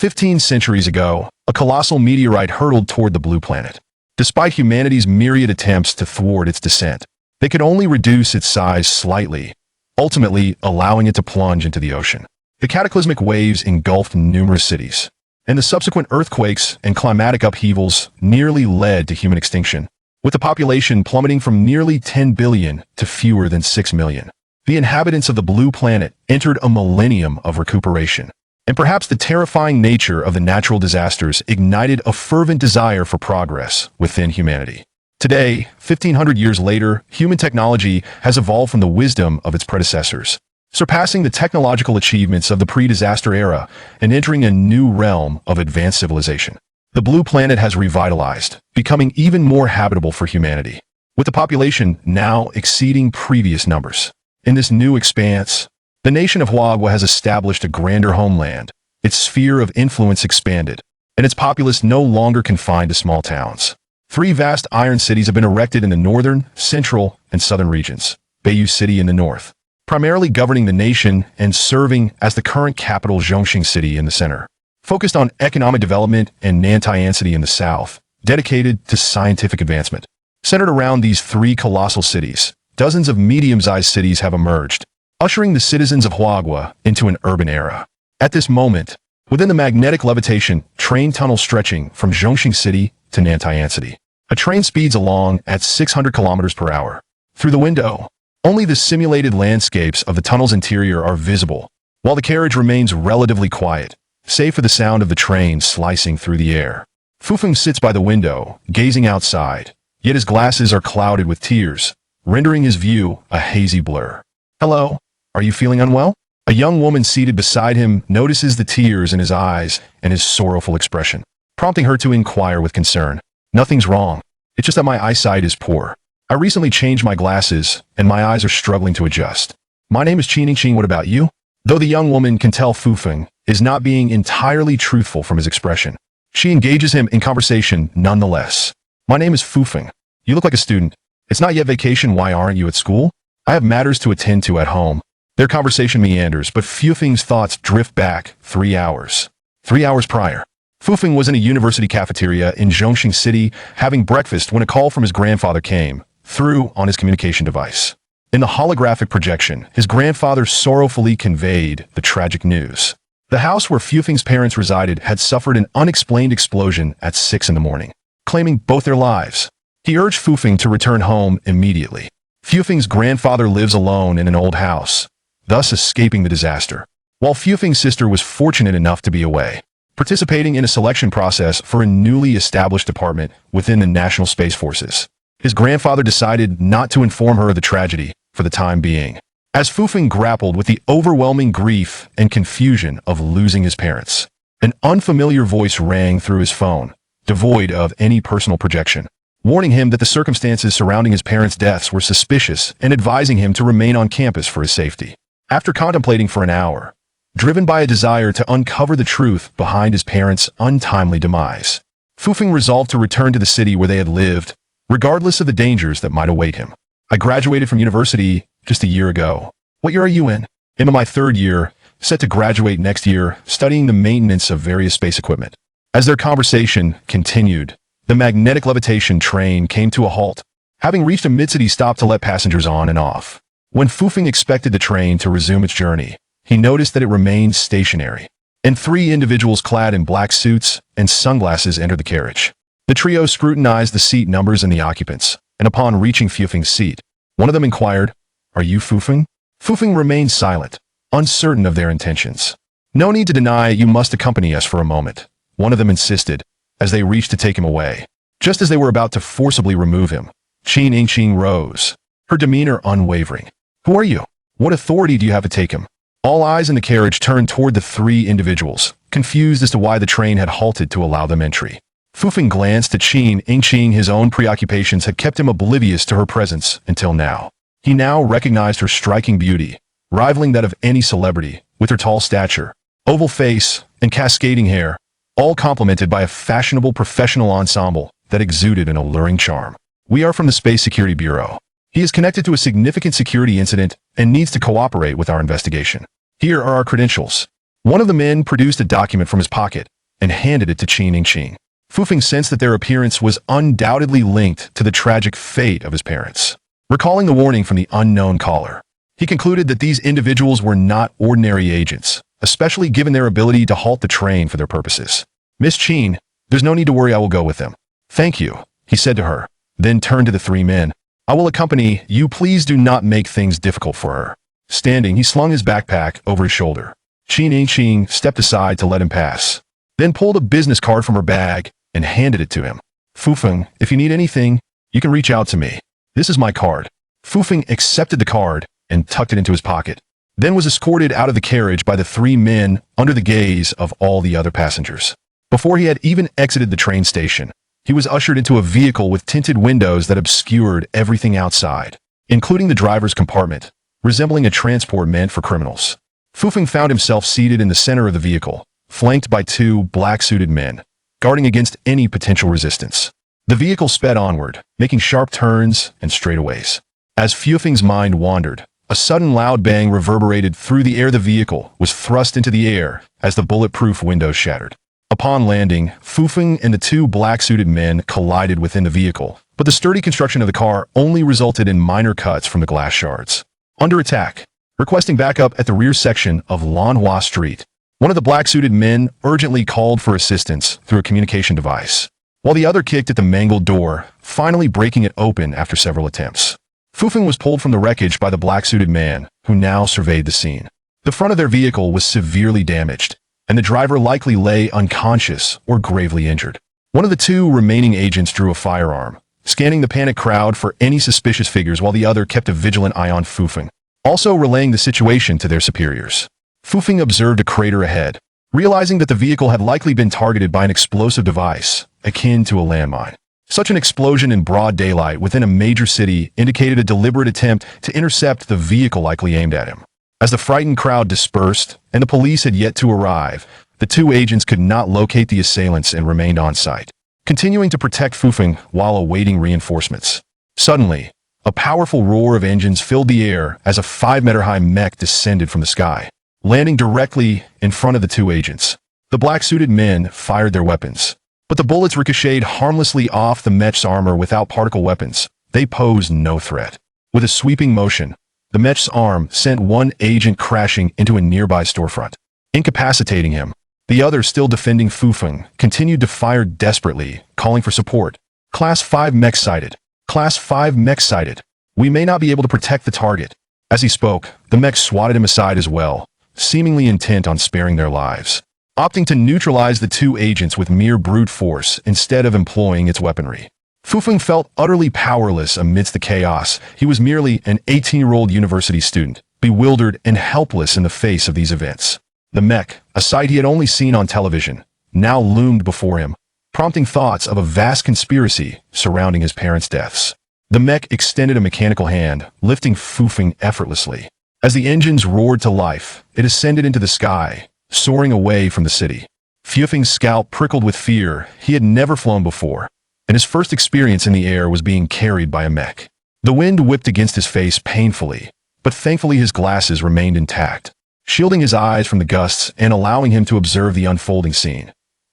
15 centuries ago, a colossal meteorite hurtled toward the blue planet. Despite humanity's myriad attempts to thwart its descent, they could only reduce its size slightly, ultimately allowing it to plunge into the ocean. The cataclysmic waves engulfed numerous cities, and the subsequent earthquakes and climatic upheavals nearly led to human extinction, with the population plummeting from nearly 10 billion to fewer than 6 million. The inhabitants of the blue planet entered a millennium of recuperation, and perhaps the terrifying nature of the natural disasters ignited a fervent desire for progress within humanity. Today, 1,500 years later, human technology has evolved from the wisdom of its predecessors, surpassing the technological achievements of the pre-disaster era and entering a new realm of advanced civilization. The blue planet has revitalized, becoming even more habitable for humanity, with the population now exceeding previous numbers. In this new expanse, the nation of Huagua has established a grander homeland, its sphere of influence expanded, and its populace no longer confined to small towns. 3 vast iron cities have been erected in the northern, central, and southern regions. Bayou City in the north, primarily governing the nation and serving as the current capital Zhongxing City in the center, focused on economic development, and Nantian City in the south, dedicated to scientific advancement. Centered around these 3 colossal cities, dozens of medium-sized cities have emerged, ushering the citizens of Huagua into an urban era. At this moment, within the magnetic levitation train tunnel stretching from Zhongxing City to Nantian City, a train speeds along at 600 kilometers per hour. Through the window, only the simulated landscapes of the tunnel's interior are visible, while the carriage remains relatively quiet, save for the sound of the train slicing through the air. Fufeng sits by the window, gazing outside, yet his glasses are clouded with tears, rendering his view a hazy blur. "Hello, are you feeling unwell?" A young woman seated beside him notices the tears in his eyes and his sorrowful expression, prompting her to inquire with concern. "Nothing's wrong. It's just that my eyesight is poor. I recently changed my glasses, and my eyes are struggling to adjust. My name is Qing. What about you?" Though the young woman can tell Fufeng is not being entirely truthful from his expression, she engages him in conversation nonetheless. "My name is Fufeng. You look like a student. It's not yet vacation. Why aren't you at school?" "I have matters to attend to at home." Their conversation meanders, but Fufeng's thoughts drift back 3 hours. 3 hours prior, Fufeng was in a university cafeteria in Zhongxing City having breakfast when a call from his grandfather came through on his communication device. In the holographic projection, his grandfather sorrowfully conveyed the tragic news. The house where Fufeng's parents resided had suffered an unexplained explosion at 6 in the morning, claiming both their lives. He urged Fufeng to return home immediately. Fufeng's grandfather lives alone in an old house, thus escaping the disaster, while Fufeng's sister was fortunate enough to be away, participating in a selection process for a newly established department within the National Space Forces. His grandfather decided not to inform her of the tragedy for the time being, as Fufeng grappled with the overwhelming grief and confusion of losing his parents. An unfamiliar voice rang through his phone, devoid of any personal projection, warning him that the circumstances surrounding his parents' deaths were suspicious and advising him to remain on campus for his safety. After contemplating for an hour, driven by a desire to uncover the truth behind his parents' untimely demise, Fufeng resolved to return to the city where they had lived, regardless of the dangers that might await him. "I graduated from university just a year ago." "What year are you in?" "I'm in my 3rd year, set to graduate next year, studying the maintenance of various space equipment." As their conversation continued, the magnetic levitation train came to a halt, having reached a mid-city stop to let passengers on and off. When Fufeng expected the train to resume its journey, he noticed that it remained stationary, and 3 individuals clad in black suits and sunglasses entered the carriage. The trio scrutinized the seat numbers and the occupants, and upon reaching Fufeng's seat, one of them inquired, "Are you Fufeng?" Fufeng remained silent, uncertain of their intentions. "No need to deny, you must accompany us for a moment," one of them insisted, as they reached to take him away. Just as they were about to forcibly remove him, Qing rose, her demeanor unwavering. "Who are you? What authority do you have to take him?" All eyes in the carriage turned toward the 3 individuals, confused as to why the train had halted to allow them entry. Fufeng glanced at Qing. His own preoccupations had kept him oblivious to her presence until now. He now recognized her striking beauty, rivaling that of any celebrity, with her tall stature, oval face, and cascading hair, all complemented by a fashionable professional ensemble that exuded an alluring charm. "We are from the Space Security Bureau. He is connected to a significant security incident and needs to cooperate with our investigation. Here are our credentials." One of the men produced a document from his pocket, and handed it to Qin Yingqing. Fu Feng sensed that their appearance was undoubtedly linked to the tragic fate of his parents. Recalling the warning from the unknown caller, he concluded that these individuals were not ordinary agents, especially given their ability to halt the train for their purposes. "Miss Qin, there's no need to worry, I will go with them." "Thank you," he said to her, then turned to the three men. "I will accompany you, please do not make things difficult for her." Standing, he slung his backpack over his shoulder. Qin Yingqing stepped aside to let him pass, then pulled a business card from her bag and handed it to him. "Fu Feng, if you need anything, you can reach out to me. This is my card." Fu Feng accepted the card and tucked it into his pocket, then was escorted out of the carriage by the three men under the gaze of all the other passengers. Before he had even exited the train station, he was ushered into a vehicle with tinted windows that obscured everything outside, including the driver's compartment, resembling a transport meant for criminals. Fu Feng found himself seated in the center of the vehicle, flanked by two black-suited men, guarding against any potential resistance. The vehicle sped onward, making sharp turns and straightaways. As Fu Feng's mind wandered, a sudden loud bang reverberated through the air. The vehicle was thrust into the air as the bulletproof windows shattered. Upon landing, Fu Feng and the two black-suited men collided within the vehicle, but the sturdy construction of the car only resulted in minor cuts from the glass shards. Under attack, requesting backup at the rear section of Lanhua Street, one of the black-suited men urgently called for assistance through a communication device, while the other kicked at the mangled door, finally breaking it open after several attempts. Fu Feng was pulled from the wreckage by the black-suited man, who now surveyed the scene. The front of their vehicle was severely damaged, and the driver likely lay unconscious or gravely injured. One of the two remaining agents drew a firearm, scanning the panicked crowd for any suspicious figures while the other kept a vigilant eye on Fu Feng, also relaying the situation to their superiors. Fu Feng observed a crater ahead, realizing that the vehicle had likely been targeted by an explosive device, akin to a landmine. Such an explosion in broad daylight within a major city indicated a deliberate attempt to intercept the vehicle likely aimed at him. As the frightened crowd dispersed and the police had yet to arrive, the two agents could not locate the assailants and remained on site, continuing to protect Fu Feng while awaiting reinforcements. Suddenly, a powerful roar of engines filled the air as a 5-meter-high mech descended from the sky, landing directly in front of the two agents. The black-suited men fired their weapons, but the bullets ricocheted harmlessly off the mech's armor. Without particle weapons, they posed no threat. With a sweeping motion, the mech's arm sent one agent crashing into a nearby storefront, incapacitating him. The other, still defending Fu Feng, continued to fire desperately, calling for support. "Class 5 mech sighted. Class 5 mech sighted. We may not be able to protect the target." As he spoke, the mech swatted him aside as well, seemingly intent on sparing their lives, opting to neutralize the two agents with mere brute force instead of employing its weaponry. Fu Feng felt utterly powerless amidst the chaos. He was merely an 18-year-old university student, bewildered and helpless in the face of these events. The mech, a sight he had only seen on television, now loomed before him, prompting thoughts of a vast conspiracy surrounding his parents' deaths. The mech extended a mechanical hand, lifting Fu Feng effortlessly. As the engines roared to life, it ascended into the sky, soaring away from the city. Fu Feng's scalp prickled with fear. He had never flown before, and his first experience in the air was being carried by a mech. The wind whipped against his face painfully, but thankfully his glasses remained intact, shielding his eyes from the gusts and allowing him to observe the unfolding scene.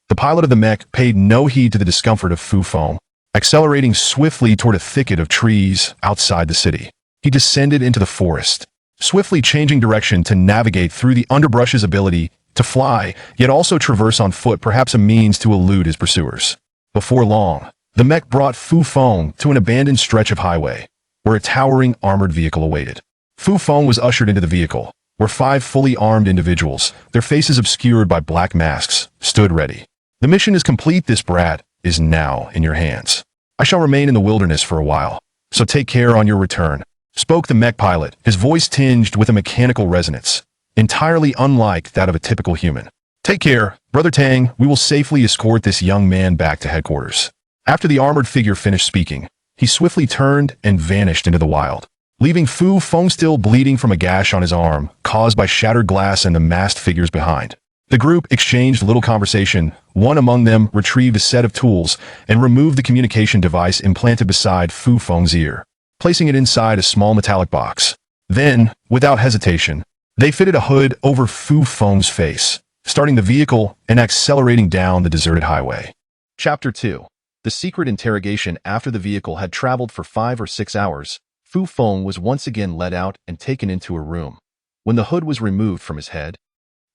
The pilot of the mech paid no heed to the discomfort of Fu Feng, accelerating swiftly toward a thicket of trees outside the city. He descended into the forest, swiftly changing direction to navigate through the underbrush's ability to fly, yet also traverse on foot, perhaps a means to elude his pursuers. Before long, the mech brought Fu Feng to an abandoned stretch of highway, where a towering armored vehicle awaited. Fu Feng was ushered into the vehicle, where 5 fully armed individuals, their faces obscured by black masks, stood ready. "The mission is complete. This brat is now in your hands. I shall remain in the wilderness for a while, so take care on your return," spoke the mech pilot, his voice tinged with a mechanical resonance, entirely unlike that of a typical human. "Take care, Brother Tang. We will safely escort this young man back to headquarters." After the armored figure finished speaking, he swiftly turned and vanished into the wild, leaving Fu Feng still bleeding from a gash on his arm, caused by shattered glass and the masked figures behind. The group exchanged little conversation. One among them retrieved a set of tools and removed the communication device implanted beside Fu Feng's ear, placing it inside a small metallic box. Then, without hesitation, they fitted a hood over Fu Feng's face, starting the vehicle and accelerating down the deserted highway. Chapter 2. The secret interrogation. After the vehicle had traveled for 5 or 6 hours, Fu Feng was once again led out and taken into a room. When the hood was removed from his head,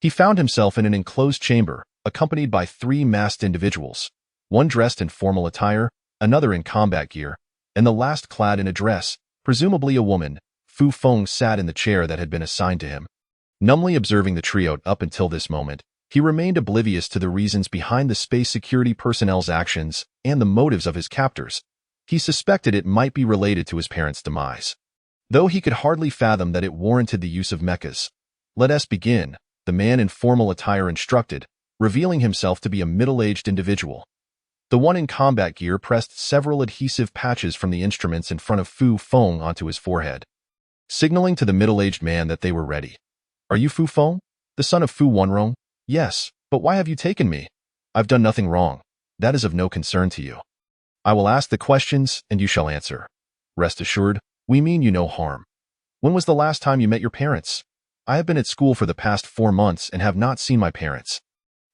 he found himself in an enclosed chamber, accompanied by 3 masked individuals, one dressed in formal attire, another in combat gear, and the last clad in a dress, presumably a woman. Fu Feng sat in the chair that had been assigned to him. Numbly observing the trio up until this moment, he remained oblivious to the reasons behind the space security personnel's actions and the motives of his captors. He suspected it might be related to his parents' demise, though he could hardly fathom that it warranted the use of mechas. "Let us begin," the man in formal attire instructed, revealing himself to be a middle-aged individual. The one in combat gear pressed several adhesive patches from the instruments in front of Fu Feng onto his forehead, signaling to the middle-aged man that they were ready. "Are you Fu Feng, the son of Fu Wenrong?" "Yes, but why have you taken me?" "I've done nothing wrong. That is of no concern to you. I will ask the questions, and you shall answer. Rest assured, we mean you no harm. When was the last time you met your parents?" "I have been at school for the past 4 months and have not seen my parents.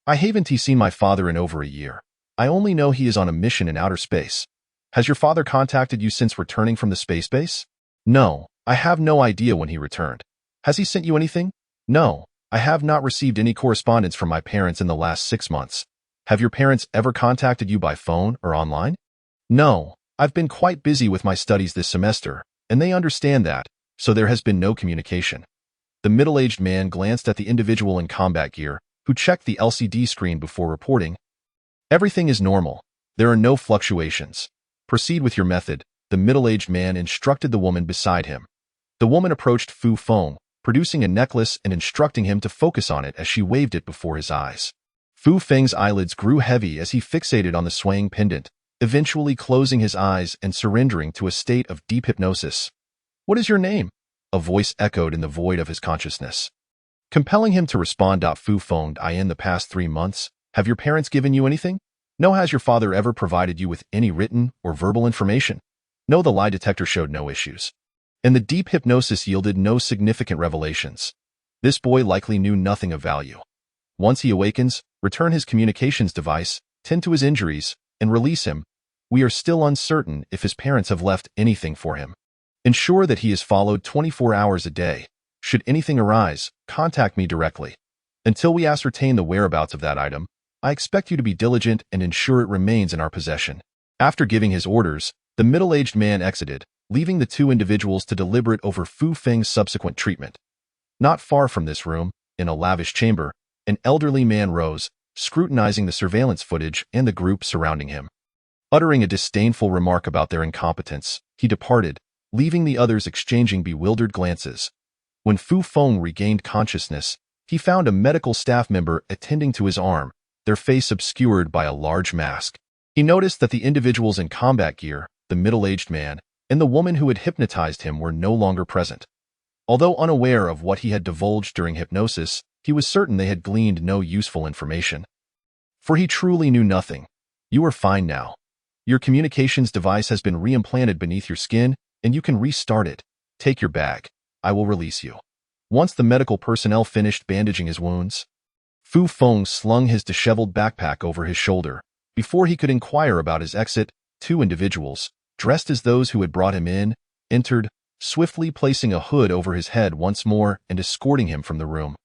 I haven't seen my father in over a year. I only know he is on a mission in outer space." "Has your father contacted you since returning from the space base?" "No, I have no idea when he returned." "Has he sent you anything?" "No, I have not received any correspondence from my parents in the last 6 months. Have your parents ever contacted you by phone or online?" "No, I've been quite busy with my studies this semester, and they understand that, so there has been no communication." The middle-aged man glanced at the individual in combat gear, who checked the LCD screen before reporting, "Everything is normal. There are no fluctuations. Proceed with your method," the middle-aged man instructed the woman beside him. The woman approached Fu Feng, producing a necklace and instructing him to focus on it as she waved it before his eyes. Fu Feng's eyelids grew heavy as he fixated on the swaying pendant, eventually closing his eyes and surrendering to a state of deep hypnosis. "What is your name?" a voice echoed in the void of his consciousness, compelling him to respond. "Fu Feng, in the past 3 months. Have your parents given you anything?" "No." "Has your father ever provided you with any written or verbal information?" "No." The lie detector showed no issues, and the deep hypnosis yielded no significant revelations. This boy likely knew nothing of value. Once he awakens, return his communications device, tend to his injuries, and release him. We are still uncertain if his parents have left anything for him. Ensure that he is followed 24 hours a day. Should anything arise, contact me directly. Until we ascertain the whereabouts of that item, I expect you to be diligent and ensure it remains in our possession." After giving his orders, the middle-aged man exited, leaving the 2 individuals to deliberate over Fu Feng's subsequent treatment. Not far from this room, in a lavish chamber, an elderly man rose, scrutinizing the surveillance footage and the group surrounding him. Uttering a disdainful remark about their incompetence, he departed, leaving the others exchanging bewildered glances. When Fu Feng regained consciousness, he found a medical staff member attending to his arm, their face obscured by a large mask. He noticed that the individuals in combat gear, the middle-aged man, and the woman who had hypnotized him were no longer present. Although unaware of what he had divulged during hypnosis, he was certain they had gleaned no useful information. For he truly knew nothing. "You are fine now. Your communications device has been reimplanted beneath your skin, and you can restart it. Take your bag. I will release you." Once the medical personnel finished bandaging his wounds, Fu Feng slung his disheveled backpack over his shoulder. Before he could inquire about his exit, 2 individuals, dressed as those who had brought him in, entered, swiftly placing a hood over his head once more and escorting him from the room.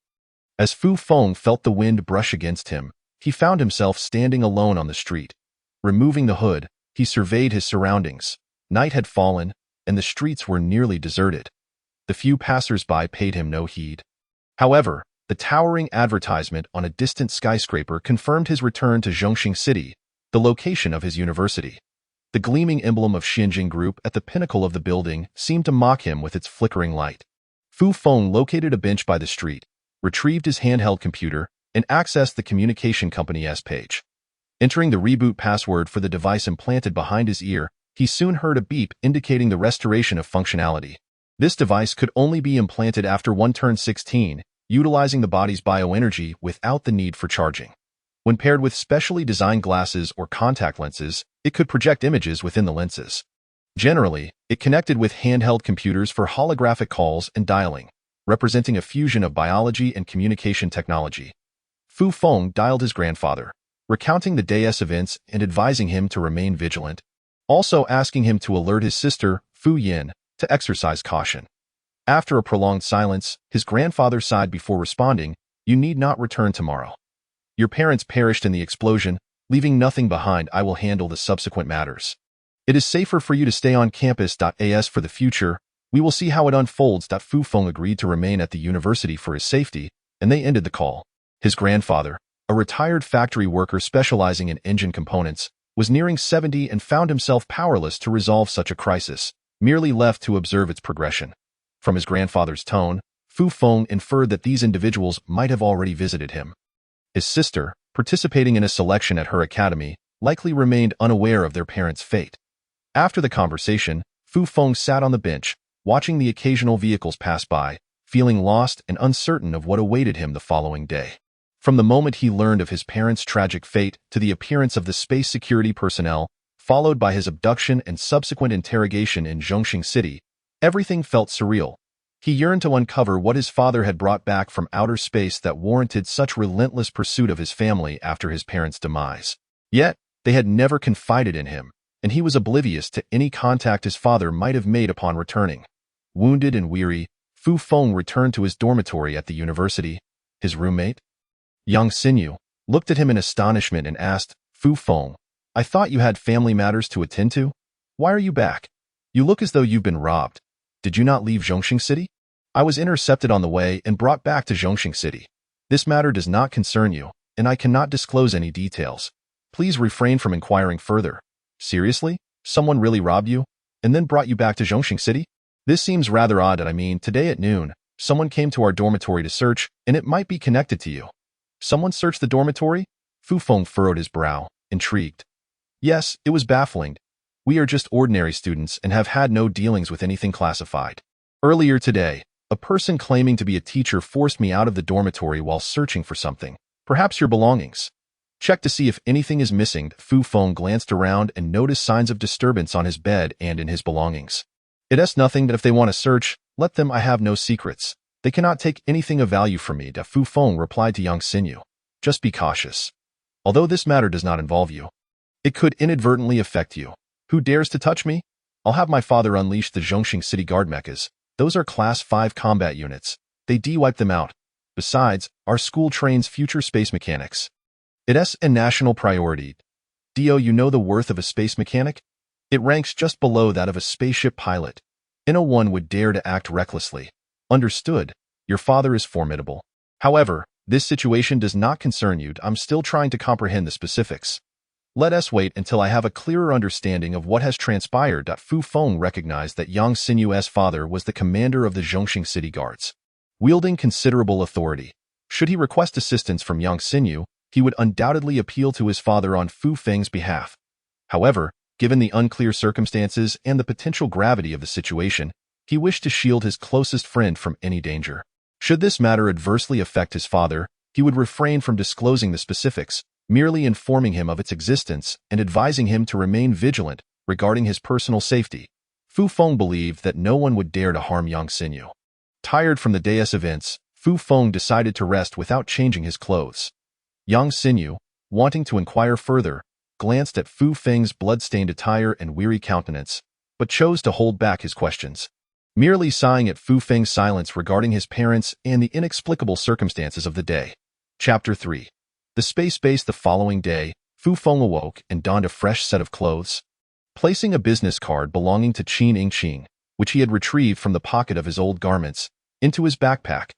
As Fu Feng felt the wind brush against him, he found himself standing alone on the street. Removing the hood, he surveyed his surroundings. Night had fallen, and the streets were nearly deserted. The few passers-by paid him no heed. However, the towering advertisement on a distant skyscraper confirmed his return to Zhongxing City, the location of his university. The gleaming emblem of Xinjiang Group at the pinnacle of the building seemed to mock him with its flickering light. Fu Feng located a bench by the street, retrieved his handheld computer, and accessed the communication company's page. Entering the reboot password for the device implanted behind his ear, he soon heard a beep indicating the restoration of functionality. This device could only be implanted after one turned 16, utilizing the body's bioenergy without the need for charging. When paired with specially designed glasses or contact lenses, it could project images within the lenses. Generally, it connected with handheld computers for holographic calls and dialing, representing a fusion of biology and communication technology. Fu Feng dialed his grandfather, recounting the day's events and advising him to remain vigilant, also asking him to alert his sister, Fu Yin, to exercise caution. After a prolonged silence, his grandfather sighed before responding, "You need not return tomorrow. Your parents perished in the explosion, leaving nothing behind. I will handle the subsequent matters. It is safer for you to stay on campus. As for the future, we will see how it unfolds." Fu Feng agreed to remain at the university for his safety, and they ended the call. His grandfather, a retired factory worker specializing in engine components, was nearing 70 and found himself powerless to resolve such a crisis, merely left to observe its progression. From his grandfather's tone, Fu Feng inferred that these individuals might have already visited him. His sister, participating in a selection at her academy, likely remained unaware of their parents' fate. After the conversation, Fu Feng sat on the bench, watching the occasional vehicles pass by, feeling lost and uncertain of what awaited him the following day. From the moment he learned of his parents' tragic fate to the appearance of the space security personnel, followed by his abduction and subsequent interrogation in Zhongxing City, everything felt surreal. He yearned to uncover what his father had brought back from outer space that warranted such relentless pursuit of his family after his parents' demise. Yet, they had never confided in him, and he was oblivious to any contact his father might have made upon returning. Wounded and weary, Fu Feng returned to his dormitory at the university. His roommate, Yang Xinyu, looked at him in astonishment and asked, "Fu Feng, I thought you had family matters to attend to? Why are you back? You look as though you've been robbed. Did you not leave Zhongxing City?" "I was intercepted on the way and brought back to Zhongxing City. This matter does not concern you, and I cannot disclose any details. Please refrain from inquiring further." "Seriously? Someone really robbed you, and then brought you back to Zhongxing City? This seems rather odd. Today at noon, someone came to our dormitory to search, and it might be connected to you." "Someone searched the dormitory?" Fu Feng furrowed his brow, intrigued. "Yes, it was baffling. We are just ordinary students and have had no dealings with anything classified. Earlier today, a person claiming to be a teacher forced me out of the dormitory while searching for something, perhaps your belongings. Check to see if anything is missing." Fu Feng glanced around and noticed signs of disturbance on his bed and in his belongings. "It's nothing. That if they want to search, let them. I have no secrets. They cannot take anything of value from me." Fu Feng replied to Yang Xinyu. "Just be cautious. Although this matter does not involve you, it could inadvertently affect you. Who dares to touch me? I'll have my father unleash the Zhongxing City Guard mechas. Those are Class 5 combat units. They de-wipe them out. Besides, our school trains future space mechanics. It's a national priority. You know the worth of a space mechanic? It ranks just below that of a spaceship pilot. No one would dare to act recklessly. Understood? Your father is formidable. However, this situation does not concern you. I'm still trying to comprehend the specifics. Let us wait until I have a clearer understanding of what has transpired." Fu Feng recognized that Yang Xinyu's father was the commander of the Zhongxing City Guards, wielding considerable authority. Should he request assistance from Yang Xinyu, he would undoubtedly appeal to his father on Fu Feng's behalf. However, given the unclear circumstances and the potential gravity of the situation, he wished to shield his closest friend from any danger. Should this matter adversely affect his father, he would refrain from disclosing the specifics, merely informing him of its existence and advising him to remain vigilant regarding his personal safety. Fu Feng believed that no one would dare to harm Yang Xinyu. Tired from the day's events, Fu Feng decided to rest without changing his clothes. Yang Xinyu, wanting to inquire further, glanced at Fu Feng's blood-stained attire and weary countenance, but chose to hold back his questions. Merely sighing at Fu Feng's silence regarding his parents and the inexplicable circumstances of the day. Chapter 3. The space base. The following day, Fu Feng awoke and donned a fresh set of clothes. Placing a business card belonging to Qin Yingqing, which he had retrieved from the pocket of his old garments, into his backpack,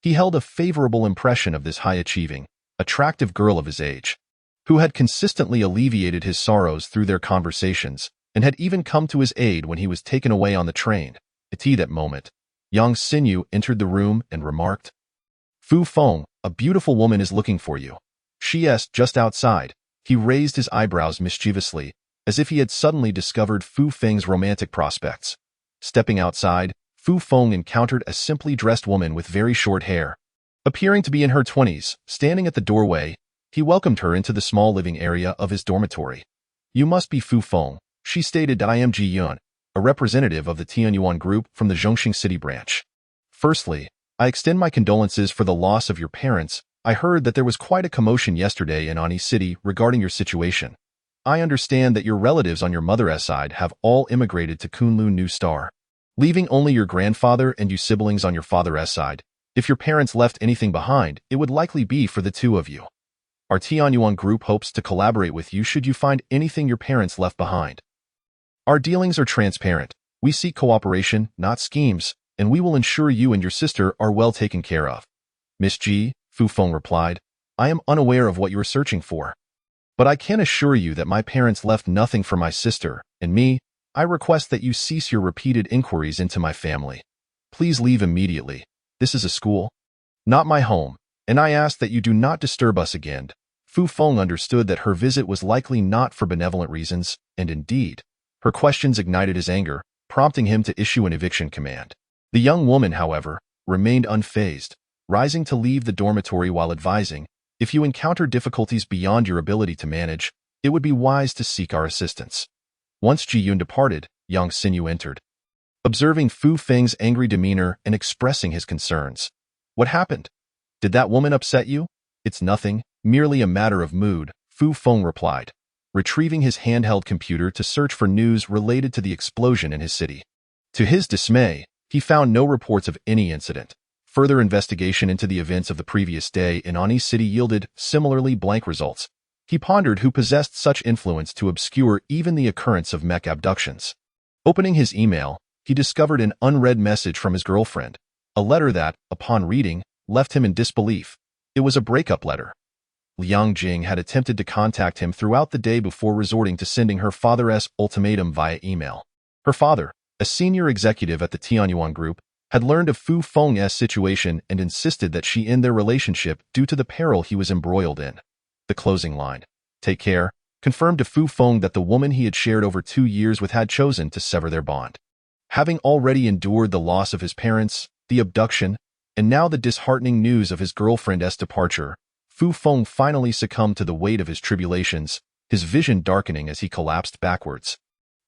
he held a favorable impression of this high-achieving, attractive girl of his age, who had consistently alleviated his sorrows through their conversations and had even come to his aid when he was taken away on the train. At that moment, Yang Xinyu entered the room and remarked, "Fu Feng, a beautiful woman is looking for you. She's just outside." He raised his eyebrows mischievously, as if he had suddenly discovered Fu Feng's romantic prospects. Stepping outside, Fu Feng encountered a simply dressed woman with very short hair. Appearing to be in her 20s, standing at the doorway, he welcomed her into the small living area of his dormitory. "You must be Fu Feng," she stated. "I am Ji Yun, a representative of the Tianyuan group from the Zhongxing City branch. Firstly, I extend my condolences for the loss of your parents, I heard that there was quite a commotion yesterday in Ani City regarding your situation. I understand that your relatives on your mother's side have all immigrated to Kunlun New Star, leaving only your grandfather and you siblings on your father's side. If your parents left anything behind, it would likely be for the two of you. Our Tianyuan group hopes to collaborate with you should you find anything your parents left behind. Our dealings are transparent. We seek cooperation, not schemes, and we will ensure you and your sister are well taken care of. Miss G, Fu Feng replied, I am unaware of what you are searching for. But I can assure you that my parents left nothing for my sister and me. I request that you cease your repeated inquiries into my family. Please leave immediately. This is a school, not my home, and I ask that you do not disturb us again. Fu Feng understood that her visit was likely not for benevolent reasons, and indeed, her questions ignited his anger, prompting him to issue an eviction command. The young woman, however, remained unfazed, rising to leave the dormitory while advising, if you encounter difficulties beyond your ability to manage, it would be wise to seek our assistance. Once Ji Yun departed, Yang Xinyu entered. Observing Fu Feng's angry demeanor and expressing his concerns. What happened? Did that woman upset you? It's nothing, merely a matter of mood, Fu Feng replied, retrieving his handheld computer to search for news related to the explosion in his city. To his dismay, he found no reports of any incident. Further investigation into the events of the previous day in Ani City yielded similarly blank results. He pondered who possessed such influence to obscure even the occurrence of mech abductions. Opening his email, he discovered an unread message from his girlfriend, a letter that, upon reading, left him in disbelief. It was a breakup letter. Liang Jing had attempted to contact him throughout the day before resorting to sending her father's ultimatum via email. Her father, a senior executive at the Tianyuan Group, had learned of Fu Feng's situation and insisted that she end their relationship due to the peril he was embroiled in. The closing line, "Take care," confirmed to Fu Feng that the woman he had shared over 2 years with had chosen to sever their bond. Having already endured the loss of his parents, the abduction, and now the disheartening news of his girlfriend's departure, Fu Feng finally succumbed to the weight of his tribulations, his vision darkening as he collapsed backwards.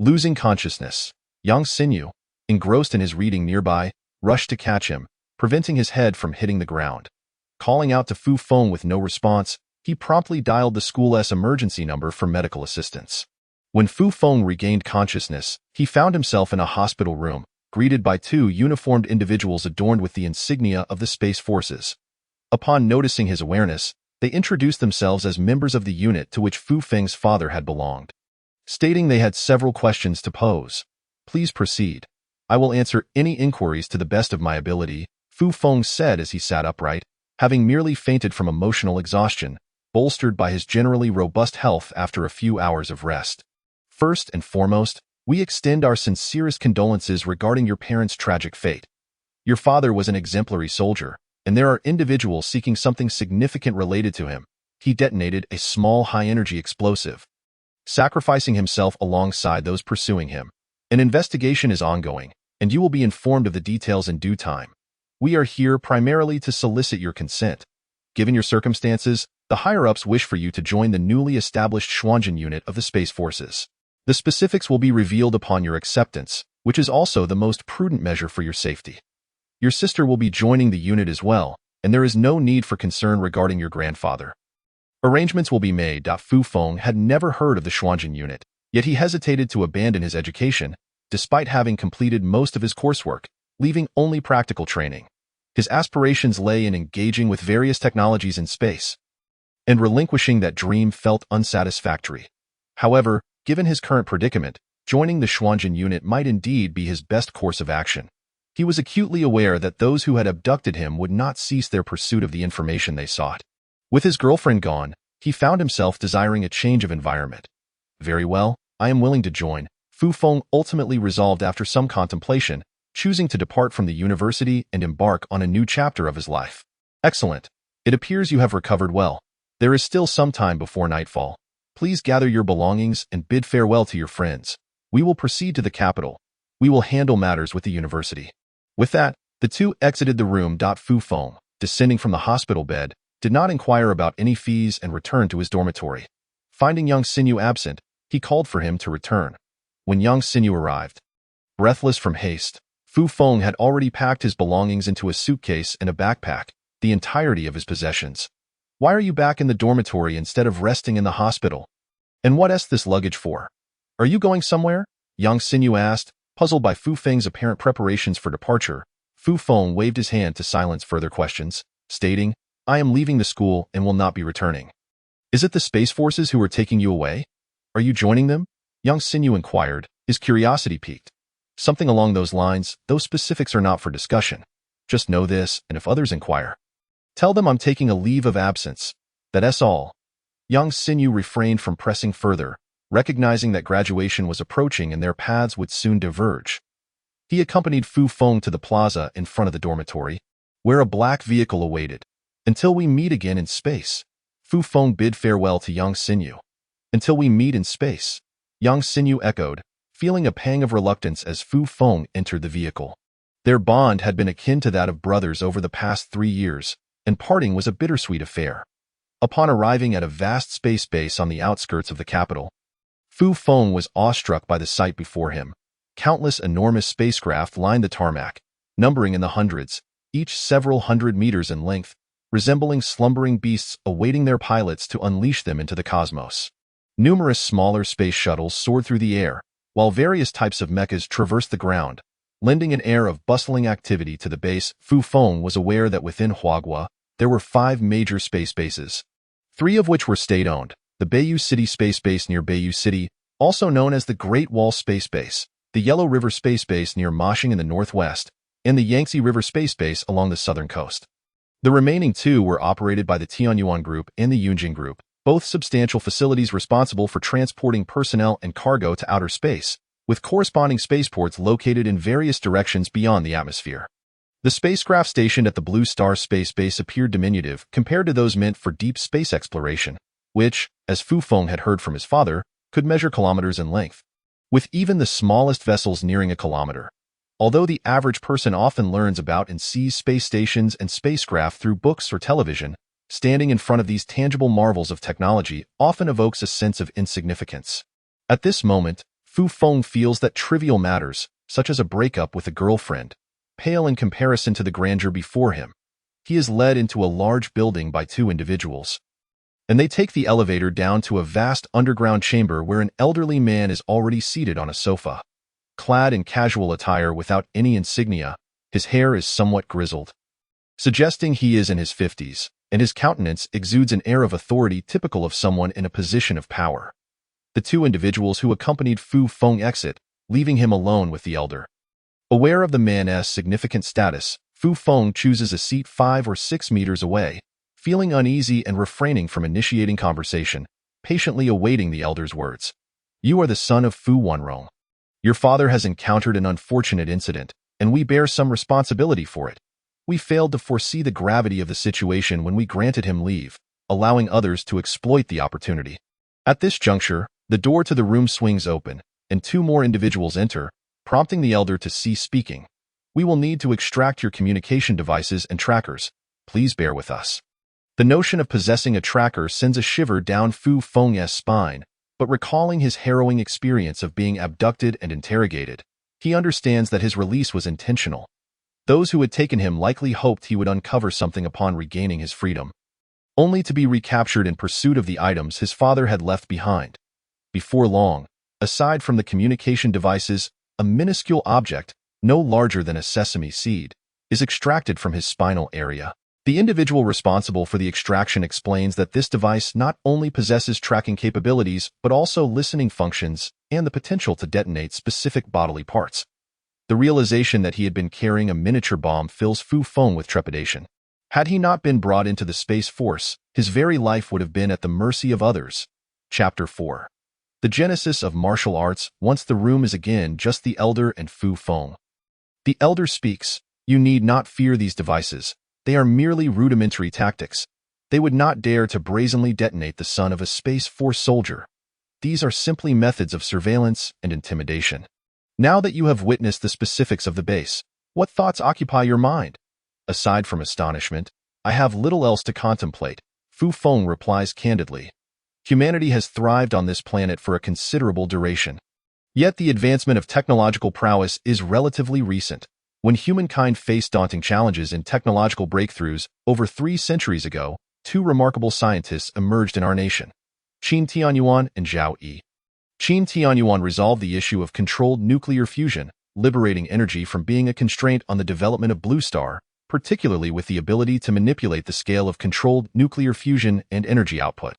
Losing consciousness, Yang Xinyu, engrossed in his reading nearby, rushed to catch him, preventing his head from hitting the ground. Calling out to Fu Feng with no response, he promptly dialed the school's emergency number for medical assistance. When Fu Feng regained consciousness, he found himself in a hospital room, greeted by 2 uniformed individuals adorned with the insignia of the Space Forces. Upon noticing his awareness, they introduced themselves as members of the unit to which Fu Feng's father had belonged. Stating they had several questions to pose. Please proceed. I will answer any inquiries to the best of my ability, Fu Feng said as he sat upright, having merely fainted from emotional exhaustion, bolstered by his generally robust health after a few hours of rest. First and foremost, we extend our sincerest condolences regarding your parents' tragic fate. Your father was an exemplary soldier, and there are individuals seeking something significant related to him. He detonated a small high-energy explosive, sacrificing himself alongside those pursuing him. An investigation is ongoing, and you will be informed of the details in due time. We are here primarily to solicit your consent. Given your circumstances, the higher-ups wish for you to join the newly established Xuanjin unit of the Space Forces. The specifics will be revealed upon your acceptance, which is also the most prudent measure for your safety. Your sister will be joining the unit as well, and there is no need for concern regarding your grandfather. Arrangements will be made. Fu Feng had never heard of the Xuanjin unit, yet he hesitated to abandon his education, despite having completed most of his coursework, leaving only practical training. His aspirations lay in engaging with various technologies in space, and relinquishing that dream felt unsatisfactory. However, given his current predicament, joining the Xuanjin unit might indeed be his best course of action. He was acutely aware that those who had abducted him would not cease their pursuit of the information they sought. With his girlfriend gone, he found himself desiring a change of environment. Very well, I am willing to join, Fu Feng ultimately resolved after some contemplation, choosing to depart from the university and embark on a new chapter of his life. Excellent. It appears you have recovered well. There is still some time before nightfall. Please gather your belongings and bid farewell to your friends. We will proceed to the capital. We will handle matters with the university. With that, the two exited the room. Fu Feng, descending from the hospital bed, did not inquire about any fees and returned to his dormitory. Finding Yang Xinyu absent, he called for him to return. When Yang Xinyu arrived, breathless from haste, Fu Feng had already packed his belongings into a suitcase and a backpack, the entirety of his possessions. Why are you back in the dormitory instead of resting in the hospital? And what's this luggage for? Are you going somewhere? Yang Xinyu asked, puzzled by Fu Feng's apparent preparations for departure. Fu Feng waved his hand to silence further questions, stating, I am leaving the school and will not be returning. Is it the Space Forces who are taking you away? Are you joining them? Yang Xinyu inquired, his curiosity piqued. Something along those lines. Those specifics are not for discussion. Just know this, and if others inquire, tell them I'm taking a leave of absence. That's all. Yang Xinyu refrained from pressing further, recognizing that graduation was approaching and their paths would soon diverge. He accompanied Fu Feng to the plaza in front of the dormitory, where a black vehicle awaited. Until we meet again in space. Fu Feng bid farewell to Yang Xinyu. Until we meet in space. Yang Xinyu echoed, feeling a pang of reluctance as Fu Feng entered the vehicle. Their bond had been akin to that of brothers over the past 3 years, and parting was a bittersweet affair. Upon arriving at a vast space base on the outskirts of the capital, Fu Feng was awestruck by the sight before him. Countless enormous spacecraft lined the tarmac, numbering in the hundreds, each several hundred meters in length, resembling slumbering beasts awaiting their pilots to unleash them into the cosmos. Numerous smaller space shuttles soared through the air, while various types of mechas traversed the ground, lending an air of bustling activity to the base. Fu Feng was aware that within Huagua, there were 5 major space bases, 3 of which were state-owned: the Bayou City Space Base near Bayou City, also known as the Great Wall Space Base, the Yellow River Space Base near Moshing in the northwest, and the Yangtze River Space Base along the southern coast. The remaining 2 were operated by the Tianyuan Group and the Yunjing Group, both substantial facilities responsible for transporting personnel and cargo to outer space, with corresponding spaceports located in various directions beyond the atmosphere. The spacecraft stationed at the Blue Star Space Base appeared diminutive compared to those meant for deep space exploration, which, as Fu Feng had heard from his father, could measure kilometers in length, with even the smallest vessels nearing a kilometer. Although the average person often learns about and sees space stations and spacecraft through books or television, standing in front of these tangible marvels of technology often evokes a sense of insignificance. At this moment, Fu Feng feels that trivial matters, such as a breakup with a girlfriend, pale in comparison to the grandeur before him. He is led into a large building by 2 individuals, and they take the elevator down to a vast underground chamber where an elderly man is already seated on a sofa. Clad in casual attire without any insignia, his hair is somewhat grizzled, suggesting he is in his 50s, and his countenance exudes an air of authority typical of someone in a position of power. The 2 individuals who accompanied Fu Feng exit, leaving him alone with the elder. Aware of the man's significant status, Fu Feng chooses a seat 5 or 6 meters away, feeling uneasy and refraining from initiating conversation, patiently awaiting the elder's words. You are the son of Fu Wanrong. Your father has encountered an unfortunate incident, and we bear some responsibility for it. We failed to foresee the gravity of the situation when we granted him leave, allowing others to exploit the opportunity. At this juncture, the door to the room swings open, and 2 more individuals enter, prompting the elder to cease speaking. We will need to extract your communication devices and trackers. Please bear with us. The notion of possessing a tracker sends a shiver down Fu Feng's spine, but recalling his harrowing experience of being abducted and interrogated, he understands that his release was intentional. Those who had taken him likely hoped he would uncover something upon regaining his freedom, only to be recaptured in pursuit of the items his father had left behind. Before long, aside from the communication devices, a minuscule object, no larger than a sesame seed, is extracted from his spinal area. The individual responsible for the extraction explains that this device not only possesses tracking capabilities but also listening functions and the potential to detonate specific bodily parts. The realization that he had been carrying a miniature bomb fills Fu Feng with trepidation. Had he not been brought into the Space Force, his very life would have been at the mercy of others. Chapter 4. The Genesis of Martial Arts. Once the room is again just the elder and Fu Feng. The elder speaks. You need not fear these devices. They are merely rudimentary tactics. They would not dare to brazenly detonate the son of a Space Force soldier. These are simply methods of surveillance and intimidation. Now that you have witnessed the specifics of the base, what thoughts occupy your mind? Aside from astonishment, I have little else to contemplate, Fu Feng replies candidly. Humanity has thrived on this planet for a considerable duration. Yet the advancement of technological prowess is relatively recent. When humankind faced daunting challenges in technological breakthroughs over 3 centuries ago, two remarkable scientists emerged in our nation, Qin Tianyuan and Zhao Yi. Qin Tianyuan resolved the issue of controlled nuclear fusion, liberating energy from being a constraint on the development of Blue Star, particularly with the ability to manipulate the scale of controlled nuclear fusion and energy output.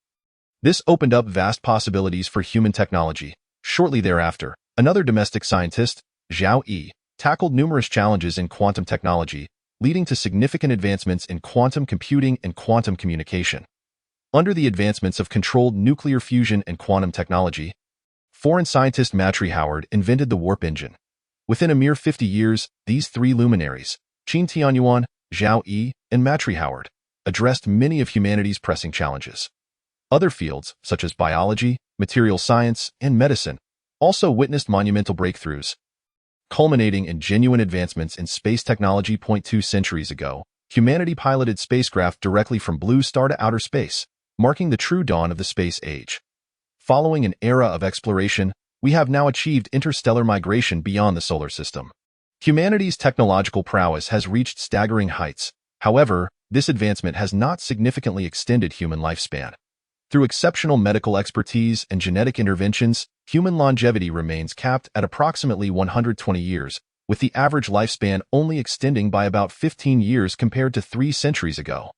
This opened up vast possibilities for human technology. Shortly thereafter, another domestic scientist, Zhao Yi, tackled numerous challenges in quantum technology, leading to significant advancements in quantum computing and quantum communication. Under the advancements of controlled nuclear fusion and quantum technology, foreign scientist Matri Howard invented the warp engine. Within a mere 50 years, these three luminaries, Qin Tianyuan, Zhao Yi, and Matri Howard, addressed many of humanity's pressing challenges. Other fields, such as biology, material science, and medicine, also witnessed monumental breakthroughs, culminating in genuine advancements in space technology. 2 centuries ago, humanity piloted spacecraft directly from Blue Star to outer space, marking the true dawn of the space age. Following an era of exploration, we have now achieved interstellar migration beyond the solar system. Humanity's technological prowess has reached staggering heights. However, this advancement has not significantly extended human lifespan. Through exceptional medical expertise and genetic interventions, human longevity remains capped at approximately 120 years, with the average lifespan only extending by about 15 years compared to 3 centuries ago.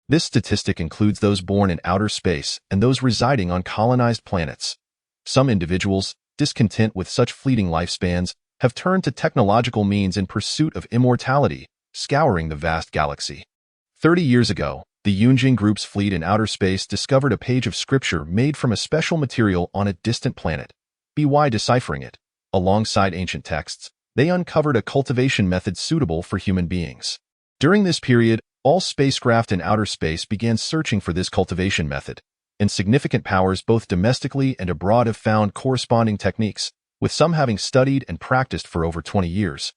This statistic includes those born in outer space and those residing on colonized planets. Some individuals, discontent with such fleeting lifespans, have turned to technological means in pursuit of immortality, scouring the vast galaxy. 30 years ago, the Yunjing Group's fleet in outer space discovered a page of scripture made from a special material on a distant planet. By deciphering it, alongside ancient texts, they uncovered a cultivation method suitable for human beings. During this period, all spacecraft in outer space began searching for this cultivation method, and significant powers both domestically and abroad have found corresponding techniques, with some having studied and practiced for over 20 years.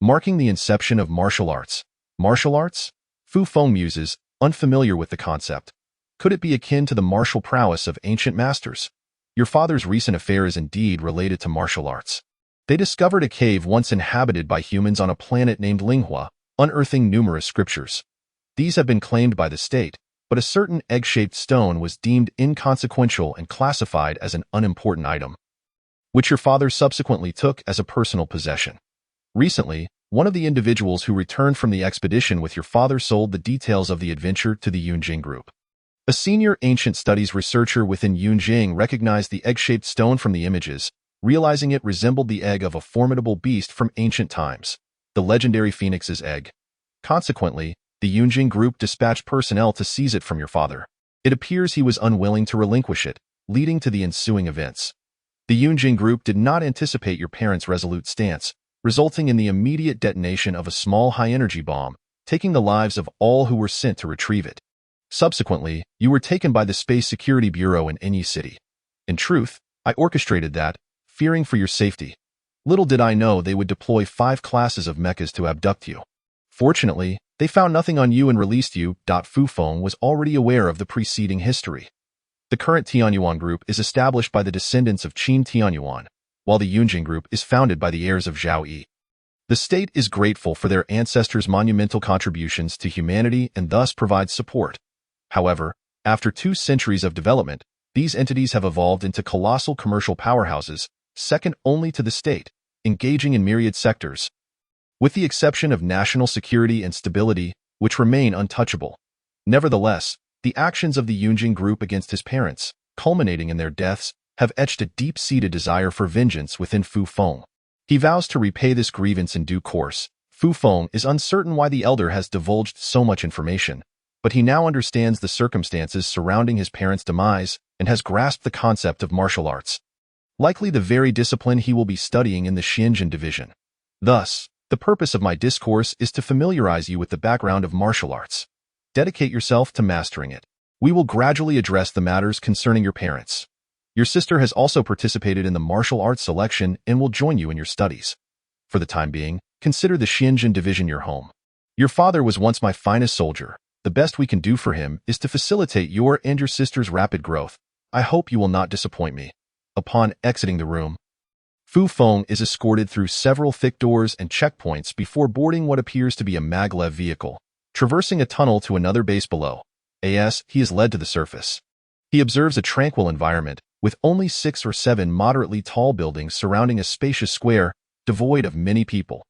Marking the inception of martial arts. Martial arts? Fu Feng muses, unfamiliar with the concept. Could it be akin to the martial prowess of ancient masters? Your father's recent affair is indeed related to martial arts. They discovered a cave once inhabited by humans on a planet named Linghua, unearthing numerous scriptures. These have been claimed by the state, but a certain egg-shaped stone was deemed inconsequential and classified as an unimportant item, which your father subsequently took as a personal possession. Recently, one of the individuals who returned from the expedition with your father sold the details of the adventure to the Yunjing Group. A senior ancient studies researcher within Yunjing recognized the egg-shaped stone from the images, realizing it resembled the egg of a formidable beast from ancient times, the legendary phoenix's egg. Consequently, the Yunjing Group dispatched personnel to seize it from your father. It appears he was unwilling to relinquish it, leading to the ensuing events. The Yunjing Group did not anticipate your parents' resolute stance, resulting in the immediate detonation of a small high-energy bomb, taking the lives of all who were sent to retrieve it. Subsequently, you were taken by the Space Security Bureau in Enyi City. In truth, I orchestrated that, fearing for your safety. Little did I know they would deploy 5 classes of mechas to abduct you. Fortunately, they found nothing on you and released you. Fu Feng was already aware of the preceding history. The current Tianyuan Group is established by the descendants of Qin Tianyuan, while the Yunjing Group is founded by the heirs of Zhao Yi. The state is grateful for their ancestors' monumental contributions to humanity and thus provides support. However, after 2 centuries of development, these entities have evolved into colossal commercial powerhouses, second only to the state, engaging in myriad sectors, with the exception of national security and stability, which remain untouchable. Nevertheless, the actions of the Yunjing Group against his parents, culminating in their deaths, have etched a deep-seated desire for vengeance within Fu Feng. He vows to repay this grievance in due course. Fu Feng is uncertain why the elder has divulged so much information, but he now understands the circumstances surrounding his parents' demise and has grasped the concept of martial arts, likely the very discipline he will be studying in the Xianjin division. Thus, the purpose of my discourse is to familiarize you with the background of martial arts. Dedicate yourself to mastering it. We will gradually address the matters concerning your parents. Your sister has also participated in the martial arts selection and will join you in your studies. For the time being, consider the Xianjin division your home. Your father was once my finest soldier. The best we can do for him is to facilitate your and your sister's rapid growth. I hope you will not disappoint me. Upon exiting the room, Fu Feng is escorted through several thick doors and checkpoints before boarding what appears to be a maglev vehicle, traversing a tunnel to another base below. As he is led to the surface. He observes a tranquil environment, with only 6 or 7 moderately tall buildings surrounding a spacious square, devoid of many people.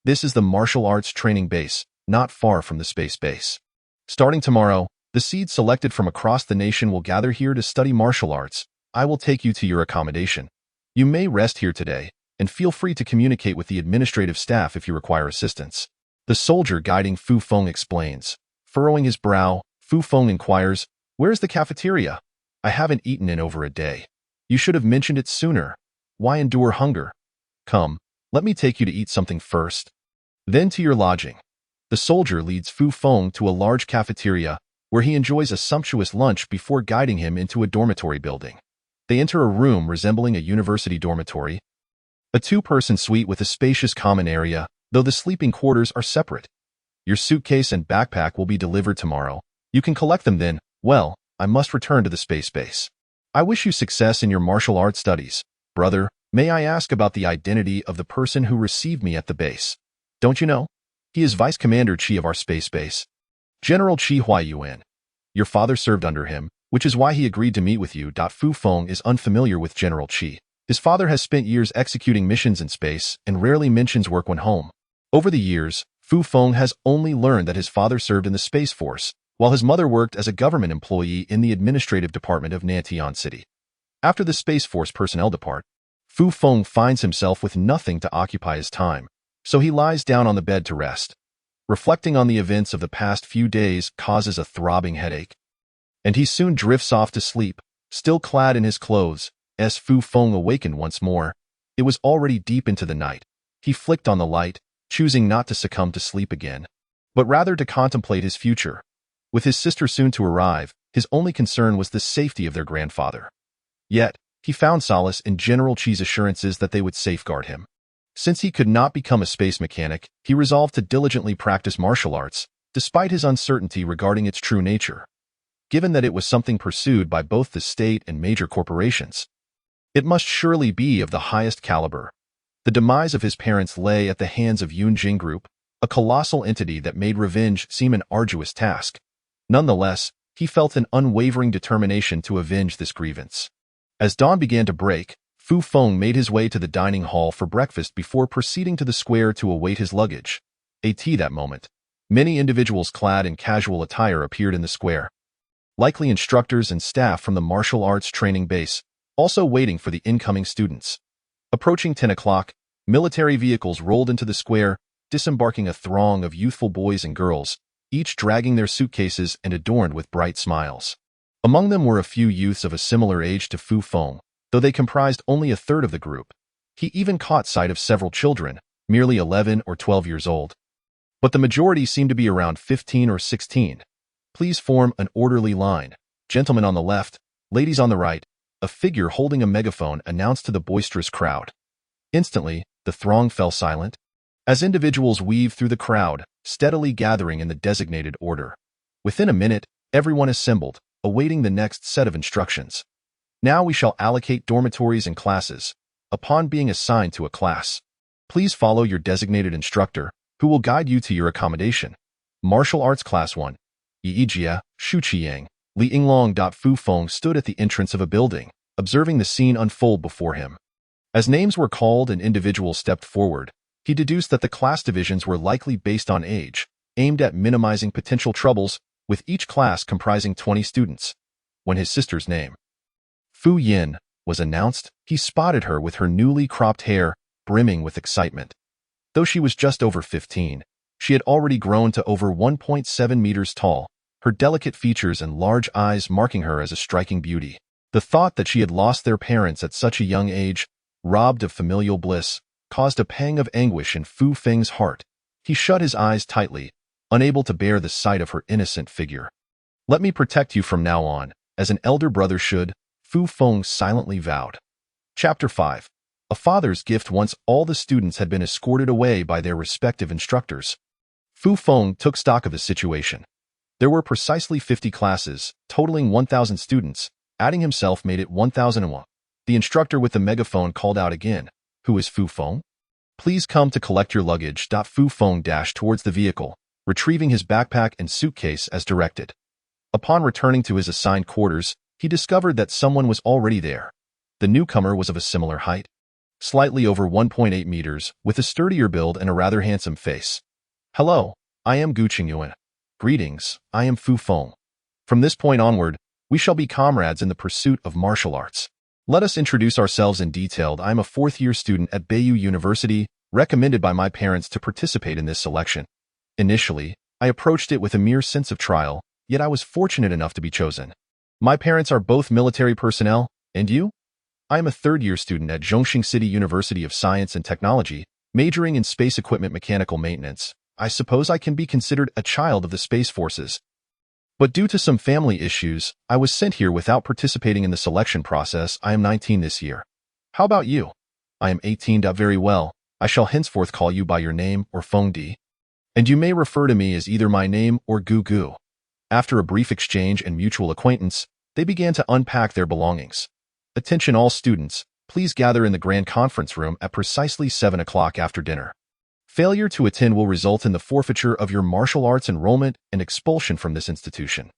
This is the martial arts training base, not far from the space base. Starting tomorrow, the seeds selected from across the nation will gather here to study martial arts. I will take you to your accommodation. You may rest here today, and feel free to communicate with the administrative staff if you require assistance. The soldier guiding Fu Feng explains. Furrowing his brow, Fu Feng inquires, "Where's the cafeteria? I haven't eaten in over a day. You should have mentioned it sooner. Why endure hunger? Come, let me take you to eat something first. Then to your lodging." The soldier leads Fu Feng to a large cafeteria, where he enjoys a sumptuous lunch before guiding him into a dormitory building. They enter a room resembling a university dormitory, a 2-person suite with a spacious common area, though the sleeping quarters are separate. Your suitcase and backpack will be delivered tomorrow. You can collect them then. Well, I must return to the space base. I wish you success in your martial arts studies. Brother, may I ask about the identity of the person who received me at the base? Don't you know? He is Vice Commander Chi of our space base. General Chi Huayuan. Your father served under him, which is why he agreed to meet with you. Fu Feng is unfamiliar with General Chi. His father has spent years executing missions in space and rarely mentions work when home. Over the years, Fu Feng has only learned that his father served in the Space Force, while his mother worked as a government employee in the administrative department of Nantian City. After the Space Force personnel depart, Fu Feng finds himself with nothing to occupy his time, so he lies down on the bed to rest. Reflecting on the events of the past few days causes a throbbing headache, and he soon drifts off to sleep, still clad in his clothes. As Fu Feng awakened once more, it was already deep into the night. He flicked on the light, choosing not to succumb to sleep again, but rather to contemplate his future. With his sister soon to arrive, his only concern was the safety of their grandfather. Yet, he found solace in General Chi's assurances that they would safeguard him. Since he could not become a space mechanic, he resolved to diligently practice martial arts, despite his uncertainty regarding its true nature. Given that it was something pursued by both the state and major corporations, it must surely be of the highest caliber. The demise of his parents lay at the hands of Yunjing Group, a colossal entity that made revenge seem an arduous task. Nonetheless, he felt an unwavering determination to avenge this grievance. As dawn began to break, Fu Feng made his way to the dining hall for breakfast before proceeding to the square to await his luggage. That moment, many individuals clad in casual attire appeared in the square. Likely instructors and staff from the martial arts training base, also waiting for the incoming students. Approaching 10 o'clock, military vehicles rolled into the square, disembarking a throng of youthful boys and girls, each dragging their suitcases and adorned with bright smiles. Among them were a few youths of a similar age to Fu Feng, though they comprised only a third of the group. He even caught sight of several children, merely 11 or 12 years old. But the majority seemed to be around 15 or 16. Please form an orderly line. Gentlemen on the left, ladies on the right. A figure holding a megaphone announced to the boisterous crowd. Instantly, the throng fell silent, as individuals weaved through the crowd, steadily gathering in the designated order. Within a minute, everyone assembled, awaiting the next set of instructions. Now we shall allocate dormitories and classes. Upon being assigned to a class, please follow your designated instructor, who will guide you to your accommodation. Martial Arts Class 1. Yijia, Shuqiyang. Li Yinglong. Fu Feng stood at the entrance of a building, observing the scene unfold before him. As names were called and individuals stepped forward, he deduced that the class divisions were likely based on age, aimed at minimizing potential troubles, with each class comprising 20 students. When his sister's name, Fu Yin, was announced, he spotted her with her newly cropped hair, brimming with excitement. Though she was just over 15, she had already grown to over 1.7 meters tall, her delicate features and large eyes marking her as a striking beauty. The thought that she had lost their parents at such a young age, robbed of familial bliss, caused a pang of anguish in Fu Feng's heart. He shut his eyes tightly, unable to bear the sight of her innocent figure. "Let me protect you from now on, as an elder brother should," Fu Feng silently vowed. Chapter 5. A father's gift. Once all the students had been escorted away by their respective instructors, Fu Feng took stock of the situation. There were precisely 50 classes, totaling 1,000 students. Adding himself made it 1,001. The instructor with the megaphone called out again, "Who is Fu Feng? Please come to collect your luggage." Fu Feng dashed towards the vehicle, retrieving his backpack and suitcase as directed. Upon returning to his assigned quarters, he discovered that someone was already there. The newcomer was of a similar height, slightly over 1.8 meters, with a sturdier build and a rather handsome face. Hello, I am Gu Qingyuan. Greetings, I am Fu Feng. From this point onward, we shall be comrades in the pursuit of martial arts. Let us introduce ourselves in detail. I am a fourth-year student at Beiyou University, recommended by my parents to participate in this selection. Initially, I approached it with a mere sense of trial, yet I was fortunate enough to be chosen. My parents are both military personnel, and you? I am a third-year student at Zhongxing City University of Science and Technology, majoring in space equipment mechanical maintenance. I suppose I can be considered a child of the Space Forces. But due to some family issues, I was sent here without participating in the selection process. I am 19 this year. How about you? I am 18. Very well. I shall henceforth call you by your name or Feng Di. And you may refer to me as either my name or Gu Gu. After a brief exchange and mutual acquaintance, they began to unpack their belongings. Attention all students, please gather in the grand conference room at precisely 7 o'clock after dinner. Failure to attend will result in the forfeiture of your martial arts enrollment and expulsion from this institution.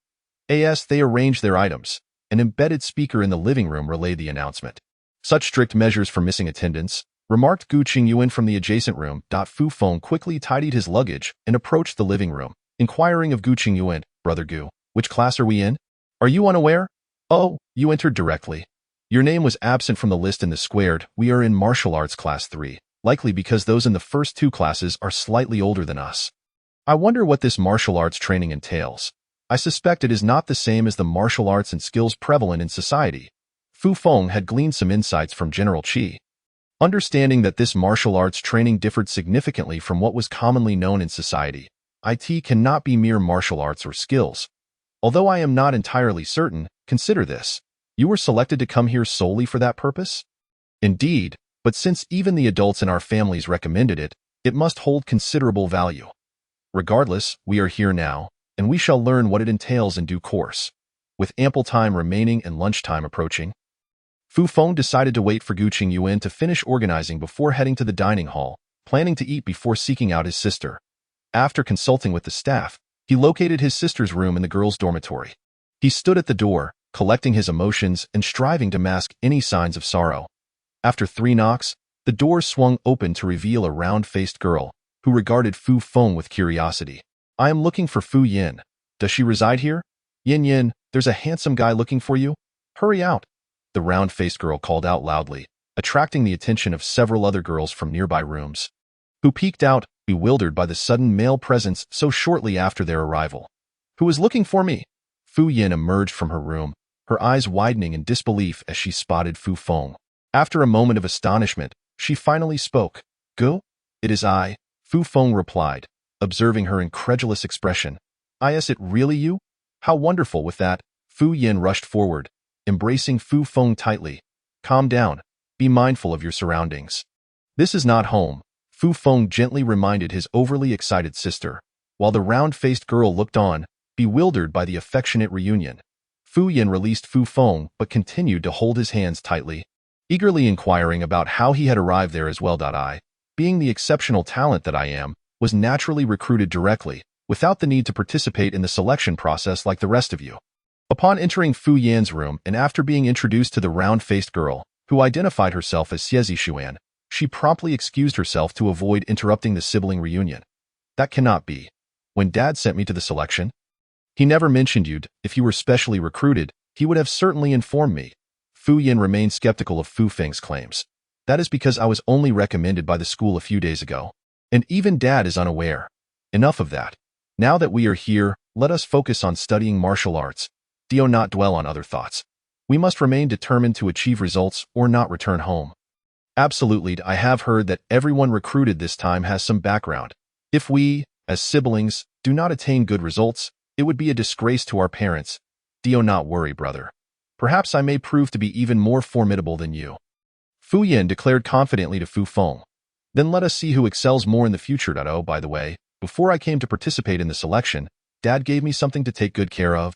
As they arranged their items, an embedded speaker in the living room relayed the announcement. Such strict measures for missing attendance, remarked Gu Qingyuan from the adjacent room. Fu Feng quickly tidied his luggage and approached the living room, inquiring of Gu Qingyuan, Brother Gu, which class are we in? Are you unaware? Oh, you entered directly. Your name was absent from the list in the squared. We are in martial arts class 3. Likely because those in the first two classes are slightly older than us. I wonder what this martial arts training entails. I suspect it is not the same as the martial arts and skills prevalent in society. Fu Feng had gleaned some insights from General Qi. Understanding that this martial arts training differed significantly from what was commonly known in society, it cannot be mere martial arts or skills. Although I am not entirely certain, consider this. You were selected to come here solely for that purpose? Indeed. But since even the adults in our families recommended it, it must hold considerable value. Regardless, we are here now, and we shall learn what it entails in due course. With ample time remaining and lunchtime approaching, Fu Feng decided to wait for Gu Qingyuan to finish organizing before heading to the dining hall, planning to eat before seeking out his sister. After consulting with the staff, he located his sister's room in the girls' dormitory. He stood at the door, collecting his emotions and striving to mask any signs of sorrow. After 3 knocks, the door swung open to reveal a round-faced girl, who regarded Fu Feng with curiosity. I am looking for Fu Yin. Does she reside here? Yin Yin, there's a handsome guy looking for you. Hurry out. The round-faced girl called out loudly, attracting the attention of several other girls from nearby rooms, who peeked out, bewildered by the sudden male presence so shortly after their arrival. Who is looking for me? Fu Yin emerged from her room, her eyes widening in disbelief as she spotted Fu Feng. After a moment of astonishment, she finally spoke. Gu? It is I, Fu Feng replied, observing her incredulous expression. Is it really you? How wonderful. With that, Fu Yin rushed forward, embracing Fu Feng tightly. Calm down. Be mindful of your surroundings. This is not home, Fu Feng gently reminded his overly excited sister, while the round-faced girl looked on, bewildered by the affectionate reunion. Fu Yin released Fu Feng but continued to hold his hands tightly, eagerly inquiring about how he had arrived there as well. I, being the exceptional talent that I am, was naturally recruited directly, without the need to participate in the selection process like the rest of you. Upon entering Fu Yan's room and after being introduced to the round-faced girl, who identified herself as Xiezi Xuan, she promptly excused herself to avoid interrupting the sibling reunion. That cannot be. When Dad sent me to the selection, he never mentioned you. If you were specially recruited, he would have certainly informed me. Fu Yin remained skeptical of Fu Feng's claims. That is because I was only recommended by the school a few days ago. And even Dad is unaware. Enough of that. Now that we are here, let us focus on studying martial arts. Do not dwell on other thoughts. We must remain determined to achieve results or not return home. Absolutely, I have heard that everyone recruited this time has some background. If we, as siblings, do not attain good results, it would be a disgrace to our parents. Do not worry, brother. Perhaps I may prove to be even more formidable than you. Fu Yin declared confidently to Fu Feng. Then let us see who excels more in the future. Oh, by the way, before I came to participate in the selection, Dad gave me something to take good care of.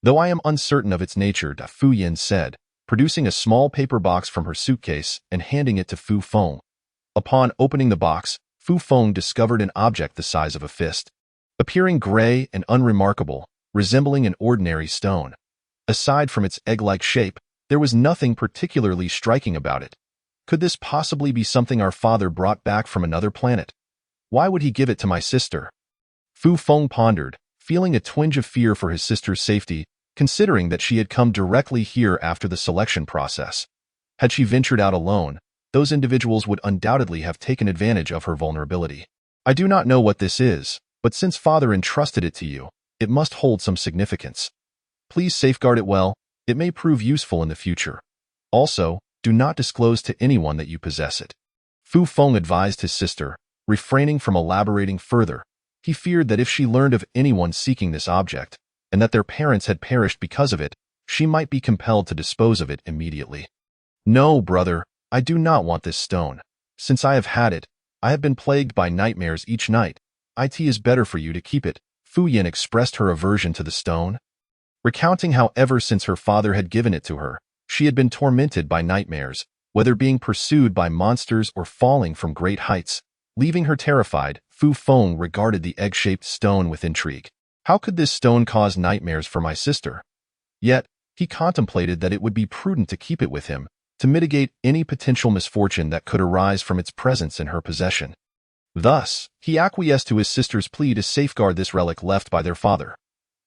Though I am uncertain of its nature, Fu Yin said, producing a small paper box from her suitcase and handing it to Fu Feng. Upon opening the box, Fu Feng discovered an object the size of a fist. Appearing gray and unremarkable, resembling an ordinary stone. Aside from its egg-like shape, there was nothing particularly striking about it. Could this possibly be something our father brought back from another planet? Why would he give it to my sister? Fu Feng pondered, feeling a twinge of fear for his sister's safety, considering that she had come directly here after the selection process. Had she ventured out alone, those individuals would undoubtedly have taken advantage of her vulnerability. I do not know what this is, but since father entrusted it to you, it must hold some significance. Please safeguard it well. It may prove useful in the future. Also, do not disclose to anyone that you possess it. Fu Feng advised his sister, refraining from elaborating further. He feared that if she learned of anyone seeking this object, and that their parents had perished because of it, she might be compelled to dispose of it immediately. No, brother, I do not want this stone. Since I have had it, I have been plagued by nightmares each night. It is better for you to keep it. Fu Yin expressed her aversion to the stone, recounting how ever since her father had given it to her, she had been tormented by nightmares, whether being pursued by monsters or falling from great heights. Leaving her terrified, Fu Feng regarded the egg-shaped stone with intrigue. How could this stone cause nightmares for my sister? Yet, he contemplated that it would be prudent to keep it with him, to mitigate any potential misfortune that could arise from its presence in her possession. Thus, he acquiesced to his sister's plea to safeguard this relic left by their father.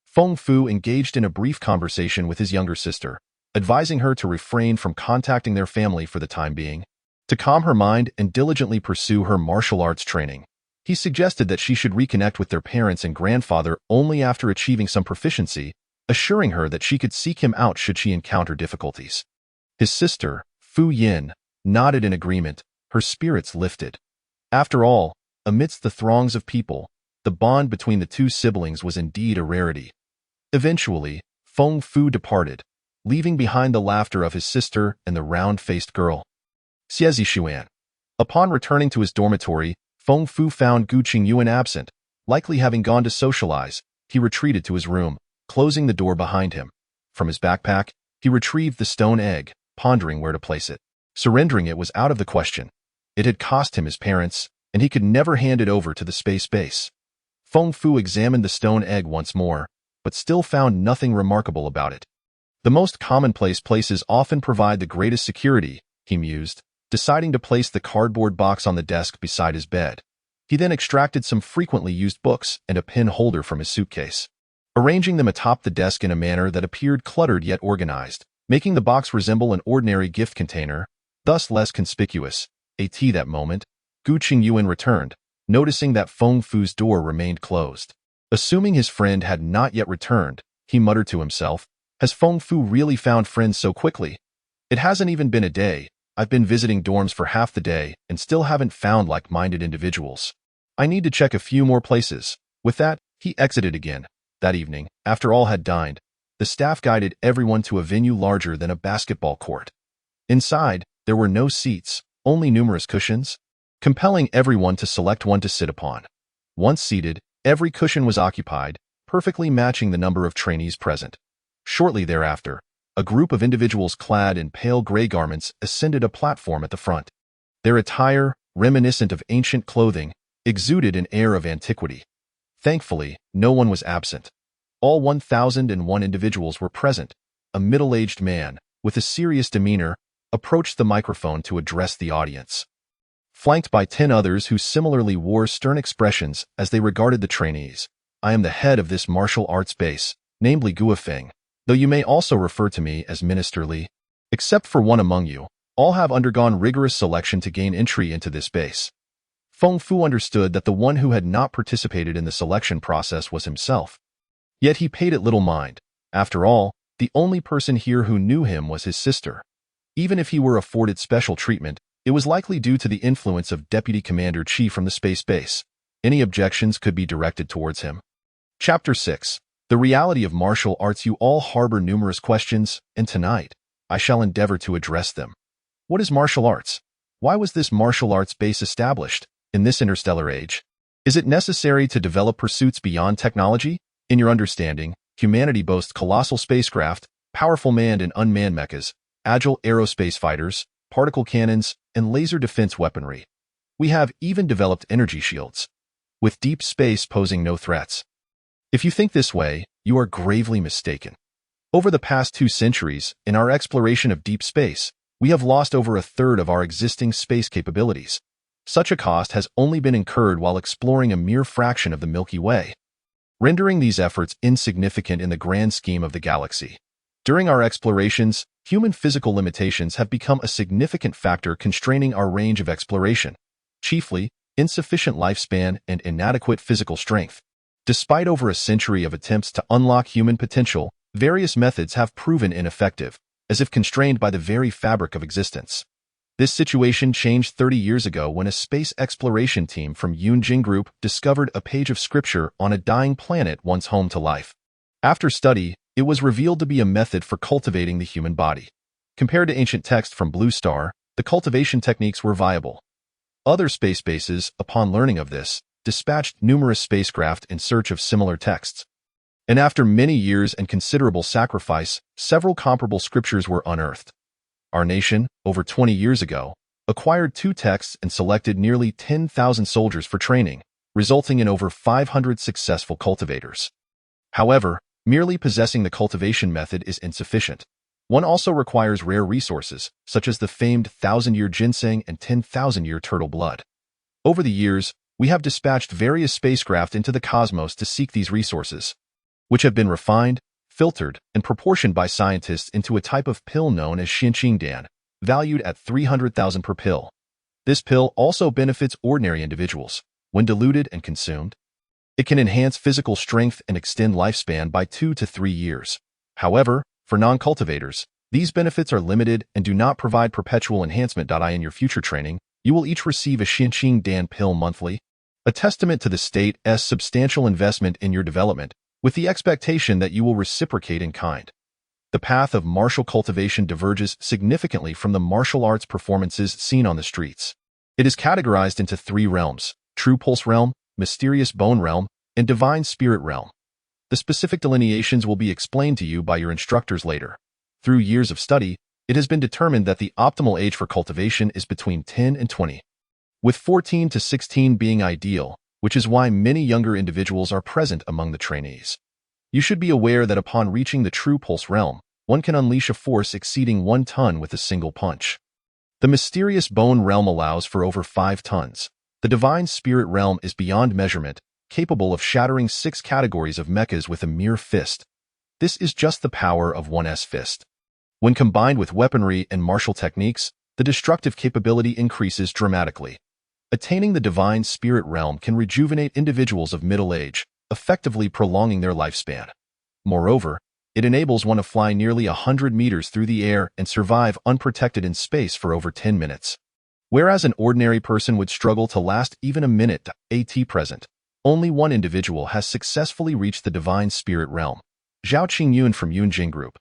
Feng Fu engaged in a brief conversation with his younger sister, advising her to refrain from contacting their family for the time being, to calm her mind and diligently pursue her martial arts training. He suggested that she should reconnect with their parents and grandfather only after achieving some proficiency, assuring her that she could seek him out should she encounter difficulties. His sister, Fu Yin, nodded in agreement, her spirits lifted. After all, amidst the throngs of people, the bond between the two siblings was indeed a rarity. Eventually, Feng Fu departed, leaving behind the laughter of his sister and the round-faced girl. Xie Xuan. Upon returning to his dormitory, Feng Fu found Gu Qingyuan absent. Likely having gone to socialize, he retreated to his room, closing the door behind him. From his backpack, he retrieved the stone egg, pondering where to place it. Surrendering it was out of the question. It had cost him his parents, and he could never hand it over to the space base. Feng Fu examined the stone egg once more, but still found nothing remarkable about it. The most commonplace places often provide the greatest security, he mused, deciding to place the cardboard box on the desk beside his bed. He then extracted some frequently used books and a pen holder from his suitcase, arranging them atop the desk in a manner that appeared cluttered yet organized, making the box resemble an ordinary gift container, thus less conspicuous. At that moment, Gu Qingyuan returned, noticing that Feng Fu's door remained closed. Assuming his friend had not yet returned, he muttered to himself, "Has Feng Fu really found friends so quickly? It hasn't even been a day. I've been visiting dorms for half the day and still haven't found like-minded individuals. I need to check a few more places." With that, he exited again. That evening, after all had dined, the staff guided everyone to a venue larger than a basketball court. Inside, there were no seats, only numerous cushions, compelling everyone to select one to sit upon. Once seated, every cushion was occupied, perfectly matching the number of trainees present. Shortly thereafter, a group of individuals clad in pale gray garments ascended a platform at the front. Their attire, reminiscent of ancient clothing, exuded an air of antiquity. Thankfully, no one was absent. All 1,001 individuals were present. A middle-aged man, with a serious demeanor, approached the microphone to address the audience. Flanked by 10 others who similarly wore stern expressions as they regarded the trainees. "I am the head of this martial arts base, namely Guofeng, though you may also refer to me as Minister Li. Except for one among you, all have undergone rigorous selection to gain entry into this base." Feng Fu understood that the one who had not participated in the selection process was himself. Yet he paid it little mind. After all, the only person here who knew him was his sister. Even if he were afforded special treatment, it was likely due to the influence of Deputy Commander Chi from the space base. Any objections could be directed towards him. Chapter 6. The reality of martial arts. You all harbor numerous questions, and tonight, I shall endeavor to address them. What is martial arts? Why was this martial arts base established in this interstellar age? Is it necessary to develop pursuits beyond technology? In your understanding, humanity boasts colossal spacecraft, powerful manned and unmanned mechas, agile aerospace fighters, particle cannons, and laser defense weaponry. We have even developed energy shields, with deep space posing no threats. If you think this way, you are gravely mistaken. Over the past 2 centuries, in our exploration of deep space, we have lost over a third of our existing space capabilities. Such a cost has only been incurred while exploring a mere fraction of the Milky Way, rendering these efforts insignificant in the grand scheme of the galaxy. During our explorations, human physical limitations have become a significant factor constraining our range of exploration, chiefly insufficient lifespan and inadequate physical strength. Despite over a century of attempts to unlock human potential, various methods have proven ineffective, as if constrained by the very fabric of existence. This situation changed 30 years ago when a space exploration team from Yunjing Group discovered a page of scripture on a dying planet once home to life. After study, it was revealed to be a method for cultivating the human body. Compared to ancient text from Blue Star, the cultivation techniques were viable. Other space bases, upon learning of this, dispatched numerous spacecraft in search of similar texts. And after many years and considerable sacrifice, several comparable scriptures were unearthed. Our nation, over 20 years ago, acquired 2 texts and selected nearly 10,000 soldiers for training, resulting in over 500 successful cultivators. However, merely possessing the cultivation method is insufficient. One also requires rare resources, such as the famed 1,000-year ginseng and 10,000-year turtle blood. Over the years, we have dispatched various spacecraft into the cosmos to seek these resources, which have been refined, filtered, and proportioned by scientists into a type of pill known as Xinqingdan, valued at 300,000 per pill. This pill also benefits ordinary individuals. When diluted and consumed, it can enhance physical strength and extend lifespan by 2 to 3 years. However, for non-cultivators, these benefits are limited and do not provide perpetual enhancement. In your future training, you will each receive a Xinqingdan pill monthly, a testament to the state's substantial investment in your development, with the expectation that you will reciprocate in kind. The path of martial cultivation diverges significantly from the martial arts performances seen on the streets. It is categorized into 3 realms: true pulse realm, mysterious bone realm, and divine spirit realm. The specific delineations will be explained to you by your instructors later. Through years of study, it has been determined that the optimal age for cultivation is between 10 and 20, with 14 to 16 being ideal, which is why many younger individuals are present among the trainees. You should be aware that upon reaching the true pulse realm, one can unleash a force exceeding 1 ton with a single punch. The mysterious bone realm allows for over 5 tons. The divine spirit realm is beyond measurement, capable of shattering 6 categories of mechas with a mere fist. This is just the power of one's fist. When combined with weaponry and martial techniques, the destructive capability increases dramatically. Attaining the divine spirit realm can rejuvenate individuals of middle age, effectively prolonging their lifespan. Moreover, it enables one to fly nearly 100 meters through the air and survive unprotected in space for over 10 minutes. Whereas an ordinary person would struggle to last even a minute. At present, only one individual has successfully reached the divine spirit realm: Zhao Qingyun from Yunjing Group.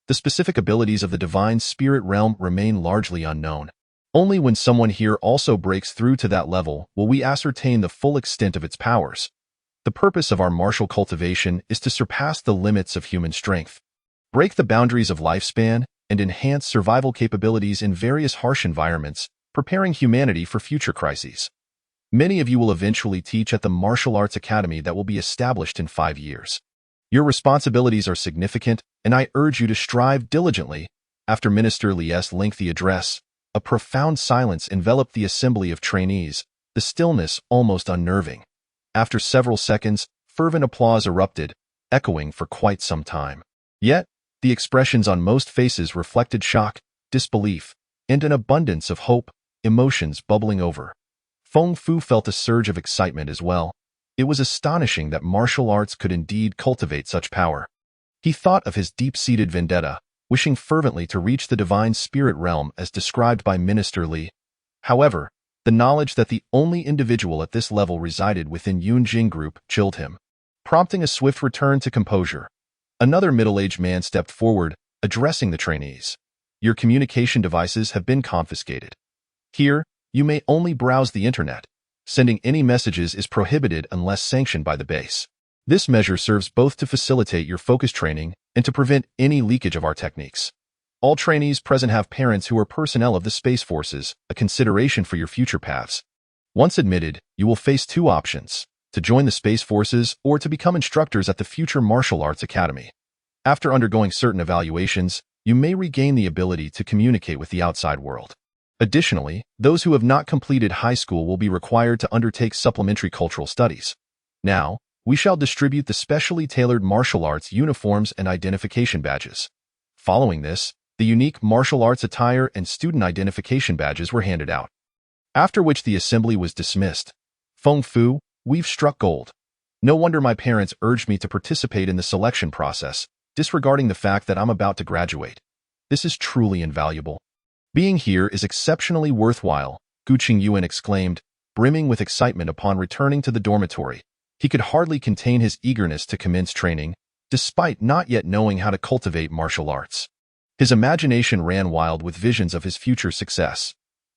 The specific abilities of the divine spirit realm remain largely unknown. Only when someone here also breaks through to that level will we ascertain the full extent of its powers. The purpose of our martial cultivation is to surpass the limits of human strength, break the boundaries of lifespan, and enhance survival capabilities in various harsh environments, preparing humanity for future crises. Many of you will eventually teach at the martial arts academy that will be established in 5 years. Your responsibilities are significant, and I urge you to strive diligently. After Minister Li's lengthy address, a profound silence enveloped the assembly of trainees, the stillness almost unnerving. After several seconds, fervent applause erupted, echoing for quite some time. Yet, the expressions on most faces reflected shock, disbelief, and an abundance of hope, emotions bubbling over. Feng Fu felt a surge of excitement as well. It was astonishing that martial arts could indeed cultivate such power. He thought of his deep-seated vendetta, wishing fervently to reach the divine spirit realm as described by Minister Li. However, the knowledge that the only individual at this level resided within Yunjing Group chilled him, prompting a swift return to composure. Another middle-aged man stepped forward, addressing the trainees. Your communication devices have been confiscated. Here, you may only browse the internet. Sending any messages is prohibited unless sanctioned by the base. This measure serves both to facilitate your focus training and to prevent any leakage of our techniques. All trainees present have parents who are personnel of the Space Forces, a consideration for your future paths. Once admitted, you will face 2 options: to join the Space Forces, or to become instructors at the future Martial Arts Academy. After undergoing certain evaluations, you may regain the ability to communicate with the outside world. Additionally, those who have not completed high school will be required to undertake supplementary cultural studies. Now, we shall distribute the specially tailored martial arts uniforms and identification badges. Following this, the unique martial arts attire and student identification badges were handed out. After which the assembly was dismissed. Feng Fu, we've struck gold. No wonder my parents urged me to participate in the selection process, disregarding the fact that I'm about to graduate. This is truly invaluable. Being here is exceptionally worthwhile, Gu Qingyuan exclaimed, brimming with excitement upon returning to the dormitory. He could hardly contain his eagerness to commence training, despite not yet knowing how to cultivate martial arts. His imagination ran wild with visions of his future success.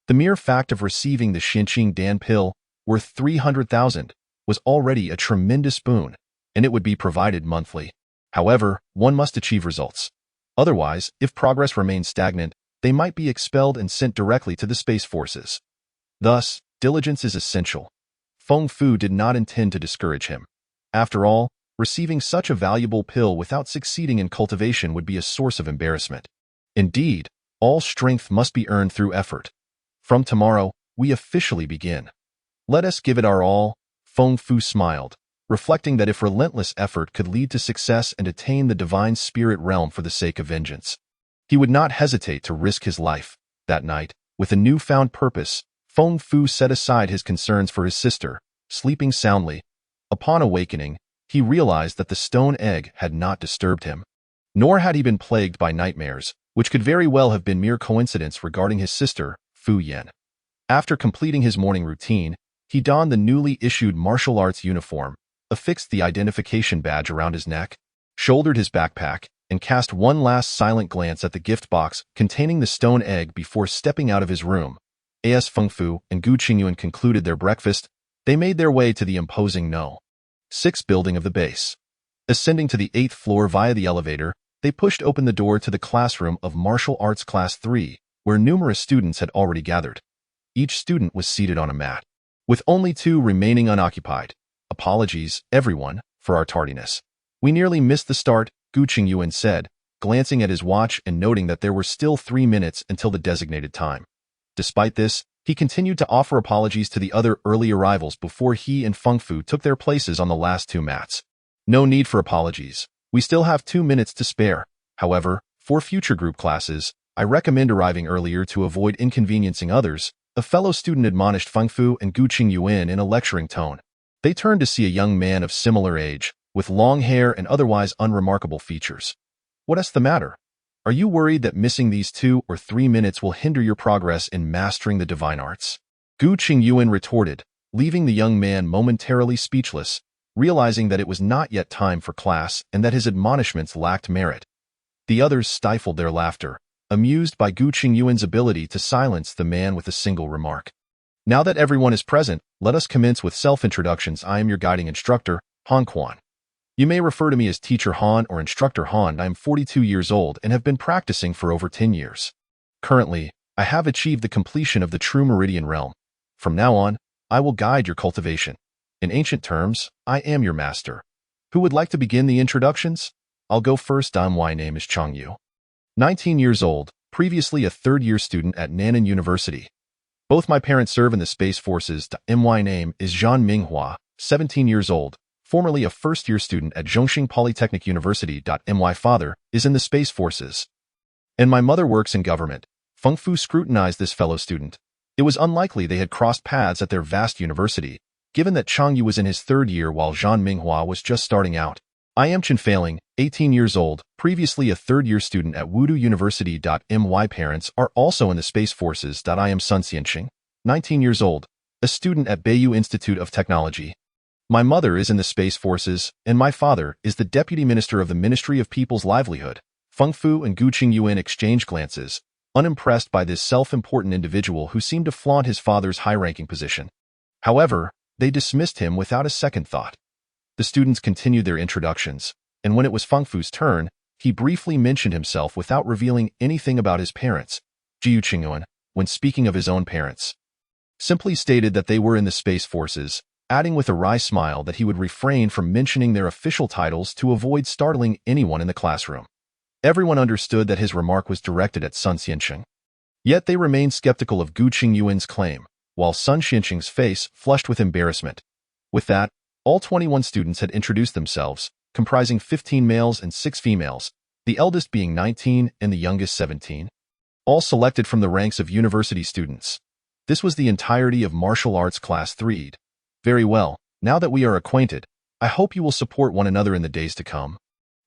The mere fact of receiving the Xinqing Dan pill, worth 300,000, was already a tremendous boon, and it would be provided monthly. However, one must achieve results. Otherwise, if progress remains stagnant, they might be expelled and sent directly to the Space Forces. Thus, diligence is essential. Feng Fu did not intend to discourage him. After all, receiving such a valuable pill without succeeding in cultivation would be a source of embarrassment. Indeed, all strength must be earned through effort. From tomorrow, we officially begin. Let us give it our all, Feng Fu smiled, reflecting that if relentless effort could lead to success and attain the divine spirit realm for the sake of vengeance, he would not hesitate to risk his life. That night, with a newfound purpose, Feng Fu set aside his concerns for his sister, sleeping soundly. Upon awakening, he realized that the stone egg had not disturbed him. Nor had he been plagued by nightmares, which could very well have been mere coincidence regarding his sister, Fu Yan. After completing his morning routine, he donned the newly issued martial arts uniform, affixed the identification badge around his neck, shouldered his backpack, and cast one last silent glance at the gift box containing the stone egg before stepping out of his room. As Feng Fu and Gu Qingyuan concluded their breakfast, they made their way to the imposing No. 6 building of the base. Ascending to the 8th floor via the elevator, they pushed open the door to the classroom of Martial Arts Class 3, where numerous students had already gathered. Each student was seated on a mat, with only 2 remaining unoccupied. Apologies, everyone, for our tardiness. We nearly missed the start, Gu Qingyuan said, glancing at his watch and noting that there were still 3 minutes until the designated time. Despite this, he continued to offer apologies to the other early arrivals before he and Feng Fu took their places on the last 2 mats. No need for apologies. We still have 2 minutes to spare. However, for future group classes, I recommend arriving earlier to avoid inconveniencing others, a fellow student admonished Feng Fu and Gu Qingyuan in a lecturing tone. They turned to see a young man of similar age, with long hair and otherwise unremarkable features. What's the matter? Are you worried that missing these 2 or 3 minutes will hinder your progress in mastering the divine arts? Gu Qingyuan retorted, leaving the young man momentarily speechless, realizing that it was not yet time for class and that his admonishments lacked merit. The others stifled their laughter, amused by Gu Qingyuan's ability to silence the man with a single remark. Now that everyone is present, let us commence with self-introductions. I am your guiding instructor, Han Quan. You may refer to me as Teacher Han or Instructor Han. I am 42 years old and have been practicing for over 10 years. Currently, I have achieved the completion of the true Meridian realm. From now on, I will guide your cultivation. In ancient terms, I am your master. Who would like to begin the introductions? I'll go first. My name is Chang Yu. 19 years old, previously a third-year student at Nanning University. Both my parents serve in the Space Forces. My name is Zhan Minghua, 17 years old, formerly a first-year student at Zhongxing Polytechnic University. My father is in the Space Forces, and my mother works in government. Feng Fu scrutinized this fellow student. It was unlikely they had crossed paths at their vast university, given that Chang Yu was in his 3rd year while Zhan Minghua was just starting out. I am Chen Feiling, 18 years old, previously a 3rd-year student at Wudu University. My parents are also in the Space Forces. I am Sun Xianxing, 19 years old, a student at Beiyou Institute of Technology. My mother is in the Space Forces, and my father is the Deputy Minister of the Ministry of People's Livelihood. Feng Fu and Gu Qingyuan exchanged glances, unimpressed by this self-important individual who seemed to flaunt his father's high-ranking position. However, they dismissed him without a second thought. The students continued their introductions, and when it was Feng Fu's turn, he briefly mentioned himself without revealing anything about his parents. Jiu Qingyuan, when speaking of his own parents, simply stated that they were in the Space Forces. adding with a wry smile that he would refrain from mentioning their official titles to avoid startling anyone in the classroom. Everyone understood that his remark was directed at Sun Xianqing. Yet they remained skeptical of Gu Qingyuan's claim, while Sun Xianqing's face flushed with embarrassment. With that, all 21 students had introduced themselves, comprising 15 males and 6 females, the eldest being 19 and the youngest 17. All selected from the ranks of university students. This was the entirety of Martial Arts Class 3. Very well, now that we are acquainted, I hope you will support one another in the days to come.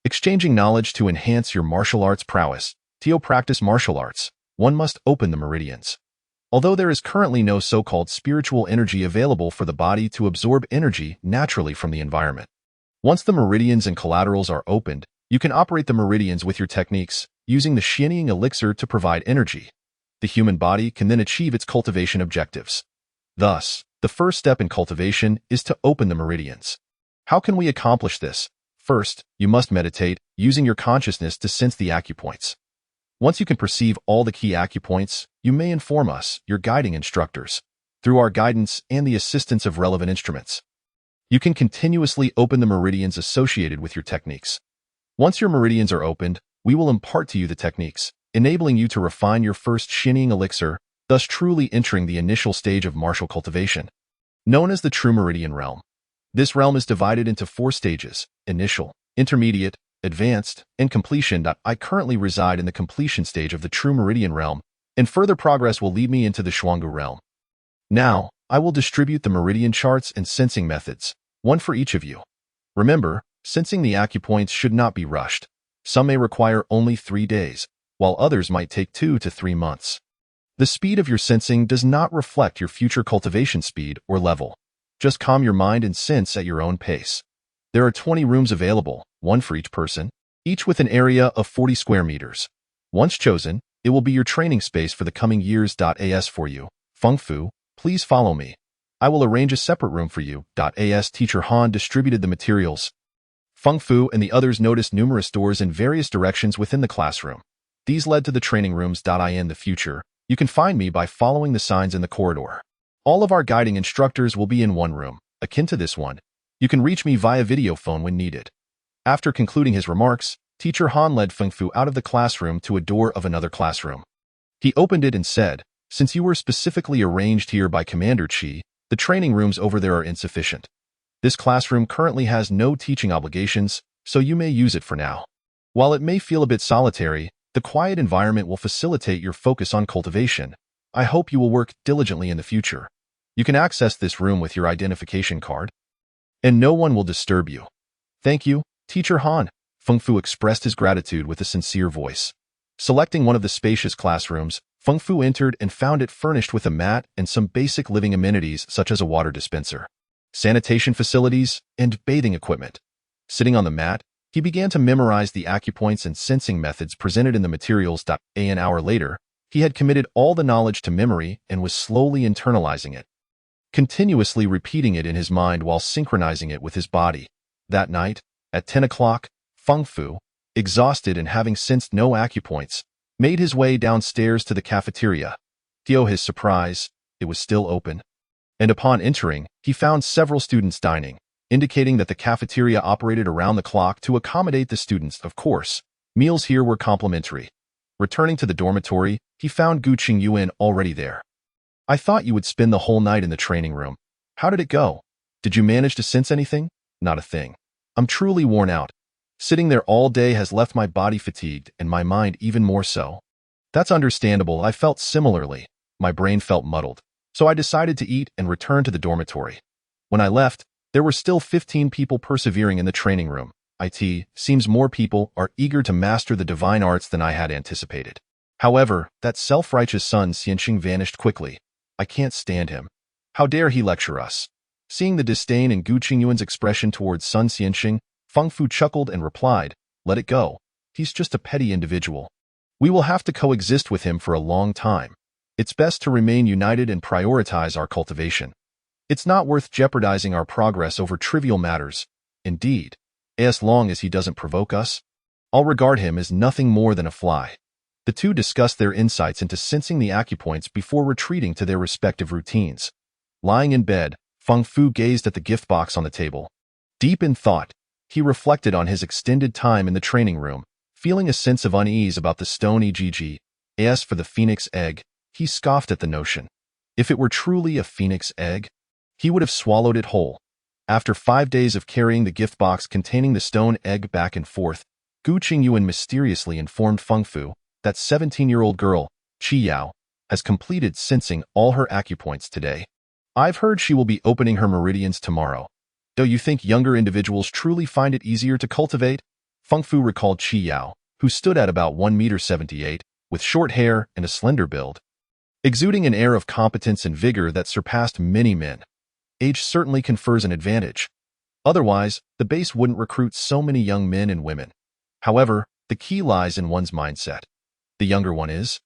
Exchanging knowledge to enhance your martial arts prowess. To practice martial arts, one must open the meridians. Although there is currently no so-called spiritual energy available for the body to absorb energy naturally from the environment. Once the meridians and collaterals are opened, you can operate the meridians with your techniques, using the Xianying elixir to provide energy. The human body can then achieve its cultivation objectives. Thus, the first step in cultivation is to open the meridians. How can we accomplish this? First, you must meditate, using your consciousness to sense the acupoints. Once you can perceive all the key acupoints, you may inform us, your guiding instructors, through our guidance and the assistance of relevant instruments. You can continuously open the meridians associated with your techniques. Once your meridians are opened, we will impart to you the techniques, enabling you to refine your first Xianying elixir, thus truly entering the initial stage of martial cultivation, known as the True Meridian Realm. This realm is divided into 4 stages: initial, intermediate, advanced, and completion. I currently reside in the completion stage of the True Meridian Realm, and further progress will lead me into the Shuanggu Realm. Now, I will distribute the meridian charts and sensing methods, one for each of you. Remember, sensing the acupoints should not be rushed. Some may require only 3 days, while others might take 2 to 3 months. The speed of your sensing does not reflect your future cultivation speed or level. Just calm your mind and sense at your own pace. There are 20 rooms available, one for each person, each with an area of 40 square meters. Once chosen, it will be your training space for the coming years. As for you, Feng Fu, please follow me. I will arrange a separate room for you. As Teacher Han distributed the materials, Feng Fu and the others noticed numerous doors in various directions within the classroom. These led to the training rooms. In the future, you can find me by following the signs in the corridor. All of our guiding instructors will be in one room, akin to this one. You can reach me via video phone when needed. After concluding his remarks, Teacher Han led Feng Fu out of the classroom to a door of another classroom. He opened it and said, "Since you were specifically arranged here by Commander Qi, the training rooms over there are insufficient. This classroom currently has no teaching obligations, so you may use it for now. While it may feel a bit solitary, the quiet environment will facilitate your focus on cultivation. I hope you will work diligently in the future. You can access this room with your identification card, and no one will disturb you." "Thank you, Teacher Han." Feng Fu expressed his gratitude with a sincere voice. Selecting one of the spacious classrooms, Feng Fu entered and found it furnished with a mat and some basic living amenities such as a water dispenser, sanitation facilities, and bathing equipment. Sitting on the mat, he began to memorize the acupoints and sensing methods presented in the materials. An hour later, he had committed all the knowledge to memory and was slowly internalizing it, continuously repeating it in his mind while synchronizing it with his body. That night, at 10 o'clock, Feng Fu, exhausted and having sensed no acupoints, made his way downstairs to the cafeteria. To his surprise, it was still open. And upon entering, he found several students dining, indicating that the cafeteria operated around the clock to accommodate the students. Of course, meals here were complimentary. Returning to the dormitory, he found Gu Qingyuan already there. "I thought you would spend the whole night in the training room. How did it go? Did you manage to sense anything?" "Not a thing. I'm truly worn out. Sitting there all day has left my body fatigued and my mind even more so." "That's understandable. I felt similarly. My brain felt muddled. So I decided to eat and return to the dormitory. When I left, there were still 15 people persevering in the training room. It seems more people are eager to master the divine arts than I had anticipated. However, that self-righteous Sun Xianqing vanished quickly. I can't stand him. How dare he lecture us?" Seeing the disdain in Gu Qingyuan's expression towards Sun Xianqing, Feng Fu chuckled and replied, "Let it go. He's just a petty individual. We will have to coexist with him for a long time. It's best to remain united and prioritize our cultivation. It's not worth jeopardizing our progress over trivial matters. Indeed, as long as he doesn't provoke us, I'll regard him as nothing more than a fly." The two discussed their insights into sensing the acupoints before retreating to their respective routines. Lying in bed, Feng Fu gazed at the gift box on the table. Deep in thought, he reflected on his extended time in the training room, feeling a sense of unease about the stone EGG. As for the phoenix egg, he scoffed at the notion. If it were truly a phoenix egg, he would have swallowed it whole. After 5 days of carrying the gift box containing the stone egg back and forth, Gu Qingyuan mysteriously informed Feng Fu that 17-year-old girl, Qi Yao, has completed sensing all her acupoints today. I've heard she will be opening her meridians tomorrow. Do you think younger individuals truly find it easier to cultivate? Feng Fu recalled Qi Yao, who stood at about 1.78 meters, with short hair and a slender build, exuding an air of competence and vigor that surpassed many men. Age certainly confers an advantage. Otherwise, the base wouldn't recruit so many young men and women. However, the key lies in one's mindset. The younger one is,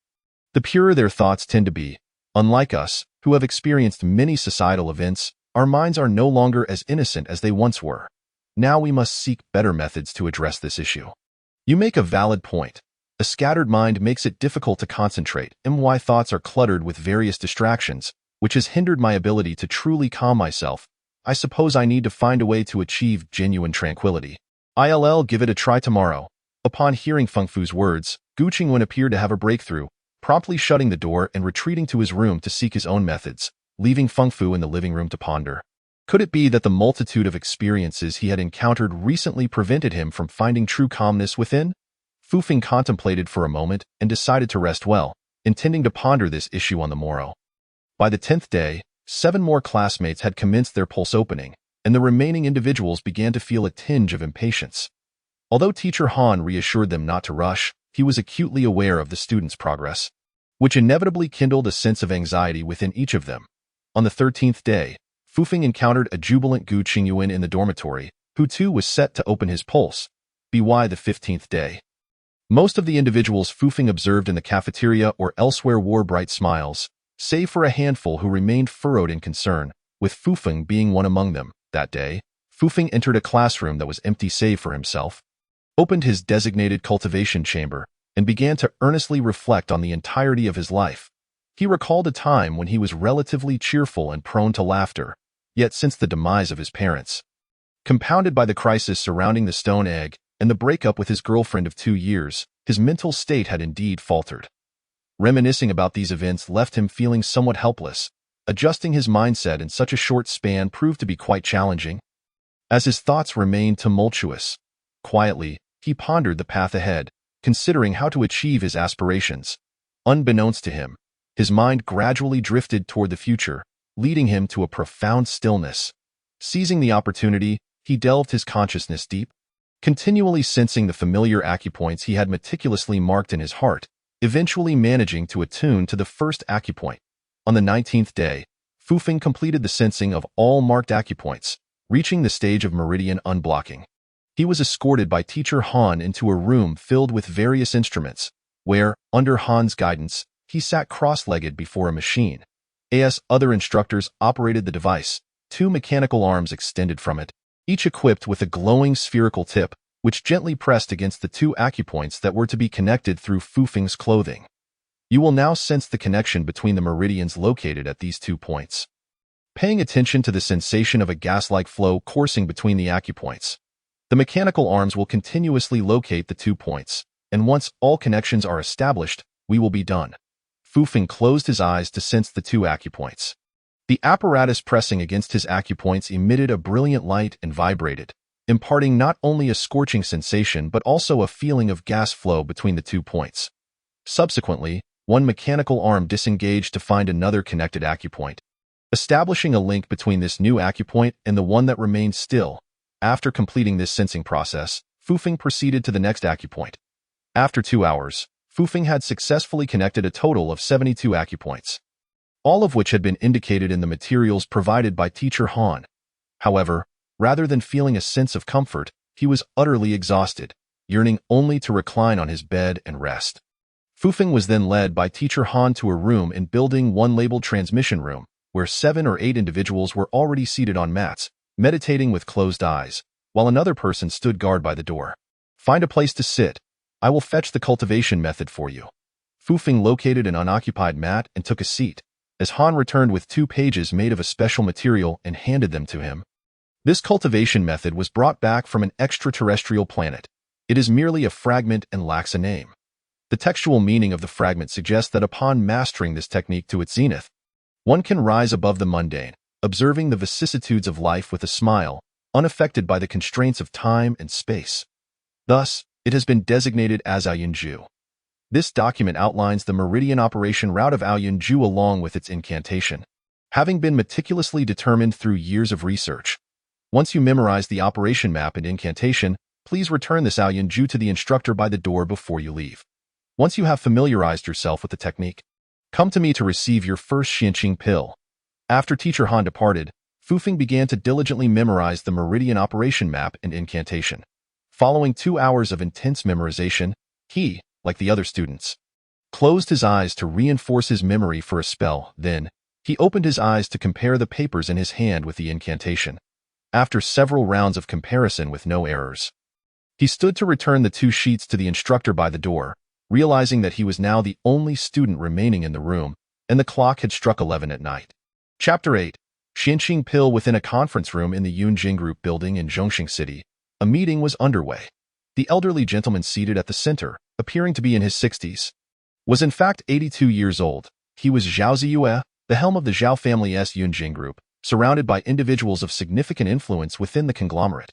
the purer their thoughts tend to be. Unlike us, who have experienced many societal events, our minds are no longer as innocent as they once were. Now we must seek better methods to address this issue. You make a valid point. A scattered mind makes it difficult to concentrate, and my thoughts are cluttered with various distractions, which has hindered my ability to truly calm myself. I suppose I need to find a way to achieve genuine tranquility. I'll give it a try tomorrow. Upon hearing Feng Fu's words, Gu Qingyuan appeared to have a breakthrough, promptly shutting the door and retreating to his room to seek his own methods, leaving Feng Fu in the living room to ponder. Could it be that the multitude of experiences he had encountered recently prevented him from finding true calmness within? Fu Feng contemplated for a moment and decided to rest well, intending to ponder this issue on the morrow. By the 10th day, 7 more classmates had commenced their pulse opening, and the remaining individuals began to feel a tinge of impatience. Although Teacher Han reassured them not to rush, he was acutely aware of the students' progress, which inevitably kindled a sense of anxiety within each of them. On the 13th day, Fu Feng encountered a jubilant Gu Qingyuan in the dormitory, who too was set to open his pulse. By the 15th day, most of the individuals Fu Feng observed in the cafeteria or elsewhere wore bright smiles, save for a handful who remained furrowed in concern, with Fu Feng being one among them. That day, Fu Feng entered a classroom that was empty save for himself, opened his designated cultivation chamber, and began to earnestly reflect on the entirety of his life. He recalled a time when he was relatively cheerful and prone to laughter, yet since the demise of his parents, compounded by the crisis surrounding the stone egg and the breakup with his girlfriend of 2 years, his mental state had indeed faltered. Reminiscing about these events left him feeling somewhat helpless. Adjusting his mindset in such a short span proved to be quite challenging. As his thoughts remained tumultuous, quietly, he pondered the path ahead, considering how to achieve his aspirations. Unbeknownst to him, his mind gradually drifted toward the future, leading him to a profound stillness. Seizing the opportunity, he delved his consciousness deep, continually sensing the familiar acupoints he had meticulously marked in his heart, eventually managing to attune to the first acupoint. On the 19th day, Fu Feng completed the sensing of all marked acupoints, reaching the stage of meridian unblocking. He was escorted by Teacher Han into a room filled with various instruments, where, under Han's guidance, he sat cross-legged before a machine. As other instructors operated the device, 2 mechanical arms extended from it, each equipped with a glowing spherical tip, which gently pressed against the 2 acupoints that were to be connected through Fu Feng's clothing. You will now sense the connection between the meridians located at these 2 points. Paying attention to the sensation of a gas-like flow coursing between the acupoints, the mechanical arms will continuously locate the 2 points, and once all connections are established, we will be done. Fu Feng closed his eyes to sense the 2 acupoints. The apparatus pressing against his acupoints emitted a brilliant light and vibrated, imparting not only a scorching sensation but also a feeling of gas flow between the 2 points. Subsequently, one mechanical arm disengaged to find another connected acupoint, establishing a link between this new acupoint and the one that remained still. After completing this sensing process, Fu Feng proceeded to the next acupoint. After 2 hours, Fu Feng had successfully connected a total of 72 acupoints, all of which had been indicated in the materials provided by Teacher Han. However, rather than feeling a sense of comfort, he was utterly exhausted, yearning only to recline on his bed and rest. Fu Feng was then led by Teacher Han to a room in Building 1 labeled Transmission Room, where 7 or 8 individuals were already seated on mats, meditating with closed eyes, while another person stood guard by the door. Find a place to sit. I will fetch the cultivation method for you. Fu Feng located an unoccupied mat and took a seat. as Han returned with 2 pages made of a special material and handed them to him. This cultivation method was brought back from an extraterrestrial planet. It is merely a fragment and lacks a name. The textual meaning of the fragment suggests that upon mastering this technique to its zenith, one can rise above the mundane, observing the vicissitudes of life with a smile, unaffected by the constraints of time and space. Thus, it has been designated as Aoyunju. This document outlines the meridian operation route of Aoyunju along with its incantation, having been meticulously determined through years of research. Once you memorize the operation map and incantation, please return this Aoyunju to the instructor by the door before you leave. Once you have familiarized yourself with the technique, come to me to receive your first Xianqing pill. After Teacher Han departed, Fufeng began to diligently memorize the meridian operation map and incantation. Following 2 hours of intense memorization, he, like the other students, closed his eyes to reinforce his memory for a spell. Then, he opened his eyes to compare the papers in his hand with the incantation. After several rounds of comparison with no errors, he stood to return the 2 sheets to the instructor by the door, realizing that he was now the only student remaining in the room, and the clock had struck 11 at night. Chapter 8. Xianqing Pill. Within a conference room in the Yunjing Group building in Zhongxing City, a meeting was underway. The elderly gentleman seated at the center, appearing to be in his 60s, was in fact 82 years old. He was Zhao Ziyue, the helm of the Zhao family's Yunjing Group, surrounded by individuals of significant influence within the conglomerate.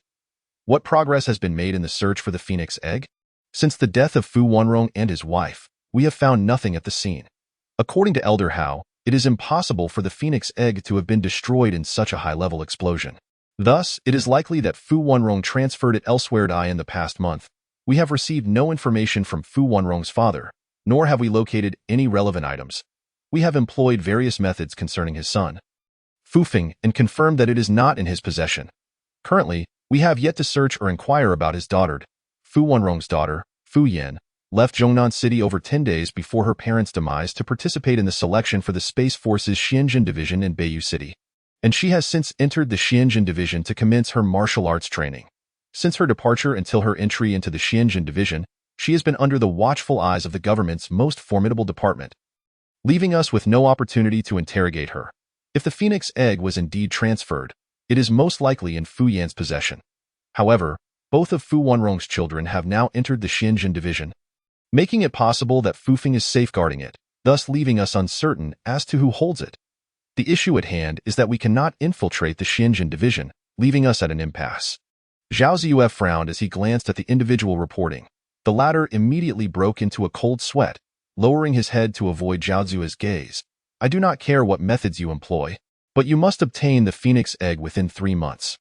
What progress has been made in the search for the Phoenix Egg? Since the death of Fu Wanrong and his wife, we have found nothing at the scene. According to Elder Hao, it is impossible for the Phoenix Egg to have been destroyed in such a high-level explosion. Thus, it is likely that Fu Wanrong transferred it elsewhere. In the past month, we have received no information from Fu Wanrong's father, nor have we located any relevant items. We have employed various methods concerning his son, Fufeng, and confirmed that it is not in his possession. Currently, we have yet to search or inquire about his daughter. Fu Wanrong's daughter, Fu Yan, left Zhongnan City over 10 days before her parents' demise to participate in the selection for the Space Force's Xianjin Division in Beiyu City, and she has since entered the Xianjin Division to commence her martial arts training. Since her departure until her entry into the Xianjin Division, she has been under the watchful eyes of the government's most formidable department, leaving us with no opportunity to interrogate her. If the Phoenix Egg was indeed transferred, it is most likely in Fu Yan's possession. However, both of Fu Wanrong's children have now entered the Xianjin Division, making it possible that Fufeng is safeguarding it, thus leaving us uncertain as to who holds it. The issue at hand is that we cannot infiltrate the Xianjin Division, leaving us at an impasse. Zhao Ziyue frowned as he glanced at the individual reporting. The latter immediately broke into a cold sweat, lowering his head to avoid Zhao Ziyue's gaze. I do not care what methods you employ, but you must obtain the Phoenix Egg within 3 months.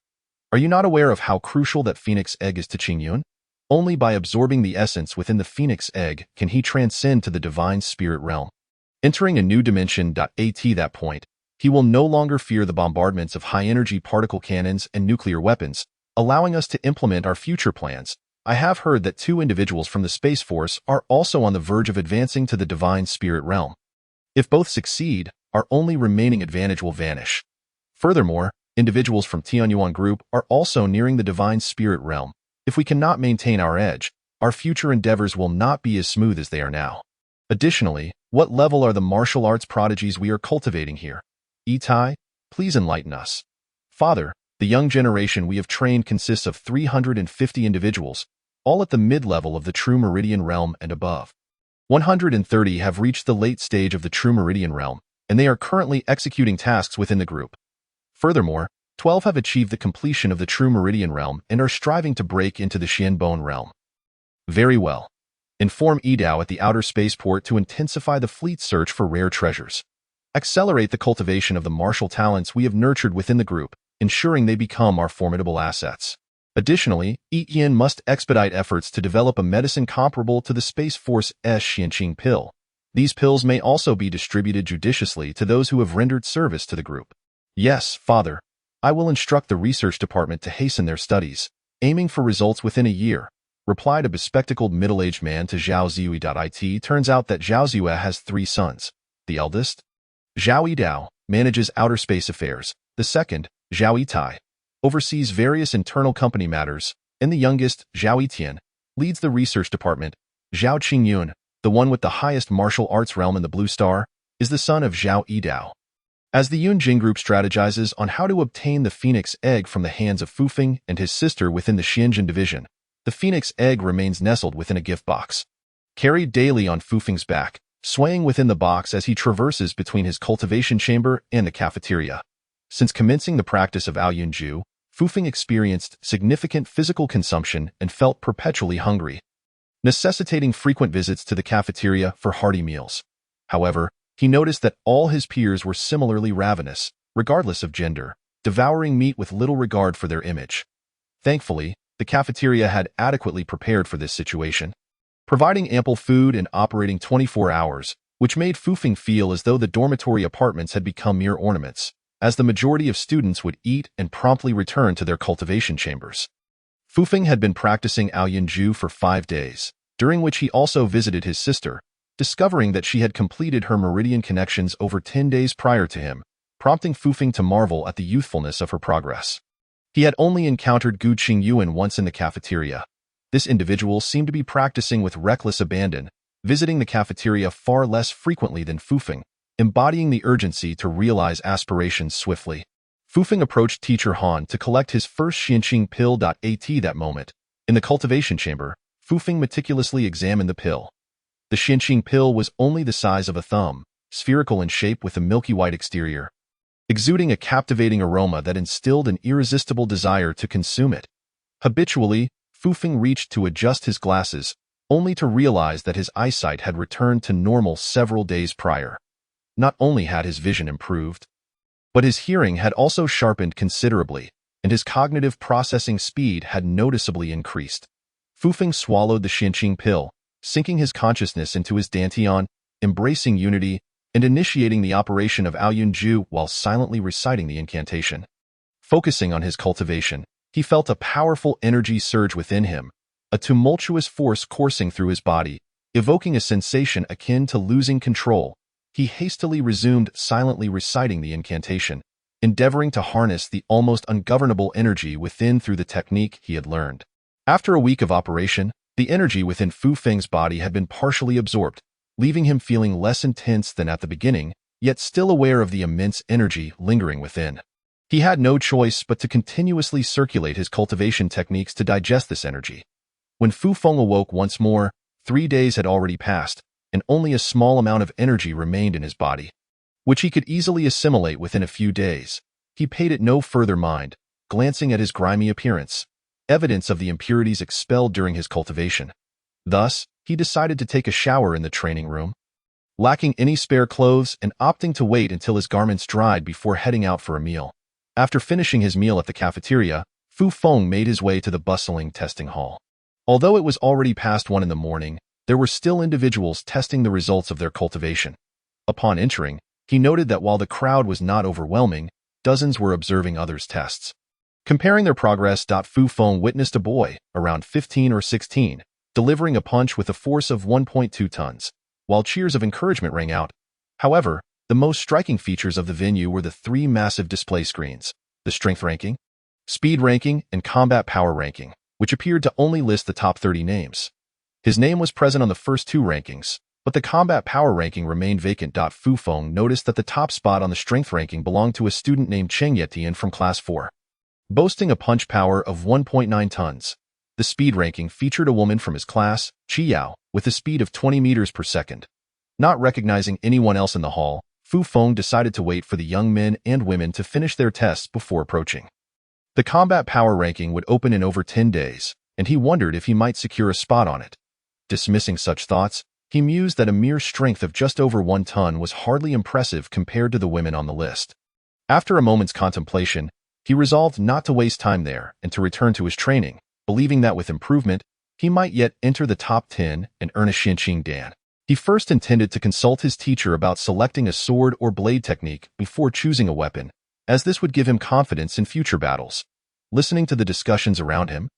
Are you not aware of how crucial that Phoenix Egg is to Qingyun? Only by absorbing the essence within the Phoenix Egg can he transcend to the divine spirit realm, entering a new dimension. At that point, he will no longer fear the bombardments of high-energy particle cannons and nuclear weapons, allowing us to implement our future plans. I have heard that 2 individuals from the Space Force are also on the verge of advancing to the divine spirit realm. If both succeed, our only remaining advantage will vanish. Furthermore, individuals from Tianyuan Group are also nearing the divine spirit realm. If we cannot maintain our edge, our future endeavors will not be as smooth as they are now. Additionally, what level are the martial arts prodigies we are cultivating here? Itai, please enlighten us. Father, the young generation we have trained consists of 350 individuals, all at the mid-level of the True Meridian Realm and above. 130 have reached the late stage of the True Meridian Realm, and they are currently executing tasks within the group. Furthermore, 12 have achieved the completion of the True Meridian Realm and are striving to break into the Xianbone Realm. Very well. Inform Edao at the outer spaceport to intensify the fleet search for rare treasures. Accelerate the cultivation of the martial talents we have nurtured within the group, ensuring they become our formidable assets. Additionally, Yin must expedite efforts to develop a medicine comparable to the Space Force's Xianqing pill. These pills may also be distributed judiciously to those who have rendered service to the group. Yes, Father. I will instruct the research department to hasten their studies, aiming for results within a year, replied a bespectacled middle-aged man to Zhao Ziyue. It turns out that Zhao Ziyue has 3 sons. The eldest, Zhao Yidao, manages outer space affairs. The second, Zhao Yitai, oversees various internal company matters, and the youngest, Zhao Yitian, leads the research department. Zhao Qingyun, the one with the highest martial arts realm in the Blue Star, is the son of Zhao Yidao. As the Yunjing group strategizes on how to obtain the phoenix egg from the hands of Fufeng and his sister within the Xianjin division, the phoenix egg remains nestled within a gift box. Carried daily on Fufeng's back, swaying within the box as he traverses between his cultivation chamber and the cafeteria. Since commencing the practice of Aoyunju, Fufeng experienced significant physical consumption and felt perpetually hungry, necessitating frequent visits to the cafeteria for hearty meals. However, he noticed that all his peers were similarly ravenous, regardless of gender, devouring meat with little regard for their image. Thankfully, the cafeteria had adequately prepared for this situation, providing ample food and operating 24 hours, which made Fufeng feel as though the dormitory apartments had become mere ornaments, as the majority of students would eat and promptly return to their cultivation chambers. Fufeng had been practicing Aoyunju for 5 days, during which he also visited his sister, discovering that she had completed her meridian connections over 10 days prior to him, prompting Fufeng to marvel at the youthfulness of her progress. He had only encountered Gu Qingyuan once in the cafeteria. This individual seemed to be practicing with reckless abandon, visiting the cafeteria far less frequently than Fufeng, embodying the urgency to realize aspirations swiftly. Fufeng approached Teacher Han to collect his first Xianqing pill. At that moment, in the cultivation chamber, Fufeng meticulously examined the pill. The Xianqing pill was only the size of a thumb, spherical in shape with a milky white exterior, exuding a captivating aroma that instilled an irresistible desire to consume it. Habitually, Fufeng reached to adjust his glasses, only to realize that his eyesight had returned to normal several days prior. Not only had his vision improved, but his hearing had also sharpened considerably, and his cognitive processing speed had noticeably increased. Fufeng swallowed the Xianqing pill, sinking his consciousness into his dantian, embracing unity, and initiating the operation of Aoyunju while silently reciting the incantation. Focusing on his cultivation, he felt a powerful energy surge within him, a tumultuous force coursing through his body, evoking a sensation akin to losing control. He hastily resumed silently reciting the incantation, endeavoring to harness the almost ungovernable energy within through the technique he had learned. After a week of operation, the energy within Fufeng's body had been partially absorbed, leaving him feeling less intense than at the beginning, yet still aware of the immense energy lingering within. He had no choice but to continuously circulate his cultivation techniques to digest this energy. When Fufeng awoke once more, 3 days had already passed, and only a small amount of energy remained in his body, which he could easily assimilate within a few days. He paid it no further mind, glancing at his grimy appearance, evidence of the impurities expelled during his cultivation. Thus, he decided to take a shower in the training room, lacking any spare clothes and opting to wait until his garments dried before heading out for a meal. After finishing his meal at the cafeteria, Fufeng made his way to the bustling testing hall. Although it was already past 1 in the morning, there were still individuals testing the results of their cultivation. Upon entering, he noted that while the crowd was not overwhelming, dozens were observing others' tests. Comparing their progress, Fufeng witnessed a boy, around 15 or 16, delivering a punch with a force of 1.2 tons, while cheers of encouragement rang out. However, the most striking features of the venue were the 3 massive display screens, the strength ranking, speed ranking, and combat power ranking, which appeared to only list the top 30 names. His name was present on the first 2 rankings, but the combat power ranking remained vacant. Fufeng noticed that the top spot on the strength ranking belonged to a student named Cheng Yetian from Class 4, boasting a punch power of 1.9 tons. The speed ranking featured a woman from his class, Chi Yao, with a speed of 20 meters per second. Not recognizing anyone else in the hall, Fufeng decided to wait for the young men and women to finish their tests before approaching. The combat power ranking would open in over 10 days, and he wondered if he might secure a spot on it. Dismissing such thoughts, he mused that a mere strength of just over 1 ton was hardly impressive compared to the women on the list. After a moment's contemplation, he resolved not to waste time there and to return to his training, believing that with improvement, he might yet enter the top 10 and earn a Xianqing Dan. He first intended to consult his teacher about selecting a sword or blade technique before choosing a weapon, as this would give him confidence in future battles. Listening to the discussions around him,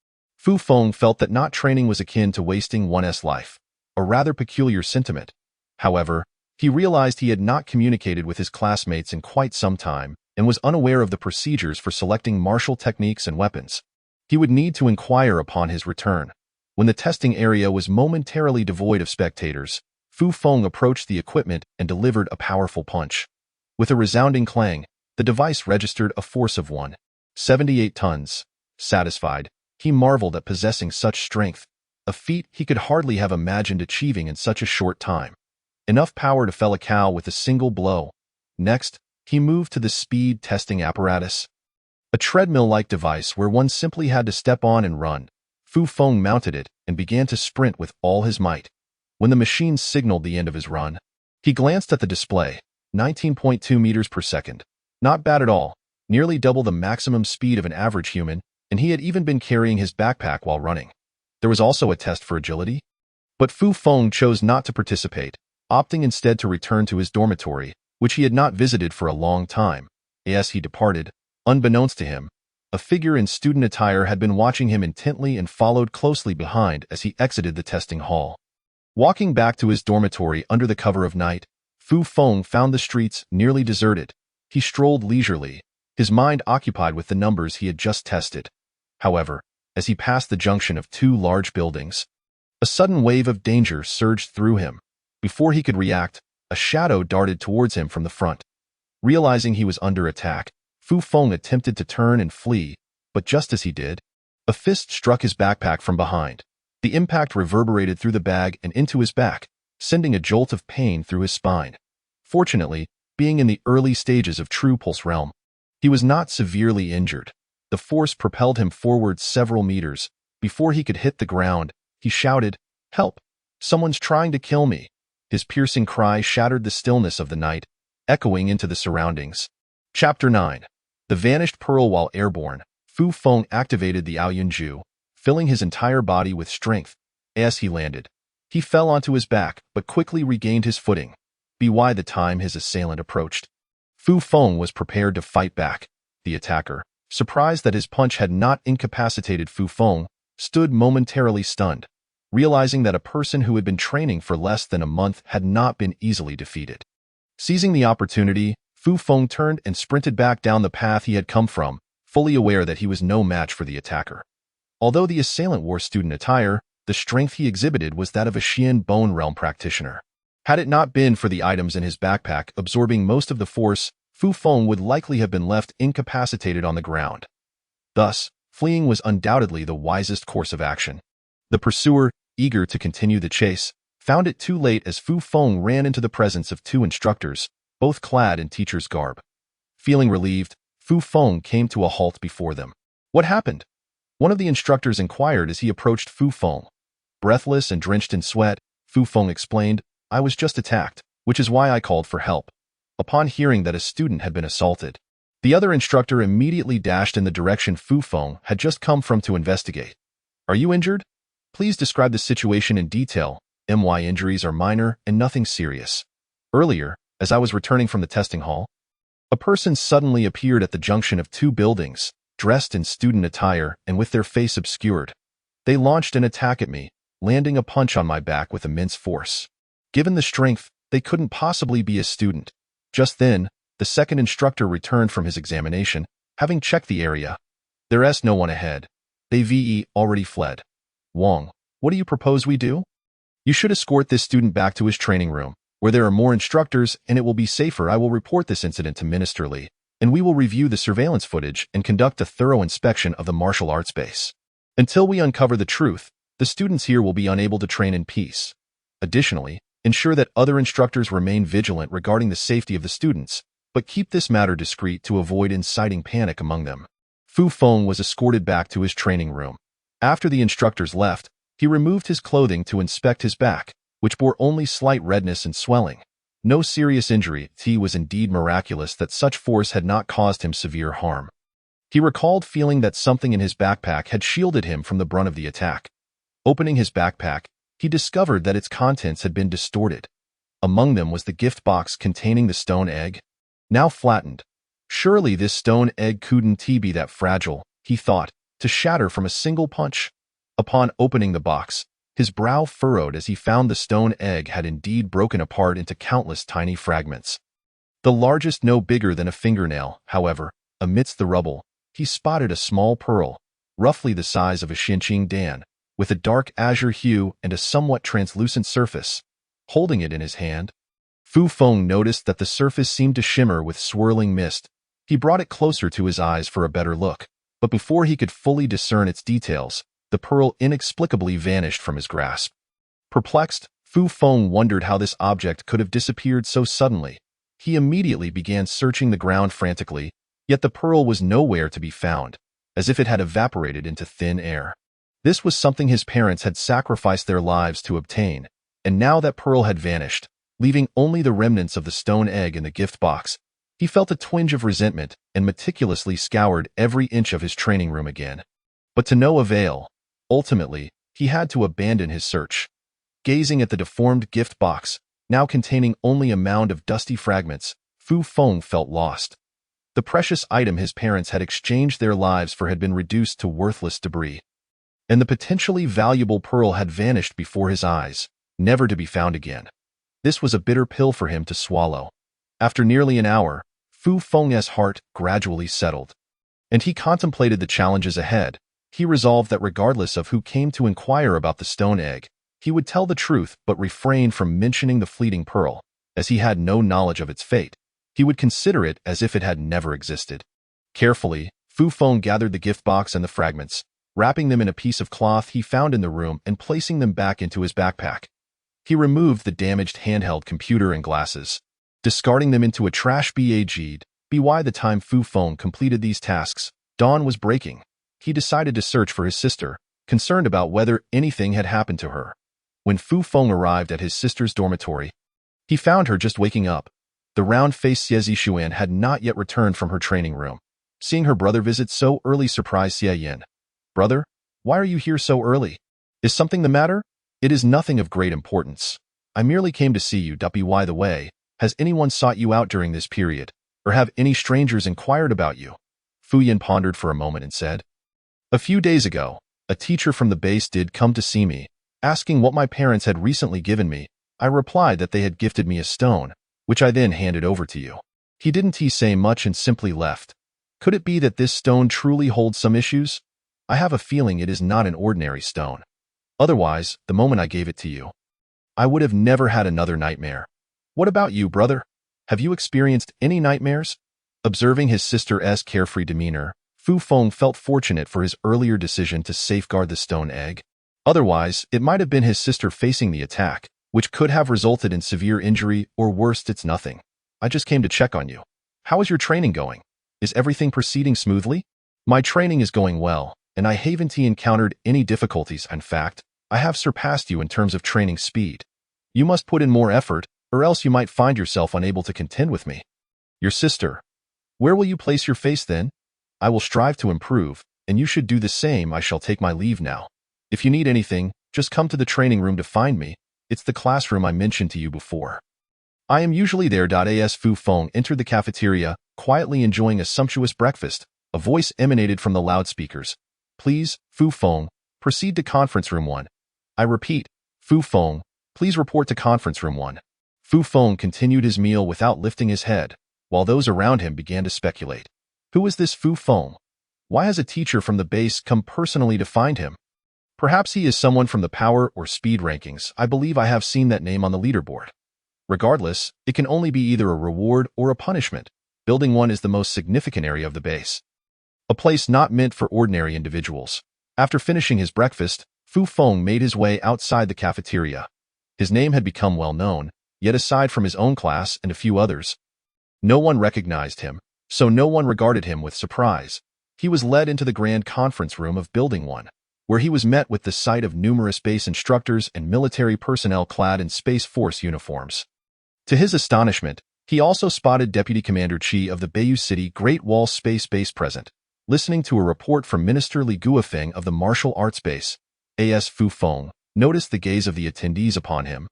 Fufeng felt that not training was akin to wasting one's life, a rather peculiar sentiment. However, he realized he had not communicated with his classmates in quite some time and was unaware of the procedures for selecting martial techniques and weapons. He would need to inquire upon his return. When the testing area was momentarily devoid of spectators, Fu Feng approached the equipment and delivered a powerful punch. With a resounding clang, the device registered a force of 178 tons. Satisfied, he marveled at possessing such strength, a feat he could hardly have imagined achieving in such a short time. Enough power to fell a cow with a single blow. Next, he moved to the speed testing apparatus. A treadmill-like device where one simply had to step on and run. Fu Feng mounted it and began to sprint with all his might. When the machine signaled the end of his run, he glanced at the display, 19.2 meters per second. Not bad at all, nearly double the maximum speed of an average human, and he had even been carrying his backpack while running. There was also a test for agility. But Fu Feng chose not to participate, opting instead to return to his dormitory, which he had not visited for a long time. As he departed, unbeknownst to him, a figure in student attire had been watching him intently and followed closely behind as he exited the testing hall. Walking back to his dormitory under the cover of night, Fu Feng found the streets nearly deserted. He strolled leisurely, his mind occupied with the numbers he had just tested. However, as he passed the junction of two large buildings, a sudden wave of danger surged through him. Before he could react, a shadow darted towards him from the front. Realizing he was under attack, Fu Feng attempted to turn and flee, but just as he did, a fist struck his backpack from behind. The impact reverberated through the bag and into his back, sending a jolt of pain through his spine. Fortunately, being in the early stages of true pulse realm, he was not severely injured. The force propelled him forward several meters. Before he could hit the ground, he shouted, "Help! Someone's trying to kill me!" His piercing cry shattered the stillness of the night, echoing into the surroundings. Chapter 9. The Vanished Pearl. While airborne, Fu Feng activated the Aoyunju, filling his entire body with strength. As he landed, he fell onto his back but quickly regained his footing. By the time his assailant approached, Fu Feng was prepared to fight back. The attacker, surprised that his punch had not incapacitated Fu Feng, stood momentarily stunned, realizing that a person who had been training for less than a month had not been easily defeated. Seizing the opportunity, Fu Feng turned and sprinted back down the path he had come from, fully aware that he was no match for the attacker. Although the assailant wore student attire, the strength he exhibited was that of a Xian Bone Realm practitioner. Had it not been for the items in his backpack absorbing most of the force, Fu Feng would likely have been left incapacitated on the ground. Thus, fleeing was undoubtedly the wisest course of action. The pursuer, eager to continue the chase, found it too late as Fu Feng ran into the presence of two instructors, both clad in teacher's garb. Feeling relieved, Fu Feng came to a halt before them. "What happened?" one of the instructors inquired as he approached Fu Feng. Breathless and drenched in sweat, Fu Feng explained, "I was just attacked, which is why I called for help." Upon hearing that a student had been assaulted, the other instructor immediately dashed in the direction Fu Feng had just come from to investigate. "Are you injured? Please describe the situation in detail. My injuries are minor and nothing serious. Earlier, as I was returning from the testing hall, a person suddenly appeared at the junction of two buildings, dressed in student attire and with their face obscured. They launched an attack at me, landing a punch on my back with immense force. Given the strength, they couldn't possibly be a student." Just then, the second instructor returned from his examination, having checked the area. "There's no one ahead. They've already fled. Wang, what do you propose we do? You should escort this student back to his training room, where there are more instructors and it will be safer. I will report this incident to Minister Li, and we will review the surveillance footage and conduct a thorough inspection of the martial arts base. Until we uncover the truth, the students here will be unable to train in peace. Additionally, ensure that other instructors remain vigilant regarding the safety of the students, but keep this matter discreet to avoid inciting panic among them." Fu Feng was escorted back to his training room. After the instructors left, he removed his clothing to inspect his back, which bore only slight redness and swelling. No serious injury. It was indeed miraculous that such force had not caused him severe harm. He recalled feeling that something in his backpack had shielded him from the brunt of the attack. Opening his backpack, he discovered that its contents had been distorted. Among them was the gift box containing the stone egg, now flattened. Surely this stone egg couldn't be that fragile, he thought, to shatter from a single punch. Upon opening the box, his brow furrowed as he found the stone egg had indeed broken apart into countless tiny fragments. The largest no bigger than a fingernail, however, amidst the rubble, he spotted a small pearl, roughly the size of a Xinqing Dan, with a dark azure hue and a somewhat translucent surface. Holding it in his hand, Fu Feng noticed that the surface seemed to shimmer with swirling mist. He brought it closer to his eyes for a better look, but before he could fully discern its details, the pearl inexplicably vanished from his grasp. Perplexed, Fu Feng wondered how this object could have disappeared so suddenly. He immediately began searching the ground frantically, yet the pearl was nowhere to be found, as if it had evaporated into thin air. This was something his parents had sacrificed their lives to obtain, and now that pearl had vanished, leaving only the remnants of the stone egg in the gift box. He felt a twinge of resentment and meticulously scoured every inch of his training room again. But to no avail. Ultimately, he had to abandon his search. Gazing at the deformed gift box, now containing only a mound of dusty fragments, Fu Feng felt lost. The precious item his parents had exchanged their lives for had been reduced to worthless debris. And the potentially valuable pearl had vanished before his eyes, never to be found again. This was a bitter pill for him to swallow. After nearly an hour, Fu Feng's heart gradually settled, and he contemplated the challenges ahead. He resolved that regardless of who came to inquire about the stone egg, he would tell the truth but refrain from mentioning the fleeting pearl, as he had no knowledge of its fate. He would consider it as if it had never existed. Carefully, Fu Feng gathered the gift box and the fragments, wrapping them in a piece of cloth he found in the room and placing them back into his backpack. He removed the damaged handheld computer and glasses, discarding them into a trash bag. By the time Fu Feng completed these tasks, dawn was breaking. He decided to search for his sister, concerned about whether anything had happened to her. When Fu Feng arrived at his sister's dormitory, he found her just waking up. The round-faced Xie Zixuan had not yet returned from her training room. Seeing her brother visit so early surprised Xie Yin. "Brother, why are you here so early? Is something the matter?" "It is nothing of great importance. I merely came to see you. By the way, has anyone sought you out during this period, or have any strangers inquired about you?" Fu Yin pondered for a moment and said, "A few days ago, a teacher from the base did come to see me, asking what my parents had recently given me. I replied that they had gifted me a stone, which I then handed over to you. He didn't say much and simply left. Could it be that this stone truly holds some issues? I have a feeling it is not an ordinary stone. Otherwise, the moment I gave it to you, I would have never had another nightmare. What about you, brother? Have you experienced any nightmares?" Observing his sister's carefree demeanor, Fu Feng felt fortunate for his earlier decision to safeguard the stone egg. Otherwise, it might have been his sister facing the attack, which could have resulted in severe injury, or worse, it's nothing. I just came to check on you. How is your training going? Is everything proceeding smoothly? My training is going well, and I haven't encountered any difficulties. In fact, I have surpassed you in terms of training speed. You must put in more effort, or else you might find yourself unable to contend with me. Your sister. Where will you place your face then? I will strive to improve, and you should do the same. I shall take my leave now. If you need anything, just come to the training room to find me. It's the classroom I mentioned to you before. I am usually there. As Fu Feng entered the cafeteria, quietly enjoying a sumptuous breakfast, a voice emanated from the loudspeakers. "Please, Fu Feng, proceed to conference room 1. I repeat, Fu Feng, please report to conference room 1. Fu Feng continued his meal without lifting his head, while those around him began to speculate. Who is this Fu Feng? Why has a teacher from the base come personally to find him? Perhaps he is someone from the power or speed rankings. I believe I have seen that name on the leaderboard. Regardless, it can only be either a reward or a punishment. Building 1 is the most significant area of the base, a place not meant for ordinary individuals." After finishing his breakfast, Fu Feng made his way outside the cafeteria. His name had become well known, yet aside from his own class and a few others, no one recognized him, so no one regarded him with surprise. He was led into the grand conference room of Building 1, where he was met with the sight of numerous base instructors and military personnel clad in Space Force uniforms. To his astonishment, he also spotted Deputy Commander Chi of the Bayou City Great Wall Space Base present, listening to a report from Minister Li Guofeng of the Martial Arts Base. As Fu Feng noticed the gaze of the attendees upon him,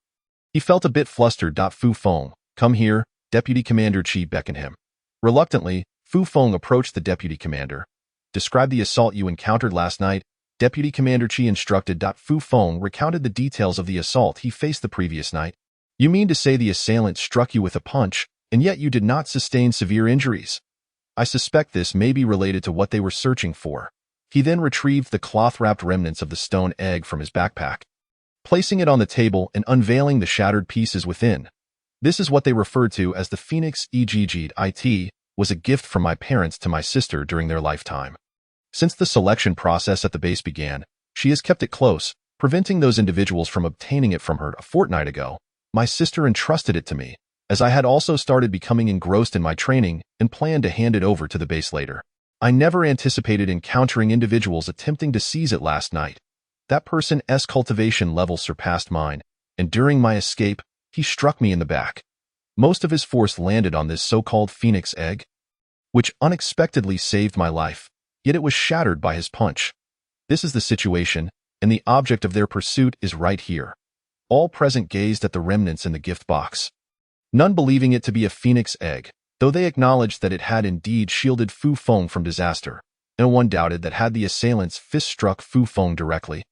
he felt a bit flustered. Fu Feng, come here, Deputy Commander Chi beckoned him. Reluctantly, Fu Feng approached the Deputy Commander. "Describe the assault you encountered last night." Deputy Commander Chi instructed. Fu Feng recounted the details of the assault he faced the previous night. "You mean to say the assailant struck you with a punch, and yet you did not sustain severe injuries? I suspect this may be related to what they were searching for." He then retrieved the cloth-wrapped remnants of the stone egg from his backpack. placing it on the table and unveiling the shattered pieces within. This is what they referred to as the Phoenix EGGIT, was a gift from my parents to my sister during their lifetime. Since the selection process at the base began, she has kept it close, preventing those individuals from obtaining it from her. A fortnight ago, my sister entrusted it to me, as I had also started becoming engrossed in my training and planned to hand it over to the base later. I never anticipated encountering individuals attempting to seize it last night. That person's cultivation level surpassed mine, and during my escape, he struck me in the back. Most of his force landed on this so-called Phoenix egg, which unexpectedly saved my life, yet it was shattered by his punch. This is the situation, and the object of their pursuit is right here. All present gazed at the remnants in the gift box, none believing it to be a Phoenix egg, though they acknowledged that it had indeed shielded Fu Feng from disaster. No one doubted that had the assailant's fist struck Fu Feng directly,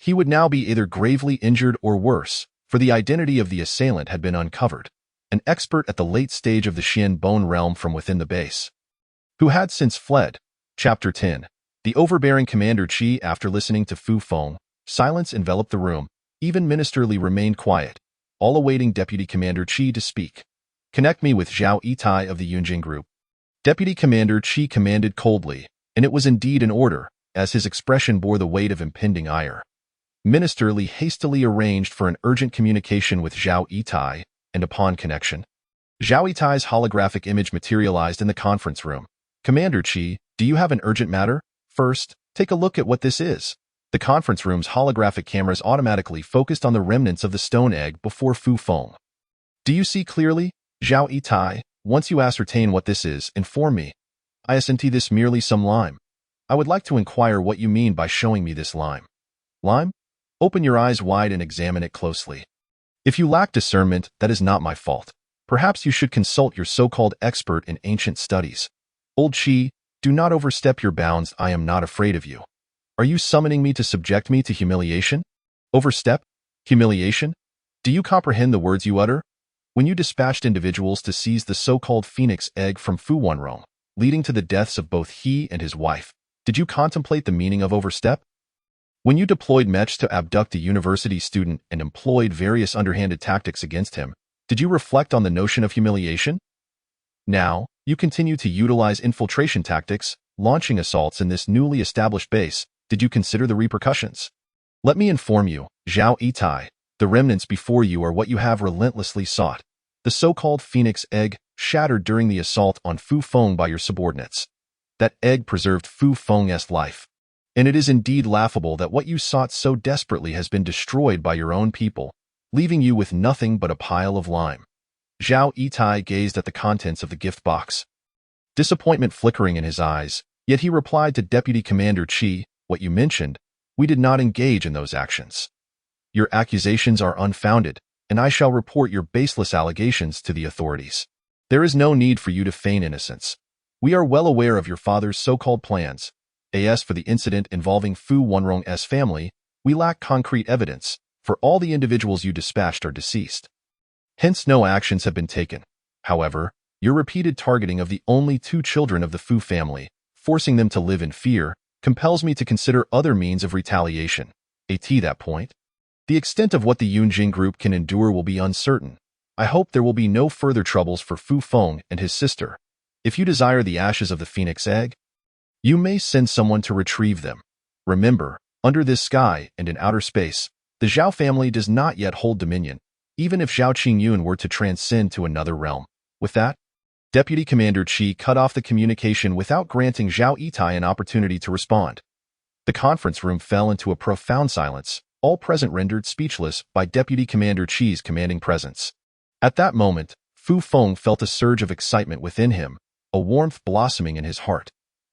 he would now be either gravely injured or worse, for the identity of the assailant had been uncovered, an expert at the late stage of the Xian Bone realm from within the base, who had since fled. Chapter 10. The overbearing Commander Qi. After listening to Fu Feng, silence enveloped the room. Even Minister Li remained quiet, all awaiting Deputy Commander Qi to speak. Connect me with Zhao Yitai of the Yunjing Group. Deputy Commander Qi commanded coldly, and it was indeed an order, as his expression bore the weight of impending ire. Minister Li hastily arranged for an urgent communication with Zhao Yitai, and upon connection, Zhao Yitai's holographic image materialized in the conference room. Commander Qi, do you have an urgent matter? First, take a look at what this is. The conference room's holographic cameras automatically focused on the remnants of the stone egg before Fu Feng. Do you see clearly? Zhao Yitai, once you ascertain what this is, inform me. Isn't this merely some lime? I would like to inquire what you mean by showing me this lime. Lime? Open your eyes wide and examine it closely. If you lack discernment, that is not my fault. Perhaps you should consult your so-called expert in ancient studies. Old Qi, do not overstep your bounds. I am not afraid of you. Are you summoning me to subject me to humiliation? Overstep? Humiliation? Do you comprehend the words you utter? When you dispatched individuals to seize the so-called Phoenix egg from Fu Wanrong, leading to the deaths of both he and his wife, did you contemplate the meaning of overstep? When you deployed Mech to abduct a university student and employed various underhanded tactics against him, did you reflect on the notion of humiliation? Now, you continue to utilize infiltration tactics, launching assaults in this newly established base. Did you consider the repercussions? Let me inform you, Zhao Yitai, the remnants before you are what you have relentlessly sought. The so-called Phoenix egg, shattered during the assault on Fu Feng by your subordinates. That egg preserved Fu Feng's life. And it is indeed laughable that what you sought so desperately has been destroyed by your own people, leaving you with nothing but a pile of lime. Zhao Yitai gazed at the contents of the gift box, disappointment flickering in his eyes, yet he replied to Deputy Commander Qi, what you mentioned, we did not engage in those actions. Your accusations are unfounded, and I shall report your baseless allegations to the authorities. There is no need for you to feign innocence. We are well aware of your father's so-called plans. As for the incident involving Fu Wanrong's family, we lack concrete evidence, for all the individuals you dispatched are deceased. Hence no actions have been taken. However, your repeated targeting of the only two children of the Fu family, forcing them to live in fear, compels me to consider other means of retaliation. At that point, the extent of what the Yunjing Group can endure will be uncertain. I hope there will be no further troubles for Fu Feng and his sister. If you desire the ashes of the Phoenix egg, you may send someone to retrieve them. Remember, under this sky and in outer space, the Zhao family does not yet hold dominion, even if Zhao Qingyun were to transcend to another realm. With that, Deputy Commander Qi cut off the communication without granting Zhao Yitai an opportunity to respond. The conference room fell into a profound silence, all present rendered speechless by Deputy Commander Qi's commanding presence. At that moment, Fu Feng felt a surge of excitement within him, a warmth blossoming in his heart.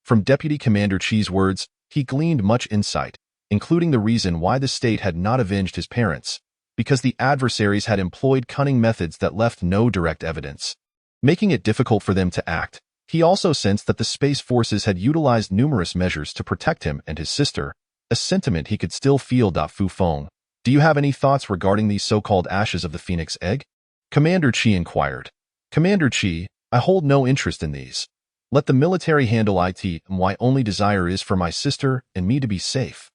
From Deputy Commander Qi's words, he gleaned much insight, including the reason why the state had not avenged his parents, because the adversaries had employed cunning methods that left no direct evidence, making it difficult for them to act. He also sensed that the space forces had utilized numerous measures to protect him and his sister, a sentiment he could still feel. Fu Feng, do you have any thoughts regarding these so-called ashes of the Phoenix egg? Commander Qi inquired. Commander Qi, I hold no interest in these. Let the military handle it. My only desire is for my sister and me to be safe.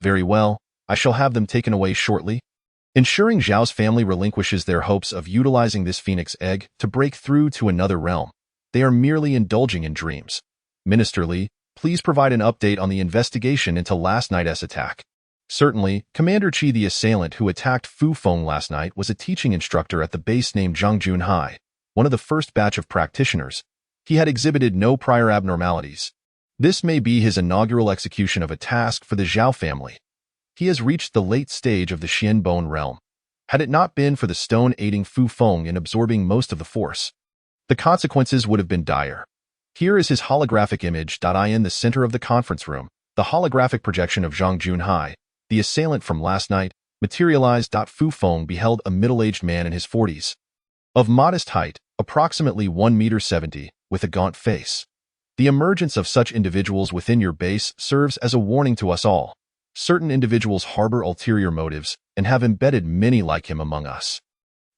Very well, I shall have them taken away shortly. Ensuring Zhao's family relinquishes their hopes of utilizing this phoenix egg to break through to another realm. They are merely indulging in dreams. Minister Li, please provide an update on the investigation into last night's attack. Certainly, Commander Qi, the assailant who attacked Fu Feng last night, was a teaching instructor at the base named Zhangjun High, one of the first batch of practitioners. He had exhibited no prior abnormalities. This may be his inaugural execution of a task for the Zhao family. He has reached the late stage of the Xian Bone realm. Had it not been for the stone aiding Fu Feng in absorbing most of the force, the consequences would have been dire. Here is his holographic image. In the center of the conference room, the holographic projection of Zhangjun High, the assailant from last night, materialized. Fu Feng beheld a middle-aged man in his 40s. Of modest height, approximately 1.70 meters, with a gaunt face. The emergence of such individuals within your base serves as a warning to us all. Certain individuals harbor ulterior motives and have embedded many like him among us.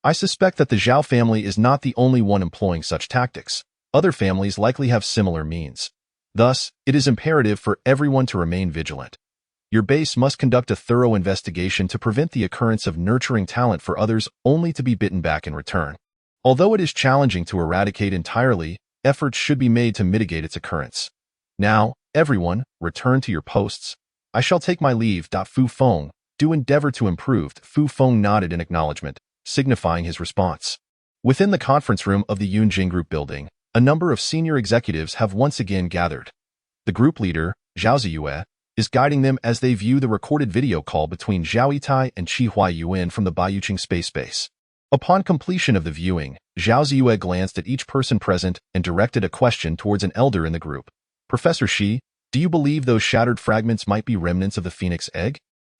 I suspect that the Zhao family is not the only one employing such tactics. Other families likely have similar means. Thus, it is imperative for everyone to remain vigilant. Your base must conduct a thorough investigation to prevent the occurrence of nurturing talent for others only to be bitten back in return. Although it is challenging to eradicate entirely, efforts should be made to mitigate its occurrence. Now, everyone, return to your posts. I shall take my leave. Fu Feng, do endeavor to improve. Fu Feng nodded in acknowledgement, signifying his response. Within the conference room of the Yunjing Group building, a number of senior executives have once again gathered. The group leader, Zhao Ziyue, is guiding them as they view the recorded video call between Zhao Yitai and Qi Huaiyuan from the Baiyuqing space base. Upon completion of the viewing, Zhao Ziyue glanced at each person present and directed a question towards an elder in the group. Professor Shi, do you believe those shattered fragments might be remnants of the phoenix egg?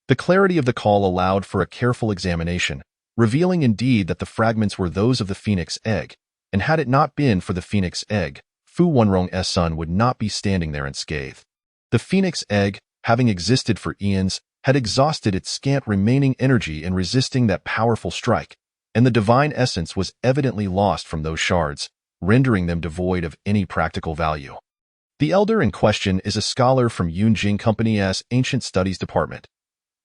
The clarity of the call allowed for a careful examination, revealing indeed that the fragments were those of the phoenix egg, and had it not been for the phoenix egg, Fu Wenrong's son would not be standing there unscathed. The phoenix egg, having existed for eons, had exhausted its scant remaining energy in resisting that powerful strike, and the divine essence was evidently lost from those shards, rendering them devoid of any practical value. The elder in question is a scholar from Yunjing Company's Ancient Studies Department.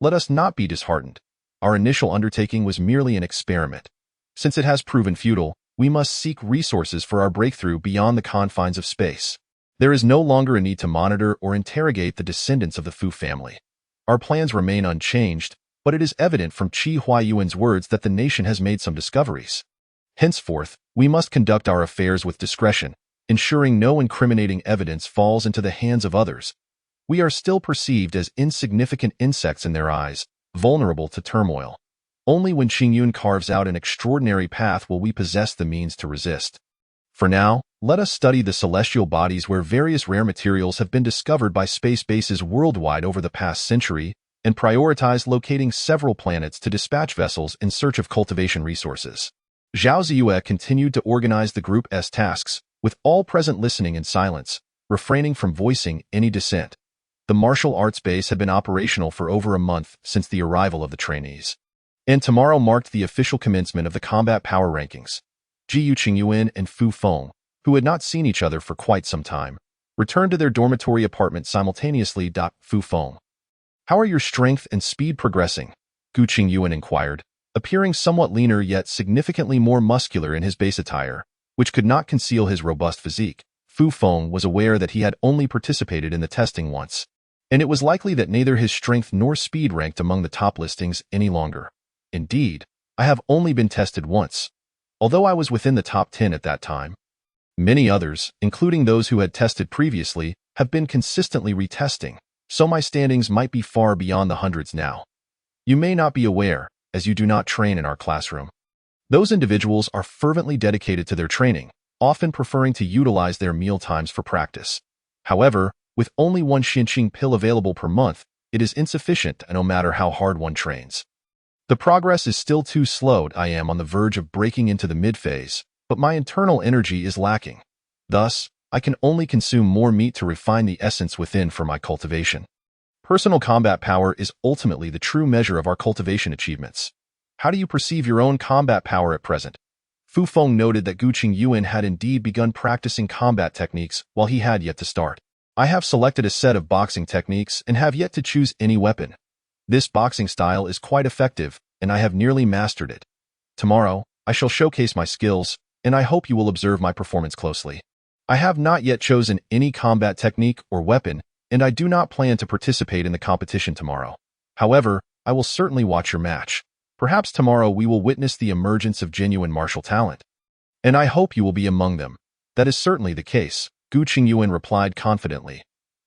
Let us not be disheartened. Our initial undertaking was merely an experiment. Since it has proven futile, we must seek resources for our breakthrough beyond the confines of space. There is no longer a need to monitor or interrogate the descendants of the Fu family. Our plans remain unchanged, but it is evident from Qi Huaiyuan's words that the nation has made some discoveries. Henceforth, we must conduct our affairs with discretion, ensuring no incriminating evidence falls into the hands of others. We are still perceived as insignificant insects in their eyes, vulnerable to turmoil. Only when Qingyun carves out an extraordinary path will we possess the means to resist. For now, let us study the celestial bodies where various rare materials have been discovered by space bases worldwide over the past century, and prioritize locating several planets to dispatch vessels in search of cultivation resources. Zhao Ziyue continued to organize the group's tasks, with all present listening in silence, refraining from voicing any dissent. The martial arts base had been operational for over a month since the arrival of the trainees. And tomorrow marked the official commencement of the combat power rankings. Jiyu Qingyuan and Fu Feng, who had not seen each other for quite some time, returned to their dormitory apartment simultaneously. Fu Feng, how are your strength and speed progressing? Gu Qingyuan inquired, appearing somewhat leaner yet significantly more muscular in his base attire, which could not conceal his robust physique. Fu Feng was aware that he had only participated in the testing once, and it was likely that neither his strength nor speed ranked among the top listings any longer. Indeed, I have only been tested once, although I was within the top 10 at that time. Many others, including those who had tested previously, have been consistently retesting, so my standings might be far beyond the hundreds now. You may not be aware, as you do not train in our classroom. Those individuals are fervently dedicated to their training, often preferring to utilize their meal times for practice. However, with only one Xinqing pill available per month, it is insufficient no matter how hard one trains. The progress is still too slow. I am on the verge of breaking into the mid-phase, but my internal energy is lacking. Thus, I can only consume more meat to refine the essence within for my cultivation. Personal combat power is ultimately the true measure of our cultivation achievements. How do you perceive your own combat power at present? Fu Feng noted that Gu Qingyuan had indeed begun practicing combat techniques while he had yet to start. I have selected a set of boxing techniques and have yet to choose any weapon. This boxing style is quite effective, and I have nearly mastered it. Tomorrow, I shall showcase my skills, and I hope you will observe my performance closely. I have not yet chosen any combat technique or weapon, and I do not plan to participate in the competition tomorrow. However, I will certainly watch your match. Perhaps tomorrow we will witness the emergence of genuine martial talent. And I hope you will be among them. That is certainly the case, Gu Qingyuan replied confidently.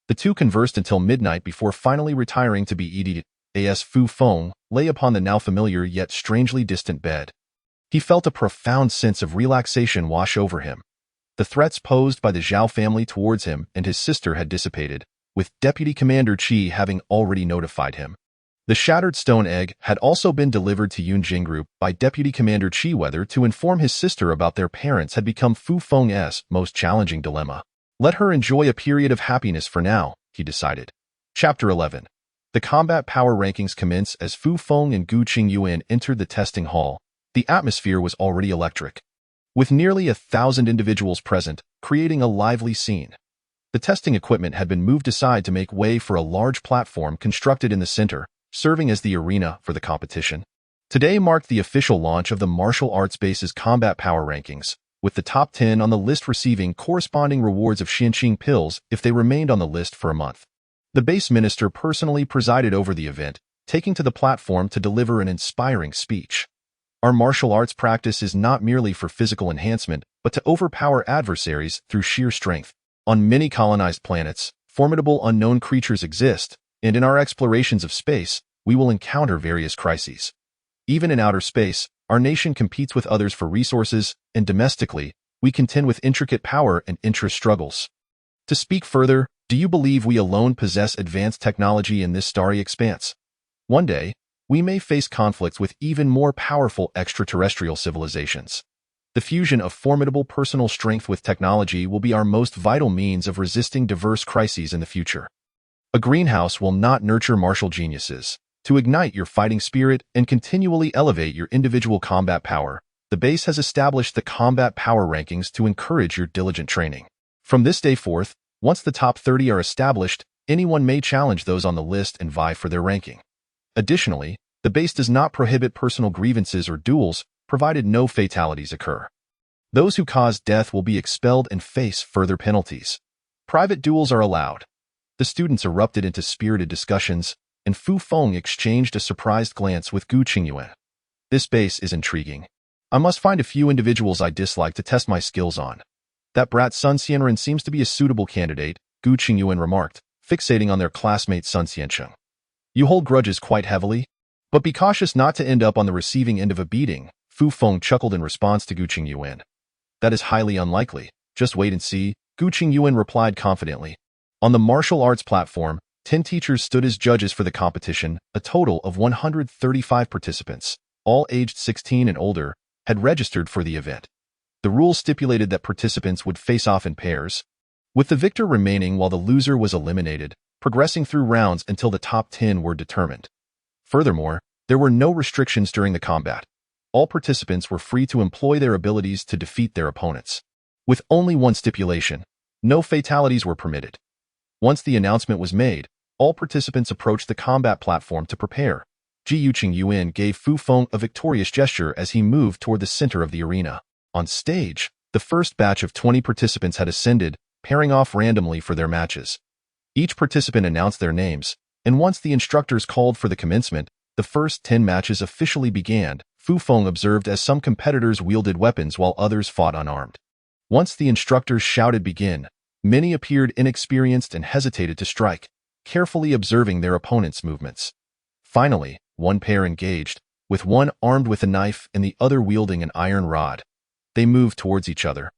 The two conversed until midnight before finally retiring to be eaten. As Fu Feng lay upon the now familiar yet strangely distant bed. He felt a profound sense of relaxation wash over him. The threats posed by the Zhao family towards him and his sister had dissipated, with Deputy Commander Qi having already notified him. The shattered stone egg had also been delivered to Yunjing Group by Deputy Commander Qi whether to inform his sister about their parents had become Fu Feng's most challenging dilemma. Let her enjoy a period of happiness for now, he decided. Chapter 11. The combat power rankings commence as Fu Feng and Gu Qingyuan entered the testing hall. The atmosphere was already electric, with nearly 1,000 individuals present, creating a lively scene. The testing equipment had been moved aside to make way for a large platform constructed in the center, serving as the arena for the competition. Today marked the official launch of the martial arts base's combat power rankings, with the top 10 on the list receiving corresponding rewards of Xinqing pills if they remained on the list for a month. The base minister personally presided over the event, taking to the platform to deliver an inspiring speech. Our martial arts practice is not merely for physical enhancement, but to overpower adversaries through sheer strength. On many colonized planets, formidable unknown creatures exist, and in our explorations of space, we will encounter various crises. Even in outer space, our nation competes with others for resources, and domestically, we contend with intricate power and interest struggles. To speak further, do you believe we alone possess advanced technology in this starry expanse? One day, we may face conflicts with even more powerful extraterrestrial civilizations. The fusion of formidable personal strength with technology will be our most vital means of resisting diverse crises in the future. A greenhouse will not nurture martial geniuses. To ignite your fighting spirit and continually elevate your individual combat power, the base has established the combat power rankings to encourage your diligent training. From this day forth, once the top 30 are established, anyone may challenge those on the list and vie for their ranking. Additionally, the base does not prohibit personal grievances or duels, provided no fatalities occur. Those who cause death will be expelled and face further penalties. Private duels are allowed. The students erupted into spirited discussions, and Fu Feng exchanged a surprised glance with Gu Qingyuan. This base is intriguing. I must find a few individuals I dislike to test my skills on. That brat Sun Xianren seems to be a suitable candidate, Gu Qingyuan remarked, fixating on their classmate Sun Xiancheng. You hold grudges quite heavily? But be cautious not to end up on the receiving end of a beating, Fu Feng chuckled in response to Gu Qingyuan. That is highly unlikely. Just wait and see, Gu Qingyuan replied confidently. On the martial arts platform, 10 teachers stood as judges for the competition. A total of 135 participants, all aged 16 and older, had registered for the event. The rules stipulated that participants would face off in pairs, with the victor remaining while the loser was eliminated, progressing through rounds until the top 10 were determined. Furthermore, there were no restrictions during the combat. All participants were free to employ their abilities to defeat their opponents. With only one stipulation, no fatalities were permitted. Once the announcement was made, all participants approached the combat platform to prepare. Ji Yuqing gave Fu Feng a victorious gesture as he moved toward the center of the arena. On stage, the first batch of 20 participants had ascended, pairing off randomly for their matches. Each participant announced their names, and once the instructors called for the commencement, the first 10 matches officially began. Fu Feng observed as some competitors wielded weapons while others fought unarmed. Once the instructors shouted begin, many appeared inexperienced and hesitated to strike, carefully observing their opponents' movements. Finally, one pair engaged, with one armed with a knife and the other wielding an iron rod. They moved towards each other,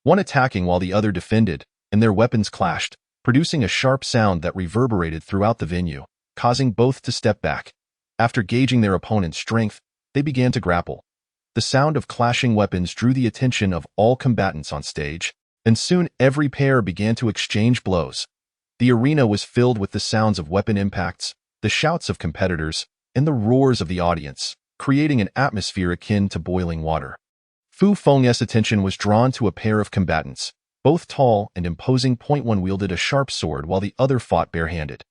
one attacking while the other defended, and their weapons clashed, producing a sharp sound that reverberated throughout the venue, causing both to step back. After gauging their opponent's strength, they began to grapple. The sound of clashing weapons drew the attention of all combatants on stage, and soon every pair began to exchange blows. The arena was filled with the sounds of weapon impacts, the shouts of competitors, and the roars of the audience, creating an atmosphere akin to boiling water. Fu Feng's attention was drawn to a pair of combatants, both tall and imposing. One wielded a sharp sword while the other fought barehanded.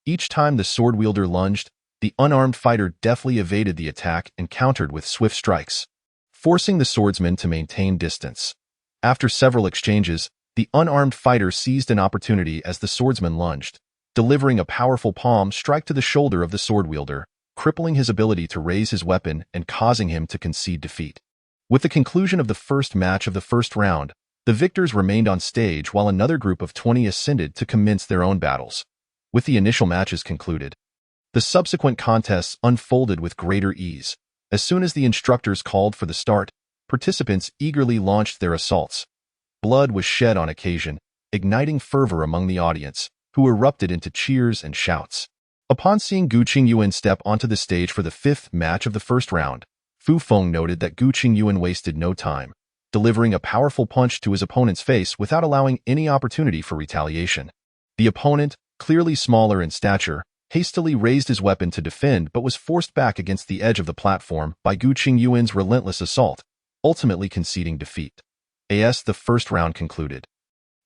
Each time the sword wielder lunged, the unarmed fighter deftly evaded the attack and countered with swift strikes, forcing the swordsman to maintain distance. After several exchanges, the unarmed fighter seized an opportunity as the swordsman lunged, delivering a powerful palm strike to the shoulder of the sword wielder, crippling his ability to raise his weapon and causing him to concede defeat. With the conclusion of the first match of the first round, the victors remained on stage while another group of 20 ascended to commence their own battles. With the initial matches concluded, the subsequent contests unfolded with greater ease. As soon as the instructors called for the start, participants eagerly launched their assaults. Blood was shed on occasion, igniting fervor among the audience, who erupted into cheers and shouts. Upon seeing Gu Qingyuan step onto the stage for the fifth match of the first round, Fu Feng noted that Gu Qingyuan wasted no time, delivering a powerful punch to his opponent's face without allowing any opportunity for retaliation. The opponent, clearly smaller in stature, hastily raised his weapon to defend but was forced back against the edge of the platform by Gu Qingyuan's relentless assault, ultimately conceding defeat. As the first round concluded,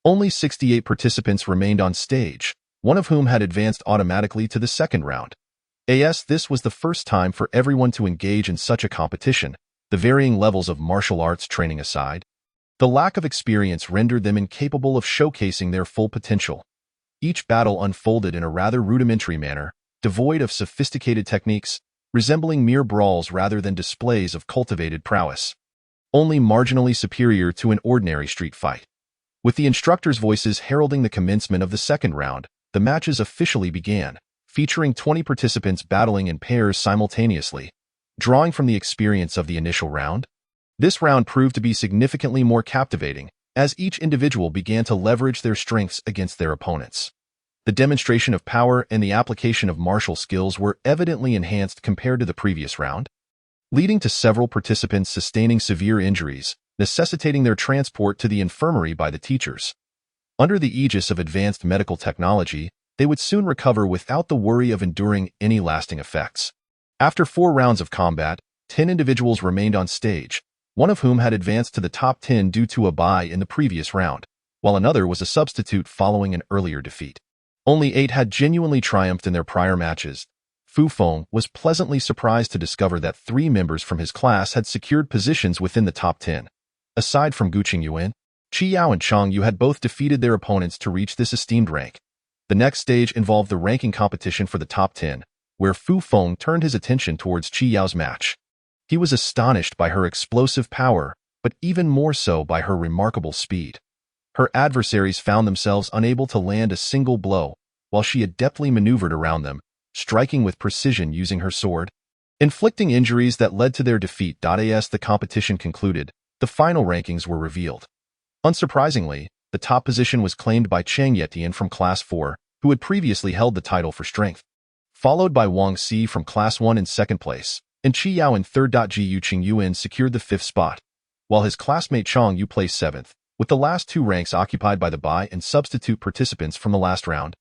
only 68 participants remained on stage, one of whom had advanced automatically to the second round. This was the first time for everyone to engage in such a competition, the varying levels of martial arts training aside. The lack of experience rendered them incapable of showcasing their full potential. Each battle unfolded in a rather rudimentary manner, devoid of sophisticated techniques, resembling mere brawls rather than displays of cultivated prowess, only marginally superior to an ordinary street fight. With the instructors' voices heralding the commencement of the second round, the matches officially began, featuring 20 participants battling in pairs simultaneously. Drawing from the experience of the initial round, this round proved to be significantly more captivating, as each individual began to leverage their strengths against their opponents. The demonstration of power and the application of martial skills were evidently enhanced compared to the previous round, leading to several participants sustaining severe injuries, necessitating their transport to the infirmary by the teachers. Under the aegis of advanced medical technology, they would soon recover without the worry of enduring any lasting effects. After 4 rounds of combat, 10 individuals remained on stage, one of whom had advanced to the top 10 due to a bye in the previous round, while another was a substitute following an earlier defeat. Only 8 had genuinely triumphed in their prior matches. Fu Feng was pleasantly surprised to discover that 3 members from his class had secured positions within the top 10. Aside from Gu Qingyuan, Qi Yao and Chang Yu had both defeated their opponents to reach this esteemed rank. The next stage involved the ranking competition for the top 10, where Fu Feng turned his attention towards Qi Yao's match. He was astonished by her explosive power, but even more so by her remarkable speed. Her adversaries found themselves unable to land a single blow, while she adeptly maneuvered around them, striking with precision using her sword, inflicting injuries that led to their defeat. As the competition concluded, the final rankings were revealed. Unsurprisingly, the top position was claimed by Chang Yetian from Class 4, who had previously held the title for strength, followed by Wang Si from Class 1 in second place, and Qi Yao in third. Gu Qingyuan secured the 5th spot, while his classmate Chang Yu placed 7th, with the last 2 ranks occupied by the bye and substitute participants from the last round.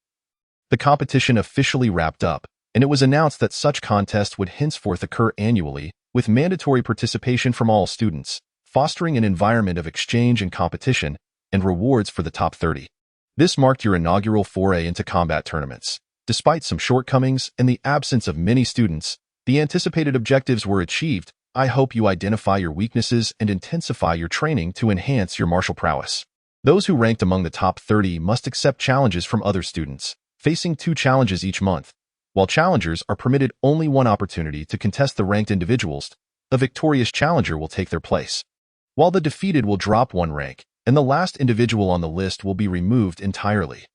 The competition officially wrapped up, and it was announced that such contests would henceforth occur annually, with mandatory participation from all students, fostering an environment of exchange and competition, and rewards for the top 30. This marked your inaugural foray into combat tournaments. Despite some shortcomings and the absence of many students, the anticipated objectives were achieved. I hope you identify your weaknesses and intensify your training to enhance your martial prowess. Those who ranked among the top 30 must accept challenges from other students, facing 2 challenges each month. While challengers are permitted only 1 opportunity to contest the ranked individuals, a victorious challenger will take their place, while the defeated will drop 1 rank, and the last individual on the list will be removed entirely.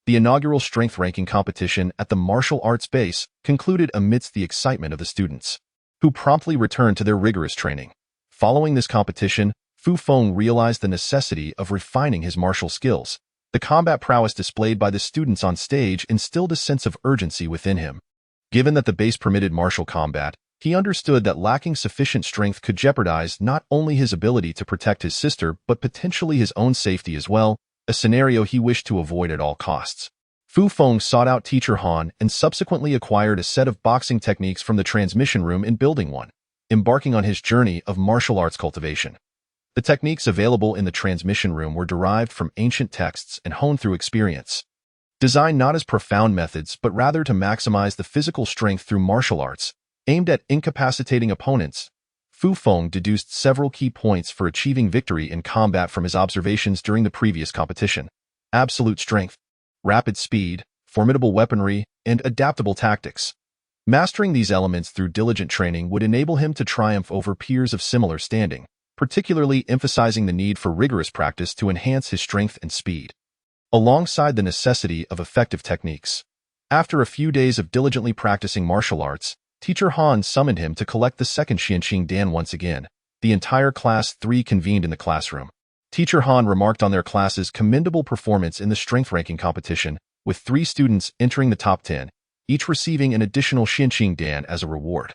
The inaugural strength ranking competition at the martial arts base concluded amidst the excitement of the students, who promptly returned to their rigorous training. Following this competition, Fu Feng realized the necessity of refining his martial skills. The combat prowess displayed by the students on stage instilled a sense of urgency within him. Given that the base permitted martial combat, he understood that lacking sufficient strength could jeopardize not only his ability to protect his sister but potentially his own safety as well, a scenario he wished to avoid at all costs. Fu Feng sought out teacher Han and subsequently acquired a set of boxing techniques from the transmission room in Building 1, embarking on his journey of martial arts cultivation. The techniques available in the transmission room were derived from ancient texts and honed through experience. designed not as profound methods but rather to maximize the physical strength through martial arts, aimed at incapacitating opponents. Fu Feng deduced several key points for achieving victory in combat from his observations during the previous competition: absolute strength, rapid speed, formidable weaponry, and adaptable tactics. Mastering these elements through diligent training would enable him to triumph over peers of similar standing, particularly emphasizing the need for rigorous practice to enhance his strength and speed, alongside the necessity of effective techniques. After a few days of diligently practicing martial arts, Teacher Han summoned him to collect the second Xianqing Dan once again. The entire Class 3 convened in the classroom. Teacher Han remarked on their class's commendable performance in the strength ranking competition, with 3 students entering the top 10, each receiving an additional Xianqing Dan as a reward.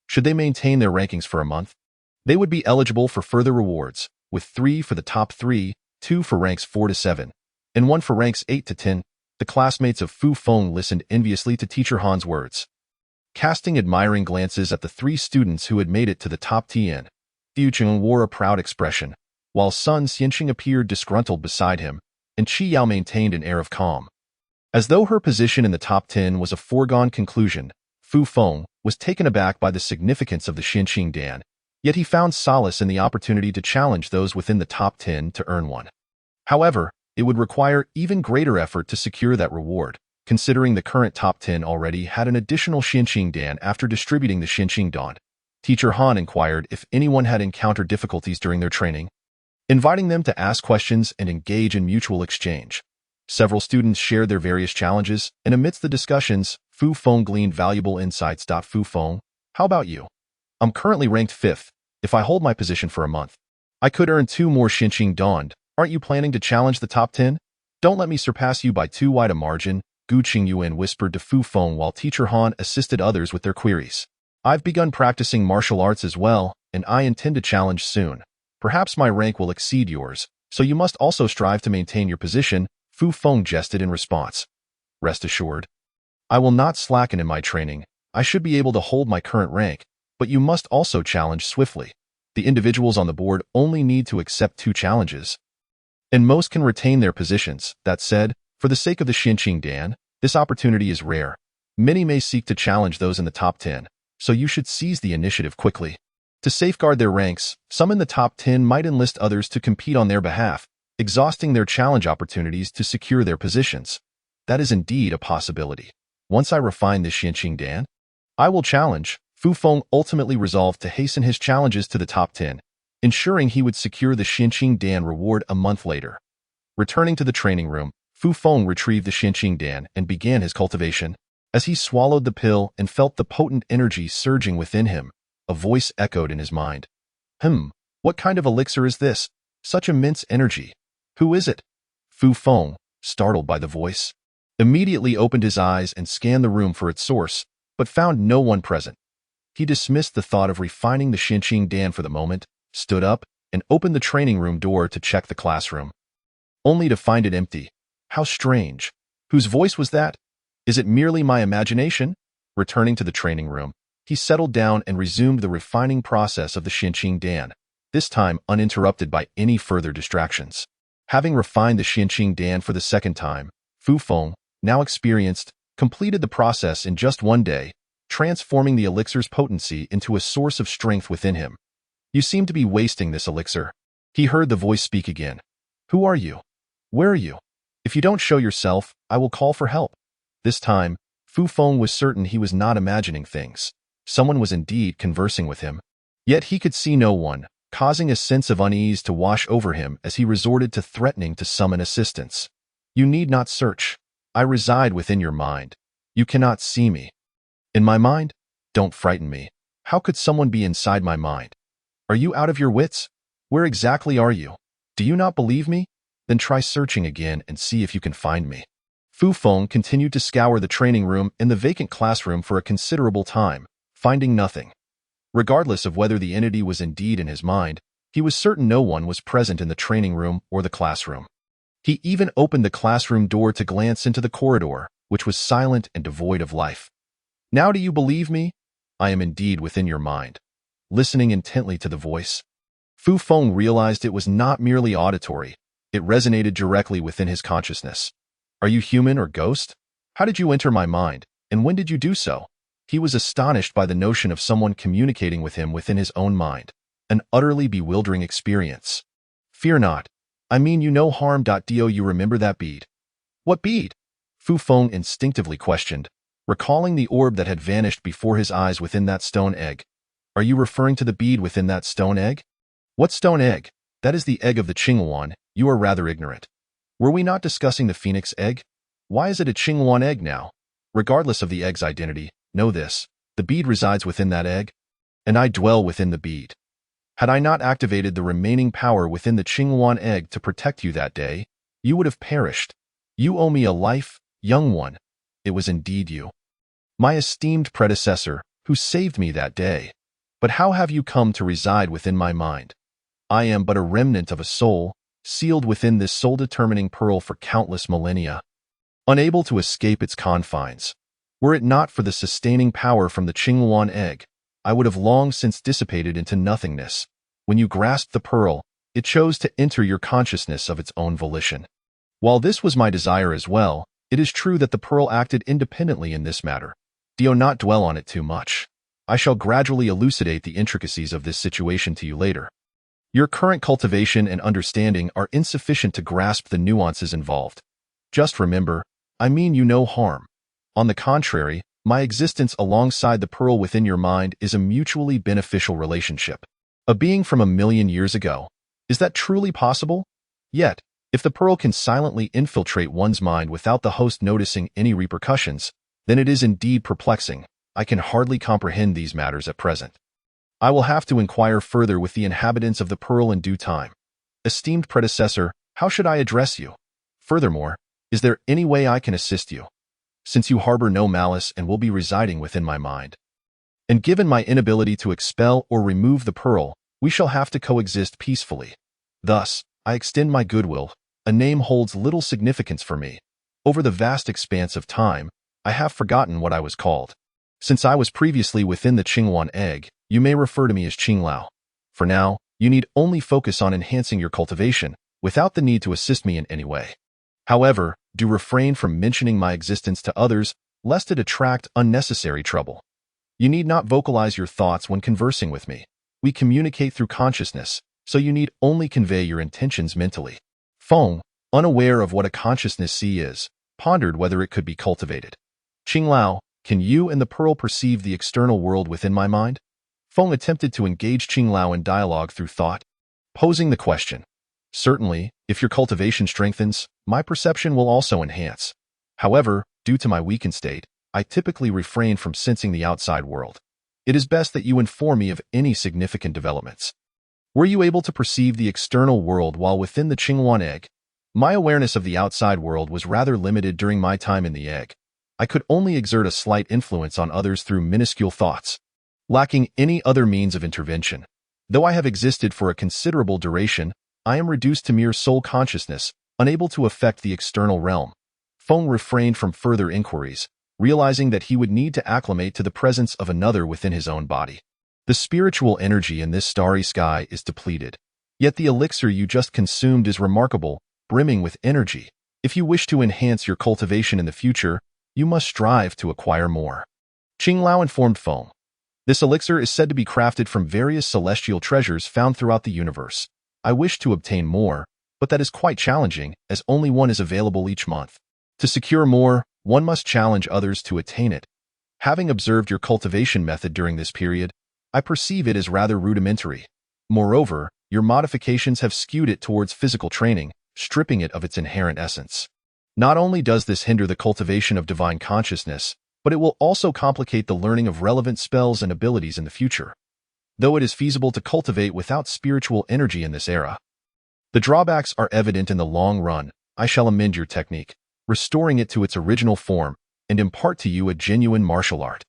Should they maintain their rankings for a month, they would be eligible for further rewards, with 3 for the top 3, 2 for ranks 4 to 7, and 1 for ranks 8 to 10. The classmates of Fu Feng listened enviously to Teacher Han's words, casting admiring glances at the 3 students who had made it to the top 10. Fu Cheng wore a proud expression, while Sun Xianqing appeared disgruntled beside him, and Qi Yao maintained an air of calm. As though her position in the top 10 was a foregone conclusion, Fu Feng was taken aback by the significance of the Xianqing Dan, yet he found solace in the opportunity to challenge those within the top 10 to earn one. However, it would require even greater effort to secure that reward, considering the current top 10 already had an additional Xianqing Dan after distributing the Xianqing Dan. Teacher Han inquired if anyone had encountered difficulties during their training, inviting them to ask questions and engage in mutual exchange. Several students shared their various challenges, and amidst the discussions, Fu Feng gleaned valuable insights. Fu Feng, how about you? I'm currently ranked 5th. If I hold my position for a month, I could earn 2 more Xianqing Dan. Aren't you planning to challenge the top 10? Don't let me surpass you by too wide a margin, Gu Qingyuan whispered to Fu Feng while Teacher Han assisted others with their queries. I've begun practicing martial arts as well, and I intend to challenge soon. Perhaps my rank will exceed yours, so you must also strive to maintain your position, Fu Feng jested in response. Rest assured, I will not slacken in my training. I should be able to hold my current rank, but you must also challenge swiftly. The individuals on the board only need to accept 2 challenges, and most can retain their positions. That said, for the sake of the Xianqing Dan, this opportunity is rare. Many may seek to challenge those in the top 10, so you should seize the initiative quickly. To safeguard their ranks, some in the top 10 might enlist others to compete on their behalf, exhausting their challenge opportunities to secure their positions. That is indeed a possibility. Once I refine this Xianqing Dan, I will challenge. Fu Feng ultimately resolved to hasten his challenges to the top 10, ensuring he would secure the Xianqing Dan reward a month later. Returning to the training room, Fu Feng retrieved the Xianqing Dan and began his cultivation. As he swallowed the pill and felt the potent energy surging within him, a voice echoed in his mind. What kind of elixir is this? Such immense energy. Who is it? Fu Feng, startled by the voice, immediately opened his eyes and scanned the room for its source, but found no one present. He dismissed the thought of refining the Xianqing Dan for the moment, stood up, and opened the training room door to check the classroom, only to find it empty. How strange. Whose voice was that? Is it merely my imagination? Returning to the training room, he settled down and resumed the refining process of the Xianqing Dan, this time uninterrupted by any further distractions. Having refined the Xianqing Dan for the second time, Fu Feng, now experienced, completed the process in just 1 day, transforming the elixir's potency into a source of strength within him. You seem to be wasting this elixir. He heard the voice speak again. Who are you? Where are you? If you don't show yourself, I will call for help. This time, Fu Feng was certain he was not imagining things. Someone was indeed conversing with him. Yet he could see no one, causing a sense of unease to wash over him as he resorted to threatening to summon assistance. You need not search. I reside within your mind. You cannot see me. In my mind? Don't frighten me. How could someone be inside my mind? Are you out of your wits? Where exactly are you? Do you not believe me? Then try searching again and see if you can find me. Fu Feng continued to scour the training room and the vacant classroom for a considerable time, finding nothing. Regardless of whether the entity was indeed in his mind, he was certain no one was present in the training room or the classroom. He even opened the classroom door to glance into the corridor, which was silent and devoid of life. Now do you believe me? I am indeed within your mind. Listening intently to the voice, Fu Feng realized it was not merely auditory, it resonated directly within his consciousness. Are you human or ghost? How did you enter my mind, and when did you do so? He was astonished by the notion of someone communicating with him within his own mind, an utterly bewildering experience. Fear not. I mean you no harm. Do you remember that bead? What bead? Fu Feng instinctively questioned, recalling the orb that had vanished before his eyes within that stone egg. Are you referring to the bead within that stone egg? What stone egg? That is the egg of the Qinghuan. You are rather ignorant. Were we not discussing the phoenix egg? Why is it a Qinghuan egg now? Regardless of the egg's identity, know this. The bead resides within that egg, and I dwell within the bead. Had I not activated the remaining power within the Qinghuan egg to protect you that day, you would have perished. You owe me a life, young one. It was indeed you, my esteemed predecessor, who saved me that day. But how have you come to reside within my mind? I am but a remnant of a soul, sealed within this soul-determining pearl for countless millennia, unable to escape its confines. Were it not for the sustaining power from the Qinghuan egg, I would have long since dissipated into nothingness. When you grasped the pearl, it chose to enter your consciousness of its own volition. While this was my desire as well, it is true that the pearl acted independently in this matter. Do not dwell on it too much. I shall gradually elucidate the intricacies of this situation to you later. Your current cultivation and understanding are insufficient to grasp the nuances involved. Just remember, I mean you no harm. On the contrary, my existence alongside the pearl within your mind is a mutually beneficial relationship. A being from 1,000,000 years ago. Is that truly possible? Yet, if the pearl can silently infiltrate one's mind without the host noticing any repercussions, then it is indeed perplexing. I can hardly comprehend these matters at present. I will have to inquire further with the inhabitants of the pearl in due time. Esteemed predecessor, how should I address you? Furthermore, is there any way I can assist you? Since you harbor no malice and will be residing within my mind, and given my inability to expel or remove the pearl, we shall have to coexist peacefully. Thus, I extend my goodwill. A name holds little significance for me. Over the vast expanse of time, I have forgotten what I was called. Since I was previously within the Qinghuan egg, you may refer to me as Qinglao. For now, you need only focus on enhancing your cultivation, without the need to assist me in any way. However, do refrain from mentioning my existence to others, lest it attract unnecessary trouble. You need not vocalize your thoughts when conversing with me. We communicate through consciousness, so you need only convey your intentions mentally. Feng, unaware of what a consciousness sea is, pondered whether it could be cultivated. Qinglao, can you and the pearl perceive the external world within my mind? Feng attempted to engage Qinglao in dialogue through thought, posing the question. Certainly, if your cultivation strengthens, my perception will also enhance. However, due to my weakened state, I typically refrain from sensing the outside world. It is best that you inform me of any significant developments. Were you able to perceive the external world while within the Qinghuan egg? My awareness of the outside world was rather limited during my time in the egg. I could only exert a slight influence on others through minuscule thoughts, lacking any other means of intervention. Though I have existed for a considerable duration, I am reduced to mere soul consciousness, unable to affect the external realm. Feng refrained from further inquiries, realizing that he would need to acclimate to the presence of another within his own body. The spiritual energy in this starry sky is depleted. Yet the elixir you just consumed is remarkable, brimming with energy. If you wish to enhance your cultivation in the future, you must strive to acquire more. Qinglao informed Feng. This elixir is said to be crafted from various celestial treasures found throughout the universe. I wish to obtain more, but that is quite challenging, as only one is available each month. To secure more, one must challenge others to attain it. Having observed your cultivation method during this period, I perceive it as rather rudimentary. Moreover, your modifications have skewed it towards physical training, stripping it of its inherent essence. Not only does this hinder the cultivation of divine consciousness, but it will also complicate the learning of relevant spells and abilities in the future. Though it is feasible to cultivate without spiritual energy in this era, the drawbacks are evident in the long run. I shall amend your technique, restoring it to its original form, and impart to you a genuine martial art.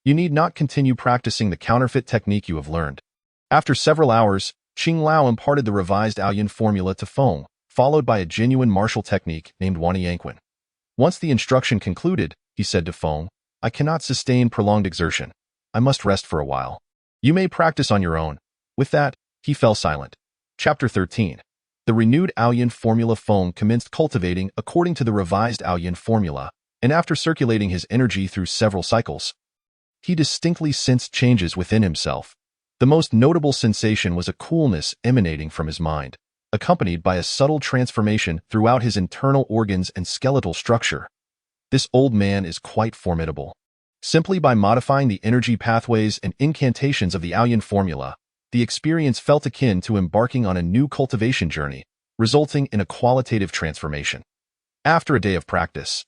You need not continue practicing the counterfeit technique you have learned. After several hours, Qinglao imparted the revised Aoyan formula to Feng, followed by a genuine martial technique named Wanyanquan. Once the instruction concluded, he said to Feng, I cannot sustain prolonged exertion. I must rest for a while. You may practice on your own. With that, he fell silent. Chapter 13. The renewed Aoyan formula Feng commenced cultivating according to the revised Aoyan formula, and after circulating his energy through several cycles, he distinctly sensed changes within himself. The most notable sensation was a coolness emanating from his mind, accompanied by a subtle transformation throughout his internal organs and skeletal structure. This old man is quite formidable. Simply by modifying the energy pathways and incantations of the Aoyan formula, the experience felt akin to embarking on a new cultivation journey, resulting in a qualitative transformation. After a day of practice,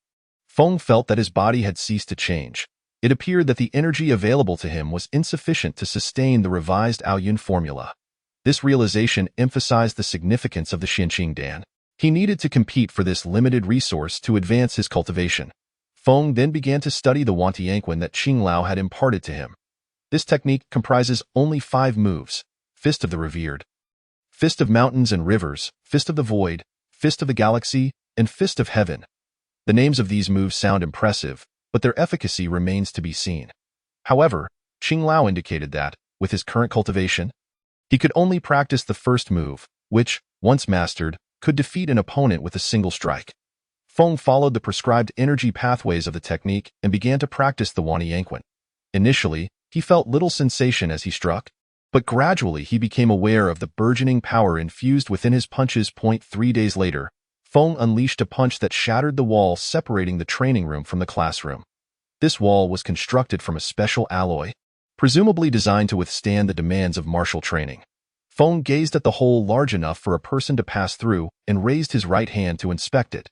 Feng felt that his body had ceased to change. It appeared that the energy available to him was insufficient to sustain the revised Aoyan formula. This realization emphasized the significance of the Xianqing Dan. He needed to compete for this limited resource to advance his cultivation. Feng then began to study the Wantianquan that Qinglao had imparted to him. This technique comprises only 5 moves: Fist of the Revered, Fist of Mountains and Rivers, Fist of the Void, Fist of the Galaxy, and Fist of Heaven. The names of these moves sound impressive, but their efficacy remains to be seen. However, Qinglao indicated that, with his current cultivation, he could only practice the first move, which, once mastered, could defeat an opponent with a single strike. Feng followed the prescribed energy pathways of the technique and began to practice the Wantianquan. Initially, he felt little sensation as he struck, but gradually he became aware of the burgeoning power infused within his punches. 3 days later, Feng unleashed a punch that shattered the wall separating the training room from the classroom. This wall was constructed from a special alloy, presumably designed to withstand the demands of martial training. Feng gazed at the hole large enough for a person to pass through and raised his right hand to inspect it.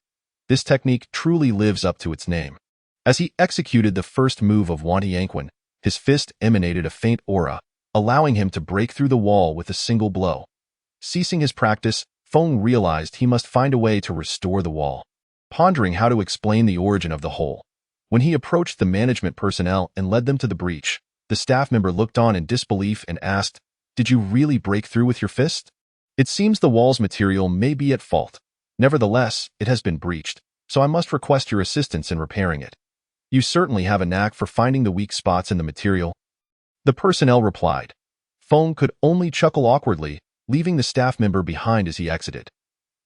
This technique truly lives up to its name. As he executed the first move of Wantianquan, his fist emanated a faint aura, allowing him to break through the wall with a single blow. Ceasing his practice, Feng realized he must find a way to restore the wall, pondering how to explain the origin of the hole. When he approached the management personnel and led them to the breach, the staff member looked on in disbelief and asked, "Did you really break through with your fist? It seems the wall's material may be at fault. Nevertheless, it has been breached, so I must request your assistance in repairing it. You certainly have a knack for finding the weak spots in the material." The personnel replied. Feng could only chuckle awkwardly, leaving the staff member behind as he exited.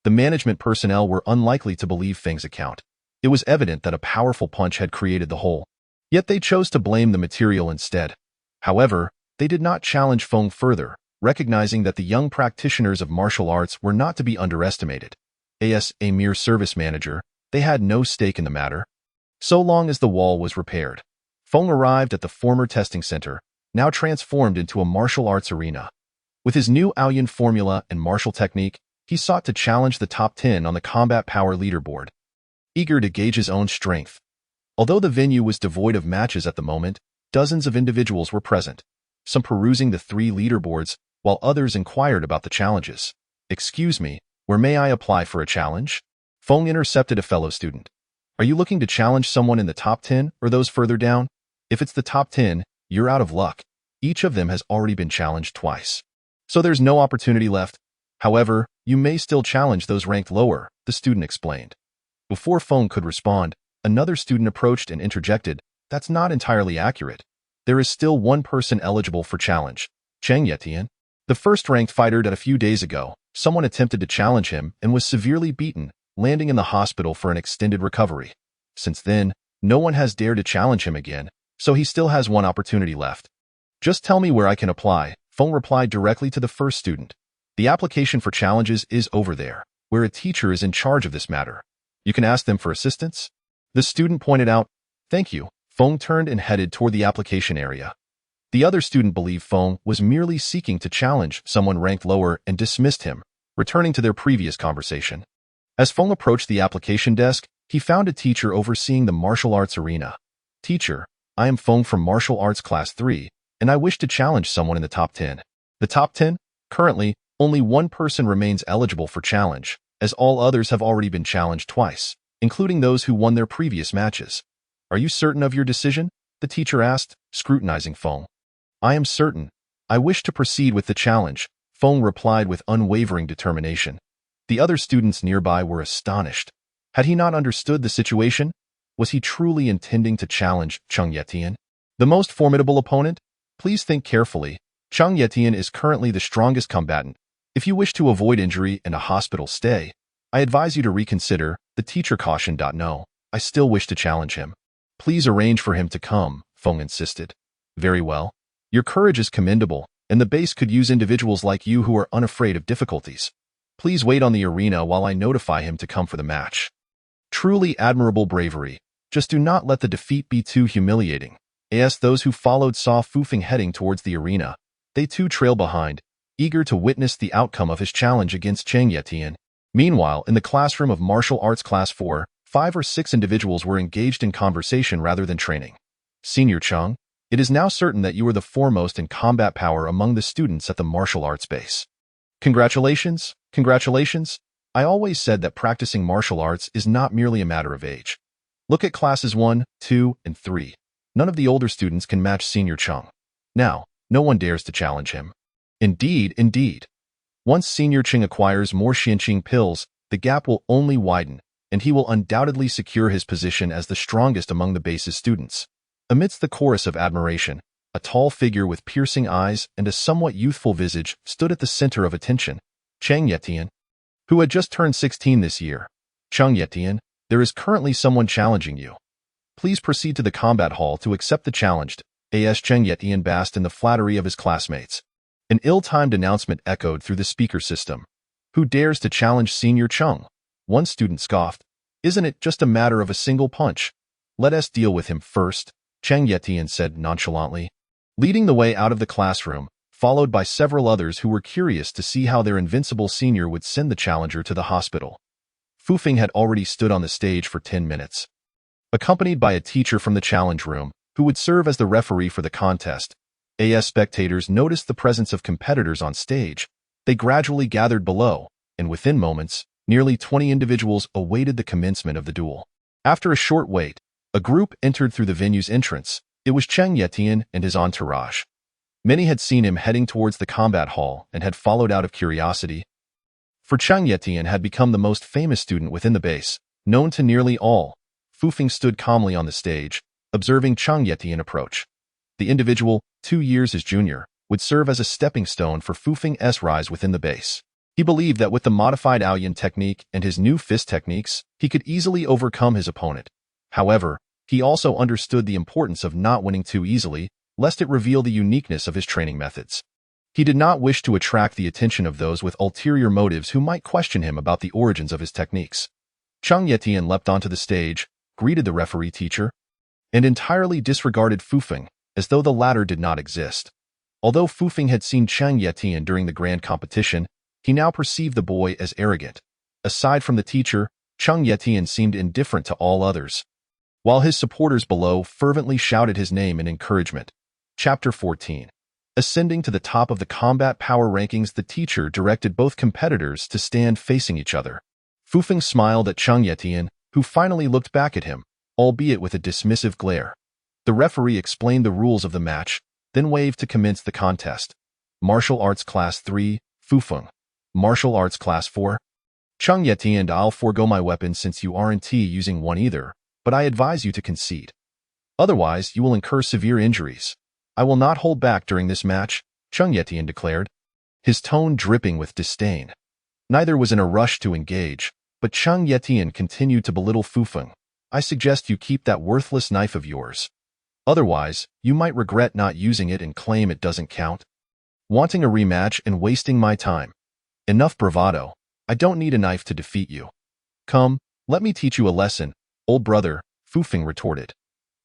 The management personnel were unlikely to believe Feng's account. It was evident that a powerful punch had created the hole. Yet they chose to blame the material instead. However, they did not challenge Feng further, recognizing that the young practitioners of martial arts were not to be underestimated. As a mere service manager, they had no stake in the matter. So long as the wall was repaired, Feng arrived at the former testing center, now transformed into a martial arts arena. With his new Aoyan formula and martial technique, he sought to challenge the top 10 on the combat power leaderboard. Eager to gauge his own strength. Although the venue was devoid of matches at the moment, dozens of individuals were present, some perusing the 3 leaderboards, while others inquired about the challenges. "Excuse me, where may I apply for a challenge?" Feng intercepted a fellow student. "Are you looking to challenge someone in the top 10 or those further down? If it's the top 10, you're out of luck. Each of them has already been challenged twice, so there's no opportunity left. However, you may still challenge those ranked lower," the student explained. Before Feng could respond, another student approached and interjected, "That's not entirely accurate. There is still one person eligible for challenge, Cheng Yetian. The first-ranked fighter that a few days ago, someone attempted to challenge him and was severely beaten, landing in the hospital for an extended recovery. Since then, no one has dared to challenge him again, so he still has one opportunity left." "Just tell me where I can apply," Feng replied directly to the first student. "The application for challenges is over there, where a teacher is in charge of this matter. You can ask them for assistance." The student pointed out. "Thank you." Feng turned and headed toward the application area. The other student believed Feng was merely seeking to challenge someone ranked lower and dismissed him, returning to their previous conversation. As Feng approached the application desk, he found a teacher overseeing the martial arts arena. "Teacher, I am Feng from Martial Arts Class 3, and I wish to challenge someone in the top 10. The top 10? Currently, only one person remains eligible for challenge, as all others have already been challenged twice, including those who won their previous matches. Are you certain of your decision?" the teacher asked, scrutinizing Feng. "I am certain. I wish to proceed with the challenge," Feng replied with unwavering determination. The other students nearby were astonished. Had he not understood the situation? Was he truly intending to challenge Cheng Yetian, the most formidable opponent? Please think carefully. Cheng Yetian is currently the strongest combatant, If you wish to avoid injury and a hospital stay, I advise you to reconsider. The teacher cautioned. No, I still wish to challenge him. Please arrange for him to come, Feng insisted. Very well. Your courage is commendable, and the base could use individuals like you who are unafraid of difficulties. Please wait on the arena while I notify him to come for the match. Truly admirable bravery. Just do not let the defeat be too humiliating. As those who followed saw Fufeng heading towards the arena, they too trailed behind, eager to witness the outcome of his challenge against Cheng Yetian. Meanwhile, in the classroom of Martial Arts Class 4, 5 or 6 individuals were engaged in conversation rather than training. Senior Cheng, it is now certain that you are the foremost in combat power among the students at the martial arts base. Congratulations, congratulations. I always said that practicing martial arts is not merely a matter of age. Look at classes 1, 2, and 3. None of the older students can match Senior Cheng. Now, no one dares to challenge him. Indeed, indeed. Once Senior Cheng acquires more Xianqing pills, the gap will only widen, and he will undoubtedly secure his position as the strongest among the base's students. Amidst the chorus of admiration, a tall figure with piercing eyes and a somewhat youthful visage stood at the center of attention, Cheng Yetian, who had just turned 16 this year. Cheng Yetian, there is currently someone challenging you. Please proceed to the combat hall to accept the challenged. As Cheng Yetian basked in the flattery of his classmates. An ill-timed announcement echoed through the speaker system. Who dares to challenge Senior Cheng? One student scoffed. Isn't it just a matter of a single punch? Let us deal with him first, Cheng Yetian said nonchalantly. Leading the way out of the classroom, followed by several others who were curious to see how their invincible senior would send the challenger to the hospital. Fufeng had already stood on the stage for 10 minutes. Accompanied by a teacher from the challenge room, who would serve as the referee for the contest, as spectators noticed the presence of competitors on stage, they gradually gathered below, and within moments, nearly 20 individuals awaited the commencement of the duel. After a short wait, a group entered through the venue's entrance. It was Cheng Yetian and his entourage. Many had seen him heading towards the combat hall and had followed out of curiosity. For Cheng Yetian had become the most famous student within the base, known to nearly all. Fufeng stood calmly on the stage, observing Cheng Yetian approach. The individual, 2 years his junior, would serve as a stepping stone for Fufeng's rise within the base. He believed that with the modified Aoyan technique and his new fist techniques, he could easily overcome his opponent. However, he also understood the importance of not winning too easily, lest it reveal the uniqueness of his training methods. He did not wish to attract the attention of those with ulterior motives who might question him about the origins of his techniques. Cheng Yetian leapt onto the stage, greeted the referee teacher, and entirely disregarded Fufeng, as though the latter did not exist. Although Fufeng had seen Cheng Yetian during the grand competition, he now perceived the boy as arrogant. Aside from the teacher, Cheng Yetian seemed indifferent to all others, while his supporters below fervently shouted his name in encouragement. Chapter 14. Ascending to the top of the combat power rankings, the teacher directed both competitors to stand facing each other. Fufeng smiled at Cheng Yetian, who finally looked back at him, albeit with a dismissive glare. The referee explained the rules of the match, then waved to commence the contest. Martial Arts Class 3, Fufeng. Martial Arts Class 4. Cheng Yetian, I'll forego my weapon since you aren't using one either, but I advise you to concede. Otherwise, you will incur severe injuries. I will not hold back during this match, Cheng Yetian declared, his tone dripping with disdain. Neither was in a rush to engage, but Cheng Yetian continued to belittle Fufeng. I suggest you keep that worthless knife of yours. Otherwise, you might regret not using it and claim it doesn't count. Wanting a rematch and wasting my time. Enough bravado. I don't need a knife to defeat you. Come, let me teach you a lesson, old brother, Fufeng retorted.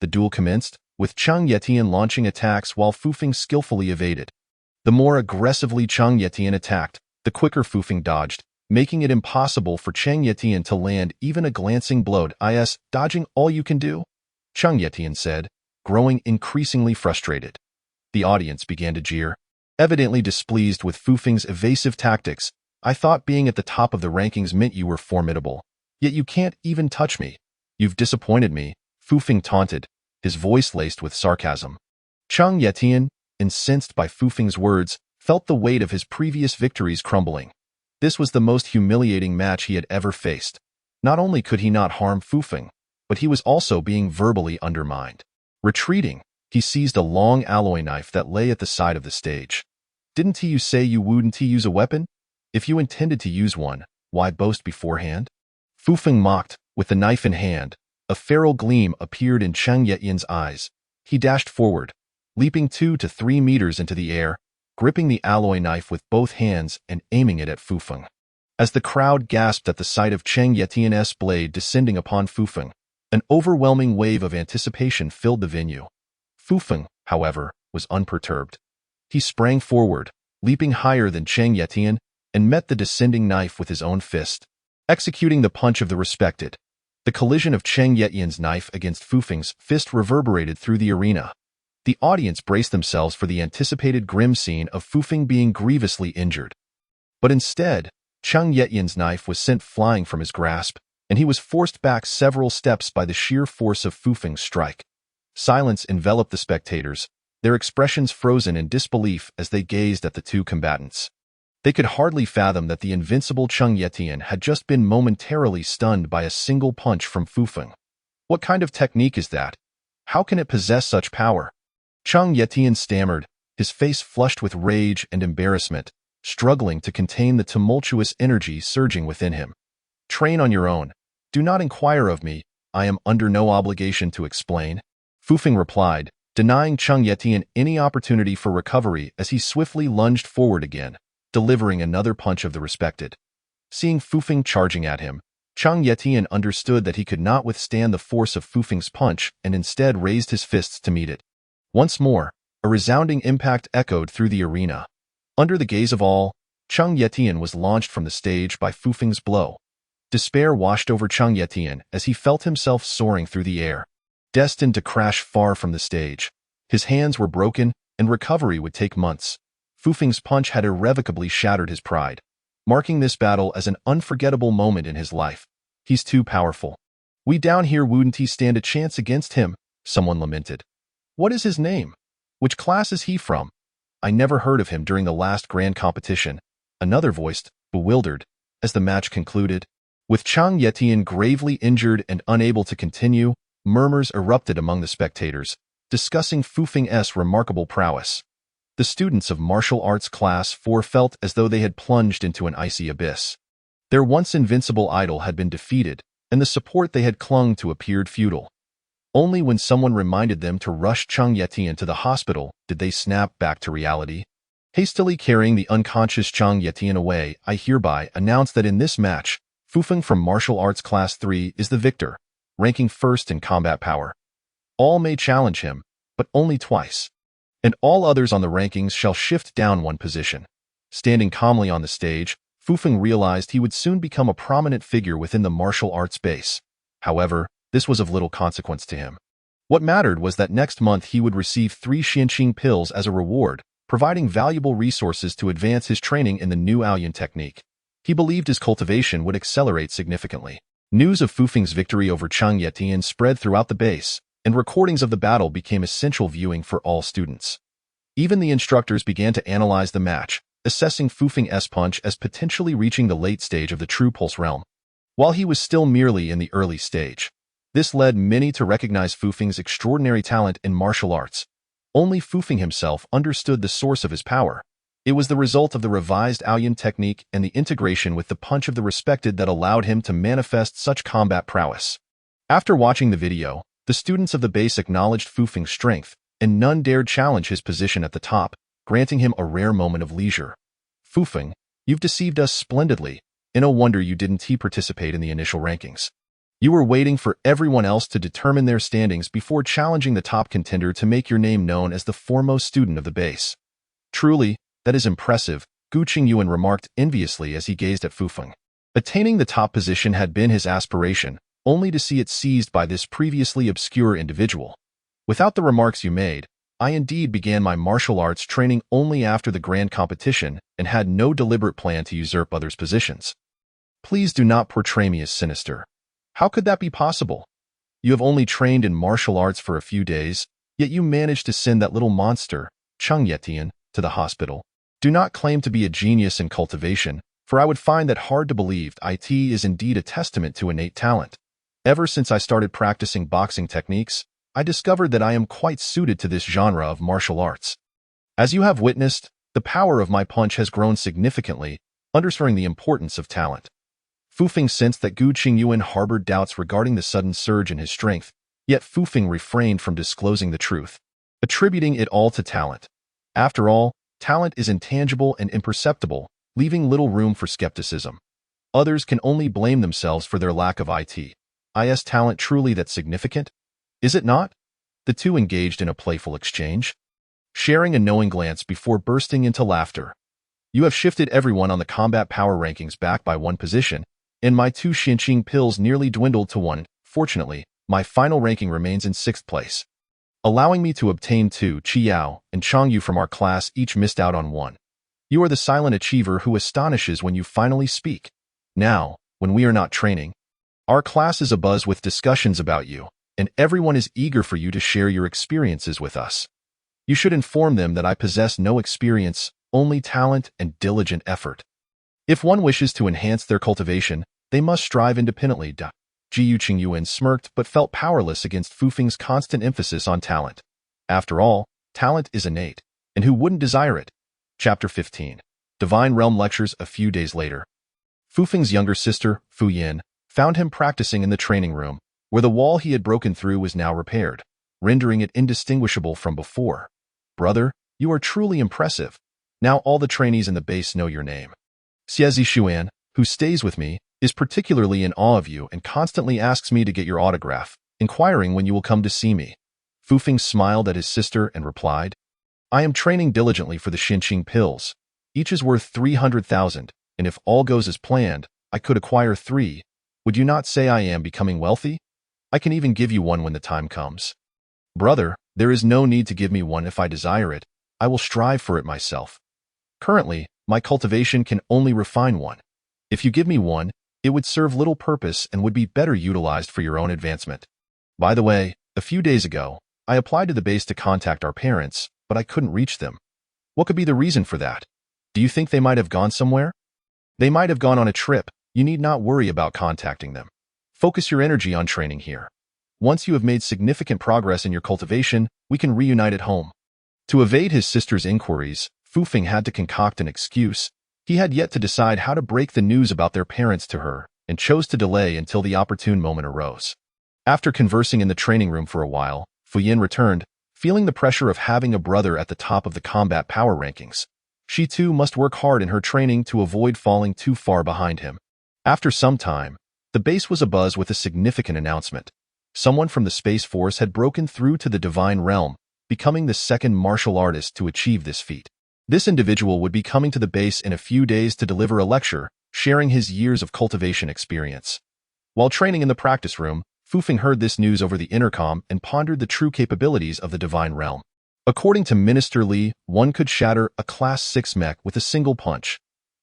The duel commenced, with Cheng Yetian launching attacks while Fufeng skillfully evaded. The more aggressively Cheng Yetian attacked, the quicker Fufeng dodged, making it impossible for Cheng Yetian to land even a glancing blow. Dodging all you can do? Cheng Yetian said, growing increasingly frustrated. The audience began to jeer, evidently displeased with Fufeng's evasive tactics. I thought being at the top of the rankings meant you were formidable. Yet you can't even touch me. You've disappointed me, Fufeng taunted, his voice laced with sarcasm. Cheng Yetian, incensed by Fufeng's words, felt the weight of his previous victories crumbling. This was the most humiliating match he had ever faced. Not only could he not harm Fufeng, but he was also being verbally undermined. Retreating, he seized a long alloy knife that lay at the side of the stage. Didn't you say you wouldn't use a weapon? If you intended to use one, why boast beforehand? Fu Feng mocked, with the knife in hand. A feral gleam appeared in Cheng Yetian's eyes. He dashed forward, leaping 2 to 3 meters into the air, gripping the alloy knife with both hands and aiming it at Fu Feng. As the crowd gasped at the sight of Cheng Yetian's blade descending upon Fu Feng, an overwhelming wave of anticipation filled the venue. Fu Feng, however, was unperturbed. He sprang forward, leaping higher than Cheng Yetian, and met the descending knife with his own fist, executing the punch of the respected. The collision of Cheng Yetian's knife against Fu Feng's fist reverberated through the arena. The audience braced themselves for the anticipated grim scene of Fu Feng being grievously injured. But instead, Cheng Yetian's knife was sent flying from his grasp, and he was forced back several steps by the sheer force of Fu Feng's strike. Silence enveloped the spectators, their expressions frozen in disbelief as they gazed at the two combatants. They could hardly fathom that the invincible Cheng Yetian had just been momentarily stunned by a single punch from Fu Feng. What kind of technique is that? How can it possess such power? Cheng Yetian stammered, his face flushed with rage and embarrassment, struggling to contain the tumultuous energy surging within him. Train on your own. Do not inquire of me. I am under no obligation to explain. Fu Feng replied, denying Cheng Yetian any opportunity for recovery as he swiftly lunged forward again, delivering another punch of the respected. Seeing Fu Feng charging at him, Cheng Yetian understood that he could not withstand the force of Fu Feng's punch and instead raised his fists to meet it. Once more, a resounding impact echoed through the arena. Under the gaze of all, Cheng Yetian was launched from the stage by Fu Feng's blow. Despair washed over Cheng Yetian as he felt himself soaring through the air, destined to crash far from the stage. His hands were broken, and recovery would take months. Fu Feng's punch had irrevocably shattered his pride, marking this battle as an unforgettable moment in his life. He's too powerful. We down here wouldn't stand a chance against him, someone lamented. What is his name? Which class is he from? I never heard of him during the last grand competition, another voiced, bewildered, as the match concluded. With Cheng Yetian gravely injured and unable to continue, murmurs erupted among the spectators, discussing Fu Feng's remarkable prowess. The students of martial arts class 4 felt as though they had plunged into an icy abyss. Their once invincible idol had been defeated, and the support they had clung to appeared futile. Only when someone reminded them to rush Cheng Yetian to the hospital did they snap back to reality. Hastily carrying the unconscious Cheng Yetian away, I hereby announce that in this match, Fu Feng from Martial Arts Class 3 is the victor, ranking first in combat power. All may challenge him, but only twice. And all others on the rankings shall shift down 1 position. Standing calmly on the stage, Fu Feng realized he would soon become a prominent figure within the martial arts space. However, this was of little consequence to him. What mattered was that next month he would receive 3 Xianqing pills as a reward, providing valuable resources to advance his training in the new Aoyan technique. He believed his cultivation would accelerate significantly. News of Fu Feng's victory over Cheng Yetian spread throughout the base, and recordings of the battle became essential viewing for all students. Even the instructors began to analyze the match, assessing Fu Feng's punch as potentially reaching the late stage of the true pulse realm, while he was still merely in the early stage. This led many to recognize Fu Feng's extraordinary talent in martial arts. Only Fu Feng himself understood the source of his power. It was the result of the revised Aoyan technique and the integration with the punch of the respected that allowed him to manifest such combat prowess. After watching the video, the students of the base acknowledged Fu Feng's strength, and none dared challenge his position at the top, granting him a rare moment of leisure. Fu Feng, you've deceived us splendidly, and no wonder you didn't participate in the initial rankings. You were waiting for everyone else to determine their standings before challenging the top contender to make your name known as the foremost student of the base. Truly, that is impressive, Gu Qingyuan remarked enviously as he gazed at Fu Feng. Attaining the top position had been his aspiration, only to see it seized by this previously obscure individual. Without the remarks you made, I indeed began my martial arts training only after the grand competition and had no deliberate plan to usurp others' positions. Please do not portray me as sinister. How could that be possible? You have only trained in martial arts for a few days, yet you managed to send that little monster, Cheng Yetian, to the hospital. Do not claim to be a genius in cultivation, for I would find that hard to believe. It is indeed a testament to innate talent. Ever since I started practicing boxing techniques, I discovered that I am quite suited to this genre of martial arts. As you have witnessed, the power of my punch has grown significantly, underscoring the importance of talent. Fufeng sensed that Gu Qingyuan harbored doubts regarding the sudden surge in his strength, yet Fufeng refrained from disclosing the truth, attributing it all to talent. After all, talent is intangible and imperceptible, leaving little room for skepticism. Others can only blame themselves for their lack of Is talent truly that significant? Is it not? The two engaged in a playful exchange, sharing a knowing glance before bursting into laughter. You have shifted everyone on the combat power rankings back by one position, and my 2 Xinqing pills nearly dwindled to 1. Fortunately, my final ranking remains in 6th place, allowing me to obtain 2. Qiao and Changyu from our class each missed out on 1. You are the silent achiever who astonishes when you finally speak. Now, when we are not training, our class is abuzz with discussions about you, and everyone is eager for you to share your experiences with us. You should inform them that I possess no experience, only talent and diligent effort. If one wishes to enhance their cultivation, they must strive independently. Jiu Qingyuan smirked but felt powerless against Fufeng's constant emphasis on talent. After all, talent is innate, and who wouldn't desire it? Chapter 15. Divine Realm Lectures. A few days later, Fufeng's younger sister, Fu Yin, found him practicing in the training room, where the wall he had broken through was now repaired, rendering it indistinguishable from before. Brother, you are truly impressive. Now all the trainees in the base know your name. Xie Zishuan, who stays with me, is particularly in awe of you and constantly asks me to get your autograph, inquiring when you will come to see me. Fufeng smiled at his sister and replied, I am training diligently for the Xinqing pills. Each is worth 300,000, and if all goes as planned, I could acquire 3. Would you not say I am becoming wealthy? I can even give you one when the time comes. Brother, there is no need to give me one if I desire it. I will strive for it myself. Currently, my cultivation can only refine one. If you give me one, it would serve little purpose and would be better utilized for your own advancement. By the way, a few days ago, I applied to the base to contact our parents, but I couldn't reach them. What could be the reason for that? Do you think they might have gone somewhere? They might have gone on a trip. You need not worry about contacting them. Focus your energy on training here. Once you have made significant progress in your cultivation, we can reunite at home. To evade his sister's inquiries, Fufeng had to concoct an excuse. He had yet to decide how to break the news about their parents to her, and chose to delay until the opportune moment arose. After conversing in the training room for a while, Fu Yin returned, feeling the pressure of having a brother at the top of the combat power rankings. She too must work hard in her training to avoid falling too far behind him. After some time, the base was abuzz with a significant announcement. Someone from the Space Force had broken through to the Divine Realm, becoming the second martial artist to achieve this feat. This individual would be coming to the base in a few days to deliver a lecture, sharing his years of cultivation experience. While training in the practice room, Fufeng heard this news over the intercom and pondered the true capabilities of the Divine Realm. According to Minister Li, one could shatter a Class 6 mech with a single punch.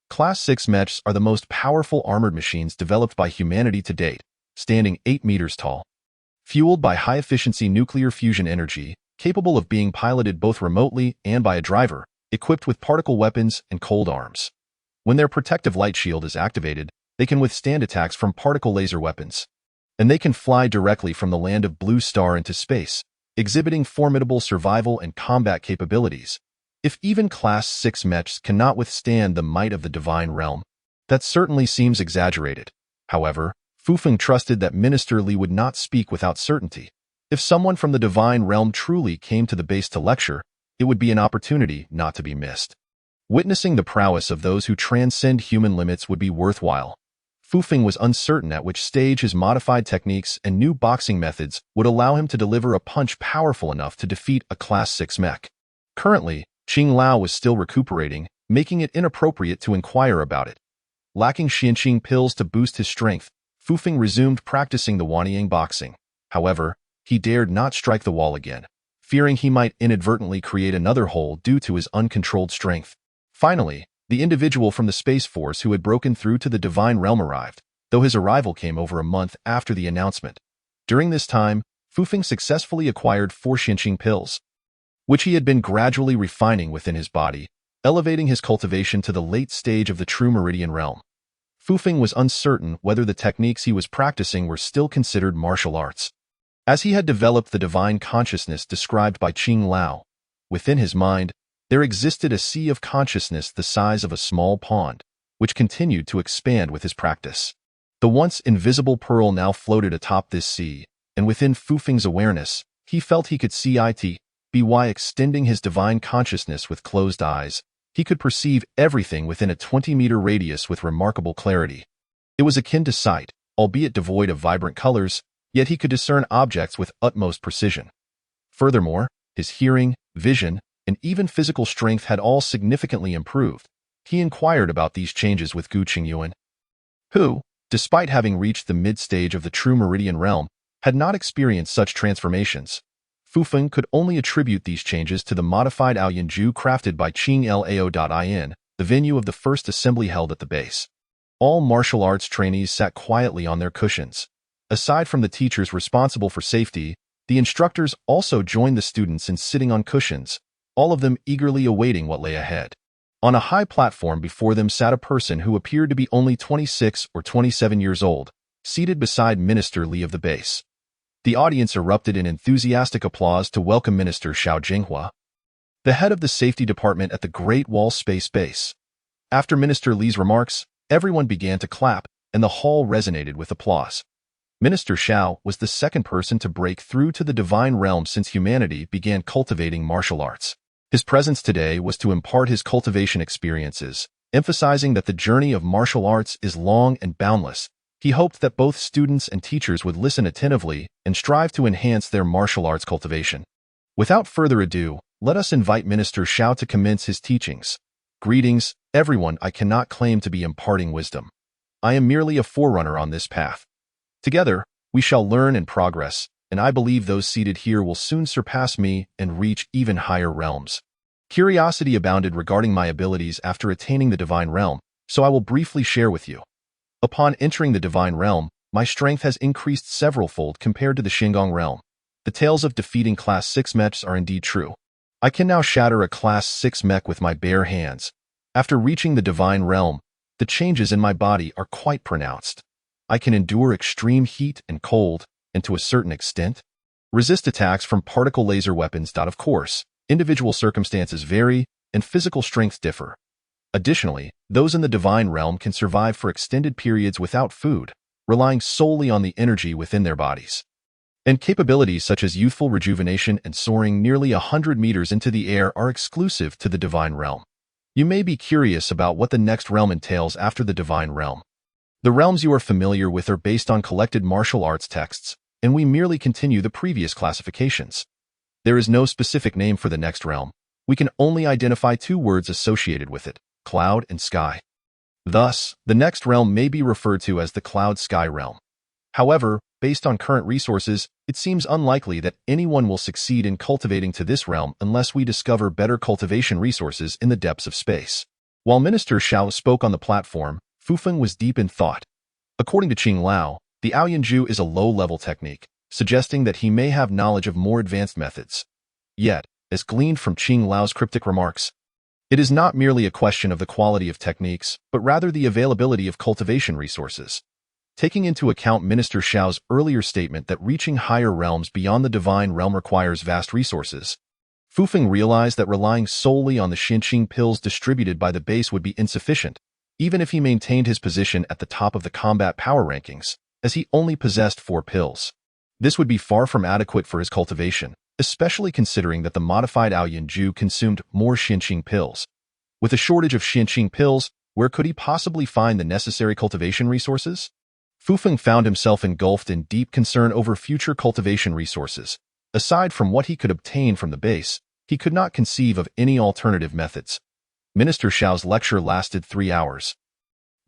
Class 6 mechs are the most powerful armored machines developed by humanity to date, standing 8 meters tall. Fueled by high-efficiency nuclear fusion energy, capable of being piloted both remotely and by a driver, equipped with particle weapons and cold arms. When their protective light shield is activated, they can withstand attacks from particle laser weapons. And they can fly directly from the land of Blue Star into space, exhibiting formidable survival and combat capabilities. If even Class 6 mechs cannot withstand the might of the Divine Realm, that certainly seems exaggerated. However, Fufeng trusted that Minister Li would not speak without certainty. If someone from the Divine Realm truly came to the base to lecture, it would be an opportunity not to be missed. Witnessing the prowess of those who transcend human limits would be worthwhile. Fufeng was uncertain at which stage his modified techniques and new boxing methods would allow him to deliver a punch powerful enough to defeat a Class 6 mech. Currently, Qing Lao was still recuperating, making it inappropriate to inquire about it. Lacking Xinqing pills to boost his strength, Fufeng resumed practicing the Wanyang boxing. However, he dared not strike the wall again, fearing he might inadvertently create another hole due to his uncontrolled strength. Finally, the individual from the Space Force who had broken through to the Divine Realm arrived, though his arrival came over a month after the announcement. During this time, Fufeng successfully acquired 4 Xinqing pills, which he had been gradually refining within his body, elevating his cultivation to the late stage of the true Meridian Realm. Fufeng was uncertain whether the techniques he was practicing were still considered martial arts. As he had developed the divine consciousness described by Qing Lao, within his mind, there existed a sea of consciousness the size of a small pond. which continued to expand with his practice. The once invisible pearl now floated atop this sea, and within Fufeng's awareness, he felt he could see it. By extending his divine consciousness with closed eyes, he could perceive everything within a 20-meter radius with remarkable clarity. It was akin to sight, albeit devoid of vibrant colors, yet he could discern objects with utmost precision. Furthermore, his hearing, vision, and even physical strength had all significantly improved. He inquired about these changes with Gu Qingyuan, who, despite having reached the mid-stage of the true Meridian realm, had not experienced such transformations. Fufeng could only attribute these changes to the modified Aoyanju crafted by Qinglao.in, the venue of the first assembly held at the base. All martial arts trainees sat quietly on their cushions. Aside from the teachers responsible for safety, the instructors also joined the students in sitting on cushions, all of them eagerly awaiting what lay ahead. On a high platform before them sat a person who appeared to be only 26 or 27 years old, seated beside Minister Li of the base. The audience erupted in enthusiastic applause to welcome Minister Xiao Jinghua, the head of the safety department at the Great Wall Space Base. After Minister Li's remarks, everyone began to clap, and the hall resonated with applause. Minister Xiao was the second person to break through to the divine realm since humanity began cultivating martial arts. His presence today was to impart his cultivation experiences, emphasizing that the journey of martial arts is long and boundless. He hoped that both students and teachers would listen attentively and strive to enhance their martial arts cultivation. Without further ado, let us invite Minister Xiao to commence his teachings. Greetings, everyone. I cannot claim to be imparting wisdom. I am merely a forerunner on this path. Together, we shall learn and progress, and I believe those seated here will soon surpass me and reach even higher realms. Curiosity abounded regarding my abilities after attaining the divine realm, so I will briefly share with you. Upon entering the divine realm, my strength has increased several-fold compared to the Shingon realm. The tales of defeating Class 6 mechs are indeed true. I can now shatter a Class 6 mech with my bare hands. After reaching the divine realm, the changes in my body are quite pronounced. I can endure extreme heat and cold, and to a certain extent, resist attacks from particle laser weapons. Of course, individual circumstances vary, and physical strengths differ. Additionally, those in the divine realm can survive for extended periods without food, relying solely on the energy within their bodies. And capabilities such as youthful rejuvenation and soaring nearly 100 meters into the air are exclusive to the divine realm. You may be curious about what the next realm entails after the divine realm. The realms you are familiar with are based on collected martial arts texts, and we merely continue the previous classifications. There is no specific name for the next realm. We can only identify two words associated with it: cloud and sky. Thus, the next realm may be referred to as the cloud-sky realm. However, based on current resources, it seems unlikely that anyone will succeed in cultivating to this realm unless we discover better cultivation resources in the depths of space. While Minister Xiao spoke on the platform, Fufeng was deep in thought. According to Qinglao, the Aoyanju is a low-level technique, suggesting that he may have knowledge of more advanced methods. Yet, as gleaned from Qinglao's cryptic remarks, it is not merely a question of the quality of techniques, but rather the availability of cultivation resources. Taking into account Minister Xiao's earlier statement that reaching higher realms beyond the divine realm requires vast resources, Fufeng realized that relying solely on the Xinqing pills distributed by the base would be insufficient, even if he maintained his position at the top of the combat power rankings, as he only possessed 4 pills. This would be far from adequate for his cultivation, especially considering that the modified Aoyanju consumed more Xinqing pills. With a shortage of Xinqing pills, where could he possibly find the necessary cultivation resources? Fufeng found himself engulfed in deep concern over future cultivation resources. Aside from what he could obtain from the base, he could not conceive of any alternative methods. Minister Xiao's lecture lasted 3 hours,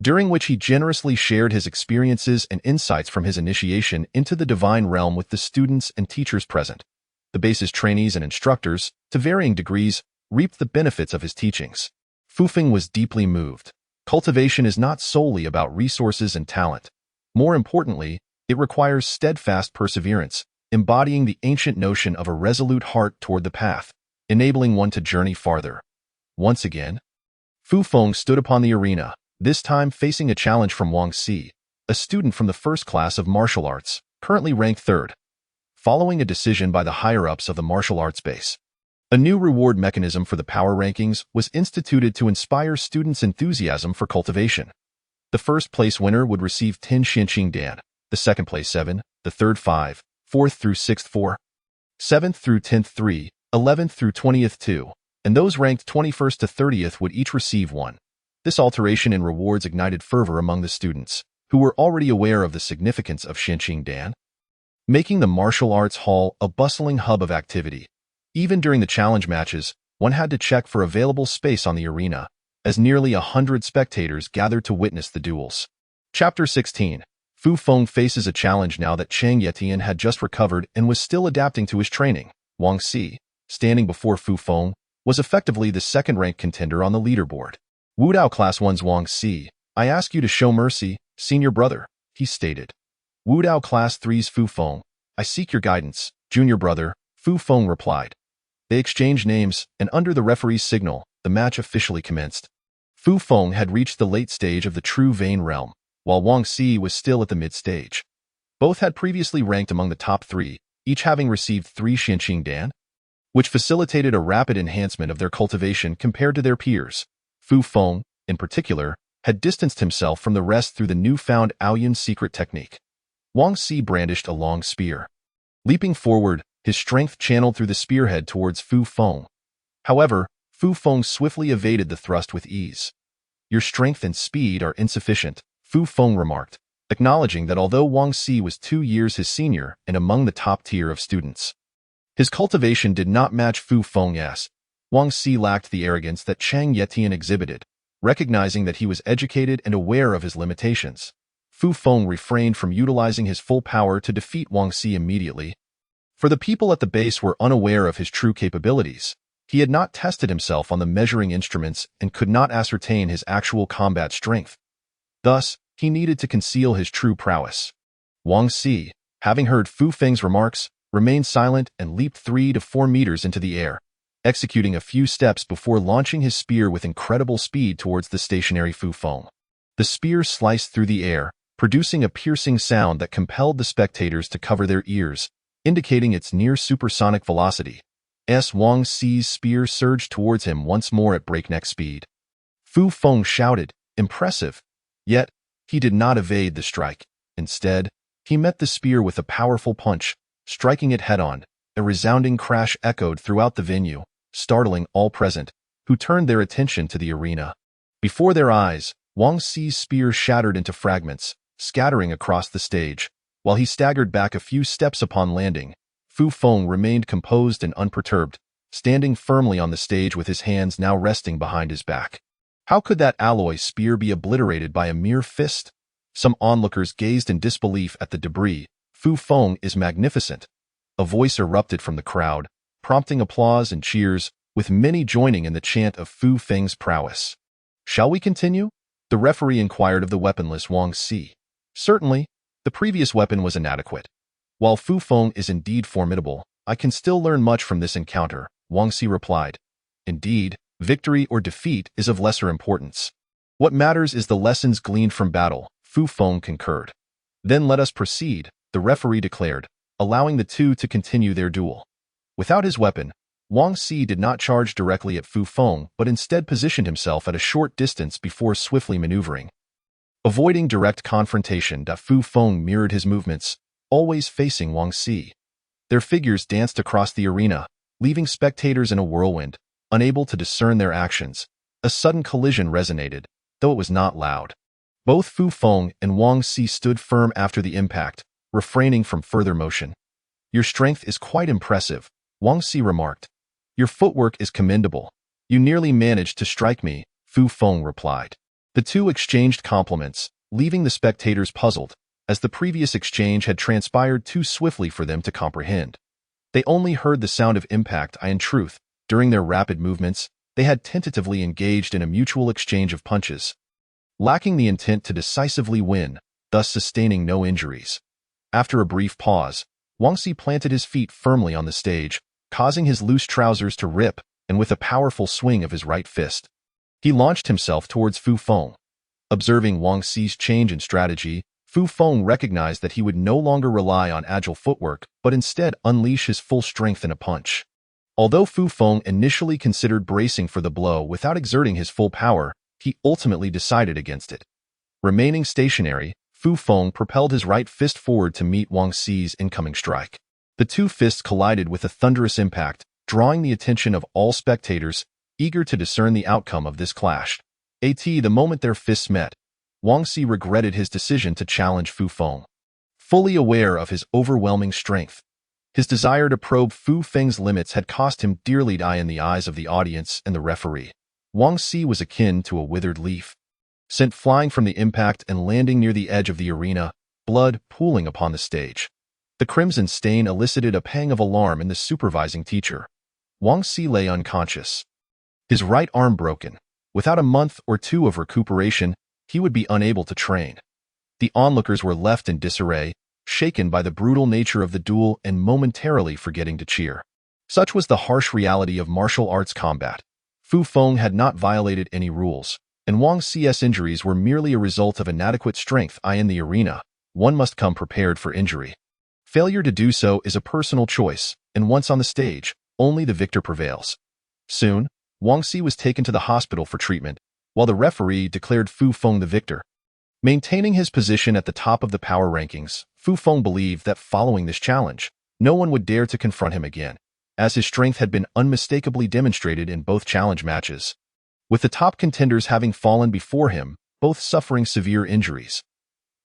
during which he generously shared his experiences and insights from his initiation into the divine realm with the students and teachers present. The base's trainees and instructors, to varying degrees, reaped the benefits of his teachings. Fufeng was deeply moved. Cultivation is not solely about resources and talent. More importantly, it requires steadfast perseverance, embodying the ancient notion of a resolute heart toward the path, enabling one to journey farther. Once again, Fufeng stood upon the arena, this time facing a challenge from Wang Si, a student from the first class of martial arts, currently ranked 3rd. Following a decision by the higher-ups of the martial arts base, A new reward mechanism for the power rankings was instituted to inspire students' enthusiasm for cultivation. The first place winner would receive 10 Xianqing Dan, the second place 7, the third 5, fourth through 6th 4, 7th through 10th 3, 11th through 20th 2, and those ranked 21st to 30th would each receive 1. This alteration in rewards ignited fervor among the students, who were already aware of the significance of Xianqing Dan, making the martial arts hall a bustling hub of activity. Even during the challenge matches, one had to check for available space on the arena, as nearly 100 spectators gathered to witness the duels. Chapter 16. Fu Feng faces a challenge now that Chang Yetian had just recovered and was still adapting to his training. Wang Si, standing before Fu Feng, was effectively the second-ranked contender on the leaderboard. Wudao Class 1's Wang Si, I ask you to show mercy, senior brother, he stated. Wudao Class 3's Fu Feng, I seek your guidance, junior brother, Fu Feng replied. They exchanged names, and under the referee's signal, the match officially commenced. Fu Feng had reached the late stage of the True Vein realm, while Wang Si was still at the mid-stage. Both had previously ranked among the top 3, each having received 3 Xianqing Dan, which facilitated a rapid enhancement of their cultivation compared to their peers. Fu Feng, in particular, had distanced himself from the rest through the newfound Aoyun secret technique. Wang Si brandished a long spear. Leaping forward, his strength channeled through the spearhead towards Fu Feng. However, Fu Feng swiftly evaded the thrust with ease. Your strength and speed are insufficient, Fu Feng remarked, acknowledging that although Wang Si was 2 years his senior and among the top tier of students, his cultivation did not match Fu Feng's. Wang Si lacked the arrogance that Chang Yetian exhibited, recognizing that he was educated and aware of his limitations. Fu Feng refrained from utilizing his full power to defeat Wang Si immediately, for the people at the base were unaware of his true capabilities. He had not tested himself on the measuring instruments and could not ascertain his actual combat strength. Thus, he needed to conceal his true prowess. Wang Si, having heard Fu Feng's remarks, remained silent and leaped 3 to 4 meters into the air, executing a few steps before launching his spear with incredible speed towards the stationary Fu Feng. The spear sliced through the air, producing a piercing sound that compelled the spectators to cover their ears, indicating its near supersonic velocity. Wang Si's spear surged towards him once more at breakneck speed. Fu Feng shouted, "Impressive!" Yet, he did not evade the strike. Instead, he met the spear with a powerful punch, striking it head-on. A resounding crash echoed throughout the venue, startling all present, who turned their attention to the arena. Before their eyes, Wang Si's spear shattered into fragments, scattering across the stage. While he staggered back a few steps upon landing, Fu Feng remained composed and unperturbed, standing firmly on the stage with his hands now resting behind his back. How could that alloy spear be obliterated by a mere fist? Some onlookers gazed in disbelief at the debris. Fu Feng is magnificent. A voice erupted from the crowd, prompting applause and cheers, with many joining in the chant of Fu Feng's prowess. Shall we continue? The referee inquired of the weaponless Wang Si. Certainly, the previous weapon was inadequate. While Fu Feng is indeed formidable, I can still learn much from this encounter, Wang Si replied. Indeed, victory or defeat is of lesser importance. What matters is the lessons gleaned from battle, Fu Feng concurred. Then let us proceed, the referee declared, allowing the two to continue their duel. Without his weapon, Wang Si did not charge directly at Fu Feng but instead positioned himself at a short distance before swiftly maneuvering. Avoiding direct confrontation, Fu Feng mirrored his movements, always facing Wang Si. Their figures danced across the arena, leaving spectators in a whirlwind, unable to discern their actions. A sudden collision resonated, though it was not loud. Both Fu Feng and Wang Si stood firm after the impact, refraining from further motion. Your strength is quite impressive, Wang Si remarked. Your footwork is commendable. You nearly managed to strike me, Fu Feng replied. The two exchanged compliments, leaving the spectators puzzled, as the previous exchange had transpired too swiftly for them to comprehend. They only heard the sound of impact, and in truth, during their rapid movements, they had tentatively engaged in a mutual exchange of punches, lacking the intent to decisively win, thus sustaining no injuries. After a brief pause, Wang Si planted his feet firmly on the stage, causing his loose trousers to rip, and with a powerful swing of his right fist, he launched himself towards Fu Feng. Observing Wang Si's change in strategy, Fu Feng recognized that he would no longer rely on agile footwork, but instead unleash his full strength in a punch. Although Fu Feng initially considered bracing for the blow without exerting his full power, he ultimately decided against it. Remaining stationary, Fu Feng propelled his right fist forward to meet Wang Xi's incoming strike. The two fists collided with a thunderous impact, drawing the attention of all spectators, eager to discern the outcome of this clash. The moment their fists met, Wang Xi regretted his decision to challenge Fu Feng. Fully aware of his overwhelming strength, his desire to probe Fu Feng's limits had cost him dearly in the eyes of the audience and the referee. Wang Xi was akin to a withered leaf, sent flying from the impact and landing near the edge of the arena, blood pooling upon the stage. The crimson stain elicited a pang of alarm in the supervising teacher. Wang Xi lay unconscious, his right arm broken. Without a month or two of recuperation, he would be unable to train. The onlookers were left in disarray, shaken by the brutal nature of the duel and momentarily forgetting to cheer. Such was the harsh reality of martial arts combat. Fu Feng had not violated any rules, and Wang Xi's injuries were merely a result of inadequate strength. In the arena, one must come prepared for injury. Failure to do so is a personal choice, and once on the stage, only the victor prevails. Soon, Wang Xi was taken to the hospital for treatment, while the referee declared Fu Feng the victor. Maintaining his position at the top of the power rankings, Fu Feng believed that following this challenge, no one would dare to confront him again, as his strength had been unmistakably demonstrated in both challenge matches. With the top contenders having fallen before him, both suffering severe injuries,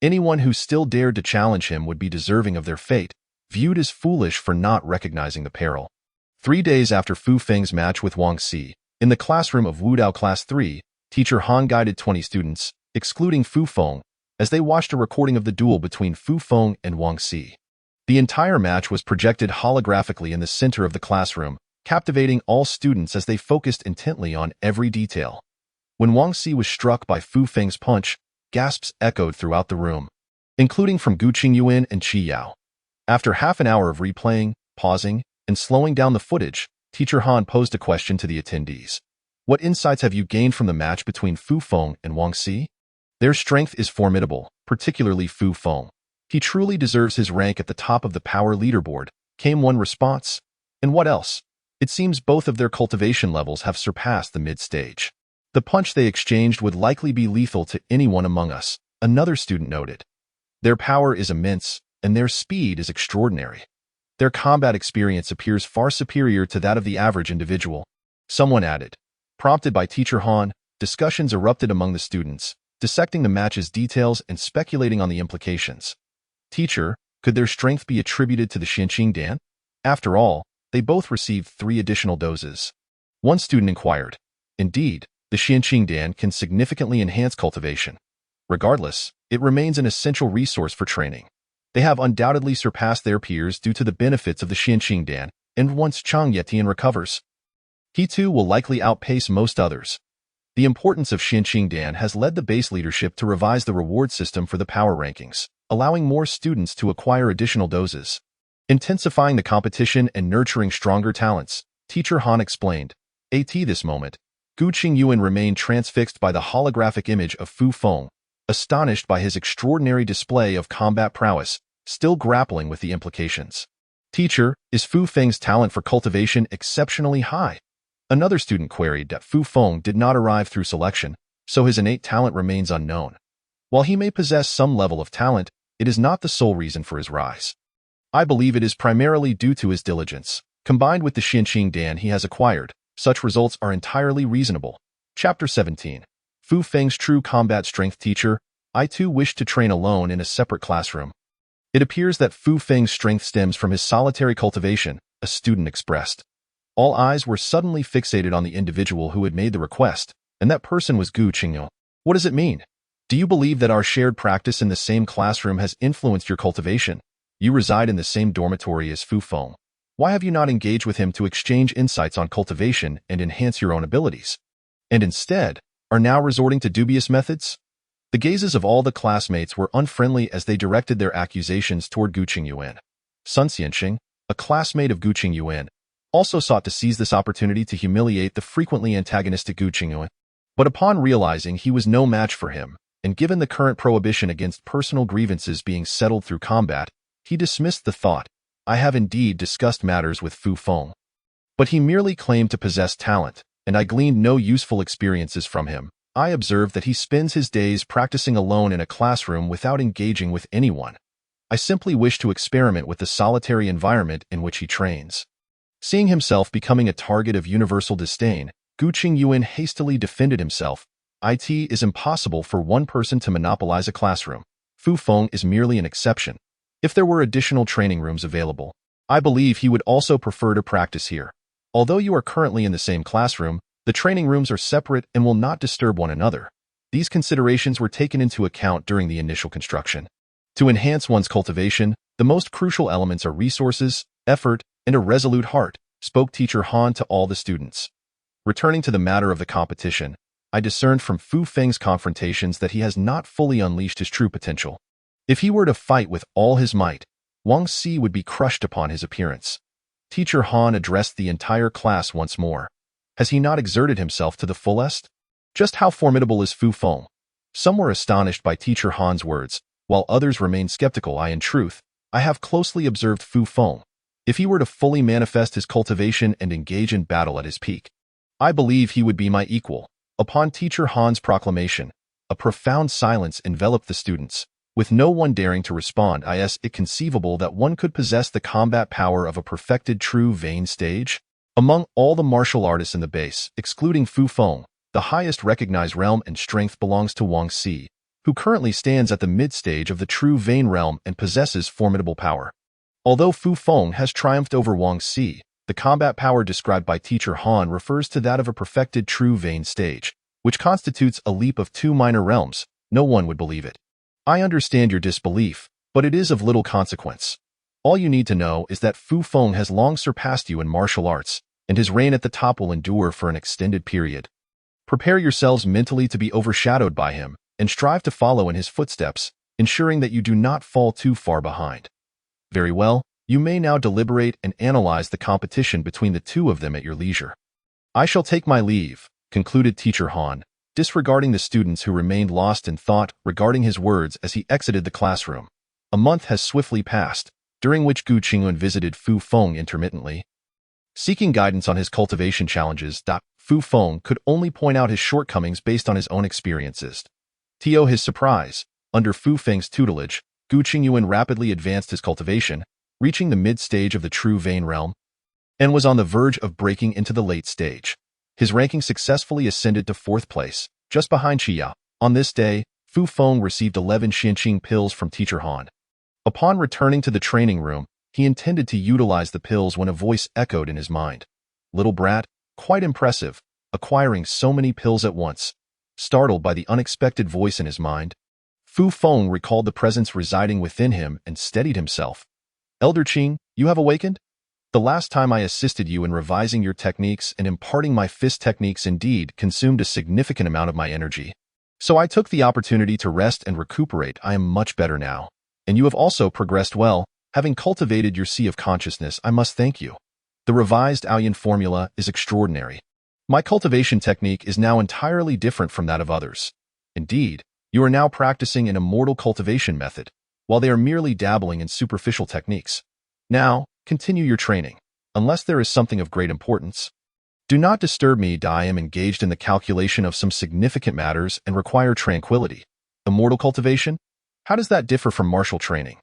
anyone who still dared to challenge him would be deserving of their fate, viewed as foolish for not recognizing the peril. 3 days after Fu Feng's match with Wang Xi, in the classroom of Wudao Class 3, Teacher Han guided 20 students, excluding Fu Feng, as they watched a recording of the duel between Fu Feng and Wang Xi. The entire match was projected holographically in the center of the classroom, captivating all students as they focused intently on every detail. When Wang Xi was struck by Fu Feng's punch, gasps echoed throughout the room, including from Gu Qingyuan and Qi Yao. After half an hour of replaying, pausing, and slowing down the footage, Teacher Han posed a question to the attendees. What insights have you gained from the match between Fu Feng and Wang Xi? Their strength is formidable, particularly Fu Feng. He truly deserves his rank at the top of the power leaderboard, came one response. And what else? It seems both of their cultivation levels have surpassed the mid-stage. The punch they exchanged would likely be lethal to anyone among us, another student noted. Their power is immense, and their speed is extraordinary. Their combat experience appears far superior to that of the average individual, someone added. Prompted by Teacher Han, discussions erupted among the students, dissecting the match's details and speculating on the implications. Teacher, could their strength be attributed to the Xianqing Dan? After all, they both received 3 additional doses. One student inquired. Indeed, the Xianqing Dan can significantly enhance cultivation. Regardless, it remains an essential resource for training. They have undoubtedly surpassed their peers due to the benefits of the Xianqing Dan, and once Chang Yetian recovers, he too will likely outpace most others. The importance of Xianqing Dan has led the base leadership to revise the reward system for the power rankings, allowing more students to acquire additional doses. Intensifying the competition and nurturing stronger talents, Teacher Han explained. This moment, Gu Qingyuan remained transfixed by the holographic image of Fu Feng, astonished by his extraordinary display of combat prowess, still grappling with the implications. Teacher, is Fu Feng's talent for cultivation exceptionally high? Another student queried that Fu Feng did not arrive through selection, so his innate talent remains unknown. While he may possess some level of talent, it is not the sole reason for his rise. I believe it is primarily due to his diligence. Combined with the Xianqing Dan he has acquired, such results are entirely reasonable. Chapter 17. Fu Feng's True Combat Strength. Teacher, I too wish to train alone in a separate classroom. It appears that Fu Feng's strength stems from his solitary cultivation, a student expressed. All eyes were suddenly fixated on the individual who had made the request, and that person was Gu Qingyuan. What does it mean? Do you believe that our shared practice in the same classroom has influenced your cultivation? You reside in the same dormitory as Fu Feng. Why have you not engaged with him to exchange insights on cultivation and enhance your own abilities? And instead, are now resorting to dubious methods? The gazes of all the classmates were unfriendly as they directed their accusations toward Gu Qingyuan. Sun Xianxing, a classmate of Gu Qingyuan, also sought to seize this opportunity to humiliate the frequently antagonistic Gu Qingyuan. But upon realizing he was no match for him, and given the current prohibition against personal grievances being settled through combat, he dismissed the thought. I have indeed discussed matters with Fu Feng. But he merely claimed to possess talent, and I gleaned no useful experiences from him. I observed that he spends his days practicing alone in a classroom without engaging with anyone. I simply wish to experiment with the solitary environment in which he trains. Seeing himself becoming a target of universal disdain, Gu Qingyuan hastily defended himself. It is impossible for one person to monopolize a classroom. Fu Feng is merely an exception. If there were additional training rooms available, I believe he would also prefer to practice here. Although you are currently in the same classroom, the training rooms are separate and will not disturb one another. These considerations were taken into account during the initial construction. To enhance one's cultivation, the most crucial elements are resources, effort, and a resolute heart, spoke Teacher Han to all the students. Returning to the matter of the competition, I discerned from Fu Feng's confrontations that he has not fully unleashed his true potential. If he were to fight with all his might, Wang Si would be crushed upon his appearance. Teacher Han addressed the entire class once more. Has he not exerted himself to the fullest? Just how formidable is Fu Feng? Some were astonished by Teacher Han's words, while others remained skeptical. In truth, I have closely observed Fu Feng. If he were to fully manifest his cultivation and engage in battle at his peak, I believe he would be my equal. Upon Teacher Han's proclamation, a profound silence enveloped the students, with no one daring to respond. Is it conceivable that one could possess the combat power of a perfected true vein stage? Among all the martial artists in the base, excluding Fu Feng, the highest recognized realm and strength belongs to Wang Si, who currently stands at the mid-stage of the true vein realm and possesses formidable power. Although Fu Feng has triumphed over Wang Si, the combat power described by Teacher Han refers to that of a perfected true vein stage, which constitutes a leap of 2 minor realms. No one would believe it. I understand your disbelief, but it is of little consequence. All you need to know is that Fu Feng has long surpassed you in martial arts, and his reign at the top will endure for an extended period. Prepare yourselves mentally to be overshadowed by him, and strive to follow in his footsteps, ensuring that you do not fall too far behind. Very well, you may now deliberate and analyze the competition between the two of them at your leisure. I shall take my leave, concluded Teacher Han, disregarding the students who remained lost in thought regarding his words as he exited the classroom. A month has swiftly passed, during which Gu Qingyuan visited Fu Feng intermittently. Seeking guidance on his cultivation challenges, Fu Feng could only point out his shortcomings based on his own experiences. To his surprise, under Fu Feng's tutelage, Gu Qingyuan rapidly advanced his cultivation, reaching the mid-stage of the true vein realm, and was on the verge of breaking into the late stage. His ranking successfully ascended to 4th place, just behind Xia. On this day, Fu Feng received 11 Xianqing pills from Teacher Han. Upon returning to the training room, he intended to utilize the pills when a voice echoed in his mind. Little brat, quite impressive, acquiring so many pills at once. Startled by the unexpected voice in his mind, Fu Feng recalled the presence residing within him and steadied himself. Elder Qing, you have awakened? The last time I assisted you in revising your techniques and imparting my fist techniques indeed consumed a significant amount of my energy. So I took the opportunity to rest and recuperate. I am much better now. And you have also progressed well. Having cultivated your sea of consciousness, I must thank you. The revised Aoyan formula is extraordinary. My cultivation technique is now entirely different from that of others. Indeed, you are now practicing an immortal cultivation method, while they are merely dabbling in superficial techniques. Now, continue your training, unless there is something of great importance. Do not disturb me. I am engaged in the calculation of some significant matters and require tranquility. Immortal cultivation? How does that differ from martial training?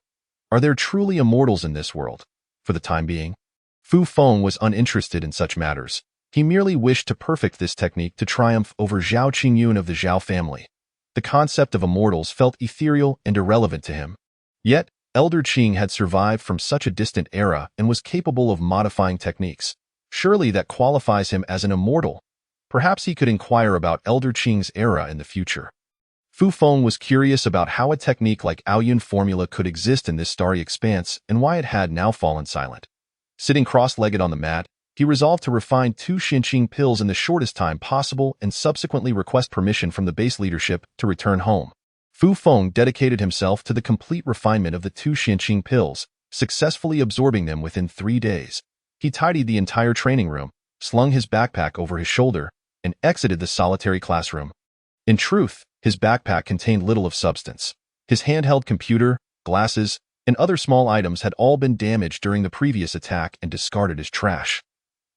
Are there truly immortals in this world? For the time being, Fu Feng was uninterested in such matters. He merely wished to perfect this technique to triumph over Zhao Qingyun of the Zhao family. The concept of immortals felt ethereal and irrelevant to him. Yet, Elder Qing had survived from such a distant era and was capable of modifying techniques. Surely that qualifies him as an immortal. Perhaps he could inquire about Elder Qing's era in the future. Fu Feng was curious about how a technique like Aoyan formula could exist in this starry expanse and why it had now fallen silent. Sitting cross-legged on the mat, he resolved to refine 2 Xianqing pills in the shortest time possible and subsequently request permission from the base leadership to return home. Fu Feng dedicated himself to the complete refinement of the 2 Xianqing pills, successfully absorbing them within 3 days. He tidied the entire training room, slung his backpack over his shoulder, and exited the solitary classroom. In truth, his backpack contained little of substance. His handheld computer, glasses, and other small items had all been damaged during the previous attack and discarded as trash.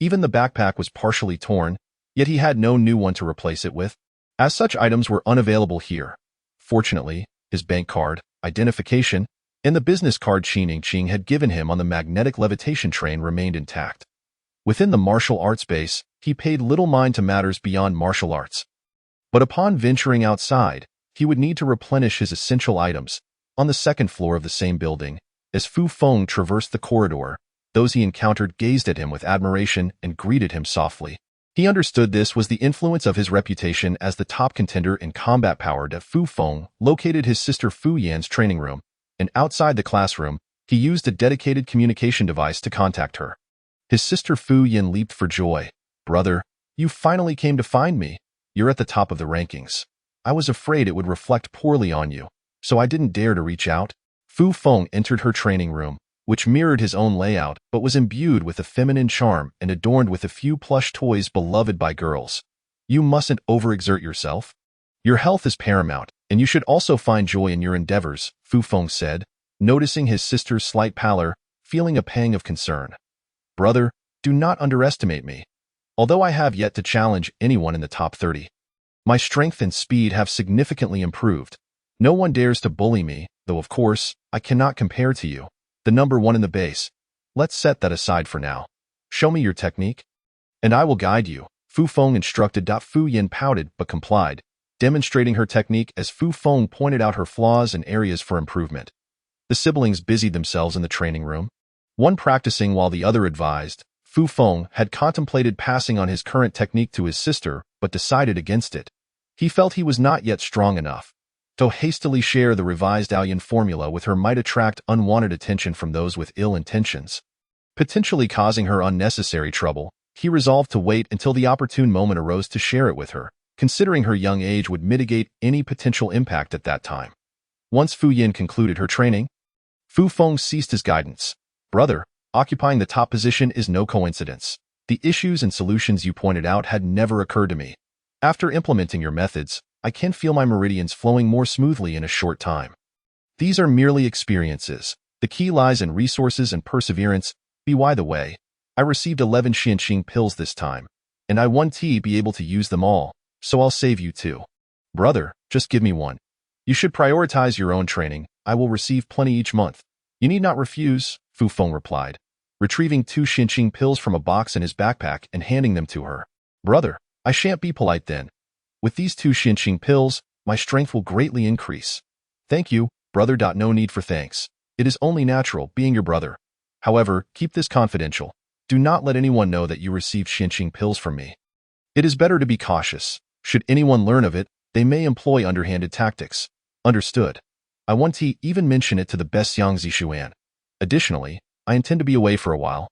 Even the backpack was partially torn, yet he had no new one to replace it with, as such items were unavailable here. Fortunately, his bank card, identification, and the business card Qing had given him on the magnetic levitation train remained intact. Within the martial arts base, he paid little mind to matters beyond martial arts. But upon venturing outside, he would need to replenish his essential items. On the second floor of the same building, as Fu Feng traversed the corridor, those he encountered gazed at him with admiration and greeted him softly. He understood this was the influence of his reputation as the top contender in combat power that Fu Feng located his sister Fu Yan's training room, and outside the classroom, he used a dedicated communication device to contact her. His sister Fu Yan leaped for joy. "Brother, you finally came to find me. You're at the top of the rankings. I was afraid it would reflect poorly on you, so I didn't dare to reach out." Fu Feng entered her training room, which mirrored his own layout but was imbued with a feminine charm and adorned with a few plush toys beloved by girls. "You mustn't overexert yourself. Your health is paramount, and you should also find joy in your endeavors," Fu Feng said, noticing his sister's slight pallor, feeling a pang of concern. "Brother, do not underestimate me. Although I have yet to challenge anyone in the top 30, my strength and speed have significantly improved. No one dares to bully me, though of course, I cannot compare to you, the number one in the base. Let's set that aside for now. Show me your technique, and I will guide you," Fu Feng instructed. Fu Yan pouted but complied, demonstrating her technique as Fu Feng pointed out her flaws and areas for improvement. The siblings busied themselves in the training room, one practicing while the other advised. Fu Feng had contemplated passing on his current technique to his sister, but decided against it. He felt he was not yet strong enough. To hastily share the revised Alien formula with her might attract unwanted attention from those with ill intentions, potentially causing her unnecessary trouble. He resolved to wait until the opportune moment arose to share it with her, considering her young age would mitigate any potential impact at that time. Once Fu Yan concluded her training, Fu Feng ceased his guidance. "Brother, occupying the top position is no coincidence. The issues and solutions you pointed out had never occurred to me. After implementing your methods, I can feel my meridians flowing more smoothly in a short time. These are merely experiences. The key lies in resources and perseverance. By the way, I received 11 Xianxing pills this time, and I won't be able to use them all, so I'll save you 2. Brother, just give me 1. You should prioritize your own training. I will receive plenty each month." "You need not refuse," Fu Feng replied, retrieving 2 Xianxing pills from a box in his backpack and handing them to her. "Brother, I shan't be polite then. With these 2 Xianxing pills, my strength will greatly increase." "Thank you, brother. No need for thanks. It is only natural, being your brother. However, keep this confidential. Do not let anyone know that you received Xianxing pills from me. It is better to be cautious. Should anyone learn of it, they may employ underhanded tactics." "Understood. I won't even mention it to the best Yang Zixuan. Additionally, I intend to be away for a while.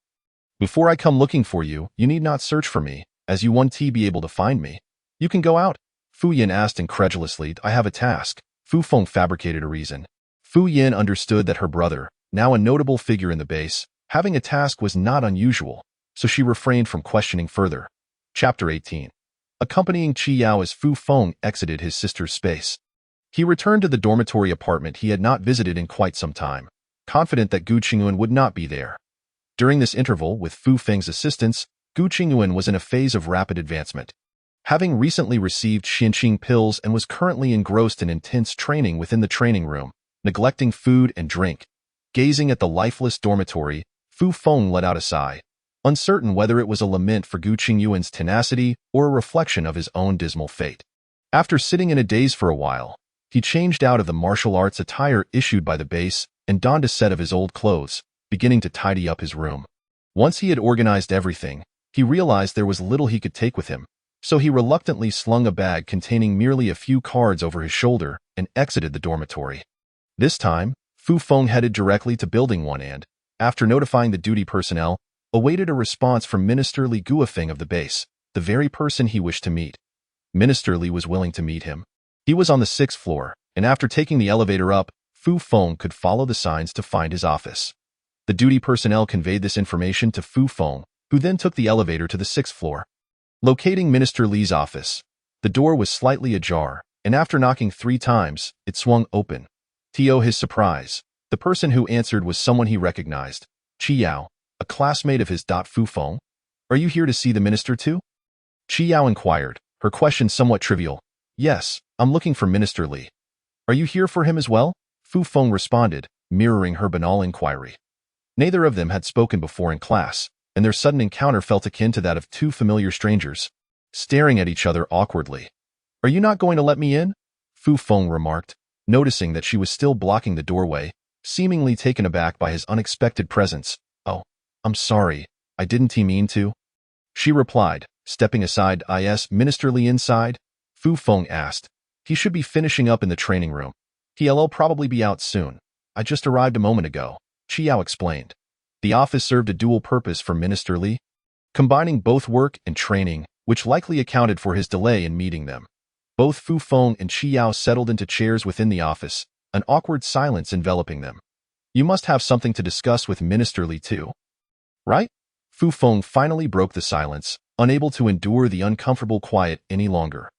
Before I come looking for you, you need not search for me, as you won't be able to find me. You can go out." Fu Yan asked incredulously. "I have a task." Fu Feng fabricated a reason. Fu Yan understood that her brother, now a notable figure in the base, having a task was not unusual, so she refrained from questioning further. Chapter 18. Accompanying Qi Yao as Fu Feng exited his sister's space, he returned to the dormitory apartment he had not visited in quite some time, confident that Gu Qingyuan would not be there. During this interval, with Fu Feng's assistance, Gu Qingyuan was in a phase of rapid advancement. Having recently received Xianxing pills and was currently engrossed in intense training within the training room, neglecting food and drink. Gazing at the lifeless dormitory, Fu Feng let out a sigh, uncertain whether it was a lament for Gu Qingyuan's tenacity or a reflection of his own dismal fate. After sitting in a daze for a while, he changed out of the martial arts attire issued by the base and donned a set of his old clothes, beginning to tidy up his room. Once he had organized everything, he realized there was little he could take with him, so he reluctantly slung a bag containing merely a few cards over his shoulder and exited the dormitory. This time, Fu Feng headed directly to Building 1 and, after notifying the duty personnel, awaited a response from Minister Li Guofeng of the base, the very person he wished to meet. Minister Li was willing to meet him. He was on the 6th floor, and after taking the elevator up, Fu Feng could follow the signs to find his office. The duty personnel conveyed this information to Fu Feng, who then took the elevator to the 6th floor. Locating Minister Li's office, the door was slightly ajar, and after knocking 3 times, it swung open. To his surprise, the person who answered was someone he recognized, Qi Yao, a classmate of his. Fu Feng? Are you here to see the minister too? Chi Yao inquired, her question somewhat trivial. Yes, I'm looking for Minister Li. Are you here for him as well? Fu Feng responded, mirroring her banal inquiry. Neither of them had spoken before in class, and their sudden encounter felt akin to that of two familiar strangers, staring at each other awkwardly. Are you not going to let me in? Fu Feng remarked, noticing that she was still blocking the doorway, seemingly taken aback by his unexpected presence. Oh, I'm sorry, I didn't mean to. She replied, stepping aside. Is Minister Li inside? Fu Feng asked. He should be finishing up in the training room. He'll probably be out soon. I just arrived a moment ago, Chi Yao explained. The office served a dual purpose for Minister Li, combining both work and training, which likely accounted for his delay in meeting them. Both Fu Feng and Chi Yao settled into chairs within the office, an awkward silence enveloping them. You must have something to discuss with Minister Li too, right? Fu Feng finally broke the silence, unable to endure the uncomfortable quiet any longer.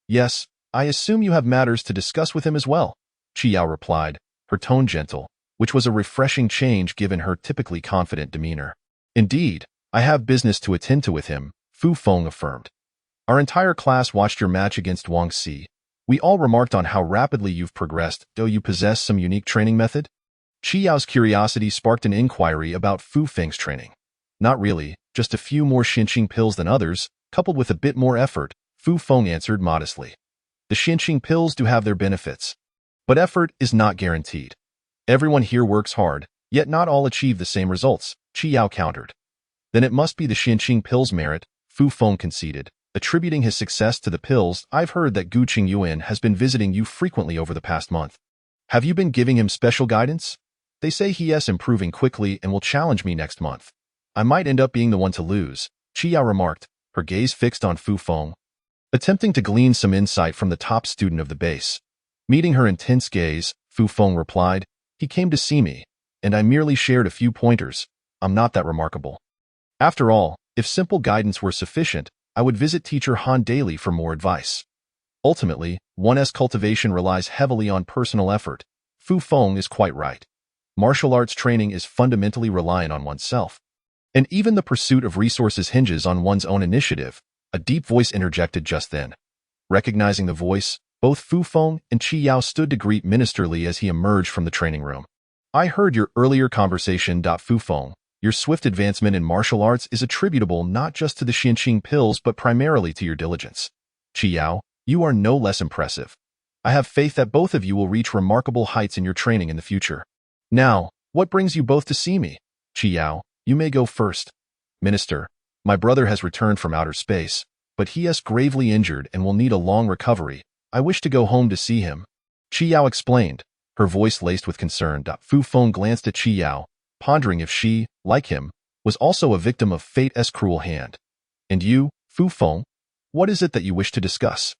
Yes, I assume you have matters to discuss with him as well, Chi Yao replied, her tone gentle, which was a refreshing change given her typically confident demeanor. Indeed, I have business to attend to with him, Fu Feng affirmed. Our entire class watched your match against Wang Xi. We all remarked on how rapidly you've progressed. Do you possess some unique training method? Chi Yao's curiosity sparked an inquiry about Fu Feng's training. Not really, just a few more Xinqing pills than others, coupled with a bit more effort, Fu Feng answered modestly. The Xinqing pills do have their benefits, but effort is not guaranteed. Everyone here works hard, yet not all achieve the same results, Chi Yao countered. Then it must be the Xinqing pills' merit, Fu Feng conceded, attributing his success to the pills. I've heard that Gu Qingyuan has been visiting you frequently over the past month. Have you been giving him special guidance? They say he is improving quickly and will challenge me next month. I might end up being the one to lose, Chi Yao remarked, her gaze fixed on Fu Feng, attempting to glean some insight from the top student of the base. Meeting her intense gaze, Fu Feng replied, he came to see me, and I merely shared a few pointers. I'm not that remarkable. After all, if simple guidance were sufficient, I would visit teacher Han daily for more advice. Ultimately, one's cultivation relies heavily on personal effort. Fu Feng is quite right. Martial arts training is fundamentally reliant on oneself. And even the pursuit of resources hinges on one's own initiative, a deep voice interjected just then. Recognizing the voice, both Fu Feng and Chi Yao stood to greet Minister Li as he emerged from the training room. I heard your earlier conversation. Fu Feng, your swift advancement in martial arts is attributable not just to the Xinqing pills but primarily to your diligence. Chi Yao, you are no less impressive. I have faith that both of you will reach remarkable heights in your training in the future. Now, what brings you both to see me? Chi Yao, you may go first. Minister, my brother has returned from outer space, but he is gravely injured and will need a long recovery. I wish to go home to see him. Chi Yao explained, her voice laced with concern. Fu Feng glanced at Chi Yao, pondering if she, like him, was also a victim of fate's cruel hand. And you, Fu Feng, what is it that you wish to discuss?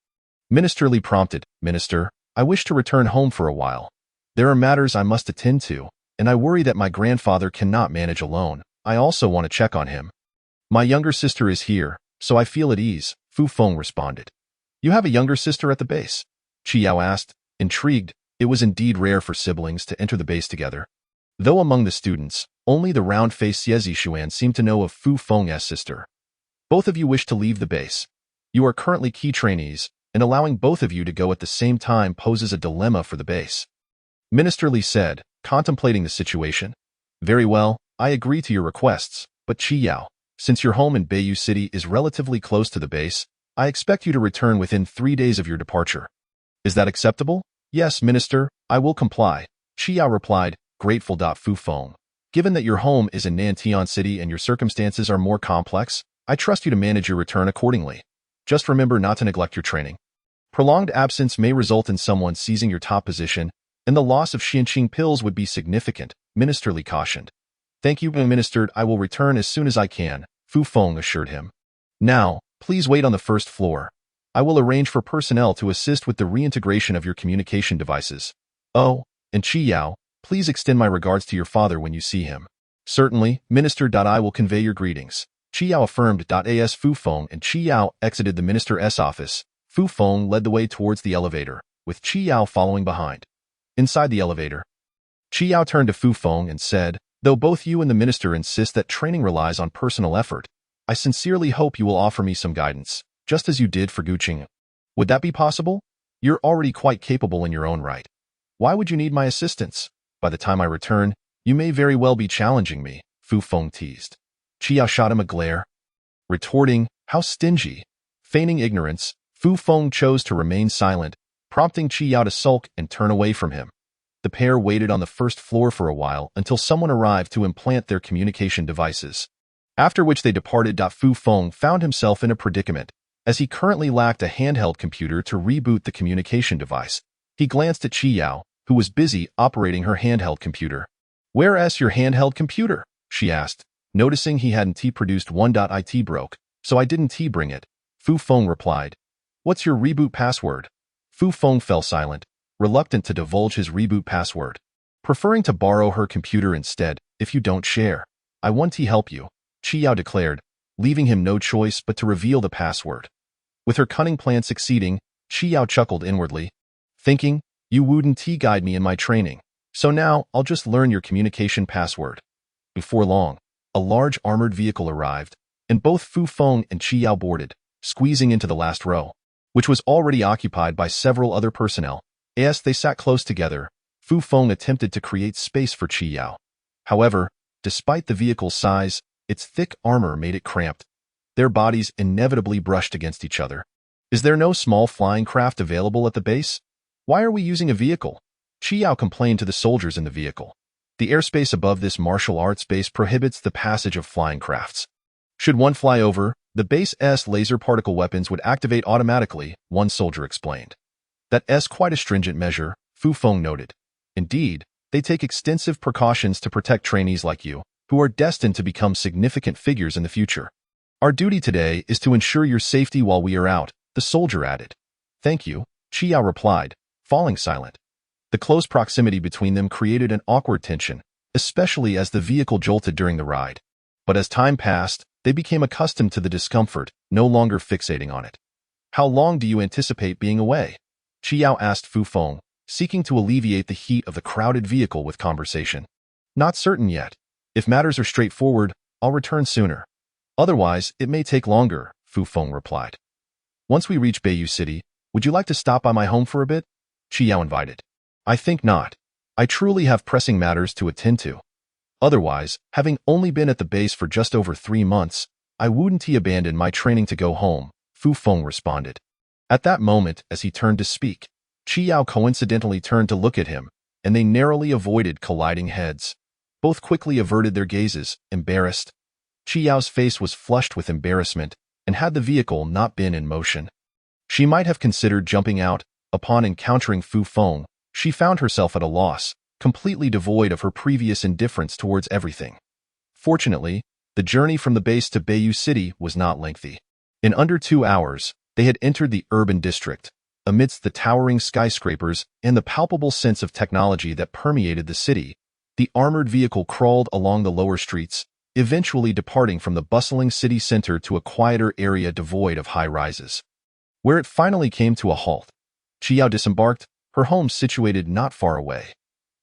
Minister Li prompted, Minister, I wish to return home for a while. There are matters I must attend to, and I worry that my grandfather cannot manage alone. I also want to check on him. My younger sister is here, so I feel at ease, Fu Feng responded. You have a younger sister at the base? Chi Yao asked, intrigued. It was indeed rare for siblings to enter the base together. Though among the students, only the round-faced Xie Zishuan seemed to know of Fu Feng's sister. Both of you wish to leave the base. You are currently key trainees, and allowing both of you to go at the same time poses a dilemma for the base. Minister Li said, contemplating the situation. Very well, I agree to your requests, but Chi Yao, since your home in Beiyu City is relatively close to the base, I expect you to return within 3 days of your departure. Is that acceptable? Yes, Minister, I will comply, Chi Yao replied, grateful. Fu Feng, given that your home is in Nantian City and your circumstances are more complex, I trust you to manage your return accordingly. Just remember not to neglect your training. Prolonged absence may result in someone seizing your top position, and the loss of Xinqing pills would be significant, Minister Li cautioned. Thank you, Minister. I will return as soon as I can, Fu Feng assured him. Now, please wait on the first floor. I will arrange for personnel to assist with the reintegration of your communication devices. Oh, and Chi Yao, please extend my regards to your father when you see him. Certainly, Minister. I will convey your greetings, Chi Yao affirmed. As Fu Feng and Chi Yao exited the minister's office, Fu Feng led the way towards the elevator, with Chi Yao following behind. Inside the elevator, Chi Yao turned to Fu Feng and said, though both you and the minister insist that training relies on personal effort, I sincerely hope you will offer me some guidance, just as you did for Guqing. Would that be possible? You're already quite capable in your own right. Why would you need my assistance? By the time I return, you may very well be challenging me, Fu Feng teased. Qiao shot him a glare, retorting, how stingy. Feigning ignorance, Fu Feng chose to remain silent, prompting Qiao to sulk and turn away from him. The pair waited on the first floor for a while until someone arrived to implant their communication devices, after which they departed. Fu Feng found himself in a predicament, as he currently lacked a handheld computer to reboot the communication device. He glanced at Qiao, who was busy operating her handheld computer. "Where's your handheld computer?" she asked, noticing he hadn't produced one. "It broke, so I didn't bring it," Fu Feng replied. "What's your reboot password?" Fu Feng fell silent, reluctant to divulge his reboot password, preferring to borrow her computer instead. "If you don't share, I won't help you," Qiao declared, leaving him no choice but to reveal the password. With her cunning plan succeeding, Qiao chuckled inwardly, thinking, "You wouldn't guide me in my training, so now I'll just learn your communication password." Before long, a large armored vehicle arrived, and both Fu Feng and Qiao boarded, squeezing into the last row, which was already occupied by several other personnel. As they sat close together, Fu Feng attempted to create space for Qiao. However, despite the vehicle's size, its thick armor made it cramped. Their bodies inevitably brushed against each other. "Is there no small flying craft available at the base? Why are we using a vehicle?" Qiao complained to the soldiers in the vehicle. "The airspace above this martial arts base prohibits the passage of flying crafts. Should one fly over, the base's laser particle weapons would activate automatically," one soldier explained. "That's quite a stringent measure," Fu Feng noted. "Indeed, they take extensive precautions to protect trainees like you, who are destined to become significant figures in the future. Our duty today is to ensure your safety while we are out," the soldier added. "Thank you," Qiao replied, falling silent. The close proximity between them created an awkward tension, especially as the vehicle jolted during the ride. But as time passed, they became accustomed to the discomfort, no longer fixating on it. "How long do you anticipate being away?" Qiao asked Fu Feng, seeking to alleviate the heat of the crowded vehicle with conversation. "Not certain yet. If matters are straightforward, I'll return sooner. Otherwise, it may take longer," Fu Feng replied. "Once we reach Bayou City, would you like to stop by my home for a bit?" Qiao invited. "I think not. I truly have pressing matters to attend to. Otherwise, having only been at the base for just over 3 months, I wouldn't abandon my training to go home," Fu Feng responded. At that moment, as he turned to speak, Qiao coincidentally turned to look at him, and they narrowly avoided colliding heads. Both quickly averted their gazes, embarrassed. Qiao's face was flushed with embarrassment, and had the vehicle not been in motion, she might have considered jumping out. Upon encountering Fu Feng, she found herself at a loss, completely devoid of her previous indifference towards everything. Fortunately, the journey from the base to Bayou City was not lengthy. In under 2 hours, they had entered the urban district, amidst the towering skyscrapers and the palpable sense of technology that permeated the city. The armored vehicle crawled along the lower streets, eventually departing from the bustling city center to a quieter area devoid of high rises. Where it finally came to a halt, Qiao disembarked, her home situated not far away.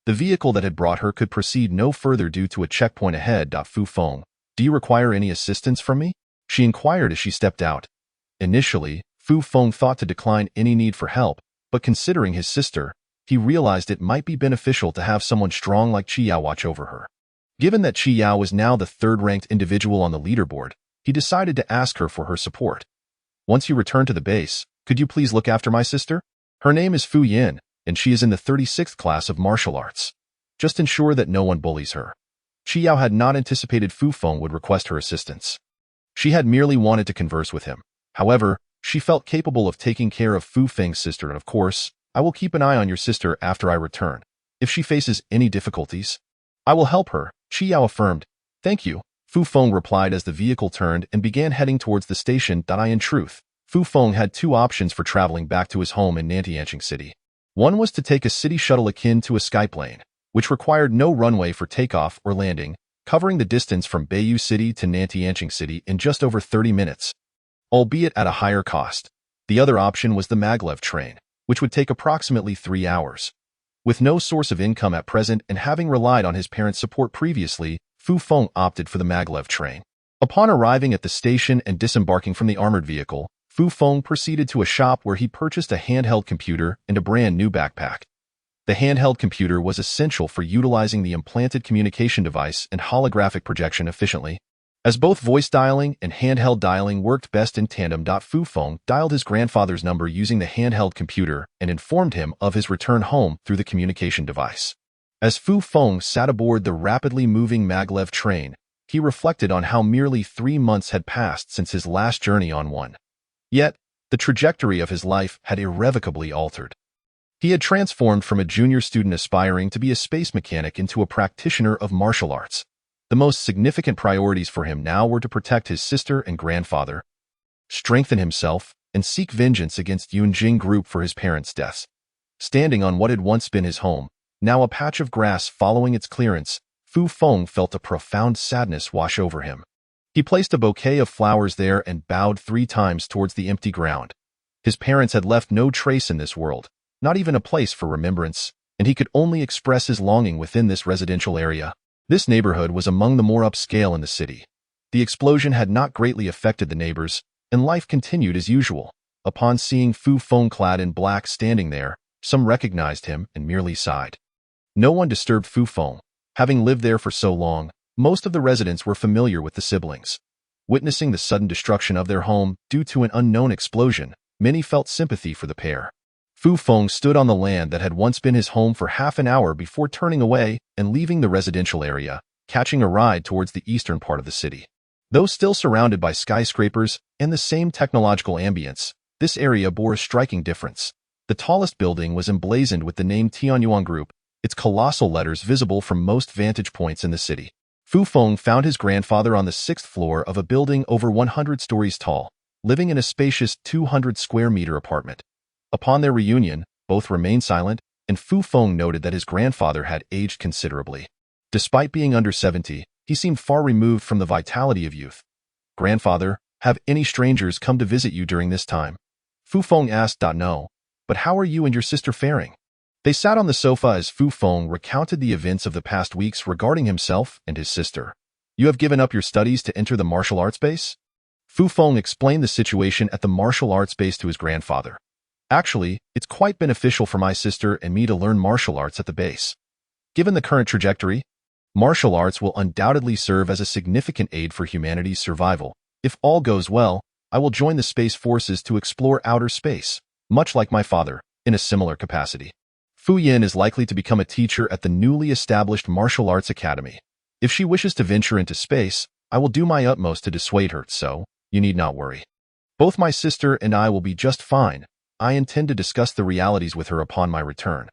The vehicle that had brought her could proceed no further due to a checkpoint ahead. "Fu Feng, do you require any assistance from me?" she inquired as she stepped out. Initially, Fu Feng thought to decline any need for help, but considering his sister, he realized it might be beneficial to have someone strong like Qiao watch over her. Given that Qiao was now the third-ranked individual on the leaderboard, he decided to ask her for her support. "Once you return to the base, could you please look after my sister? Her name is Fu Yin, and she is in the 36th class of martial arts. Just ensure that no one bullies her." Qiao had not anticipated Fu Feng would request her assistance. She had merely wanted to converse with him. However, she felt capable of taking care of Fu Feng's sister, and of course, "I will keep an eye on your sister after I return. If she faces any difficulties, I will help her," Qiao affirmed. "Thank you," Fu Feng replied as the vehicle turned and began heading towards the station. In truth, Fu Feng had 2 options for traveling back to his home in Nantianqing City. One was to take a city shuttle akin to a skyplane, which required no runway for takeoff or landing, covering the distance from Bayou City to Nantianqing City in just over 30 minutes, albeit at a higher cost. The other option was the maglev train, which would take approximately 3 hours. With no source of income at present and having relied on his parents' support previously, Fu Feng opted for the maglev train. Upon arriving at the station and disembarking from the armored vehicle, Fu Feng proceeded to a shop where he purchased a handheld computer and a brand new backpack. The handheld computer was essential for utilizing the implanted communication device and holographic projection efficiently. As both voice dialing and handheld dialing worked best in tandem, Fu Feng dialed his grandfather's number using the handheld computer and informed him of his return home through the communication device. As Fu Feng sat aboard the rapidly moving maglev train, he reflected on how merely 3 months had passed since his last journey on one. Yet, the trajectory of his life had irrevocably altered. He had transformed from a junior student aspiring to be a space mechanic into a practitioner of martial arts. The most significant priorities for him now were to protect his sister and grandfather, strengthen himself, and seek vengeance against Yunjing Group for his parents' deaths. Standing on what had once been his home, now a patch of grass following its clearance, Fu Feng felt a profound sadness wash over him. He placed a bouquet of flowers there and bowed 3 times towards the empty ground. His parents had left no trace in this world, not even a place for remembrance, and he could only express his longing within this residential area. This neighborhood was among the more upscale in the city. The explosion had not greatly affected the neighbors, and life continued as usual. Upon seeing Fu Feng clad in black standing there, some recognized him and merely sighed. No one disturbed Fu Feng. Having lived there for so long, most of the residents were familiar with the siblings. Witnessing the sudden destruction of their home due to an unknown explosion, many felt sympathy for the pair. Fu Feng stood on the land that had once been his home for half an hour before turning away and leaving the residential area, catching a ride towards the eastern part of the city. Though still surrounded by skyscrapers and the same technological ambience, this area bore a striking difference. The tallest building was emblazoned with the name Tianyuan Group, its colossal letters visible from most vantage points in the city. Fu Feng found his grandfather on the 6th floor of a building over 100 stories tall, living in a spacious 200-square-meter apartment. Upon their reunion, both remained silent, and Fu Feng noted that his grandfather had aged considerably. Despite being under 70, he seemed far removed from the vitality of youth. "Grandfather, have any strangers come to visit you during this time?" Fu Feng asked. "No, but how are you and your sister faring?" They sat on the sofa as Fu Feng recounted the events of the past weeks regarding himself and his sister. "You have given up your studies to enter the martial arts base?" Fu Feng explained the situation at the martial arts base to his grandfather. "Actually, it's quite beneficial for my sister and me to learn martial arts at the base. Given the current trajectory, martial arts will undoubtedly serve as a significant aid for humanity's survival. If all goes well, I will join the space forces to explore outer space, much like my father, in a similar capacity. Fu Yin is likely to become a teacher at the newly established martial arts academy. If she wishes to venture into space, I will do my utmost to dissuade her, so you need not worry. Both my sister and I will be just fine. I intend to discuss the realities with her upon my return.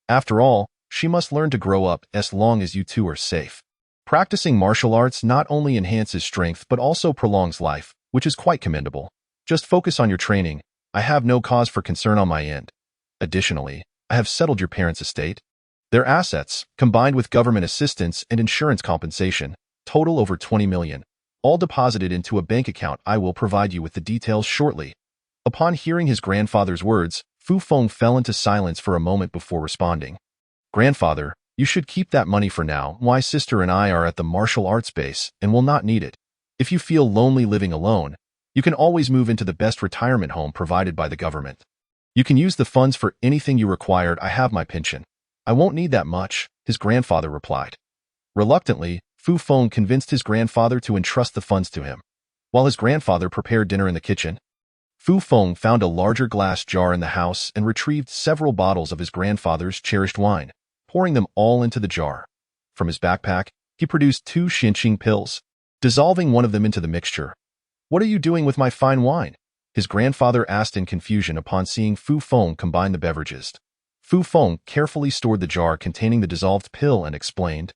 After all, she must learn to grow up as long as you two are safe. Practicing martial arts not only enhances strength but also prolongs life, which is quite commendable. Just focus on your training. I have no cause for concern on my end. Additionally, I have settled your parents' estate. Their assets, combined with government assistance and insurance compensation, total over 20 million, all deposited into a bank account. I will provide you with the details shortly." Upon hearing his grandfather's words, Fu Feng fell into silence for a moment before responding. "Grandfather, you should keep that money for now. My sister and I are at the martial arts base and will not need it. If you feel lonely living alone, you can always move into the best retirement home provided by the government. You can use the funds for anything you required. I have my pension. I won't need that much," his grandfather replied. Reluctantly, Fu Feng convinced his grandfather to entrust the funds to him. While his grandfather prepared dinner in the kitchen, Fu Feng found a larger glass jar in the house and retrieved several bottles of his grandfather's cherished wine, pouring them all into the jar. From his backpack, he produced 2 Xinqing pills, dissolving one of them into the mixture. "What are you doing with my fine wine?" his grandfather asked in confusion upon seeing Fu Feng combine the beverages. Fu Feng carefully stored the jar containing the dissolved pill and explained,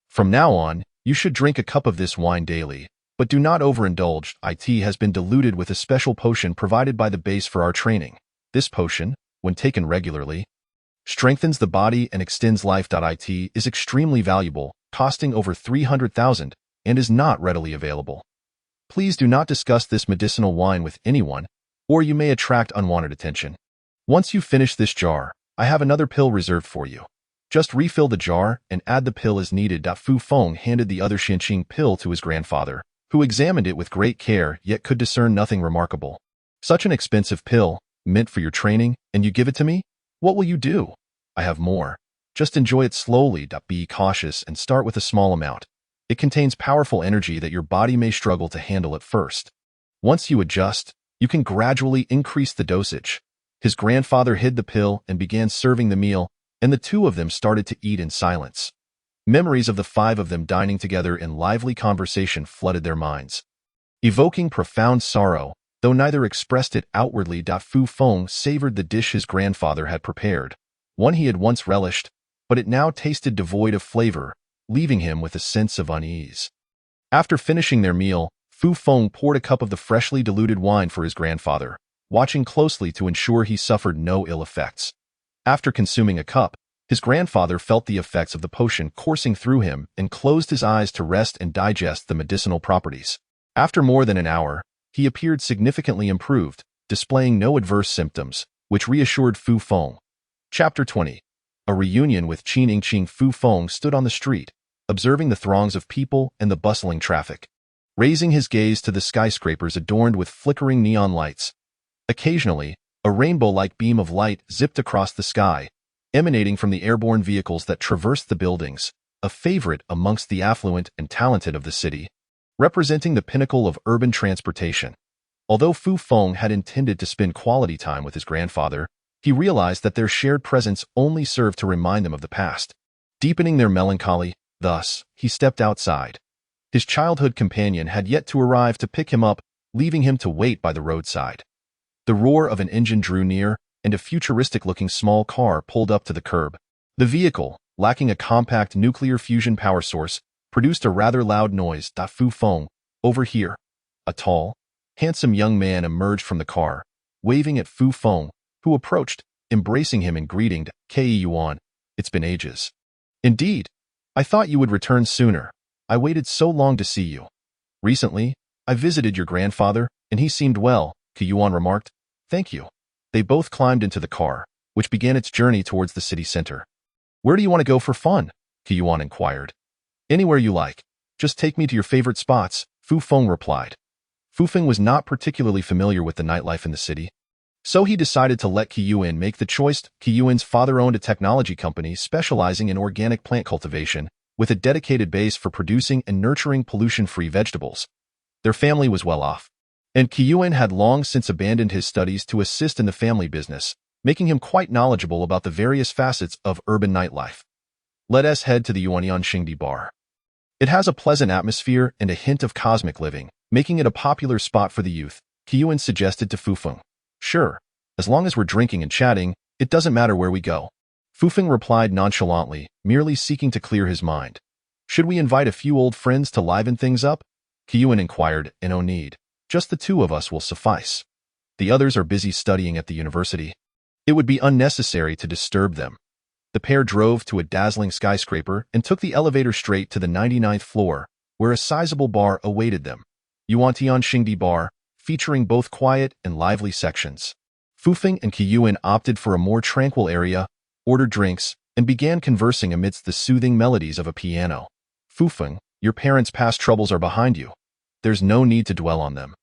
"From now on, you should drink a cup of this wine daily. But do not overindulge. It has been diluted with a special potion provided by the base for our training. This potion, when taken regularly, strengthens the body and extends life. It is extremely valuable, costing over 300,000, and is not readily available. Please do not discuss this medicinal wine with anyone, or you may attract unwanted attention. Once you finish this jar, I have another pill reserved for you. Just refill the jar and add the pill as needed." Fu Feng handed the other Xinqing pill to his grandfather, who examined it with great care yet could discern nothing remarkable. Such an expensive pill, meant for your training, and you give it to me? What will you do? I have more. Just enjoy it slowly. Be cautious and start with a small amount. It contains powerful energy that your body may struggle to handle at first. Once you adjust, you can gradually increase the dosage. His grandfather hid the pill and began serving the meal, and the two of them started to eat in silence. Memories of the five of them dining together in lively conversation flooded their minds, evoking profound sorrow, though neither expressed it outwardly. Fu Feng savored the dish his grandfather had prepared, one he had once relished, but it now tasted devoid of flavor, leaving him with a sense of unease. After finishing their meal, Fu Feng poured a cup of the freshly diluted wine for his grandfather, watching closely to ensure he suffered no ill effects. After consuming a cup, his grandfather felt the effects of the potion coursing through him and closed his eyes to rest and digest the medicinal properties. After more than an hour, he appeared significantly improved, displaying no adverse symptoms, which reassured Fu Feng. Chapter 20. A reunion with Qin Yingqing. Fu Feng stood on the street, observing the throngs of people and the bustling traffic, raising his gaze to the skyscrapers adorned with flickering neon lights. Occasionally, a rainbow-like beam of light zipped across the sky, emanating from the airborne vehicles that traversed the buildings, a favorite amongst the affluent and talented of the city, representing the pinnacle of urban transportation. Although Fu Feng had intended to spend quality time with his grandfather, he realized that their shared presence only served to remind them of the past, deepening their melancholy. Thus, he stepped outside. His childhood companion had yet to arrive to pick him up, leaving him to wait by the roadside. The roar of an engine drew near, and a futuristic-looking small car pulled up to the curb. The vehicle, lacking a compact nuclear fusion power source, produced a rather loud noise. Fu Feng, over here. A tall, handsome young man emerged from the car, waving at Fu Feng, who approached, embracing him and greeting. Ke Yuan, it's been ages. Indeed. I thought you would return sooner. I waited so long to see you. Recently, I visited your grandfather, and he seemed well, Ke Yuan remarked. Thank you. They both climbed into the car, which began its journey towards the city center. Where do you want to go for fun? Ke Yuan inquired. Anywhere you like. Just take me to your favorite spots, Fu Feng replied. Fu Feng was not particularly familiar with the nightlife in the city, so he decided to let Ke Yuan make the choice. Ke Yuan's father owned a technology company specializing in organic plant cultivation, with a dedicated base for producing and nurturing pollution-free vegetables. Their family was well off, and Ke Yuan had long since abandoned his studies to assist in the family business, making him quite knowledgeable about the various facets of urban nightlife. Let us head to the Yuanyan Xingdi bar. It has a pleasant atmosphere and a hint of cosmic living, making it a popular spot for the youth, Ke Yuan suggested to Fu Feng. Sure, as long as we're drinking and chatting, it doesn't matter where we go. Fu Feng replied nonchalantly, merely seeking to clear his mind. Should we invite a few old friends to liven things up? Ke Yuan inquired. No need. Just the two of us will suffice. The others are busy studying at the university. It would be unnecessary to disturb them. The pair drove to a dazzling skyscraper and took the elevator straight to the 99th floor, where a sizable bar awaited them. Yuantian Xingdi Bar, featuring both quiet and lively sections. Fu Feng and Ke Yuan opted for a more tranquil area, ordered drinks, and began conversing amidst the soothing melodies of a piano. Fu Feng, your parents' past troubles are behind you. There's no need to dwell on them.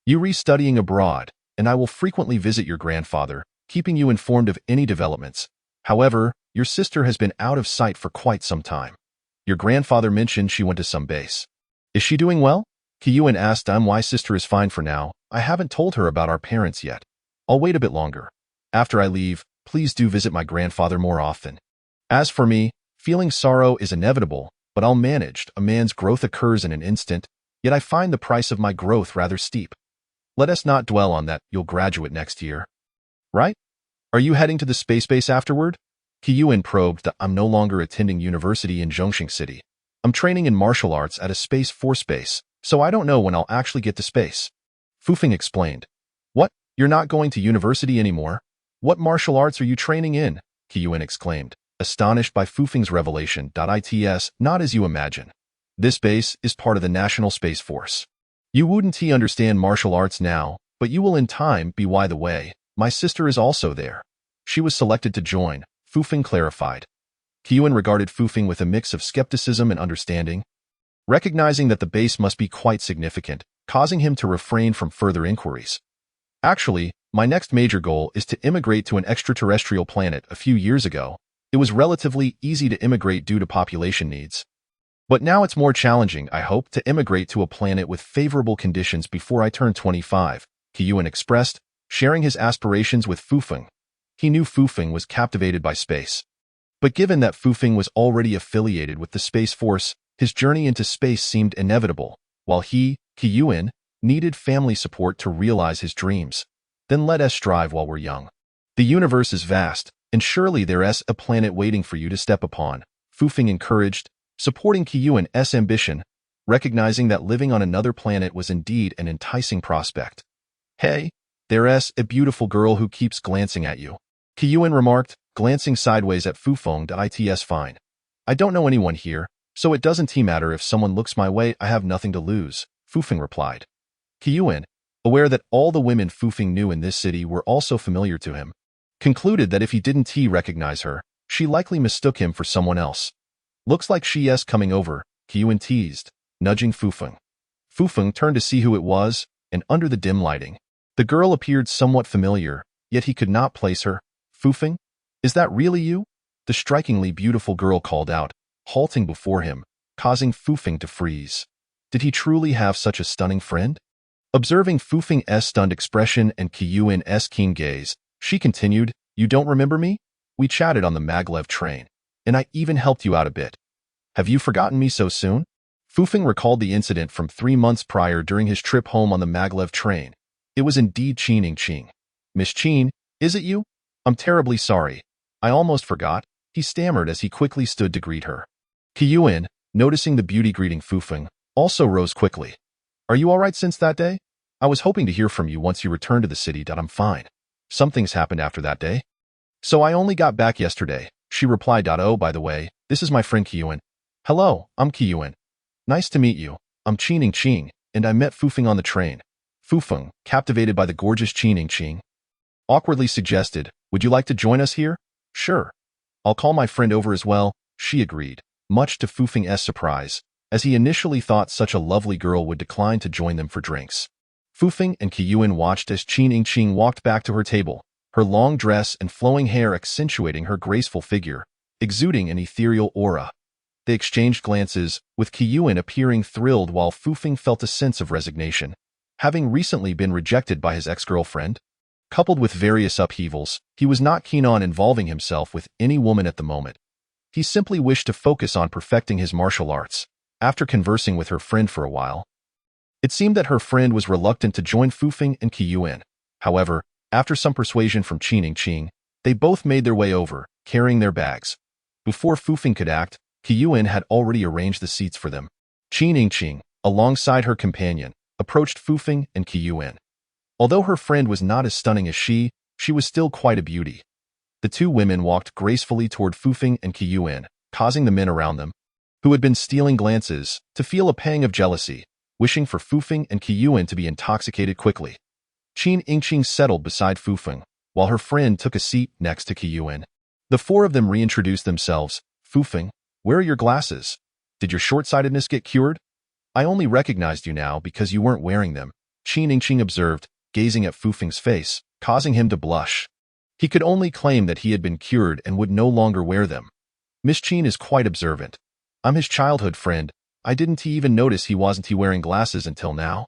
You studying abroad, and I will frequently visit your grandfather, keeping you informed of any developments. However, your sister has been out of sight for quite some time. Your grandfather mentioned she went to some base. Is she doing well? Ke Yuan asked. My sister is fine for now. I haven't told her about our parents yet. I'll wait a bit longer. After I leave, please do visit my grandfather more often. As for me, feeling sorrow is inevitable, but I'll manage. A man's growth occurs in an instant, yet I find the price of my growth rather steep. Let us not dwell on that. You'll graduate next year. Right? Are you heading to the space base afterward? Ke Yuan probed. I'm no longer attending university in Zhongxing City. I'm training in martial arts at a Space Force base, so I don't know when I'll actually get to space. Fu Feng explained. What? You're not going to university anymore? What martial arts are you training in? Ke Yuan exclaimed, astonished by Fu Feng's revelation. It's not as you imagine. This base is part of the National Space Force. You wouldn't understand martial arts now, but you will in time. By the way, my sister is also there. She was selected to join, Fu Feng clarified. Ke Yuan regarded Fu Feng with a mix of skepticism and understanding. recognizing that the base must be quite significant, causing him to refrain from further inquiries. Actually, my next major goal is to immigrate to an extraterrestrial planet. A few years ago, it was relatively easy to immigrate due to population needs. But now it's more challenging. I hope to immigrate to a planet with favorable conditions before I turn 25, Qiyuan expressed, sharing his aspirations with Fufeng. He knew Fufeng was captivated by space. But given that Fufeng was already affiliated with the Space Force, his journey into space seemed inevitable, while he, Qiyuan, needed family support to realize his dreams. Then let us strive while we're young. The universe is vast, and surely there's a planet waiting for you to step upon, Fufeng encouraged, supporting Qiyuan's ambition, recognizing that living on another planet was indeed an enticing prospect. Hey, there's a beautiful girl who keeps glancing at you, Qiyuan remarked, glancing sideways at Fufeng. It's fine. I don't know anyone here, so it doesn't matter if someone looks my way. I have nothing to lose, Fufeng replied. Qiyuan, aware that all the women Fufeng knew in this city were also familiar to him, concluded that if he didn't recognize her, she likely mistook him for someone else. Looks like she's coming over, Qiyuan teased, nudging Fufeng. Fufeng turned to see who it was, and under the dim lighting, the girl appeared somewhat familiar, yet he could not place her. Fufeng? Is that really you? The strikingly beautiful girl called out, halting before him, causing Fufeng to freeze. Did he truly have such a stunning friend? Observing Fufeng's stunned expression and Qiyuan's keen gaze, she continued, "You don't remember me? We chatted on the maglev train, and I even helped you out a bit. Have you forgotten me so soon?" Fufeng recalled the incident from 3 months prior during his trip home on the maglev train. It was indeed Qin Yingqing. "Miss Qin, is it you? I'm terribly sorry. I almost forgot," he stammered as he quickly stood to greet her. Qiyuan, noticing the beauty greeting Fufeng, also rose quickly. "Are you all right since that day? I was hoping to hear from you once you returned to the city. I'm fine. Something's happened after that day. So I only got back yesterday," she replied. "Oh, by the way, this is my friend Qiyuan. Hello, I'm Qiyuan. Nice to meet you. I'm Qin Yingqing, and I met Fufeng on the train." Fufeng, captivated by the gorgeous Qin Yingqing, awkwardly suggested, "Would you like to join us here?" "Sure. I'll call my friend over as well," she agreed, much to Fufeng's surprise, as he initially thought such a lovely girl would decline to join them for drinks. Fufeng and Qiyuan watched as Qin Yingqing walked back to her table, her long dress and flowing hair accentuating her graceful figure, exuding an ethereal aura. They exchanged glances, with Qiyuan appearing thrilled while Fufeng felt a sense of resignation. Having recently been rejected by his ex-girlfriend, coupled with various upheavals, he was not keen on involving himself with any woman at the moment. He simply wished to focus on perfecting his martial arts. After conversing with her friend for a while, it seemed that her friend was reluctant to join Fufeng and Qiyuan. However, after some persuasion from Qin Yingqing, they both made their way over, carrying their bags. Before Fufeng could act, Qiyuan had already arranged the seats for them. Qin Yingqing, alongside her companion, approached Fufeng and Qiyuan. Although her friend was not as stunning as she was still quite a beauty. The two women walked gracefully toward Fufeng and Qiyuan, causing the men around them, who had been stealing glances, to feel a pang of jealousy, wishing for Fufeng and Qiyuan to be intoxicated quickly. Qin Yingqing settled beside Fufeng, while her friend took a seat next to Qiyuan. The four of them reintroduced themselves. "Fufeng, where are your glasses? Did your short-sightedness get cured? I only recognized you now because you weren't wearing them," Qin Yingqing observed, gazing at Fufeng's face, causing him to blush. He could only claim that he had been cured and would no longer wear them. "Miss Qin is quite observant. I'm his childhood friend. I didn't even notice he wasn't wearing glasses until now.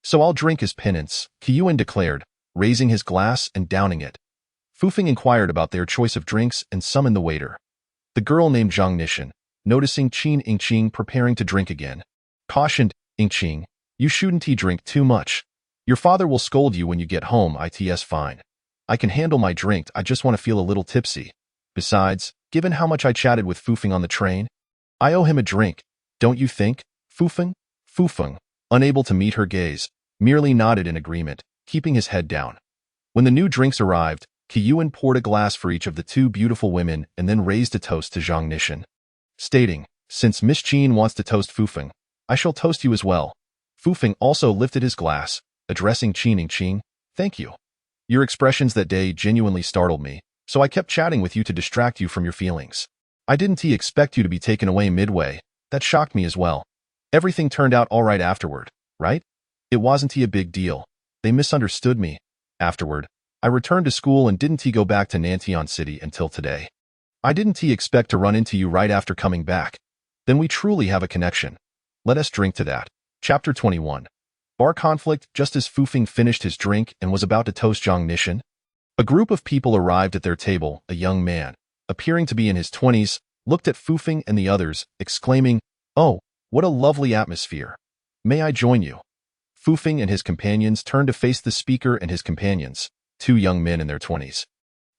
So I'll drink his penance," Qiyuan declared, raising his glass and downing it. Fufeng inquired about their choice of drinks and summoned the waiter. The girl named Zhang Nishan, noticing Qin Yingqing preparing to drink again, cautioned, "Yingqing, you shouldn't drink too much. Your father will scold you when you get home. It's fine. I can handle my drink. I just want to feel a little tipsy. Besides, given how much I chatted with Fufeng on the train, I owe him a drink, don't you think, Fufeng?" Fufeng, unable to meet her gaze, merely nodded in agreement, keeping his head down. When the new drinks arrived, Qiyuan poured a glass for each of the two beautiful women and then raised a toast to Zhang Nishan, stating, "Since Miss Qin wants to toast Fufeng, I shall toast you as well." Fufeng also lifted his glass, addressing Qin Yingqing, "Thank you. Your expressions that day genuinely startled me, so I kept chatting with you to distract you from your feelings. I didn't expect you to be taken away midway. That shocked me as well." Everything turned out all right afterward, right? It wasn't a big deal. They misunderstood me. Afterward, I returned to school and didn't go back to Nantion City until today. I didn't expect to run into you right after coming back. Then we truly have a connection. Let us drink to that. Chapter 21. Bar conflict. Just as Fufeng finished his drink and was about to toast Zhang Nishan, a group of people arrived at their table. A young man, appearing to be in his 20s, looked at Fufeng and the others, exclaiming, "Oh, what a lovely atmosphere. May I join you?" Fufeng and his companions turned to face the speaker and his companions, two young men in their 20s.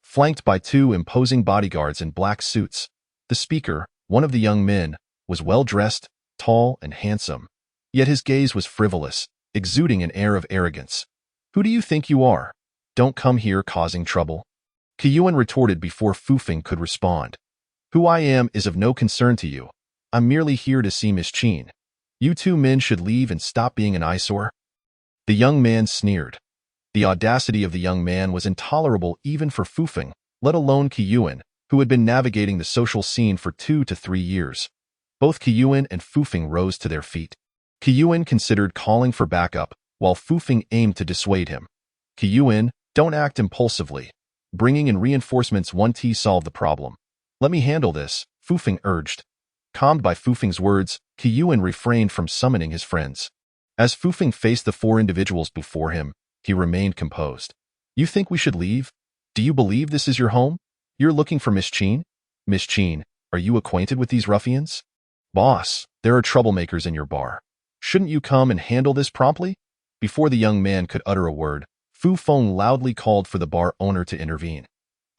Flanked by two imposing bodyguards in black suits, the speaker, one of the young men, was well-dressed, tall, and handsome. Yet his gaze was frivolous, exuding an air of arrogance. "Who do you think you are? Don't come here causing trouble." Qiyuan retorted before Fufeng could respond. "Who I am is of no concern to you. I'm merely here to see Miss Qin. You two men should leave and stop being an eyesore." The young man sneered. The audacity of the young man was intolerable even for Fufeng, let alone Qiyuan, who had been navigating the social scene for 2 to 3 years. Both Qiyuan and Fufeng rose to their feet. Qiyuan considered calling for backup, while Fufeng aimed to dissuade him. "Qiyuan, don't act impulsively. Bringing in reinforcements won't solve the problem. Let me handle this," Fufeng urged. Calmed by Fufeng's words, Qiyuan refrained from summoning his friends. As Fufeng faced the 4 individuals before him, he remained composed. "You think we should leave? Do you believe this is your home? You're looking for Miss Qin? Miss Qin, are you acquainted with these ruffians? Boss, there are troublemakers in your bar. Shouldn't you come and handle this promptly?" Before the young man could utter a word, Fufeng loudly called for the bar owner to intervene.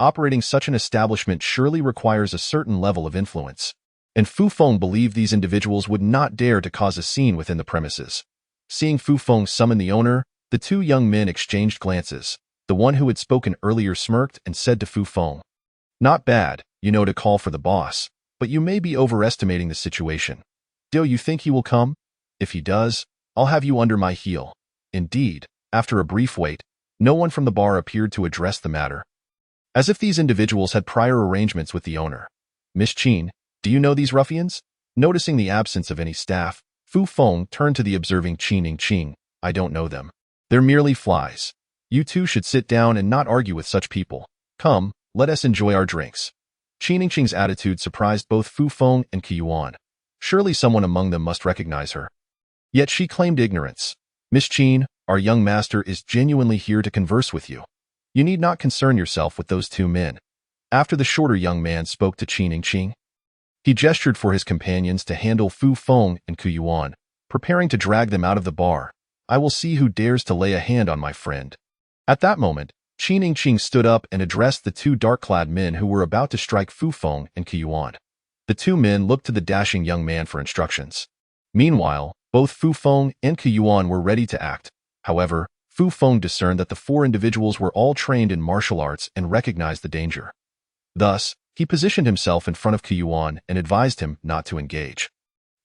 Operating such an establishment surely requires a certain level of influence, and Fufeng believed these individuals would not dare to cause a scene within the premises. Seeing Fufeng summon the owner, the 2 young men exchanged glances. The one who had spoken earlier smirked and said to Fufeng, "Not bad, to call for the boss, but you may be overestimating the situation. Do you think he will come? If he does, I'll have you under my heel." Indeed, after a brief wait, no one from the bar appeared to address the matter, as if these individuals had prior arrangements with the owner. "Miss Qin, do you know these ruffians?" Noticing the absence of any staff, Fufeng turned to the observing Qing. "I don't know them. They're merely flies. You two should sit down and not argue with such people. Come, let us enjoy our drinks." Qing's attitude surprised both Fufeng and Qiyuan. Surely someone among them must recognize her. Yet she claimed ignorance. "Miss Qin, our young master is genuinely here to converse with you. You need not concern yourself with those 2 men. After the shorter young man spoke to Qing, he gestured for his companions to handle Fufeng and Qiyuan, preparing to drag them out of the bar. "I will see who dares to lay a hand on my friend." At that moment, Qing stood up and addressed the 2 dark-clad men who were about to strike Fufeng and Qiyuan. The 2 men looked to the dashing young man for instructions. Meanwhile, both Fufeng and Qiyuan were ready to act. However, Fufeng discerned that the 4 individuals were all trained in martial arts and recognized the danger. Thus, he positioned himself in front of Qiyuan and advised him not to engage,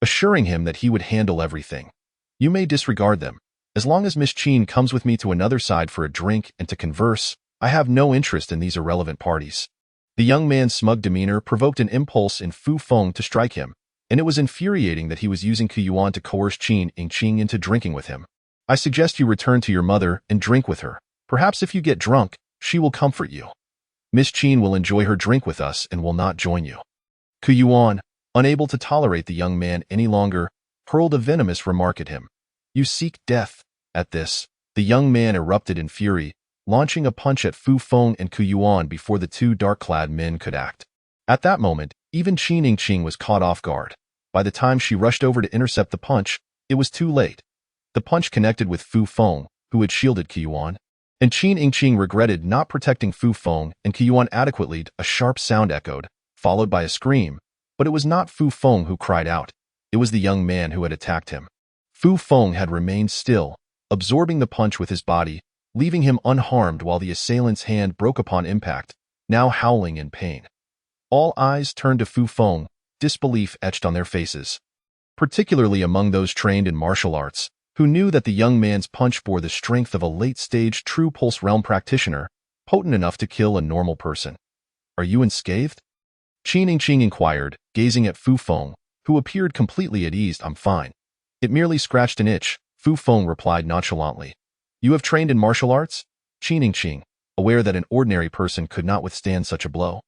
assuring him that he would handle everything. "You may disregard them. As long as Miss Qin comes with me to another side for a drink and to converse, I have no interest in these irrelevant parties." The young man's smug demeanor provoked an impulse in Fufeng to strike him, and it was infuriating that he was using Qiyuan to coerce Qing into drinking with him. "I suggest you return to your mother and drink with her. Perhaps if you get drunk, she will comfort you. Miss Qin will enjoy her drink with us and will not join you." Qiyuan, unable to tolerate the young man any longer, hurled a venomous remark at him. "You seek death." At this, the young man erupted in fury, launching a punch at Fufeng and Qiyuan before the 2 dark-clad men could act. At that moment, even Qing was caught off guard. By the time she rushed over to intercept the punch, it was too late. The punch connected with Fufeng, who had shielded Qiyuan, and Qing regretted not protecting Fufeng and Qiyuan adequately. A sharp sound echoed, followed by a scream, but it was not Fufeng who cried out. It was the young man who had attacked him. Fufeng had remained still, absorbing the punch with his body, leaving him unharmed while the assailant's hand broke upon impact, now howling in pain. All eyes turned to Fufeng, disbelief etched on their faces, particularly among those trained in martial arts, who knew that the young man's punch bore the strength of a late-stage true pulse realm practitioner, potent enough to kill a normal person. "Are you unscathed?" Qing inquired, gazing at Fufeng, who appeared completely at ease. "I'm fine. It merely scratched an itch, Fu Feng replied nonchalantly. You have trained in martial arts? Qin Qing, aware that an ordinary person could not withstand such a blow,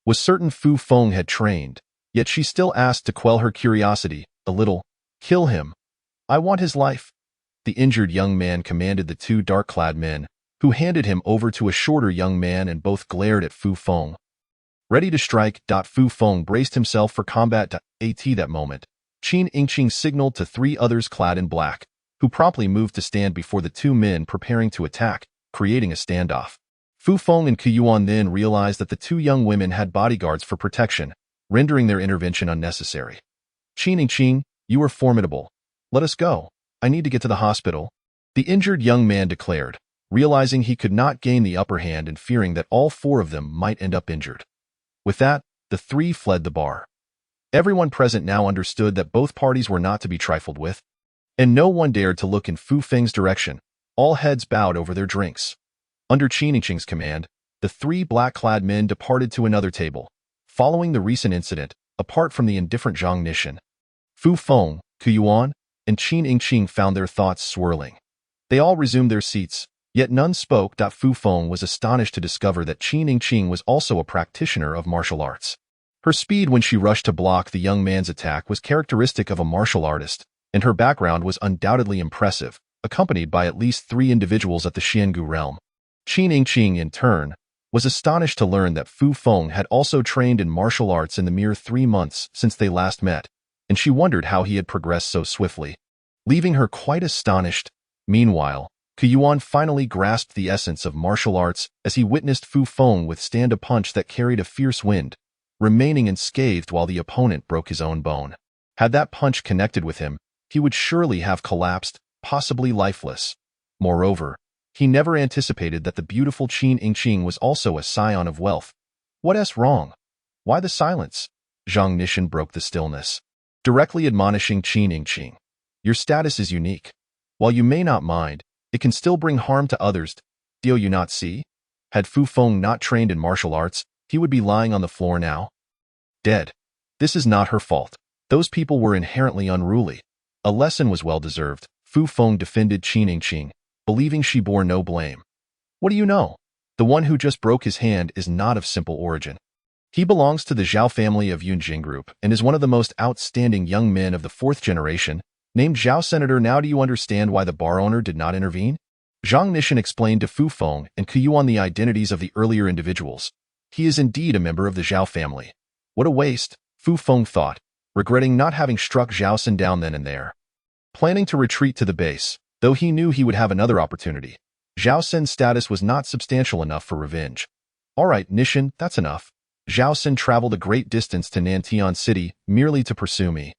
was certain Fu Feng had trained, yet she still asked to quell her curiosity a little. Kill him. I want his life. The injured young man commanded the two dark-clad men, who handed him over to a shorter young man, and both glared at Fu Feng. Ready to strike. Fu Feng braced himself for combat. At that moment, Qin Qing signaled to three others clad in black, who promptly moved to stand before the two men preparing to attack, creating a standoff. Fu Feng and Yuan then realized that the two young women had bodyguards for protection, rendering their intervention unnecessary. Qin Qing, you are formidable. Let us go. I need to get to the hospital, the injured young man declared, realizing he could not gain the upper hand and fearing that all four of them might end up injured. With that, the three fled the bar. Everyone present now understood that both parties were not to be trifled with, and no one dared to look in Fu Feng's direction. All heads bowed over their drinks. Under Qin Qing's command, the three black-clad men departed to another table, following the recent incident, apart from the indifferent Zhang Nishan. Fu Feng, Yuan, and Qin Qing found their thoughts swirling. They all resumed their seats, yet none spoke. Fu Feng was astonished to discover that Qin Qing was also a practitioner of martial arts. Her speed when she rushed to block the young man's attack was characteristic of a martial artist, and her background was undoubtedly impressive, accompanied by at least three individuals at the Xiangu realm. Qin Qing, in turn, was astonished to learn that Fu Feng had also trained in martial arts in the mere 3 months since they last met, and she wondered how he had progressed so swiftly, leaving her quite astonished. Meanwhile, Yuan finally grasped the essence of martial arts as he witnessed Fu Feng withstand a punch that carried a fierce wind, remaining unscathed while the opponent broke his own bone. Had that punch connected with him, he would surely have collapsed, possibly lifeless. Moreover, he never anticipated that the beautiful Qin Qing was also a scion of wealth. What's wrong? Why the silence? Zhang Nishan broke the stillness, directly admonishing Qin Qing. Your status is unique. While you may not mind, it can still bring harm to others. Do you not see? Had Fu Feng not trained in martial arts, he would be lying on the floor now, dead. This is not her fault. Those people were inherently unruly. A lesson was well-deserved. Fu Feng defended Qin Qing, believing she bore no blame. What do you know? The one who just broke his hand is not of simple origin. He belongs to the Zhao family of Yunjing Group and is one of the most outstanding young men of the 4th generation, named Zhao Senator. Now do you understand why the bar owner did not intervene? Zhang Nishan explained to Fu Feng and Yuan the identities of the earlier individuals. He is indeed a member of the Zhao family. What a waste, Fu Feng thought, regretting not having struck Zhao Sen down then and there. Planning to retreat to the base, though he knew he would have another opportunity, Zhao Sen's status was not substantial enough for revenge. All right, Nishan, that's enough. Zhao Sen traveled a great distance to Nantian City merely to pursue me.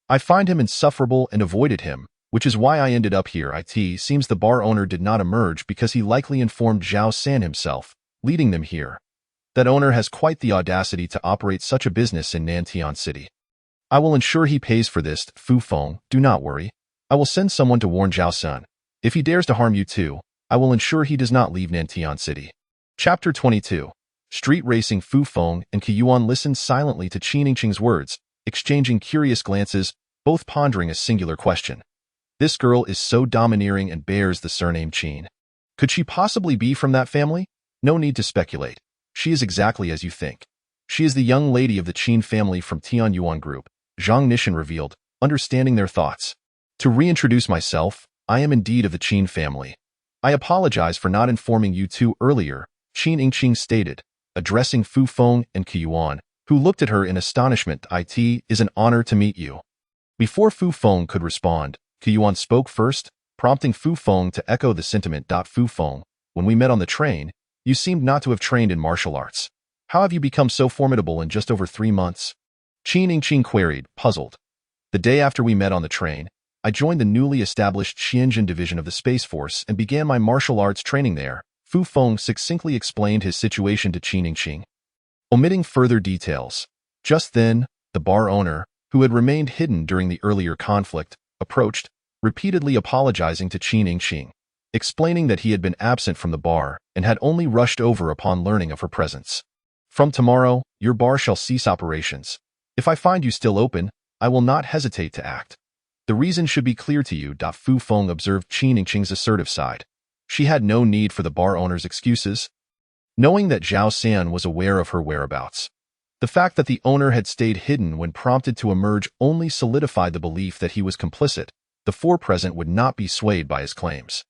I find him insufferable and avoided him, which is why I ended up here. It seems the bar owner did not emerge because he likely informed Zhao San himself, leading them here. That owner has quite the audacity to operate such a business in Nantian City. I will ensure he pays for this, Fu Feng, do not worry. I will send someone to warn Zhao San. If he dares to harm you too, I will ensure he does not leave Nantian City. Chapter 22. Street racing. Fu Feng and Yuan listened silently to Qin Qing's words, exchanging curious glances, both pondering a singular question. This girl is so domineering and bears the surname Qin. Could she possibly be from that family? No need to speculate. She is exactly as you think. She is the young lady of the Qin family from Tianyuan Group, Zhang Nishan revealed, understanding their thoughts. To reintroduce myself, I am indeed of the Qin family. I apologize for not informing you two earlier, Qin Qing stated, addressing Fu Feng and Yuan, who looked at her in astonishment. It is an honor to meet you. Before Fu Feng could respond, Yuan spoke first, prompting Fu Feng to echo the sentiment. Fu Feng, when we met on the train, you seemed not to have trained in martial arts. How have you become so formidable in just over 3 months? Qin Qing queried, puzzled. The day after we met on the train, I joined the newly established Xianjin division of the Space Force and began my martial arts training there. Fu Feng succinctly explained his situation to Qin Qing, omitting further details. Just then, the bar owner, who had remained hidden during the earlier conflict, approached, repeatedly apologizing to Qin Qing, explaining that he had been absent from the bar and had only rushed over upon learning of her presence. From tomorrow, your bar shall cease operations. If I find you still open, I will not hesitate to act. The reason should be clear to you. Fu Feng observed Qin Yingqing's assertive side. She had no need for the bar owner's excuses, knowing that Zhao San was aware of her whereabouts. The fact that the owner had stayed hidden when prompted to emerge only solidified the belief that he was complicit. The four present would not be swayed by his claims.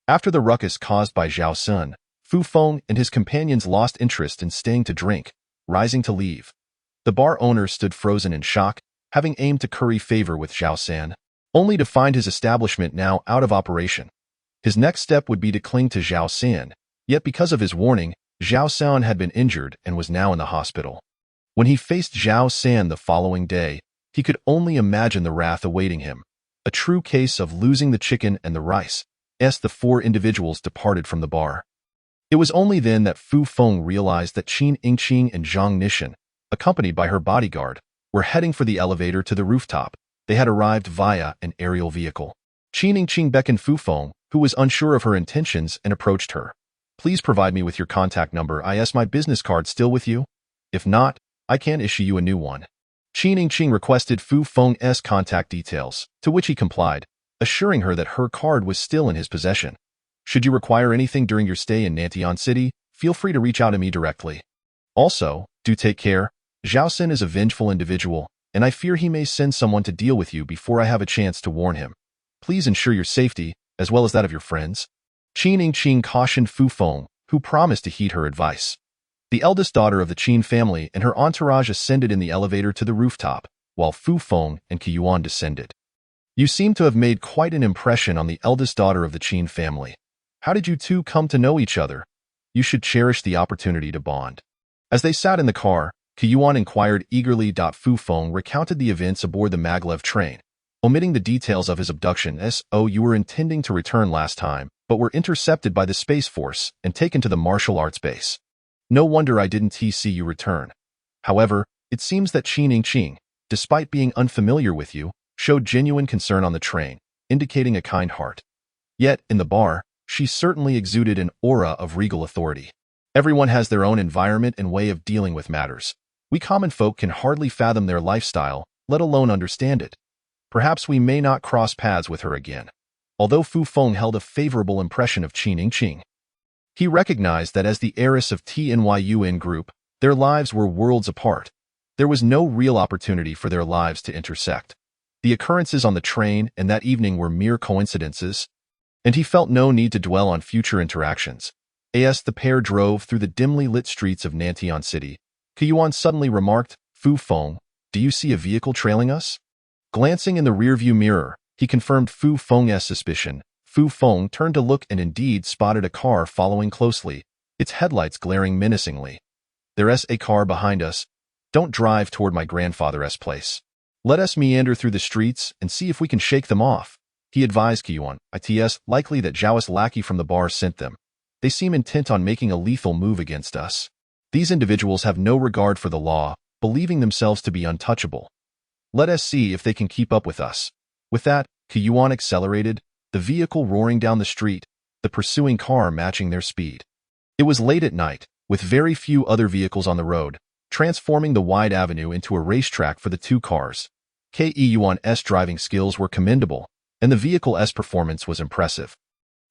After the ruckus caused by Zhao Sun, Fu Feng and his companions lost interest in staying to drink, rising to leave. The bar owner stood frozen in shock, having aimed to curry favor with Zhao San, only to find his establishment now out of operation. His next step would be to cling to Zhao San, yet because of his warning, Zhao San had been injured and was now in the hospital. When he faced Zhao San the following day, he could only imagine the wrath awaiting him. A true case of losing the chicken and the rice. The four individuals departed from the bar. It was only then that Fu Feng realized that Qin Yingqing and Zhang Nishan, accompanied by her bodyguard, were heading for the elevator to the rooftop. They had arrived via an aerial vehicle. Qin Yingqing beckoned Fu Feng, who was unsure of her intentions, and approached her. Please provide me with your contact number. Is my business card still with you? If not, I can issue you a new one. Qin Yingqing requested Fu Feng's contact details, to which he complied, assuring her that her card was still in his possession. Should you require anything during your stay in Nantian City, feel free to reach out to me directly. Also, do take care. Zhao Sin is a vengeful individual, and I fear he may send someone to deal with you before I have a chance to warn him. Please ensure your safety, as well as that of your friends. Qin Yingqing cautioned Fu Feng, who promised to heed her advice. The eldest daughter of the Qin family and her entourage ascended in the elevator to the rooftop, while Fu Feng and Qi Yuan descended. You seem to have made quite an impression on the eldest daughter of the Qin family. How did you two come to know each other? You should cherish the opportunity to bond. As they sat in the car, Qi Yuan inquired eagerly. Fu Feng recounted the events aboard the maglev train, omitting the details of his abduction. You were intending to return last time, but were intercepted by the Space Force and taken to the martial arts base. No wonder I didn't see you return. However, it seems that Qin Yingqing, despite being unfamiliar with you, showed genuine concern on the train, indicating a kind heart. Yet, in the bar, she certainly exuded an aura of regal authority. Everyone has their own environment and way of dealing with matters. We common folk can hardly fathom their lifestyle, let alone understand it. Perhaps we may not cross paths with her again. Although Fu Feng held a favorable impression of Qin Yingqing, he recognized that as the heiress of TNYUN Group, their lives were worlds apart. There was no real opportunity for their lives to intersect. The occurrences on the train and that evening were mere coincidences, and he felt no need to dwell on future interactions. As the pair drove through the dimly lit streets of Nantian City, Qi Yuan suddenly remarked, Fu Feng, do you see a vehicle trailing us? Glancing in the rearview mirror, he confirmed Fu Feng's suspicion. Fu Feng turned to look and indeed spotted a car following closely, its headlights glaring menacingly. There's a car behind us. Don't drive toward my grandfather's place. Let us meander through the streets and see if we can shake them off, he advised Qi Yuan. It's likely that Zhao's lackey from the bar sent them. They seem intent on making a lethal move against us. These individuals have no regard for the law, believing themselves to be untouchable. Let us see if they can keep up with us. With that, Qi Yuan accelerated, the vehicle roaring down the street, the pursuing car matching their speed. It was late at night, with very few other vehicles on the road, transforming the wide avenue into a racetrack for the two cars. Qi Yuan's driving skills were commendable, and the vehicle's performance was impressive.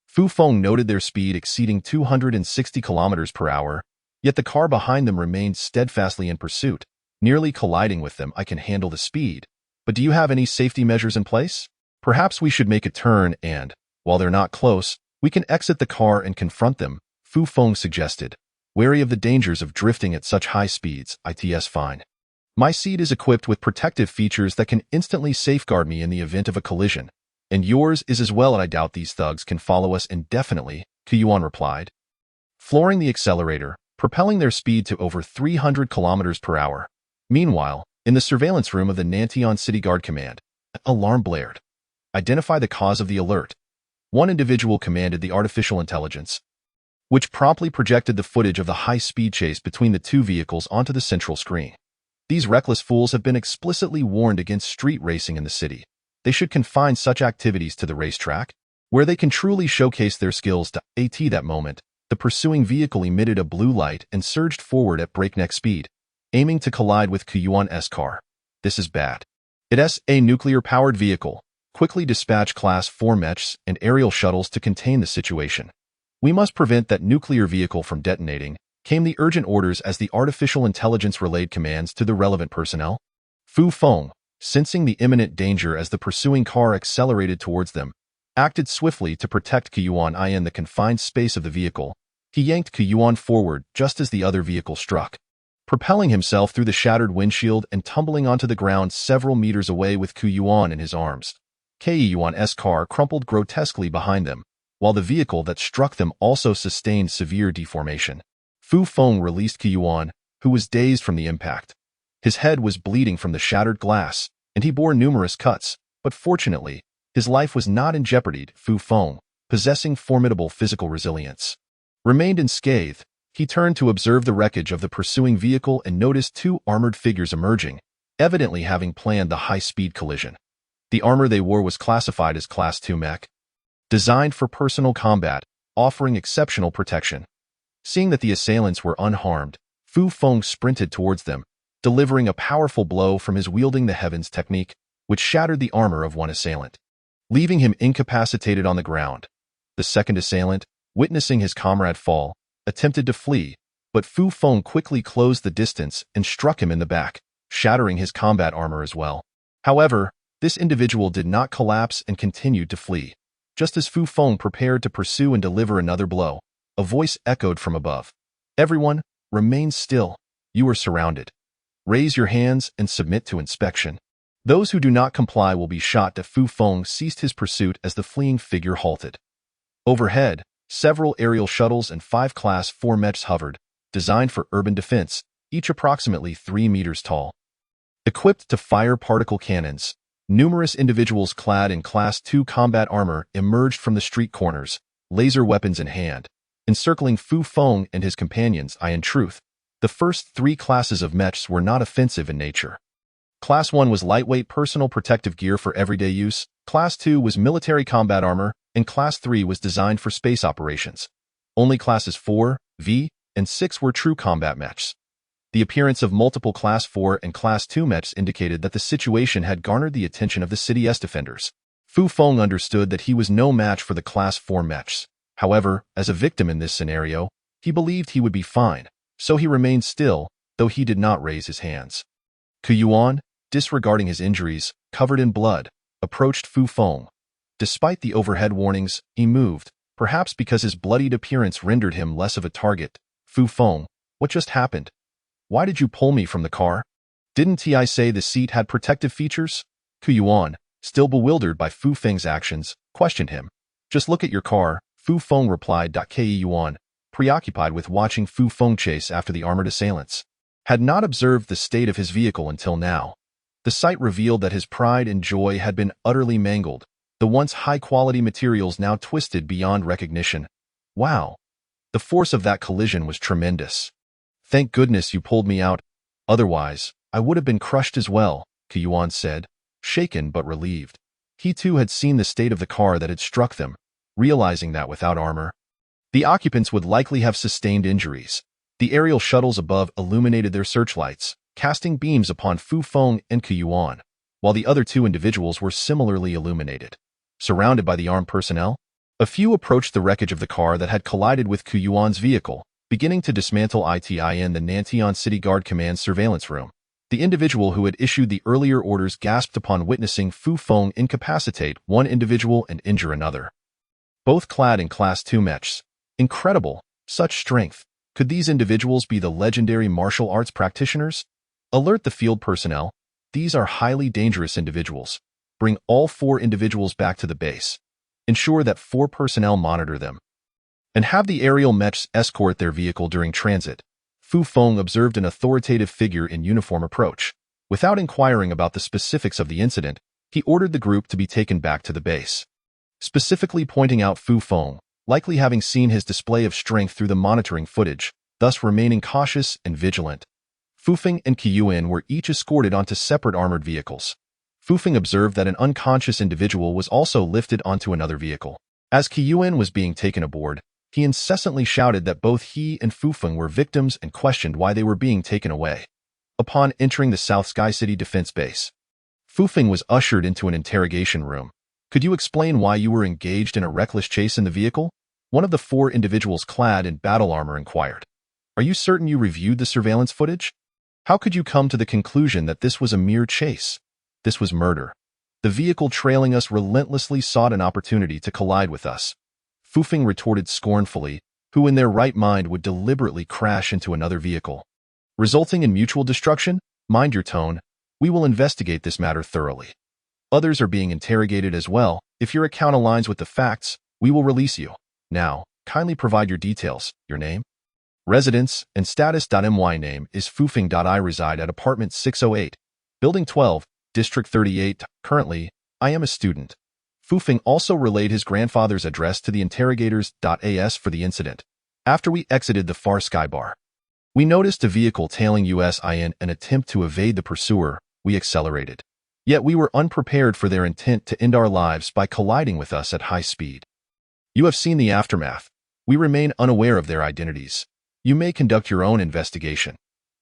Fu Feng noted their speed exceeding 260 kilometers per hour, yet the car behind them remained steadfastly in pursuit, nearly colliding with them. I can handle the speed, but do you have any safety measures in place? Perhaps we should make a turn and, while they're not close, we can exit the car and confront them, Fu Feng suggested, wary of the dangers of drifting at such high speeds. It's fine. My seat is equipped with protective features that can instantly safeguard me in the event of a collision. And yours is as well, and I doubt these thugs can follow us indefinitely, Qi Yuan replied. Flooring the accelerator, propelling their speed to over 300 kilometers per hour. Meanwhile, in the surveillance room of the Nantian City Guard Command, an alarm blared. Identify the cause of the alert. One individual commanded the artificial intelligence, which promptly projected the footage of the high-speed chase between the two vehicles onto the central screen. These reckless fools have been explicitly warned against street racing in the city. They should confine such activities to the racetrack, where they can truly showcase their skills. At that moment, the pursuing vehicle emitted a blue light and surged forward at breakneck speed, aiming to collide with Qi Yuan's car. This is bad. It's a nuclear-powered vehicle, Quickly dispatch Class 4 mechs and aerial shuttles to contain the situation. We must prevent that nuclear vehicle from detonating, came the urgent orders as the artificial intelligence relayed commands to the relevant personnel. Fu Feng, sensing the imminent danger as the pursuing car accelerated towards them, acted swiftly to protect Kuyuan in the confined space of the vehicle. He yanked Kuyuan forward just as the other vehicle struck, propelling himself through the shattered windshield and tumbling onto the ground several meters away with Kuyuan in his arms. Kuyuan's car crumpled grotesquely behind them, while the vehicle that struck them also sustained severe deformation. Fu Feng released Kuyuan, who was dazed from the impact. His head was bleeding from the shattered glass, and he bore numerous cuts, but fortunately, his life was not in jeopardy. Fu Feng, possessing formidable physical resilience, remained unscathed. He turned to observe the wreckage of the pursuing vehicle and noticed two armored figures emerging, evidently having planned the high-speed collision. The armor they wore was classified as Class 2 mech, designed for personal combat, offering exceptional protection. Seeing that the assailants were unharmed, Fu Feng sprinted towards them, delivering a powerful blow from his wielding the heavens technique, which shattered the armor of one assailant, leaving him incapacitated on the ground. The second assailant, witnessing his comrade fall, attempted to flee, but Fu Feng quickly closed the distance and struck him in the back, shattering his combat armor as well. However, this individual did not collapse and continued to flee. Just as Fu Feng prepared to pursue and deliver another blow, a voice echoed from above. "Everyone, remain still. You are surrounded. Raise your hands and submit to inspection. Those who do not comply will be shot." Fu Feng ceased his pursuit as the fleeing figure halted. Overhead, several aerial shuttles and 5 Class 4 mechs hovered, designed for urban defense, each approximately 3 meters tall. Equipped to fire particle cannons, numerous individuals clad in Class 2 combat armor emerged from the street corners, laser weapons in hand, encircling Fu Feng and his companions. In truth, the first 3 classes of mechs were not offensive in nature. Class 1 was lightweight personal protective gear for everyday use, Class 2 was military combat armor, and Class 3 was designed for space operations. Only Classes 4, V, and 6 were true combat mechs. The appearance of multiple Class 4 and Class 2 mechs indicated that the situation had garnered the attention of the city's defenders. Fu Feng understood that he was no match for the Class 4 mechs. However, as a victim in this scenario, he believed he would be fine, so he remained still, though he did not raise his hands. Kuyuan, disregarding his injuries, covered in blood, approached Fu Feng. Despite the overhead warnings, he moved, perhaps because his bloodied appearance rendered him less of a target. "Fu Feng, what just happened? Why did you pull me from the car? Didn't I say the seat had protective features?" Kuyuan, still bewildered by Fu Feng's actions, questioned him. "Just look at your car," Fu Feng replied. Kuyuan, preoccupied with watching Fu Feng chase after the armored assailants, had not observed the state of his vehicle until now. The sight revealed that his pride and joy had been utterly mangled, the once high-quality materials now twisted beyond recognition. "Wow. The force of that collision was tremendous. Thank goodness you pulled me out. Otherwise, I would have been crushed as well," Kuyuan said, shaken but relieved. He too had seen the state of the car that had struck them, realizing that without armor, the occupants would likely have sustained injuries. The aerial shuttles above illuminated their searchlights, casting beams upon Fu Feng and Kuyuan, while the other 2 individuals were similarly illuminated. Surrounded by the armed personnel, a few approached the wreckage of the car that had collided with Kuyuan's vehicle, beginning to dismantle it in the Nantian City Guard Command's surveillance room. The individual who had issued the earlier orders gasped upon witnessing Fu Feng incapacitate one individual and injure another. Both clad in Class 2 mechs. Incredible, such strength. Could these individuals be the legendary martial arts practitioners? Alert the field personnel. These are highly dangerous individuals. Bring all 4 individuals back to the base. Ensure that 4 personnel monitor them, and have the aerial mechs escort their vehicle during transit. Fu Feng observed an authoritative figure in uniform approach. Without inquiring about the specifics of the incident, he ordered the group to be taken back to the base, specifically pointing out Fu Feng, likely having seen his display of strength through the monitoring footage, thus remaining cautious and vigilant. Fu Feng and Kuyuan were each escorted onto separate armored vehicles. Fu Feng observed that an unconscious individual was also lifted onto another vehicle. As Kuyuan was being taken aboard, he incessantly shouted that both he and Fu Feng were victims and questioned why they were being taken away. Upon entering the South Sky City Defense Base, Fu Feng was ushered into an interrogation room. Could you explain why you were engaged in a reckless chase in the vehicle? One of the four individuals clad in battle armor inquired. Are you certain you reviewed the surveillance footage? How could you come to the conclusion that this was a mere chase? This was murder. The vehicle trailing us relentlessly sought an opportunity to collide with us. Fufeng retorted scornfully, who in their right mind would deliberately crash into another vehicle, resulting in mutual destruction? Mind your tone. We will investigate this matter thoroughly. Others are being interrogated as well. If your account aligns with the facts, we will release you. Now, kindly provide your details, your name, residence, and status. My name is Fufeng. I reside at apartment 608, building 12, district 38. Currently, I am a student. Fufeng also relayed his grandfather's address to the interrogators. As for the incident, after we exited the far sky bar, we noticed a vehicle tailing us in an attempt to evade the pursuer. We accelerated. Yet we were unprepared for their intent to end our lives by colliding with us at high speed. You have seen the aftermath. We remain unaware of their identities. You may conduct your own investigation.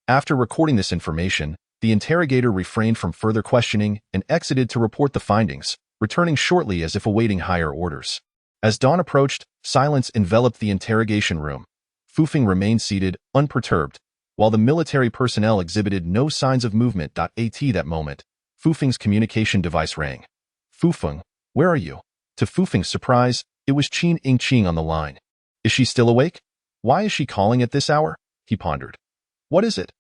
After recording this information, the interrogator refrained from further questioning and exited to report the findings, returning shortly as if awaiting higher orders. As dawn approached, silence enveloped the interrogation room. Fufeng remained seated, unperturbed, while the military personnel exhibited no signs of movement. At that moment, Fufeng's communication device rang. Fufeng, where are you? To Fufeng's surprise, it was Qin Yingqing on the line. Is she still awake? Why is she calling at this hour? He pondered. What is it?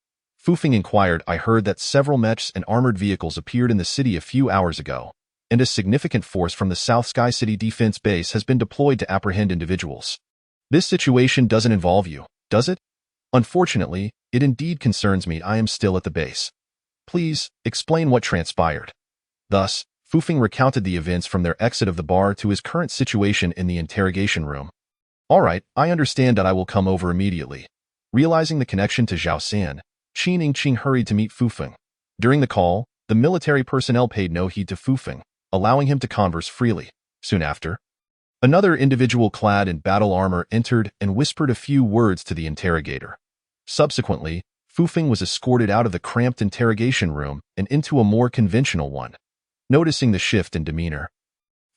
Fufeng inquired. I heard that several mechs and armored vehicles appeared in the city a few hours ago, and a significant force from the South Sky City Defense Base has been deployed to apprehend individuals. This situation doesn't involve you, does it? Unfortunately, it indeed concerns me. I am still at the base. Please, explain what transpired. Thus, Fufeng recounted the events from their exit of the bar to his current situation in the interrogation room. All right, I understand that. I will come over immediately. Realizing the connection to Zhao San, Qin Yingqing hurried to meet Fufeng. During the call, the military personnel paid no heed to Fufeng, allowing him to converse freely. Soon after, another individual clad in battle armor entered and whispered a few words to the interrogator. Subsequently, Fufeng was escorted out of the cramped interrogation room and into a more conventional one. Noticing the shift in demeanor,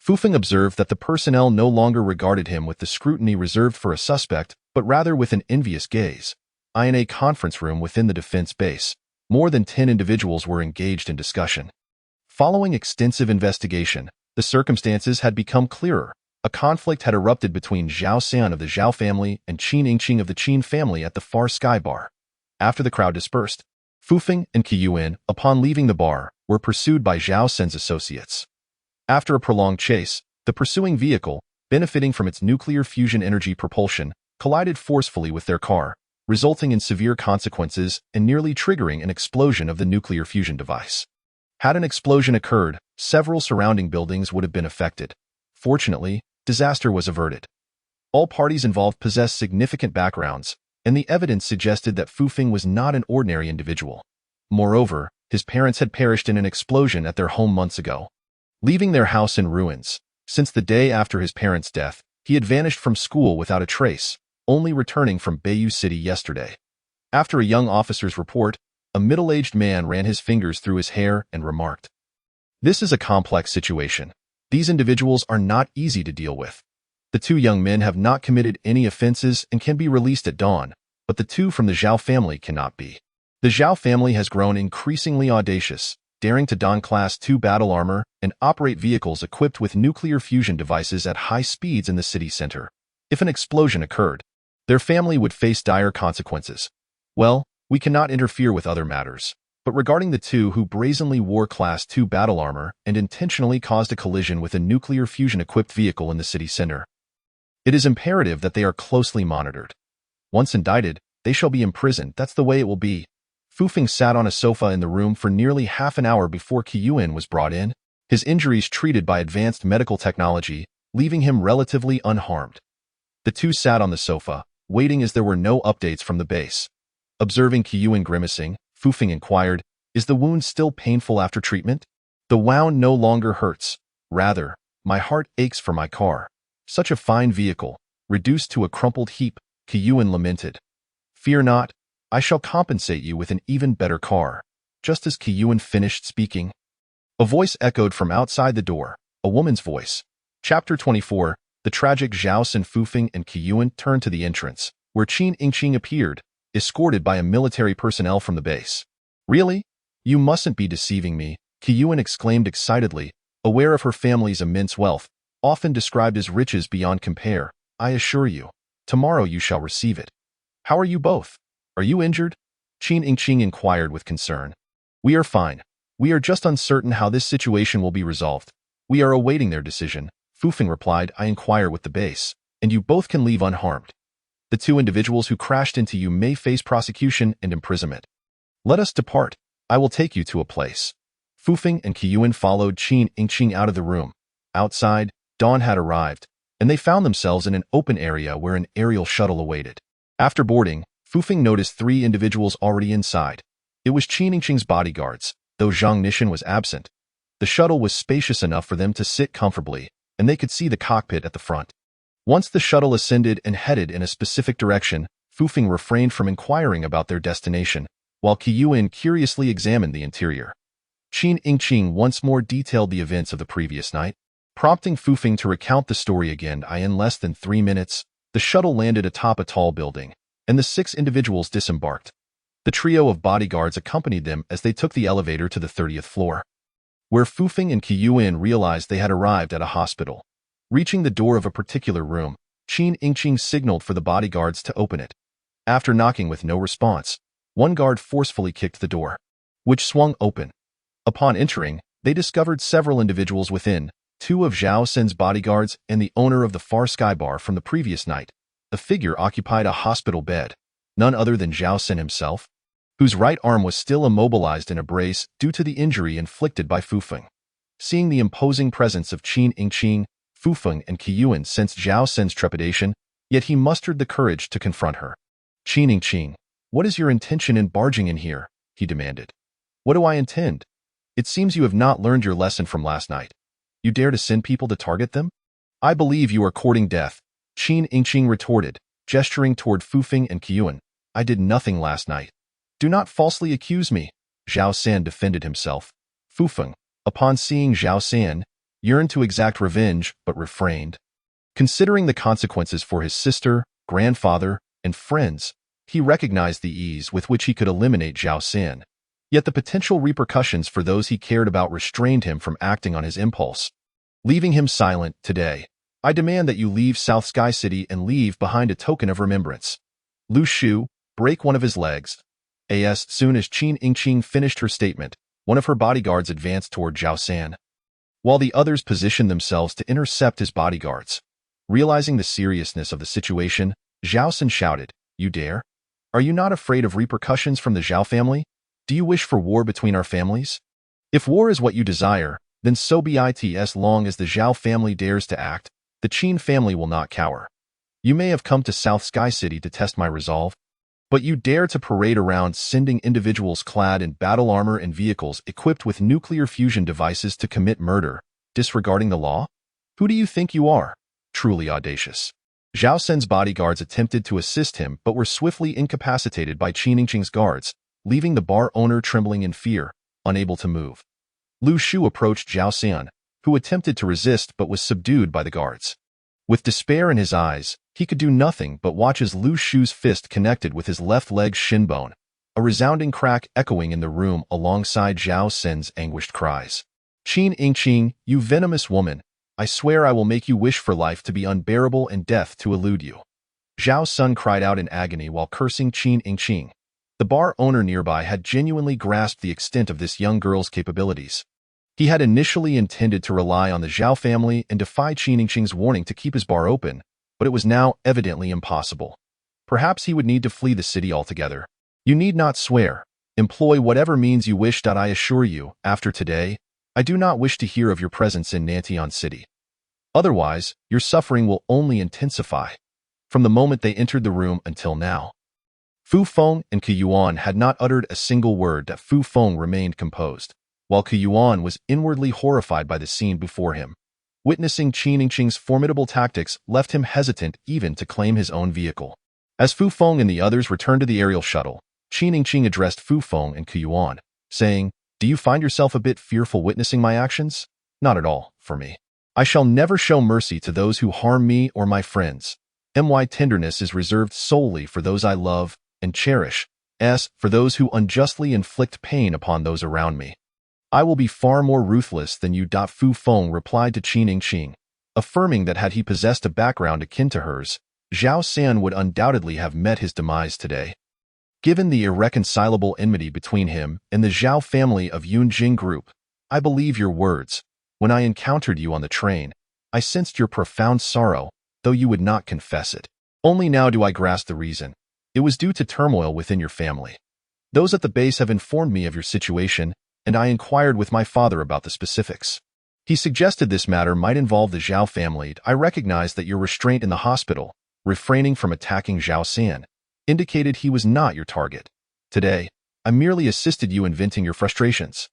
Fufeng observed that the personnel no longer regarded him with the scrutiny reserved for a suspect, but rather with an envious gaze. In a conference room within the defense base, more than 10 individuals were engaged in discussion. Following extensive investigation, the circumstances had become clearer. A conflict had erupted between Zhao San of the Zhao family and Qin Yingqing of the Qin family at the Far Sky Bar. After the crowd dispersed, Fufeng and Qiyuan, upon leaving the bar, were pursued by Zhao San's associates. After a prolonged chase, the pursuing vehicle, benefiting from its nuclear fusion energy propulsion, collided forcefully with their car, resulting in severe consequences and nearly triggering an explosion of the nuclear fusion device. Had an explosion occurred, several surrounding buildings would have been affected. Fortunately, disaster was averted. All parties involved possessed significant backgrounds, and the evidence suggested that Fufeng was not an ordinary individual. Moreover, his parents had perished in an explosion at their home months ago, leaving their house in ruins. Since the day after his parents' death, he had vanished from school without a trace, only returning from Bayou City yesterday. After a young officer's report, a middle-aged man ran his fingers through his hair and remarked, "This is a complex situation. These individuals are not easy to deal with. The two young men have not committed any offenses and can be released at dawn, but the two from the Zhao family cannot be. The Zhao family has grown increasingly audacious, daring to don Class II battle armor and operate vehicles equipped with nuclear fusion devices at high speeds in the city center. If an explosion occurred, their family would face dire consequences. Well, we cannot interfere with other matters, but regarding the two who brazenly wore Class II battle armor and intentionally caused a collision with a nuclear fusion-equipped vehicle in the city center, it is imperative that they are closely monitored. Once indicted, they shall be imprisoned. That's the way it will be." Fufeng sat on a sofa in the room for nearly half an hour before Qiyuan was brought in, his injuries treated by advanced medical technology, leaving him relatively unharmed. The two sat on the sofa, waiting as there were no updates from the base. Observing Qiyuan grimacing, Fufeng inquired, "Is the wound still painful after treatment?" "The wound no longer hurts. Rather, my heart aches for my car. Such a fine vehicle, reduced to a crumpled heap," Qiyuan lamented. "Fear not, I shall compensate you with an even better car." Just as Qiyuan finished speaking, a voice echoed from outside the door. A woman's voice. Chapter 24. The tragic Zhao Sin, Fufeng and Qiyuan turned to the entrance, where Qin Yingqing appeared, escorted by a military personnel from the base. Really? You mustn't be deceiving me, Qiyuan exclaimed excitedly, aware of her family's immense wealth, often described as riches beyond compare. I assure you, tomorrow you shall receive it. How are you both? Are you injured? Qin Yingqing inquired with concern. We are fine. We are just uncertain how this situation will be resolved. We are awaiting their decision, Fufeng replied. I inquire with the base, and you both can leave unharmed. The two individuals who crashed into you may face prosecution and imprisonment. Let us depart. I will take you to a place. Fufeng and Qiyuan followed Qin Yingqing out of the room. Outside, dawn had arrived, and they found themselves in an open area where an aerial shuttle awaited. After boarding, Fufeng noticed 3 individuals already inside. It was Qin Yingqing's bodyguards, though Zhang Nishan was absent. The shuttle was spacious enough for them to sit comfortably, and they could see the cockpit at the front. Once the shuttle ascended and headed in a specific direction, Fufeng refrained from inquiring about their destination, while Qiyuan curiously examined the interior. Qin Yingqing once more detailed the events of the previous night, prompting Fufeng to recount the story again. In less than 3 minutes, the shuttle landed atop a tall building, and the 6 individuals disembarked. The trio of bodyguards accompanied them as they took the elevator to the 30th floor, where Fufeng and Qiyuan realized they had arrived at a hospital. Reaching the door of a particular room, Qin Yingqing signaled for the bodyguards to open it. After knocking with no response, one guard forcefully kicked the door, which swung open. Upon entering, they discovered several individuals within, 2 of Zhao Sin's bodyguards and the owner of the Far Sky Bar from the previous night. The figure occupied a hospital bed, none other than Zhao Sin himself, whose right arm was still immobilized in a brace due to the injury inflicted by Fufeng. Seeing the imposing presence of Qin Yingqing, Fufeng and Qiyuan sensed Zhao Sin's trepidation, yet he mustered the courage to confront her. Qin Yingqing, what is your intention in barging in here? He demanded. What do I intend? It seems you have not learned your lesson from last night. You dare to send people to target them? I believe you are courting death, Qin Yingqing retorted, gesturing toward Fufeng and Qiyuan. I did nothing last night. Do not falsely accuse me, Zhao San defended himself. Fufeng, upon seeing Zhao San, yearned to exact revenge but refrained. Considering the consequences for his sister, grandfather, and friends, he recognized the ease with which he could eliminate Zhao San. Yet the potential repercussions for those he cared about restrained him from acting on his impulse. Leaving him silent, today, I demand that you leave South Sky City and leave behind a token of remembrance. Lu Shu, break one of his legs. As soon as Qin Yingqing finished her statement, one of her bodyguards advanced toward Zhao San, while the others positioned themselves to intercept his bodyguards. Realizing the seriousness of the situation, Zhao San shouted, You dare? Are you not afraid of repercussions from the Zhao family? Do you wish for war between our families? If war is what you desire, then so be it. As long as the Zhao family dares to act, the Qin family will not cower. You may have come to South Sky City to test my resolve, but you dare to parade around sending individuals clad in battle armor and vehicles equipped with nuclear fusion devices to commit murder, disregarding the law? Who do you think you are? Truly audacious. Zhao Sen's bodyguards attempted to assist him but were swiftly incapacitated by Qin Yingqing's guards, leaving the bar owner trembling in fear, unable to move. Lu Shu approached Zhao San, who attempted to resist but was subdued by the guards. With despair in his eyes, he could do nothing but watch as Lu Shu's fist connected with his left leg's shin bone, a resounding crack echoing in the room alongside Zhao Sen's anguished cries. Qin Yingqing, you venomous woman, I swear I will make you wish for life to be unbearable and death to elude you. Zhao Sun cried out in agony while cursing Qin Yingqing. The bar owner nearby had genuinely grasped the extent of this young girl's capabilities. He had initially intended to rely on the Zhao family and defy Qin Yingqing's warning to keep his bar open, but it was now evidently impossible. Perhaps he would need to flee the city altogether. You need not swear. Employ whatever means you wish. I assure you, after today, I do not wish to hear of your presence in Nantian City. Otherwise, your suffering will only intensify. From the moment they entered the room until now, Fufeng and Qiyuan had not uttered a single word. Fufeng remained composed, while Qiyuan was inwardly horrified by the scene before him. Witnessing Qin Yingqing's formidable tactics left him hesitant even to claim his own vehicle. As Fufeng and the others returned to the aerial shuttle, Qin Yingqing addressed Fufeng and Qiyuan, saying, Do you find yourself a bit fearful witnessing my actions? Not at all, for me. I shall never show mercy to those who harm me or my friends. My tenderness is reserved solely for those I love and cherish. For those who unjustly inflict pain upon those around me. I will be far more ruthless than you. Fu Feng replied to Qin Yingqing, affirming that had he possessed a background akin to hers, Zhao San would undoubtedly have met his demise today. Given the irreconcilable enmity between him and the Zhao family of Yunjing Group, I believe your words. When I encountered you on the train, I sensed your profound sorrow, though you would not confess it. Only now do I grasp the reason. It was due to turmoil within your family. Those at the base have informed me of your situation, and I inquired with my father about the specifics. He suggested this matter might involve the Zhao family. I recognized that your restraint in the hospital, refraining from attacking Zhao San, indicated he was not your target. Today, I merely assisted you in venting your frustrations.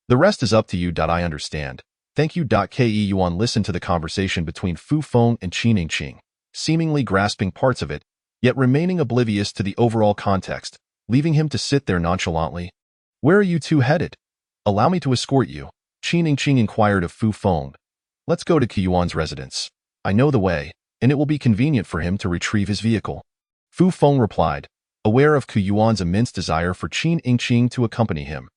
The rest is up to you. I understand. Thank you. Ke Yuan listened to the conversation between Fu Feng and Qin Yingqing, seemingly grasping parts of it, yet remaining oblivious to the overall context, leaving him to sit there nonchalantly. Where are you two headed? Allow me to escort you, Qin Yingqing inquired of Fu Feng. Let's go to Yuan's residence. I know the way, and it will be convenient for him to retrieve his vehicle. Fu Feng replied, aware of Yuan's immense desire for Qin Yingqing to accompany him.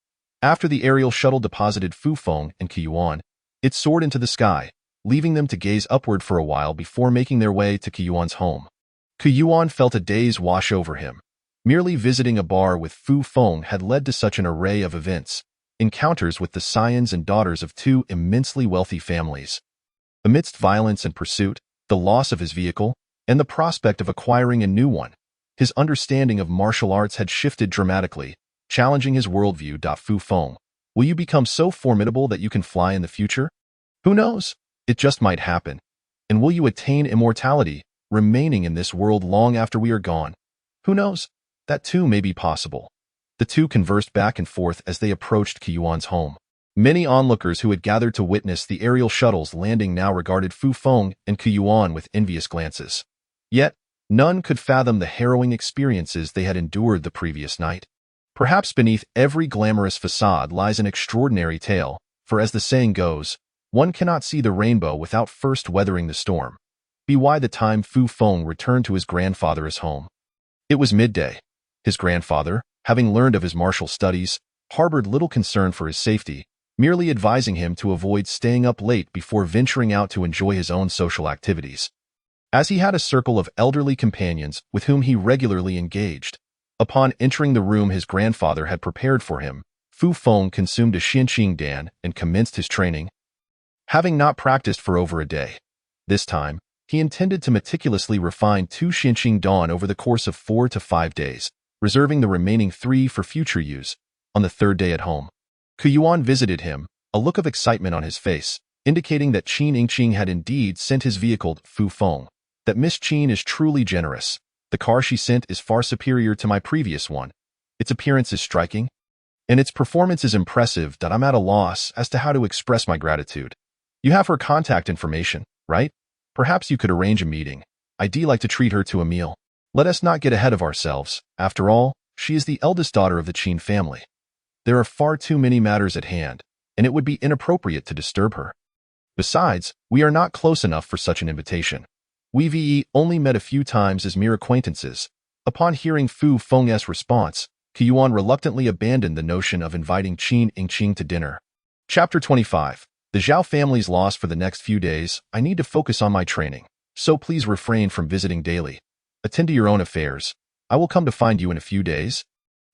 After the aerial shuttle deposited Fu Feng and Yuan, it soared into the sky, leaving them to gaze upward for a while before making their way to Yuan's home. Yuan felt a daze wash over him. Merely visiting a bar with Fu Feng had led to such an array of events, encounters with the scions and daughters of two immensely wealthy families. Amidst violence and pursuit, the loss of his vehicle, and the prospect of acquiring a new one, his understanding of martial arts had shifted dramatically, challenging his worldview. Fu Feng, will you become so formidable that you can fly in the future? Who knows? It just might happen. And will you attain immortality, remaining in this world long after we are gone? Who knows? That too may be possible. The two conversed back and forth as they approached Yuan's home. Many onlookers who had gathered to witness the aerial shuttle's landing now regarded Fu Feng and Yuan with envious glances. Yet, none could fathom the harrowing experiences they had endured the previous night. Perhaps beneath every glamorous facade lies an extraordinary tale, for as the saying goes, one cannot see the rainbow without first weathering the storm. By the time Fu Feng returned to his grandfather's home, it was midday. His grandfather, having learned of his martial studies, harbored little concern for his safety, merely advising him to avoid staying up late before venturing out to enjoy his own social activities. As he had a circle of elderly companions with whom he regularly engaged, upon entering the room his grandfather had prepared for him, Fu Feng consumed a Xianqing Dan and commenced his training. Having not practiced for over a day, this time, he intended to meticulously refine 2 Xianqing Dan over the course of 4 to 5 days, reserving the remaining 3 for future use. On the 3rd day at home, Yuan visited him, a look of excitement on his face, indicating that Qin Yingqing had indeed sent his vehicle to Fu Feng, that Miss Qin is truly generous. The car she sent is far superior to my previous one. Its appearance is striking, and its performance is impressive. I'm at a loss as to how to express my gratitude. You have her contact information, right? Perhaps you could arrange a meeting. I'd like to treat her to a meal. Let us not get ahead of ourselves. After all, she is the eldest daughter of the Qin family. There are far too many matters at hand, and it would be inappropriate to disturb her. Besides, we are not close enough for such an invitation. We've only met a few times as mere acquaintances. Upon hearing Fu Feng's response, Yuan reluctantly abandoned the notion of inviting Qin Yingqing to dinner. Chapter 25. The Zhao family's loss. For the next few days, I need to focus on my training, so please refrain from visiting daily. Attend to your own affairs. I will come to find you in a few days,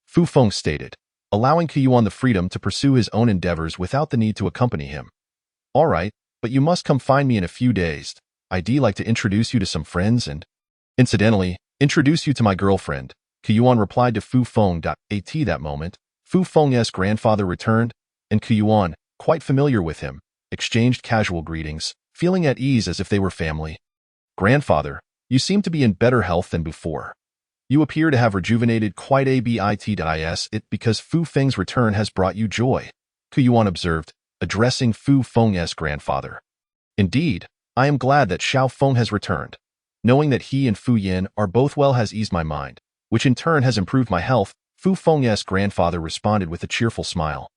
Fu Feng stated, allowing Yuan the freedom to pursue his own endeavors without the need to accompany him. All right, but you must come find me in a few days. I'd like to introduce you to some friends and, incidentally, introduce you to my girlfriend, Yuan replied to Fu Feng. At that moment, Fu Feng's grandfather returned, and Yuan, quite familiar with him, exchanged casual greetings, feeling at ease as if they were family. Grandfather, you seem to be in better health than before. You appear to have rejuvenated quite a bit. Is it because Fu Feng's return has brought you joy? Yuan observed, addressing Fu Feng's grandfather. Indeed, I am glad that Xiao Feng has returned. Knowing that he and Fu Yin are both well has eased my mind, which in turn has improved my health, Fu Feng's grandfather responded with a cheerful smile.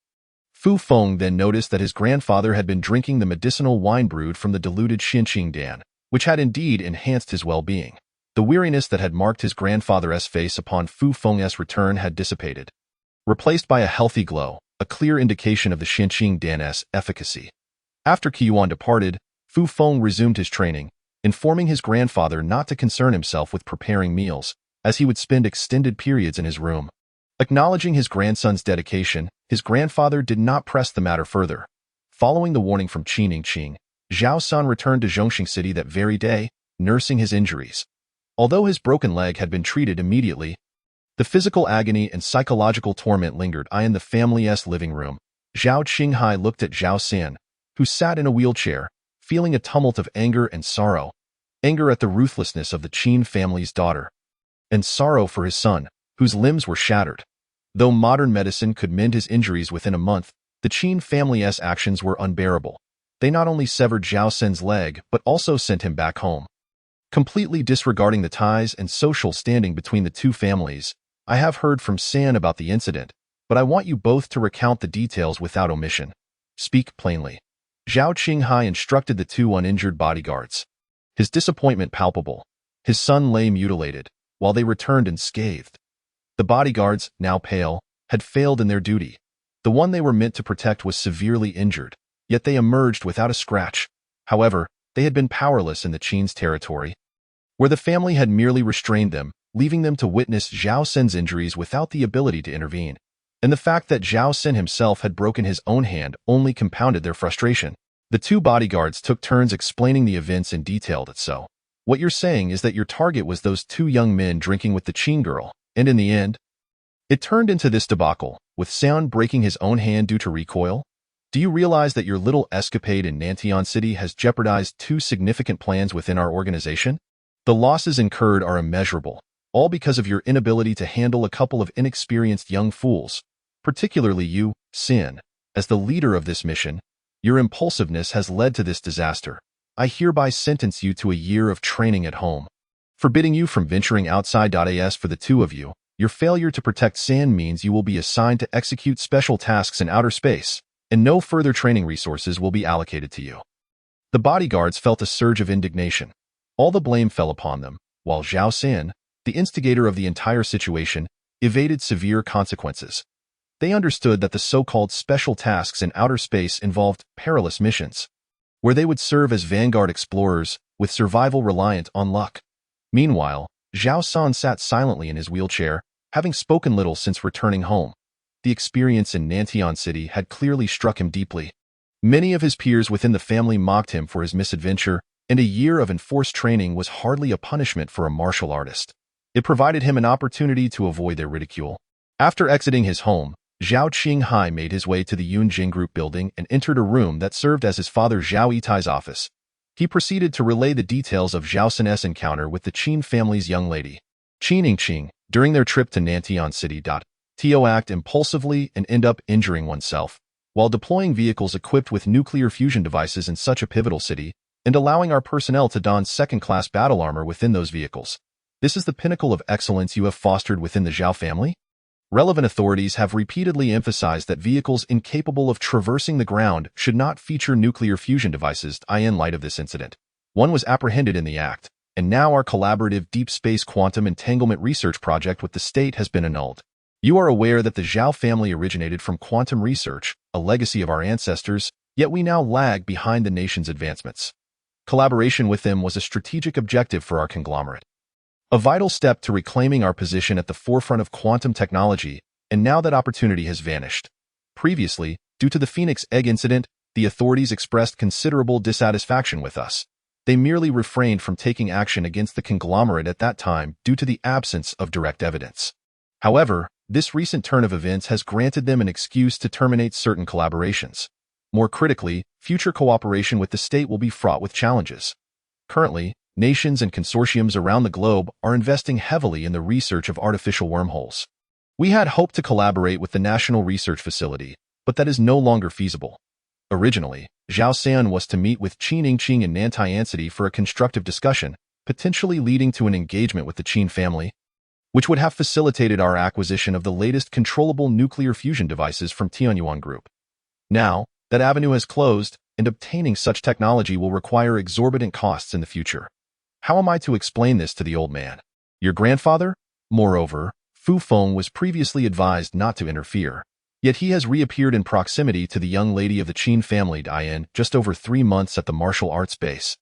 Fu Feng then noticed that his grandfather had been drinking the medicinal wine brewed from the diluted Xinqing Dan, which had indeed enhanced his well-being. The weariness that had marked his grandfather's face upon Fu Feng's return had dissipated, replaced by a healthy glow, a clear indication of the Xinqing Dan's efficacy. After Qiyuan departed, Fu Feng resumed his training, informing his grandfather not to concern himself with preparing meals, as he would spend extended periods in his room. Acknowledging his grandson's dedication, his grandfather did not press the matter further. Following the warning from Qiningqing, Zhao San returned to Zhongxing City that very day, nursing his injuries. Although his broken leg had been treated immediately, the physical agony and psychological torment lingered in the family's living room. Zhao Qinghai looked at Zhao San, who sat in a wheelchair, feeling a tumult of anger and sorrow. Anger at the ruthlessness of the Qin family's daughter, and sorrow for his son, whose limbs were shattered. Though modern medicine could mend his injuries within a month, the Qin family's actions were unbearable. They not only severed Zhao San's leg, but also sent him back home. Completely disregarding the ties and social standing between the two families, I have heard from San about the incident, but I want you both to recount the details without omission. Speak plainly. Zhao Qinghai instructed the two uninjured bodyguards. His disappointment palpable. His son lay mutilated, while they returned unscathed. The bodyguards, now pale, had failed in their duty. The one they were meant to protect was severely injured, yet they emerged without a scratch. However, they had been powerless in the Qin's territory, where the family had merely restrained them, leaving them to witness Zhao San's injuries without the ability to intervene. And the fact that Zhao San himself had broken his own hand only compounded their frustration. The two bodyguards took turns explaining the events in detail. So, what you're saying is that your target was those two young men drinking with the Qin girl, and in the end, it turned into this debacle, with San breaking his own hand due to recoil? Do you realize that your little escapade in Nantian City has jeopardized two significant plans within our organization? The losses incurred are immeasurable, all because of your inability to handle a couple of inexperienced young fools, particularly you, Sin. As the leader of this mission, your impulsiveness has led to this disaster. I hereby sentence you to a year of training at home, forbidding you from venturing outside. As for the two of you, your failure to protect San means you will be assigned to execute special tasks in outer space, and no further training resources will be allocated to you. The bodyguards felt a surge of indignation. All the blame fell upon them, while Zhao San, the instigator of the entire situation, evaded severe consequences. They understood that the so-called special tasks in outer space involved perilous missions, where they would serve as vanguard explorers, with survival reliant on luck. Meanwhile, Zhao San sat silently in his wheelchair, having spoken little since returning home. The experience in Nantian City had clearly struck him deeply. Many of his peers within the family mocked him for his misadventure, and a year of enforced training was hardly a punishment for a martial artist. It provided him an opportunity to avoid their ridicule. After exiting his home, Zhao Qinghai made his way to the Yunjing Group building and entered a room that served as his father Zhao Yitai's office. He proceeded to relay the details of Zhao San's encounter with the Qin family's young lady, Qiningqing, during their trip to Nantian City. To act impulsively and end up injuring oneself, while deploying vehicles equipped with nuclear fusion devices in such a pivotal city, and allowing our personnel to don second-class battle armor within those vehicles. This is the pinnacle of excellence you have fostered within the Zhao family? Relevant authorities have repeatedly emphasized that vehicles incapable of traversing the ground should not feature nuclear fusion devices. In light of this incident, one was apprehended in the act, and now our collaborative deep space quantum entanglement research project with the state has been annulled. You are aware that the Zhao family originated from quantum research, a legacy of our ancestors, yet we now lag behind the nation's advancements. Collaboration with them was a strategic objective for our conglomerate, a vital step to reclaiming our position at the forefront of quantum technology, and now that opportunity has vanished. Previously, due to the Phoenix Egg incident, the authorities expressed considerable dissatisfaction with us. They merely refrained from taking action against the conglomerate at that time due to the absence of direct evidence. However, this recent turn of events has granted them an excuse to terminate certain collaborations. More critically, future cooperation with the state will be fraught with challenges. Currently, nations and consortiums around the globe are investing heavily in the research of artificial wormholes. We had hoped to collaborate with the National Research Facility, but that is no longer feasible. Originally, Zhao San was to meet with Qiningqing and Nantian City for a constructive discussion, potentially leading to an engagement with the Qin family, which would have facilitated our acquisition of the latest controllable nuclear fusion devices from Tianyuan Group. Now, that avenue has closed, and obtaining such technology will require exorbitant costs in the future. How am I to explain this to the old man? Your grandfather? Moreover, Fu Feng was previously advised not to interfere. Yet he has reappeared in proximity to the young lady of the Qin family Diane just over 3 months at the martial arts base.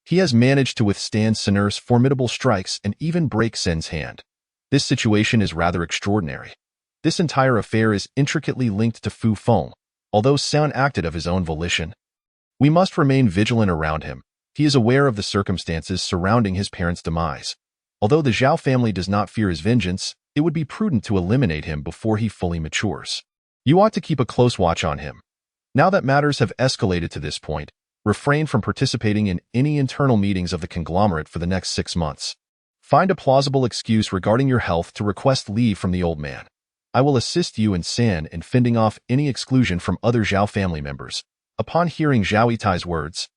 He has managed to withstand Sinur's formidable strikes and even break Sen's hand. This situation is rather extraordinary. This entire affair is intricately linked to Fu Feng, although Sen acted of his own volition. We must remain vigilant around him. He is aware of the circumstances surrounding his parents' demise. Although the Zhao family does not fear his vengeance, it would be prudent to eliminate him before he fully matures. You ought to keep a close watch on him. Now that matters have escalated to this point, refrain from participating in any internal meetings of the conglomerate for the next 6 months. Find a plausible excuse regarding your health to request leave from the old man. I will assist you and San in fending off any exclusion from other Zhao family members. Upon hearing Zhao Yitai's words,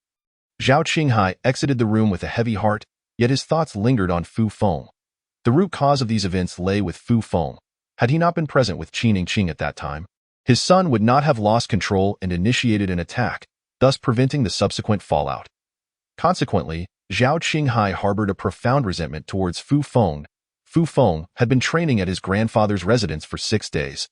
Zhao Qinghai exited the room with a heavy heart, yet his thoughts lingered on Fu Feng. The root cause of these events lay with Fu Feng. Had he not been present with Qin Yingqing at that time, his son would not have lost control and initiated an attack, thus preventing the subsequent fallout. Consequently, Zhao Qinghai harbored a profound resentment towards Fu Feng. Fu Feng had been training at his grandfather's residence for 6 days,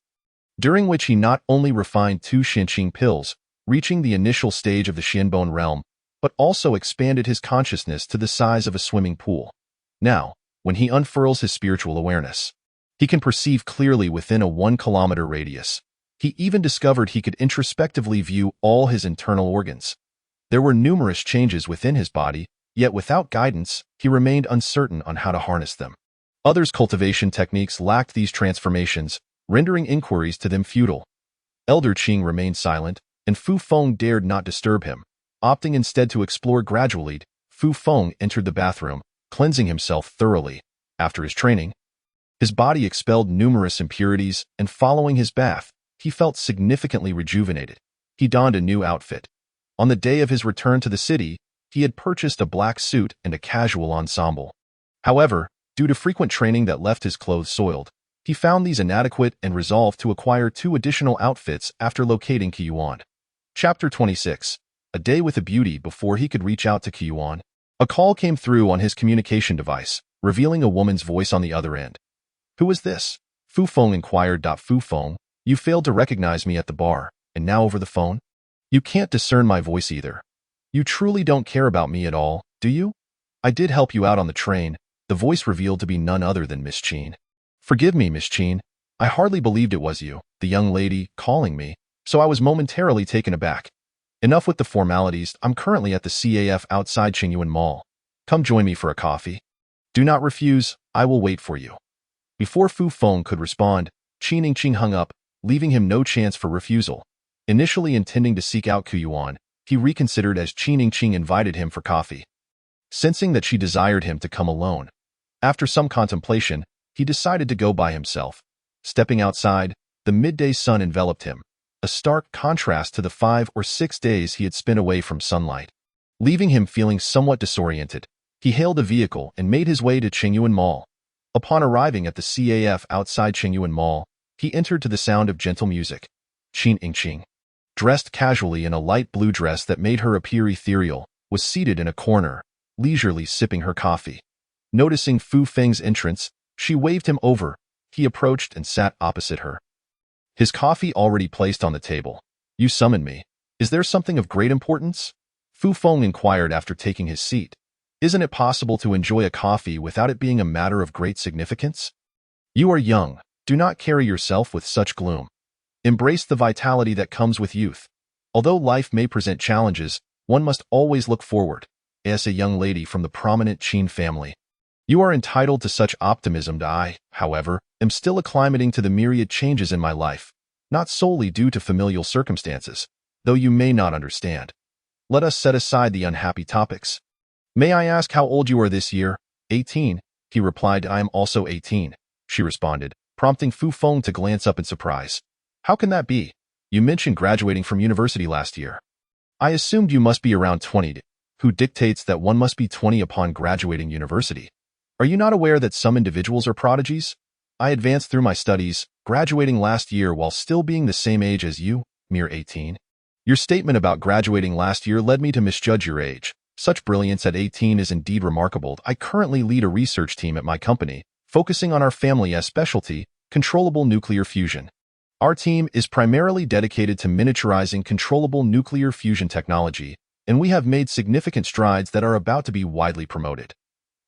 during which he not only refined 2 Shenqing pills, reaching the initial stage of the Xianbone realm, but also expanded his consciousness to the size of a swimming pool. Now, when he unfurls his spiritual awareness, he can perceive clearly within a 1-kilometer radius. He even discovered he could introspectively view all his internal organs. There were numerous changes within his body, yet without guidance, he remained uncertain on how to harness them. Others' cultivation techniques lacked these transformations, rendering inquiries to them futile. Elder Qing remained silent, and Fu Feng dared not disturb him. Opting instead to explore gradually, Fu Feng entered the bathroom, cleansing himself thoroughly. After his training, his body expelled numerous impurities, and following his bath, he felt significantly rejuvenated. He donned a new outfit. On the day of his return to the city, he had purchased a black suit and a casual ensemble. However, due to frequent training that left his clothes soiled, he found these inadequate and resolved to acquire 2 additional outfits after locating Qiyuan. Chapter 26. A day with a beauty. Before he could reach out to Qiyuan, a call came through on his communication device, revealing a woman's voice on the other end. Who is this? Fu Feng inquired. Fu Feng, you failed to recognize me at the bar, and now over the phone? You can't discern my voice either. You truly don't care about me at all, do you? I did help you out on the train. The voice revealed to be none other than Miss Qin. Forgive me, Miss Qin. I hardly believed it was you, the young lady, calling me, so I was momentarily taken aback. Enough with the formalities. I'm currently at the CAF outside Qingyuan Mall. Come join me for a coffee. Do not refuse. I will wait for you. Before Fu Feng could respond, Qin Yingqing hung up, leaving him no chance for refusal. Initially intending to seek out Qiyuan, he reconsidered as Qin Yingqing invited him for coffee. Sensing that she desired him to come alone, after some contemplation, he decided to go by himself. Stepping outside, the midday sun enveloped him, a stark contrast to the 5 or 6 days he had spent away from sunlight. Leaving him feeling somewhat disoriented, he hailed a vehicle and made his way to Qingyuan Mall. Upon arriving at the CAF outside Qingyuan Mall, he entered to the sound of gentle music. Qin Yingqing, dressed casually in a light blue dress that made her appear ethereal, was seated in a corner, leisurely sipping her coffee. Noticing Fu Feng's entrance, she waved him over. He approached and sat opposite her, his coffee already placed on the table. You summoned me. Is there something of great importance? Fu Feng inquired after taking his seat. Isn't it possible to enjoy a coffee without it being a matter of great significance? You are young. Do not carry yourself with such gloom. Embrace the vitality that comes with youth. Although life may present challenges, one must always look forward. As a young lady from the prominent Qin family, you are entitled to such optimism. I, however, am still acclimating to the myriad changes in my life, not solely due to familial circumstances, though you may not understand. Let us set aside the unhappy topics. May I ask how old you are this year? 18, he replied. I am also 18, she responded, prompting Fu Feng to glance up in surprise. How can that be? You mentioned graduating from university last year. I assumed you must be around 20. Who dictates that one must be 20 upon graduating university? Are you not aware that some individuals are prodigies? I advanced through my studies, graduating last year while still being the same age as you, mere 18. Your statement about graduating last year led me to misjudge your age. Such brilliance at 18 is indeed remarkable. I currently lead a research team at my company, focusing on our family's specialty, controllable nuclear fusion. Our team is primarily dedicated to miniaturizing controllable nuclear fusion technology, and we have made significant strides that are about to be widely promoted.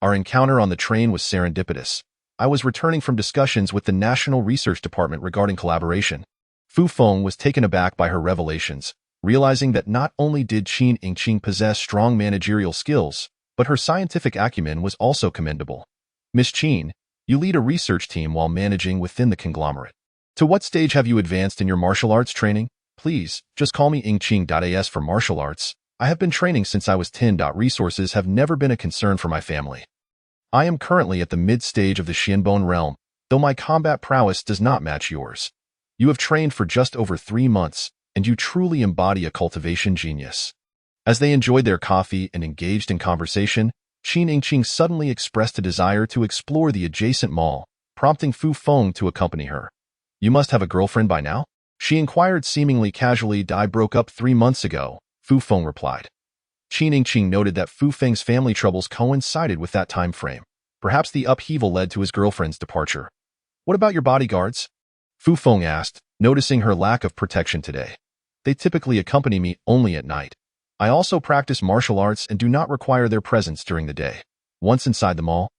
Our encounter on the train was serendipitous. I was returning from discussions with the National Research Department regarding collaboration. Fu Feng was taken aback by her revelations, realizing that not only did Qin Yingqing possess strong managerial skills, but her scientific acumen was also commendable. Miss Qin, you lead a research team while managing within the conglomerate. To what stage have you advanced in your martial arts training? Please, just call me Yingqing.as for martial arts. I have been training since I was 10. Resources have never been a concern for my family. I am currently at the mid-stage of the Xianbone realm, though my combat prowess does not match yours. You have trained for just over 3 months, and you truly embody a cultivation genius. As they enjoyed their coffee and engaged in conversation, Qin Yingqing suddenly expressed a desire to explore the adjacent mall, prompting Fu Feng to accompany her. You must have a girlfriend by now? She inquired seemingly casually. I broke up 3 months ago, Fu Feng replied. Qin Yingqing noted that Fu Feng's family troubles coincided with that time frame. Perhaps the upheaval led to his girlfriend's departure. What about your bodyguards? Fu Feng asked, noticing her lack of protection today. They typically accompany me only at night. I also practice martial arts and do not require their presence during the day. Once inside the mall,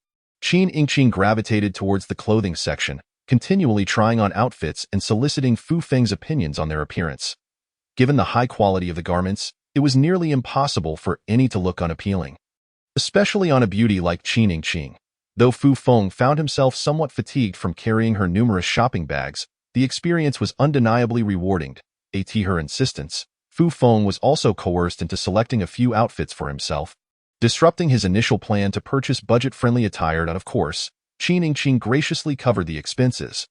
Qin Yingqing gravitated towards the clothing section, continually trying on outfits and soliciting Fu Feng's opinions on their appearance. Given the high quality of the garments, it was nearly impossible for any to look unappealing, especially on a beauty like Qin Yingqing. Though Fu Feng found himself somewhat fatigued from carrying her numerous shopping bags, the experience was undeniably rewarding. At her insistence, Fu Feng was also coerced into selecting a few outfits for himself, disrupting his initial plan to purchase budget-friendly attire. And of course, Qin Yingqing graciously covered the expenses.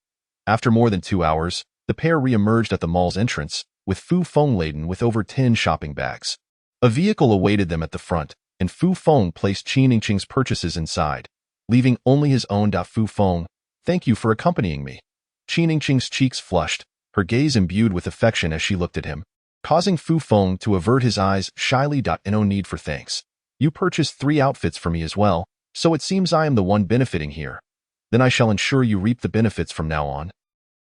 After more than 2 hours, the pair re-emerged at the mall's entrance, with Fu Feng laden with over 10 shopping bags. A vehicle awaited them at the front, and Fu Feng placed Qin Yingqing's purchases inside, leaving only his own. Fu Feng, thank you for accompanying me. Qin Yingqing's cheeks flushed, her gaze imbued with affection as she looked at him, causing Fu Feng to avert his eyes shyly. No need for thanks. You purchased 3 outfits for me as well, so it seems I am the one benefiting here. Then I shall ensure you reap the benefits from now on.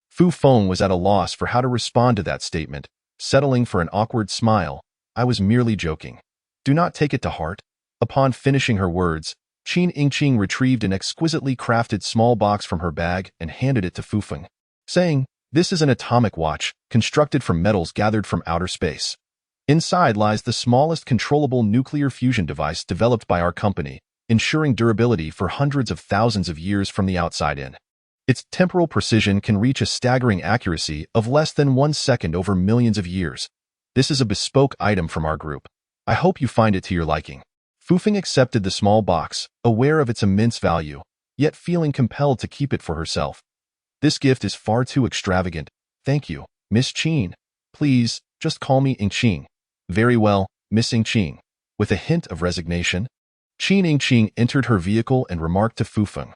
Fu Feng was at a loss for how to respond to that statement, settling for an awkward smile. I was merely joking. Do not take it to heart. Upon finishing her words, Qin Yingqing retrieved an exquisitely crafted small box from her bag and handed it to Fu Feng, saying, "This is an atomic watch, constructed from metals gathered from outer space. Inside lies the smallest controllable nuclear fusion device developed by our company, ensuring durability for hundreds of thousands of years from the outside in. Its temporal precision can reach a staggering accuracy of less than 1 second over millions of years. This is a bespoke item from our group. I hope you find it to your liking." Fu Feng accepted the small box, aware of its immense value, yet feeling compelled to keep it for herself. This gift is far too extravagant. Thank you, Miss Qin. Please, just call me Yingqing. Very well, Miss Yingqing. With a hint of resignation, Qin Yingqing entered her vehicle and remarked to Fu Feng,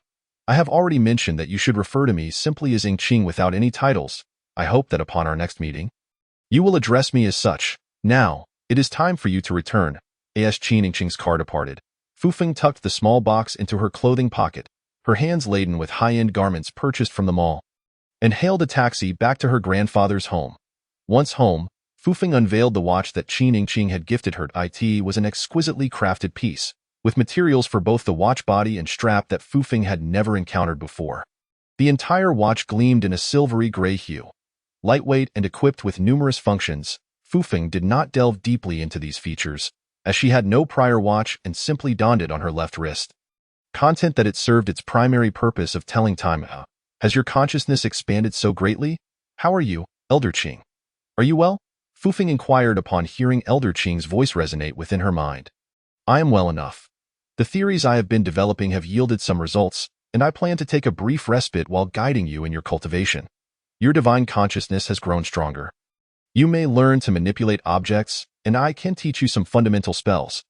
I have already mentioned that you should refer to me simply as Yingqing without any titles. I hope that upon our next meeting, you will address me as such. Now, it is time for you to return. As Qin Yingqing's car departed, Fu Feng tucked the small box into her clothing pocket, her hands laden with high-end garments purchased from the mall, and hailed a taxi back to her grandfather's home. Once home, Fu Feng unveiled the watch that Qin Yingqing had gifted her. It was an exquisitely crafted piece, with materials for both the watch body and strap that Fu Feng had never encountered before. The entire watch gleamed in a silvery gray hue. Lightweight and equipped with numerous functions, Fu Feng did not delve deeply into these features, as she had no prior watch and simply donned it on her left wrist. Content that it served its primary purpose of telling time. Has your consciousness expanded so greatly? How are you, Elder Qing? Are you well? Fu Feng inquired upon hearing Elder Qing's voice resonate within her mind. I am well enough. The theories I have been developing have yielded some results, and I plan to take a brief respite while guiding you in your cultivation. Your divine consciousness has grown stronger. You may learn to manipulate objects, and I can teach you some fundamental spells.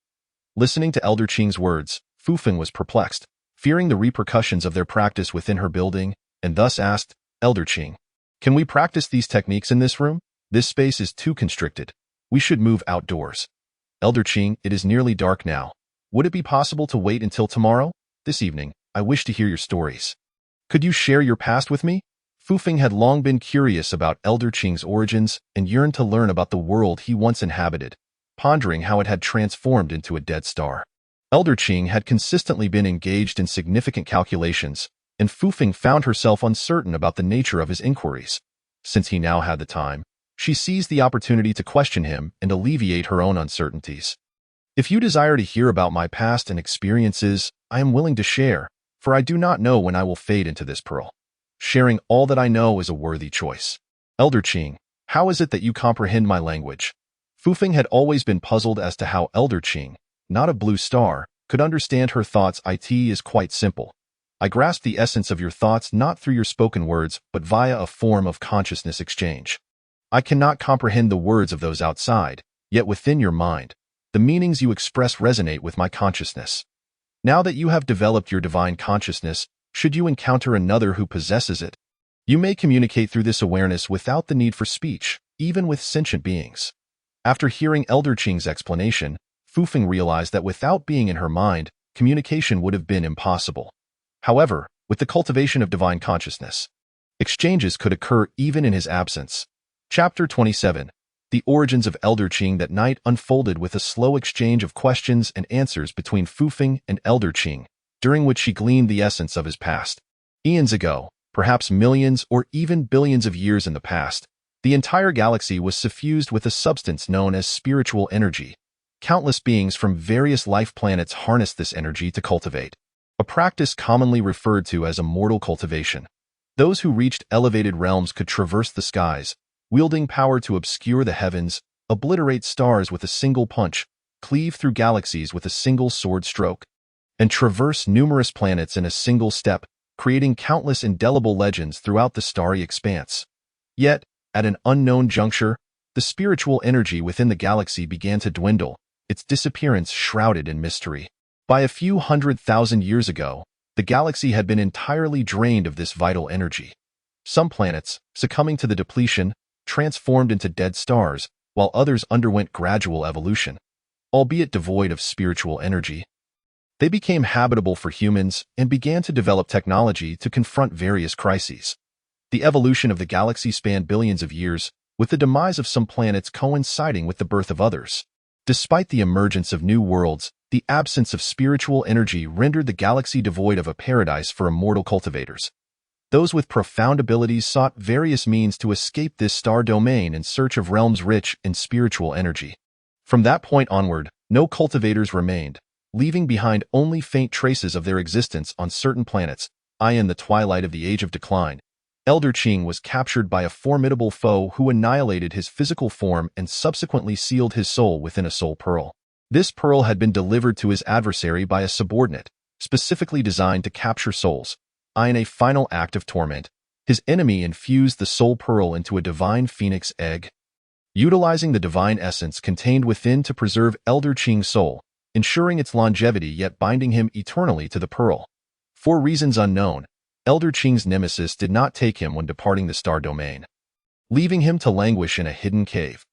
Listening to Elder Qing's words, Fu Feng was perplexed, fearing the repercussions of their practice within her building, and thus asked, Elder Qing, can we practice these techniques in this room? This space is too constricted. We should move outdoors. Elder Qing, it is nearly dark now. Would it be possible to wait until tomorrow? This evening, I wish to hear your stories. Could you share your past with me? Fufeng had long been curious about Elder Qing's origins and yearned to learn about the world he once inhabited, pondering how it had transformed into a dead star. Elder Qing had consistently been engaged in significant calculations, and Fufeng found herself uncertain about the nature of his inquiries. Since he now had the time, she seized the opportunity to question him and alleviate her own uncertainties. If you desire to hear about my past and experiences, I am willing to share, for I do not know when I will fade into this pearl. Sharing all that I know is a worthy choice. Elder Qing, how is it that you comprehend my language? Fufeng had always been puzzled as to how Elder Qing, not a blue star, could understand her thoughts. It is quite simple. I grasp the essence of your thoughts not through your spoken words, but via a form of consciousness exchange. I cannot comprehend the words of those outside, yet within your mind, the meanings you express resonate with my consciousness. Now that you have developed your divine consciousness, should you encounter another who possesses it, you may communicate through this awareness without the need for speech, even with sentient beings. After hearing Elder Qing's explanation, Fufeng realized that without being in her mind, communication would have been impossible. However, with the cultivation of divine consciousness, exchanges could occur even in his absence. Chapter 27. The origins of Elder Qing. That night unfolded with a slow exchange of questions and answers between Fufeng and Elder Qing, during which she gleaned the essence of his past. Eons ago, perhaps millions or even billions of years in the past, the entire galaxy was suffused with a substance known as spiritual energy. Countless beings from various life planets harnessed this energy to cultivate, a practice commonly referred to as immortal cultivation. Those who reached elevated realms could traverse the skies, wielding power to obscure the heavens, obliterate stars with a single punch, cleave through galaxies with a single sword stroke, and traverse numerous planets in a single step, creating countless indelible legends throughout the starry expanse. Yet, at an unknown juncture, the spiritual energy within the galaxy began to dwindle, its disappearance shrouded in mystery. By a few 100,000 years ago, the galaxy had been entirely drained of this vital energy. Some planets, succumbing to the depletion, transformed into dead stars, while others underwent gradual evolution. Albeit devoid of spiritual energy, they became habitable for humans and began to develop technology to confront various crises. The evolution of the galaxy spanned billions of years, with the demise of some planets coinciding with the birth of others. Despite the emergence of new worlds, the absence of spiritual energy rendered the galaxy devoid of a paradise for immortal cultivators. Those with profound abilities sought various means to escape this star domain in search of realms rich in spiritual energy. From that point onward, no cultivators remained, leaving behind only faint traces of their existence on certain planets. In the twilight of the Age of Decline, Elder Qing was captured by a formidable foe who annihilated his physical form and subsequently sealed his soul within a soul pearl. This pearl had been delivered to his adversary by a subordinate, specifically designed to capture souls. In a final act of torment, his enemy infused the soul pearl into a divine phoenix egg, utilizing the divine essence contained within to preserve Elder Qing's soul, ensuring its longevity yet binding him eternally to the pearl. For reasons unknown, Elder Qing's nemesis did not take him when departing the star domain, leaving him to languish in a hidden cave.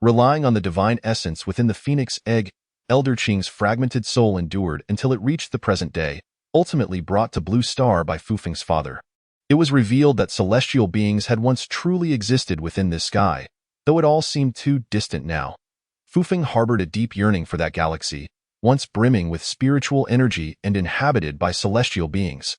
Relying on the divine essence within the phoenix egg, Elder Qing's fragmented soul endured until it reached the present day, ultimately brought to Blue Star by Fufeng's father. It was revealed that celestial beings had once truly existed within this sky, though it all seemed too distant now. Fufeng harbored a deep yearning for that galaxy, once brimming with spiritual energy and inhabited by celestial beings.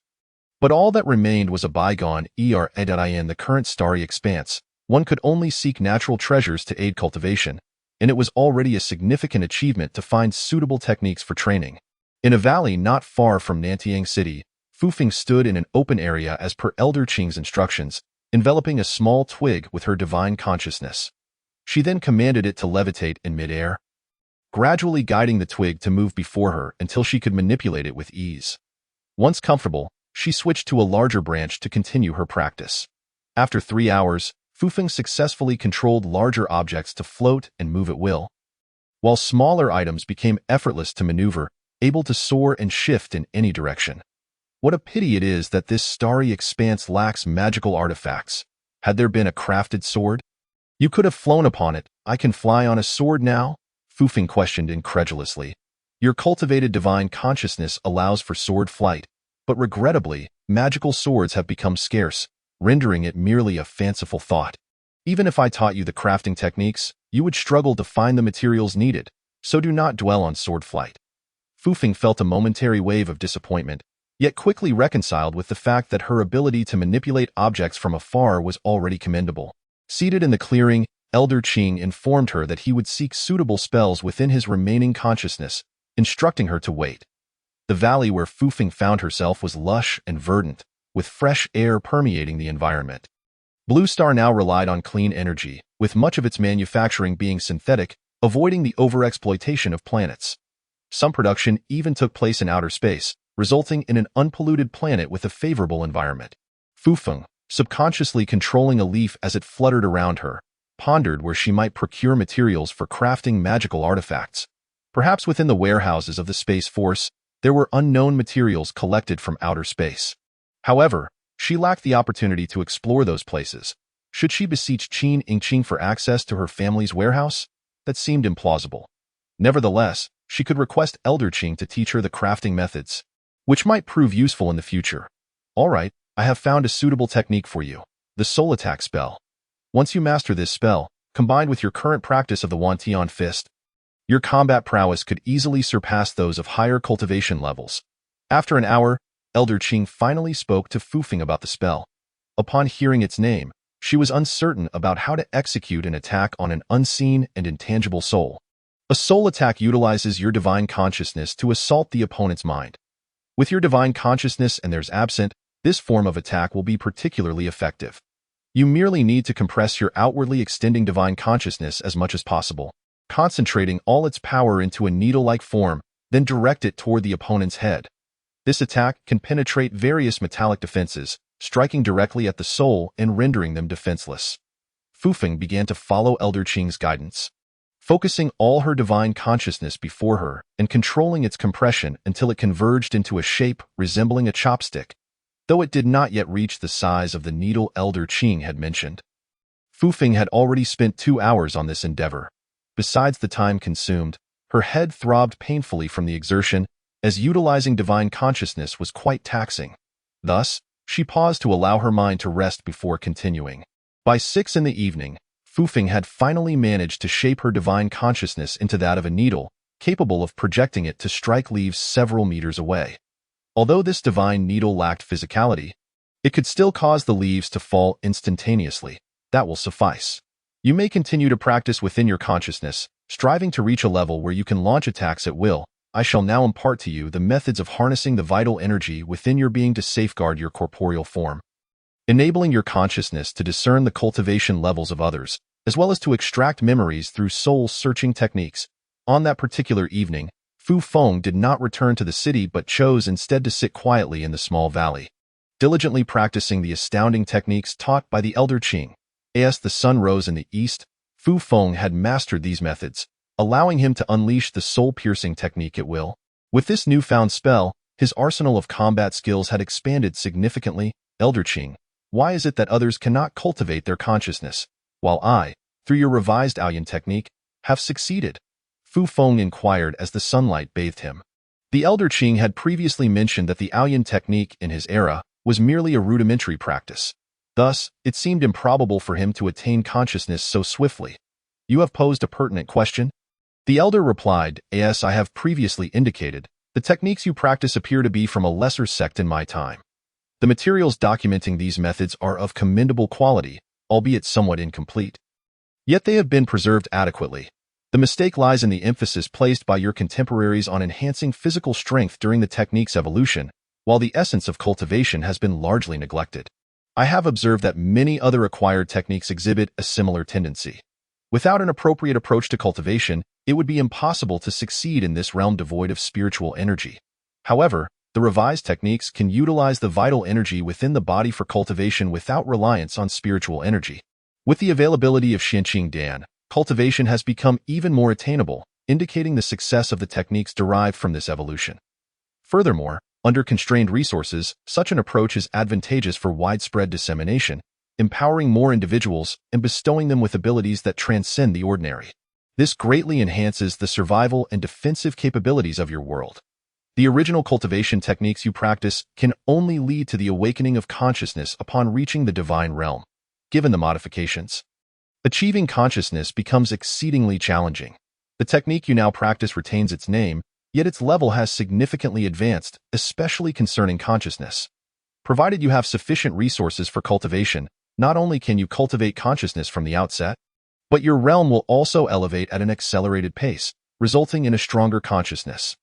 But all that remained was a bygone era. In the current starry expanse, one could only seek natural treasures to aid cultivation, and it was already a significant achievement to find suitable techniques for training. In a valley not far from Nantiang City, Fufeng stood in an open area as per Elder Qing's instructions, enveloping a small twig with her divine consciousness. She then commanded it to levitate in midair, gradually guiding the twig to move before her until she could manipulate it with ease. Once comfortable, she switched to a larger branch to continue her practice. After 3 hours, Fufeng successfully controlled larger objects to float and move at will, while smaller items became effortless to maneuver, able to soar and shift in any direction. What a pity it is that this starry expanse lacks magical artifacts. Had there been a crafted sword? You could have flown upon it. I can fly on a sword now? Fufeng questioned incredulously. Your cultivated divine consciousness allows for sword flight, but regrettably, magical swords have become scarce, rendering it merely a fanciful thought. Even if I taught you the crafting techniques, you would struggle to find the materials needed, so do not dwell on sword flight. Fufeng felt a momentary wave of disappointment, yet quickly reconciled with the fact that her ability to manipulate objects from afar was already commendable. Seated in the clearing, Elder Qing informed her that he would seek suitable spells within his remaining consciousness, instructing her to wait. The valley where Fufeng found herself was lush and verdant, with fresh air permeating the environment. Blue Star now relied on clean energy, with much of its manufacturing being synthetic, avoiding the overexploitation of planets. Some production even took place in outer space, resulting in an unpolluted planet with a favorable environment. Fufeng, subconsciously controlling a leaf as it fluttered around her, pondered where she might procure materials for crafting magical artifacts. Perhaps within the warehouses of the Space Force, there were unknown materials collected from outer space. However, she lacked the opportunity to explore those places. Should she beseech Qin Yingqing for access to her family's warehouse? That seemed implausible. Nevertheless, she could request Elder Qing to teach her the crafting methods, which might prove useful in the future. All right, I have found a suitable technique for you, the Soul Attack spell. Once you master this spell, combined with your current practice of the Wantian Fist, your combat prowess could easily surpass those of higher cultivation levels. After an hour, Elder Qing finally spoke to Fufeng about the spell. Upon hearing its name, she was uncertain about how to execute an attack on an unseen and intangible soul. A soul attack utilizes your divine consciousness to assault the opponent's mind. With your divine consciousness and theirs absent, this form of attack will be particularly effective. You merely need to compress your outwardly extending divine consciousness as much as possible, concentrating all its power into a needle-like form, then direct it toward the opponent's head. This attack can penetrate various metallic defenses, striking directly at the soul and rendering them defenseless. Fufeng began to follow Elder Qing's guidance, focusing all her divine consciousness before her and controlling its compression until it converged into a shape resembling a chopstick, though it did not yet reach the size of the needle Elder Qing had mentioned. Fufeng had already spent 2 hours on this endeavor. Besides the time consumed, her head throbbed painfully from the exertion, as utilizing divine consciousness was quite taxing. Thus, she paused to allow her mind to rest before continuing. By 6 in the evening, Fufeng had finally managed to shape her divine consciousness into that of a needle, capable of projecting it to strike leaves several meters away. Although this divine needle lacked physicality, it could still cause the leaves to fall instantaneously. That will suffice. You may continue to practice within your consciousness, striving to reach a level where you can launch attacks at will. I shall now impart to you the methods of harnessing the vital energy within your being to safeguard your corporeal form, enabling your consciousness to discern the cultivation levels of others, as well as to extract memories through soul-searching techniques. On that particular evening, Fufeng did not return to the city but chose instead to sit quietly in the small valley, diligently practicing the astounding techniques taught by the Elder Qing. As the sun rose in the east, Fufeng had mastered these methods, allowing him to unleash the soul-piercing technique at will. With this newfound spell, his arsenal of combat skills had expanded significantly. Elder Qing, why is it that others cannot cultivate their consciousness, while I, through your revised Aoyan technique, have succeeded? Fufeng inquired as the sunlight bathed him. The Elder Qing had previously mentioned that the Aoyan technique in his era was merely a rudimentary practice. Thus, it seemed improbable for him to attain consciousness so swiftly. You have posed a pertinent question? The elder replied, as I have previously indicated, the techniques you practice appear to be from a lesser sect in my time. The materials documenting these methods are of commendable quality, albeit somewhat incomplete. Yet they have been preserved adequately. The mistake lies in the emphasis placed by your contemporaries on enhancing physical strength during the technique's evolution, while the essence of cultivation has been largely neglected. I have observed that many other acquired techniques exhibit a similar tendency. Without an appropriate approach to cultivation, it would be impossible to succeed in this realm devoid of spiritual energy. However, the revised techniques can utilize the vital energy within the body for cultivation without reliance on spiritual energy. With the availability of Xianqing Dan, cultivation has become even more attainable, indicating the success of the techniques derived from this evolution. Furthermore, under constrained resources, such an approach is advantageous for widespread dissemination, empowering more individuals and bestowing them with abilities that transcend the ordinary. This greatly enhances the survival and defensive capabilities of your world. The original cultivation techniques you practice can only lead to the awakening of consciousness upon reaching the divine realm. Given the modifications, achieving consciousness becomes exceedingly challenging. The technique you now practice retains its name, yet its level has significantly advanced, especially concerning consciousness. Provided you have sufficient resources for cultivation, not only can you cultivate consciousness from the outset, but your realm will also elevate at an accelerated pace, resulting in a stronger consciousness.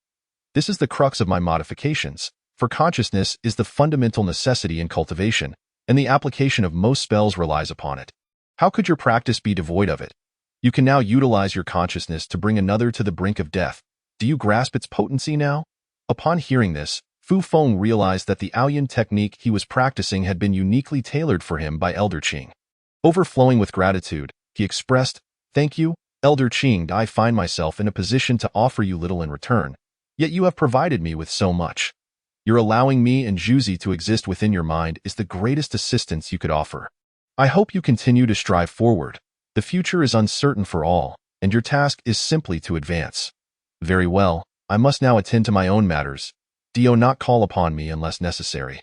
This is the crux of my modifications, for consciousness is the fundamental necessity in cultivation, and the application of most spells relies upon it. How could your practice be devoid of it? You can now utilize your consciousness to bring another to the brink of death. Do you grasp its potency now? Upon hearing this, Fu Feng realized that the Aoyan technique he was practicing had been uniquely tailored for him by Elder Qing. Overflowing with gratitude, he expressed, "Thank you, Elder Qing. I find myself in a position to offer you little in return, yet you have provided me with so much. Your allowing me and Juzi to exist within your mind is the greatest assistance you could offer. I hope you continue to strive forward. The future is uncertain for all, and your task is simply to advance." "Very well, I must now attend to my own matters. Do not call upon me unless necessary."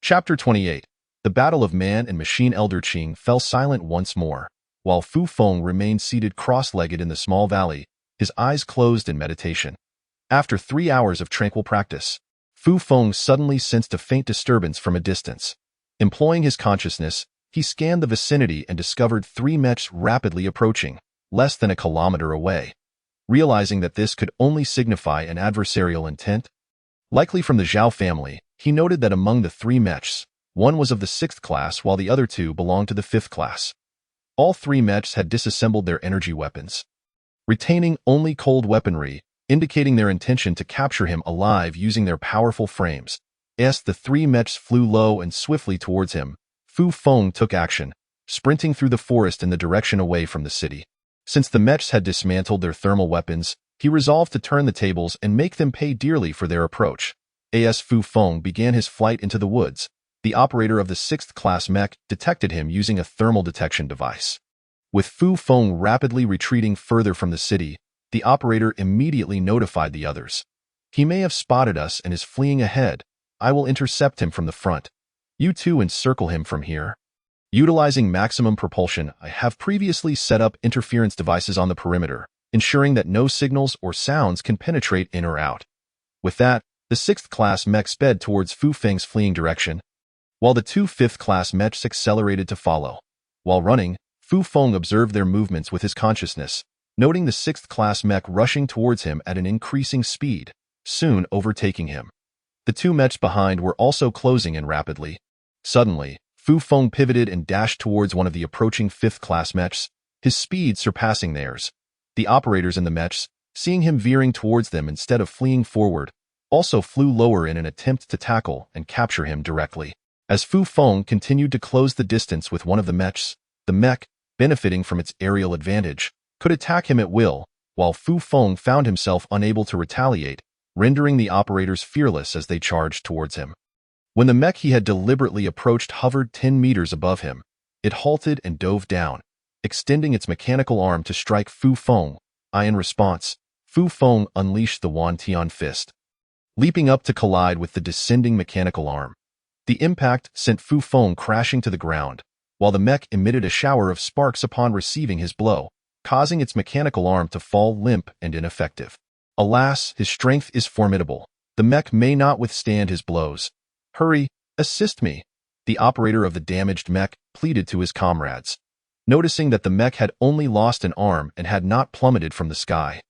Chapter 28. The Battle of Man and Machine. Elder Qing fell silent once more, while Fu Feng remained seated cross-legged in the small valley, his eyes closed in meditation. After 3 hours of tranquil practice, Fu Feng suddenly sensed a faint disturbance from a distance. Employing his consciousness, he scanned the vicinity and discovered 3 mechs rapidly approaching, less than a kilometer away. Realizing that this could only signify an adversarial intent, likely from the Zhao family, he noted that among the 3 mechs, one was of the 6th class while the other 2 belonged to the 5th class. All 3 mechs had disassembled their energy weapons, retaining only cold weaponry, indicating their intention to capture him alive using their powerful frames. As the 3 mechs flew low and swiftly towards him, Fu Feng took action, sprinting through the forest in the direction away from the city. Since the mechs had dismantled their thermal weapons, he resolved to turn the tables and make them pay dearly for their approach. As Fu Feng began his flight into the woods, the operator of the 6th class mech detected him using a thermal detection device. With Fu Feng rapidly retreating further from the city, the operator immediately notified the others. "He may have spotted us and is fleeing ahead. I will intercept him from the front. You two encircle him from here." Utilizing maximum propulsion, I have previously set up interference devices on the perimeter, ensuring that no signals or sounds can penetrate in or out. With that, the 6th class mech sped towards Fu Feng's fleeing direction, while the 2 5th class mechs accelerated to follow. While running, Fu Feng observed their movements with his consciousness, noting the 6th class mech rushing towards him at an increasing speed, soon overtaking him. The 2 mechs behind were also closing in rapidly. Suddenly, Fu Feng pivoted and dashed towards one of the approaching 5th class mechs, his speed surpassing theirs. The operators in the mechs, seeing him veering towards them instead of fleeing forward, also flew lower in an attempt to tackle and capture him directly. As Fu Feng continued to close the distance with one of the mechs, the mech, benefiting from its aerial advantage, could attack him at will, while Fu Feng found himself unable to retaliate, rendering the operators fearless as they charged towards him. When the mech he had deliberately approached hovered 10 meters above him, it halted and dove down, extending its mechanical arm to strike Fu Feng. In response, Fu Feng unleashed the Wan Tian fist, leaping up to collide with the descending mechanical arm. The impact sent Fu Feng crashing to the ground, while the mech emitted a shower of sparks upon receiving his blow, causing its mechanical arm to fall limp and ineffective. Alas, his strength is formidable. The mech may not withstand his blows. "Hurry, assist me," the operator of the damaged mech pleaded to his comrades, noticing that the mech had only lost an arm and had not plummeted from the sky.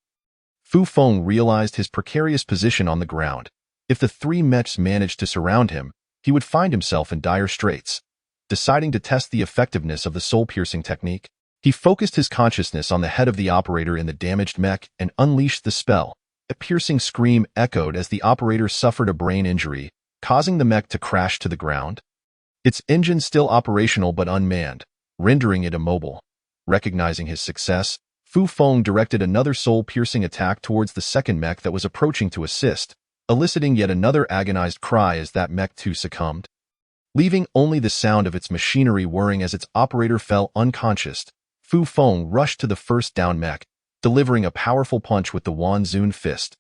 Fu Feng realized his precarious position on the ground. If the 3 mechs managed to surround him, he would find himself in dire straits. Deciding to test the effectiveness of the soul-piercing technique, he focused his consciousness on the head of the operator in the damaged mech and unleashed the spell. A piercing scream echoed as the operator suffered a brain injury, causing the mech to crash to the ground. Its engine still operational but unmanned, rendering it immobile. Recognizing his success, Fu Feng directed another soul-piercing attack towards the second mech that was approaching to assist, eliciting yet another agonized cry as that mech too succumbed. Leaving only the sound of its machinery whirring as its operator fell unconscious, Fu Feng rushed to the first down mech, delivering a powerful punch with the Wanzun fist.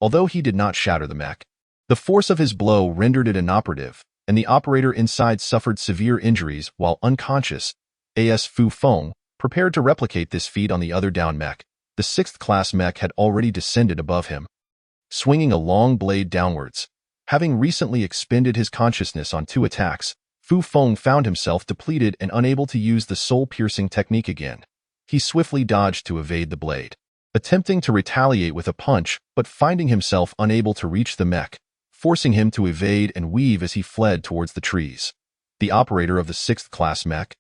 Although he did not shatter the mech, the force of his blow rendered it inoperative, and the operator inside suffered severe injuries while unconscious. As Fu Feng prepared to replicate this feat on the other down mech, the sixth-class mech had already descended above him, swinging a long blade downwards. Having recently expended his consciousness on 2 attacks, Fu Feng found himself depleted and unable to use the soul-piercing technique again. He swiftly dodged to evade the blade, attempting to retaliate with a punch but finding himself unable to reach the mech, forcing him to evade and weave as he fled towards the trees. The operator of the 6th-class mech,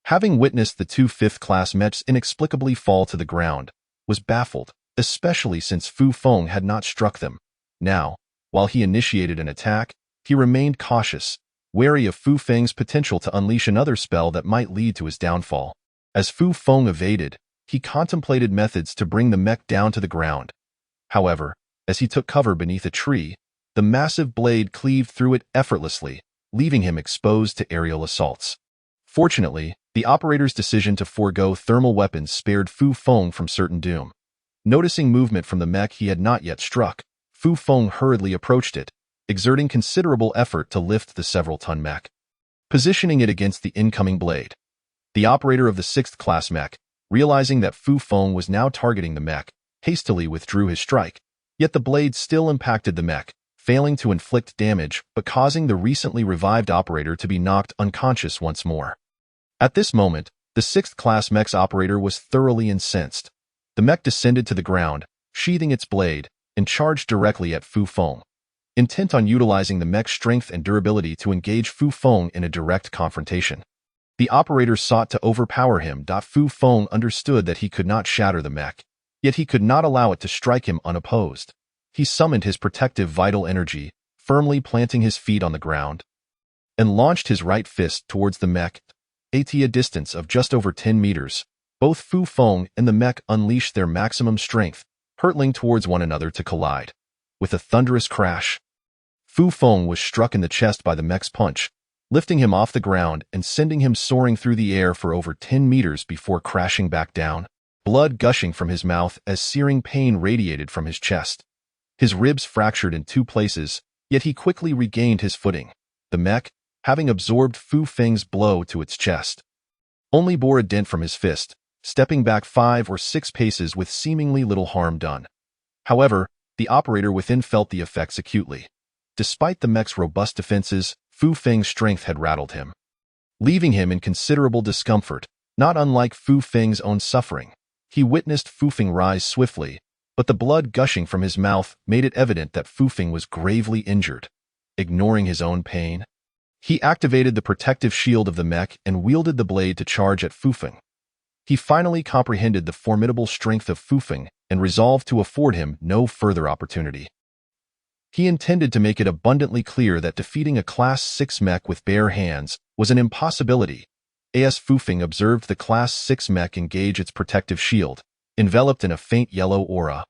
having witnessed the 2 5th-class mechs inexplicably fall to the ground, was baffled, especially since Fu Feng had not struck them. Now, while he initiated an attack, he remained cautious, wary of Fu Feng's potential to unleash another spell that might lead to his downfall. As Fu Feng evaded, he contemplated methods to bring the mech down to the ground. However, as he took cover beneath a tree, the massive blade cleaved through it effortlessly, leaving him exposed to aerial assaults. Fortunately, the operator's decision to forego thermal weapons spared Fu Feng from certain doom. Noticing movement from the mech he had not yet struck, Fu Feng hurriedly approached it, exerting considerable effort to lift the several-ton mech, positioning it against the incoming blade. The operator of the 6th-class mech, realizing that Fu Feng was now targeting the mech, hastily withdrew his strike, yet the blade still impacted the mech, failing to inflict damage but causing the recently revived operator to be knocked unconscious once more. At this moment, the 6th-class mech's operator was thoroughly incensed. The mech descended to the ground, sheathing its blade, and charged directly at Fu Feng, intent on utilizing the mech's strength and durability to engage Fu Feng in a direct confrontation. The operator sought to overpower him. Fu Feng understood that he could not shatter the mech, yet he could not allow it to strike him unopposed. He summoned his protective vital energy, firmly planting his feet on the ground, and launched his right fist towards the mech. At a distance of just over 10 meters, both Fu Feng and the mech unleashed their maximum strength, hurtling towards one another to collide. With a thunderous crash, Fu Feng was struck in the chest by the mech's punch, lifting him off the ground and sending him soaring through the air for over 10 meters before crashing back down, blood gushing from his mouth as searing pain radiated from his chest. His ribs fractured in 2 places, yet he quickly regained his footing. The mech, having absorbed Fu Feng's blow to its chest, only bore a dent from his fist, stepping back 5 or 6 paces with seemingly little harm done. However, the operator within felt the effects acutely. Despite the mech's robust defenses, Fu Feng's strength had rattled him, leaving him in considerable discomfort, not unlike Fu Feng's own suffering. He witnessed Fu Feng rise swiftly, but the blood gushing from his mouth made it evident that Fu Feng was gravely injured. Ignoring his own pain, he activated the protective shield of the mech and wielded the blade to charge at Fu Feng. He finally comprehended the formidable strength of Fu Feng and resolved to afford him no further opportunity. He intended to make it abundantly clear that defeating a Class 6 mech with bare hands was an impossibility. As Fu Feng observed the Class 6 mech engage its protective shield, enveloped in a faint yellow aura.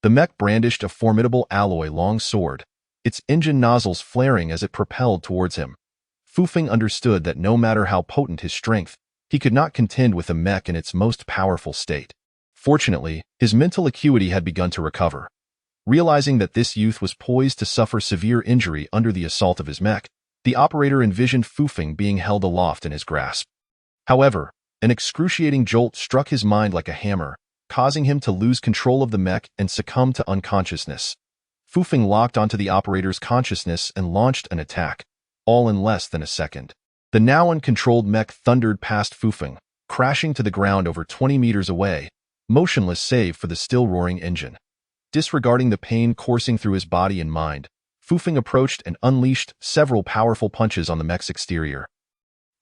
The mech brandished a formidable alloy long sword, its engine nozzles flaring as it propelled towards him. Fu Feng understood that no matter how potent his strength, he could not contend with a mech in its most powerful state. Fortunately, his mental acuity had begun to recover. Realizing that this youth was poised to suffer severe injury under the assault of his mech, the operator envisioned Fu Feng being held aloft in his grasp. However, an excruciating jolt struck his mind like a hammer, causing him to lose control of the mech and succumb to unconsciousness. Fu Feng locked onto the operator's consciousness and launched an attack, all in less than a second. The now uncontrolled mech thundered past Fu Feng, crashing to the ground over 20 meters away, motionless save for the still roaring engine. Disregarding the pain coursing through his body and mind, Fu Feng approached and unleashed several powerful punches on the mech's exterior,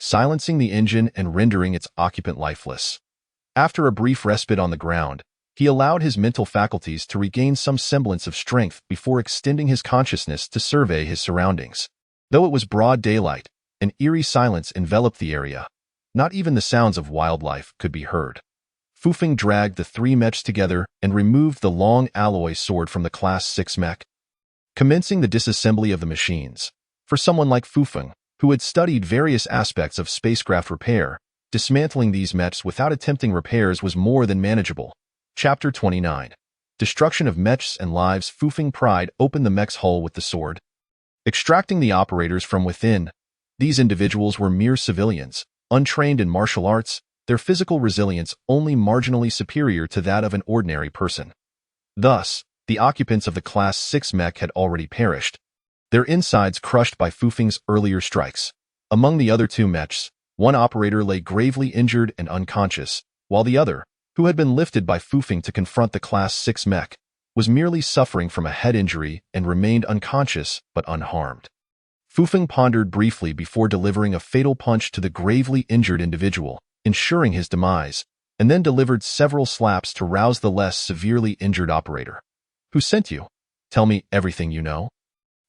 silencing the engine and rendering its occupant lifeless. After a brief respite on the ground, he allowed his mental faculties to regain some semblance of strength before extending his consciousness to survey his surroundings. Though it was broad daylight, an eerie silence enveloped the area. Not even the sounds of wildlife could be heard. Fu Feng dragged the 3 mechs together and removed the long alloy sword from the Class 6 mech, commencing the disassembly of the machines. For someone like Fu Feng, who had studied various aspects of spacecraft repair. Dismantling these mechs without attempting repairs was more than manageable. Chapter 29. Destruction of mechs and lives. Fufeng pried open the mech's hull with the sword, extracting the operators from within. These individuals were mere civilians, untrained in martial arts, their physical resilience only marginally superior to that of an ordinary person. Thus, the occupants of the Class 6 mech had already perished, their insides crushed by Fufeng's earlier strikes. Among the other two mechs, one operator lay gravely injured and unconscious, while the other, who had been lifted by Fufeng to confront the Class 6 mech, was merely suffering from a head injury and remained unconscious but unharmed. Fufeng pondered briefly before delivering a fatal punch to the gravely injured individual, ensuring his demise, and then delivered several slaps to rouse the less severely injured operator. "Who sent you? Tell me everything you know,"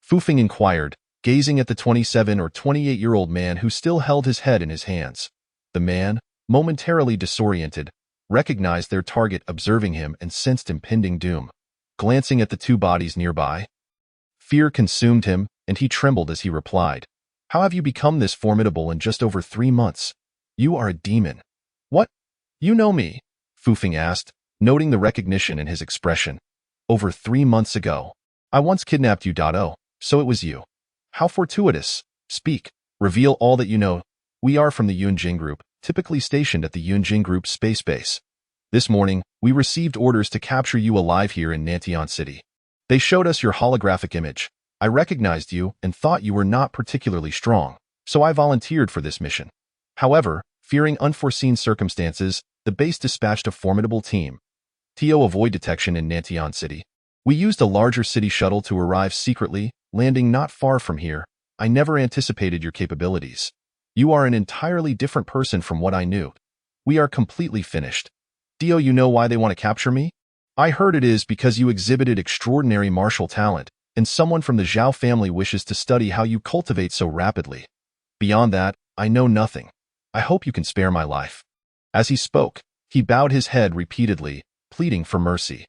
Fufeng inquired, gazing at the 27 or 28-year-old man who still held his head in his hands. The man, momentarily disoriented, recognized their target observing him and sensed impending doom. Glancing at the two bodies nearby, fear consumed him, and he trembled as he replied, "How have you become this formidable in just over 3 months? You are a demon." "What? You know me?" Fufeng asked, noting the recognition in his expression. "Over 3 months ago, I once kidnapped you. So it was you. How fortuitous. Speak. Reveal all that you know." "We are from the Yunjing Group, typically stationed at the Yunjing Group space base. This morning, we received orders to capture you alive here in Nantian City. They showed us your holographic image. I recognized you and thought you were not particularly strong, so I volunteered for this mission. However, fearing unforeseen circumstances, the base dispatched a formidable team to avoid detection in Nantian City. We used a larger city shuttle to arrive secretly, landing not far from here. I never anticipated your capabilities. You are an entirely different person from what I knew. We are completely finished. You know why they want to capture me? I heard it is because you exhibited extraordinary martial talent, and someone from the Zhao family wishes to study how you cultivate so rapidly. Beyond that, I know nothing. I hope you can spare my life." As he spoke, he bowed his head repeatedly, pleading for mercy.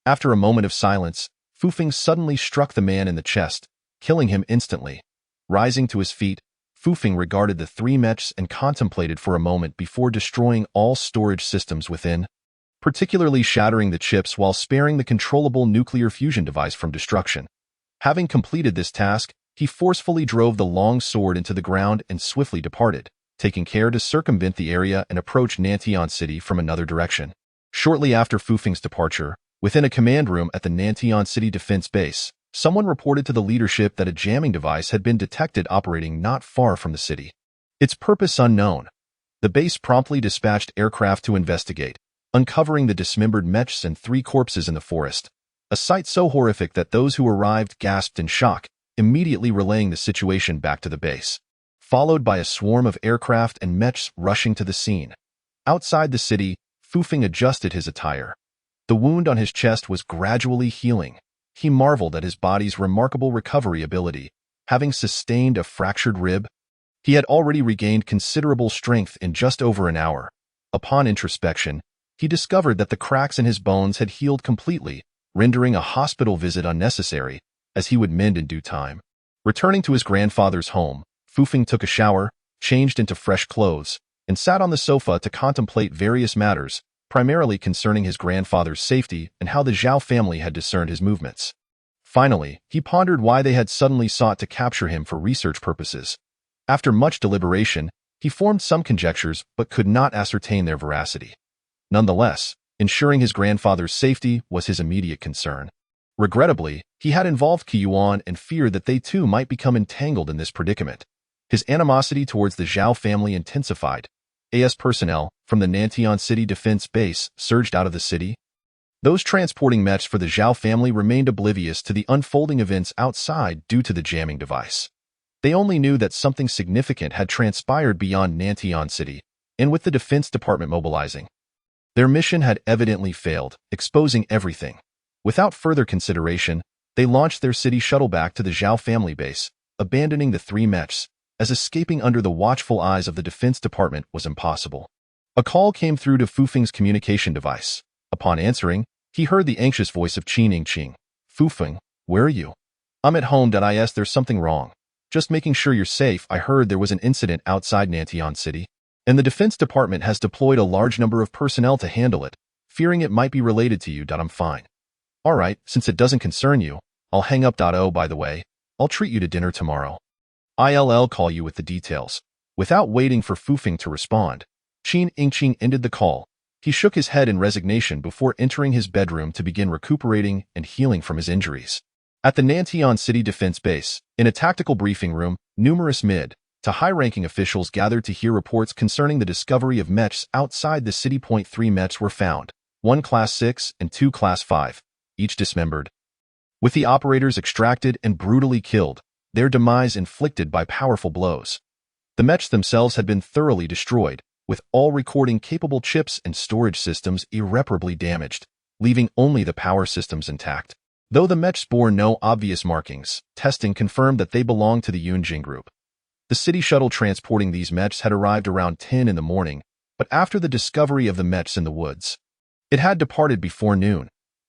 After a moment of silence, Fufeng suddenly struck the man in the chest, killing him instantly. Rising to his feet, Fufeng regarded the 3 mechs and contemplated for a moment before destroying all storage systems within, particularly shattering the chips while sparing the controllable nuclear fusion device from destruction. Having completed this task, he forcefully drove the long sword into the ground and swiftly departed, taking care to circumvent the area and approach Nantian City from another direction. Shortly after Fufeng's departure, within a command room at the Nantian City Defense Base, someone reported to the leadership that a jamming device had been detected operating not far from the city. Its purpose unknown. The base promptly dispatched aircraft to investigate, uncovering the dismembered mechs and 3 corpses in the forest, a sight so horrific that those who arrived gasped in shock, immediately relaying the situation back to the base, followed by a swarm of aircraft and mechs rushing to the scene. Outside the city, Fufeng adjusted his attire. The wound on his chest was gradually healing. He marveled at his body's remarkable recovery ability. Having sustained a fractured rib, he had already regained considerable strength in just over an hour. Upon introspection, he discovered that the cracks in his bones had healed completely, rendering a hospital visit unnecessary, as he would mend in due time. Returning to his grandfather's home, Fufeng took a shower, changed into fresh clothes, and sat on the sofa to contemplate various matters, primarily concerning his grandfather's safety and how the Zhao family had discerned his movements. Finally, he pondered why they had suddenly sought to capture him for research purposes. After much deliberation, he formed some conjectures but could not ascertain their veracity. Nonetheless, ensuring his grandfather's safety was his immediate concern. Regrettably, he had involved Qiyuan and feared that they too might become entangled in this predicament. His animosity towards the Zhao family intensified. As personnel from the Nantian City Defense Base surged out of the city, those transporting mechs for the Zhao family remained oblivious to the unfolding events outside due to the jamming device. They only knew that something significant had transpired beyond Nantian City, and with the Defense Department mobilizing, their mission had evidently failed, exposing everything. Without further consideration, they launched their city shuttle back to the Zhao family base, abandoning the 3 mechs, as escaping under the watchful eyes of the Defense Department was impossible. A call came through to Fufeng's communication device. Upon answering, he heard the anxious voice of Qing. "Fufeng, where are you?" "I'm at home. There's something wrong." Just making sure you're safe. I heard there was an incident outside Nantian City, and the Defense Department has deployed a large number of personnel to handle it, fearing it might be related to you. I'm fine. Alright, since it doesn't concern you, I'll hang up. Oh, by the way, I'll treat you to dinner tomorrow. I'll call you with the details. Without waiting for Fufeng to respond, Qin Yingqing ended the call. He shook his head in resignation before entering his bedroom to begin recuperating and healing from his injuries. At the Nantian City Defense Base, in a tactical briefing room, numerous mid- to high-ranking officials gathered to hear reports concerning the discovery of mechs outside the city. 3 mechs were found, 1 Class 6 and 2 Class 5, each dismembered, with the operators extracted and brutally killed, their demise inflicted by powerful blows. The mechs themselves had been thoroughly destroyed, with all recording-capable chips and storage systems irreparably damaged, leaving only the power systems intact. Though the mechs bore no obvious markings, testing confirmed that they belonged to the Yunjing group. The city shuttle transporting these mechs had arrived around 10 in the morning, but after the discovery of the mechs in the woods, it had departed before noon.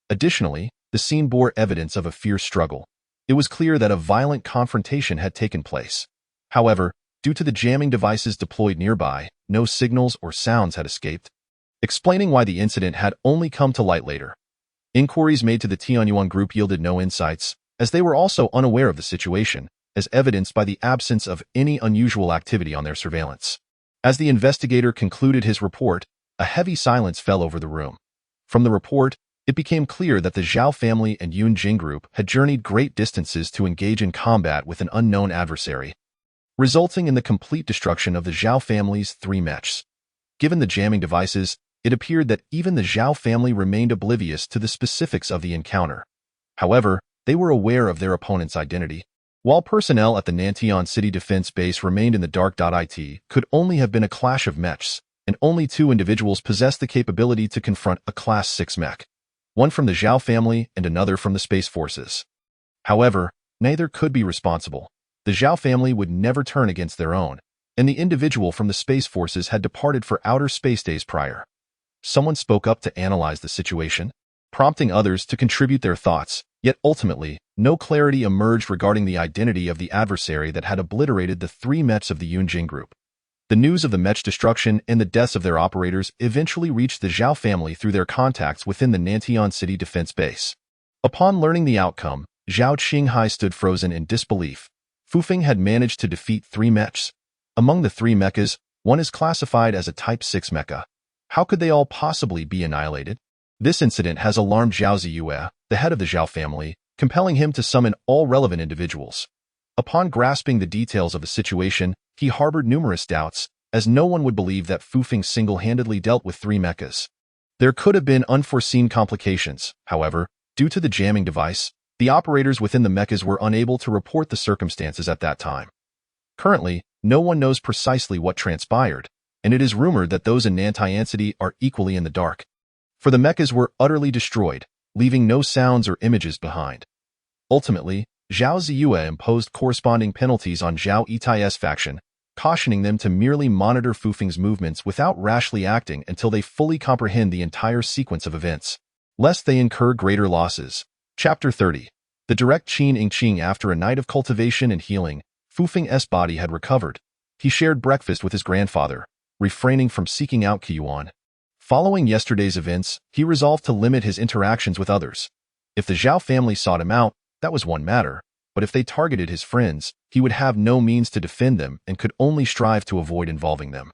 Additionally, the scene bore evidence of a fierce struggle. It was clear that a violent confrontation had taken place. However, due to the jamming devices deployed nearby, no signals or sounds had escaped, explaining why the incident had only come to light later. Inquiries made to the Tianyuan group yielded no insights, as they were also unaware of the situation, as evidenced by the absence of any unusual activity on their surveillance. As the investigator concluded his report, a heavy silence fell over the room. From the report, it became clear that the Zhao family and Yunjing group had journeyed great distances to engage in combat with an unknown adversary, resulting in the complete destruction of the Zhao family's 3 mechs. Given the jamming devices, it appeared that even the Zhao family remained oblivious to the specifics of the encounter. However, they were aware of their opponent's identity. While personnel at the Nantian City Defense Base remained in the dark. It could only have been a clash of mechs, and only 2 individuals possessed the capability to confront a Class 6 mech, one from the Zhao family and another from the Space Forces. However, neither could be responsible. The Zhao family would never turn against their own, and the individual from the Space Forces had departed for outer space days prior. Someone spoke up to analyze the situation, prompting others to contribute their thoughts, yet ultimately, no clarity emerged regarding the identity of the adversary that had obliterated the 3 mechs of the Yunjing group. The news of the mech destruction and the deaths of their operators eventually reached the Zhao family through their contacts within the Nantian City Defense Base. Upon learning the outcome, Zhao Qinghai stood frozen in disbelief. Fufeng had managed to defeat 3 mechs. Among the 3 mechas, one is classified as a Type 6 mecha. How could they all possibly be annihilated? This incident has alarmed Zhao Ziyue, the head of the Zhao family, compelling him to summon all relevant individuals. Upon grasping the details of the situation, he harbored numerous doubts, as no one would believe that Fufeng single-handedly dealt with 3 mechas. There could have been unforeseen complications, however, due to the jamming device, the operators within the mechas were unable to report the circumstances at that time. Currently, no one knows precisely what transpired, and it is rumored that those in Nantian City are equally in the dark. For the mechas were utterly destroyed, leaving no sounds or images behind. Ultimately, Zhao Ziyue imposed corresponding penalties on Zhao Itai's faction, cautioning them to merely monitor Fufeng's movements without rashly acting until they fully comprehend the entire sequence of events, lest they incur greater losses. Chapter 30. The direct Qin Yingqing. After a night of cultivation and healing, Fufeng's body had recovered. He shared breakfast with his grandfather, refraining from seeking out Qiyuan. Following yesterday's events, he resolved to limit his interactions with others. If the Zhao family sought him out, that was one matter, but if they targeted his friends, he would have no means to defend them and could only strive to avoid involving them.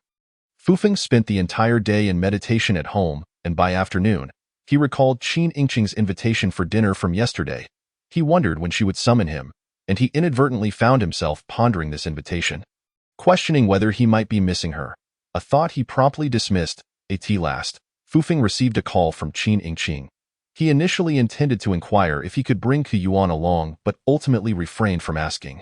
Fufeng spent the entire day in meditation at home, and by afternoon, he recalled Qin Yingqing's invitation for dinner from yesterday. He wondered when she would summon him, and he inadvertently found himself pondering this invitation, questioning whether he might be missing her, a thought he promptly dismissed. At last, Fufeng received a call from Qin Yingqing. He initially intended to inquire if he could bring Qiyuan along, but ultimately refrained from asking.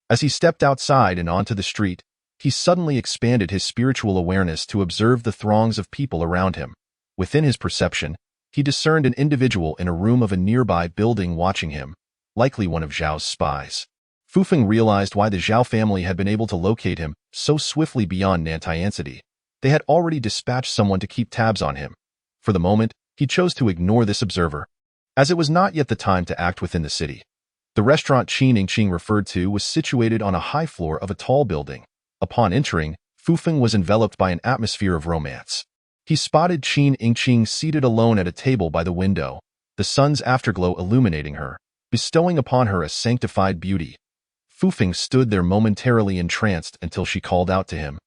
As he stepped outside and onto the street, he suddenly expanded his spiritual awareness to observe the throngs of people around him. Within his perception, he discerned an individual in a room of a nearby building watching him, likely one of Zhao's spies. Fufeng realized why the Zhao family had been able to locate him so swiftly beyond Nantian City. They had already dispatched someone to keep tabs on him. For the moment, he chose to ignore this observer, as it was not yet the time to act within the city. The restaurant Qin Yingqing referred to was situated on a high floor of a tall building. Upon entering, Fufeng was enveloped by an atmosphere of romance. He spotted Qin Yingqing seated alone at a table by the window, the sun's afterglow illuminating her, bestowing upon her a sanctified beauty. Fufeng stood there momentarily entranced until she called out to him,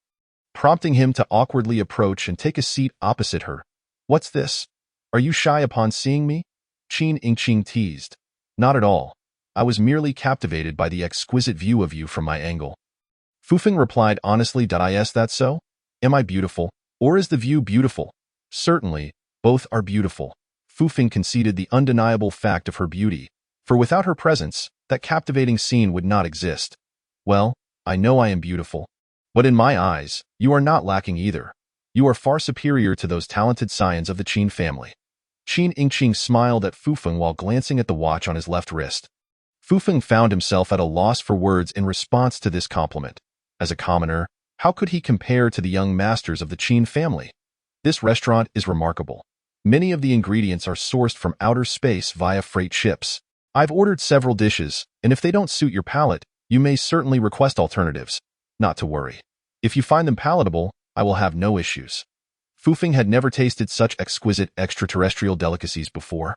prompting him to awkwardly approach and take a seat opposite her. "What's this? Are you shy upon seeing me?" Qin Yingqing teased. "Not at all. I was merely captivated by the exquisite view of you from my angle." Fufeng replied honestly, "Is that so? Am I beautiful? Or is the view beautiful?" "Certainly, both are beautiful." Fufeng conceded the undeniable fact of her beauty, for without her presence, that captivating scene would not exist. "Well, I know I am beautiful. But in my eyes, you are not lacking either. You are far superior to those talented scions of the Qin family." Qin Yingqing smiled at Fufeng while glancing at the watch on his left wrist. Fufeng found himself at a loss for words in response to this compliment. As a commoner, how could he compare to the young masters of the Qin family? This restaurant is remarkable. Many of the ingredients are sourced from outer space via freight ships. I've ordered several dishes, and if they don't suit your palate, you may certainly request alternatives. Not to worry. If you find them palatable, I will have no issues. Fufeng had never tasted such exquisite extraterrestrial delicacies before,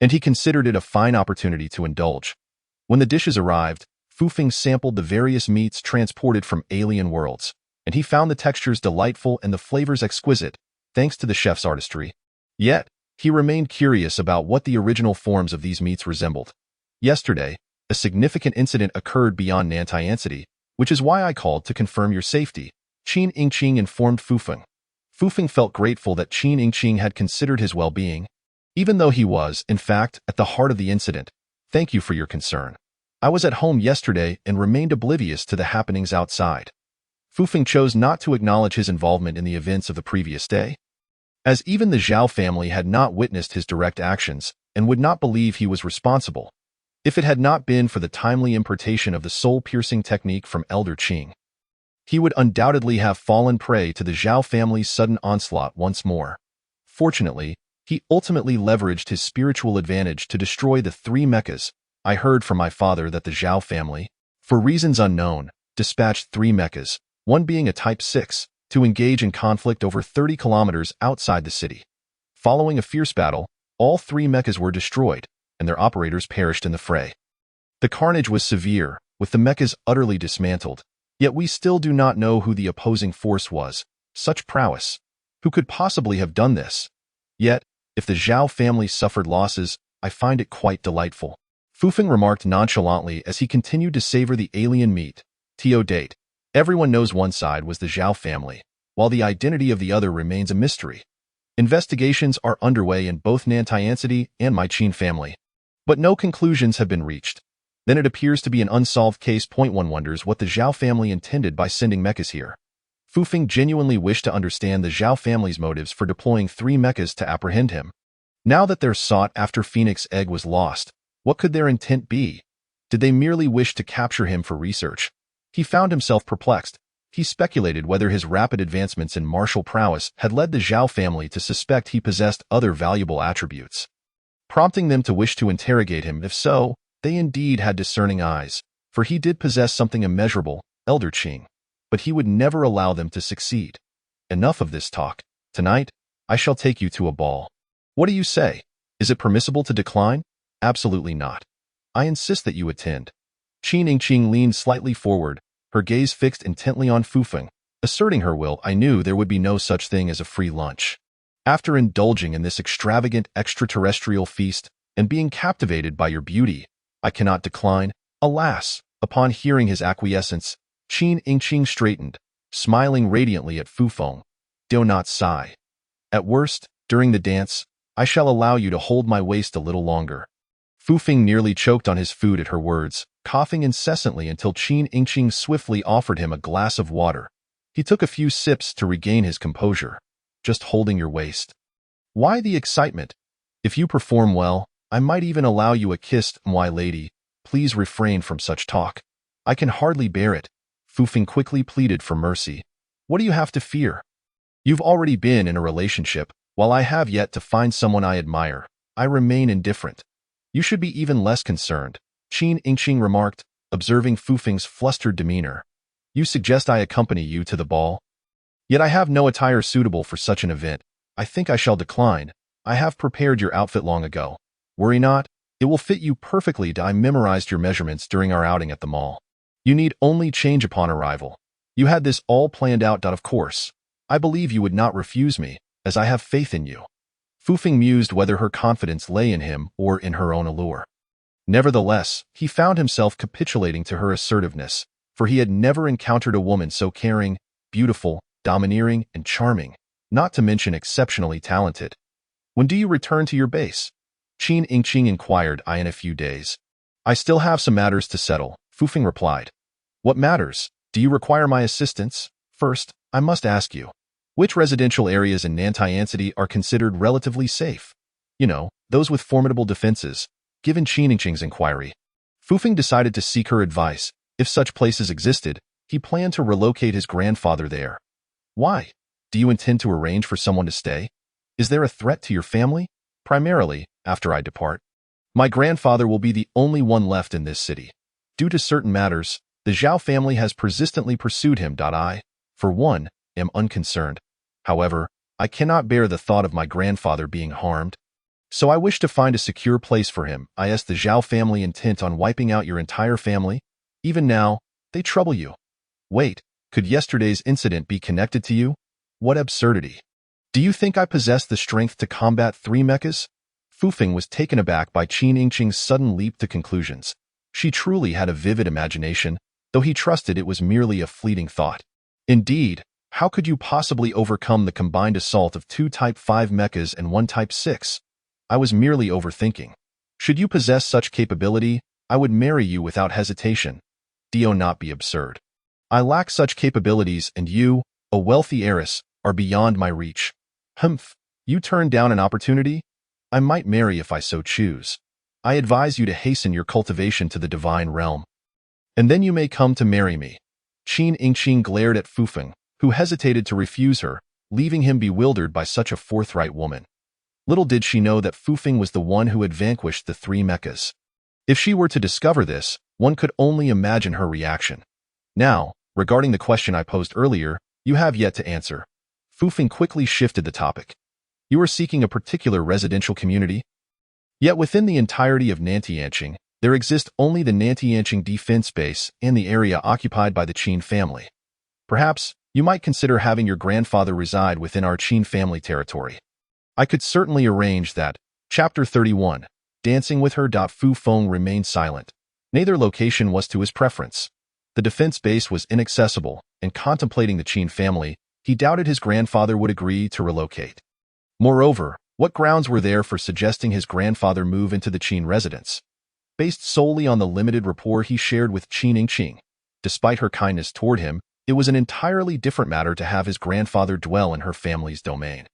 and he considered it a fine opportunity to indulge. When the dishes arrived, Fufeng sampled the various meats transported from alien worlds, and he found the textures delightful and the flavors exquisite, thanks to the chef's artistry. Yet, he remained curious about what the original forms of these meats resembled. "Yesterday, a significant incident occurred beyond Nantiancity, which is why I called to confirm your safety," Qin Yingqing informed Fufeng. Fufeng felt grateful that Qin Yingqing had considered his well-being, even though he was, in fact, at the heart of the incident. "Thank you for your concern. I was at home yesterday and remained oblivious to the happenings outside." Fufeng chose not to acknowledge his involvement in the events of the previous day, as even the Zhao family had not witnessed his direct actions and would not believe he was responsible, if it had not been for the timely importation of the soul-piercing technique from Elder Qing. He would undoubtedly have fallen prey to the Zhao family's sudden onslaught once more. Fortunately, he ultimately leveraged his spiritual advantage to destroy the 3 mechas. "I heard from my father that the Zhao family, for reasons unknown, dispatched 3 mechas, one being a Type 6, to engage in conflict over 30 kilometers outside the city. Following a fierce battle, all 3 mechas were destroyed, and their operators perished in the fray. The carnage was severe, with the mechas utterly dismantled, yet we still do not know who the opposing force was. Such prowess! Who could possibly have done this? Yet, if the Zhao family suffered losses, I find it quite delightful." Fufeng remarked nonchalantly as he continued to savor the alien meat. To date, everyone knows one side was the Zhao family, while the identity of the other remains a mystery. Investigations are underway in both Nantiancity and my Qin family, but no conclusions have been reached. Then it appears to be an unsolved case. One wonders what the Zhao family intended by sending mechas here. Fufeng genuinely wished to understand the Zhao family's motives for deploying 3 mechas to apprehend him. Now that their sought-after Phoenix egg was lost, what could their intent be? Did they merely wish to capture him for research? He found himself perplexed. He speculated whether his rapid advancements in martial prowess had led the Zhao family to suspect he possessed other valuable attributes, prompting them to wish to interrogate him. If so, they indeed had discerning eyes, for he did possess something immeasurable, Elder Qing, but he would never allow them to succeed. Enough of this talk. Tonight, I shall take you to a ball. What do you say? Is it permissible to decline? Absolutely not. I insist that you attend. Qin Yingqing leaned slightly forward, her gaze fixed intently on Fufeng, asserting her will. "I knew there would be no such thing as a free lunch. After indulging in this extravagant extraterrestrial feast and being captivated by your beauty, I cannot decline." Alas! Upon hearing his acquiescence, Qin Yingqing straightened, smiling radiantly at Fufeng. "Do not sigh. At worst, during the dance, I shall allow you to hold my waist a little longer." Fufeng nearly choked on his food at her words, coughing incessantly until Qin Yingqing swiftly offered him a glass of water. He took a few sips to regain his composure. "Just holding your waist. Why the excitement? If you perform well, I might even allow you a kiss." "My lady, please refrain from such talk. I can hardly bear it." Fufeng quickly pleaded for mercy. "What do you have to fear? You've already been in a relationship, while I have yet to find someone I admire. I remain indifferent. You should be even less concerned. Qin Yingqing remarked, observing Fu Feng's flustered demeanor. You suggest I accompany you to the ball? Yet I have no attire suitable for such an event. I think I shall decline. I have prepared your outfit long ago. Worry not, it will fit you perfectly. I memorized your measurements during our outing at the mall. You need only change upon arrival. You had this all planned out. Of course, I believe you would not refuse me, as I have faith in you. Fu Feng mused whether her confidence lay in him or in her own allure. Nevertheless, he found himself capitulating to her assertiveness, for he had never encountered a woman so caring, beautiful, domineering, and charming, not to mention exceptionally talented. When do you return to your base? Qin Yingqing inquired. In a few days. I still have some matters to settle, Fu Feng replied. What matters? Do you require my assistance? First, I must ask you, which residential areas in Nantian City are considered relatively safe? You know, those with formidable defenses. Given Qin Yingqing's inquiry, Fu Feng decided to seek her advice. If such places existed, he planned to relocate his grandfather there. Why? Do you intend to arrange for someone to stay? Is there a threat to your family? Primarily, after I depart. My grandfather will be the only one left in this city. Due to certain matters, the Zhao family has persistently pursued him. I, for one, am unconcerned. However, I cannot bear the thought of my grandfather being harmed. So I wish to find a secure place for him. Is the Zhao family intent on wiping out your entire family? Even now, they trouble you. Wait, could yesterday's incident be connected to you? What absurdity. Do you think I possess the strength to combat 3 mechas? Fu Feng was taken aback by Qin Yingqing's sudden leap to conclusions. She truly had a vivid imagination, though he trusted it was merely a fleeting thought. Indeed, how could you possibly overcome the combined assault of 2 Type 5 mechas and 1 Type 6? I was merely overthinking. Should you possess such capability, I would marry you without hesitation. Do not be absurd. I lack such capabilities, and you, a wealthy heiress, are beyond my reach. Humph, you turned down an opportunity? I might marry if I so choose. I advise you to hasten your cultivation to the divine realm. And then you may come to marry me. Qin Yingqing glared at Fu Feng, who hesitated to refuse her, leaving him bewildered by such a forthright woman. Little did she know that Fu Feng was the one who had vanquished the 3 mechas. If she were to discover this, one could only imagine her reaction. Now, regarding the question I posed earlier, you have yet to answer. Fu Feng quickly shifted the topic. You are seeking a particular residential community? Yet within the entirety of Nantianqing, there exists only the Nantianqing defense base and the area occupied by the Qin family. Perhaps, you might consider having your grandfather reside within our Qin family territory. I could certainly arrange that. Chapter 31. Dancing with her. Fu Feng remained silent. Neither location was to his preference. The defense base was inaccessible, and contemplating the Qin family, he doubted his grandfather would agree to relocate. Moreover, what grounds were there for suggesting his grandfather move into the Qin residence? Based solely on the limited rapport he shared with Qin Yingqing. Despite her kindness toward him, it was an entirely different matter to have his grandfather dwell in her family's domain.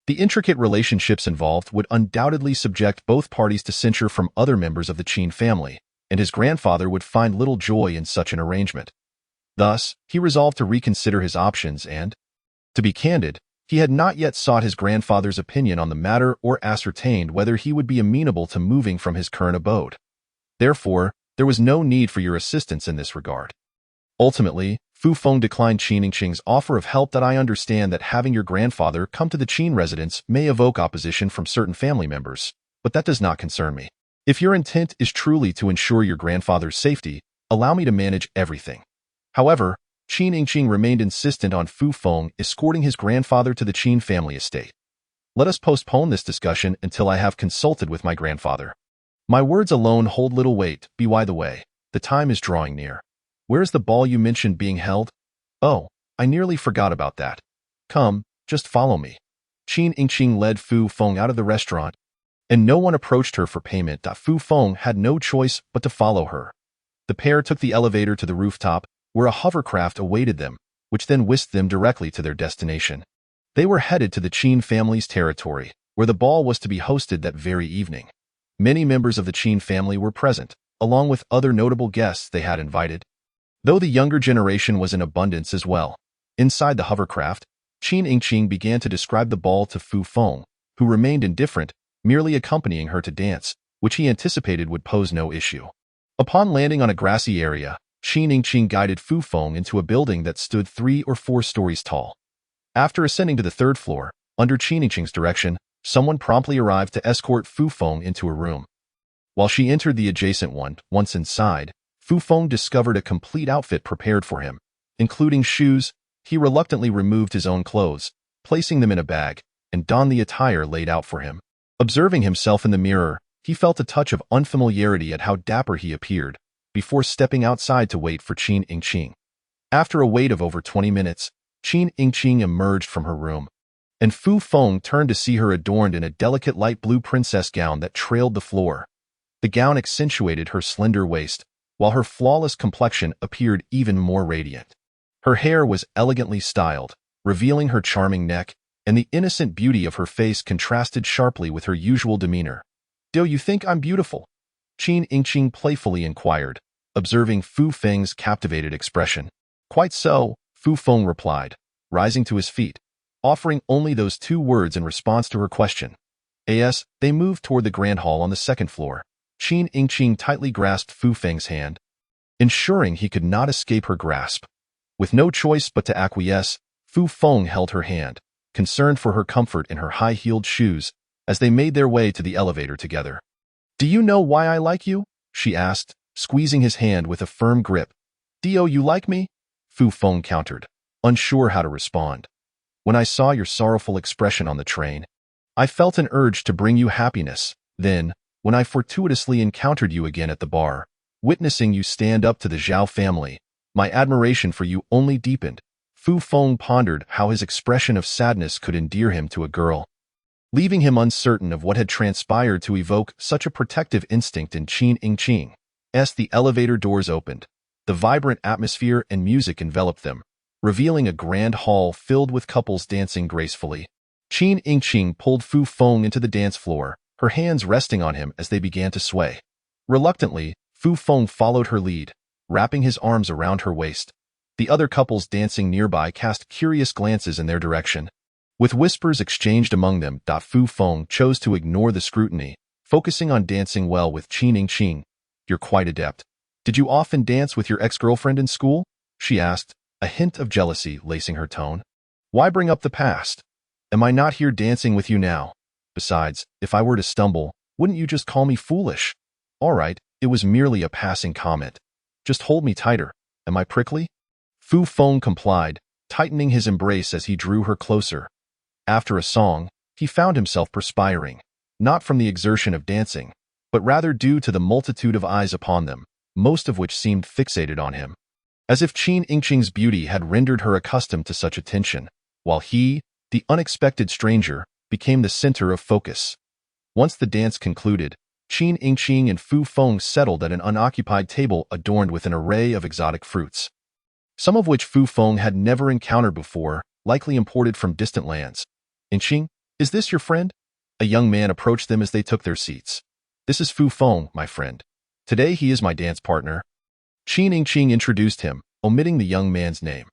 The intricate relationships involved would undoubtedly subject both parties to censure from other members of the Qin family, and his grandfather would find little joy in such an arrangement. Thus, he resolved to reconsider his options and, to be candid, he had not yet sought his grandfather's opinion on the matter or ascertained whether he would be amenable to moving from his current abode. Therefore, there was no need for your assistance in this regard. Ultimately, Fu Feng declined Qin Yingqing's offer of help. I understand that having your grandfather come to the Qin residence may evoke opposition from certain family members, but that does not concern me. If your intent is truly to ensure your grandfather's safety, allow me to manage everything. However, Qin Yingqing remained insistent on Fu Feng escorting his grandfather to the Qin family estate. Let us postpone this discussion until I have consulted with my grandfather. My words alone hold little weight. By the way, the time is drawing near. Where is the ball you mentioned being held? Oh, I nearly forgot about that. Come, just follow me. Qin Yingqing led Fu Feng out of the restaurant, and no one approached her for payment. Fu Feng had no choice but to follow her. The pair took the elevator to the rooftop, where a hovercraft awaited them, which then whisked them directly to their destination. They were headed to the Qin family's territory, where the ball was to be hosted that very evening. Many members of the Qin family were present, along with other notable guests they had invited. Though the younger generation was in abundance as well. Inside the hovercraft, Qin Yingqing began to describe the ball to Fu Feng, who remained indifferent, merely accompanying her to dance, which he anticipated would pose no issue. Upon landing on a grassy area, Qin Yingqing guided Fu Feng into a building that stood 3 or 4 stories tall. After ascending to the 3rd floor, under Qin Yingqing's direction, someone promptly arrived to escort Fu Feng into a room. While she entered the adjacent one, once inside, Fu Feng discovered a complete outfit prepared for him. Including shoes, he reluctantly removed his own clothes, placing them in a bag, and donned the attire laid out for him. Observing himself in the mirror, he felt a touch of unfamiliarity at how dapper he appeared, before stepping outside to wait for Qin Yingqing. After a wait of over 20 minutes, Qin Yingqing emerged from her room, and Fu Feng turned to see her adorned in a delicate light blue princess gown that trailed the floor. The gown accentuated her slender waist, while her flawless complexion appeared even more radiant. Her hair was elegantly styled, revealing her charming neck, and the innocent beauty of her face contrasted sharply with her usual demeanor. "Do you think I'm beautiful?" Qin Yingqing playfully inquired, observing Fu Feng's captivated expression. "Quite so," Fu Feng replied, rising to his feet, offering only those 2 words in response to her question. As they moved toward the grand hall on the 2nd floor, Qin Yingqing tightly grasped Fu Feng's hand, ensuring he could not escape her grasp. With no choice but to acquiesce, Fu Feng held her hand, concerned for her comfort in her high-heeled shoes, as they made their way to the elevator together. "Do you know why I like you?" she asked, squeezing his hand with a firm grip. "Do you like me?" Fu Feng countered, unsure how to respond. "When I saw your sorrowful expression on the train, I felt an urge to bring you happiness. Then, when I fortuitously encountered you again at the bar, witnessing you stand up to the Zhao family, my admiration for you only deepened." Fu Feng pondered how his expression of sadness could endear him to a girl, leaving him uncertain of what had transpired to evoke such a protective instinct in Qin Yingqing. As the elevator doors opened, the vibrant atmosphere and music enveloped them, revealing a grand hall filled with couples dancing gracefully. Qin Yingqing pulled Fu Feng into the dance floor, her hands resting on him as they began to sway. Reluctantly, Fu Feng followed her lead, wrapping his arms around her waist. The other couples dancing nearby cast curious glances in their direction. With whispers exchanged among them, Fu Feng chose to ignore the scrutiny, focusing on dancing well with Qin Yingqing. "You're quite adept. Did you often dance with your ex-girlfriend in school?" she asked, a hint of jealousy lacing her tone. "Why bring up the past? Am I not here dancing with you now? Besides, if I were to stumble, wouldn't you just call me foolish?" "All right, it was merely a passing comment. Just hold me tighter. Am I prickly?" Fu Feng complied, tightening his embrace as he drew her closer. After a song, he found himself perspiring, not from the exertion of dancing, but rather due to the multitude of eyes upon them, most of which seemed fixated on him. As if Qin Yingqing's beauty had rendered her accustomed to such attention, while he, the unexpected stranger, became the center of focus. Once the dance concluded, Qin Yingqing and Fu Feng settled at an unoccupied table adorned with an array of exotic fruits, some of which Fu Feng had never encountered before, likely imported from distant lands. "Yingqing, is this your friend?" A young man approached them as they took their seats. "This is Fu Feng, my friend. Today he is my dance partner." Qin Yingqing introduced him, omitting the young man's name.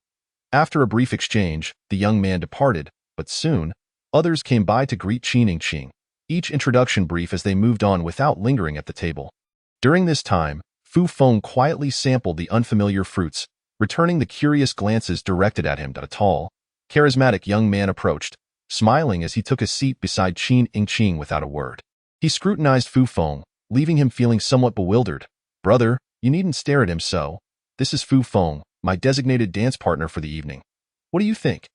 After a brief exchange, the young man departed, but soon, others came by to greet Qin Yingqing, each introduction brief as they moved on without lingering at the table. During this time, Fu Feng quietly sampled the unfamiliar fruits, returning the curious glances directed at him. A tall, charismatic young man approached, smiling as he took a seat beside Qin Yingqing without a word. He scrutinized Fu Feng, leaving him feeling somewhat bewildered. "Brother, you needn't stare at him so. This is Fu Feng, my designated dance partner for the evening. What do you think?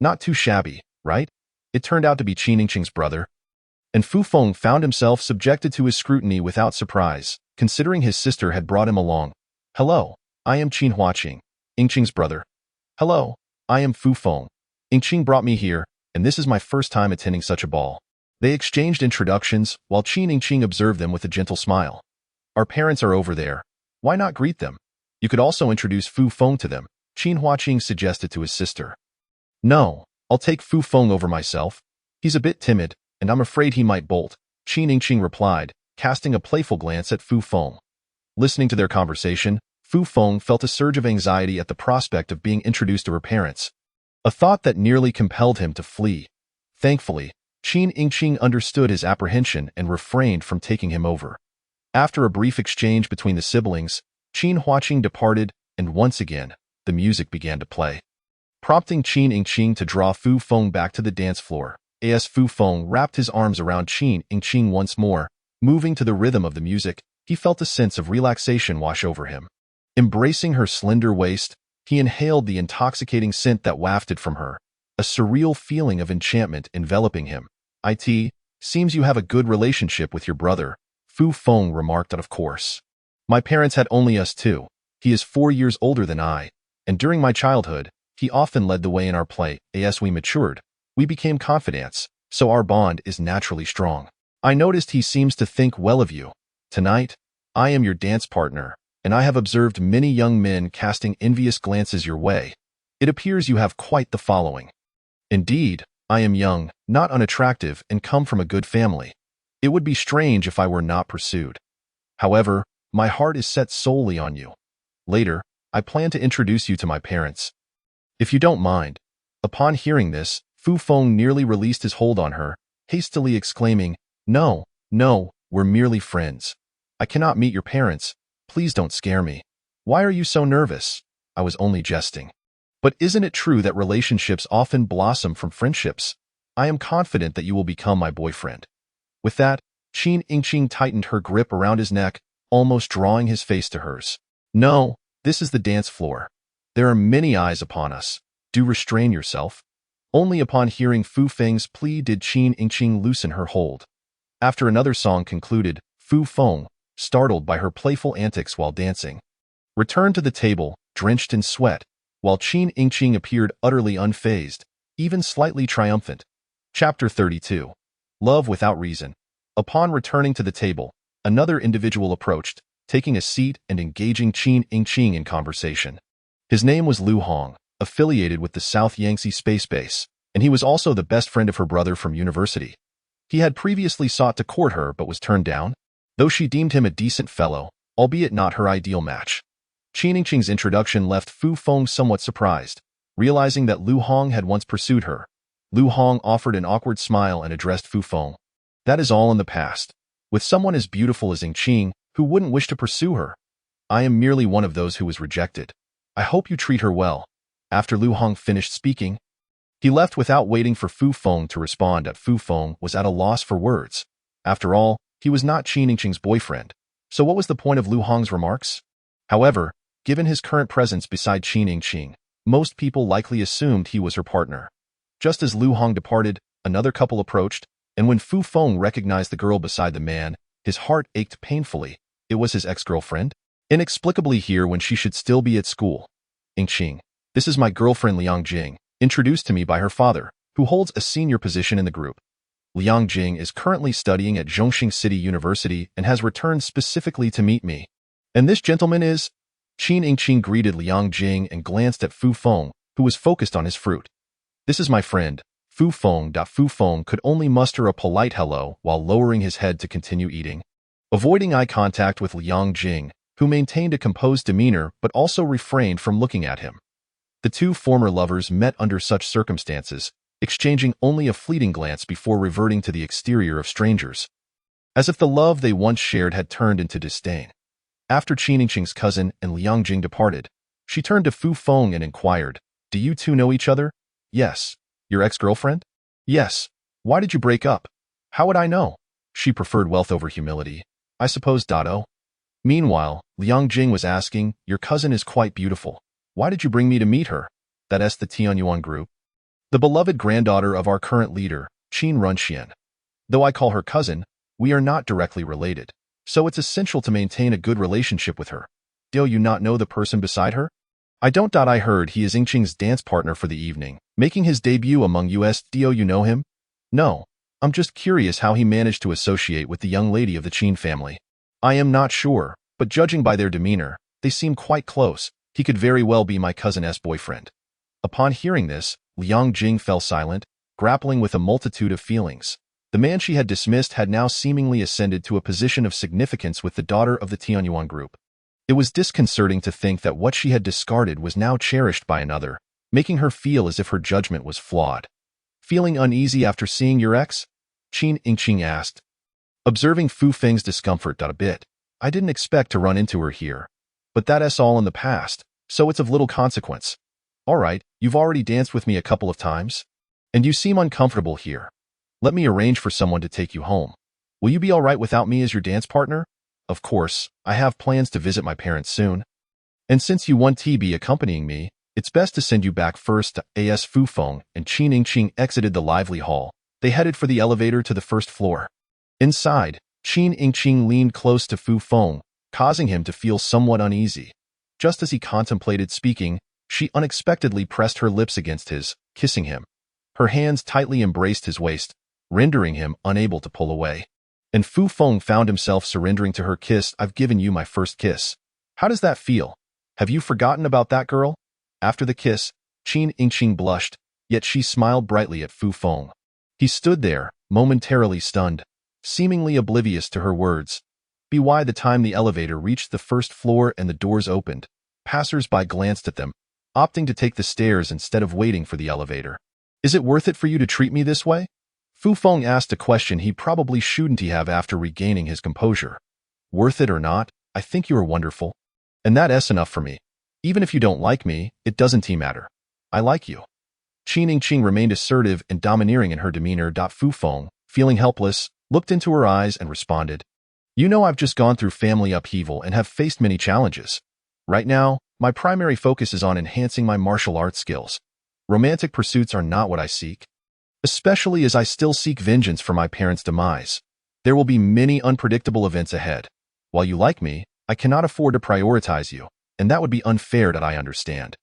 Not too shabby, right?" It turned out to be Qin Yingqing's brother, and Fu Feng found himself subjected to his scrutiny without surprise, considering his sister had brought him along. "Hello, I am Qin Huaqing, Yingqing's brother." "Hello, I am Fu Feng. Yingqing brought me here, and this is my first time attending such a ball." They exchanged introductions, while Qin Yingqing observed them with a gentle smile. "Our parents are over there. Why not greet them? You could also introduce Fu Feng to them," Qin Huaqing suggested to his sister. "No, I'll take Fu Feng over myself. He's a bit timid, and I'm afraid he might bolt," Qin Yingqing replied, casting a playful glance at Fu Feng. Listening to their conversation, Fu Feng felt a surge of anxiety at the prospect of being introduced to her parents, a thought that nearly compelled him to flee. Thankfully, Qin Yingqing understood his apprehension and refrained from taking him over. After a brief exchange between the siblings, Qin Huaqing departed, and once again, the music began to play, prompting Qin Yingqing to draw Fu Feng back to the dance floor. As Fu Feng wrapped his arms around Qin Yingqing once more, moving to the rhythm of the music, he felt a sense of relaxation wash over him. Embracing her slender waist, he inhaled the intoxicating scent that wafted from her, a surreal feeling of enchantment enveloping him. "It seems you have a good relationship with your brother," Fu Feng remarked. "Of course. My parents had only us two. He is 4 years older than I, and during my childhood, he often led the way in our play. As we matured, we became confidants, so our bond is naturally strong. I noticed he seems to think well of you. Tonight, I am your dance partner, and I have observed many young men casting envious glances your way. It appears you have quite the following. Indeed, I am young, not unattractive, and come from a good family. It would be strange if I were not pursued. However, my heart is set solely on you. Later, I plan to introduce you to my parents, if you don't mind." Upon hearing this, Fu Feng nearly released his hold on her, hastily exclaiming, No, we're merely friends. I cannot meet your parents. Please don't scare me. Why are you so nervous? I was only jesting. But isn't it true that relationships often blossom from friendships? I am confident that you will become my boyfriend." With that, Qin Yingqing tightened her grip around his neck, almost drawing his face to hers. "No, this is the dance floor. There are many eyes upon us. Do restrain yourself." Only upon hearing Fu Feng's plea did Qin Yingqing loosen her hold. After another song concluded, Fu Feng, startled by her playful antics while dancing, returned to the table, drenched in sweat, while Qin Yingqing appeared utterly unfazed, even slightly triumphant. Chapter 32. Love Without Reason. Upon returning to the table, another individual approached, taking a seat and engaging Qin Yingqing in conversation. His name was Lu Hong, affiliated with the South Yangtze Space Base, and he was also the best friend of her brother from university. He had previously sought to court her but was turned down, though she deemed him a decent fellow, albeit not her ideal match. Qin Yingqing's introduction left Fu Feng somewhat surprised, realizing that Lu Hong had once pursued her. Lu Hong offered an awkward smile and addressed Fu Feng. "That is all in the past. With someone as beautiful as Yingqing, who wouldn't wish to pursue her? I am merely one of those who was rejected. I hope you treat her well." After Lu Hong finished speaking, he left without waiting for Fu Feng to respond. Fu Feng was at a loss for words. After all, he was not Qin Yingqing's boyfriend, so what was the point of Lu Hong's remarks? However, given his current presence beside Qin Yingqing, most people likely assumed he was her partner. Just as Lu Hong departed, another couple approached, and when Fu Feng recognized the girl beside the man, his heart ached painfully. It was his ex-girlfriend, inexplicably here when she should still be at school. "Yingqing, this is my girlfriend Liang Jing, introduced to me by her father, who holds a senior position in the group. Liang Jing is currently studying at Zhongxing City University and has returned specifically to meet me. And this gentleman is..." Qin Yingqing greeted Liang Jing and glanced at Fu Feng, who was focused on his fruit. "This is my friend, Fu Feng." Fu Feng could only muster a polite hello while lowering his head to continue eating. Avoiding eye contact with Liang Jing, who maintained a composed demeanor but also refrained from looking at him. The two former lovers met under such circumstances, exchanging only a fleeting glance before reverting to the exterior of strangers, as if the love they once shared had turned into disdain. After Qin Yingqing's cousin and Liang Jing departed, she turned to Fu Feng and inquired, "Do you two know each other?" "Yes." "Your ex-girlfriend?" "Yes." "Why did you break up?" "How would I know? She preferred wealth over humility, I suppose." Meanwhile, Liang Jing was asking, "Your cousin is quite beautiful. Why did you bring me to meet her?" "That's the Tianyuan group. The beloved granddaughter of our current leader, Qin Runxian. Though I call her cousin, we are not directly related, so it's essential to maintain a good relationship with her." "Do you not know the person beside her?" "I don't. I heard he is Yingqing's dance partner for the evening, making his debut among us. Do you know him?" "No. I'm just curious how he managed to associate with the young lady of the Qin family." "I am not sure, but judging by their demeanor, they seem quite close. He could very well be my cousin's boyfriend." Upon hearing this, Liang Jing fell silent, grappling with a multitude of feelings. The man she had dismissed had now seemingly ascended to a position of significance with the daughter of the Tianyuan group. It was disconcerting to think that what she had discarded was now cherished by another, making her feel as if her judgment was flawed. "Feeling uneasy after seeing your ex?" Qin Yingqing asked, observing Fu Feng's discomfort a bit. I didn't expect to run into her here. But that's all in the past, so it's of little consequence. All right, you've already danced with me a couple of times, and you seem uncomfortable here. Let me arrange for someone to take you home. Will you be all right without me as your dance partner? Of course, I have plans to visit my parents soon. And since you want to be accompanying me, it's best to send you back first to As Fu Feng and Qin Yingqing exited the lively hall. They headed for the elevator to the first floor. Inside, Qin Yingqing leaned close to Fu Feng, causing him to feel somewhat uneasy. Just as he contemplated speaking, she unexpectedly pressed her lips against his, kissing him. Her hands tightly embraced his waist, rendering him unable to pull away. And Fu Feng found himself surrendering to her kiss. I've given you my first kiss. How does that feel? Have you forgotten about that girl? After the kiss, Qin Yingqing blushed, yet she smiled brightly at Fu Feng. He stood there, momentarily stunned, seemingly oblivious to her words. By the time the elevator reached the first floor and the doors opened, passers-by glanced at them, opting to take the stairs instead of waiting for the elevator. Is it worth it for you to treat me this way? Fu Feng asked a question he probably shouldn't have after regaining his composure. Worth it or not, I think you are wonderful. And that's enough for me. Even if you don't like me, it doesn't matter. I like you. Qin Yingqing remained assertive and domineering in her demeanor. Fu Feng, feeling helpless, looked into her eyes and responded. You know I've just gone through family upheaval and have faced many challenges. Right now, my primary focus is on enhancing my martial arts skills. Romantic pursuits are not what I seek. Especially as I still seek vengeance for my parents' demise. There will be many unpredictable events ahead. While you like me, I cannot afford to prioritize you, and that would be unfair. I understand.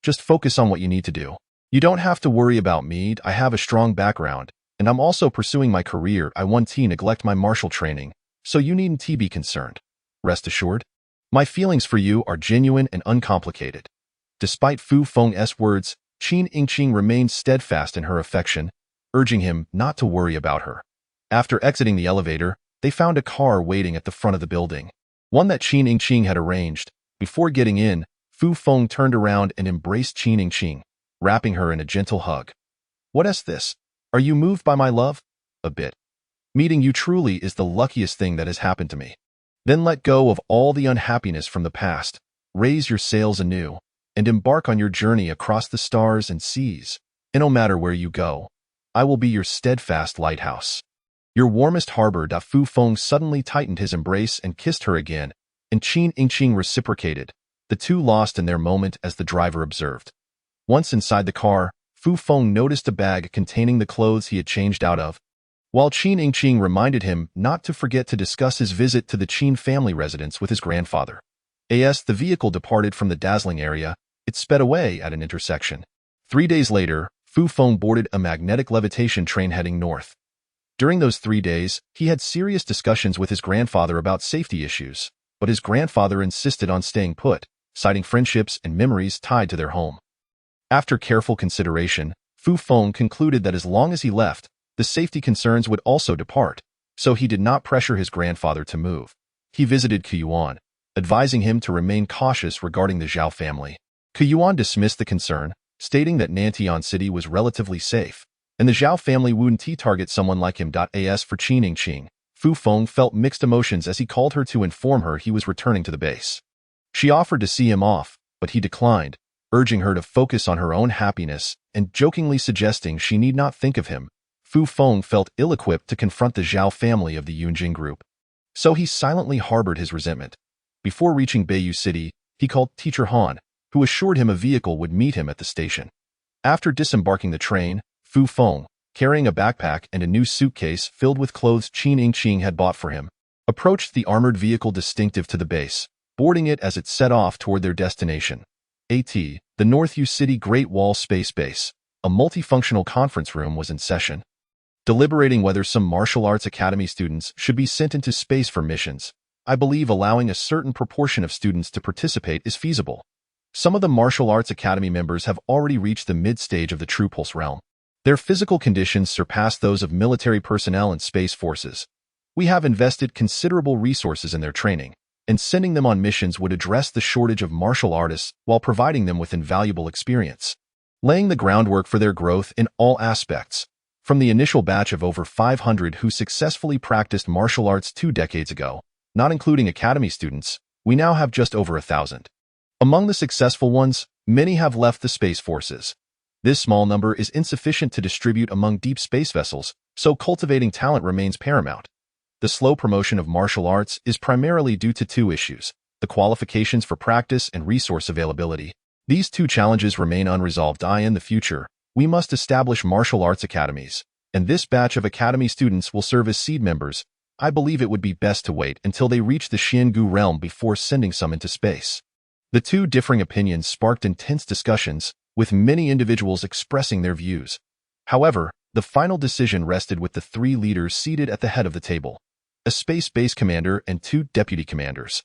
Just focus on what you need to do. You don't have to worry about me. I have a strong background, and I'm also pursuing my career. I won't neglect my martial training, so you needn't be concerned. Rest assured, my feelings for you are genuine and uncomplicated. Despite Fu Feng's words, Qin Yingqing remained steadfast in her affection, urging him not to worry about her. After exiting the elevator, they found a car waiting at the front of the building, one that Qin Yingqing had arranged. Before getting in, Fu Feng turned around and embraced Qin Yingqing, wrapping her in a gentle hug. What's this? Are you moved by my love? A bit. Meeting you truly is the luckiest thing that has happened to me. Then let go of all the unhappiness from the past, raise your sails anew, and embark on your journey across the stars and seas. And no matter where you go, I will be your steadfast lighthouse. Your warmest harbor. Fu Feng suddenly tightened his embrace and kissed her again, and Qin Yingqing reciprocated, the two lost in their moment as the driver observed. Once inside the car, Fu Feng noticed a bag containing the clothes he had changed out of, while Qin Yingqing reminded him not to forget to discuss his visit to the Qin family residence with his grandfather. As the vehicle departed from the dazzling area, it sped away at an intersection. 3 days later, Fu Feng boarded a magnetic levitation train heading north. During those 3 days, he had serious discussions with his grandfather about safety issues, but his grandfather insisted on staying put, citing friendships and memories tied to their home. After careful consideration, Fu Feng concluded that as long as he left, the safety concerns would also depart, so he did not pressure his grandfather to move. He visited Kuyuan, advising him to remain cautious regarding the Zhao family. Kuyuan dismissed the concern, stating that Nantian City was relatively safe, and the Zhao family wouldn't target someone like him. As for Qin Yingqing, Fu Feng felt mixed emotions as he called her to inform her he was returning to the base. She offered to see him off, but he declined, urging her to focus on her own happiness and jokingly suggesting she need not think of him. Fu Feng felt ill-equipped to confront the Zhao family of the Yunjing group, so he silently harbored his resentment. Before reaching Beiyu City, he called Teacher Han, who assured him a vehicle would meet him at the station. After disembarking the train, Fu Feng, carrying a backpack and a new suitcase filled with clothes Qin Yingqing had bought for him, approached the armored vehicle distinctive to the base, boarding it as it set off toward their destination. The North U City Great Wall Space Base, a multifunctional conference room, was in session. Deliberating whether some martial arts academy students should be sent into space for missions, I believe allowing a certain proportion of students to participate is feasible. Some of the martial arts academy members have already reached the mid-stage of the True Pulse realm. Their physical conditions surpass those of military personnel and space forces. We have invested considerable resources in their training, and sending them on missions would address the shortage of martial artists while providing them with invaluable experience, laying the groundwork for their growth in all aspects. From the initial batch of over 500 who successfully practiced martial arts 2 decades ago, not including academy students, we now have just over 1,000. Among the successful ones, many have left the Space Forces. This small number is insufficient to distribute among deep space vessels, so cultivating talent remains paramount. The slow promotion of martial arts is primarily due to two issues: the qualifications for practice and resource availability. These two challenges remain unresolved. In the future, we must establish martial arts academies, and this batch of academy students will serve as seed members. I believe it would be best to wait until they reach the Xiangu realm before sending some into space. The two differing opinions sparked intense discussions, with many individuals expressing their views. However, the final decision rested with the three leaders seated at the head of the table: a space base commander and two deputy commanders,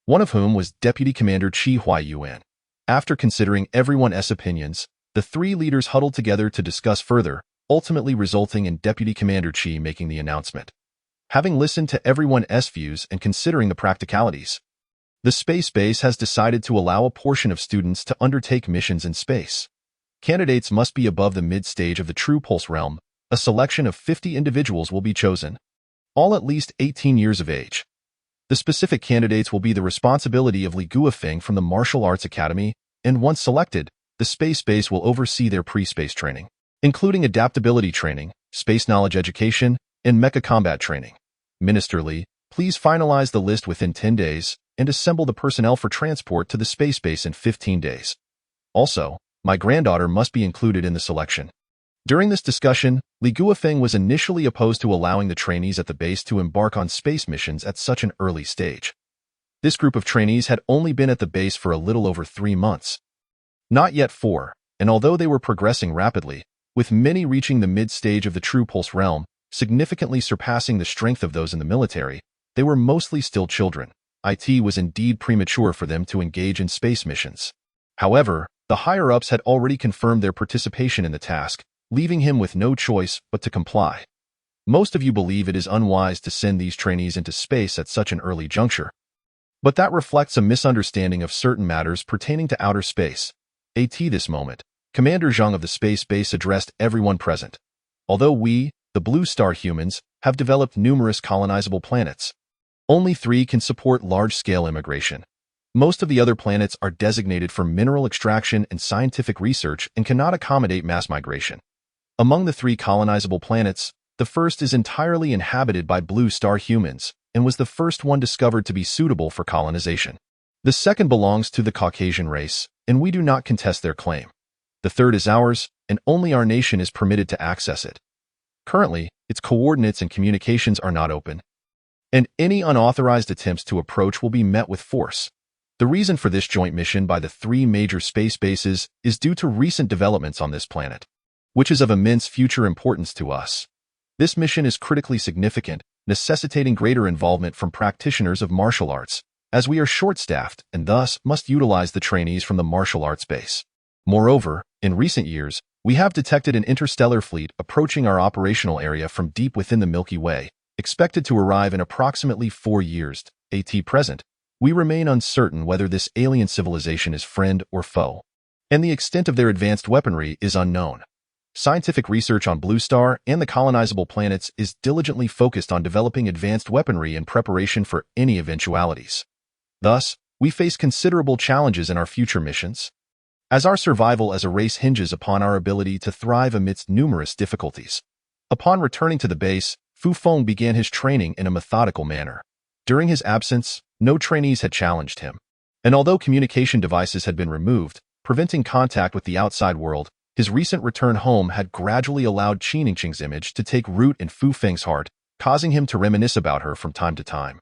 one of whom was Deputy Commander Chi Huayuan. After considering everyone's opinions, the three leaders huddled together to discuss further, ultimately resulting in Deputy Commander Chi making the announcement. Having listened to everyone's views and considering the practicalities, the space base has decided to allow a portion of students to undertake missions in space. Candidates must be above the mid-stage of the True Pulse realm. A selection of 50 individuals will be chosen, all at least 18 years of age. The specific candidates will be the responsibility of Li Guofeng from the Martial Arts Academy, and once selected, the space base will oversee their pre-space training, including adaptability training, space knowledge education, and mecha combat training. Minister Li, please finalize the list within 10 days and assemble the personnel for transport to the space base in 15 days. Also, my granddaughter must be included in the selection. During this discussion, Li Guofeng was initially opposed to allowing the trainees at the base to embark on space missions at such an early stage. This group of trainees had only been at the base for a little over 3 months. Not yet 4, and although they were progressing rapidly, with many reaching the mid-stage of the True Pulse realm, significantly surpassing the strength of those in the military, they were mostly still children. It was indeed premature for them to engage in space missions. However, the higher-ups had already confirmed their participation in the task, leaving him with no choice but to comply. Most of you believe it is unwise to send these trainees into space at such an early juncture. But that reflects a misunderstanding of certain matters pertaining to outer space. At this moment, Commander Zhang of the space base addressed everyone present. Although we, the Blue Star humans, have developed numerous colonizable planets, only 3 can support large-scale immigration. Most of the other planets are designated for mineral extraction and scientific research and cannot accommodate mass migration. Among the 3 colonizable planets, the first is entirely inhabited by Blue Star humans and was the first one discovered to be suitable for colonization. The second belongs to the Caucasian race, and we do not contest their claim. The third is ours, and only our nation is permitted to access it. Currently, its coordinates and communications are not open, and any unauthorized attempts to approach will be met with force. The reason for this joint mission by the 3 major space bases is due to recent developments on this planet, which is of immense future importance to us. This mission is critically significant, necessitating greater involvement from practitioners of martial arts, as we are short-staffed and thus must utilize the trainees from the martial arts base. Moreover, in recent years, we have detected an interstellar fleet approaching our operational area from deep within the Milky Way, expected to arrive in approximately 4 years. At present, we remain uncertain whether this alien civilization is friend or foe, and the extent of their advanced weaponry is unknown. Scientific research on Blue Star and the colonizable planets is diligently focused on developing advanced weaponry in preparation for any eventualities. Thus, we face considerable challenges in our future missions, as our survival as a race hinges upon our ability to thrive amidst numerous difficulties. Upon returning to the base, Fu Feng began his training in a methodical manner. During his absence, no trainees had challenged him, and although communication devices had been removed, preventing contact with the outside world, his recent return home had gradually allowed Qiningqing's image to take root in Fu Feng's heart, causing him to reminisce about her from time to time.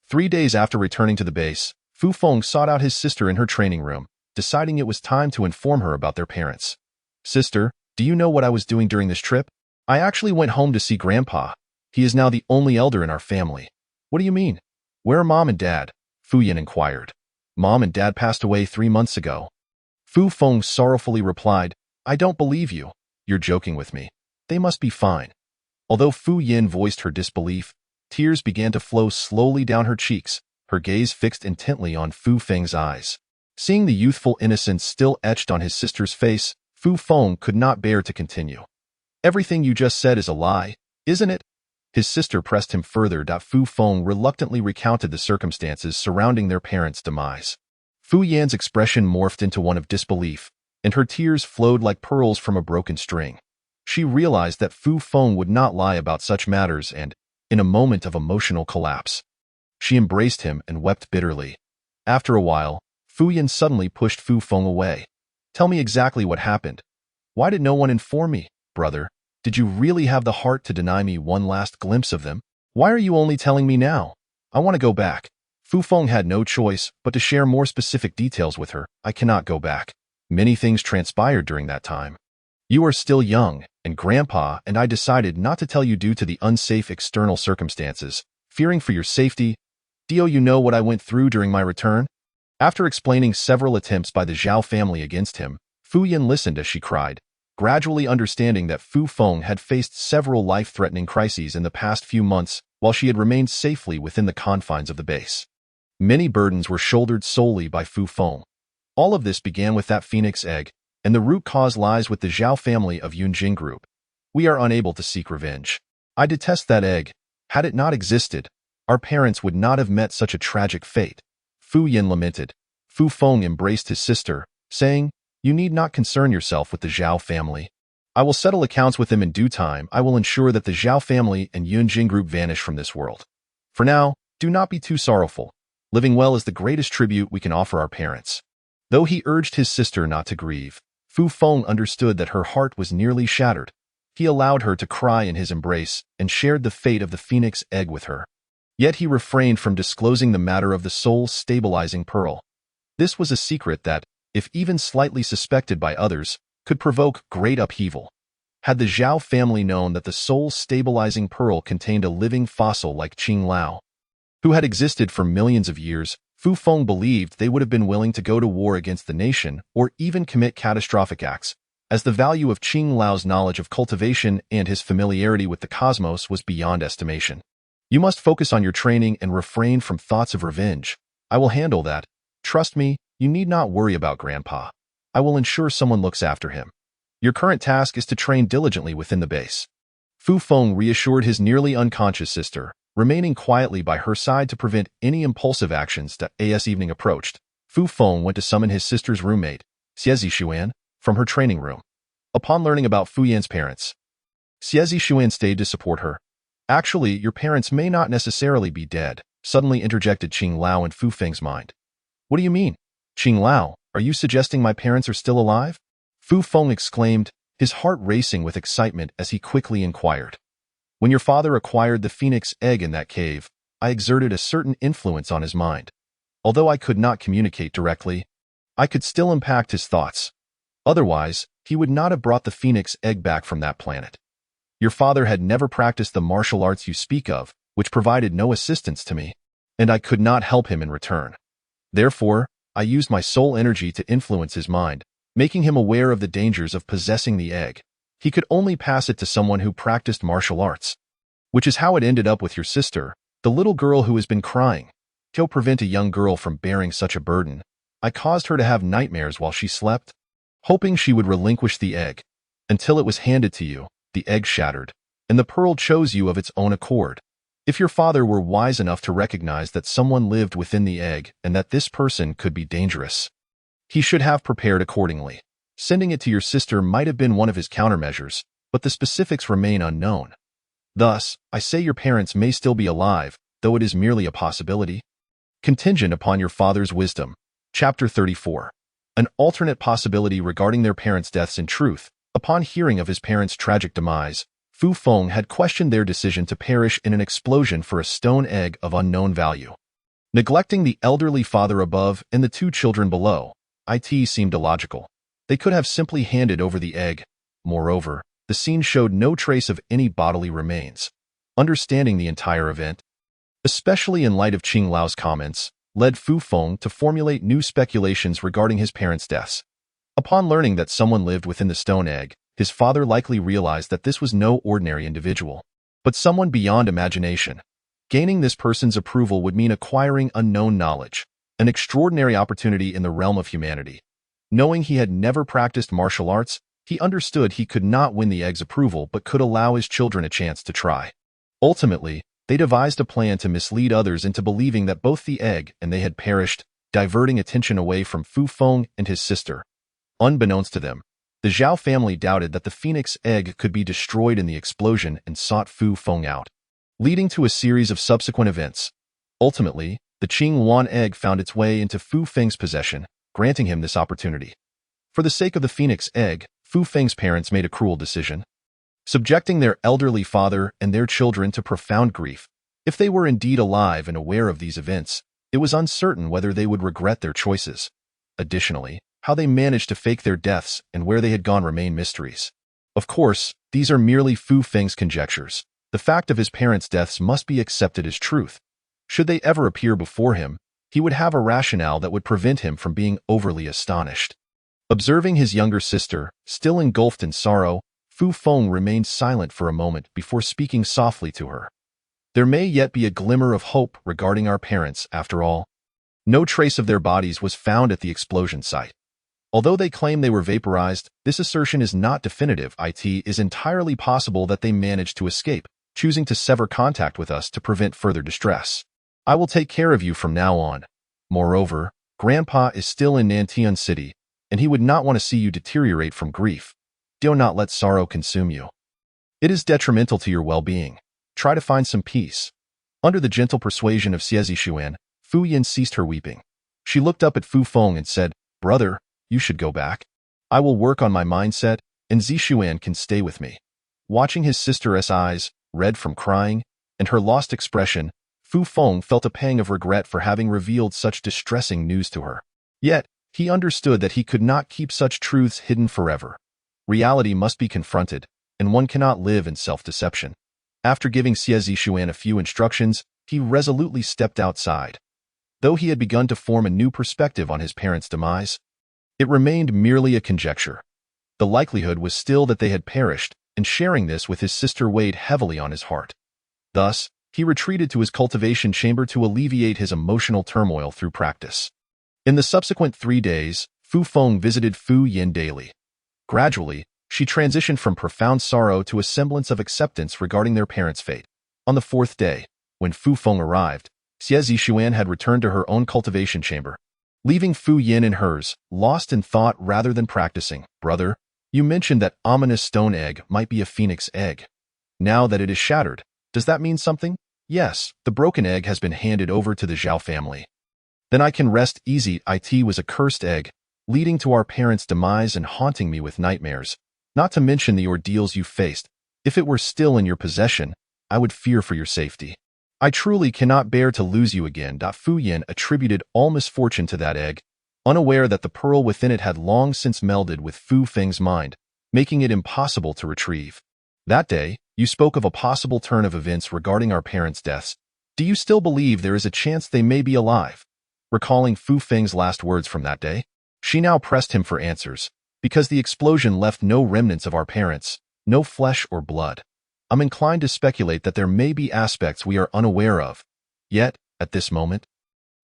3 days after returning to the base, Fu Feng sought out his sister in her training room, deciding it was time to inform her about their parents. "Sister, do you know what I was doing during this trip? I actually went home to see Grandpa. He is now the only elder in our family." "What do you mean? Where are Mom and Dad?" Fu Yin inquired. "Mom and Dad passed away 3 months ago." Fu Feng sorrowfully replied, "I don't believe you. You're joking with me. They must be fine." Although Fu Yin voiced her disbelief, tears began to flow slowly down her cheeks, her gaze fixed intently on Fu Feng's eyes. Seeing the youthful innocence still etched on his sister's face, Fu Feng could not bear to continue. "Everything you just said is a lie, isn't it?" His sister pressed him further. Fu Feng reluctantly recounted the circumstances surrounding their parents' demise. Fu Yan's expression morphed into one of disbelief, and her tears flowed like pearls from a broken string. She realized that Fu Feng would not lie about such matters and, in a moment of emotional collapse, she embraced him and wept bitterly. After a while, Fu Yan suddenly pushed Fu Feng away. "Tell me exactly what happened. Why did no one inform me, brother? Did you really have the heart to deny me one last glimpse of them? Why are you only telling me now? I want to go back." Fu Feng had no choice but to share more specific details with her. "I cannot go back. Many things transpired during that time. You are still young, and Grandpa and I decided not to tell you due to the unsafe external circumstances, fearing for your safety. Do you know what I went through during my return?" After explaining several attempts by the Zhao family against him, Fu Yan listened as she cried, gradually understanding that Fu Feng had faced several life-threatening crises in the past few months while she had remained safely within the confines of the base. Many burdens were shouldered solely by Fu Feng. All of this began with that phoenix egg, and the root cause lies with the Zhao family of Yunjing Group. We are unable to seek revenge. I detest that egg. Had it not existed, our parents would not have met such a tragic fate. Fu Yan lamented. Fu Feng embraced his sister, saying, "You need not concern yourself with the Zhao family. I will settle accounts with them in due time. I will ensure that the Zhao family and Yunjing Group vanish from this world. For now, do not be too sorrowful. Living well is the greatest tribute we can offer our parents." Though he urged his sister not to grieve, Fu Feng understood that her heart was nearly shattered. He allowed her to cry in his embrace and shared the fate of the phoenix egg with her. Yet he refrained from disclosing the matter of the soul-stabilizing pearl. This was a secret that, if even slightly suspected by others, could provoke great upheaval. Had the Zhao family known that the soul-stabilizing pearl contained a living fossil like Qing Lao, who had existed for millions of years, Fu Feng believed they would have been willing to go to war against the nation or even commit catastrophic acts, as the value of Qing Lao's knowledge of cultivation and his familiarity with the cosmos was beyond estimation. "You must focus on your training and refrain from thoughts of revenge. I will handle that. Trust me, you need not worry about Grandpa. I will ensure someone looks after him. Your current task is to train diligently within the base." Fu Feng reassured his nearly unconscious sister, remaining quietly by her side to prevent any impulsive actions. As evening approached, Fu Feng went to summon his sister's roommate, Xie Zixuan, from her training room. Upon learning about Fu Yan's parents, Xie Zixuan stayed to support her. "Actually, your parents may not necessarily be dead," suddenly interjected Qing Lao in Fu Feng's mind. "What do you mean? Qing Lao, are you suggesting my parents are still alive?" Fu Feng exclaimed, his heart racing with excitement as he quickly inquired. "When your father acquired the phoenix egg in that cave, I exerted a certain influence on his mind. Although I could not communicate directly, I could still impact his thoughts. Otherwise, he would not have brought the phoenix egg back from that planet. Your father had never practiced the martial arts you speak of, which provided no assistance to me, and I could not help him in return. Therefore, I used my soul energy to influence his mind, making him aware of the dangers of possessing the egg. He could only pass it to someone who practiced martial arts. Which is how it ended up with your sister, the little girl who has been crying. To prevent a young girl from bearing such a burden, I caused her to have nightmares while she slept, hoping she would relinquish the egg. Until it was handed to you, the egg shattered, and the pearl chose you of its own accord. If your father were wise enough to recognize that someone lived within the egg and that this person could be dangerous, he should have prepared accordingly. Sending it to your sister might have been one of his countermeasures, but the specifics remain unknown. Thus, I say your parents may still be alive, though it is merely a possibility. Contingent upon your father's wisdom. Chapter 34. An alternate possibility regarding their parents' deaths. In truth, upon hearing of his parents' tragic demise, Fu Feng had questioned their decision to perish in an explosion for a stone egg of unknown value. Neglecting the elderly father above and the two children below, it seemed illogical. They could have simply handed over the egg. Moreover, the scene showed no trace of any bodily remains. Understanding the entire event, especially in light of Qing Lao's comments, led Fu Feng to formulate new speculations regarding his parents' deaths. Upon learning that someone lived within the stone egg, his father likely realized that this was no ordinary individual, but someone beyond imagination. Gaining this person's approval would mean acquiring unknown knowledge, an extraordinary opportunity in the realm of humanity. Knowing he had never practiced martial arts, he understood he could not win the egg's approval but could allow his children a chance to try. Ultimately, they devised a plan to mislead others into believing that both the egg and they had perished, diverting attention away from Fu Feng and his sister. Unbeknownst to them, the Zhao family doubted that the phoenix egg could be destroyed in the explosion and sought Fu Feng out, leading to a series of subsequent events. Ultimately, the Qing Wan egg found its way into Fu Feng's possession, granting him this opportunity. For the sake of the phoenix egg, Fu Feng's parents made a cruel decision, subjecting their elderly father and their children to profound grief. If they were indeed alive and aware of these events, it was uncertain whether they would regret their choices. Additionally, how they managed to fake their deaths and where they had gone remain mysteries. Of course, these are merely Fu Feng's conjectures. The fact of his parents' deaths must be accepted as truth. Should they ever appear before him, he would have a rationale that would prevent him from being overly astonished. Observing his younger sister, still engulfed in sorrow, Fu Feng remained silent for a moment before speaking softly to her. There may yet be a glimmer of hope regarding our parents, after all. No trace of their bodies was found at the explosion site. Although they claim they were vaporized, this assertion is not definitive. It is entirely possible that they managed to escape, choosing to sever contact with us to prevent further distress. I will take care of you from now on. Moreover, Grandpa is still in Nantian City, and he would not want to see you deteriorate from grief. Do not let sorrow consume you. It is detrimental to your well-being. Try to find some peace. Under the gentle persuasion of Xie Zishuan, Fu Yin ceased her weeping. She looked up at Fu Feng and said, "Brother, you should go back. I will work on my mindset, and Zishuan can stay with me." Watching his sister's eyes, red from crying, and her lost expression, Fu Feng felt a pang of regret for having revealed such distressing news to her. Yet, he understood that he could not keep such truths hidden forever. Reality must be confronted, and one cannot live in self-deception. After giving Xie Zishuan a few instructions, he resolutely stepped outside. Though he had begun to form a new perspective on his parents' demise, it remained merely a conjecture. The likelihood was still that they had perished, and sharing this with his sister weighed heavily on his heart. Thus, he retreated to his cultivation chamber to alleviate his emotional turmoil through practice. In the subsequent 3 days, Fu Feng visited Fu Yin daily. Gradually, she transitioned from profound sorrow to a semblance of acceptance regarding their parents' fate. On the 4th day, when Fu Feng arrived, Xie Zishuan had returned to her own cultivation chamber, leaving Fu Yin in hers, lost in thought rather than practicing. "Brother, you mentioned that ominous stone egg might be a phoenix egg. Now that it is shattered, does that mean something?" "Yes, the broken egg has been handed over to the Zhao family." "Then I can rest easy. It was a cursed egg, leading to our parents' demise and haunting me with nightmares, not to mention the ordeals you faced. If it were still in your possession, I would fear for your safety. I truly cannot bear to lose you again." Fu Yin attributed all misfortune to that egg, unaware that the pearl within it had long since melded with Fu Feng's mind, making it impossible to retrieve. "That day, you spoke of a possible turn of events regarding our parents' deaths. Do you still believe there is a chance they may be alive?" Recalling Fu Feng's last words from that day, she now pressed him for answers. "Because the explosion left no remnants of our parents, no flesh or blood. I'm inclined to speculate that there may be aspects we are unaware of. Yet, at this moment,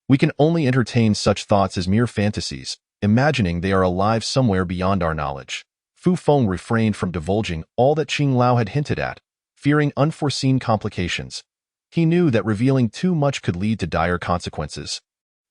we can only entertain such thoughts as mere fantasies, imagining they are alive somewhere beyond our knowledge." Fu Feng refrained from divulging all that Qing Lao had hinted at, fearing unforeseen complications. He knew that revealing too much could lead to dire consequences,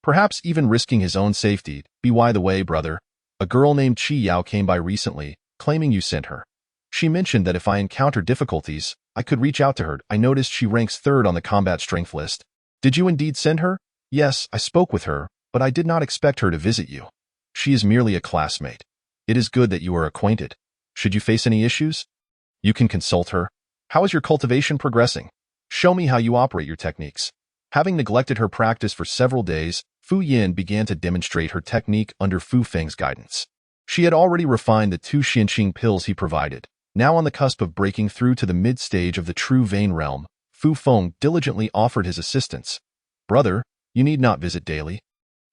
perhaps even risking his own safety. By the way, brother, a girl named Qi Yao came by recently, claiming you sent her. She mentioned that if I encounter difficulties, I could reach out to her. I noticed she ranks 3rd on the combat strength list. Did you indeed send her? Yes, I spoke with her, but I did not expect her to visit you. She is merely a classmate. It is good that you are acquainted. Should you face any issues, you can consult her. How is your cultivation progressing? Show me how you operate your techniques. Having neglected her practice for several days, Fu Yin began to demonstrate her technique under Fu Feng's guidance. She had already refined the 2 Xianqing pills he provided. Now on the cusp of breaking through to the mid-stage of the true vein realm, Fu Feng diligently offered his assistance. "Brother, you need not visit daily.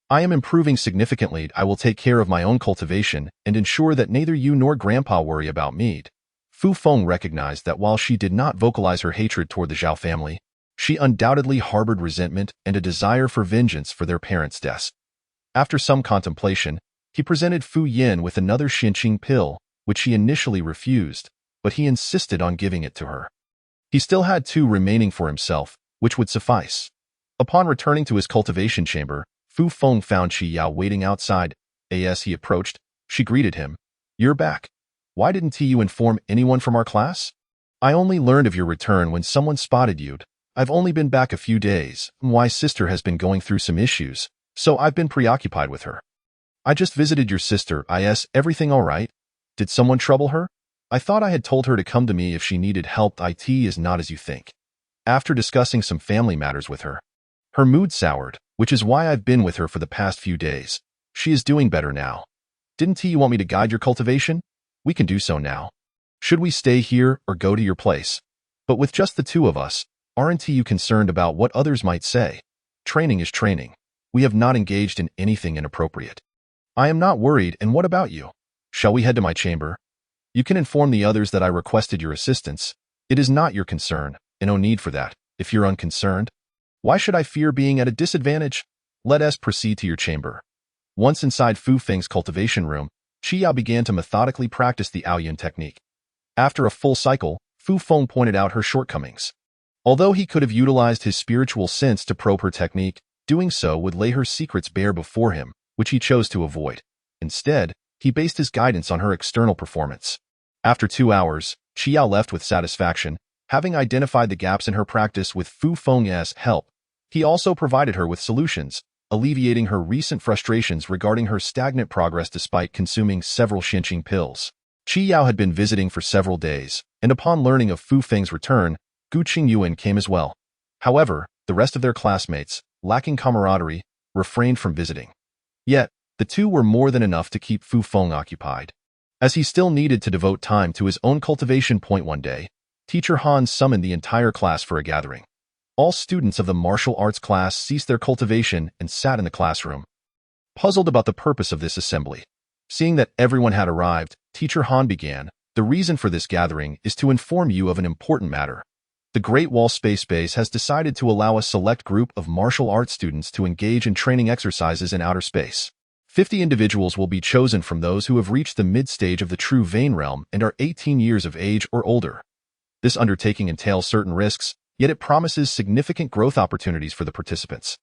I am improving significantly. I will take care of my own cultivation and ensure that neither you nor Grandpa worry about me." Fu Feng recognized that while she did not vocalize her hatred toward the Zhao family, she undoubtedly harbored resentment and a desire for vengeance for their parents' deaths. After some contemplation, he presented Fu Yin with another Xianqing pill, which she initially refused, but he insisted on giving it to her. He still had 2 remaining for himself, which would suffice. Upon returning to his cultivation chamber, Fu Feng found Qi Yao waiting outside. As he approached, she greeted him. "You're back. Why didn't you inform anyone from our class? I only learned of your return when someone spotted you. I've only been back a few days. My sister has been going through some issues, so I've been preoccupied with her. I just visited your sister. Is everything all right? Did someone trouble her? I thought I had told her to come to me if she needed help. It is not as you think." After discussing some family matters with her, her mood soured, which is why I've been with her for the past few days. She is doing better now. Didn't you want me to guide your cultivation? We can do so now. Should we stay here or go to your place? But with just the 2 of us, aren't you concerned about what others might say? Training is training. We have not engaged in anything inappropriate. I am not worried, and what about you? Shall we head to my chamber? You can inform the others that I requested your assistance. It is not your concern, and no need for that, if you're unconcerned. Why should I fear being at a disadvantage? Let us proceed to your chamber. Once inside Fu Feng's cultivation room, Qi Yao began to methodically practice the Aoyuan technique. After a full cycle, Fu Feng pointed out her shortcomings. Although he could have utilized his spiritual sense to probe her technique, doing so would lay her secrets bare before him, which he chose to avoid. Instead, he based his guidance on her external performance. After 2 hours, Qi Yao left with satisfaction, having identified the gaps in her practice with Fu Feng's help. He also provided her with solutions, alleviating her recent frustrations regarding her stagnant progress despite consuming several Xinqing pills. Qi Yao had been visiting for several days, and upon learning of Fu Feng's return, Gu Qingyuan came as well. However, the rest of their classmates, lacking camaraderie, refrained from visiting. Yet, the 2 were more than enough to keep Fu Feng occupied. As he still needed to devote time to his own cultivation point one day, Teacher Han summoned the entire class for a gathering. All students of the martial arts class ceased their cultivation and sat in the classroom, puzzled about the purpose of this assembly. Seeing that everyone had arrived, Teacher Han began, "The reason for this gathering is to inform you of an important matter. The Great Wall Space Base has decided to allow a select group of martial arts students to engage in training exercises in outer space. 50 individuals will be chosen from those who have reached the mid-stage of the true Vein realm and are 18 years of age or older. This undertaking entails certain risks, yet it promises significant growth opportunities for the participants,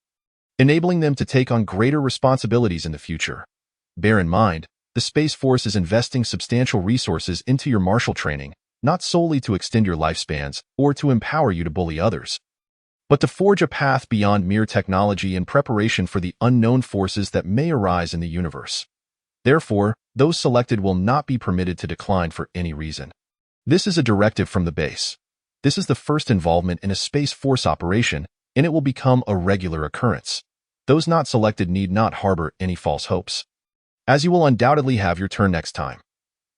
enabling them to take on greater responsibilities in the future. Bear in mind, the Space Force is investing substantial resources into your martial training, not solely to extend your lifespans or to empower you to bully others, but to forge a path beyond mere technology in preparation for the unknown forces that may arise in the universe. Therefore, those selected will not be permitted to decline for any reason. This is a directive from the base. This is the first involvement in a Space Force operation, and it will become a regular occurrence. Those not selected need not harbor any false hopes, as you will undoubtedly have your turn next time.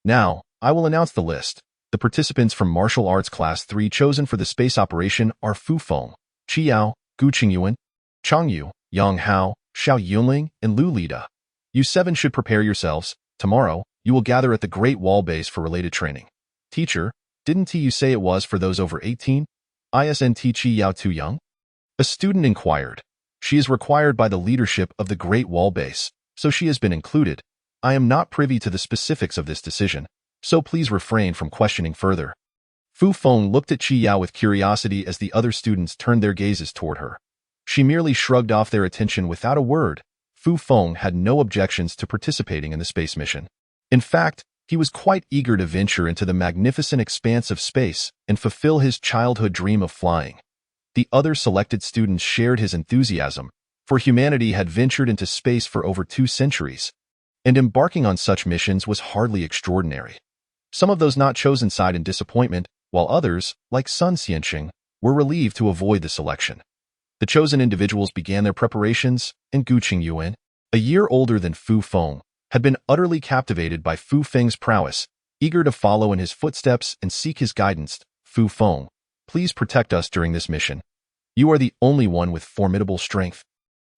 Now, I will announce the list. The participants from Martial Arts Class 3 chosen for the space operation are Fu Feng, Qi Yao, Gu Qingyuan, Chang Yu, Yang Hao, Xiao Yunling, and Lu Lida. You 7 should prepare yourselves. Tomorrow, you will gather at the Great Wall Base for related training. Teacher, didn't you say it was for those over 18? Isn't Qi Yao too young? A student inquired. She is required by the leadership of the Great Wall Base, so she has been included. I am not privy to the specifics of this decision, so please refrain from questioning further. Fu Feng looked at Qi Yao with curiosity as the other students turned their gazes toward her. She merely shrugged off their attention without a word. Fu Feng had no objections to participating in the space mission. In fact, he was quite eager to venture into the magnificent expanse of space and fulfill his childhood dream of flying. The other selected students shared his enthusiasm, for humanity had ventured into space for over 2 centuries, and embarking on such missions was hardly extraordinary. Some of those not chosen sighed in disappointment, while others, like Sun Xianqing, were relieved to avoid the selection. The chosen individuals began their preparations, and Gu Qingyuan, a year older than Fu Feng, had been utterly captivated by Fu Feng's prowess, eager to follow in his footsteps and seek his guidance. Fu Feng, please protect us during this mission. You are the only one with formidable strength.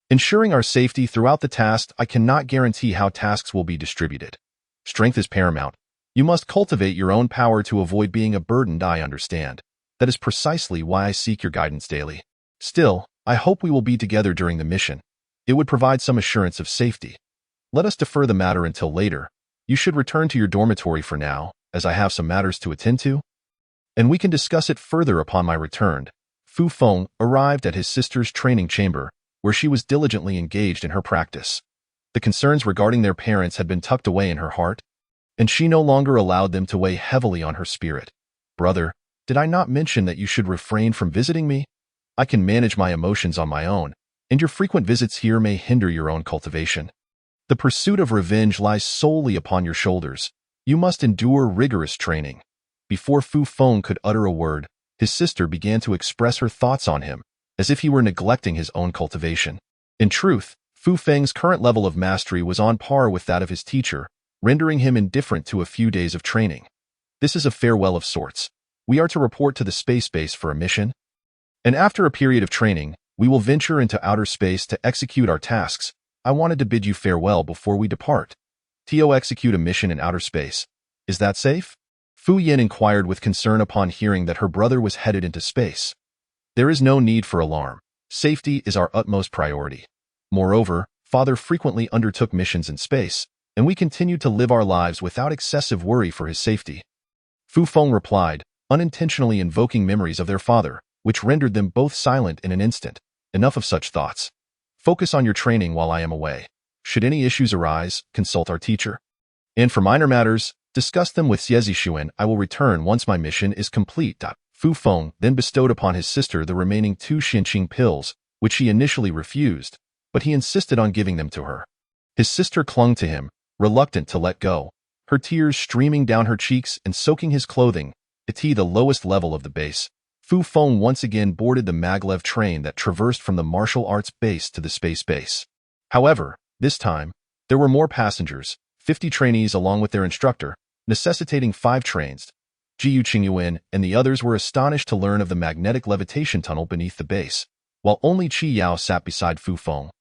Ensuring our safety throughout the task, I cannot guarantee how tasks will be distributed. Strength is paramount. You must cultivate your own power to avoid being a burden. I understand. That is precisely why I seek your guidance daily. Still, I hope we will be together during the mission. It would provide some assurance of safety. Let us defer the matter until later. You should return to your dormitory for now, as I have some matters to attend to. and we can discuss it further upon my return. Fu Feng arrived at his sister's training chamber, where she was diligently engaged in her practice. The concerns regarding their parents had been tucked away in her heart, and she no longer allowed them to weigh heavily on her spirit. Brother, did I not mention that you should refrain from visiting me? I can manage my emotions on my own, and your frequent visits here may hinder your own cultivation. The pursuit of revenge lies solely upon your shoulders. You must endure rigorous training. Before Fu Feng could utter a word, his sister began to express her thoughts on him, as if he were neglecting his own cultivation. In truth, Fu Feng's current level of mastery was on par with that of his teacher, rendering him indifferent to a few days of training. This is a farewell of sorts. We are to report to the space base for a mission, and after a period of training, we will venture into outer space to execute our tasks. I wanted to bid you farewell before we depart. To execute a mission in outer space. Is that safe? Fu Yin inquired with concern upon hearing that her brother was headed into space. There is no need for alarm. Safety is our utmost priority. Moreover, Father frequently undertook missions in space, and we continued to live our lives without excessive worry for his safety. Fu Feng replied, unintentionally invoking memories of their father, which rendered them both silent in an instant. Enough of such thoughts. Focus on your training while I am away. Should any issues arise, consult our teacher. And for minor matters, discuss them with Xie Zixuan. I will return once my mission is complete. Fu Feng then bestowed upon his sister the remaining 2 Xinqing pills, which she initially refused, but he insisted on giving them to her. His sister clung to him, reluctant to let go, her tears streaming down her cheeks and soaking his clothing. At the lowest level of the base, Fu Feng once again boarded the maglev train that traversed from the martial arts base to the space base. However, this time, there were more passengers, 50 trainees along with their instructor, necessitating 5 trains. Jiu Qingyuan and the others were astonished to learn of the magnetic levitation tunnel beneath the base, while only Qi Yao sat beside Fu Feng,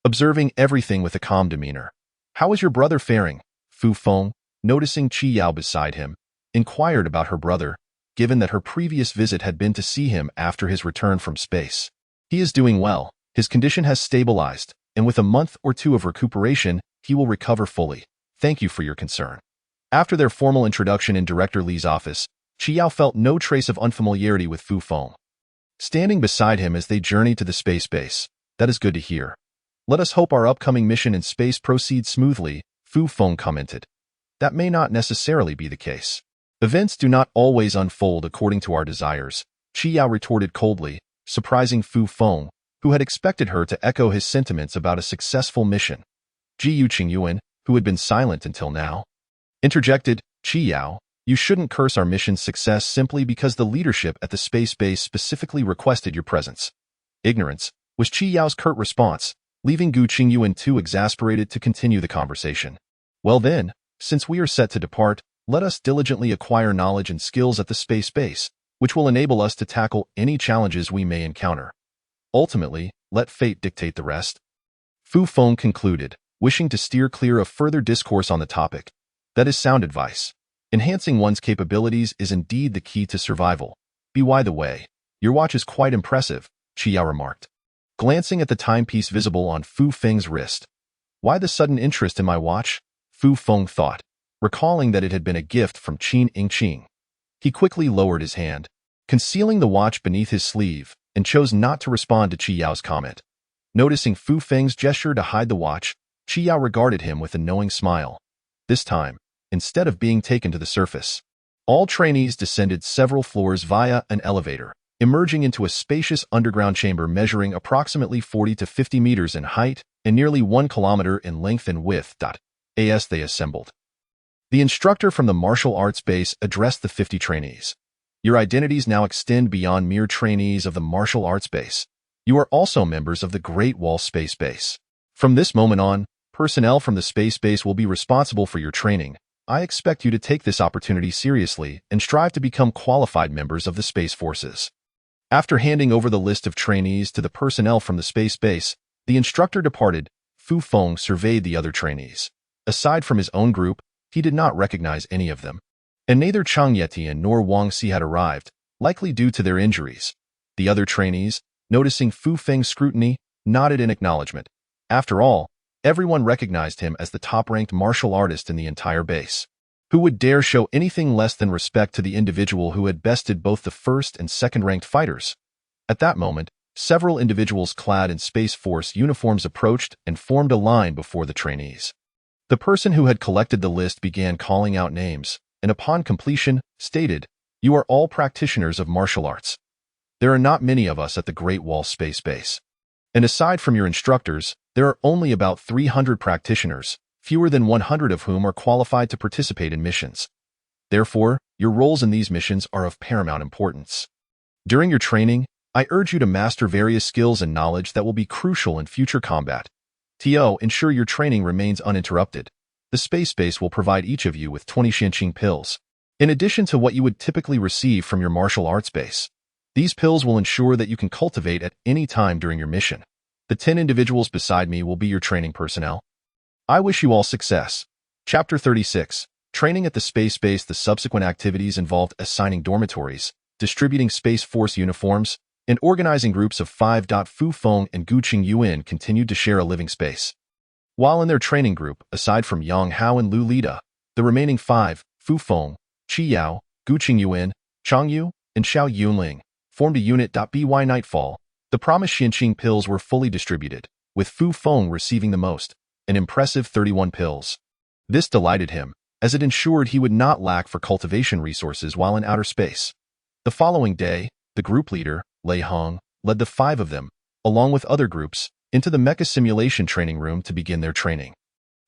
observing everything with a calm demeanor. How is your brother faring? Fu Feng, noticing Qi Yao beside him, inquired about her brother, given that her previous visit had been to see him after his return from space. He is doing well, his condition has stabilized, and with a month or 2 of recuperation, he will recover fully. Thank you for your concern. After their formal introduction in Director Li's office, Qi Yao felt no trace of unfamiliarity with Fu Feng. Standing beside him as they journeyed to the space base, that is good to hear. Let us hope our upcoming mission in space proceeds smoothly, Fu Feng commented. That may not necessarily be the case. Events do not always unfold according to our desires, Qi Yao retorted coldly, surprising Fu Feng, who had expected her to echo his sentiments about a successful mission. Jiu Qingyuan, who had been silent until now, interjected, Qi Yao, you shouldn't curse our mission's success simply because the leadership at the space base specifically requested your presence. Ignorance, was Qi Yao's curt response, leaving Gu Qingyuan too exasperated to continue the conversation. Well then, since we are set to depart, let us diligently acquire knowledge and skills at the space base, which will enable us to tackle any challenges we may encounter. Ultimately, let fate dictate the rest. Fu Feng concluded, wishing to steer clear of further discourse on the topic. That is sound advice. Enhancing one's capabilities is indeed the key to survival. By the way, your watch is quite impressive, Qi Yao remarked, glancing at the timepiece visible on Fu Feng's wrist. Why the sudden interest in my watch? Fu Feng thought, recalling that it had been a gift from Qin Yingqing. He quickly lowered his hand, concealing the watch beneath his sleeve, and chose not to respond to Qi Yao's comment. Noticing Fu Feng's gesture to hide the watch, Qi Yao regarded him with a knowing smile. This time, instead of being taken to the surface, all trainees descended several floors via an elevator, emerging into a spacious underground chamber measuring approximately 40 to 50 meters in height and nearly 1 kilometer in length and width. As they assembled, the instructor from the martial arts base addressed the 50 trainees. Your identities now extend beyond mere trainees of the martial arts base. You are also members of the Great Wall Space Base. From this moment on, personnel from the space base will be responsible for your training. I expect you to take this opportunity seriously and strive to become qualified members of the Space Forces. After handing over the list of trainees to the personnel from the space base, the instructor departed. Fu Feng surveyed the other trainees. Aside from his own group, he did not recognize any of them. And neither Chang Yetian nor Wang Si had arrived, likely due to their injuries. The other trainees, noticing Fu Feng's scrutiny, nodded in acknowledgement. After all, everyone recognized him as the top-ranked martial artist in the entire base. Who would dare show anything less than respect to the individual who had bested both the first and second-ranked fighters? At that moment, several individuals clad in Space Force uniforms approached and formed a line before the trainees. The person who had collected the list began calling out names, and upon completion, stated, "You are all practitioners of martial arts. There are not many of us at the Great Wall Space Base. And aside from your instructors, there are only about 300 practitioners, fewer than 100 of whom are qualified to participate in missions. Therefore, your roles in these missions are of paramount importance. During your training, I urge you to master various skills and knowledge that will be crucial in future combat. Ensure your training remains uninterrupted. The space base will provide each of you with 20 Xianqing pills, in addition to what you would typically receive from your martial arts base. These pills will ensure that you can cultivate at any time during your mission. The 10 individuals beside me will be your training personnel. I wish you all success." Chapter 36. Training at the Space Base. The subsequent activities involved assigning dormitories, distributing Space Force uniforms, and organizing groups of 5. Fu Feng and Gu Qingyuan continued to share a living space. While in their training group, aside from Yang Hao and Lu Lida, the remaining 5, Fu Feng, Qi Yao, Gu Qingyuan, Chang Yu, and Xiao Yunling, formed a unit. By nightfall, the promised Xianqing pills were fully distributed, with Fu Feng receiving the most, an impressive 31 pills. This delighted him, as it ensured he would not lack for cultivation resources while in outer space. The following day, the group leader, Lei Hong, led the 5 of them, along with other groups, into the mecha simulation training room to begin their training.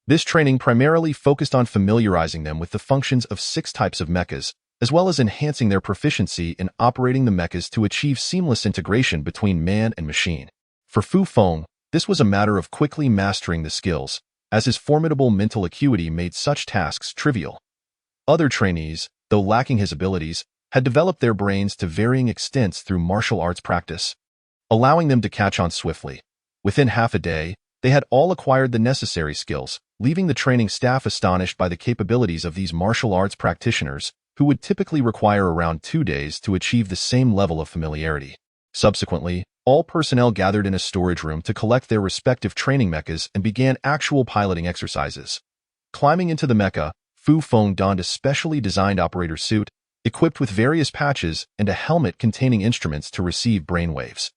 This training primarily focused on familiarizing them with the functions of 6 types of mechas, as well as enhancing their proficiency in operating the mechas to achieve seamless integration between man and machine. For Fu Feng, this was a matter of quickly mastering the skills, as his formidable mental acuity made such tasks trivial. Other trainees, though lacking his abilities, had developed their brains to varying extents through martial arts practice, allowing them to catch on swiftly. Within half a day, they had all acquired the necessary skills, leaving the training staff astonished by the capabilities of these martial arts practitioners, who would typically require around 2 days to achieve the same level of familiarity. Subsequently, all personnel gathered in a storage room to collect their respective training mechas and began actual piloting exercises. Climbing into the mecha, Fu Feng donned a specially designed operator suit, equipped with various patches and a helmet containing instruments to receive brainwaves.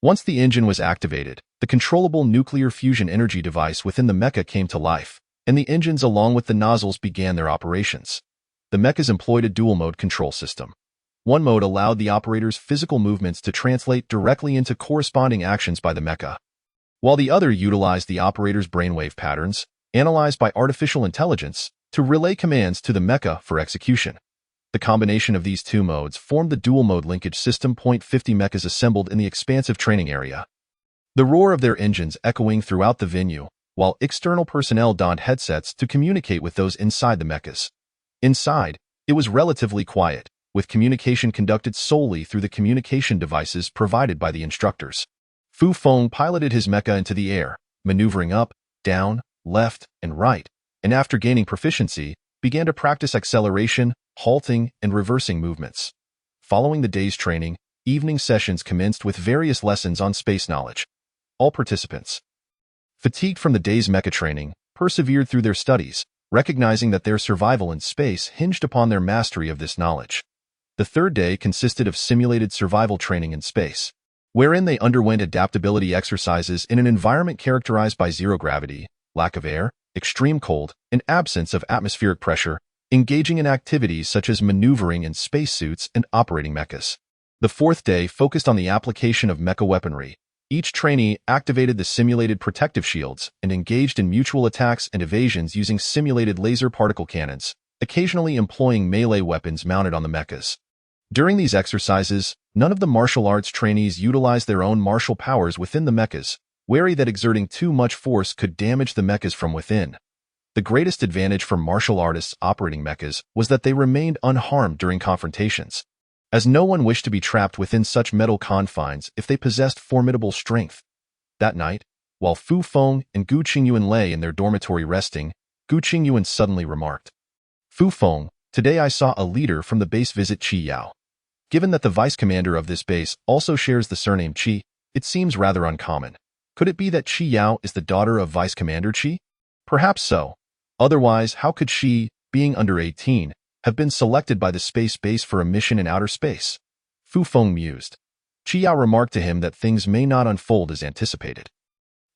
Once the engine was activated, the controllable nuclear fusion energy device within the mecha came to life, and the engines along with the nozzles began their operations. The mechas employed a dual-mode control system. One mode allowed the operator's physical movements to translate directly into corresponding actions by the mecha, while the other utilized the operator's brainwave patterns, analyzed by artificial intelligence, to relay commands to the mecha for execution. The combination of these 2 modes formed the dual-mode linkage system. 50 mechas assembled in the expansive training area, the roar of their engines echoing throughout the venue, while external personnel donned headsets to communicate with those inside the mechas. Inside, it was relatively quiet, with communication conducted solely through the communication devices provided by the instructors. Fu Feng piloted his mecha into the air, maneuvering up, down, left, and right, and after gaining proficiency, began to practice acceleration, halting, and reversing movements. Following the day's training, evening sessions commenced with various lessons on space knowledge. All participants, fatigued from the day's mecha training, persevered through their studies, recognizing that their survival in space hinged upon their mastery of this knowledge. The 3rd day consisted of simulated survival training in space, wherein they underwent adaptability exercises in an environment characterized by zero gravity, lack of air, extreme cold, and absence of atmospheric pressure, engaging in activities such as maneuvering in spacesuits and operating mechas. The 4th day focused on the application of mecha weaponry. Each trainee activated the simulated protective shields and engaged in mutual attacks and evasions using simulated laser particle cannons, occasionally employing melee weapons mounted on the mechas. During these exercises, none of the martial arts trainees utilized their own martial powers within the mechas, wary that exerting too much force could damage the mechas from within. The greatest advantage for martial artists operating mechas was that they remained unharmed during confrontations, as no one wished to be trapped within such metal confines if they possessed formidable strength. That night, while Fu Feng and Gu Qingyuan lay in their dormitory resting, Gu Qingyuan suddenly remarked, "Fu Feng, today I saw a leader from the base visit Qi Yao. Given that the vice commander of this base also shares the surname Qi, it seems rather uncommon. Could it be that Qi Yao is the daughter of Vice Commander Qi? Perhaps so. Otherwise, how could she, being under 18, have been selected by the space base for a mission in outer space. Fu Feng mused. Qiao remarked to him that things may not unfold as anticipated.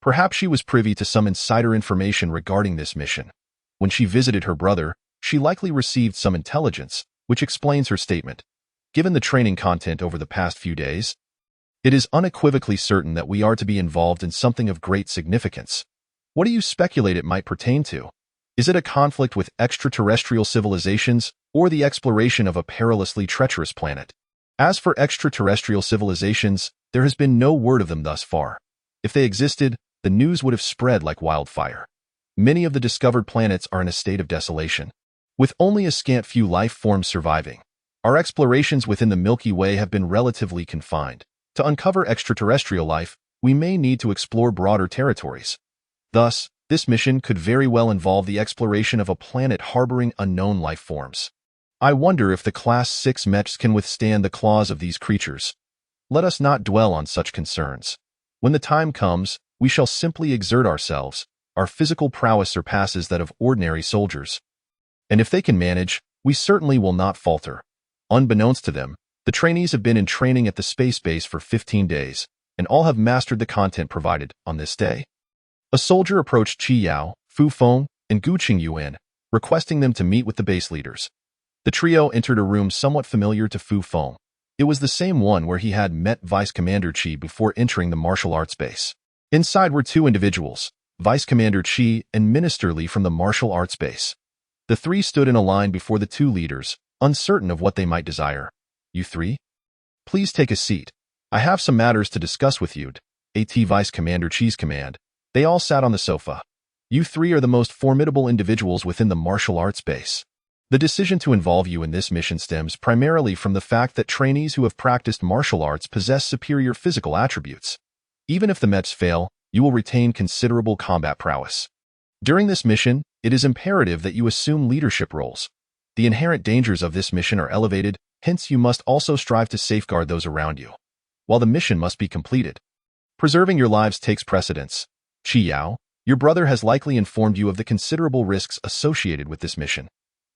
Perhaps she was privy to some insider information regarding this mission. When she visited her brother, she likely received some intelligence, which explains her statement. Given the training content over the past few days, it is unequivocally certain that we are to be involved in something of great significance. What do you speculate it might pertain to? Is it a conflict with extraterrestrial civilizations or the exploration of a perilously treacherous planet? As for extraterrestrial civilizations, there has been no word of them thus far. If they existed, the news would have spread like wildfire. Many of the discovered planets are in a state of desolation, with only a scant few life forms surviving. Our explorations within the Milky Way have been relatively confined. To uncover extraterrestrial life, we may need to explore broader territories. Thus, this mission could very well involve the exploration of a planet harboring unknown life forms. I wonder if the Class 6 mechs can withstand the claws of these creatures. Let us not dwell on such concerns. When the time comes, we shall simply exert ourselves. Our physical prowess surpasses that of ordinary soldiers. And if they can manage, we certainly will not falter. Unbeknownst to them, the trainees have been in training at the space base for 15 days, and all have mastered the content provided on this day. A soldier approached Qi Yao, Fu Feng, and Gu Qingyuan, requesting them to meet with the base leaders. The trio entered a room somewhat familiar to Fu Feng. It was the same one where he had met Vice Commander Qi before entering the martial arts base. Inside were two individuals, Vice Commander Qi and Minister Li from the martial arts base. The three stood in a line before the two leaders, uncertain of what they might desire. You three? Please take a seat. I have some matters to discuss with you. At Vice Commander Qi's command, they all sat on the sofa. You three are the most formidable individuals within the martial arts base. The decision to involve you in this mission stems primarily from the fact that trainees who have practiced martial arts possess superior physical attributes. Even if the mechs fail, you will retain considerable combat prowess. During this mission, it is imperative that you assume leadership roles. The inherent dangers of this mission are elevated, hence you must also strive to safeguard those around you, while the mission must be completed. Preserving your lives takes precedence. Qi Yao, your brother has likely informed you of the considerable risks associated with this mission.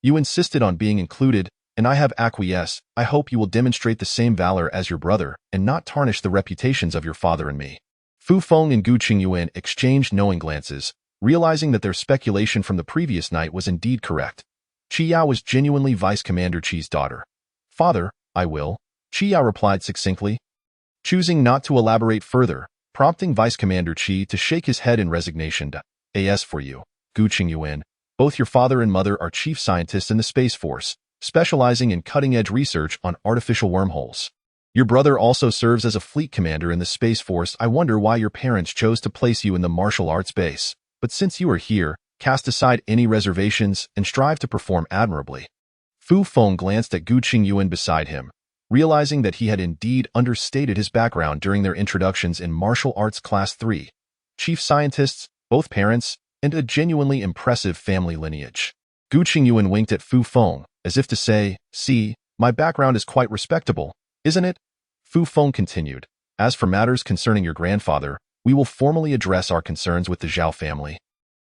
You insisted on being included, and I have acquiesced. I hope you will demonstrate the same valor as your brother and not tarnish the reputations of your father and me. Fu Feng and Gu Qingyuan exchanged knowing glances, realizing that their speculation from the previous night was indeed correct. Qi Yao was genuinely Vice Commander Qi's daughter. Father, I will, Qi Yao replied succinctly, choosing not to elaborate further, prompting Vice Commander Qi to shake his head in resignation. As for you, Gu Qingyuan, both your father and mother are chief scientists in the Space Force, specializing in cutting-edge research on artificial wormholes. Your brother also serves as a fleet commander in the Space Force. I wonder why your parents chose to place you in the martial arts base, but since you are here, cast aside any reservations and strive to perform admirably. Fu Feng glanced at Gu Qingyuan beside him, realizing that he had indeed understated his background during their introductions in Martial Arts Class 3. Chief scientists, both parents, and a genuinely impressive family lineage. Gu Qingyuan winked at Fu Feng, as if to say, see, my background is quite respectable, isn't it? Fu Feng continued, as for matters concerning your grandfather, we will formally address our concerns with the Zhao family.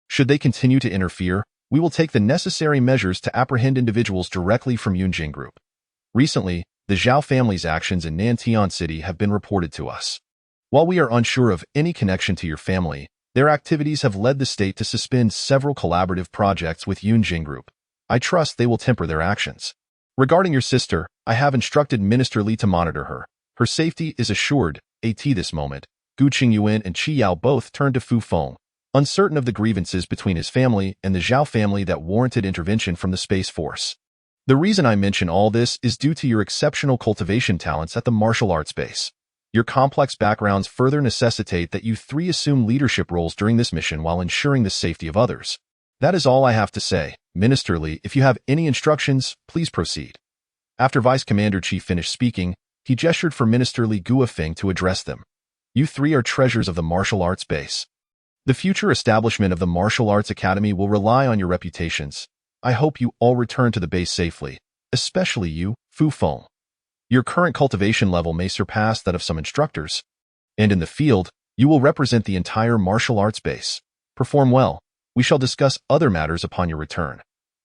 Should they continue to interfere, we will take the necessary measures to apprehend individuals directly from Yunjing Group. Recently, the Zhao family's actions in Nantian City have been reported to us. While we are unsure of any connection to your family, their activities have led the state to suspend several collaborative projects with Yunjing Group. I trust they will temper their actions. Regarding your sister, I have instructed Minister Li to monitor her. Her safety is assured. At this moment, Gu Qingyuan and Qi Yao both turned to Fu Feng, uncertain of the grievances between his family and the Zhao family that warranted intervention from the Space Force. The reason I mention all this is due to your exceptional cultivation talents at the martial arts base. Your complex backgrounds further necessitate that you three assume leadership roles during this mission while ensuring the safety of others. That is all I have to say. Minister Li, if you have any instructions, please proceed. After Vice Commander Qi finished speaking, he gestured for Minister Li Guofeng to address them. You three are treasures of the martial arts base. The future establishment of the Martial Arts Academy will rely on your reputations. I hope you all return to the base safely, especially you, Fu Feng. Your current cultivation level may surpass that of some instructors, and in the field, you will represent the entire martial arts base. Perform well. We shall discuss other matters upon your return.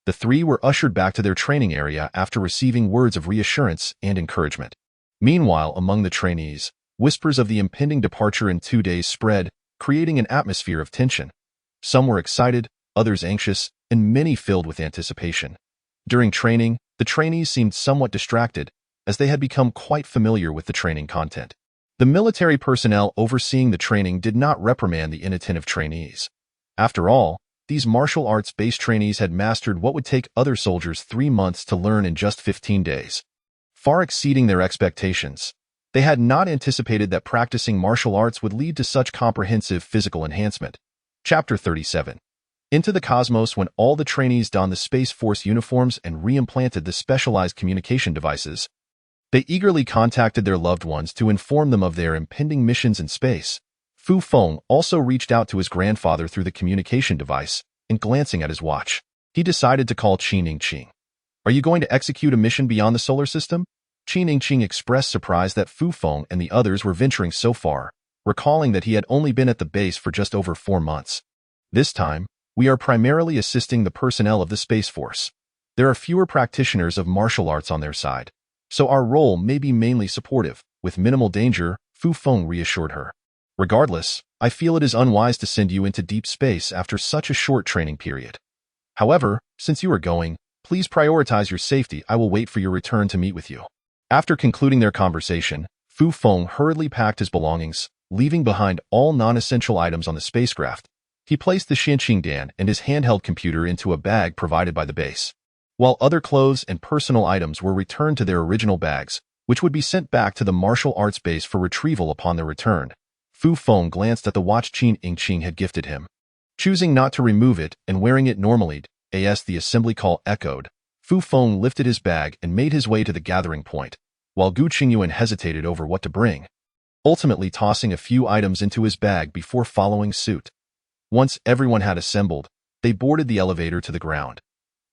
The three were ushered back to their training area after receiving words of reassurance and encouragement. Meanwhile, among the trainees, whispers of the impending departure in 2 days spread, creating an atmosphere of tension. Some were excited, others anxious, and many filled with anticipation. During training, the trainees seemed somewhat distracted, as they had become quite familiar with the training content. The military personnel overseeing the training did not reprimand the inattentive trainees. After all, these martial arts-based trainees had mastered what would take other soldiers 3 months to learn in just 15 days. Far exceeding their expectations, they had not anticipated that practicing martial arts would lead to such comprehensive physical enhancement. Chapter 37. Into the cosmos. When all the trainees donned the Space Force uniforms and reimplanted the specialized communication devices, they eagerly contacted their loved ones to inform them of their impending missions in space. Fu Feng also reached out to his grandfather through the communication device, and glancing at his watch, he decided to call Qin Yingqing. "Are you going to execute a mission beyond the solar system?" Qin Yingqing expressed surprise that Fu Feng and the others were venturing so far, recalling that he had only been at the base for just over 4 months. "This time, we are primarily assisting the personnel of the Space Force. There are fewer practitioners of martial arts on their side, so our role may be mainly supportive, with minimal danger," Fu Feng reassured her. "Regardless, I feel it is unwise to send you into deep space after such a short training period. However, since you are going, please prioritize your safety. I will wait for your return to meet with you." After concluding their conversation, Fu Feng hurriedly packed his belongings, leaving behind all non-essential items on the spacecraft. He placed the Xianqingdan and his handheld computer into a bag provided by the base, while other clothes and personal items were returned to their original bags, which would be sent back to the martial arts base for retrieval upon their return. Fu Feng glanced at the watch Qin Yingqing had gifted him. Choosing not to remove it and wearing it normally, as the assembly call echoed, Fu Feng lifted his bag and made his way to the gathering point, while Gu Qingyuan hesitated over what to bring, ultimately tossing a few items into his bag before following suit. Once everyone had assembled, they boarded the elevator to the ground.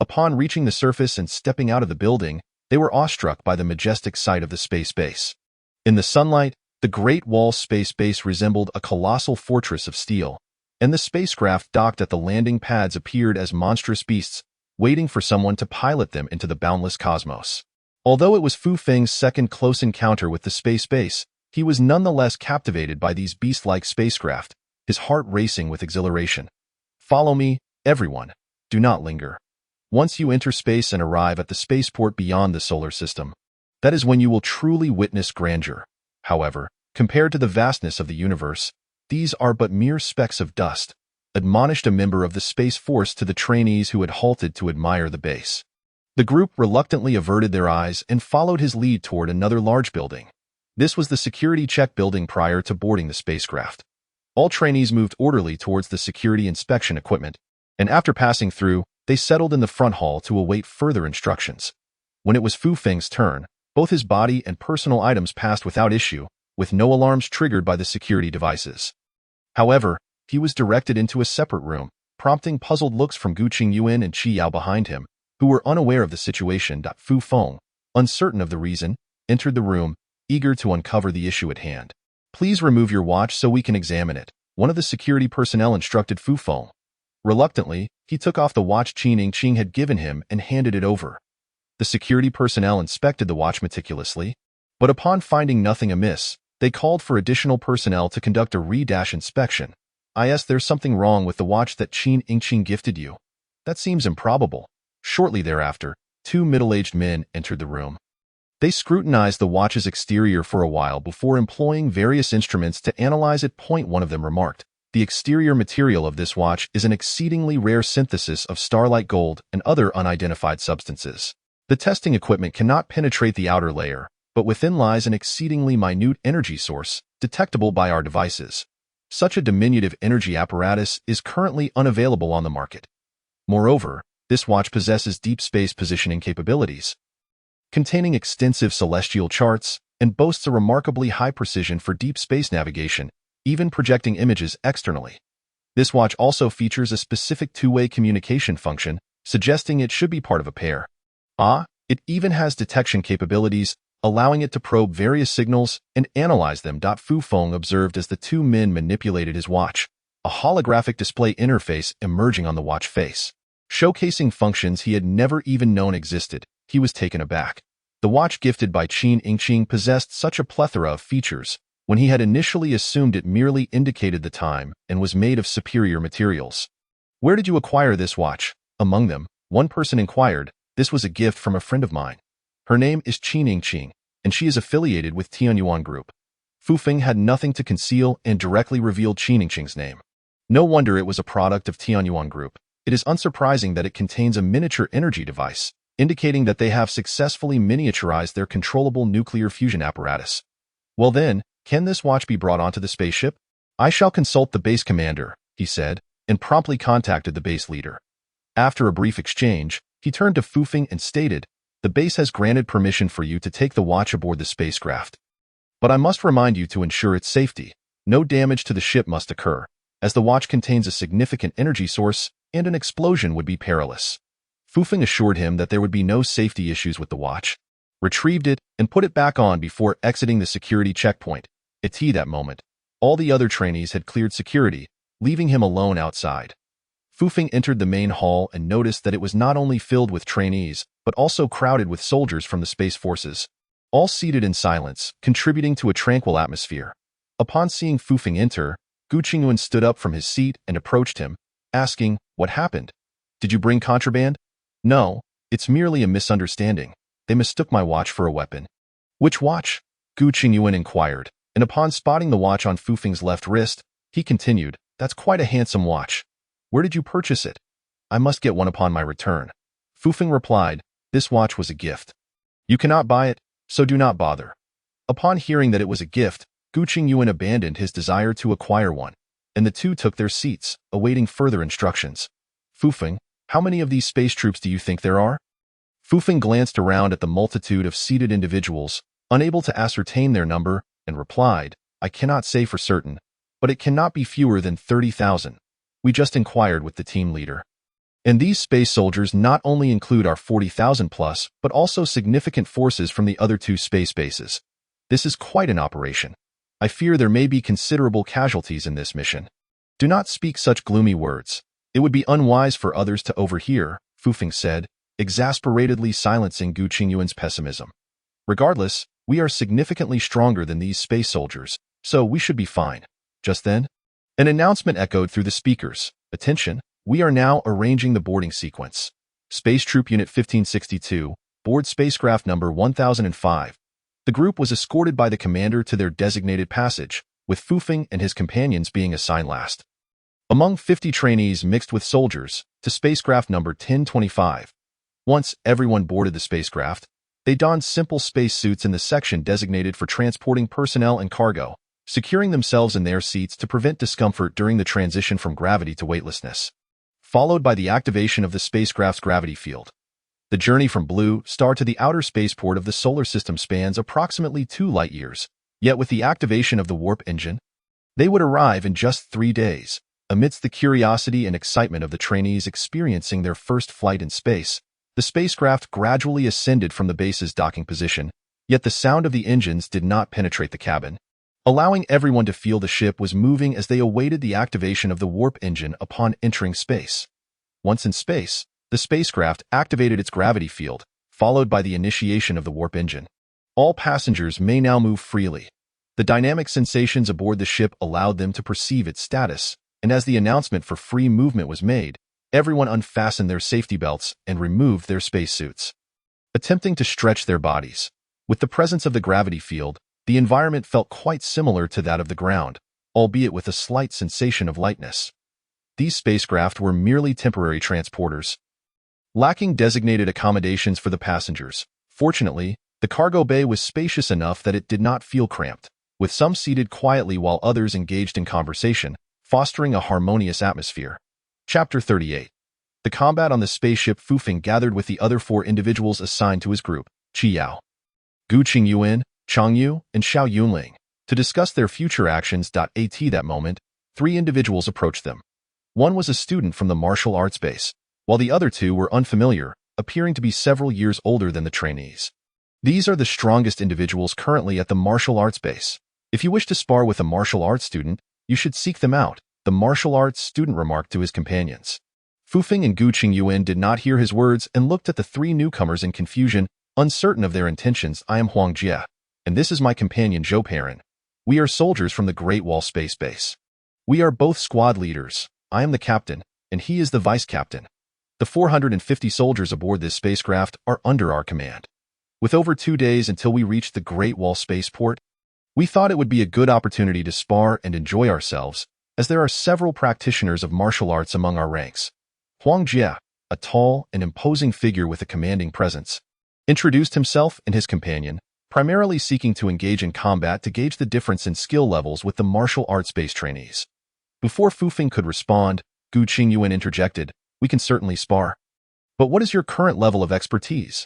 Upon reaching the surface and stepping out of the building, they were awestruck by the majestic sight of the space base. In the sunlight, the Great Wall Space Base resembled a colossal fortress of steel, and the spacecraft docked at the landing pads appeared as monstrous beasts, waiting for someone to pilot them into the boundless cosmos. Although it was Fu Feng's second close encounter with the space base, he was nonetheless captivated by these beast-like spacecraft, his heart racing with exhilaration. "Follow me, everyone. Do not linger. Once you enter space and arrive at the spaceport beyond the solar system, that is when you will truly witness grandeur. However, compared to the vastness of the universe, these are but mere specks of dust," admonished a member of the Space Force to the trainees who had halted to admire the base. The group reluctantly averted their eyes and followed his lead toward another large building. This was the security check building prior to boarding the spacecraft. All trainees moved orderly towards the security inspection equipment, and after passing through, they settled in the front hall to await further instructions. When it was Fu Feng's turn, both his body and personal items passed without issue, with no alarms triggered by the security devices. However, he was directed into a separate room, prompting puzzled looks from Gu Qingyuan and Qi Yao behind him, who were unaware of the situation. Fu Feng, uncertain of the reason, entered the room, eager to uncover the issue at hand. "Please remove your watch so we can examine it," one of the security personnel instructed Fu Feng. Reluctantly, he took off the watch Qin Yingqing had given him and handed it over. The security personnel inspected the watch meticulously, but upon finding nothing amiss, they called for additional personnel to conduct a re-inspection. "There's something wrong with the watch that Qin Yingqing gifted you." "That seems improbable." Shortly thereafter, 2 middle-aged men entered the room. They scrutinized the watch's exterior for a while before employing various instruments to analyze it. One of them remarked, "The exterior material of this watch is an exceedingly rare synthesis of starlight gold and other unidentified substances. The testing equipment cannot penetrate the outer layer, but within lies an exceedingly minute energy source, detectable by our devices. Such a diminutive energy apparatus is currently unavailable on the market. Moreover, this watch possesses deep space positioning capabilities, containing extensive celestial charts, and boasts a remarkably high precision for deep space navigation, even projecting images externally. This watch also features a specific two-way communication function, suggesting it should be part of a pair. It even has detection capabilities, allowing it to probe various signals and analyze them." Fu Feng observed as the 2 men manipulated his watch, a holographic display interface emerging on the watch face. showcasing functions he had never even known existed. He was taken aback. The watch gifted by Qin Yingqing possessed such a plethora of features, when he had initially assumed it merely indicated the time and was made of superior materials. "Where did you acquire this watch?" Among them, one person inquired. "This was a gift from a friend of mine. Her name is Qin Yingqing, and she is affiliated with Tianyuan Group." Fufeng had nothing to conceal and directly revealed Qin Yingqing's name. No wonder it was a product of Tianyuan Group. It is unsurprising that it contains a miniature energy device, indicating that they have successfully miniaturized their controllable nuclear fusion apparatus. "Well then, can this watch be brought onto the spaceship?" "I shall consult the base commander," he said, and promptly contacted the base leader. After a brief exchange, he turned to Fufeng and stated, "The base has granted permission for you to take the watch aboard the spacecraft. But I must remind you to ensure its safety. No damage to the ship must occur, as the watch contains a significant energy source and an explosion would be perilous." Fufeng assured him that there would be no safety issues with the watch, retrieved it, and put it back on before exiting the security checkpoint. At that moment, all the other trainees had cleared security, leaving him alone outside. Fufeng entered the main hall and noticed that it was not only filled with trainees, but also crowded with soldiers from the space forces, all seated in silence, contributing to a tranquil atmosphere. Upon seeing Fufeng enter, Gu Qingyuan stood up from his seat and approached him, asking, "What happened? Did you bring contraband?" "No, it's merely a misunderstanding. They mistook my watch for a weapon." "Which watch?" Gu Qingyuan inquired, and upon spotting the watch on Fufeng's left wrist, he continued, "That's quite a handsome watch. Where did you purchase it?" "I must get one upon my return." Fufeng replied, "This watch was a gift. You cannot buy it, so do not bother." Upon hearing that it was a gift, Gu Qingyuan abandoned his desire to acquire one, and the two took their seats, awaiting further instructions. "Fufeng, how many of these space troops do you think there are?" Fufeng glanced around at the multitude of seated individuals, unable to ascertain their number, and replied, "I cannot say for certain, but it cannot be fewer than 30,000. We just inquired with the team leader. And these space soldiers not only include our 40,000 plus, but also significant forces from the other two space bases. This is quite an operation. I fear there may be considerable casualties in this mission." "Do not speak such gloomy words. It would be unwise for others to overhear," Fufeng said, exasperatedly silencing Gu Qingyuan's pessimism. "Regardless, we are significantly stronger than these space soldiers, so we should be fine." Just then, an announcement echoed through the speakers. "Attention, we are now arranging the boarding sequence. Space Troop Unit 1562, board spacecraft number 1005. The group was escorted by the commander to their designated passage, with Fufeng and his companions being assigned last. Among 50 trainees mixed with soldiers, to spacecraft number 1025. Once everyone boarded the spacecraft, they donned simple space suits in the section designated for transporting personnel and cargo, securing themselves in their seats to prevent discomfort during the transition from gravity to weightlessness, followed by the activation of the spacecraft's gravity field. The journey from Blue Star to the outer spaceport of the solar system spans approximately 2 light-years, yet with the activation of the warp engine, they would arrive in just 3 days. Amidst the curiosity and excitement of the trainees experiencing their first flight in space, the spacecraft gradually ascended from the base's docking position, yet the sound of the engines did not penetrate the cabin, allowing everyone to feel the ship was moving as they awaited the activation of the warp engine upon entering space. Once in space, the spacecraft activated its gravity field, followed by the initiation of the warp engine. All passengers may now move freely. The dynamic sensations aboard the ship allowed them to perceive its status, and as the announcement for free movement was made, everyone unfastened their safety belts and removed their spacesuits, attempting to stretch their bodies. With the presence of the gravity field, the environment felt quite similar to that of the ground, albeit with a slight sensation of lightness. These spacecraft were merely temporary transporters, lacking designated accommodations for the passengers. Fortunately, the cargo bay was spacious enough that it did not feel cramped, with some seated quietly while others engaged in conversation, fostering a harmonious atmosphere. Chapter 38. The combat on the spaceship. Fufeng gathered with the other 4 individuals assigned to his group, Qi Yao, Gu Qingyuan, Chang Yu, and Xiao Yunling, to discuss their future actions. At that moment, 3 individuals approached them. One was a student from the martial arts base, while the other 2 were unfamiliar, appearing to be several years older than the trainees. These are the strongest individuals currently at the martial arts base. If you wish to spar with a martial arts student, you should seek them out, the martial arts student remarked to his companions. Fu Feng and Gu Qingyuan did not hear his words and looked at the three newcomers in confusion, uncertain of their intentions. I am Huang Jie, and this is my companion Zhou Perrin. We are soldiers from the Great Wall Space Base. We are both squad leaders. I am the captain, and he is the vice captain. The 450 soldiers aboard this spacecraft are under our command. With over 2 days until we reach the Great Wall Spaceport, we thought it would be a good opportunity to spar and enjoy ourselves, as there are several practitioners of martial arts among our ranks. Huang Jie, a tall and imposing figure with a commanding presence, introduced himself and his companion, primarily seeking to engage in combat to gauge the difference in skill levels with the martial arts-based trainees. Before Fu Feng could respond, Gu Qingyuan interjected, "We can certainly spar. But what is your current level of expertise?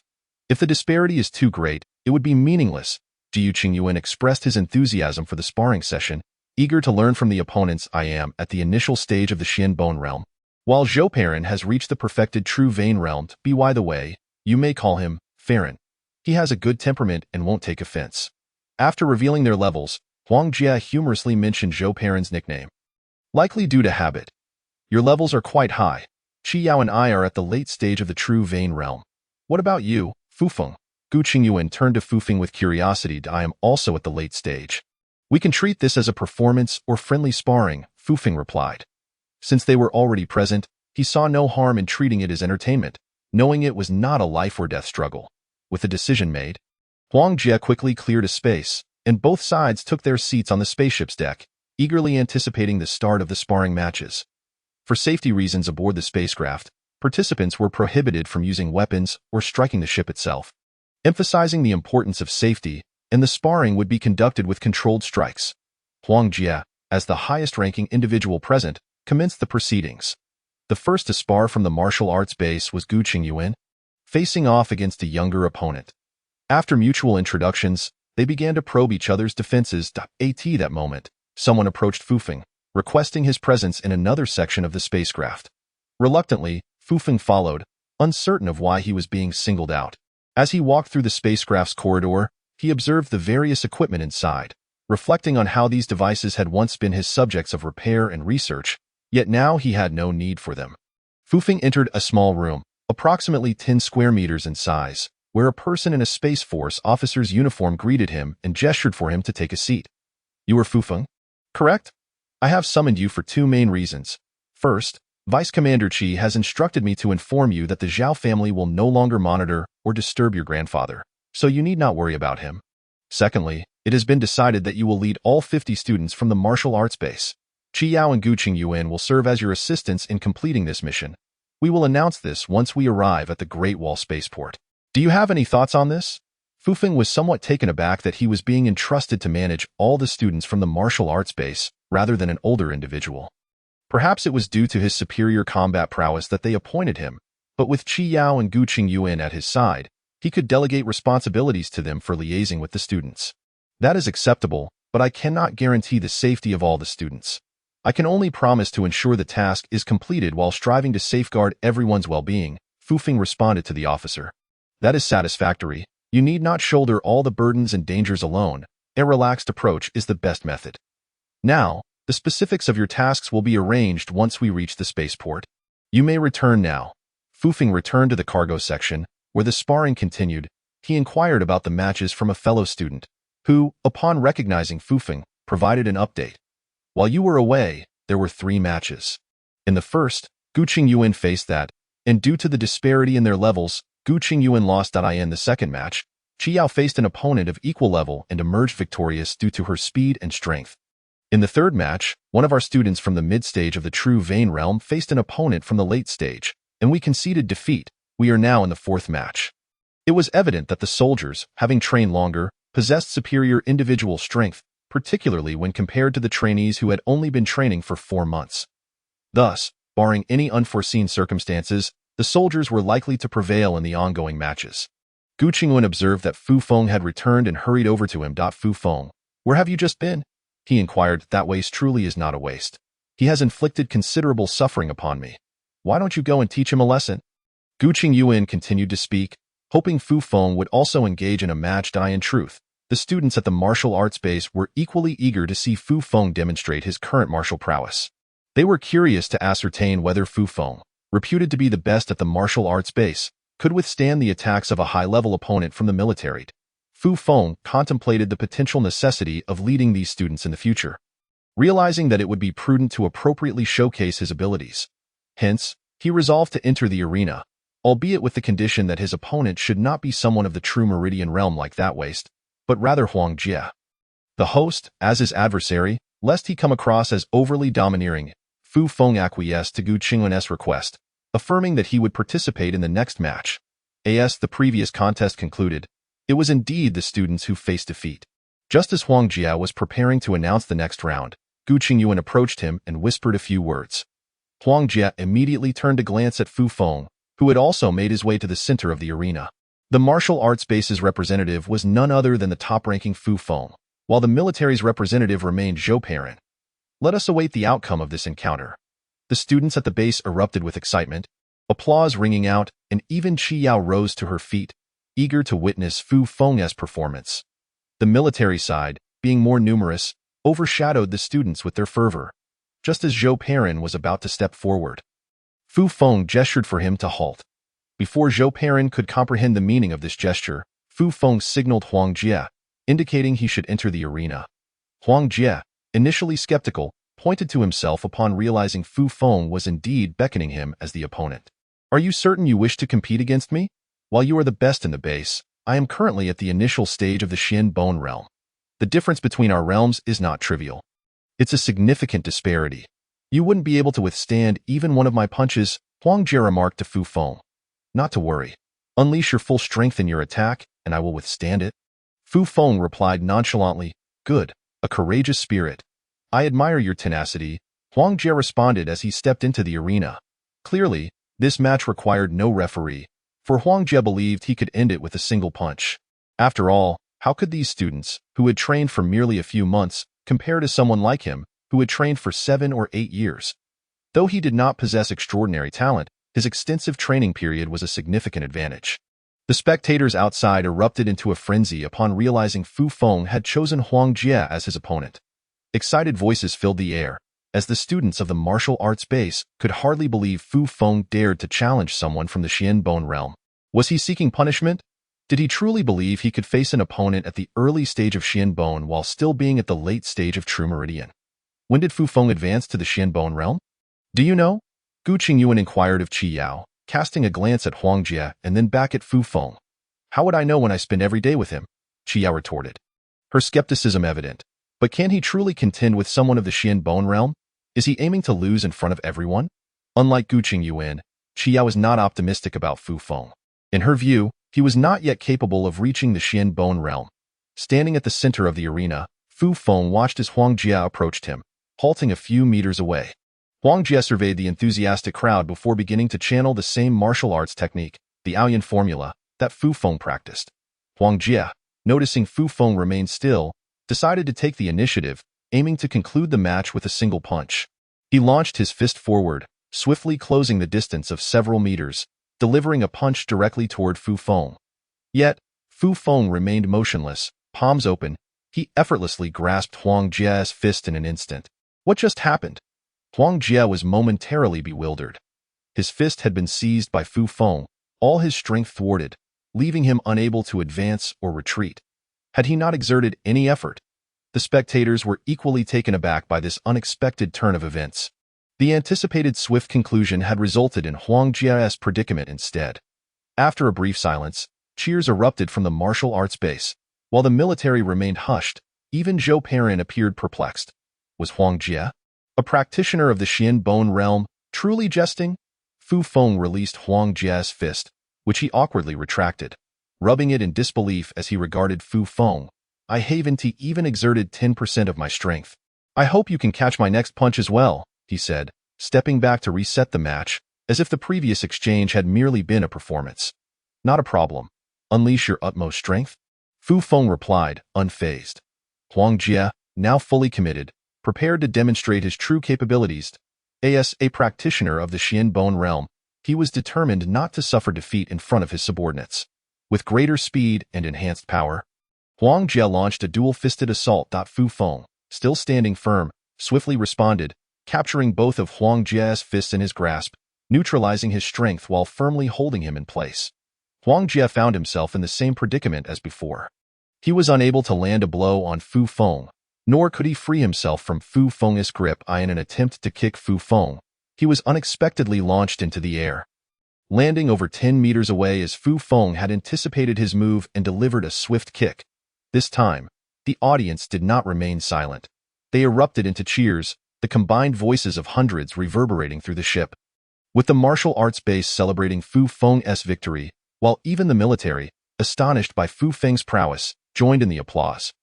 If the disparity is too great, it would be meaningless." Gu Qingyuan expressed his enthusiasm for the sparring session, eager to learn from the opponents. I am at the initial stage of the Xian Bone realm, while Zhou Perrin has reached the perfected True Vein realm. By the way, you may call him Farron. He has a good temperament and won't take offense. After revealing their levels, Huang Jie humorously mentioned Zhou Perrin's nickname. Likely due to habit. Your levels are quite high. Qi Yao and I are at the late stage of the True Vein realm. What about you, Fu Feng? Gu Qingyuan turned to Fu Feng with curiosity. I am also at the late stage. We can treat this as a performance or friendly sparring, Fu Feng replied. Since they were already present, he saw no harm in treating it as entertainment, knowing it was not a life-or-death struggle. With the decision made, Huang Jie quickly cleared a space, and both sides took their seats on the spaceship's deck, eagerly anticipating the start of the sparring matches. For safety reasons aboard the spacecraft, participants were prohibited from using weapons or striking the ship itself, emphasizing the importance of safety, and the sparring would be conducted with controlled strikes. Huang Jie, as the highest-ranking individual present, commenced the proceedings. The first to spar from the martial arts base was Gu Qingyuan, facing off against a younger opponent. After mutual introductions, they began to probe each other's defenses. At that moment, someone approached Fu Feng, requesting his presence in another section of the spacecraft. Reluctantly, Fu Feng followed, uncertain of why he was being singled out. As he walked through the spacecraft's corridor, he observed the various equipment inside, reflecting on how these devices had once been his subjects of repair and research, yet now he had no need for them. Fu Feng entered a small room, approximately 10 square meters in size, where a person in a Space Force officer's uniform greeted him and gestured for him to take a seat. You are Fu Feng? Correct? I have summoned you for 2 main reasons. First, Vice Commander Qi has instructed me to inform you that the Zhao family will no longer monitor or disturb your grandfather, so you need not worry about him. Secondly, it has been decided that you will lead all 50 students from the martial arts base. Qi Yao and Gu Qingyuan will serve as your assistants in completing this mission. We will announce this once we arrive at the Great Wall Spaceport. Do you have any thoughts on this? Fu Feng was somewhat taken aback that he was being entrusted to manage all the students from the martial arts base rather than an older individual. Perhaps it was due to his superior combat prowess that they appointed him, but with Qi Yao and Gu Qingyuan at his side, he could delegate responsibilities to them for liaising with the students. That is acceptable, but I cannot guarantee the safety of all the students. I can only promise to ensure the task is completed while striving to safeguard everyone's well-being, Fu Feng responded to the officer. That is satisfactory. You need not shoulder all the burdens and dangers alone. A relaxed approach is the best method. Now, the specifics of your tasks will be arranged once we reach the spaceport. You may return now. Fu Feng returned to the cargo section, where the sparring continued. He inquired about the matches from a fellow student, who, upon recognizing Fu Feng, provided an update. While you were away, there were 3 matches. In the first, Gu Qingyuan faced that, and due to the disparity in their levels, Gu Qingyuan lost. In the second match, Qi Yao faced an opponent of equal level and emerged victorious due to her speed and strength. In the third match, one of our students from the mid-stage of the True Vein realm faced an opponent from the late stage, and we conceded defeat. We are now in the 4th match. It was evident that the soldiers, having trained longer, possessed superior individual strength, particularly when compared to the trainees who had only been training for 4 months. Thus, barring any unforeseen circumstances, the soldiers were likely to prevail in the ongoing matches. Gu Qingyuan observed that Fu Feng had returned and hurried over to him. Fu Feng, where have you just been? He inquired. That waste truly is not a waste. He has inflicted considerable suffering upon me. Why don't you go and teach him a lesson? Gu Qingyuan continued to speak, hoping Fu Feng would also engage in a match. In truth, the students at the martial arts base were equally eager to see Fu Feng demonstrate his current martial prowess. They were curious to ascertain whether Fu Feng, reputed to be the best at the martial arts base, could withstand the attacks of a high-level opponent from the military. Fu Feng contemplated the potential necessity of leading these students in the future, realizing that it would be prudent to appropriately showcase his abilities. Hence, he resolved to enter the arena, albeit with the condition that his opponent should not be someone of the true Meridian realm like that waste, but rather Huang Jie. The host, as his adversary, lest he come across as overly domineering, Fu Feng acquiesced to Gu Qingyuan's request, affirming that he would participate in the next match. As the previous contest concluded, it was indeed the students who faced defeat. Just as Huang Jie was preparing to announce the next round, Gu Qingyuan approached him and whispered a few words. Huang Jie immediately turned to glance at Fu Feng, who had also made his way to the center of the arena. The martial arts base's representative was none other than the top-ranking Fu Feng, while the military's representative remained Zhou Perrin. Let us await the outcome of this encounter. The students at the base erupted with excitement, applause ringing out, and even Qi Yao rose to her feet, eager to witness Fu Feng's performance. The military side, being more numerous, overshadowed the students with their fervor. Just as Zhou Perrin was about to step forward, Fu Feng gestured for him to halt. Before Zhou Perrin could comprehend the meaning of this gesture, Fu Feng signaled Huang Jie, indicating he should enter the arena. Huang Jie, initially skeptical, pointed to himself upon realizing Fu Feng was indeed beckoning him as the opponent. Are you certain you wish to compete against me? While you are the best in the base, I am currently at the initial stage of the Xian Bone realm. The difference between our realms is not trivial. It's a significant disparity. You wouldn't be able to withstand even one of my punches, Huang Jie remarked to Fu Feng. Not to worry. Unleash your full strength in your attack, and I will withstand it. Fu Feng replied nonchalantly, Good, a courageous spirit. I admire your tenacity, Huang Jie responded as he stepped into the arena. Clearly, this match required no referee, for Huang Jie believed he could end it with a single punch. After all, how could these students, who had trained for merely a few months, compare to someone like him, who had trained for 7 or 8 years? Though he did not possess extraordinary talent, his extensive training period was a significant advantage. The spectators outside erupted into a frenzy upon realizing Fu Feng had chosen Huang Jie as his opponent. Excited voices filled the air, as the students of the martial arts base could hardly believe Fu Feng dared to challenge someone from the Xian Bone realm. Was he seeking punishment? Did he truly believe he could face an opponent at the early stage of Xian Bone while still being at the late stage of True Meridian? When did Fu Feng advance to the Xian Bone realm? Do you know? Gu Qingyuan inquired of Qi Yao, casting a glance at Huang Jie and then back at Fu Feng. How would I know when I spend every day with him? Qi Yao retorted, her skepticism evident. But can he truly contend with someone of the Xian Bone realm? Is he aiming to lose in front of everyone? Unlike Gu Qingyuan, Qi Yao is not optimistic about Fu Feng. In her view, he was not yet capable of reaching the Xian Bone realm. Standing at the center of the arena, Fu Feng watched as Huang Jie approached him, halting a few meters away. Huang Jie surveyed the enthusiastic crowd before beginning to channel the same martial arts technique, the Aoyan formula, that Fu Feng practiced. Huang Jie, noticing Fu Feng remain still, decided to take the initiative, aiming to conclude the match with a single punch. He launched his fist forward, swiftly closing the distance of several meters, delivering a punch directly toward Fu Feng. Yet, Fu Feng remained motionless, palms open. He effortlessly grasped Huang Jie's fist in an instant. What just happened? Huang Jie was momentarily bewildered. His fist had been seized by Fu Feng, all his strength thwarted, leaving him unable to advance or retreat. Had he not exerted any effort? The spectators were equally taken aback by this unexpected turn of events. The anticipated swift conclusion had resulted in Huang Jie's predicament instead. After a brief silence, cheers erupted from the martial arts base. While the military remained hushed, even Zhou Perrin appeared perplexed. Was Huang Jie, a practitioner of the Xian Bone realm, truly jesting? Fu Feng released Huang Jie's fist, which he awkwardly retracted, rubbing it in disbelief as he regarded Fu Feng. I haven't even exerted 10% of my strength. I hope you can catch my next punch as well, he said, stepping back to reset the match, as if the previous exchange had merely been a performance. Not a problem. Unleash your utmost strength? Fu Feng replied, unfazed. Huang Jie, now fully committed, prepared to demonstrate his true capabilities. As a practitioner of the Xian Bone realm, he was determined not to suffer defeat in front of his subordinates. With greater speed and enhanced power, Huang Jie launched a dual-fisted assault. Fu Feng, still standing firm, swiftly responded, capturing both of Huang Jie's fists in his grasp. neutralizing his strength while firmly holding him in place. Huang Jie found himself in the same predicament as before. He was unable to land a blow on Fu Feng, nor could he free himself from Fu Feng's grip in an attempt to kick Fu Feng. He was unexpectedly launched into the air, landing over 10 meters away as Fu Feng had anticipated his move and delivered a swift kick. This time, the audience did not remain silent. They erupted into cheers, the combined voices of hundreds reverberating through the ship. With the martial arts base celebrating Fu Feng's victory, while even the military, astonished by Fu Feng's prowess, joined in the applause.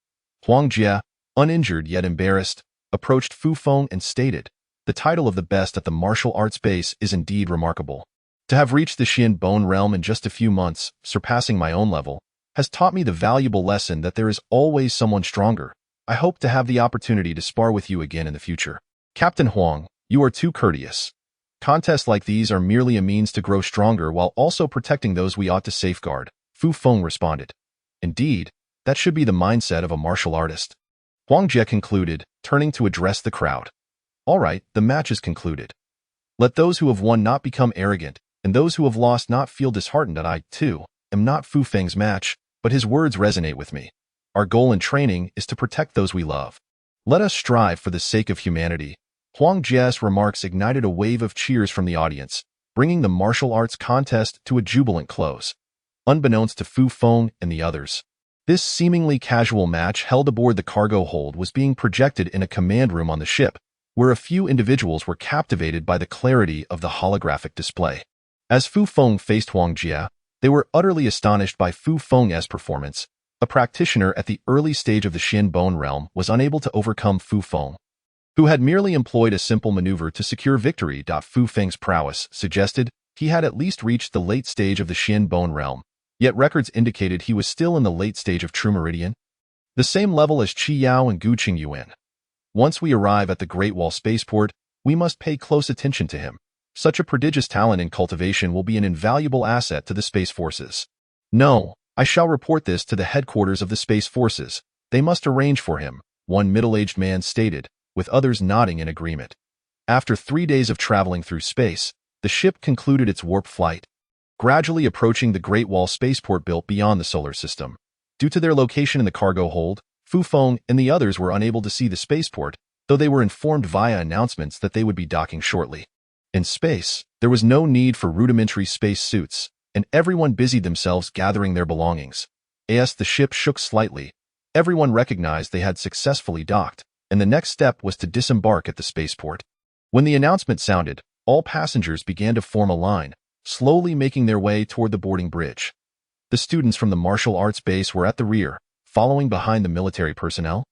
Huang Jie, uninjured yet embarrassed, approached Fu Feng and stated, "The title of the best at the martial arts base is indeed remarkable. To have reached the Xian Bone realm in just a few months, surpassing my own level, has taught me the valuable lesson that there is always someone stronger. I hope to have the opportunity to spar with you again in the future." "Captain Huang, you are too courteous. Contests like these are merely a means to grow stronger while also protecting those we ought to safeguard," Fu Feng responded. "Indeed, that should be the mindset of a martial artist." Huang Jie concluded, turning to address the crowd. "All right, the match is concluded. Let those who have won not become arrogant, and those who have lost not feel disheartened that I, too, am not Fu Feng's match, but his words resonate with me. Our goal in training is to protect those we love. Let us strive for the sake of humanity." Huang Jie's remarks ignited a wave of cheers from the audience, bringing the martial arts contest to a jubilant close. Unbeknownst to Fu Feng and the others, this seemingly casual match held aboard the cargo hold was being projected in a command room on the ship, where a few individuals were captivated by the clarity of the holographic display. As Fu Feng faced Huang Jie, they were utterly astonished by Fu Feng's performance. A practitioner at the early stage of the Xian Bone realm was unable to overcome Fu Feng, who had merely employed a simple maneuver to secure victory. Fu Feng's prowess suggested he had at least reached the late stage of the Xian Bone realm, yet records indicated he was still in the late stage of True Meridian, the same level as Qi Yao and Gu Qingyuan. Once we arrive at the Great Wall Spaceport, we must pay close attention to him. Such a prodigious talent in cultivation will be an invaluable asset to the Space Forces. "No, I shall report this to the headquarters of the Space Forces. They must arrange for him," one middle-aged man stated, with others nodding in agreement. After 3 days of traveling through space, the ship concluded its warp flight, gradually approaching the Great Wall Spaceport built beyond the solar system. Due to their location in the cargo hold, Fu Feng and the others were unable to see the spaceport, though they were informed via announcements that they would be docking shortly. In space, there was no need for rudimentary space suits, and everyone busied themselves gathering their belongings. As the ship shook slightly, everyone recognized they had successfully docked, and the next step was to disembark at the spaceport. When the announcement sounded, all passengers began to form a line, slowly making their way toward the boarding bridge. The students from the martial arts base were at the rear, following behind the military personnel,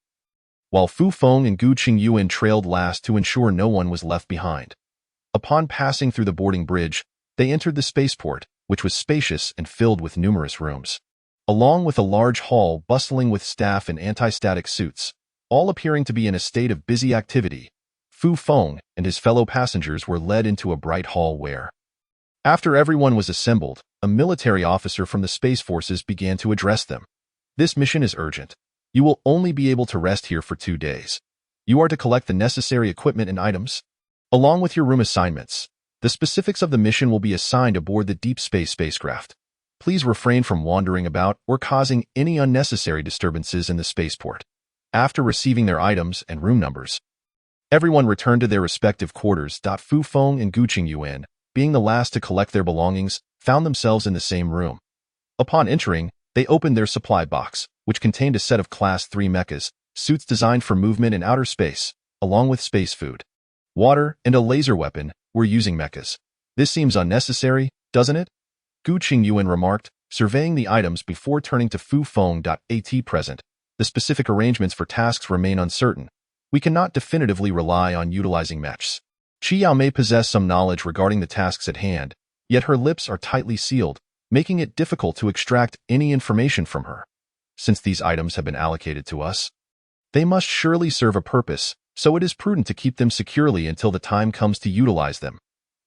while Fu Feng and Gu Qingyuan trailed last to ensure no one was left behind. Upon passing through the boarding bridge, they entered the spaceport, which was spacious and filled with numerous rooms, along with a large hall bustling with staff in anti-static suits, all appearing to be in a state of busy activity. Fu Feng and his fellow passengers were led into a bright hall where, after everyone was assembled, a military officer from the Space Forces began to address them. "This mission is urgent. You will only be able to rest here for 2 days. You are to collect the necessary equipment and items, along with your room assignments. The specifics of the mission will be assigned aboard the deep space spacecraft. Please refrain from wandering about or causing any unnecessary disturbances in the spaceport." After receiving their items and room numbers, everyone returned to their respective quarters. Fu Feng and Gu Qingyuan, being the last to collect their belongings, found themselves in the same room. Upon entering, they opened their supply box, which contained a set of Class 3 mechas, suits designed for movement in outer space, along with space food, water, and a laser weapon. "We're using mechas. This seems unnecessary, doesn't it?" Gu Qingyuan remarked, surveying the items before turning to Fu Feng. "At present, the specific arrangements for tasks remain uncertain. We cannot definitively rely on utilizing mechs. Qi Yao may possess some knowledge regarding the tasks at hand, yet her lips are tightly sealed, making it difficult to extract any information from her. Since these items have been allocated to us, they must surely serve a purpose, so it is prudent to keep them securely until the time comes to utilize them."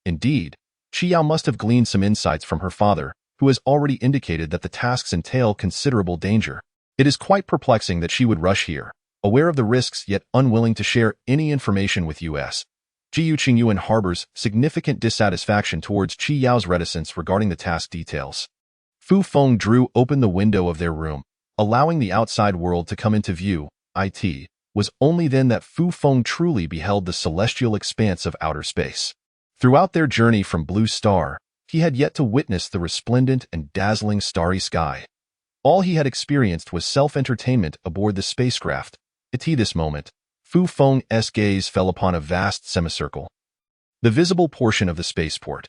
Indeed, Qi Yao must have gleaned some insights from her father, who has already indicated that the tasks entail considerable danger. It is quite perplexing that she would rush here, aware of the risks yet unwilling to share any information with us. Jiu Qingyuan harbors significant dissatisfaction towards Qi Yao's reticence regarding the task details. Fu Feng drew open the window of their room, allowing the outside world to come into view. It was only then that Fu Feng truly beheld the celestial expanse of outer space. Throughout their journey from Blue Star, he had yet to witness the resplendent and dazzling starry sky. All he had experienced was self-entertainment aboard the spacecraft. At this moment, Fu Feng's gaze fell upon a vast semicircle, the visible portion of the spaceport.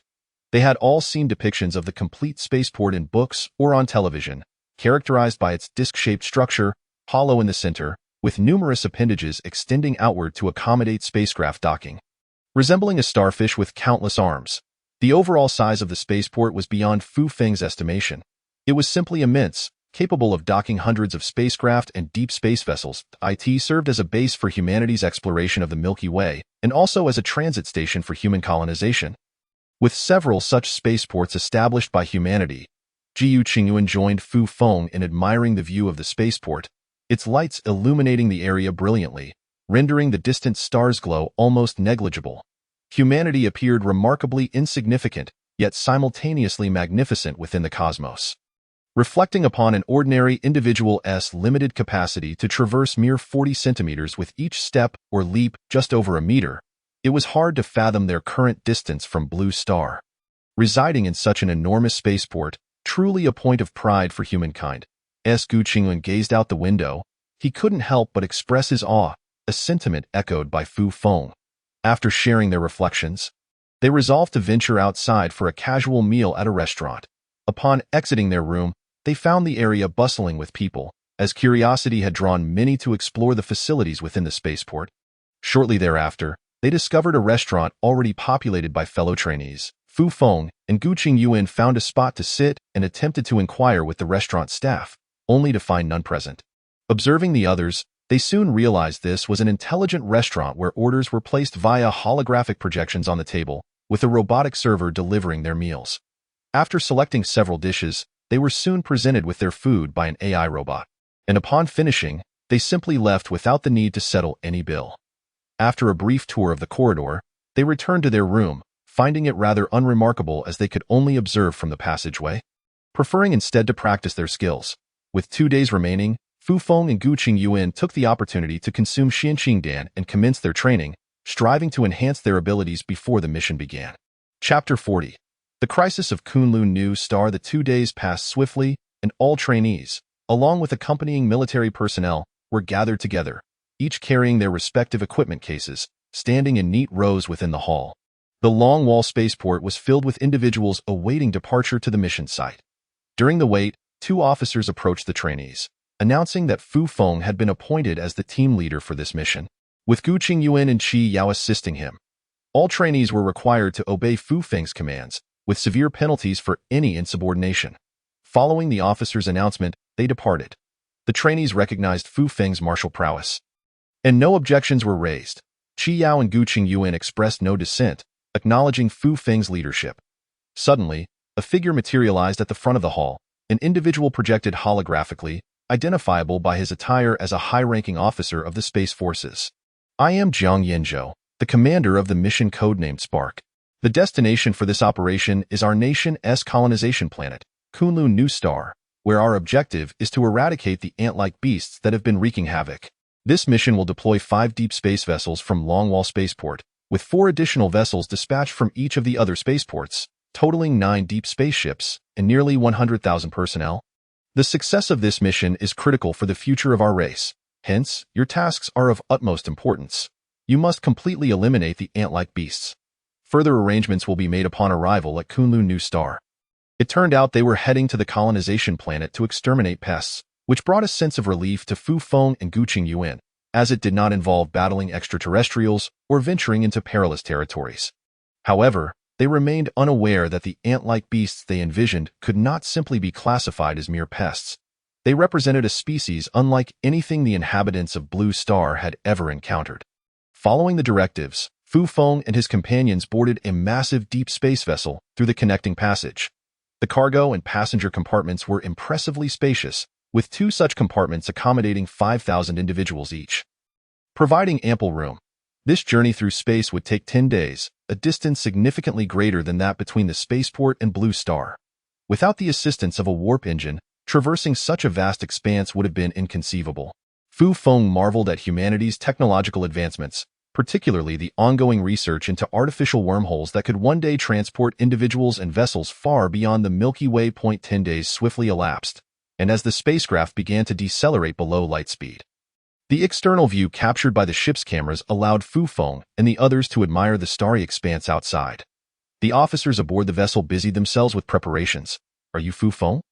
They had all seen depictions of the complete spaceport in books or on television, characterized by its disc-shaped structure, hollow in the center, with numerous appendages extending outward to accommodate spacecraft docking. Resembling a starfish with countless arms, the overall size of the spaceport was beyond Fu Feng's estimation. It was simply immense, capable of docking hundreds of spacecraft and deep space vessels. It served as a base for humanity's exploration of the Milky Way and also as a transit station for human colonization. With several such spaceports established by humanity, Jiu Qingyuan joined Fu Feng in admiring the view of the spaceport, its lights illuminating the area brilliantly, rendering the distant stars' glow almost negligible. Humanity appeared remarkably insignificant, yet simultaneously magnificent within the cosmos. Reflecting upon an ordinary individual's limited capacity to traverse mere 40 centimeters with each step or leap just over a meter, it was hard to fathom their current distance from Blue Star. Residing in such an enormous spaceport, truly a point of pride for humankind, Gu Qingyuan gazed out the window. He couldn't help but express his awe, a sentiment echoed by Fu Feng. After sharing their reflections, they resolved to venture outside for a casual meal at a restaurant. Upon exiting their room, they found the area bustling with people, as curiosity had drawn many to explore the facilities within the spaceport. Shortly thereafter, they discovered a restaurant already populated by fellow trainees. Fu Feng and Gu Qingyuan found a spot to sit and attempted to inquire with the restaurant staff, only to find none present. Observing the others, they soon realized this was an intelligent restaurant where orders were placed via holographic projections on the table, with a robotic server delivering their meals. After selecting several dishes, they were soon presented with their food by an AI robot, and upon finishing, they simply left without the need to settle any bill. After a brief tour of the corridor, they returned to their room, finding it rather unremarkable as they could only observe from the passageway, preferring instead to practice their skills. With 2 days remaining, Fu Feng and Gu Qingyuan took the opportunity to consume Xianqingdan and commence their training, striving to enhance their abilities before the mission began. Chapter 40. The Crisis of Kunlun New Star. The 2 days passed swiftly, and all trainees, along with accompanying military personnel, were gathered together, each carrying their respective equipment cases, standing in neat rows within the hall. The long wall spaceport was filled with individuals awaiting departure to the mission site. During the wait, 2 officers approached the trainees, announcing that Fu Feng had been appointed as the team leader for this mission, with Gu Qingyuan and Qi Yao assisting him. All trainees were required to obey Fu Feng's commands, with severe penalties for any insubordination. Following the officer's announcement, they departed. The trainees recognized Fu Feng's martial prowess, and no objections were raised. Qi Yao and Gu Qingyuan expressed no dissent, acknowledging Fu Feng's leadership. Suddenly, a figure materialized at the front of the hall, an individual projected holographically, identifiable by his attire as a high-ranking officer of the Space Forces. I am Jiang Yanzhou, the commander of the mission codenamed Spark. The destination for this operation is our nation's colonization planet, Kunlun New Star, where our objective is to eradicate the ant-like beasts that have been wreaking havoc. This mission will deploy 5 deep space vessels from Longwall Spaceport, with 4 additional vessels dispatched from each of the other spaceports, totaling 9 deep spaceships and nearly 100,000 personnel. The success of this mission is critical for the future of our race. Hence, your tasks are of utmost importance. You must completely eliminate the ant-like beasts. Further arrangements will be made upon arrival at Kunlun New Star. It turned out they were heading to the colonization planet to exterminate pests, which brought a sense of relief to Fu Feng and Gu Qingyuan, as it did not involve battling extraterrestrials or venturing into perilous territories. However, they remained unaware that the ant-like beasts they envisioned could not simply be classified as mere pests. They represented a species unlike anything the inhabitants of Blue Star had ever encountered. Following the directives, Fu Feng and his companions boarded a massive deep space vessel through the connecting passage. The cargo and passenger compartments were impressively spacious, with 2 such compartments accommodating 5,000 individuals each, providing ample room. This journey through space would take 10 days, a distance significantly greater than that between the spaceport and Blue Star. Without the assistance of a warp engine, traversing such a vast expanse would have been inconceivable. Fu Feng marveled at humanity's technological advancements, particularly the ongoing research into artificial wormholes that could one day transport individuals and vessels far beyond the Milky Way. 10 days swiftly elapsed, and as the spacecraft began to decelerate below light speed, the external view captured by the ship's cameras allowed Fu Feng and the others to admire the starry expanse outside. The officers aboard the vessel busied themselves with preparations. "Are you Fu Feng?"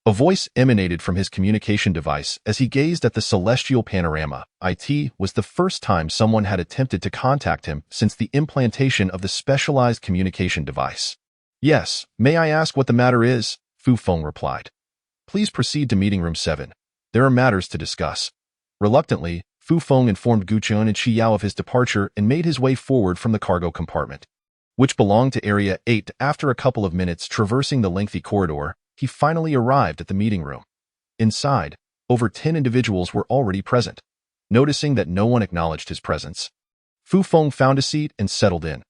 A voice emanated from his communication device as he gazed at the celestial panorama. It was the first time someone had attempted to contact him since the implantation of the specialized communication device. "Yes, may I ask what the matter is?" Fu Feng replied. "Please proceed to meeting room 7. There are matters to discuss." Reluctantly, Fu Feng informed Guchun and Chi Yao of his departure and made his way forward from the cargo compartment, which belonged to Area 8. After a couple of minutes traversing the lengthy corridor, he finally arrived at the meeting room. Inside, over 10 individuals were already present. Noticing that no one acknowledged his presence, Fu Feng found a seat and settled in.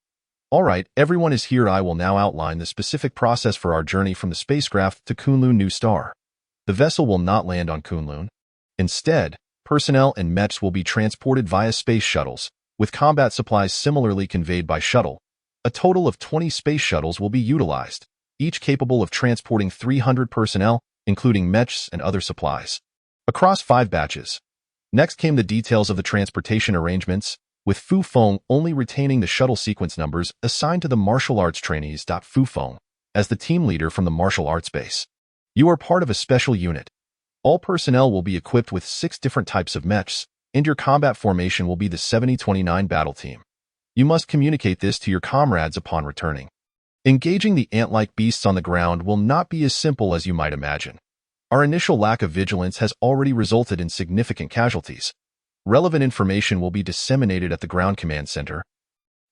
"All right, everyone is here. I will now outline the specific process for our journey from the spacecraft to Kunlun New Star. The vessel will not land on Kunlun. Instead, personnel and mechs will be transported via space shuttles, with combat supplies similarly conveyed by shuttle. A total of 20 space shuttles will be utilized, each capable of transporting 300 personnel, including mechs and other supplies, across 5 batches. Next came the details of the transportation arrangements, with Fu Feng only retaining the shuttle sequence numbers assigned to the martial arts trainees. Fu Feng, as the team leader from the martial arts base. "You are part of a special unit. All personnel will be equipped with 6 different types of mechs, and your combat formation will be the 7029 battle team. You must communicate this to your comrades upon returning. Engaging the ant-like beasts on the ground will not be as simple as you might imagine. Our initial lack of vigilance has already resulted in significant casualties. Relevant information will be disseminated at the Ground Command Center,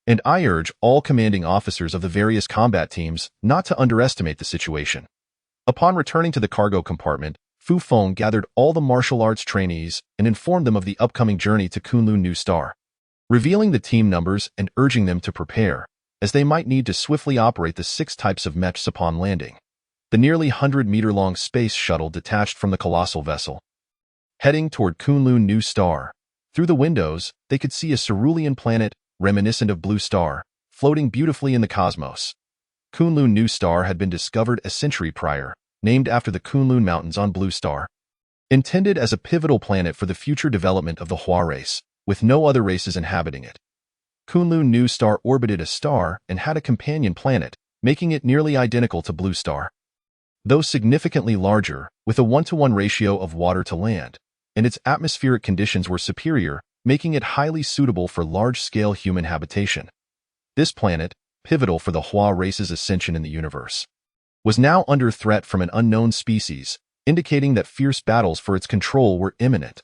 and I urge all commanding officers of the various combat teams not to underestimate the situation." Upon returning to the cargo compartment, Fu Feng gathered all the martial arts trainees and informed them of the upcoming journey to Kunlun New Star, revealing the team numbers and urging them to prepare, as they might need to swiftly operate the 6 types of mechs upon landing. The nearly 100-meter-long space shuttle detached from the colossal vessel, heading toward Kunlun New Star. Through the windows, they could see a cerulean planet, reminiscent of Blue Star, floating beautifully in the cosmos. Kunlun New Star had been discovered a century prior, named after the Kunlun Mountains on Blue Star. Intended as a pivotal planet for the future development of the Hua race, with no other races inhabiting it. Kunlun New Star orbited a star and had a companion planet, making it nearly identical to Blue Star, though significantly larger, with a 1-to-1 ratio of water to land, and its atmospheric conditions were superior, making it highly suitable for large-scale human habitation. This planet, pivotal for the Hua race's ascension in the universe, was now under threat from an unknown species, indicating that fierce battles for its control were imminent.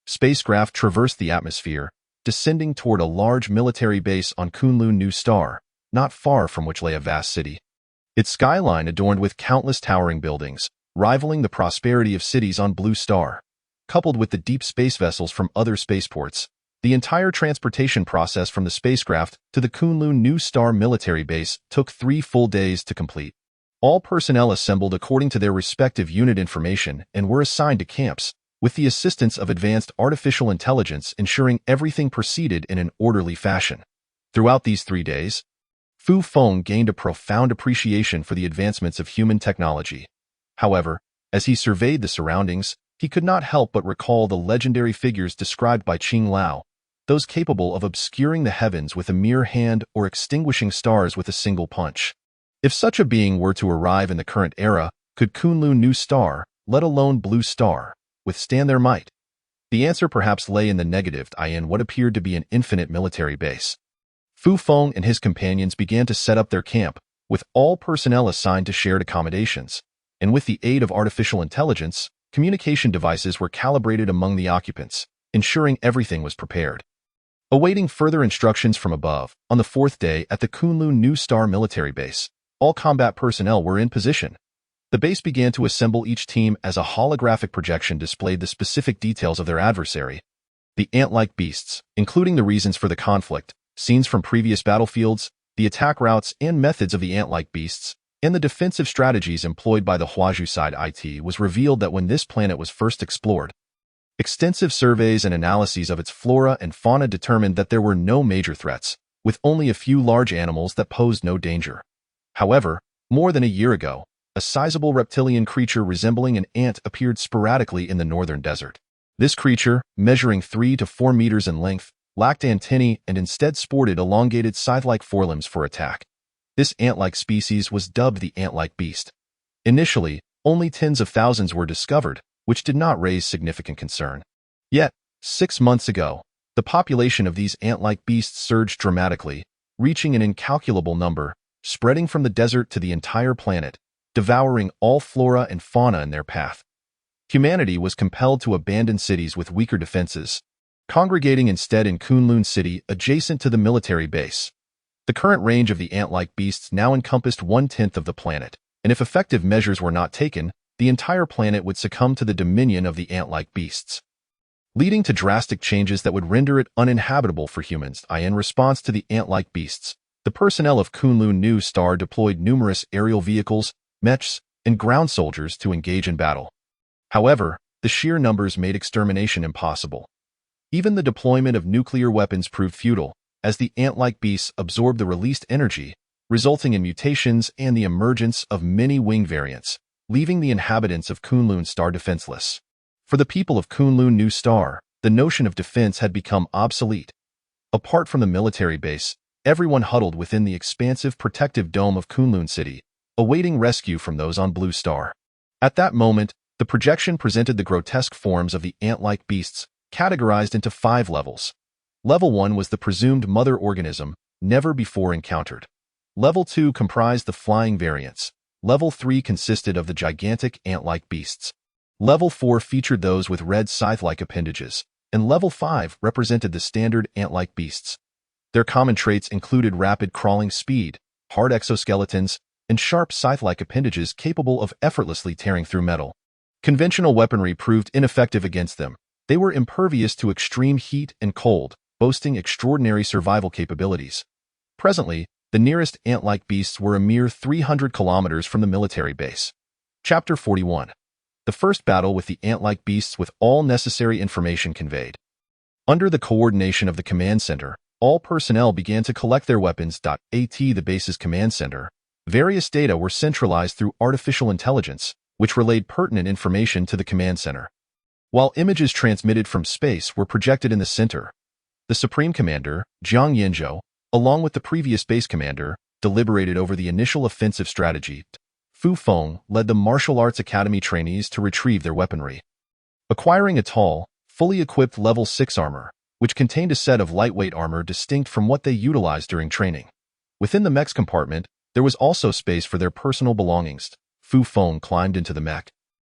Spacecraft traversed the atmosphere, descending toward a large military base on Kunlun New Star, not far from which lay a vast city. Its skyline adorned with countless towering buildings, rivaling the prosperity of cities on Blue Star. Coupled with the deep space vessels from other spaceports, the entire transportation process from the spacecraft to the Kunlun New Star military base took 3 full days to complete. All personnel assembled according to their respective unit information and were assigned to camps, with the assistance of advanced artificial intelligence ensuring everything proceeded in an orderly fashion. Throughout these 3 days, Fu Feng gained a profound appreciation for the advancements of human technology. However, as he surveyed the surroundings, he could not help but recall the legendary figures described by Qing Lao, those capable of obscuring the heavens with a mere hand or extinguishing stars with a single punch. If such a being were to arrive in the current era, could Kunlun New Star, let alone Blue Star, withstand their might? The answer perhaps lay in the negative, i.e. what appeared to be an infinite military base. Fu Feng and his companions began to set up their camp, with all personnel assigned to shared accommodations, and with the aid of artificial intelligence, communication devices were calibrated among the occupants, ensuring everything was prepared. Awaiting further instructions from above, on the 4th day at the Kunlun New Star military base, all combat personnel were in position. The base began to assemble each team as a holographic projection displayed the specific details of their adversary. The ant-like beasts, including the reasons for the conflict, scenes from previous battlefields, the attack routes and methods of the ant-like beasts, and the defensive strategies employed by the Huaju side it was revealed that when this planet was first explored, extensive surveys and analyses of its flora and fauna determined that there were no major threats, with only a few large animals that posed no danger. However, more than a year ago, a sizable reptilian creature resembling an ant appeared sporadically in the northern desert. This creature, measuring 3 to 4 meters in length, lacked antennae and instead sported elongated scythe-like forelimbs for attack. This ant-like species was dubbed the ant-like beast. Initially, only tens of thousands were discovered, which did not raise significant concern. Yet, 6 months ago, the population of these ant-like beasts surged dramatically, reaching an incalculable number, spreading from the desert to the entire planet, devouring all flora and fauna in their path. Humanity was compelled to abandon cities with weaker defenses, congregating instead in Kunlun City adjacent to the military base. The current range of the ant-like beasts now encompassed 1/10 of the planet, and if effective measures were not taken, the entire planet would succumb to the dominion of the ant-like beasts, leading to drastic changes that would render it uninhabitable for humans. In response to the ant-like beasts, the personnel of Kunlun New Star deployed numerous aerial vehicles, mechs, and ground soldiers to engage in battle. However, the sheer numbers made extermination impossible. Even the deployment of nuclear weapons proved futile, as the ant-like beasts absorbed the released energy, resulting in mutations and the emergence of many wing variants, leaving the inhabitants of Kunlun Star defenseless. For the people of Kunlun New Star, the notion of defense had become obsolete. Apart from the military base, everyone huddled within the expansive protective dome of Kunlun City, awaiting rescue from those on Blue Star. At that moment, the projection presented the grotesque forms of the ant-like beasts, categorized into 5 levels. Level 1 was the presumed mother organism, never before encountered. Level 2 comprised the flying variants. Level 3 consisted of the gigantic ant-like beasts. Level 4 featured those with red scythe-like appendages, and Level 5 represented the standard ant-like beasts. Their common traits included rapid crawling speed, hard exoskeletons, and sharp scythe-like appendages capable of effortlessly tearing through metal. Conventional weaponry proved ineffective against them. They were impervious to extreme heat and cold, boasting extraordinary survival capabilities. Presently, the nearest ant-like beasts were a mere 300 kilometers from the military base. Chapter 41. The first battle with the ant-like beasts with all necessary information conveyed. Under the coordination of the command center, all personnel began to collect their weapons. At the base's command center, various data were centralized through artificial intelligence, which relayed pertinent information to the command center. While images transmitted from space were projected in the center, the Supreme Commander, Jiang Yanzhou, along with the previous base commander, deliberated over the initial offensive strategy. Fu Feng led the martial arts academy trainees to retrieve their weaponry. Acquiring a tall, fully equipped level 6 armor, which contained a set of lightweight armor distinct from what they utilized during training. Within the mech's compartment, there was also space for their personal belongings. Fu Feng climbed into the mech,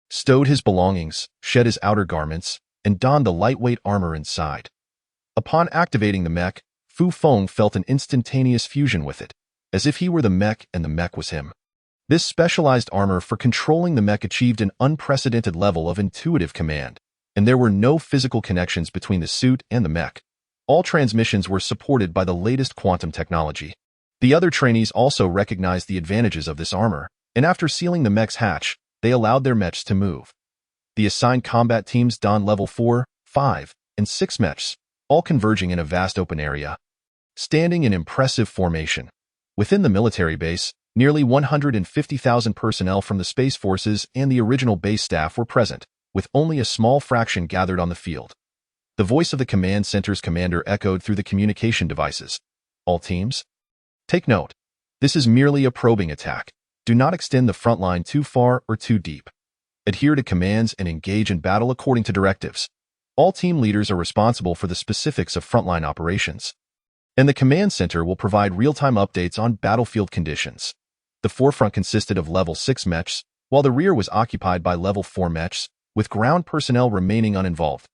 stowed his belongings, shed his outer garments, and donned the lightweight armor inside. Upon activating the mech, Fu Feng felt an instantaneous fusion with it, as if he were the mech and the mech was him. This specialized armor for controlling the mech achieved an unprecedented level of intuitive command, and there were no physical connections between the suit and the mech. All transmissions were supported by the latest quantum technology. The other trainees also recognized the advantages of this armor, and after sealing the mech's hatch, they allowed their mechs to move. The assigned combat teams donned level 4, 5, and 6 mechs, all converging in a vast open area, standing in impressive formation. Within the military base, nearly 150,000 personnel from the Space Forces and the original base staff were present, with only a small fraction gathered on the field. The voice of the command center's commander echoed through the communication devices. All teams? Take note. This is merely a probing attack. Do not extend the front line too far or too deep. Adhere to commands and engage in battle according to directives. All team leaders are responsible for the specifics of frontline operations, and the command center will provide real-time updates on battlefield conditions. The forefront consisted of level 6 mechs, while the rear was occupied by level 4 mechs, with ground personnel remaining uninvolved.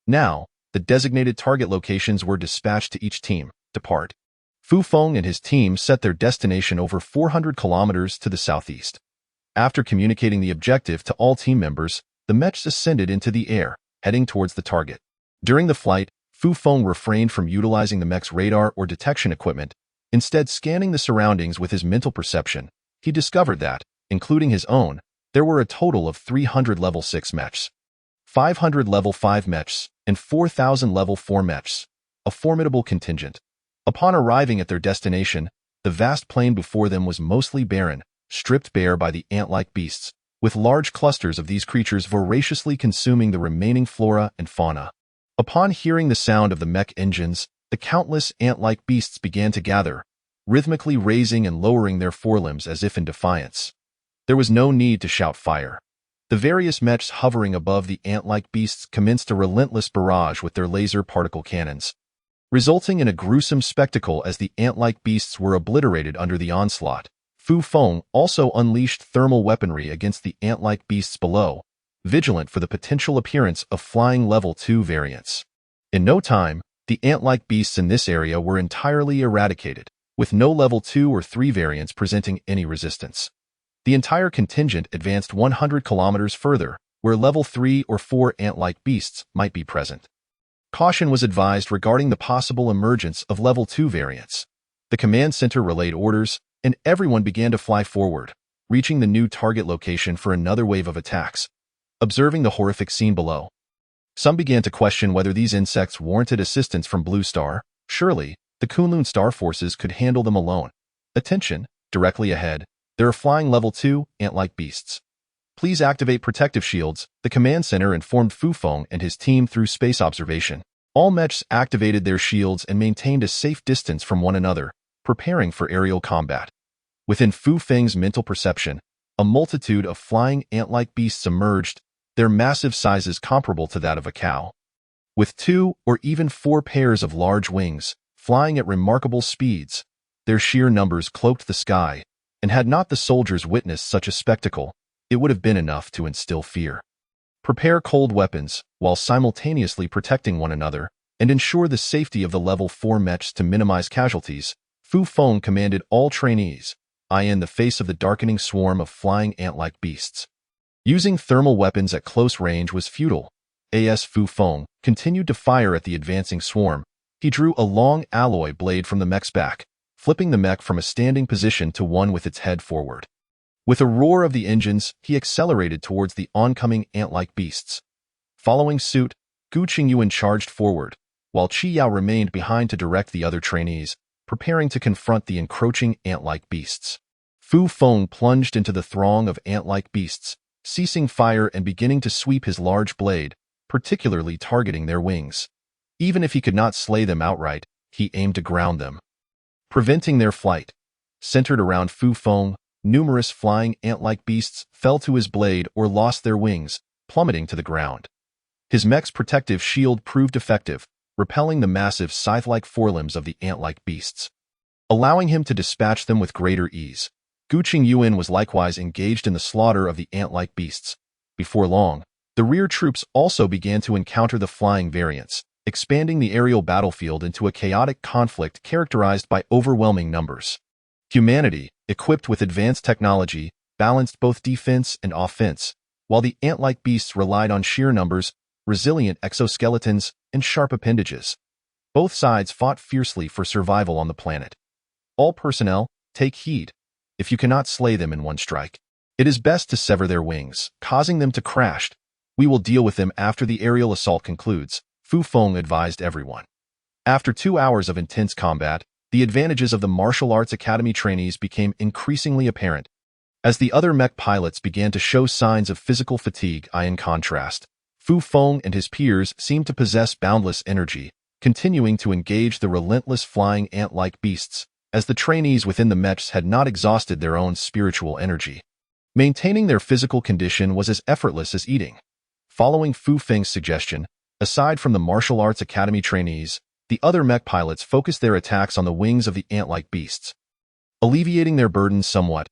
Now, the designated target locations were dispatched to each team. Depart. Fu Feng and his team set their destination over 400 kilometers to the southeast. After communicating the objective to all team members, the mechs ascended into the air, heading towards the target. During the flight, Fu Feng refrained from utilizing the mech's radar or detection equipment, instead scanning the surroundings with his mental perception. He discovered that, including his own, there were a total of 300 level 6 mechs, 500 level 5 mechs, and 4,000 level 4 mechs, a formidable contingent. Upon arriving at their destination, the vast plain before them was mostly barren, stripped bare by the ant-like beasts, with large clusters of these creatures voraciously consuming the remaining flora and fauna. Upon hearing the sound of the mech engines, the countless ant-like beasts began to gather, rhythmically raising and lowering their forelimbs as if in defiance. There was no need to shout fire. The various mechs hovering above the ant-like beasts commenced a relentless barrage with their laser particle cannons, resulting in a gruesome spectacle as the ant-like beasts were obliterated under the onslaught. Fu Feng also unleashed thermal weaponry against the ant-like beasts below, vigilant for the potential appearance of flying level 2 variants. In no time, the ant-like beasts in this area were entirely eradicated, with no level 2 or 3 variants presenting any resistance. The entire contingent advanced 100 kilometers further, where level 3 or 4 ant-like beasts might be present. Caution was advised regarding the possible emergence of level 2 variants. The command center relayed orders, and everyone began to fly forward, reaching the new target location for another wave of attacks. Observing the horrific scene below, some began to question whether these insects warranted assistance from Blue Star. Surely, the Kunlun Star forces could handle them alone. Attention, directly ahead, there are flying level 2 ant-like beasts. Please activate protective shields, the command center informed Fu Feng and his team through space observation. All mechs activated their shields and maintained a safe distance from one another, preparing for aerial combat. Within Fu Feng's mental perception, a multitude of flying ant-like beasts emerged, their massive sizes comparable to that of a cow. With 2 or even 4 pairs of large wings, flying at remarkable speeds, their sheer numbers cloaked the sky, and had not the soldiers witnessed such a spectacle, it would have been enough to instill fear. Prepare cold weapons, while simultaneously protecting one another, and ensure the safety of the level 4 mechs to minimize casualties, Fu Feng commanded all trainees, eye in the face of the darkening swarm of flying ant-like beasts. Using thermal weapons at close range was futile. As Fu Feng continued to fire at the advancing swarm, he drew a long alloy blade from the mech's back, flipping the mech from a standing position to one with its head forward. With a roar of the engines, he accelerated towards the oncoming ant-like beasts. Following suit, Gu Qingyuan charged forward, while Qi Yao remained behind to direct the other trainees, preparing to confront the encroaching ant-like beasts. Fu Feng plunged into the throng of ant-like beasts, ceasing fire and beginning to sweep his large blade, particularly targeting their wings. Even if he could not slay them outright, he aimed to ground them, preventing their flight. Centered around Fu Feng, numerous flying ant-like beasts fell to his blade or lost their wings, plummeting to the ground. His mech's protective shield proved effective, repelling the massive scythe-like forelimbs of the ant-like beasts, allowing him to dispatch them with greater ease. Gu Qingyuan was likewise engaged in the slaughter of the ant-like beasts. Before long, the rear troops also began to encounter the flying variants, expanding the aerial battlefield into a chaotic conflict characterized by overwhelming numbers. Humanity, equipped with advanced technology, balanced both defense and offense, while the ant-like beasts relied on sheer numbers, resilient exoskeletons, and sharp appendages. Both sides fought fiercely for survival on the planet. All personnel, take heed. If you cannot slay them in one strike, it is best to sever their wings, causing them to crash. We will deal with them after the aerial assault concludes, Fu Feng advised everyone. After 2 hours of intense combat, the advantages of the martial arts academy trainees became increasingly apparent. As the other mech pilots began to show signs of physical fatigue, in contrast, Fu Feng and his peers seemed to possess boundless energy, continuing to engage the relentless flying ant-like beasts, as the trainees within the mechs had not exhausted their own spiritual energy. Maintaining their physical condition was as effortless as eating. Following Fu Feng's suggestion, aside from the martial arts academy trainees, the other mech pilots focused their attacks on the wings of the ant-like beasts, alleviating their burdens somewhat.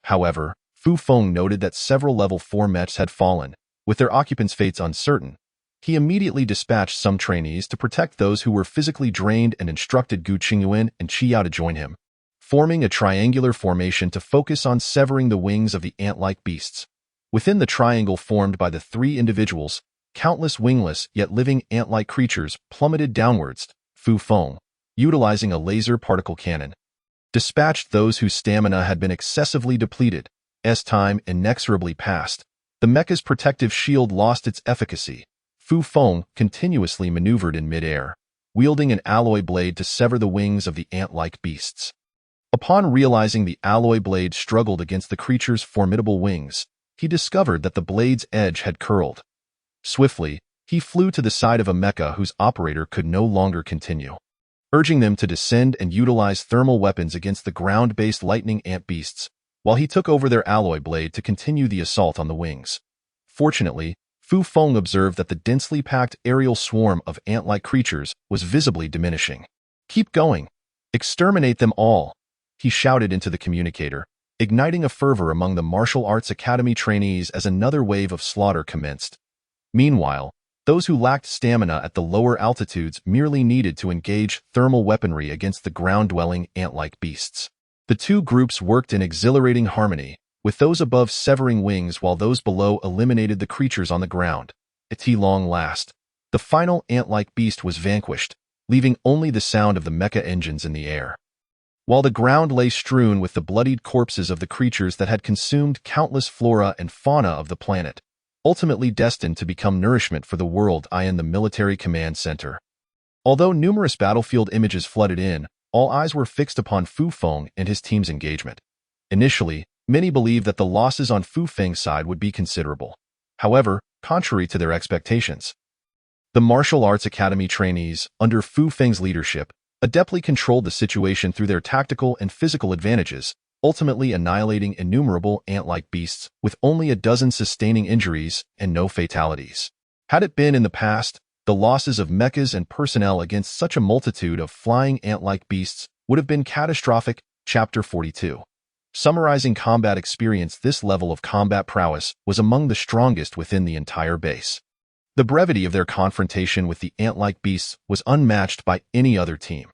However, Fu Feng noted that several level 4 mechs had fallen, with their occupants' fates uncertain. He immediately dispatched some trainees to protect those who were physically drained and instructed Gu Qingyuan and Qi Yao to join him, forming a triangular formation to focus on severing the wings of the ant-like beasts. Within the triangle formed by the 3 individuals, countless wingless yet living ant-like creatures plummeted downwards. Fu Feng, utilizing a laser particle cannon, dispatched those whose stamina had been excessively depleted. As time inexorably passed, the mecha's protective shield lost its efficacy. Fu Feng continuously maneuvered in midair, wielding an alloy blade to sever the wings of the ant-like beasts. Upon realizing the alloy blade struggled against the creature's formidable wings, he discovered that the blade's edge had curled. Swiftly, he flew to the side of a mecha whose operator could no longer continue, urging them to descend and utilize thermal weapons against the ground-based lightning ant beasts, while he took over their alloy blade to continue the assault on the wings. Fortunately, Fu Feng observed that the densely packed aerial swarm of ant-like creatures was visibly diminishing. "Keep going! Exterminate them all!" he shouted into the communicator, igniting a fervor among the martial arts academy trainees as another wave of slaughter commenced. Meanwhile, those who lacked stamina at the lower altitudes merely needed to engage thermal weaponry against the ground-dwelling ant-like beasts. The two groups worked in exhilarating harmony, with those above severing wings while those below eliminated the creatures on the ground. At long last, the final ant-like beast was vanquished, leaving only the sound of the mecha engines in the air. While the ground lay strewn with the bloodied corpses of the creatures that had consumed countless flora and fauna of the planet, ultimately destined to become nourishment for the world in the military command center. Although numerous battlefield images flooded in, all eyes were fixed upon Fu Feng and his team's engagement. Initially, many believed that the losses on Fu Feng's side would be considerable. However, contrary to their expectations, the martial arts academy trainees, under Fu Feng's leadership, adeptly controlled the situation through their tactical and physical advantages, ultimately annihilating innumerable ant-like beasts with only a dozen sustaining injuries and no fatalities. Had it been in the past, the losses of mechas and personnel against such a multitude of flying ant-like beasts would have been catastrophic. Chapter 42. Summarizing combat experience. This level of combat prowess was among the strongest within the entire base. The brevity of their confrontation with the ant-like beasts was unmatched by any other team.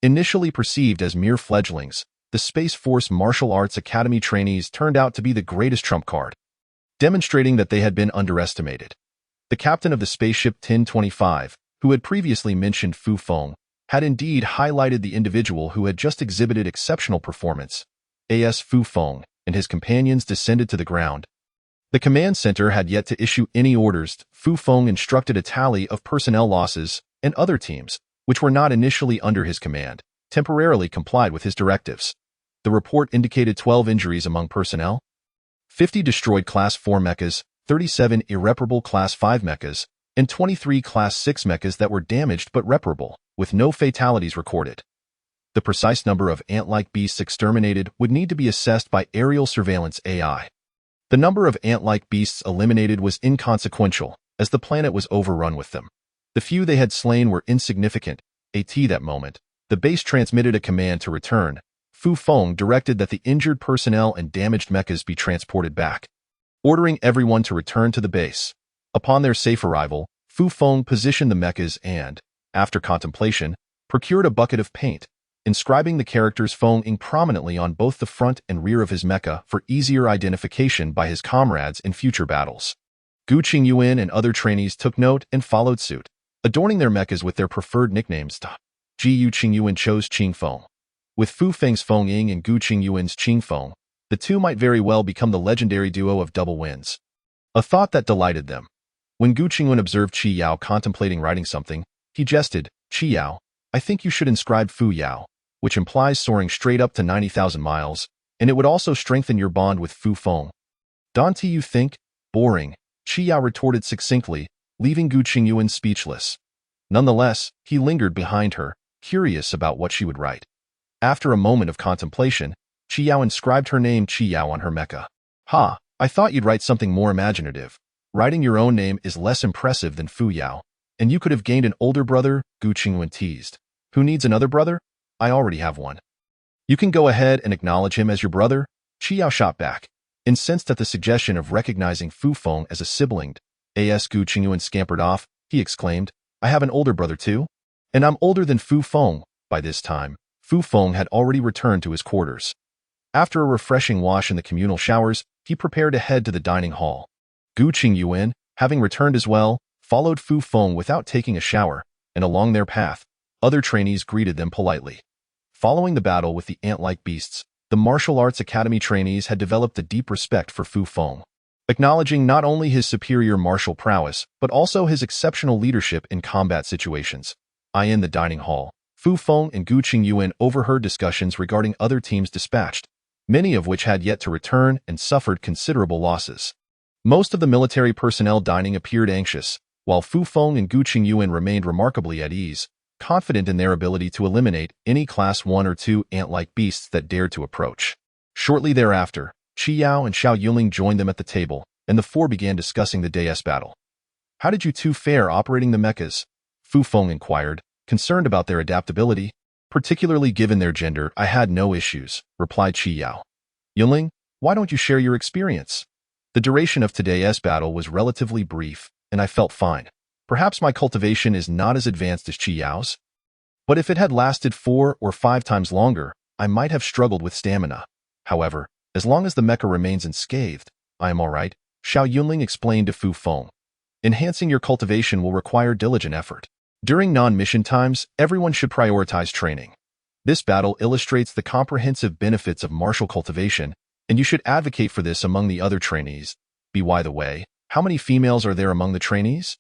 Initially perceived as mere fledglings, the Space Force Martial Arts Academy trainees turned out to be the greatest trump card, demonstrating that they had been underestimated. The captain of the spaceship 1025, who had previously mentioned Fu Feng, had indeed highlighted the individual who had just exhibited exceptional performance. As Fu Feng and his companions descended to the ground, the command center had yet to issue any orders. Fu Feng instructed a tally of personnel losses, and other teams, which were not initially under his command, temporarily complied with his directives. The report indicated 12 injuries among personnel, 50 destroyed Class 4 mechas, 37 irreparable Class 5 mechas, and 23 Class 6 mechas that were damaged but reparable, with no fatalities recorded. The precise number of ant-like beasts exterminated would need to be assessed by aerial surveillance AI. The number of ant-like beasts eliminated was inconsequential, as the planet was overrun with them. The few they had slain were insignificant. At that moment, the base transmitted a command to return. Fu Feng directed that the injured personnel and damaged mechas be transported back, ordering everyone to return to the base. Upon their safe arrival, Fu Feng positioned the mechas and, after contemplation, procured a bucket of paint, inscribing the characters Feng ing prominently on both the front and rear of his mecha for easier identification by his comrades in future battles. Gu Qingyuan and other trainees took note and followed suit, adorning their mechas with their preferred nicknames. Gu Qingyuan chose Qing Feng. With Fu Feng's Feng Ying and Gu Qingyuan's Qing Feng, the two might very well become the legendary duo of double wins. A thought that delighted them. When Gu Qingyuan observed Qi Yao contemplating writing something, he jested, "Qi Yao, I think you should inscribe Fu Yao, which implies soaring straight up to 90,000 miles, and it would also strengthen your bond with Fu Feng." "Don't you think? Boring," Qi Yao retorted succinctly, leaving Gu Qingyuan speechless. Nonetheless, he lingered behind her, curious about what she would write. After a moment of contemplation, Qi Yao inscribed her name Qi Yao on her mecha. "Ha, I thought you'd write something more imaginative. Writing your own name is less impressive than Fu Yao, and you could have gained an older brother," Gu Qingyuan teased. "Who needs another brother? I already have one." "You can go ahead and acknowledge him as your brother," Qi Yao shot back, incensed at the suggestion of recognizing Fu Feng as a sibling. As Gu Qingyuan scampered off, he exclaimed, "I have an older brother too? And I'm older than Fu Feng." By this time, Fu Feng had already returned to his quarters. After a refreshing wash in the communal showers, he prepared to head to the dining hall. Gu Qingyuan, having returned as well, followed Fu Feng without taking a shower, and along their path, other trainees greeted them politely. Following the battle with the ant-like beasts, the martial arts academy trainees had developed a deep respect for Fu Feng, acknowledging not only his superior martial prowess, but also his exceptional leadership in combat situations. In the dining hall, Fu Feng and Gu Qingyuan overheard discussions regarding other teams dispatched, many of which had yet to return and suffered considerable losses. Most of the military personnel dining appeared anxious, while Fu Feng and Gu Qingyuan remained remarkably at ease, confident in their ability to eliminate any Class 1 or 2 ant-like beasts that dared to approach. Shortly thereafter, Qi Yao and Xiao Yunling joined them at the table, and the four began discussing the day's battle. "How did you two fare operating the mechas?" Fu Feng inquired, concerned about their adaptability. "Particularly given their gender, I had no issues," replied Qi Yao. "Yunling, why don't you share your experience?" "The duration of today's battle was relatively brief, and I felt fine. Perhaps my cultivation is not as advanced as Qi Yao's, but if it had lasted 4 or 5 times longer, I might have struggled with stamina. However, as long as the mecha remains unscathed, I am all right," Xiao Yunling explained to Fu Feng. "Enhancing your cultivation will require diligent effort. During non-mission times, everyone should prioritize training. This battle illustrates the comprehensive benefits of martial cultivation, and you should advocate for this among the other trainees. By the way, how many females are there among the trainees?"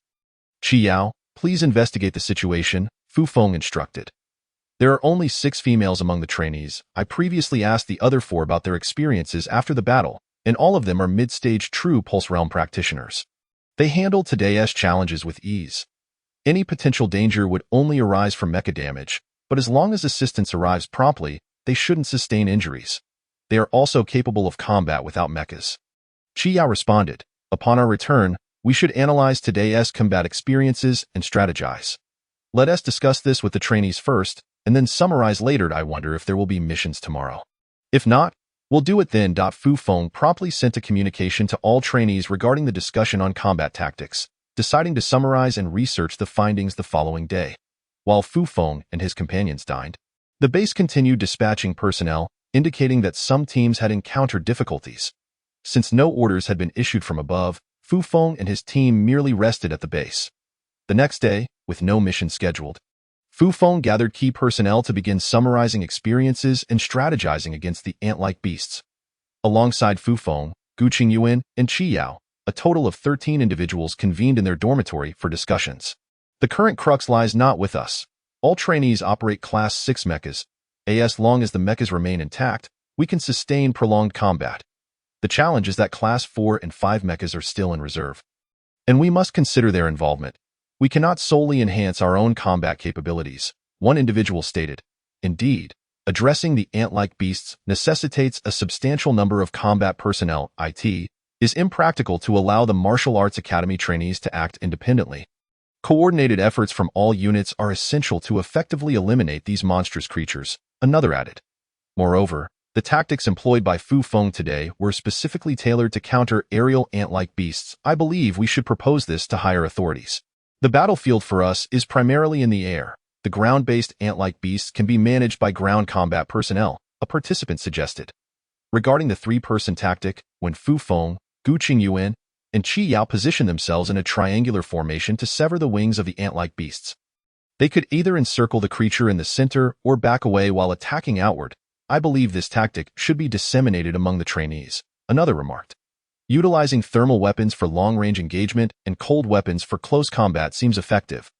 "Qi Yao, please investigate the situation," Fu Feng instructed. "There are only 6 females among the trainees. I previously asked the other 4 about their experiences after the battle, and all of them are mid-stage true Pulse Realm practitioners. They handled today's challenges with ease. Any potential danger would only arise from mecha damage, but as long as assistance arrives promptly, they shouldn't sustain injuries. They are also capable of combat without mechas." Qi Yao responded, "Upon our return, we should analyze today's combat experiences and strategize. Let us discuss this with the trainees first, and then summarize later. I wonder if there will be missions tomorrow. If not, we'll do it then." Fu Feng promptly sent a communication to all trainees regarding the discussion on combat tactics, deciding to summarize and research the findings the following day. While Fu Feng and his companions dined, the base continued dispatching personnel, indicating that some teams had encountered difficulties. Since no orders had been issued from above, Fu Feng and his team merely rested at the base. The next day, with no mission scheduled, Fu Feng gathered key personnel to begin summarizing experiences and strategizing against the ant-like beasts. Alongside Fu Feng, Gu Qingyuan, and Qi Yao, a total of 13 individuals convened in their dormitory for discussions. "The current crux lies not with us. All trainees operate Class 6 mechas. As long as the mechas remain intact, we can sustain prolonged combat. The challenge is that Class 4 and 5 mechas are still in reserve, and we must consider their involvement. We cannot solely enhance our own combat capabilities," one individual stated. "Indeed, addressing the ant-like beasts necessitates a substantial number of combat personnel. It is impractical to allow the martial arts academy trainees to act independently. Coordinated efforts from all units are essential to effectively eliminate these monstrous creatures," another added. Moreover, the tactics employed by Fu Feng today were specifically tailored to counter aerial ant-like beasts. "I believe we should propose this to higher authorities. The battlefield for us is primarily in the air. The ground-based ant-like beasts can be managed by ground combat personnel," a participant suggested. Regarding the 3-person tactic, when Fu Feng, Gu Qingyuan, and Qi Yao positioned themselves in a triangular formation to sever the wings of the ant-like beasts, they could either encircle the creature in the center or back away while attacking outward. "I believe this tactic should be disseminated among the trainees," another remarked. "Utilizing thermal weapons for long-range engagement and cold weapons for close combat seems effective.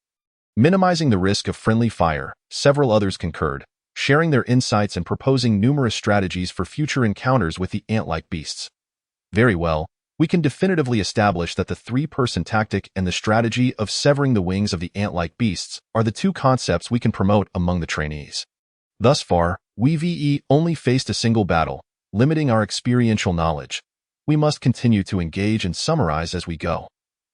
Minimizing the risk of friendly fire," several others concurred, sharing their insights and proposing numerous strategies for future encounters with the ant-like beasts. "Very well, we can definitively establish that the 3-person tactic and the strategy of severing the wings of the ant-like beasts are the 2 concepts we can promote among the trainees. Thus far, we've only faced a single battle, limiting our experiential knowledge. We must continue to engage and summarize as we go.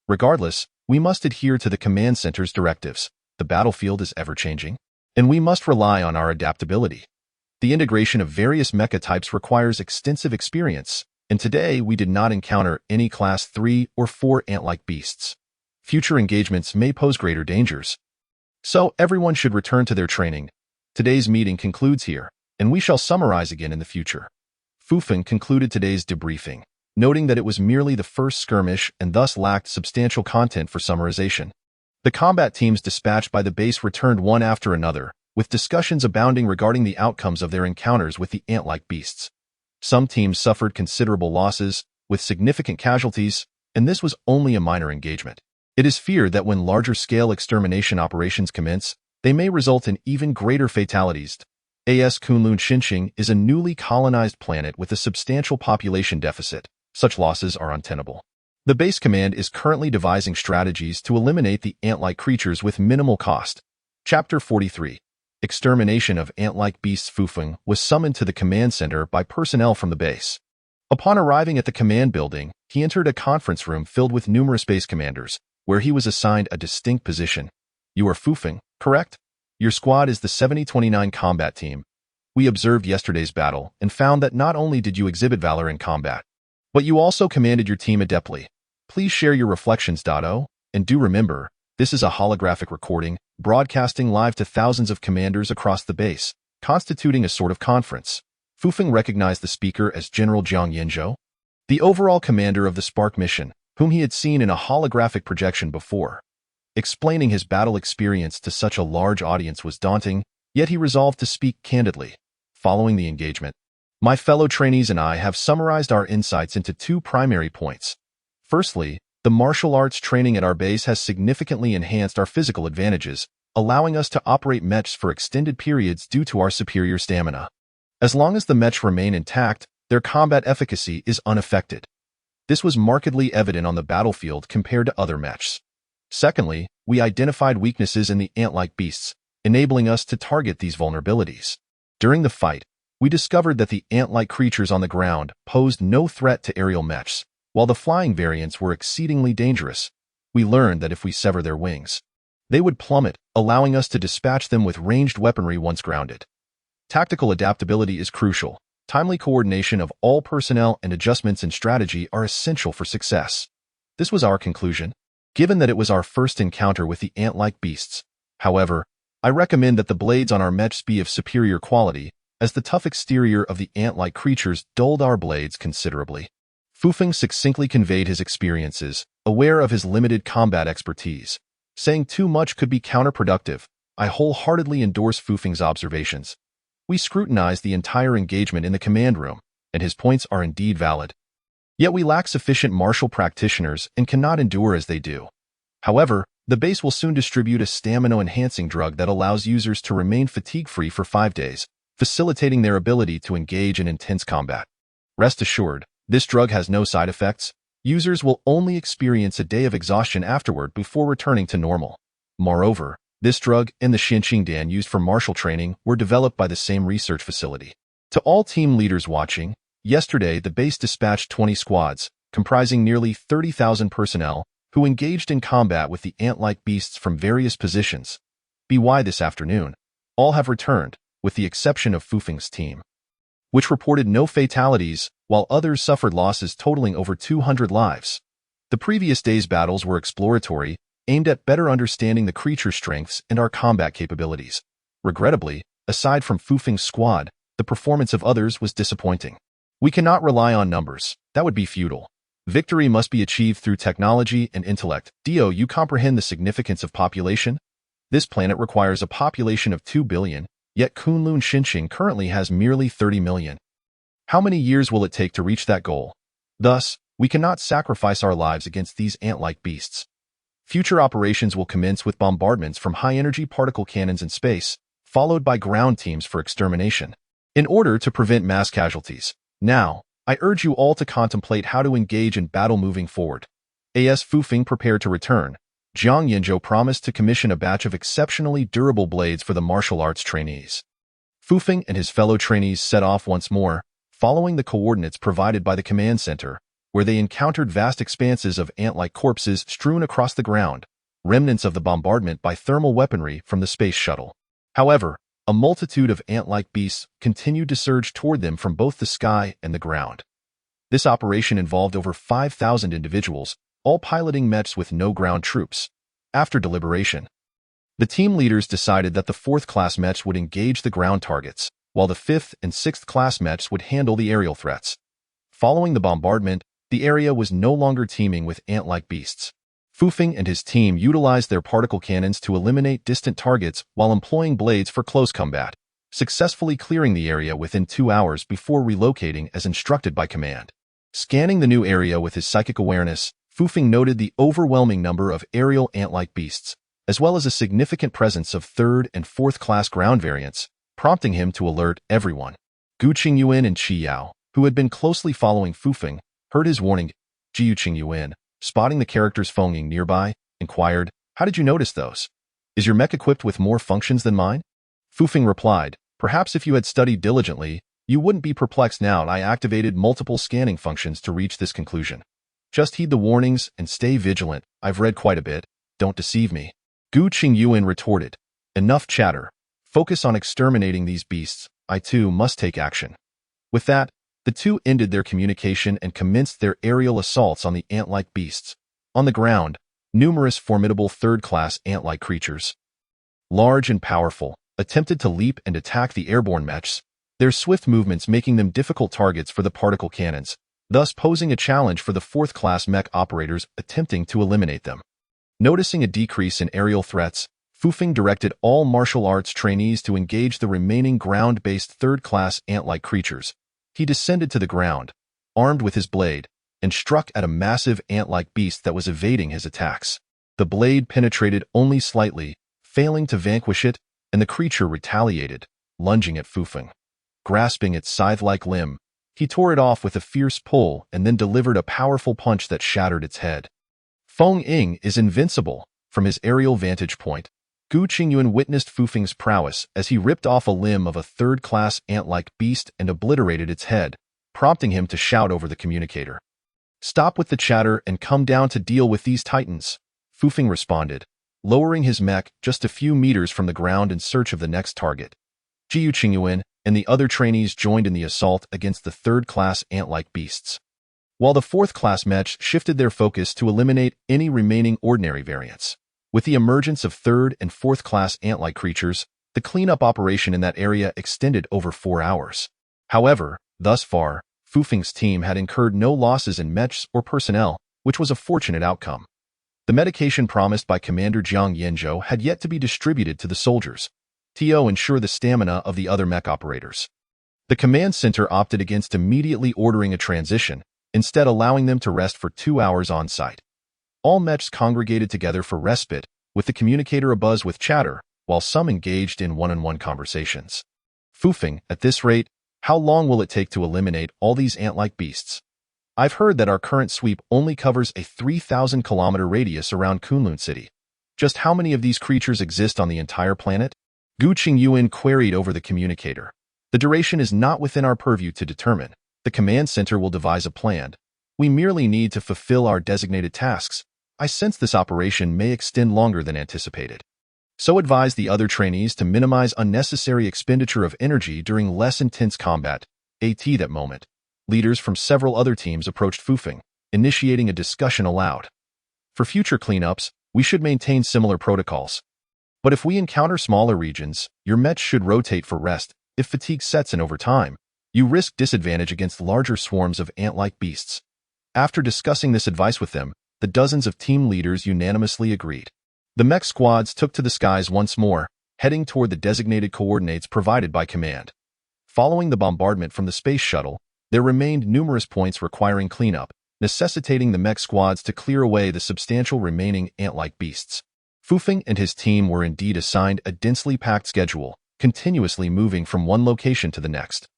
Regardless, we must adhere to the command center's directives. The battlefield is ever-changing, and we must rely on our adaptability. The integration of various mecha types requires extensive experience, and today we did not encounter any Class 3 or 4 ant-like beasts. Future engagements may pose greater dangers, so everyone should return to their training. Today's meeting concludes here, and we shall summarize again in the future." Fu Feng concluded today's debriefing. noting that it was merely the first skirmish and thus lacked substantial content for summarization. The combat teams dispatched by the base returned one after another, with discussions abounding regarding the outcomes of their encounters with the ant-like beasts. Some teams suffered considerable losses, with significant casualties, and this was only a minor engagement. It is feared that when larger-scale extermination operations commence, they may result in even greater fatalities. As Kunlun Xinqing is a newly colonized planet with a substantial population deficit. Such losses are untenable. The base command is currently devising strategies to eliminate the ant-like creatures with minimal cost. Chapter 43. Extermination of ant-like beasts. Fufeng was summoned to the command center by personnel from the base. Upon arriving at the command building, he entered a conference room filled with numerous base commanders, where he was assigned a distinct position. You are Fufeng, correct? Your squad is the 7029 combat team. We observed yesterday's battle and found that not only did you exhibit valor in combat, but you also commanded your team adeptly. Please share your reflections. And do remember, this is a holographic recording, broadcasting live to thousands of commanders across the base, constituting a sort of conference. Fufeng recognized the speaker as General Jiang Yanzhou, the overall commander of the Spark mission, whom he had seen in a holographic projection before. Explaining his battle experience to such a large audience was daunting, yet he resolved to speak candidly. Following the engagement, my fellow trainees and I have summarized our insights into two primary points. Firstly, the martial arts training at our base has significantly enhanced our physical advantages, allowing us to operate mechs for extended periods due to our superior stamina. As long as the mechs remain intact, their combat efficacy is unaffected. This was markedly evident on the battlefield compared to other mechs. Secondly, we identified weaknesses in the ant-like beasts, enabling us to target these vulnerabilities. During the fight, we discovered that the ant-like creatures on the ground posed no threat to aerial mechs, while the flying variants were exceedingly dangerous. We learned that if we sever their wings, they would plummet, allowing us to dispatch them with ranged weaponry once grounded. Tactical adaptability is crucial. Timely coordination of all personnel and adjustments in strategy are essential for success. This was our conclusion, given that it was our first encounter with the ant-like beasts. However, I recommend that the blades on our mechs be of superior quality, as the tough exterior of the ant-like creatures dulled our blades considerably. Fufeng succinctly conveyed his experiences, aware of his limited combat expertise. Saying too much could be counterproductive. I wholeheartedly endorse Fufeng's observations. We scrutinized the entire engagement in the command room, and his points are indeed valid. Yet we lack sufficient martial practitioners and cannot endure as they do. However, the base will soon distribute a stamina-enhancing drug that allows users to remain fatigue-free for 5 days, facilitating their ability to engage in intense combat. Rest assured, this drug has no side effects. Users will only experience a day of exhaustion afterward before returning to normal. Moreover, this drug and the Xinqingdan used for martial training were developed by the same research facility. To all team leaders watching, yesterday the base dispatched 20 squads, comprising nearly 30,000 personnel, who engaged in combat with the ant-like beasts from various positions. By this afternoon, all have returned, with the exception of Fufeng's team, which reported no fatalities, while others suffered losses totaling over 200 lives. The previous day's battles were exploratory, aimed at better understanding the creature's strengths and our combat capabilities. Regrettably, aside from Fufeng's squad, the performance of others was disappointing. We cannot rely on numbers. That would be futile. Victory must be achieved through technology and intellect. You comprehend the significance of population? This planet requires a population of 2 billion, yet Kunlun Xinqing currently has merely 30 million. How many years will it take to reach that goal? Thus, we cannot sacrifice our lives against these ant-like beasts. Future operations will commence with bombardments from high-energy particle cannons in space, followed by ground teams for extermination, in order to prevent mass casualties. Now, I urge you all to contemplate how to engage in battle moving forward. As Fufeng prepared to return, Jiang Yanzhou promised to commission a batch of exceptionally durable blades for the martial arts trainees. Fufeng and his fellow trainees set off once more, following the coordinates provided by the command center, where they encountered vast expanses of ant-like corpses strewn across the ground, remnants of the bombardment by thermal weaponry from the space shuttle. However, a multitude of ant-like beasts continued to surge toward them from both the sky and the ground. This operation involved over 5,000 individuals, all piloting mechs with no ground troops. After deliberation, the team leaders decided that the 4th-class mechs would engage the ground targets, while the 5th and 6th-class mechs would handle the aerial threats. Following the bombardment, The area was no longer teeming with ant-like beasts. Fufeng and his team utilized their particle cannons to eliminate distant targets while employing blades for close combat, successfully clearing the area within 2 hours before relocating as instructed by command. Scanning the new area with his psychic awareness, Fufeng noted the overwhelming number of aerial ant-like beasts, as well as a significant presence of 3rd and 4th class ground variants, prompting him to alert everyone. Gu Qingyuan and Qi Yao, who had been closely following Fufeng, heard his warning. Jiu Qingyuan, spotting the characters Feng Ying nearby, inquired, "How did you notice those? Is your mech equipped with more functions than mine?" Fufeng replied, "Perhaps if you had studied diligently, you wouldn't be perplexed now. I activated multiple scanning functions to reach this conclusion. Just heed the warnings and stay vigilant. I've read quite a bit. Don't deceive me." Gu Qingyuan retorted, "Enough chatter. Focus on exterminating these beasts. I too must take action." With that, the two ended their communication and commenced their aerial assaults on the ant-like beasts. On the ground, numerous formidable 3rd-class ant-like creatures, large and powerful, attempted to leap and attack the airborne mechs, their swift movements making them difficult targets for the particle cannons, thus posing a challenge for the 4th-class mech operators attempting to eliminate them. Noticing a decrease in aerial threats, Fufeng directed all martial arts trainees to engage the remaining ground-based 3rd-class ant-like creatures. He descended to the ground, armed with his blade, and struck at a massive ant-like beast that was evading his attacks. The blade penetrated only slightly, failing to vanquish it, and the creature retaliated, lunging at Fufeng. Grasping its scythe-like limb, he tore it off with a fierce pull and then delivered a powerful punch that shattered its head. Feng Ying is invincible. From his aerial vantage point, Gu Qingyuan witnessed Fufeng's prowess as he ripped off a limb of a 3rd-class ant-like beast and obliterated its head, prompting him to shout over the communicator. "Stop with the chatter and come down to deal with these titans," Fufeng responded, lowering his mech just a few meters from the ground in search of the next target. Jiu Qingyuan and the other trainees joined in the assault against the 3rd-class ant-like beasts, while the 4th-class mechs shifted their focus to eliminate any remaining ordinary variants. With the emergence of 3rd and 4th-class ant-like creatures, the cleanup operation in that area extended over 4 hours. However, thus far, Fufeng's team had incurred no losses in mechs or personnel, which was a fortunate outcome. The medication promised by Commander Jiang Yanzhou had yet to be distributed to the soldiers, to ensure the stamina of the other mech operators. The command center opted against immediately ordering a transition, instead allowing them to rest for 2 hours on site. All mechs congregated together for respite, with the communicator abuzz with chatter, while some engaged in one-on-one conversations. Fufeng, at this rate, how long will it take to eliminate all these ant-like beasts? I've heard that our current sweep only covers a 3,000-kilometer radius around Kunlun City. Just how many of these creatures exist on the entire planet? Gu Qingyuan queried over the communicator. The duration is not within our purview to determine. The command center will devise a plan. We merely need to fulfill our designated tasks. I sense this operation may extend longer than anticipated. So advised the other trainees to minimize unnecessary expenditure of energy during less intense combat. That moment, leaders from several other teams approached Fufeng, initiating a discussion aloud. For future cleanups, we should maintain similar protocols. But if we encounter smaller regions, your mech should rotate for rest. If fatigue sets in over time, you risk disadvantage against larger swarms of ant-like beasts. After discussing this advice with them, the dozens of team leaders unanimously agreed. The mech squads took to the skies once more, heading toward the designated coordinates provided by command. Following the bombardment from the space shuttle, there remained numerous points requiring cleanup, necessitating the mech squads to clear away the substantial remaining ant-like beasts. Fufeng and his team were indeed assigned a densely packed schedule, continuously moving from one location to the next.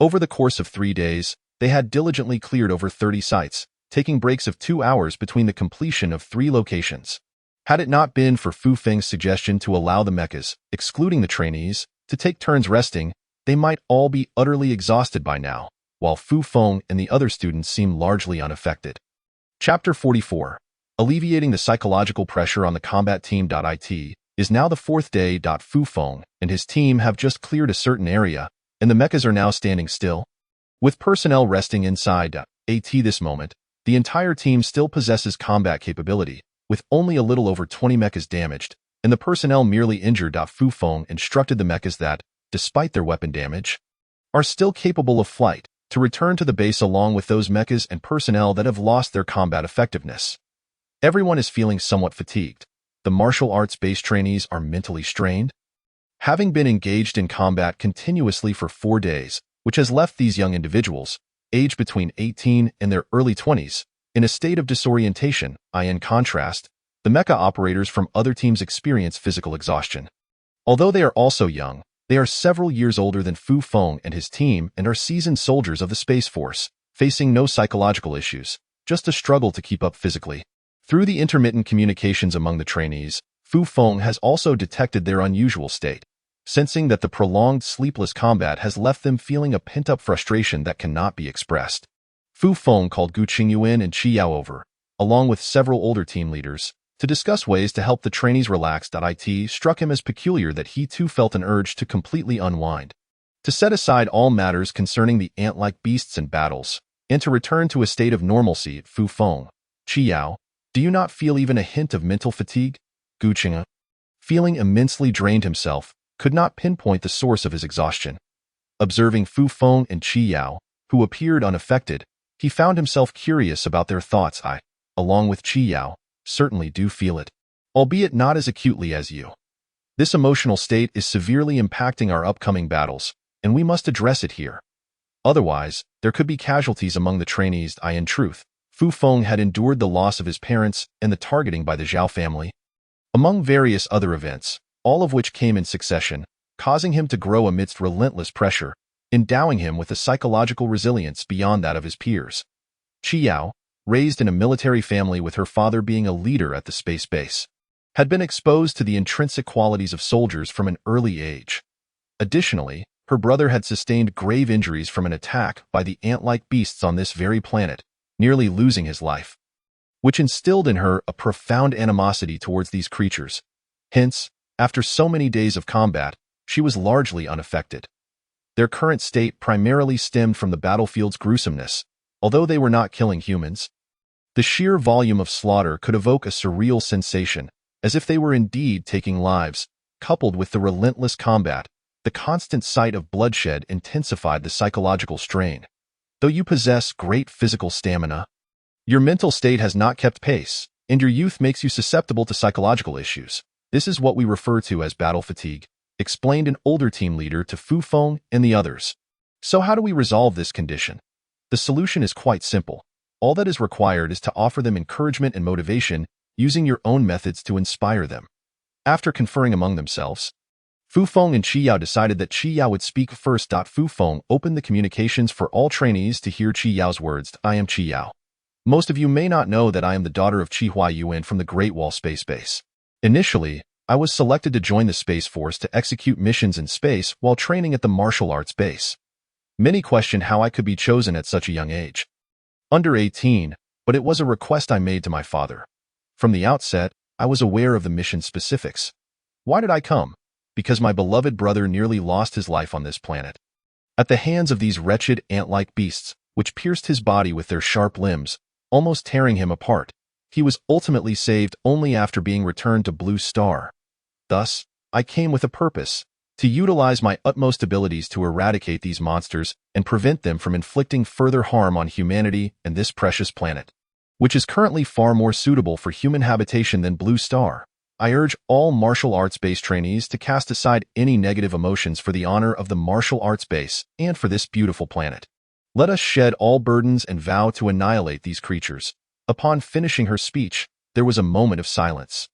Over the course of 3 days, they had diligently cleared over 30 sites, taking breaks of 2 hours between the completion of 3 locations. Had it not been for Fufeng's suggestion to allow the mechas, excluding the trainees, to take turns resting, they might all be utterly exhausted by now, while Fufeng and the other students seemed largely unaffected. Chapter 44. Alleviating the psychological pressure on the combat team. It is now the 4th day. Fufeng and his team have just cleared a certain area, and the mechas are now standing still. With personnel resting inside this moment, the entire team still possesses combat capability, with only a little over 20 mechas damaged, and the personnel merely injured. Fufeng instructed the mechas that, despite their weapon damage, are still capable of flight, to return to the base along with those mechas and personnel that have lost their combat effectiveness. Everyone is feeling somewhat fatigued. The martial arts base trainees are mentally strained, having been engaged in combat continuously for 4 days, which has left these young individuals, aged between 18 and their early 20s, in a state of disorientation. In contrast, the mecha operators from other teams experience physical exhaustion. Although they are also young, they are several years older than Fu Feng and his team and are seasoned soldiers of the Space Force, facing no psychological issues, just a struggle to keep up physically. Through the intermittent communications among the trainees, Fu Feng has also detected their unusual state, sensing that the prolonged sleepless combat has left them feeling a pent-up frustration that cannot be expressed. Fu Feng called Gu Qingyuan and Qi Yao over, along with several older team leaders, to discuss ways to help the trainees relax. It struck him as peculiar that he too felt an urge to completely unwind, to set aside all matters concerning the ant-like beasts and battles, and to return to a state of normalcy. Fu Feng, Qi Yao, do you not feel even a hint of mental fatigue? Gu Qingyuan, feeling immensely drained himself, could not pinpoint the source of his exhaustion. Observing Fu Feng and Qi Yao, who appeared unaffected, he found himself curious about their thoughts. I, along with Qi Yao, certainly do feel it, albeit not as acutely as you. This emotional state is severely impacting our upcoming battles, and we must address it here. Otherwise, there could be casualties among the trainees. In truth, Fu Feng had endured the loss of his parents and the targeting by the Zhao family, among various other events, all of which came in succession, causing him to grow amidst relentless pressure, endowing him with a psychological resilience beyond that of his peers. Qi Yao, raised in a military family with her father being a leader at the space base, had been exposed to the intrinsic qualities of soldiers from an early age. Additionally, her brother had sustained grave injuries from an attack by the ant-like beasts on this very planet, nearly losing his life, which instilled in her a profound animosity towards these creatures. Hence, after so many days of combat, she was largely unaffected. Their current state primarily stemmed from the battlefield's gruesomeness. Although they were not killing humans, the sheer volume of slaughter could evoke a surreal sensation, as if they were indeed taking lives. Coupled with the relentless combat, the constant sight of bloodshed intensified the psychological strain. Though you possess great physical stamina, your mental state has not kept pace, and your youth makes you susceptible to psychological issues. This is what we refer to as battle fatigue, explained an older team leader to Fu Feng and the others. So how do we resolve this condition? The solution is quite simple. All that is required is to offer them encouragement and motivation, using your own methods to inspire them. After conferring among themselves, Fu Feng and Qi Yao decided that Qi Yao would speak first. Fu Feng opened the communications for all trainees to hear Qi Yao's words. I am Qi Yao. Most of you may not know that I am the daughter of Qi Huayuan from the Great Wall Space Base. Initially, I was selected to join the Space Force to execute missions in space while training at the martial arts base. Many questioned how I could be chosen at such a young age. Under 18, but it was a request I made to my father. From the outset, I was aware of the mission specifics. Why did I come? Because my beloved brother nearly lost his life on this planet, at the hands of these wretched ant-like beasts, which pierced his body with their sharp limbs, almost tearing him apart. He was ultimately saved only after being returned to Blue Star. Thus, I came with a purpose, to utilize my utmost abilities to eradicate these monsters and prevent them from inflicting further harm on humanity and this precious planet, which is currently far more suitable for human habitation than Blue Star. I urge all martial arts base trainees to cast aside any negative emotions for the honor of the martial arts base and for this beautiful planet. Let us shed all burdens and vow to annihilate these creatures. Upon finishing her speech, there was a moment of silence.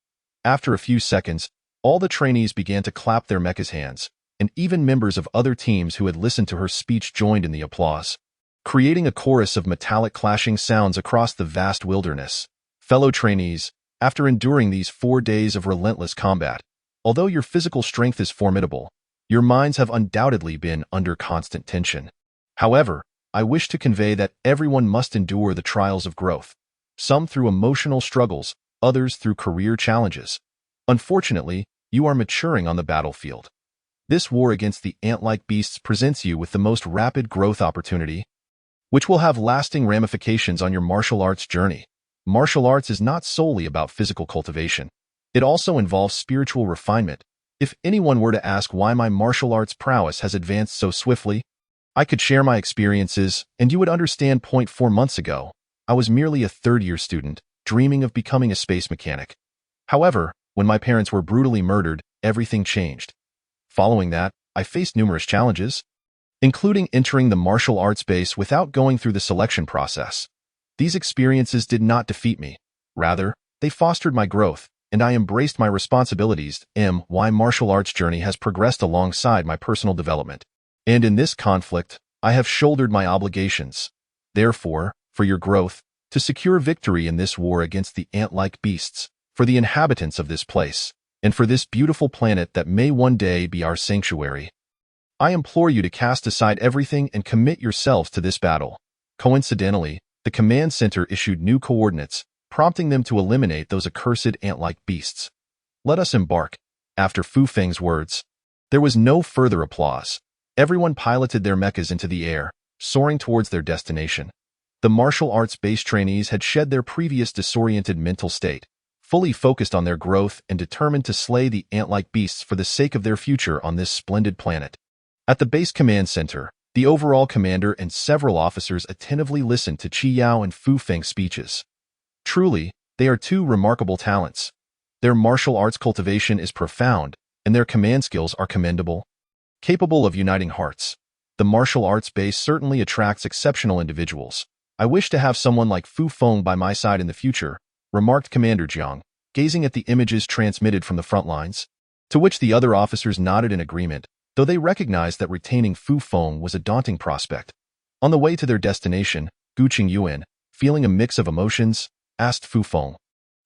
After a few seconds, all the trainees began to clap their mecha's hands, and even members of other teams who had listened to her speech joined in the applause, creating a chorus of metallic clashing sounds across the vast wilderness. Fellow trainees, after enduring these 4 days of relentless combat, although your physical strength is formidable, your minds have undoubtedly been under constant tension. However, I wish to convey that everyone must endure the trials of growth, some through emotional struggles, others through career challenges. Unfortunately, you are maturing on the battlefield. This war against the ant-like beasts presents you with the most rapid growth opportunity, which will have lasting ramifications on your martial arts journey. Martial arts is not solely about physical cultivation. It also involves spiritual refinement. If anyone were to ask why my martial arts prowess has advanced so swiftly, I could share my experiences, and you would understand. 4 months ago, I was merely a third-year student, dreaming of becoming a space mechanic. However, when my parents were brutally murdered, everything changed. Following that, I faced numerous challenges, including entering the martial arts base without going through the selection process. These experiences did not defeat me. Rather, they fostered my growth, and I embraced my responsibilities. My martial arts journey has progressed alongside my personal development. And in this conflict, I have shouldered my obligations. Therefore, for your growth, to secure victory in this war against the ant-like beasts, for the inhabitants of this place, and for this beautiful planet that may one day be our sanctuary, I implore you to cast aside everything and commit yourselves to this battle. Coincidentally, the command center issued new coordinates, prompting them to eliminate those accursed ant-like beasts. Let us embark. After Fu Feng's words, there was no further applause. Everyone piloted their mechas into the air, soaring towards their destination. The martial arts base trainees had shed their previous disoriented mental state, fully focused on their growth and determined to slay the ant-like beasts for the sake of their future on this splendid planet. At the base command center, the overall commander and several officers attentively listened to Qi Yao and Fu Feng's speeches. Truly, they are two remarkable talents. Their martial arts cultivation is profound, and their command skills are commendable. Capable of uniting hearts, the martial arts base certainly attracts exceptional individuals. I wish to have someone like Fu Feng by my side in the future, remarked Commander Jiang, gazing at the images transmitted from the front lines, to which the other officers nodded in agreement, though they recognized that retaining Fu Feng was a daunting prospect. On the way to their destination, Gu Qingyuan, feeling a mix of emotions, asked Fu Feng,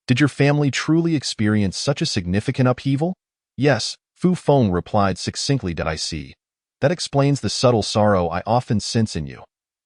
"Did your family truly experience such a significant upheaval?" "Yes," Fu Feng replied succinctly. "I see. That explains the subtle sorrow I often sense in you.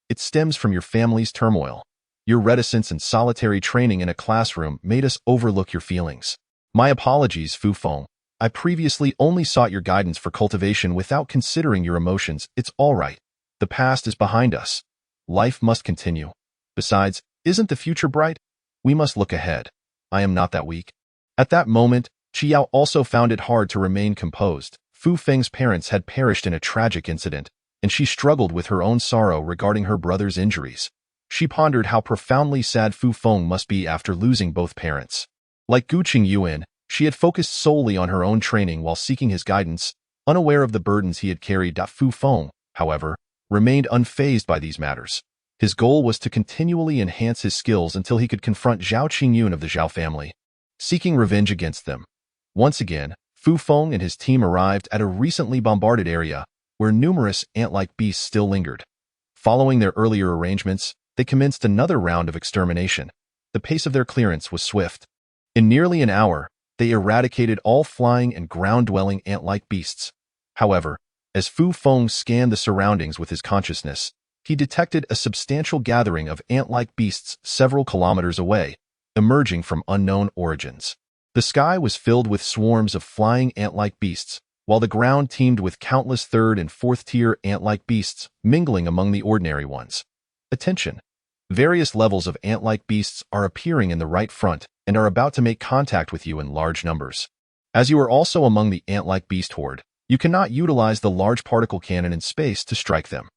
It stems from your family's turmoil. Your reticence and solitary training in a classroom made us overlook your feelings. My apologies, Fu Feng. I previously only sought your guidance for cultivation without considering your emotions. It's all right. The past is behind us. Life must continue. Besides, isn't the future bright? We must look ahead. I am not that weak." At that moment, Qiao also found it hard to remain composed. Fu Feng's parents had perished in a tragic incident, and she struggled with her own sorrow regarding her brother's injuries. She pondered how profoundly sad Fu Feng must be after losing both parents. Like Gu Qingyuan, she had focused solely on her own training while seeking his guidance, unaware of the burdens he had carried. Fu Feng, however, remained unfazed by these matters. His goal was to continually enhance his skills until he could confront Zhao Qingyun of the Zhao family, seeking revenge against them. Once again, Fu Feng and his team arrived at a recently bombarded area where numerous ant-like beasts still lingered. Following their earlier arrangements, they commenced another round of extermination. The pace of their clearance was swift. In nearly an hour, they eradicated all flying and ground-dwelling ant-like beasts. However, as Fu Feng scanned the surroundings with his consciousness, he detected a substantial gathering of ant-like beasts several kilometers away, emerging from unknown origins. The sky was filled with swarms of flying ant-like beasts, while the ground teemed with countless third- and fourth-tier ant-like beasts mingling among the ordinary ones. Attention! Various levels of ant-like beasts are appearing in the right front and are about to make contact with you in large numbers. As you are also among the ant-like beast horde, you cannot utilize the large particle cannon in space to strike them.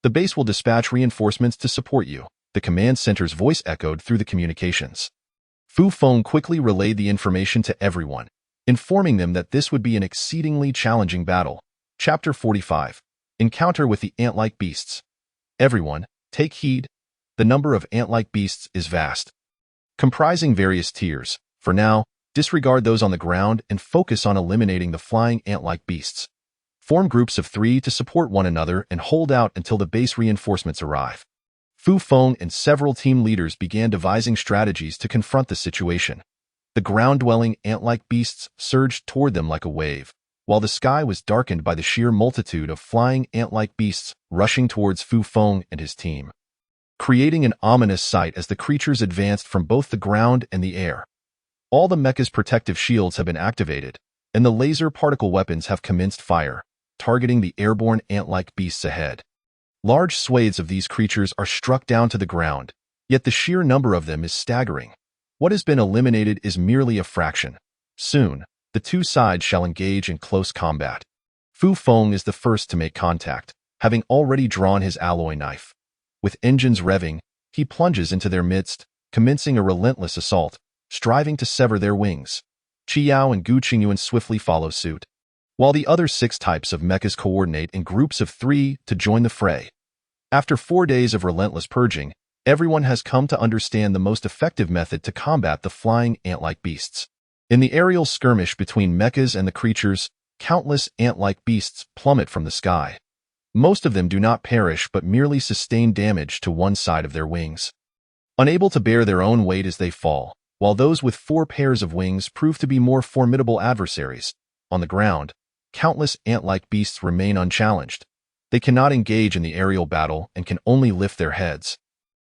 The base will dispatch reinforcements to support you. The command center's voice echoed through the communications. Fu Feng quickly relayed the information to everyone, informing them that this would be an exceedingly challenging battle. Chapter 45. Encounter with the Ant-like Beasts. Everyone, take heed. The number of ant-like beasts is vast, comprising various tiers. For now, disregard those on the ground and focus on eliminating the flying ant-like beasts. Form groups of 3 to support one another and hold out until the base reinforcements arrive. Fu Feng and several team leaders began devising strategies to confront the situation. The ground-dwelling ant-like beasts surged toward them like a wave, while the sky was darkened by the sheer multitude of flying ant-like beasts rushing towards Fu Feng and his team, creating an ominous sight as the creatures advanced from both the ground and the air. All the mecha's protective shields have been activated, and the laser particle weapons have commenced fire, targeting the airborne ant-like beasts ahead. Large swathes of these creatures are struck down to the ground, yet the sheer number of them is staggering. What has been eliminated is merely a fraction. Soon, the two sides shall engage in close combat. Fu Feng is the first to make contact. having already drawn his alloy knife. With engines revving, he plunges into their midst, commencing a relentless assault, striving to sever their wings. Qiao and Gu Qingyuan swiftly follow suit, while the other 6 types of mechas coordinate in groups of 3 to join the fray. After 4 days of relentless purging, everyone has come to understand the most effective method to combat the flying ant-like beasts. In the aerial skirmish between mechas and the creatures, countless ant-like beasts plummet from the sky. Most of them do not perish but merely sustain damage to one side of their wings, unable to bear their own weight as they fall, while those with 4 pairs of wings prove to be more formidable adversaries. On the ground, countless ant-like beasts remain unchallenged. They cannot engage in the aerial battle and can only lift their heads,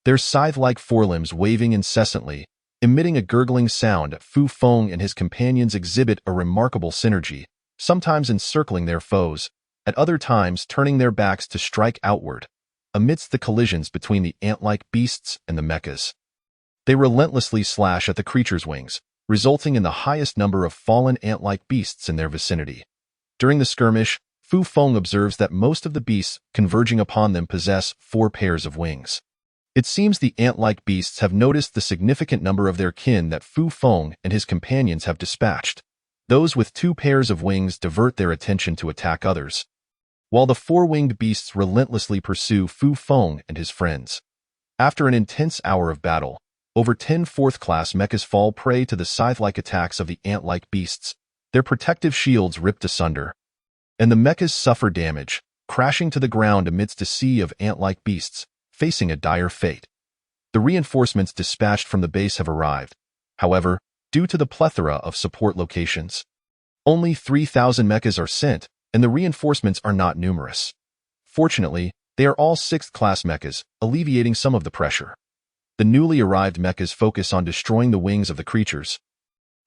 their scythe-like forelimbs waving incessantly, emitting a gurgling sound. Fu Feng and his companions exhibit a remarkable synergy, sometimes encircling their foes, at other times turning their backs to strike outward. Amidst the collisions between the ant-like beasts and the mechas, they relentlessly slash at the creature's wings, resulting in the highest number of fallen ant-like beasts in their vicinity. During the skirmish, Fu Feng observes that most of the beasts converging upon them possess 4 pairs of wings. It seems the ant-like beasts have noticed the significant number of their kin that Fu Feng and his companions have dispatched. Those with 2 pairs of wings divert their attention to attack others, while the 4-winged beasts relentlessly pursue Fu Feng and his friends. After an intense hour of battle, over 10 4th-class mechas fall prey to the scythe-like attacks of the ant-like beasts, their protective shields ripped asunder, and the mechas suffer damage, crashing to the ground amidst a sea of ant-like beasts, facing a dire fate. The reinforcements dispatched from the base have arrived. However, due to the plethora of support locations, only 3,000 mechas are sent, and the reinforcements are not numerous. Fortunately, they are all 6th-class mechas, alleviating some of the pressure. The newly arrived mechas focus on destroying the wings of the creatures.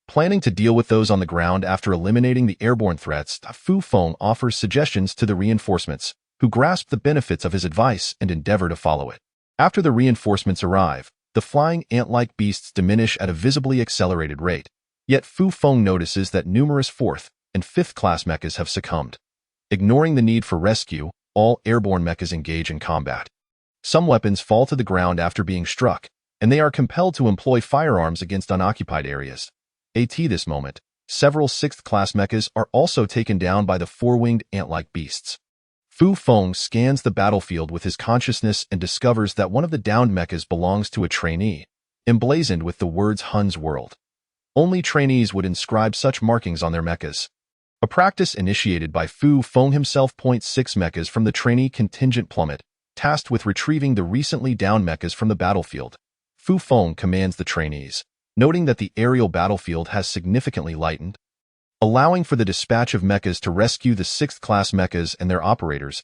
Planning to deal with those on the ground after eliminating the airborne threats, Fu Feng offers suggestions to the reinforcements, who grasp the benefits of his advice and endeavor to follow it. After the reinforcements arrive, the flying ant-like beasts diminish at a visibly accelerated rate. Yet Fu Feng notices that numerous 4th and 5th-class mechas have succumbed. Ignoring the need for rescue, all airborne mechas engage in combat. Some weapons fall to the ground after being struck, and they are compelled to employ firearms against unoccupied areas. At this moment, several 6th-class mechas are also taken down by the 4-winged ant-like beasts. Fu Feng scans the battlefield with his consciousness and discovers that one of the downed mechas belongs to a trainee, emblazoned with the words Hun's World. Only trainees would inscribe such markings on their mechas. A practice initiated by Fu Feng himself. 6 mechas from the trainee contingent plummet, tasked with retrieving the recently downed mechas from the battlefield. Fu Feng commands the trainees, noting that the aerial battlefield has significantly lightened, allowing for the dispatch of mechas to rescue the 6th-class mechas and their operators.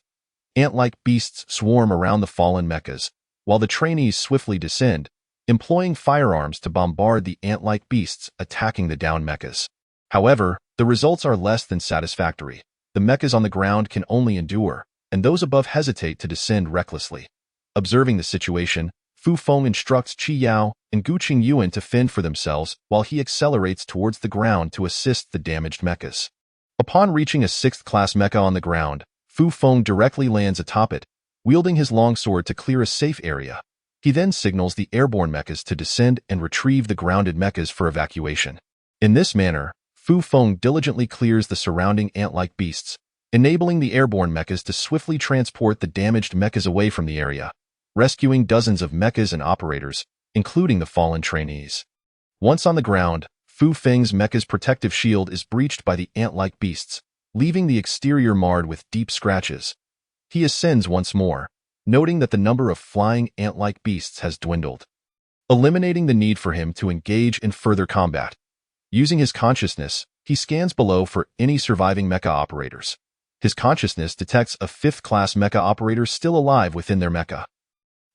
Ant-like beasts swarm around the fallen mechas, while the trainees swiftly descend, employing firearms to bombard the ant-like beasts attacking the downed mechas. However, the results are less than satisfactory. The mechas on the ground can only endure, and those above hesitate to descend recklessly. Observing the situation, Fu Feng instructs Qi Yao and Gu Qingyuan to fend for themselves while he accelerates towards the ground to assist the damaged mechas. Upon reaching a 6th-class mecha on the ground, Fu Feng directly lands atop it, wielding his longsword to clear a safe area. He then signals the airborne mechas to descend and retrieve the grounded mechas for evacuation. In this manner, Fu Feng diligently clears the surrounding ant-like beasts, enabling the airborne mechas to swiftly transport the damaged mechas away from the area, rescuing dozens of mechas and operators, including the fallen trainees. Once on the ground, Fu Feng's mecha's protective shield is breached by the ant-like beasts, leaving the exterior marred with deep scratches. He ascends once more, noting that the number of flying ant-like beasts has dwindled, eliminating the need for him to engage in further combat. Using his consciousness, he scans below for any surviving mecha operators. His consciousness detects a 5th-class mecha operator still alive within their mecha,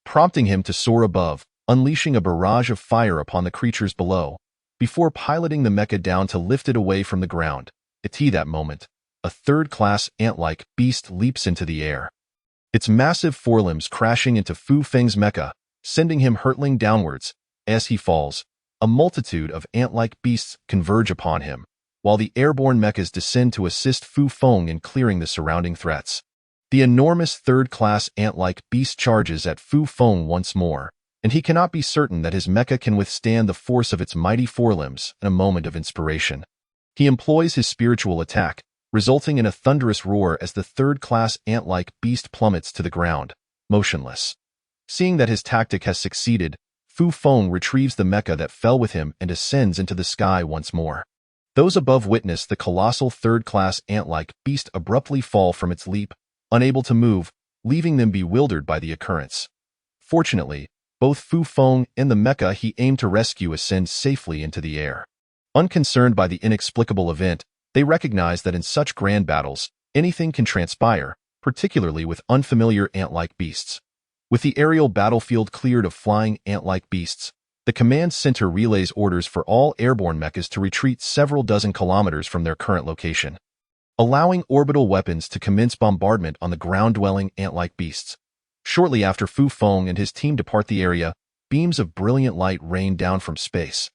prompting him to soar above, unleashing a barrage of fire upon the creatures below, before piloting the mecha down to lift it away from the ground. At that moment, a 3rd-class ant-like beast leaps into the air, its massive forelimbs crashing into Fu Feng's mecha, sending him hurtling downwards. As he falls, a multitude of ant-like beasts converge upon him, while the airborne mechas descend to assist Fu Feng in clearing the surrounding threats. The enormous third-class ant-like beast charges at Fu Feng once more, and he cannot be certain that his mecha can withstand the force of its mighty forelimbs in a moment of inspiration. He employs his spiritual attack, resulting in a thunderous roar as the third-class ant-like beast plummets to the ground, motionless. Seeing that his tactic has succeeded, Fu Feng retrieves the mecha that fell with him and ascends into the sky once more. Those above witness the colossal third-class ant-like beast abruptly fall from its leap, unable to move, leaving them bewildered by the occurrence. Fortunately, both Fu Feng and the mecha he aimed to rescue ascend safely into the air. Unconcerned by the inexplicable event, they recognize that in such grand battles, anything can transpire, particularly with unfamiliar ant-like beasts. With the aerial battlefield cleared of flying ant-like beasts, the command center relays orders for all airborne mechas to retreat several dozen kilometers from their current location, allowing orbital weapons to commence bombardment on the ground-dwelling ant-like beasts. Shortly after Fu Feng and his team depart the area, beams of brilliant light rain down from space.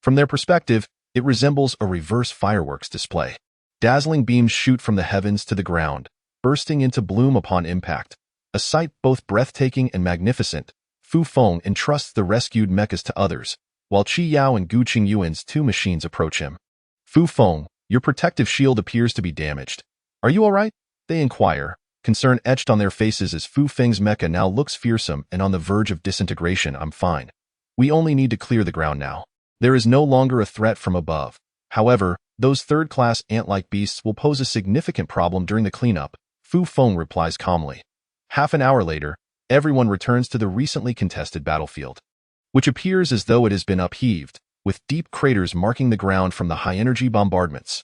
From their perspective, it resembles a reverse fireworks display. Dazzling beams shoot from the heavens to the ground, bursting into bloom upon impact. A sight both breathtaking and magnificent. Fu Feng entrusts the rescued mechas to others, while Qi Yao and Gu Qingyuan's two machines approach him. Fu Feng, your protective shield appears to be damaged. Are you all right? They inquire, concern etched on their faces as Fu Feng's mecha now looks fearsome and on the verge of disintegration. I'm fine. We only need to clear the ground now. There is no longer a threat from above. However, those third-class ant-like beasts will pose a significant problem during the cleanup, Fu Feng replies calmly. Half an hour later, everyone returns to the recently contested battlefield, which appears as though it has been upheaved, with deep craters marking the ground from the high-energy bombardments.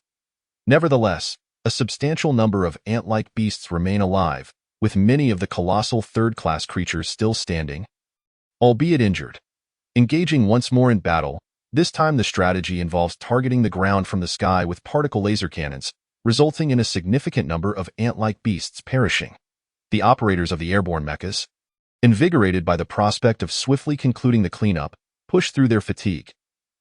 Nevertheless, a substantial number of ant-like beasts remain alive, with many of the colossal third-class creatures still standing, albeit injured. Engaging once more in battle, this time the strategy involves targeting the ground from the sky with particle laser cannons, resulting in a significant number of ant-like beasts perishing. The operators of the airborne mechas, invigorated by the prospect of swiftly concluding the cleanup, push through their fatigue.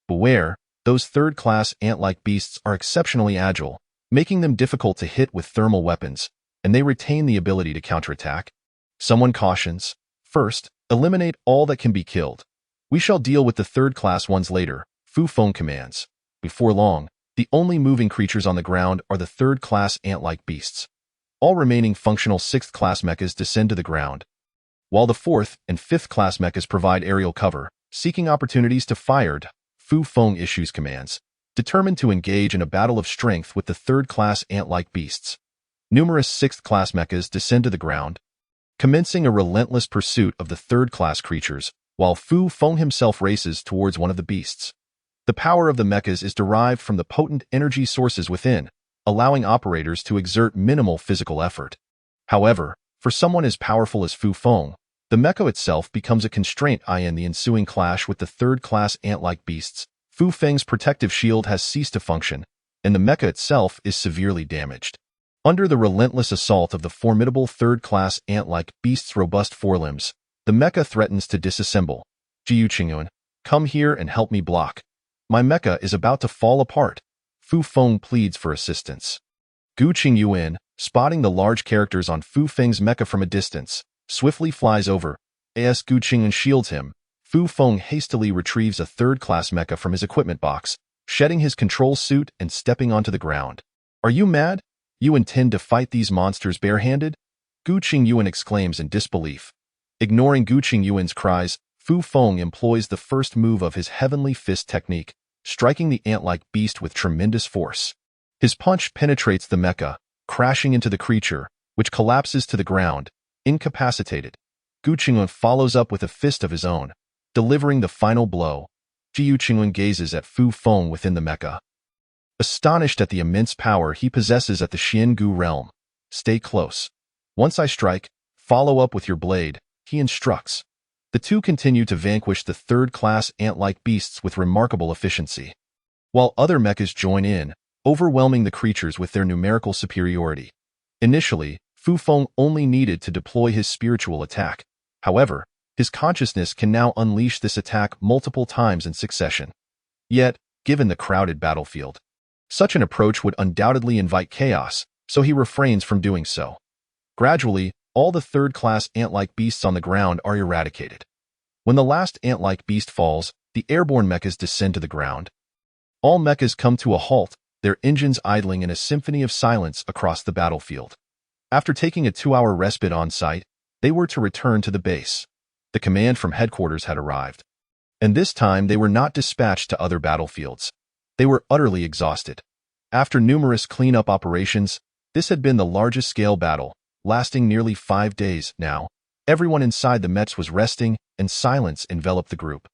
Beware, those third-class ant-like beasts are exceptionally agile, making them difficult to hit with thermal weapons, and they retain the ability to counterattack. Someone cautions, first, eliminate all that can be killed. We shall deal with the third-class ones later, Fu Feng commands. Before long, the only moving creatures on the ground are the third-class ant-like beasts. All remaining functional 6th-class mechas descend to the ground, while the 4th and 5th-class mechas provide aerial cover, seeking opportunities to fire. Fu Feng issues commands, determined to engage in a battle of strength with the third-class ant-like beasts. Numerous 6th-class mechas descend to the ground, commencing a relentless pursuit of the third-class creatures, while Fu Feng himself races towards one of the beasts. The power of the mechas is derived from the potent energy sources within, allowing operators to exert minimal physical effort. However, for someone as powerful as Fu Feng, the mecha itself becomes a constraint in the ensuing clash with the third-class ant-like beasts. Fu Feng's protective shield has ceased to function, and the mecha itself is severely damaged. Under the relentless assault of the formidable third-class ant-like beast's robust forelimbs, the mecha threatens to disassemble. Jiu Qingyuan, come here and help me block. My mecha is about to fall apart. Fu Feng pleads for assistance. Gu Qingyuan, spotting the large characters on Fu Feng's mecha from a distance, swiftly flies over. As Gu Qingyuan shields him, Fu Feng hastily retrieves a third-class mecha from his equipment box, shedding his control suit and stepping onto the ground. Are you mad? You intend to fight these monsters barehanded? Gu Qingyuan exclaims in disbelief. Ignoring Gu Qingyuan's cries, Fu Feng employs the first move of his heavenly fist technique, striking the ant-like beast with tremendous force. His punch penetrates the mecha, crashing into the creature, which collapses to the ground, incapacitated. Gu Qingyuan follows up with a fist of his own, delivering the final blow. Jiu Qingyuan gazes at Fu Feng within the mecha, astonished at the immense power he possesses at the Xiangu realm. Stay close. Once I strike, follow up with your blade, he instructs. The two continue to vanquish the third-class ant-like beasts with remarkable efficiency, while other mechas join in, overwhelming the creatures with their numerical superiority. Initially, Fu Feng only needed to deploy his spiritual attack. However, his consciousness can now unleash this attack multiple times in succession. Yet, given the crowded battlefield, such an approach would undoubtedly invite chaos, so he refrains from doing so. Gradually, all the third-class ant-like beasts on the ground are eradicated. When the last ant-like beast falls, the airborne mechas descend to the ground. All mechas come to a halt, their engines idling in a symphony of silence across the battlefield. After taking a 2-hour respite on site, they were to return to the base. The command from headquarters had arrived. And this time they were not dispatched to other battlefields. They were utterly exhausted. After numerous cleanup operations, this had been the largest-scale battle, lasting nearly 5 days now. Everyone inside the mechs was resting, and silence enveloped the group.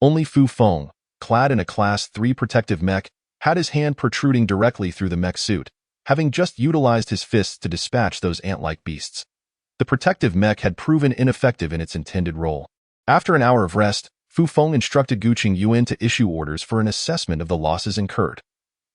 Only Fu Feng, clad in a Class 3 protective mech, had his hand protruding directly through the mech suit, having just utilized his fists to dispatch those ant-like beasts. The protective mech had proven ineffective in its intended role. After an hour of rest, Fu Feng instructed Guqing Yuan to issue orders for an assessment of the losses incurred.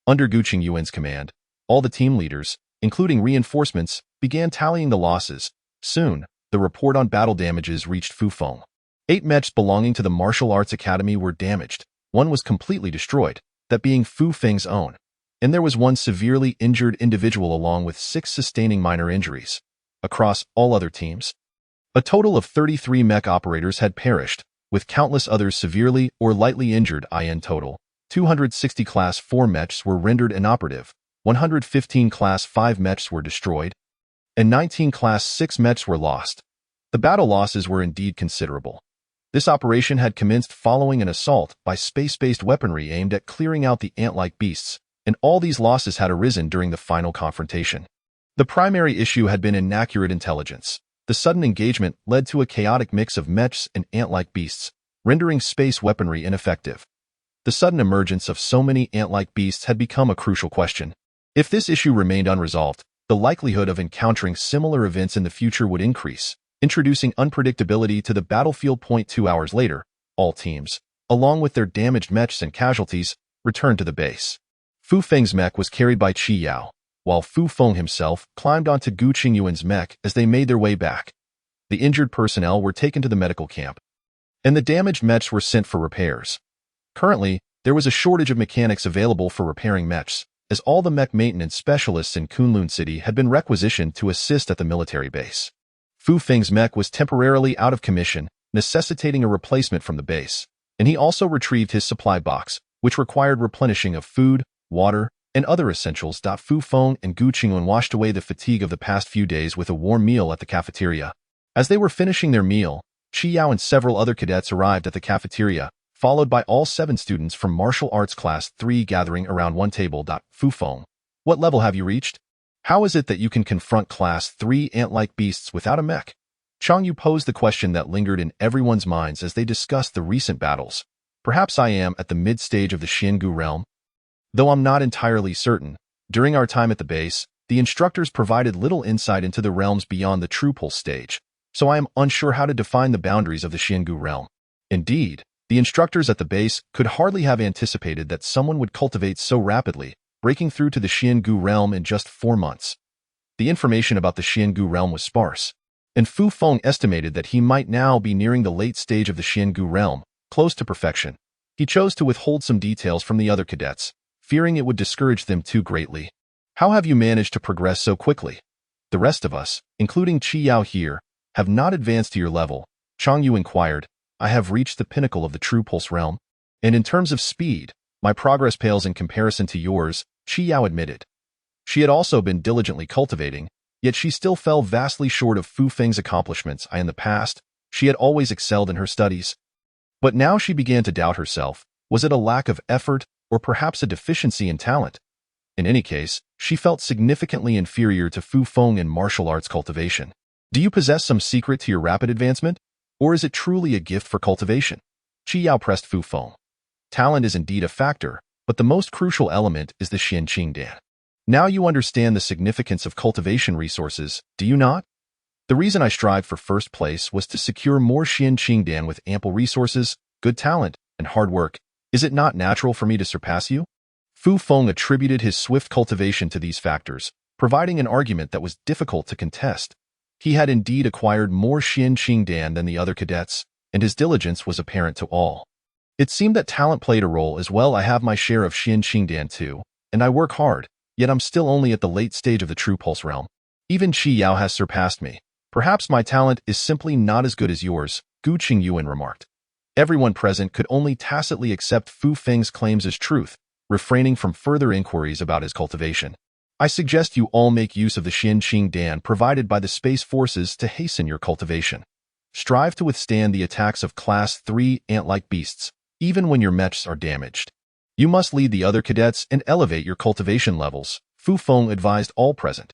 Under Guqing Yuan's command, all the team leaders, including reinforcements, began tallying the losses. Soon, the report on battle damages reached Fu Feng. 8 mechs belonging to the Martial Arts Academy were damaged. 1 was completely destroyed, that being Fu Feng's own. And there was 1 severely injured individual along with 6 sustaining minor injuries. Across all other teams, a total of 33 mech operators had perished, with countless others severely or lightly injured. In total, 260 Class 4 mechs were rendered inoperative, 115 Class 5 mechs were destroyed, and 19 Class 6 mechs were lost. The battle losses were indeed considerable. This operation had commenced following an assault by space-based weaponry aimed at clearing out the ant-like beasts, and all these losses had arisen during the final confrontation. The primary issue had been inaccurate intelligence. The sudden engagement led to a chaotic mix of mechs and ant-like beasts, rendering space weaponry ineffective. The sudden emergence of so many ant-like beasts had become a crucial question. If this issue remained unresolved, the likelihood of encountering similar events in the future would increase, introducing unpredictability to the battlefield. 2 hours later, all teams, along with their damaged mechs and casualties, returned to the base. Fu Feng's mech was carried by Qi Yao, while Fu Feng himself climbed onto Guqing Yuan's mech as they made their way back. The injured personnel were taken to the medical camp, and the damaged mechs were sent for repairs. Currently, there was a shortage of mechanics available for repairing mechs, as all the mech maintenance specialists in Kunlun City had been requisitioned to assist at the military base. Fu Feng's mech was temporarily out of commission, necessitating a replacement from the base, and he also retrieved his supply box, which required replenishing of food, water, and other essentials. Fu Feng and Guqing Yuan washed away the fatigue of the past few days with a warm meal at the cafeteria. As they were finishing their meal, Qi Yao and several other cadets arrived at the cafeteria, followed by all 7 students from Martial Arts Class 3 gathering around one table. Fu Feng, what level have you reached? How is it that you can confront Class 3 ant-like beasts without a mech? Chang Yu posed the question that lingered in everyone's minds as they discussed the recent battles. Perhaps I am at the mid-stage of the Xiangu realm? Though I'm not entirely certain, during our time at the base, the instructors provided little insight into the realms beyond the true pulse stage, so I am unsure how to define the boundaries of the Xiangu realm. Indeed, the instructors at the base could hardly have anticipated that someone would cultivate so rapidly, breaking through to the Xiangu realm in just 4 months. The information about the Xiangu realm was sparse, and Fu Feng estimated that he might now be nearing the late stage of the Xiangu realm, close to perfection. He chose to withhold some details from the other cadets, fearing it would discourage them too greatly. How have you managed to progress so quickly? The rest of us, including Qi Yao here, have not advanced to your level, Chang Yu inquired. I have reached the pinnacle of the true pulse realm, and in terms of speed, my progress pales in comparison to yours, Qi Yao admitted. She had also been diligently cultivating, yet she still fell vastly short of Fu Feng's accomplishments. In the past, she had always excelled in her studies. But now she began to doubt herself. Was it a lack of effort, or perhaps a deficiency in talent? In any case, she felt significantly inferior to Fu Feng in martial arts cultivation. Do you possess some secret to your rapid advancement? Or is it truly a gift for cultivation? Qi Yao pressed Fu Feng. Talent is indeed a factor, but the most crucial element is the Xianqing Dan. Now you understand the significance of cultivation resources, do you not? The reason I strived for first place was to secure more Xianqing Dan with ample resources, good talent, and hard work. Is it not natural for me to surpass you? Fu Feng attributed his swift cultivation to these factors, providing an argument that was difficult to contest. He had indeed acquired more Xianqing Dan than the other cadets, and his diligence was apparent to all. It seemed that talent played a role as well. I have my share of Xianqing Dan too, and I work hard, yet I'm still only at the late stage of the true pulse realm. Even Qi Yao has surpassed me. Perhaps my talent is simply not as good as yours, Gu Qingyuan remarked. Everyone present could only tacitly accept Fu Feng's claims as truth, refraining from further inquiries about his cultivation. I suggest you all make use of the Xianqing Dan provided by the Space Forces to hasten your cultivation. Strive to withstand the attacks of Class 3 ant-like beasts, even when your mechs are damaged. You must lead the other cadets and elevate your cultivation levels, Fu Feng advised all present.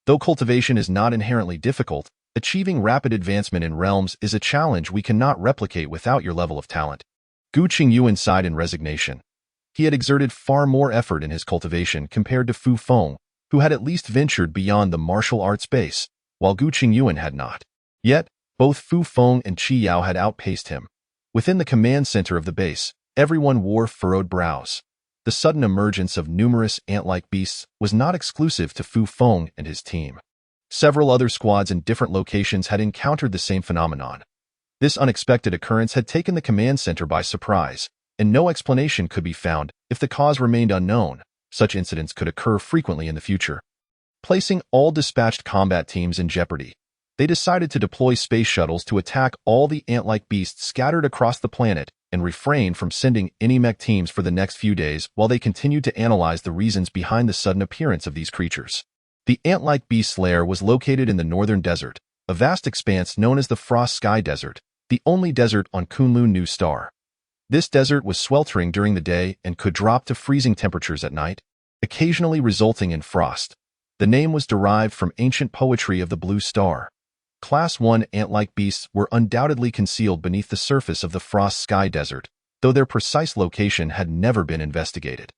Though cultivation is not inherently difficult, achieving rapid advancement in realms is a challenge we cannot replicate without your level of talent. Gu Qingyuan sighed in resignation. He had exerted far more effort in his cultivation compared to Fu Feng, who had at least ventured beyond the martial arts base, while Gu Qingyuan had not. Yet, both Fu Feng and Qi Yao had outpaced him. Within the command center of the base, everyone wore furrowed brows. The sudden emergence of numerous ant-like beasts was not exclusive to Fu Feng and his team. Several other squads in different locations had encountered the same phenomenon. This unexpected occurrence had taken the command center by surprise, and no explanation could be found if the cause remained unknown. Such incidents could occur frequently in the future. Placing all dispatched combat teams in jeopardy, they decided to deploy space shuttles to attack all the ant-like beasts scattered across the planet and refrain from sending any mech teams for the next few days while they continued to analyze the reasons behind the sudden appearance of these creatures. The ant-like beast's lair was located in the northern desert, a vast expanse known as the Frost Sky Desert, the only desert on Kunlun New Star. This desert was sweltering during the day and could drop to freezing temperatures at night, occasionally resulting in frost. The name was derived from ancient poetry of the Blue Star. Class 1 ant-like beasts were undoubtedly concealed beneath the surface of the Frost Sky Desert, though their precise location had never been investigated.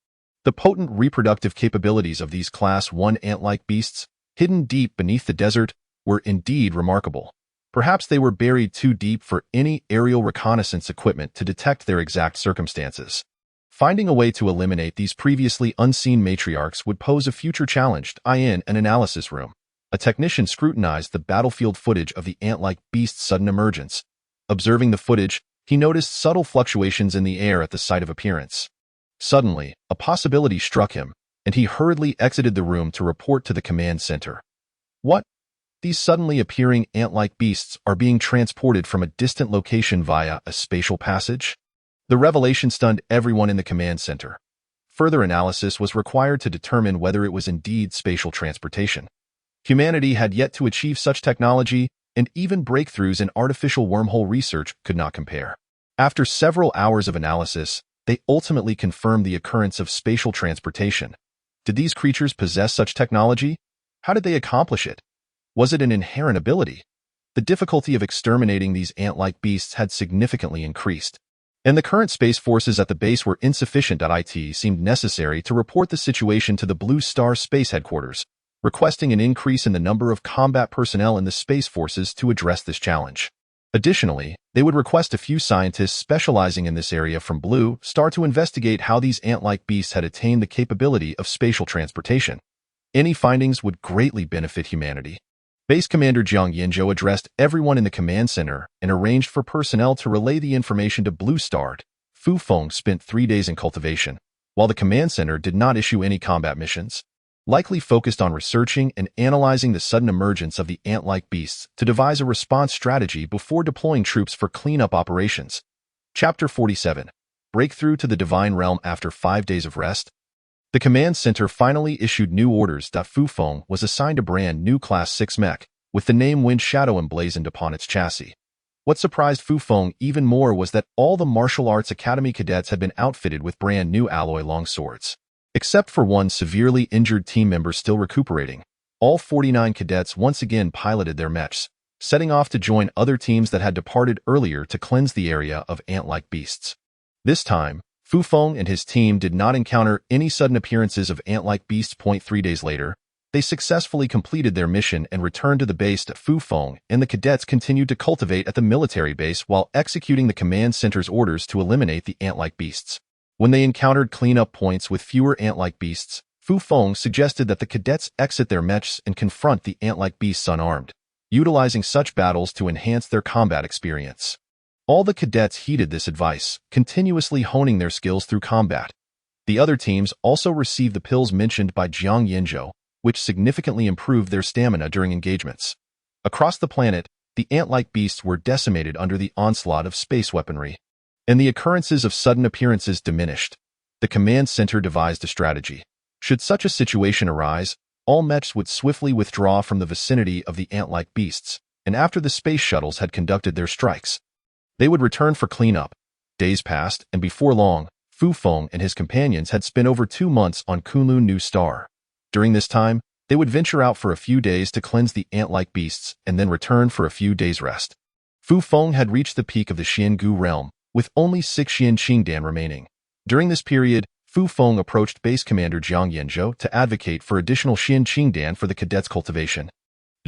The potent reproductive capabilities of these Class 1 ant-like beasts, hidden deep beneath the desert, were indeed remarkable. Perhaps they were buried too deep for any aerial reconnaissance equipment to detect their exact circumstances. Finding a way to eliminate these previously unseen matriarchs would pose a future challenge. In an analysis room, a technician scrutinized the battlefield footage of the ant-like beast's sudden emergence. Observing the footage, he noticed subtle fluctuations in the air at the site of appearance. Suddenly, a possibility struck him, and he hurriedly exited the room to report to the command center. What? These suddenly appearing ant-like beasts are being transported from a distant location via a spatial passage? The revelation stunned everyone in the command center. Further analysis was required to determine whether it was indeed spatial transportation. Humanity had yet to achieve such technology, and even breakthroughs in artificial wormhole research could not compare. After several hours of analysis, they ultimately confirmed the occurrence of spatial transportation. Did these creatures possess such technology? How did they accomplish it? Was it an inherent ability? The difficulty of exterminating these ant-like beasts had significantly increased, and the current space forces at the base were insufficient. It seemed necessary to report the situation to the Blue Star Space Headquarters, requesting an increase in the number of combat personnel in the space forces to address this challenge. Additionally, they would request a few scientists specializing in this area from Blue Star to investigate how these ant-like beasts had attained the capability of spatial transportation. Any findings would greatly benefit humanity. Base Commander Jiang Yinzhou addressed everyone in the command center and arranged for personnel to relay the information to Blue Star. Fu Feng spent 3 days in cultivation, while the command center did not issue any combat missions, likely focused on researching and analyzing the sudden emergence of the ant-like beasts to devise a response strategy before deploying troops for cleanup operations. Chapter 47. Breakthrough to the Divine Realm after 5 days of rest. The command center finally issued new orders. Fu Feng was assigned a brand new Class 6 mech, with the name Wind Shadow emblazoned upon its chassis. What surprised Fu Feng even more was that all the Martial Arts Academy cadets had been outfitted with brand new alloy longswords. Except for one severely injured team member still recuperating, all 49 cadets once again piloted their mechs, setting off to join other teams that had departed earlier to cleanse the area of ant-like beasts. This time, Fu Feng and his team did not encounter any sudden appearances of ant-like beasts. 3 days later, they successfully completed their mission and returned to the base. Fu Feng and the cadets continued to cultivate at the military base while executing the command center's orders to eliminate the ant-like beasts. When they encountered cleanup points with fewer ant-like beasts, Fu Feng suggested that the cadets exit their mechs and confront the ant-like beasts unarmed, utilizing such battles to enhance their combat experience. All the cadets heeded this advice, continuously honing their skills through combat. The other teams also received the pills mentioned by Jiang Yinzhou, which significantly improved their stamina during engagements. Across the planet, the ant-like beasts were decimated under the onslaught of space weaponry, and the occurrences of sudden appearances diminished. The command center devised a strategy. Should such a situation arise, all mechs would swiftly withdraw from the vicinity of the ant-like beasts, and after the space shuttles had conducted their strikes, they would return for cleanup. Days passed, and before long, Fu Feng and his companions had spent over 2 months on Kunlun New Star. During this time, they would venture out for a few days to cleanse the ant-like beasts and then return for a few days' rest. Fu Feng had reached the peak of the Xiangu realm, with only 6 Xian Qingdan remaining. During this period, Fu Feng approached Base Commander Jiang Yanzhou to advocate for additional Xian Qingdan for the cadets' cultivation.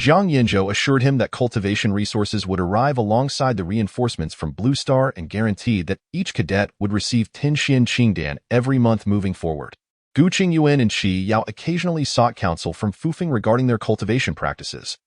Jiang Yanzhou assured him that cultivation resources would arrive alongside the reinforcements from Blue Star and guaranteed that each cadet would receive 10 Xian Qingdan every month moving forward. Gu Qingyuan and Qi Yao occasionally sought counsel from Fu Feng regarding their cultivation practices.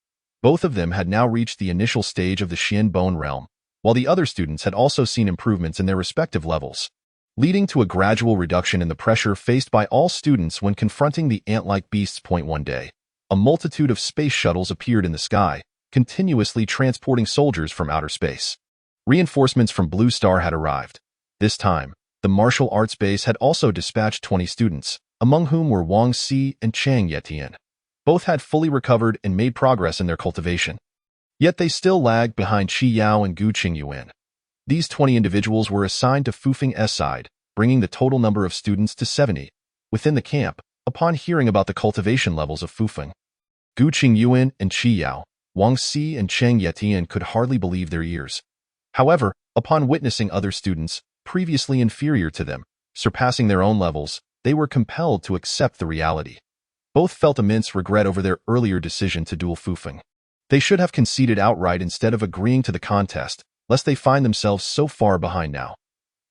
Both of them had now reached the initial stage of the Xian Bone realm, while the other students had also seen improvements in their respective levels, leading to a gradual reduction in the pressure faced by all students when confronting the ant-like beasts. One day, a multitude of space shuttles appeared in the sky, continuously transporting soldiers from outer space. Reinforcements from Blue Star had arrived. This time, the martial arts base had also dispatched 20 students, among whom were Wang Si and Chang Yetian. Both had fully recovered and made progress in their cultivation. Yet they still lagged behind Qi Yao and Gu Qingyuan. These 20 individuals were assigned to Fu Feng's side, bringing the total number of students to 70. Within the camp, upon hearing about the cultivation levels of Fu Feng, Gu Qingyuan and Qi Yao, Wang Si and Chang Yetian could hardly believe their ears. However, upon witnessing other students, previously inferior to them, surpassing their own levels, they were compelled to accept the reality. Both felt immense regret over their earlier decision to duel Fu Feng. They should have conceded outright instead of agreeing to the contest, lest they find themselves so far behind now.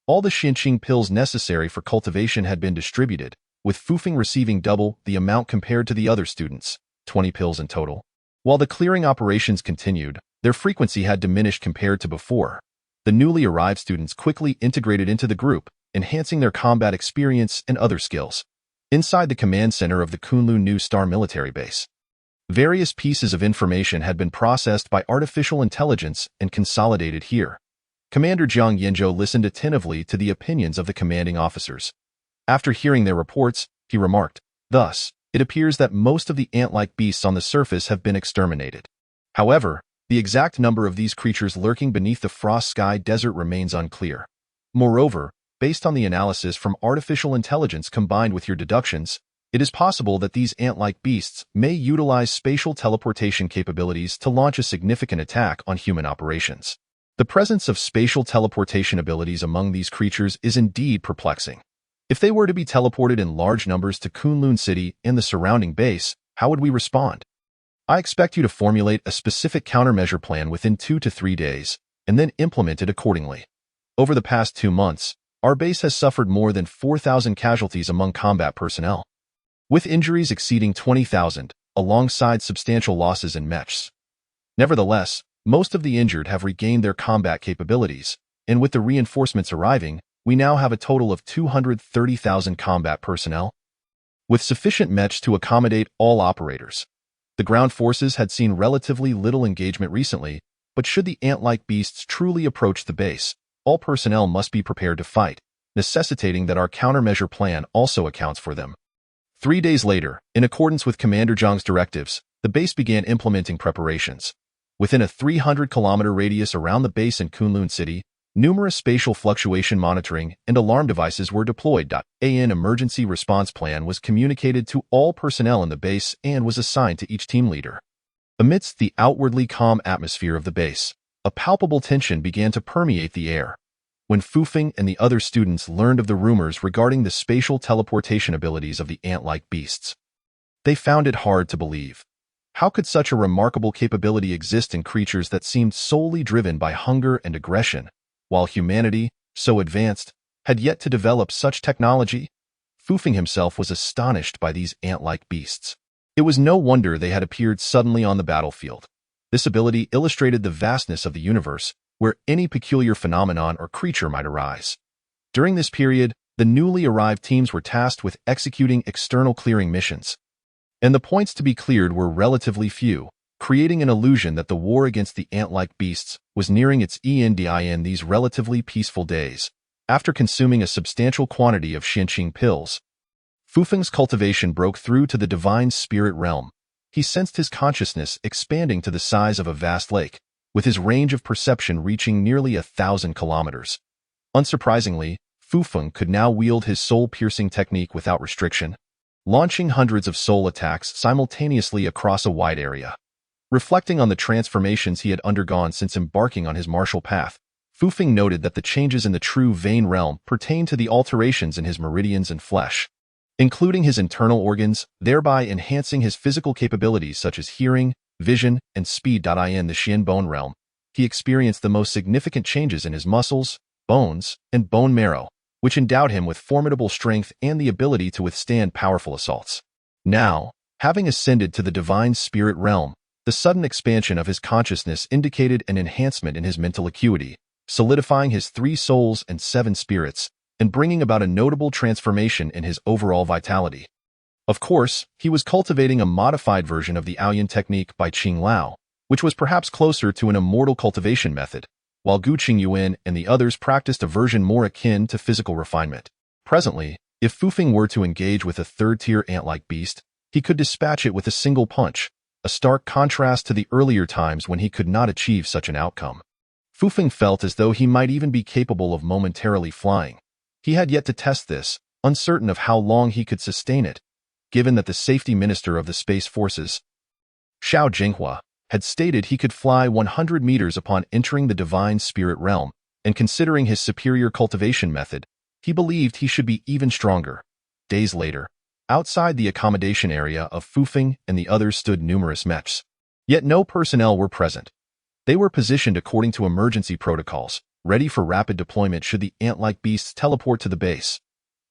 All the Xinqing pills necessary for cultivation had been distributed, with Fu Feng receiving double the amount compared to the other students, 20 pills in total. While the clearing operations continued, their frequency had diminished compared to before. The newly arrived students quickly integrated into the group, enhancing their combat experience and other skills. Inside the command center of the Kunlun New Star military base, various pieces of information had been processed by artificial intelligence and consolidated here. Commander Jiang Yanzhou listened attentively to the opinions of the commanding officers. After hearing their reports, he remarked, "Thus, it appears that most of the ant-like beasts on the surface have been exterminated. However, the exact number of these creatures lurking beneath the frost sky desert remains unclear. Moreover, based on the analysis from artificial intelligence combined with your deductions, it is possible that these ant-like beasts may utilize spatial teleportation capabilities to launch a significant attack on human operations. The presence of spatial teleportation abilities among these creatures is indeed perplexing. If they were to be teleported in large numbers to Kunlun City and the surrounding base, how would we respond? I expect you to formulate a specific countermeasure plan within 2 to 3 days, and then implement it accordingly. Over the past 2 months, our base has suffered more than 4,000 casualties among combat personnel, with injuries exceeding 20,000, alongside substantial losses in mechs. Nevertheless, most of the injured have regained their combat capabilities, and with the reinforcements arriving, we now have a total of 230,000 combat personnel, with sufficient mechs to accommodate all operators. The ground forces had seen relatively little engagement recently, but should the ant-like beasts truly approach the base, all personnel must be prepared to fight, necessitating that our countermeasure plan also accounts for them. 3 days later, in accordance with Commander Zhang's directives, the base began implementing preparations. Within a 300-kilometer radius around the base in Kunlun City, numerous spatial fluctuation monitoring and alarm devices were deployed. An emergency response plan was communicated to all personnel in the base and was assigned to each team leader. Amidst the outwardly calm atmosphere of the base, a palpable tension began to permeate the air. When Fu Feng and the other students learned of the rumors regarding the spatial teleportation abilities of the ant-like beasts, they found it hard to believe. How could such a remarkable capability exist in creatures that seemed solely driven by hunger and aggression, while humanity, so advanced, had yet to develop such technology? Fu Feng himself was astonished by these ant-like beasts. It was no wonder they had appeared suddenly on the battlefield. This ability illustrated the vastness of the universe, where any peculiar phenomenon or creature might arise. During this period, the newly arrived teams were tasked with executing external clearing missions. and the points to be cleared were relatively few, creating an illusion that the war against the ant-like beasts was nearing its end in these relatively peaceful days. After consuming a substantial quantity of Xianqing pills, Fufeng's cultivation broke through to the divine spirit realm. He sensed his consciousness expanding to the size of a vast lake, with his range of perception reaching nearly 1,000 kilometers. Unsurprisingly, Fufeng could now wield his soul-piercing technique without restriction, launching hundreds of soul attacks simultaneously across a wide area. Reflecting on the transformations he had undergone since embarking on his martial path, Fufeng noted that the changes in the true vein realm pertained to the alterations in his meridians and flesh, including his internal organs, thereby enhancing his physical capabilities such as hearing, vision, and speed. In the Xian bone realm, he experienced the most significant changes in his muscles, bones, and bone marrow, which endowed him with formidable strength and the ability to withstand powerful assaults. Now, having ascended to the divine spirit realm, the sudden expansion of his consciousness indicated an enhancement in his mental acuity, solidifying his 3 souls and 7 spirits, and bringing about a notable transformation in his overall vitality. Of course, he was cultivating a modified version of the Aoyan technique by Qing Lao, which was perhaps closer to an immortal cultivation method, while Gu Qingyuan and the others practiced a version more akin to physical refinement. Presently, if Fufeng were to engage with a third-tier ant-like beast, he could dispatch it with a single punch, a stark contrast to the earlier times when he could not achieve such an outcome. Fufeng felt as though he might even be capable of momentarily flying. He had yet to test this, uncertain of how long he could sustain it, given that the safety minister of the Space Forces, Xiao Jinghua, had stated he could fly 100 meters upon entering the divine spirit realm, and considering his superior cultivation method, he believed he should be even stronger. Days later, outside the accommodation area of Fufeng and the others stood numerous mechs. Yet no personnel were present. They were positioned according to emergency protocols, ready for rapid deployment should the ant-like beasts teleport to the base.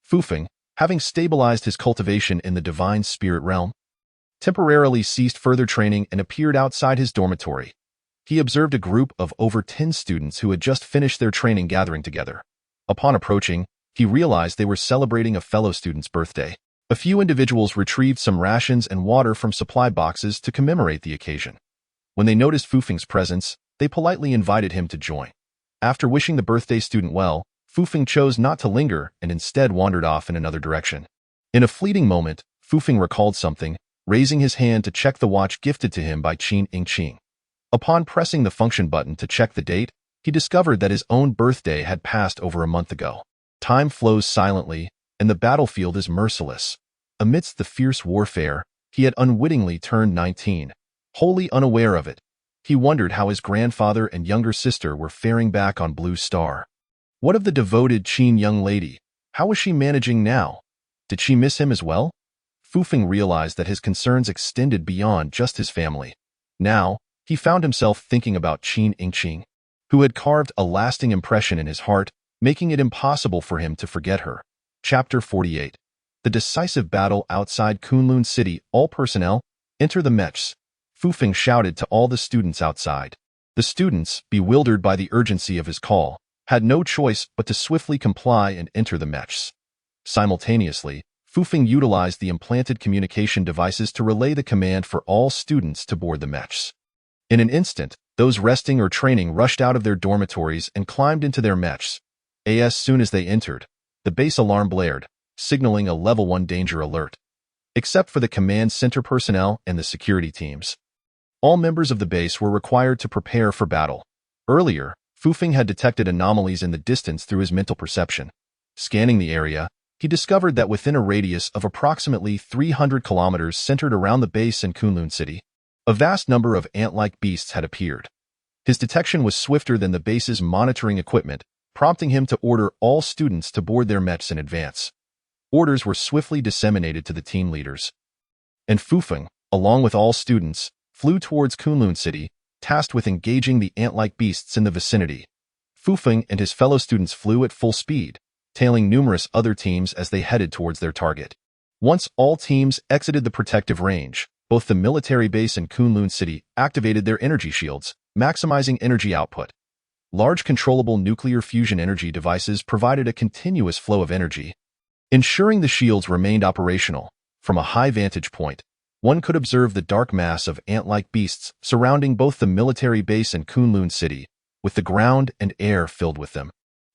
Fufeng, having stabilized his cultivation in the divine spirit realm, temporarily ceased further training and appeared outside his dormitory. He observed a group of over 10 students who had just finished their training gathering together. Upon approaching, he realized they were celebrating a fellow student's birthday. A few individuals retrieved some rations and water from supply boxes to commemorate the occasion. When they noticed Fufeng's presence, they politely invited him to join. After wishing the birthday student well, Fufeng chose not to linger and instead wandered off in another direction. In a fleeting moment, Fufeng recalled something, raising his hand to check the watch gifted to him by Qin Yingqing. Upon pressing the function button to check the date, he discovered that his own birthday had passed over a month ago. Time flows silently, and the battlefield is merciless. Amidst the fierce warfare, he had unwittingly turned 19. Wholly unaware of it, he wondered how his grandfather and younger sister were faring back on Blue Star. What of the devoted Qin young lady? How was she managing now? Did she miss him as well? Fufeng realized that his concerns extended beyond just his family. Now, he found himself thinking about Qin Yingqing, who had carved a lasting impression in his heart, making it impossible for him to forget her. Chapter 48. The decisive battle outside Kunlun City. All personnel, enter the mechs. Fufeng shouted to all the students outside. The students, bewildered by the urgency of his call, had no choice but to swiftly comply and enter the mechs. Simultaneously, Fufeng utilized the implanted communication devices to relay the command for all students to board the mechs. In an instant, those resting or training rushed out of their dormitories and climbed into their mechs. As soon as they entered, the base alarm blared, signaling a Level 1 danger alert. Except for the command center personnel and the security teams, all members of the base were required to prepare for battle. Earlier, Fufeng had detected anomalies in the distance through his mental perception. Scanning the area, he discovered that within a radius of approximately 300 kilometers centered around the base in Kunlun City, a vast number of ant-like beasts had appeared. His detection was swifter than the base's monitoring equipment, prompting him to order all students to board their mechs in advance. Orders were swiftly disseminated to the team leaders, and Fufeng, along with all students, flew towards Kunlun City, tasked with engaging the ant-like beasts in the vicinity. Fufeng and his fellow students flew at full speed, tailing numerous other teams as they headed towards their target. Once all teams exited the protective range, both the military base and Kunlun City activated their energy shields, maximizing energy output. Large controllable nuclear fusion energy devices provided a continuous flow of energy, ensuring the shields remained operational. From a high vantage point, one could observe the dark mass of ant-like beasts surrounding both the military base and Kunlun city, with the ground and air filled with them.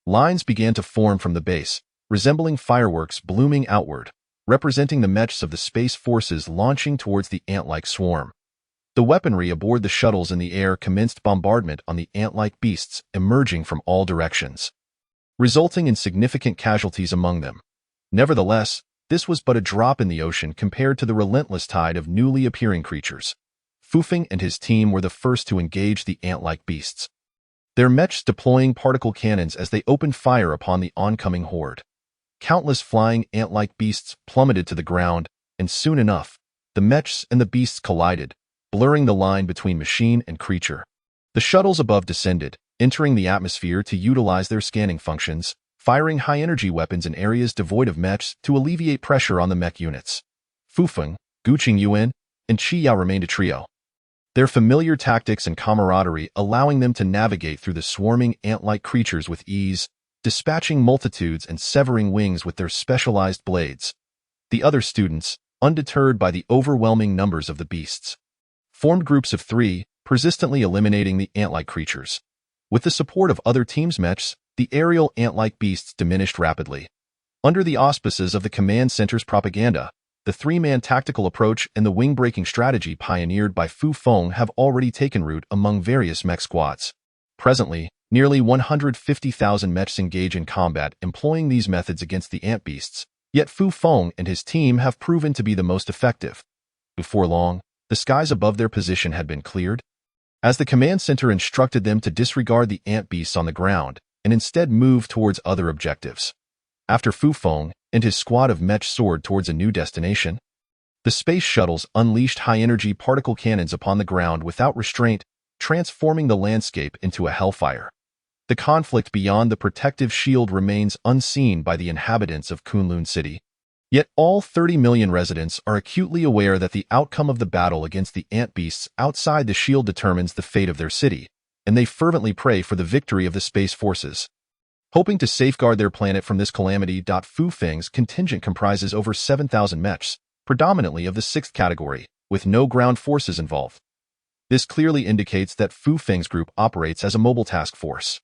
Lines began to form from the base, resembling fireworks blooming outward, representing the mechs of the space forces launching towards the ant-like swarm. The weaponry aboard the shuttles in the air commenced bombardment on the ant-like beasts emerging from all directions, resulting in significant casualties among them. Nevertheless, this was but a drop in the ocean compared to the relentless tide of newly appearing creatures. Fufeng and his team were the first to engage the ant-like beasts, their mechs deploying particle cannons as they opened fire upon the oncoming horde. Countless flying ant-like beasts plummeted to the ground, and soon enough, the mechs and the beasts collided, blurring the line between machine and creature. The shuttles above descended, entering the atmosphere to utilize their scanning functions, firing high-energy weapons in areas devoid of mechs to alleviate pressure on the mech units. Fufeng, Gu Qingyuan, and Qi Yao remained a trio, their familiar tactics and camaraderie allowing them to navigate through the swarming ant-like creatures with ease, dispatching multitudes and severing wings with their specialized blades. The other students, undeterred by the overwhelming numbers of the beasts, formed groups of 3, persistently eliminating the ant-like creatures. With the support of other teams' mechs, the aerial ant-like beasts diminished rapidly. Under the auspices of the command center's propaganda, the 3-man tactical approach and the wing-breaking strategy pioneered by Fufeng have already taken root among various mech squads. Presently, nearly 150,000 mechs engage in combat employing these methods against the ant beasts, yet Fufeng and his team have proven to be the most effective. Before long, the skies above their position had been cleared, as the command center instructed them to disregard the ant beasts on the ground and instead move towards other objectives. After Fufeng and his squad of mech soared towards a new destination, the space shuttles unleashed high-energy particle cannons upon the ground without restraint, transforming the landscape into a hellfire. The conflict beyond the protective shield remains unseen by the inhabitants of Kunlun City. Yet all 30 million residents are acutely aware that the outcome of the battle against the ant beasts outside the shield determines the fate of their city, and they fervently pray for the victory of the space forces. Hoping to safeguard their planet from this calamity, Fufeng's contingent comprises over 7,000 mechs, predominantly of the 6th category, with no ground forces involved. This clearly indicates that Fufeng's group operates as a mobile task force.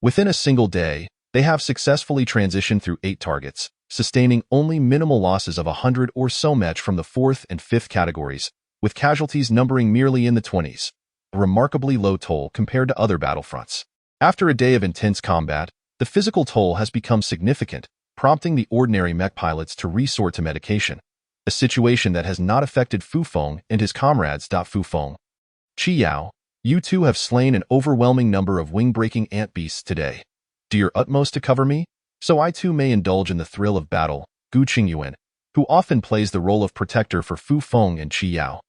Within a single day, they have successfully transitioned through 8 targets, sustaining only minimal losses of 100 or so mech from the 4th and 5th categories, with casualties numbering merely in the 20s, a remarkably low toll compared to other battlefronts. After a day of intense combat, the physical toll has become significant, prompting the ordinary mech pilots to resort to medication, a situation that has not affected Fufeng and his comrades. Fufeng, Qi Yao, you two have slain an overwhelming number of wing-breaking ant beasts today. Do your utmost to cover me, so I too may indulge in the thrill of battle. Gu Qingyuan, who often plays the role of protector for Fufeng and Qi Yao,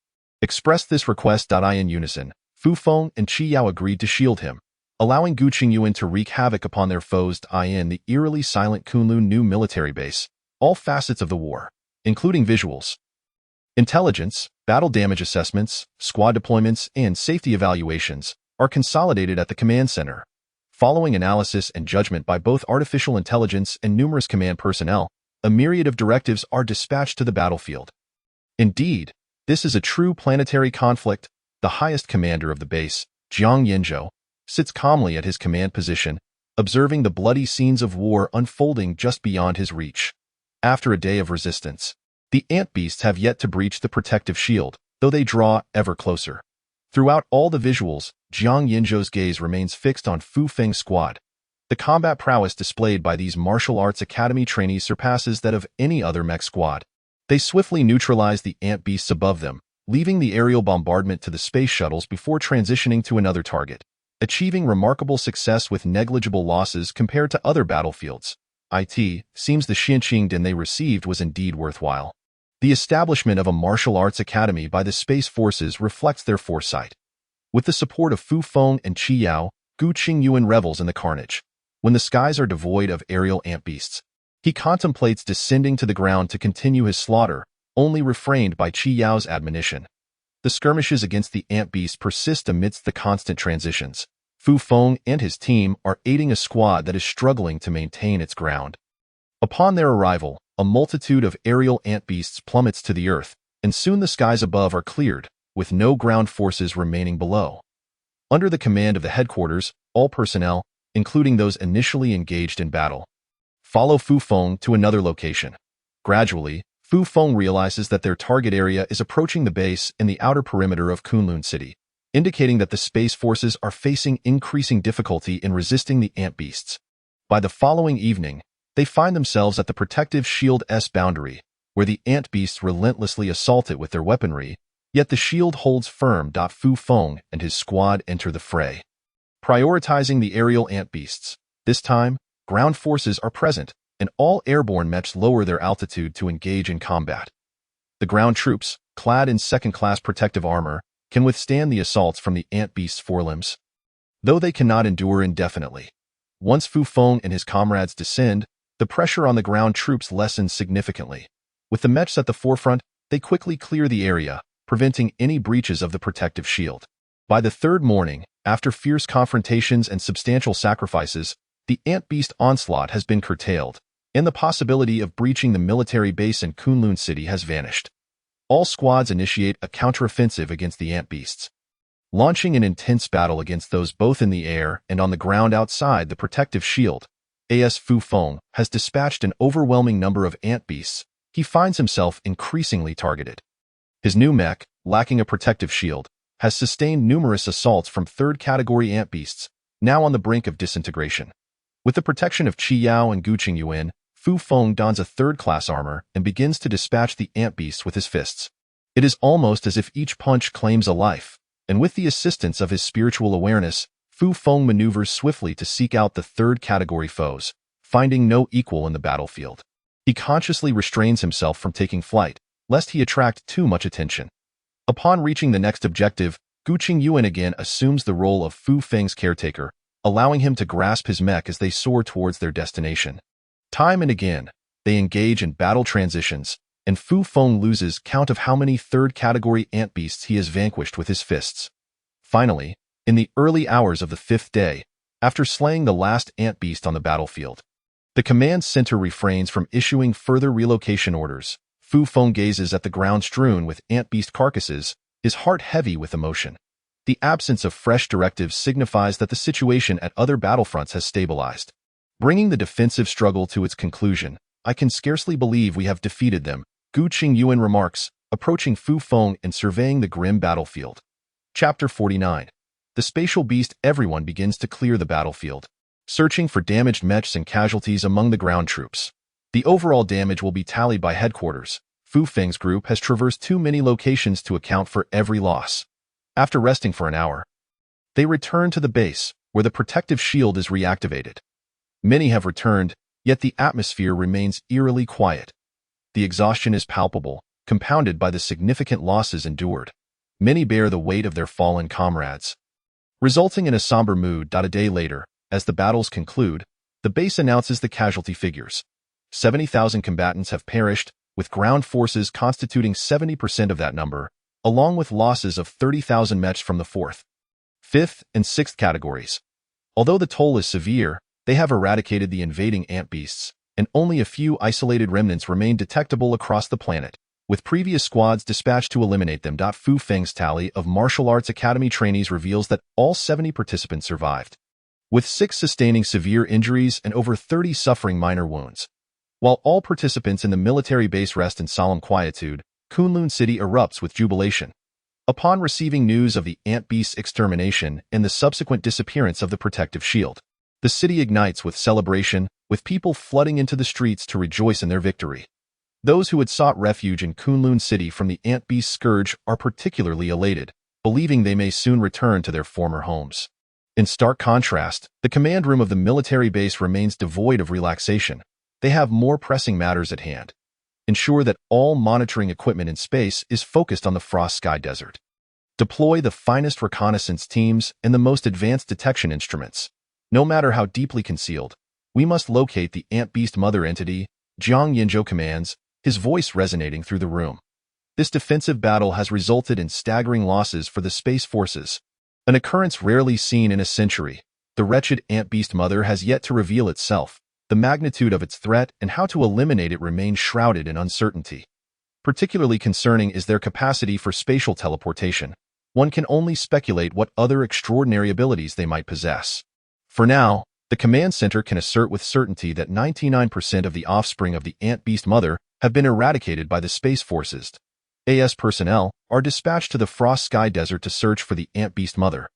expressed this request. In unison, Fufeng and Qi Yao agreed to shield him, allowing Gu Qingyuan to wreak havoc upon their foes. In the eerily silent Kunlun new military base, all facets of the war, including visuals, intelligence, battle damage assessments, squad deployments, and safety evaluations, are consolidated at the command center. Following analysis and judgment by both artificial intelligence and numerous command personnel, a myriad of directives are dispatched to the battlefield. Indeed, this is a true planetary conflict. The highest commander of the base, Jiang Yanzhou, sits calmly at his command position, observing the bloody scenes of war unfolding just beyond his reach. After a day of resistance, the ant beasts have yet to breach the protective shield, though they draw ever closer. Throughout all the visuals, Jiang Yanzhou's gaze remains fixed on Fufeng's squad. The combat prowess displayed by these martial arts academy trainees surpasses that of any other mech squad. They swiftly neutralize the ant beasts above them, leaving the aerial bombardment to the space shuttles before transitioning to another target, achieving remarkable success with negligible losses compared to other battlefields. It seems the Xinqing they received was indeed worthwhile. The establishment of a martial arts academy by the space forces reflects their foresight. With the support of Fufeng and Qi Yao, Gu Qingyuan revels in the carnage. When the skies are devoid of aerial ant beasts, he contemplates descending to the ground to continue his slaughter, only refrained by Qi Yao's admonition. The skirmishes against the ant beasts persist amidst the constant transitions. Fufeng and his team are aiding a squad that is struggling to maintain its ground. Upon their arrival, a multitude of aerial ant beasts plummets to the earth, and soon the skies above are cleared, with no ground forces remaining below. Under the command of the headquarters, all personnel, including those initially engaged in battle, follow Fu Feng to another location. Gradually, Fu Feng realizes that their target area is approaching the base in the outer perimeter of Kunlun City, indicating that the space forces are facing increasing difficulty in resisting the ant beasts. By the following evening, they find themselves at the protective shield S boundary, where the ant beasts relentlessly assault it with their weaponry, yet the shield holds firm. Fu Feng and his squad enter the fray. Prioritizing the aerial ant beasts, this time, ground forces are present, and all airborne mechs lower their altitude to engage in combat. The ground troops, clad in second-class protective armor, can withstand the assaults from the ant beast's forelimbs, though they cannot endure indefinitely. Once Fu Feng and his comrades descend, the pressure on the ground troops lessens significantly. With the mechs at the forefront, they quickly clear the area, preventing any breaches of the protective shield. By the third morning, after fierce confrontations and substantial sacrifices, the ant beast onslaught has been curtailed, and the possibility of breaching the military base in Kunlun City has vanished. All squads initiate a counteroffensive against the ant beasts, launching an intense battle against those both in the air and on the ground outside the protective shield. As Fu Feng has dispatched an overwhelming number of ant beasts, he finds himself increasingly targeted. His new mech, lacking a protective shield, has sustained numerous assaults from third-category ant beasts, now on the brink of disintegration. With the protection of Qi Yao and Gu Qingyuan, Fu Feng dons a third-class armor and begins to dispatch the ant beasts with his fists. It is almost as if each punch claims a life, and with the assistance of his spiritual awareness, Fu Feng maneuvers swiftly to seek out the third-category foes, finding no equal in the battlefield. He consciously restrains himself from taking flight, lest he attract too much attention. Upon reaching the next objective, Gu Qingyuan again assumes the role of Fu Feng's caretaker, allowing him to grasp his mech as they soar towards their destination. Time and again, they engage in battle transitions, and Fu Feng loses count of how many third-category ant beasts he has vanquished with his fists. Finally, in the early hours of the fifth day, after slaying the last ant beast on the battlefield, the command center refrains from issuing further relocation orders. Fu Feng gazes at the ground strewn with ant beast carcasses, his heart heavy with emotion. The absence of fresh directives signifies that the situation at other battlefronts has stabilized. Bringing the defensive struggle to its conclusion, I can scarcely believe we have defeated them, Gu Qingyuan remarks, approaching Fu Feng and surveying the grim battlefield. Chapter 49. The spatial beast. Everyone begins to clear the battlefield, searching for damaged mechs and casualties among the ground troops. The overall damage will be tallied by headquarters. Fu Feng's group has traversed too many locations to account for every loss. After resting for an hour, they return to the base, where the protective shield is reactivated. Many have returned, yet the atmosphere remains eerily quiet. The exhaustion is palpable, compounded by the significant losses endured. Many bear the weight of their fallen comrades, resulting in a somber mood. A day later, as the battles conclude, the base announces the casualty figures. 70,000 combatants have perished, with ground forces constituting 70% of that number, along with losses of 30,000 mechs from the 4th, 5th, and 6th categories. Although the toll is severe, they have eradicated the invading ant beasts, and only a few isolated remnants remain detectable across the planet, with previous squads dispatched to eliminate them. Fu Feng's tally of martial arts academy trainees reveals that all 70 participants survived, with 6 sustaining severe injuries and over 30 suffering minor wounds. While all participants in the military base rest in solemn quietude, Kunlun City erupts with jubilation. Upon receiving news of the ant beast's extermination and the subsequent disappearance of the protective shield, the city ignites with celebration, with people flooding into the streets to rejoice in their victory. Those who had sought refuge in Kunlun City from the ant beast scourge are particularly elated, believing they may soon return to their former homes. In stark contrast, the command room of the military base remains devoid of relaxation. They have more pressing matters at hand. Ensure that all monitoring equipment in space is focused on the Frost Sky Desert. Deploy the finest reconnaissance teams and the most advanced detection instruments. No matter how deeply concealed, we must locate the ant beast mother entity, Jiang Yinzhou commands, his voice resonating through the room. This defensive battle has resulted in staggering losses for the space forces, an occurrence rarely seen in a century. The wretched ant beast mother has yet to reveal itself. The magnitude of its threat and how to eliminate it remains shrouded in uncertainty. Particularly concerning is their capacity for spatial teleportation. One can only speculate what other extraordinary abilities they might possess. For now, the command center can assert with certainty that 99% of the offspring of the ant-beast mother have been eradicated by the Space Forces. AS personnel are dispatched to the Frost Sky Desert to search for the ant-beast mother.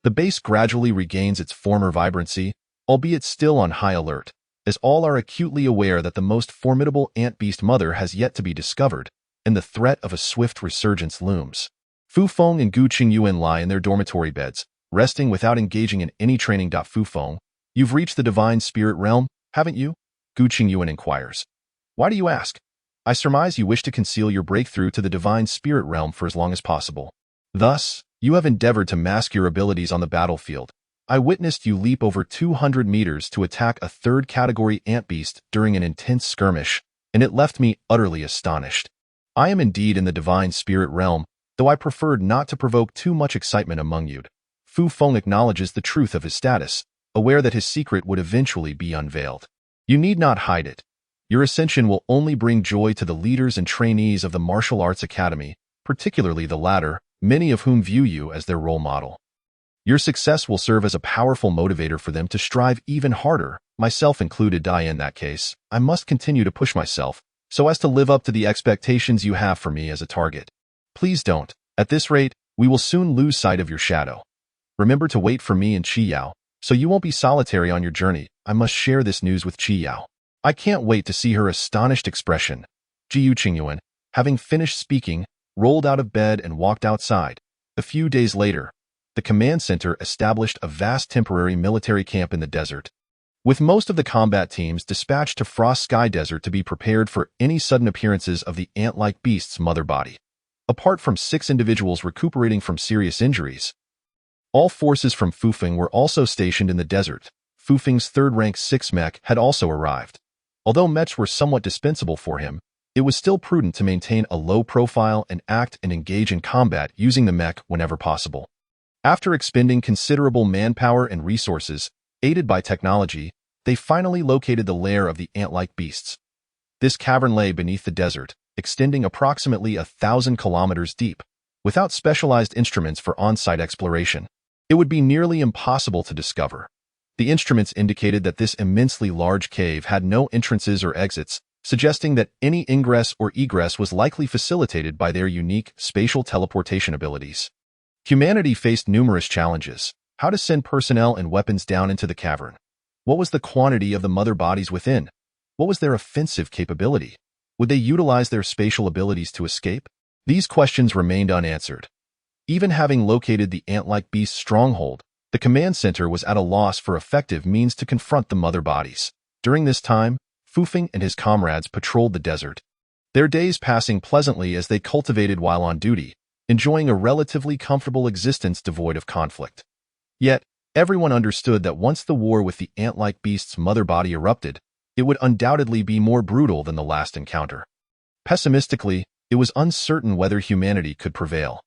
The base gradually regains its former vibrancy, albeit still on high alert, as all are acutely aware that the most formidable ant-beast mother has yet to be discovered, and the threat of a swift resurgence looms. Fu Feng and Gu Qingyuan lie in their dormitory beds, resting without engaging in any training. Fu Feng, you've reached the divine spirit realm, haven't you? Gu Qingyuan inquires. Why do you ask? I surmise you wish to conceal your breakthrough to the divine spirit realm for as long as possible. Thus, you have endeavored to mask your abilities on the battlefield. I witnessed you leap over 200 meters to attack a third-category ant-beast during an intense skirmish, and it left me utterly astonished. I am indeed in the divine spirit realm, though I preferred not to provoke too much excitement among you. Fu Feng acknowledges the truth of his status, aware that his secret would eventually be unveiled. You need not hide it. Your ascension will only bring joy to the leaders and trainees of the Martial Arts Academy, particularly the latter, many of whom view you as their role model. Your success will serve as a powerful motivator for them to strive even harder, myself included. In that case, I must continue to push myself, so as to live up to the expectations you have for me as a target. Please don't. At this rate, we will soon lose sight of your shadow. Remember to wait for me and Qi Yao, so you won't be solitary on your journey. I must share this news with Qi Yao. I can't wait to see her astonished expression. Gu Qingyuan, having finished speaking, rolled out of bed and walked outside. A few days later, the command center established a vast temporary military camp in the desert, with most of the combat teams dispatched to Frost Sky Desert to be prepared for any sudden appearances of the ant-like beast's mother body. Apart from 6 individuals recuperating from serious injuries, all forces from Fufeng were also stationed in the desert. Fufeng's third-rank 6 mech had also arrived. Although mechs were somewhat dispensable for him, it was still prudent to maintain a low profile and act and engage in combat using the mech whenever possible. After expending considerable manpower and resources, aided by technology, they finally located the lair of the ant-like beasts. This cavern lay beneath the desert, extending approximately 1,000 kilometers deep. Without specialized instruments for on-site exploration, it would be nearly impossible to discover. The instruments indicated that this immensely large cave had no entrances or exits, suggesting that any ingress or egress was likely facilitated by their unique spatial teleportation abilities. Humanity faced numerous challenges. How to send personnel and weapons down into the cavern? What was the quantity of the mother bodies within? What was their offensive capability? Would they utilize their spatial abilities to escape? These questions remained unanswered. Even having located the ant-like beast's stronghold, the command center was at a loss for effective means to confront the mother bodies. During this time, Fufeng and his comrades patrolled the desert, their days passing pleasantly as they cultivated while on duty, enjoying a relatively comfortable existence devoid of conflict. Yet, everyone understood that once the war with the ant-like beast's mother body erupted, it would undoubtedly be more brutal than the last encounter. Pessimistically, it was uncertain whether humanity could prevail.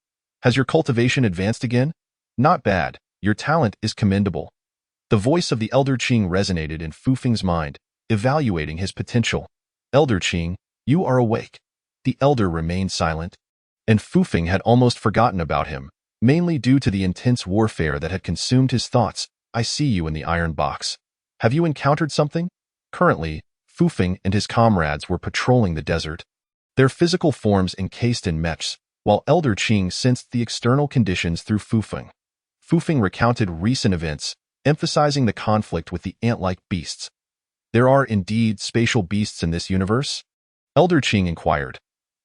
Has your cultivation advanced again? Not bad. Your talent is commendable. The voice of the Elder Qing resonated in Fufeng's mind, evaluating his potential. Elder Qing, you are awake. The elder remained silent, and Fufeng had almost forgotten about him, mainly due to the intense warfare that had consumed his thoughts. I see you in the iron box. Have you encountered something? Currently, Fufeng and his comrades were patrolling the desert, their physical forms encased in mechs, while Elder Qing sensed the external conditions through Fufeng. Fufeng recounted recent events, emphasizing the conflict with the ant-like beasts. There are indeed spatial beasts in this universe? Elder Qing inquired.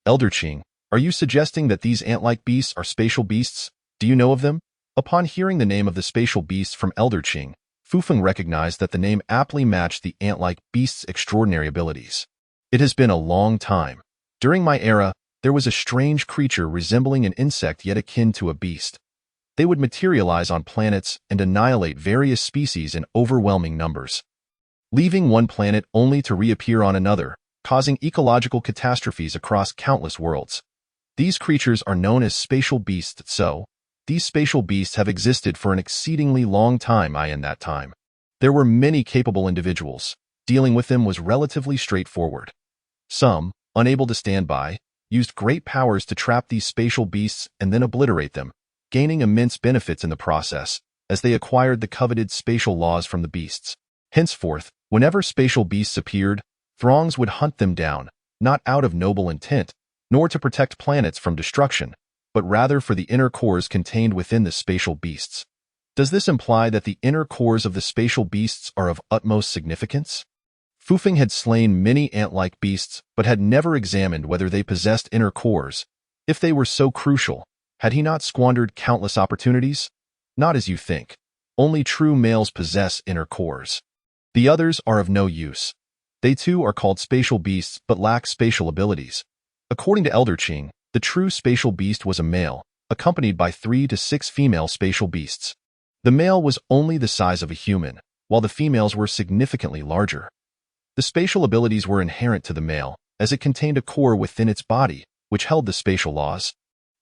Elder Qing, are you suggesting that these ant-like beasts are spatial beasts? Do you know of them? Upon hearing the name of the spatial beasts from Elder Qing, Fufeng recognized that the name aptly matched the ant-like beast's extraordinary abilities. It has been a long time. During my era, there was a strange creature resembling an insect yet akin to a beast. They would materialize on planets and annihilate various species in overwhelming numbers, leaving one planet only to reappear on another, causing ecological catastrophes across countless worlds. These creatures are known as spatial beasts, so these spatial beasts have existed for an exceedingly long time. In that time, there were many capable individuals. Dealing with them was relatively straightforward. Some, unable to stand by, used great powers to trap these spatial beasts and then obliterate them, gaining immense benefits in the process, as they acquired the coveted spatial laws from the beasts. Henceforth, whenever spatial beasts appeared, throngs would hunt them down, not out of noble intent, nor to protect planets from destruction, but rather for the inner cores contained within the spatial beasts. Does this imply that the inner cores of the spatial beasts are of utmost significance? Fufeng had slain many ant-like beasts, but had never examined whether they possessed inner cores. If they were so crucial, had he not squandered countless opportunities? Not as you think. Only true males possess inner cores. The others are of no use. They too are called spatial beasts but lack spatial abilities. According to Elder Qing, the true spatial beast was a male, accompanied by 3 to 6 female spatial beasts. The male was only the size of a human, while the females were significantly larger. The spatial abilities were inherent to the male, as it contained a core within its body, which held the spatial laws,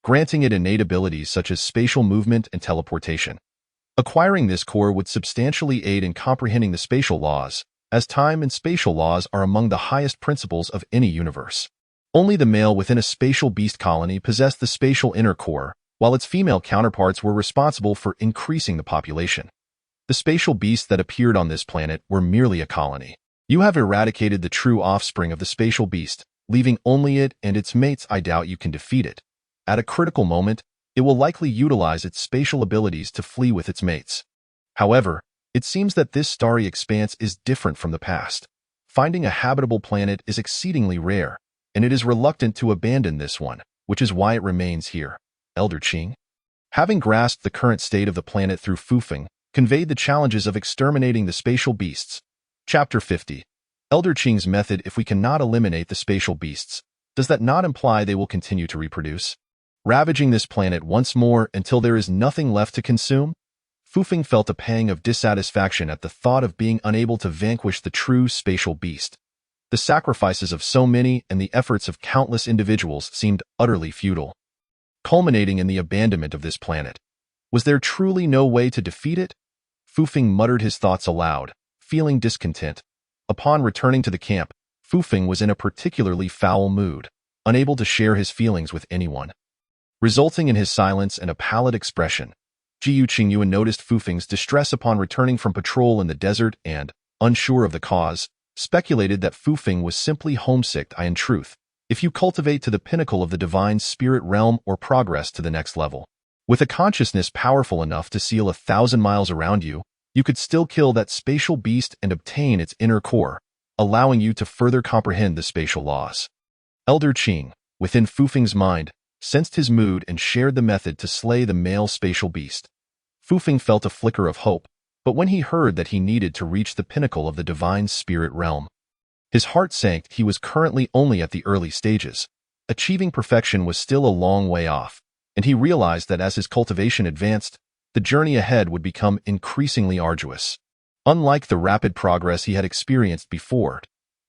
granting it innate abilities such as spatial movement and teleportation. Acquiring this core would substantially aid in comprehending the spatial laws, as time and spatial laws are among the highest principles of any universe. Only the male within a spatial beast colony possessed the spatial inner core, while its female counterparts were responsible for increasing the population. The spatial beasts that appeared on this planet were merely a colony. You have eradicated the true offspring of the spatial beast, leaving only it and its mates. I doubt you can defeat it. At a critical moment, it will likely utilize its spatial abilities to flee with its mates. However, it seems that this starry expanse is different from the past. Finding a habitable planet is exceedingly rare, and it is reluctant to abandon this one, which is why it remains here. Elder Qing, having grasped the current state of the planet through Fufeng, conveyed the challenges of exterminating the spatial beasts. Chapter 50. Elder Qing's method. If we cannot eliminate the spatial beasts, does that not imply they will continue to reproduce, ravaging this planet once more until there is nothing left to consume? Fufeng felt a pang of dissatisfaction at the thought of being unable to vanquish the true spatial beast. The sacrifices of so many and the efforts of countless individuals seemed utterly futile, culminating in the abandonment of this planet. Was there truly no way to defeat it? Fufeng muttered his thoughts aloud, feeling discontent. Upon returning to the camp, Fufeng was in a particularly foul mood, unable to share his feelings with anyone, resulting in his silence and a pallid expression. Jiu Qingyuan noticed Fufeng's distress upon returning from patrol in the desert and, unsure of the cause, speculated that Fufeng was simply homesick. In truth, if you cultivate to the pinnacle of the divine spirit realm or progress to the next level, with a consciousness powerful enough to seal 1,000 miles around you, you could still kill that spatial beast and obtain its inner core, allowing you to further comprehend the spatial laws. Elder Qing, within Fufeng's mind, sensed his mood and shared the method to slay the male spatial beast. Fufeng felt a flicker of hope, but when he heard that he needed to reach the pinnacle of the divine spirit realm, his heart sank. He was currently only at the early stages. Achieving perfection was still a long way off, and he realized that as his cultivation advanced, the journey ahead would become increasingly arduous. Unlike the rapid progress he had experienced before,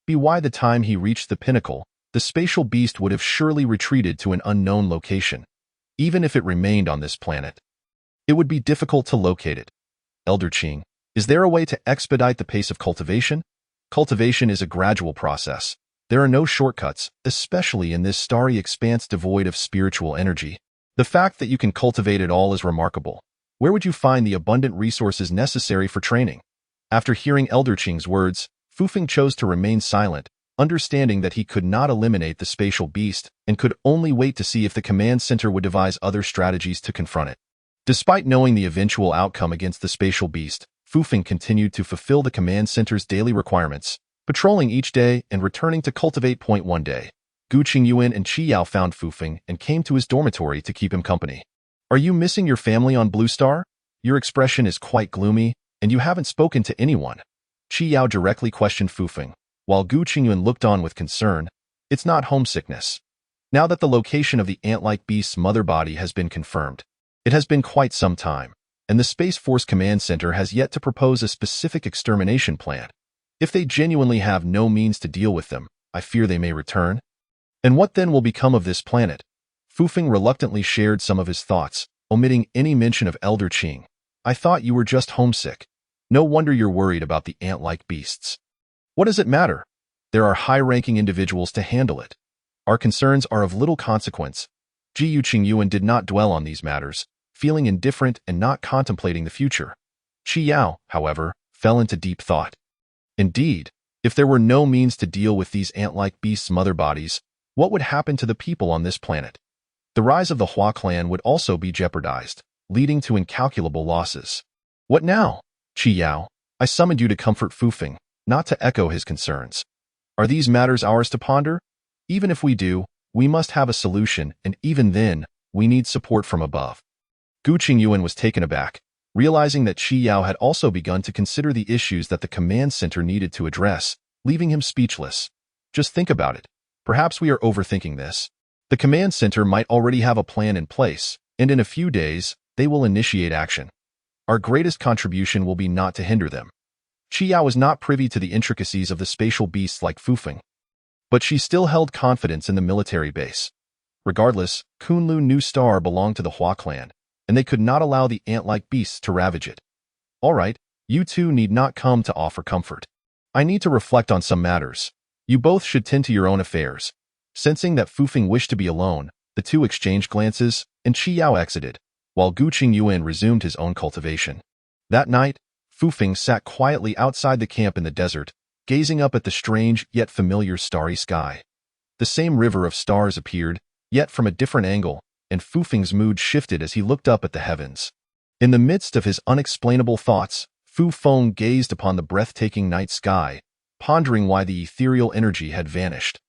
by the time he reached the pinnacle, the spatial beast would have surely retreated to an unknown location. Even if it remained on this planet, it would be difficult to locate it. Elder Qing, is there a way to expedite the pace of cultivation? Cultivation is a gradual process. There are no shortcuts, especially in this starry expanse devoid of spiritual energy. The fact that you can cultivate it all is remarkable. Where would you find the abundant resources necessary for training? After hearing Elder Qing's words, Fufeng chose to remain silent, understanding that he could not eliminate the spatial beast and could only wait to see if the command center would devise other strategies to confront it. Despite knowing the eventual outcome against the spatial beast, Fufeng continued to fulfill the command center's daily requirements, patrolling each day and returning to cultivate point one day. Gu Qingyuan and Qi Yao found Fufeng and came to his dormitory to keep him company. Are you missing your family on Blue Star? Your expression is quite gloomy, and you haven't spoken to anyone. Qi Yao directly questioned Fufeng, while Gu Qingyuan looked on with concern. It's not homesickness. Now that the location of the ant-like beast's mother body has been confirmed, it has been quite some time, and the Space Force Command Center has yet to propose a specific extermination plan. If they genuinely have no means to deal with them, I fear they may return. And what then will become of this planet? Fufeng reluctantly shared some of his thoughts, omitting any mention of Elder Qing. I thought you were just homesick. No wonder you're worried about the ant-like beasts. What does it matter? There are high-ranking individuals to handle it. Our concerns are of little consequence. Ji Qingyuan did not dwell on these matters, feeling indifferent and not contemplating the future. Qi Yao, however, fell into deep thought. Indeed, if there were no means to deal with these ant-like beasts' mother bodies, what would happen to the people on this planet? The rise of the Hua clan would also be jeopardized, leading to incalculable losses. What now? Qi Yao, I summoned you to comfort Fufeng, not to echo his concerns. Are these matters ours to ponder? Even if we do, we must have a solution, and even then, we need support from above. Gu Qingyuan was taken aback, realizing that Qi Yao had also begun to consider the issues that the command center needed to address, leaving him speechless. Just think about it. Perhaps we are overthinking this. The command center might already have a plan in place, and in a few days, they will initiate action. Our greatest contribution will be not to hinder them. Qi Yao was not privy to the intricacies of the spatial beasts like Fufeng, but she still held confidence in the military base. Regardless, Kunlu New Star belonged to the Hua clan, and they could not allow the ant-like beasts to ravage it. All right, you two need not come to offer comfort. I need to reflect on some matters. You both should tend to your own affairs. Sensing that Fufeng wished to be alone, the two exchanged glances, and Qi Yao exited, while Gu Qingyuan resumed his own cultivation. That night, Fufeng sat quietly outside the camp in the desert, gazing up at the strange yet familiar starry sky. The same river of stars appeared, yet from a different angle, and Fufeng's mood shifted as he looked up at the heavens. In the midst of his unexplainable thoughts, Fu Feng gazed upon the breathtaking night sky, pondering why the ethereal energy had vanished.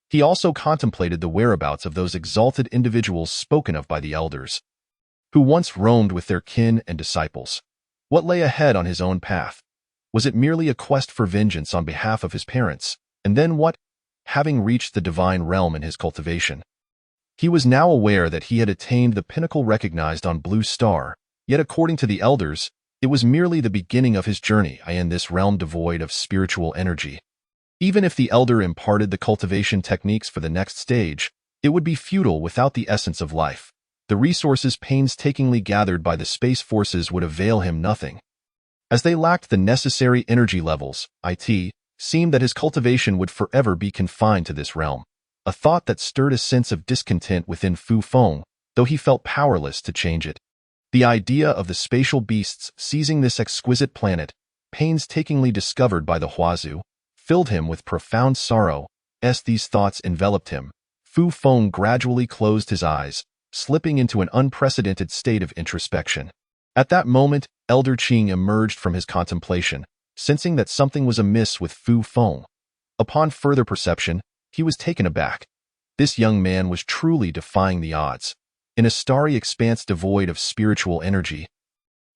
He also contemplated the whereabouts of those exalted individuals spoken of by the elders, who once roamed with their kin and disciples. What lay ahead on his own path? Was it merely a quest for vengeance on behalf of his parents? And then what? Having reached the divine realm in his cultivation, he was now aware that he had attained the pinnacle recognized on Blue Star, yet according to the elders, it was merely the beginning of his journey in this realm devoid of spiritual energy. Even if the elder imparted the cultivation techniques for the next stage, it would be futile without the essence of life. The resources painstakingly gathered by the space forces would avail him nothing, as they lacked the necessary energy levels. It seemed that his cultivation would forever be confined to this realm, a thought that stirred a sense of discontent within Fu Feng, though he felt powerless to change it. The idea of the spatial beasts seizing this exquisite planet, painstakingly discovered by the Huazu, filled him with profound sorrow. As these thoughts enveloped him, Fu Feng gradually closed his eyes, slipping into an unprecedented state of introspection. At that moment, Elder Qing emerged from his contemplation, sensing that something was amiss with Fu Feng. Upon further perception, he was taken aback. This young man was truly defying the odds. In a starry expanse devoid of spiritual energy,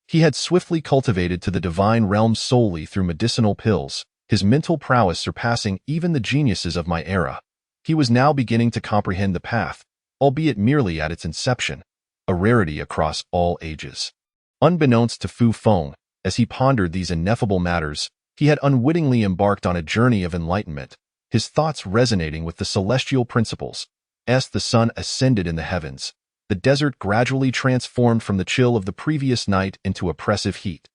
he had swiftly cultivated to the divine realm solely through medicinal pills, his mental prowess surpassing even the geniuses of my era. He was now beginning to comprehend the path, albeit merely at its inception, a rarity across all ages. Unbeknownst to Fu Feng, as he pondered these ineffable matters, he had unwittingly embarked on a journey of enlightenment, his thoughts resonating with the celestial principles. As the sun ascended in the heavens, the desert gradually transformed from the chill of the previous night into oppressive heat.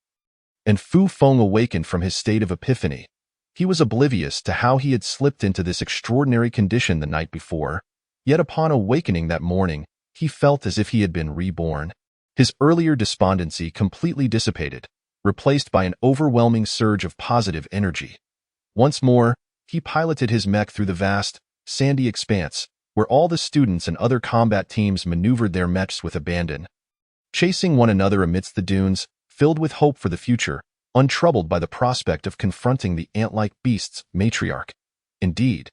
And Fu Feng awakened from his state of epiphany. He was oblivious to how he had slipped into this extraordinary condition the night before, yet upon awakening that morning, he felt as if he had been reborn. His earlier despondency completely dissipated, replaced by an overwhelming surge of positive energy. Once more, he piloted his mech through the vast, sandy expanse, where all the students and other combat teams maneuvered their mechs with abandon, chasing one another amidst the dunes, filled with hope for the future, untroubled by the prospect of confronting the ant-like beast's matriarch. Indeed,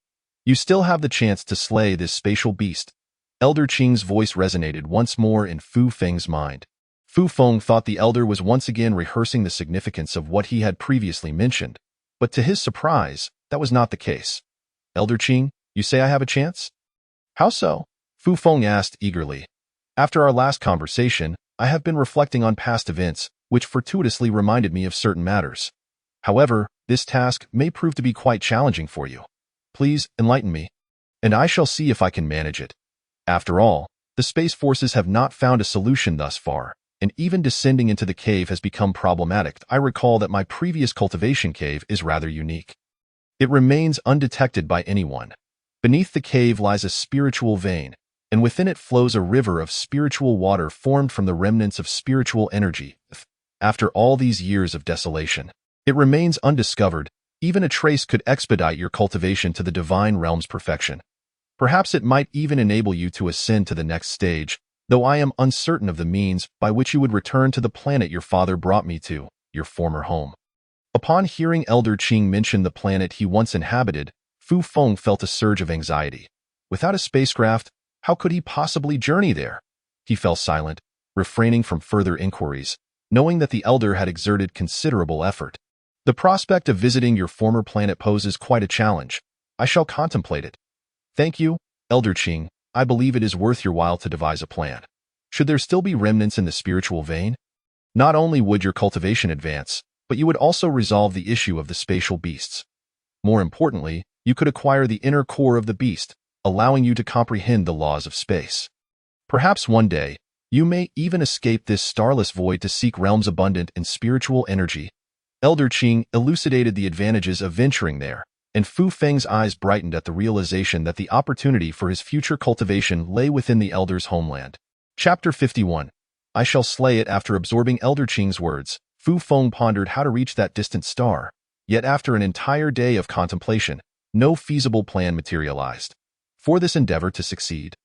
you still have the chance to slay this spatial beast. Elder Qing's voice resonated once more in Fu Feng's mind. Fu Feng thought the elder was once again rehearsing the significance of what he had previously mentioned, but to his surprise, that was not the case. Elder Qing, you say I have a chance? How so? Fu Feng asked eagerly. After our last conversation, I have been reflecting on past events, which fortuitously reminded me of certain matters. However, this task may prove to be quite challenging for you. Please enlighten me, and I shall see if I can manage it. After all, the Space Forces have not found a solution thus far, and even descending into the cave has become problematic. I recall that my previous cultivation cave is rather unique. It remains undetected by anyone. Beneath the cave lies a spiritual vein, and within it flows a river of spiritual water formed from the remnants of spiritual energy. After all these years of desolation, it remains undiscovered. Even a trace could expedite your cultivation to the divine realm's perfection. Perhaps it might even enable you to ascend to the next stage, though I am uncertain of the means by which you would return to the planet your father brought me to, your former home. Upon hearing Elder Qing mention the planet he once inhabited, Fu Feng felt a surge of anxiety. Without a spacecraft, how could he possibly journey there? He fell silent, refraining from further inquiries, knowing that the elder had exerted considerable effort. The prospect of visiting your former planet poses quite a challenge. I shall contemplate it. Thank you, Elder Qing. I believe it is worth your while to devise a plan. Should there still be remnants in the spiritual vein? Not only would your cultivation advance, but you would also resolve the issue of the spatial beasts. More importantly, you could acquire the inner core of the beast, allowing you to comprehend the laws of space. Perhaps one day, you may even escape this starless void to seek realms abundant in spiritual energy. Elder Qing elucidated the advantages of venturing there, and Fu Feng's eyes brightened at the realization that the opportunity for his future cultivation lay within the elder's homeland. Chapter 51. I shall slay it. After absorbing Elder Qing's words, Fu Feng pondered how to reach that distant star. Yet after an entire day of contemplation, no feasible plan materialized. For this endeavor to succeed,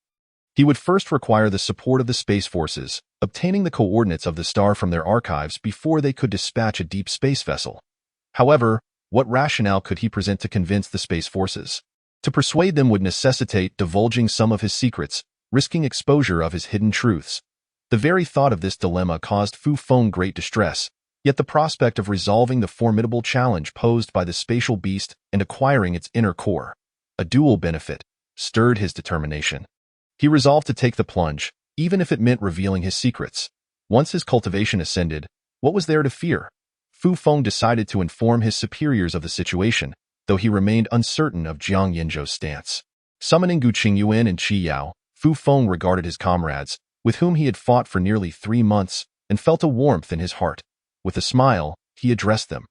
he would first require the support of the Space Forces, obtaining the coordinates of the star from their archives before they could dispatch a deep space vessel. However, what rationale could he present to convince the Space Forces? To persuade them would necessitate divulging some of his secrets, risking exposure of his hidden truths. The very thought of this dilemma caused Fu Feng great distress, yet the prospect of resolving the formidable challenge posed by the spatial beast and acquiring its inner core, a dual benefit, stirred his determination. He resolved to take the plunge, even if it meant revealing his secrets. Once his cultivation ascended, what was there to fear? Fu Feng decided to inform his superiors of the situation, though he remained uncertain of Jiang Yinzhou's stance. Summoning Gu Qingyuan and Qi Yao, Fu Feng regarded his comrades, with whom he had fought for nearly 3 months, and felt a warmth in his heart. With a smile, he addressed them.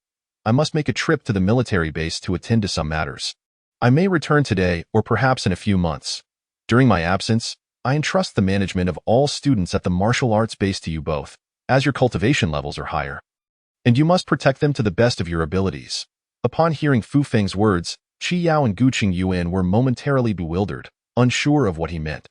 I must make a trip to the military base to attend to some matters. I may return today or perhaps in a few months. During my absence, I entrust the management of all students at the martial arts base to you both, as your cultivation levels are higher. And you must protect them to the best of your abilities. Upon hearing Fu Feng's words, Qi Yao and Gu Qingyuan were momentarily bewildered, unsure of what he meant.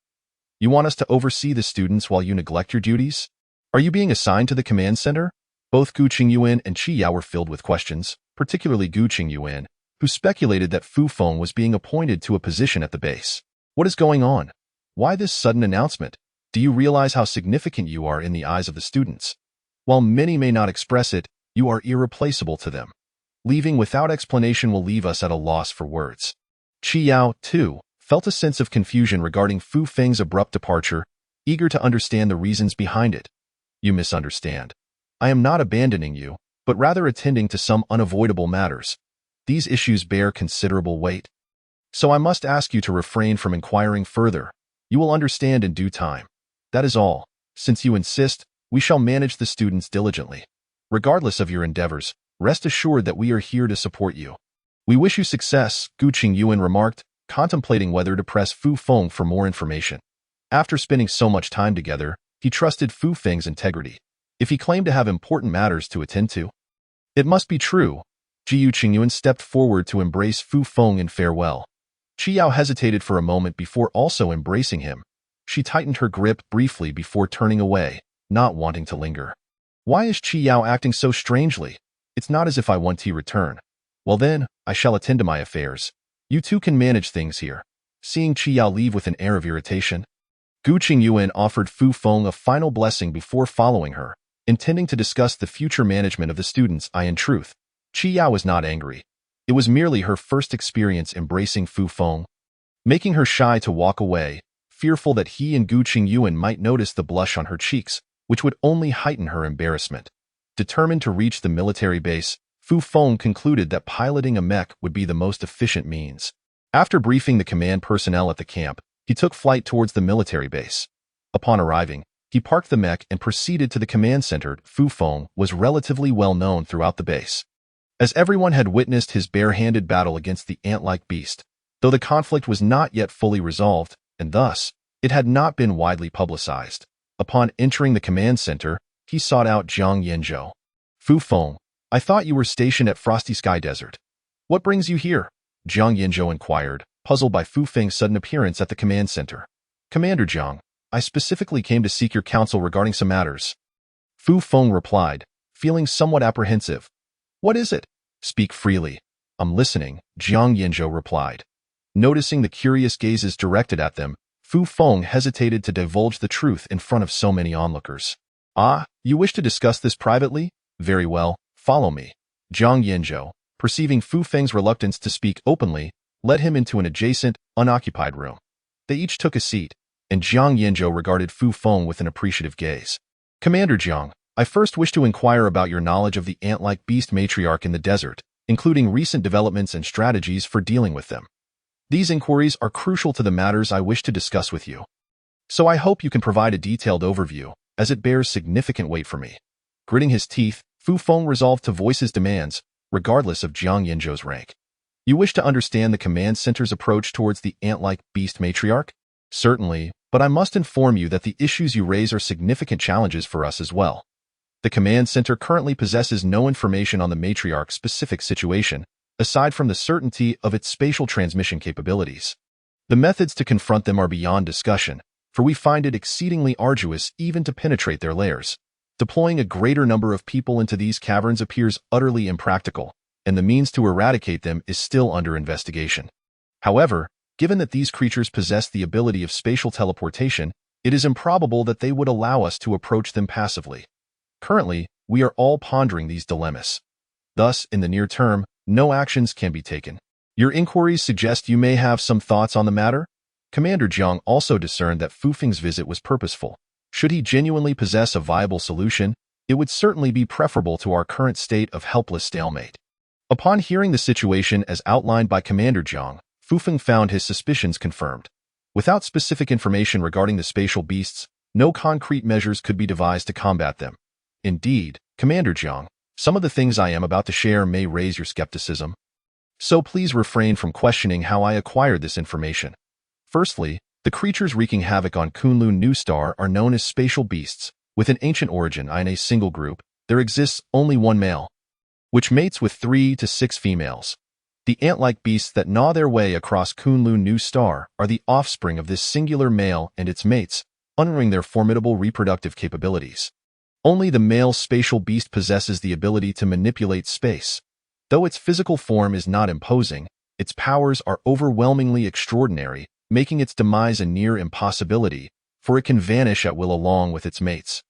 You want us to oversee the students while you neglect your duties? Are you being assigned to the command center? Both Gu Qingyuan and Qi Yao were filled with questions, particularly Gu Qingyuan, who speculated that Fu Feng was being appointed to a position at the base. What is going on? Why this sudden announcement? Do you realize how significant you are in the eyes of the students? While many may not express it, you are irreplaceable to them. Leaving without explanation will leave us at a loss for words. Qi Yao, too, felt a sense of confusion regarding Fu Feng's abrupt departure, eager to understand the reasons behind it. You misunderstand. I am not abandoning you, but rather attending to some unavoidable matters. These issues bear considerable weight. So I must ask you to refrain from inquiring further. You will understand in due time. That is all. Since you insist, we shall manage the students diligently. Regardless of your endeavors, rest assured that we are here to support you. We wish you success, Gu Qingyuan remarked, contemplating whether to press Fu Feng for more information. After spending so much time together, he trusted Fu Feng's integrity. If he claimed to have important matters to attend to, it must be true. Gu Qingyuan stepped forward to embrace Fu Feng in farewell. Qi Yao hesitated for a moment before also embracing him. She tightened her grip briefly before turning away, not wanting to linger. Why is Qi Yao acting so strangely? It's not as if I want to return. Well then, I shall attend to my affairs. You two can manage things here. Seeing Qi Yao leave with an air of irritation, Gu Qingyuan offered Fu Feng a final blessing before following her, intending to discuss the future management of the students. In truth, Qi Yao was not angry. It was merely her first experience embracing Fu Feng, making her shy to walk away, fearful that he and Gu Qingyuan might notice the blush on her cheeks, which would only heighten her embarrassment. Determined to reach the military base, Fu Feng concluded that piloting a mech would be the most efficient means. After briefing the command personnel at the camp, he took flight towards the military base. Upon arriving, he parked the mech and proceeded to the command center. Fu Feng was relatively well known throughout the base, as everyone had witnessed his bare-handed battle against the ant-like beast. though the conflict was not yet fully resolved, and thus, it had not been widely publicized. Upon entering the command center, he sought out Jiang Yanzhou. Fu Feng, I thought you were stationed at Frosty Sky Desert. What brings you here? Jiang Yanzhou inquired, puzzled by Fu Feng's sudden appearance at the command center. Commander Jiang, I specifically came to seek your counsel regarding some matters. Fu Feng replied, feeling somewhat apprehensive. What is it? Speak freely. I'm listening, Jiang Yanzhou replied. Noticing the curious gazes directed at them, Fu Feng hesitated to divulge the truth in front of so many onlookers. Ah, you wish to discuss this privately? Very well, follow me. Jiang Yanzhou, perceiving Fu Feng's reluctance to speak openly, led him into an adjacent, unoccupied room. They each took a seat, and Jiang Yanzhou regarded Fu Feng with an appreciative gaze. Commander Jiang, I first wish to inquire about your knowledge of the ant-like beast matriarch in the desert, including recent developments and strategies for dealing with them. These inquiries are crucial to the matters I wish to discuss with you. So I hope you can provide a detailed overview, as it bears significant weight for me. Gritting his teeth, Fu Feng resolved to voice his demands, regardless of Jiang Yanzhou's rank. You wish to understand the command center's approach towards the ant-like beast matriarch? Certainly, but I must inform you that the issues you raise are significant challenges for us as well. The command center currently possesses no information on the matriarch's specific situation, aside from the certainty of its spatial transmission capabilities. The methods to confront them are beyond discussion, for we find it exceedingly arduous even to penetrate their lairs. Deploying a greater number of people into these caverns appears utterly impractical, and the means to eradicate them is still under investigation. However, given that these creatures possess the ability of spatial teleportation, it is improbable that they would allow us to approach them passively. Currently, we are all pondering these dilemmas. Thus, in the near term, no actions can be taken. Your inquiries suggest you may have some thoughts on the matter? Commander Jiang also discerned that Fu Feng's visit was purposeful. Should he genuinely possess a viable solution, it would certainly be preferable to our current state of helpless stalemate. Upon hearing the situation as outlined by Commander Jiang, Fu Feng found his suspicions confirmed. Without specific information regarding the spatial beasts, no concrete measures could be devised to combat them. Indeed, Commander Jiang, some of the things I am about to share may raise your skepticism. So please refrain from questioning how I acquired this information. Firstly, the creatures wreaking havoc on Kunlun New Star are known as spatial beasts. With an ancient origin in a single group, there exists only one male, which mates with 3 to 6 females. The ant-like beasts that gnaw their way across Kunlun New Star are the offspring of this singular male and its mates, uttering their formidable reproductive capabilities. Only the male spatial beast possesses the ability to manipulate space. Though its physical form is not imposing, its powers are overwhelmingly extraordinary, making its demise a near impossibility, for it can vanish at will along with its mates.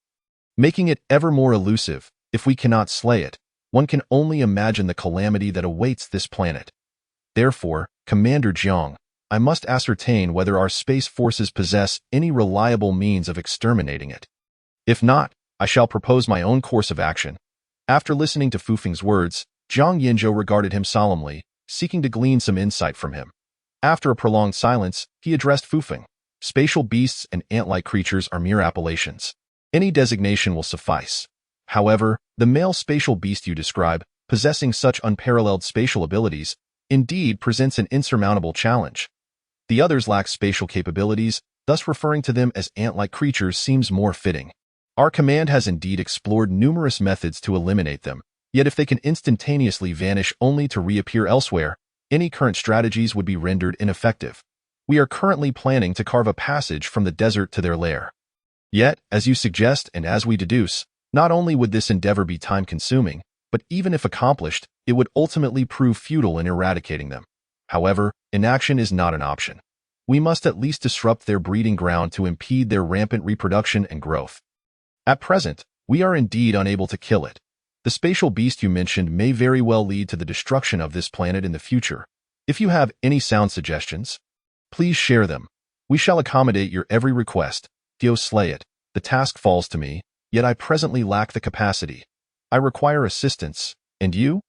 Making it ever more elusive, if we cannot slay it, one can only imagine the calamity that awaits this planet. Therefore, Commander Jiang, I must ascertain whether our space forces possess any reliable means of exterminating it. If not, I shall propose my own course of action. After listening to Fu Feng's words, Jiang Yanzhou regarded him solemnly, seeking to glean some insight from him. After a prolonged silence, he addressed Fu Feng. Spatial beasts and ant-like creatures are mere appellations. Any designation will suffice. However, the male spatial beast you describe, possessing such unparalleled spatial abilities, indeed presents an insurmountable challenge. The others lack spatial capabilities, thus referring to them as ant-like creatures seems more fitting. Our command has indeed explored numerous methods to eliminate them, yet if they can instantaneously vanish only to reappear elsewhere, any current strategies would be rendered ineffective. We are currently planning to carve a passage from the desert to their lair. Yet, as you suggest and as we deduce, not only would this endeavor be time-consuming, but even if accomplished, it would ultimately prove futile in eradicating them. However, inaction is not an option. We must at least disrupt their breeding ground to impede their rampant reproduction and growth. At present, we are indeed unable to kill it. The spatial beast you mentioned may very well lead to the destruction of this planet in the future. If you have any sound suggestions, please share them. We shall accommodate your every request. Dio, slay it. The task falls to me, yet I presently lack the capacity. I require assistance. And you?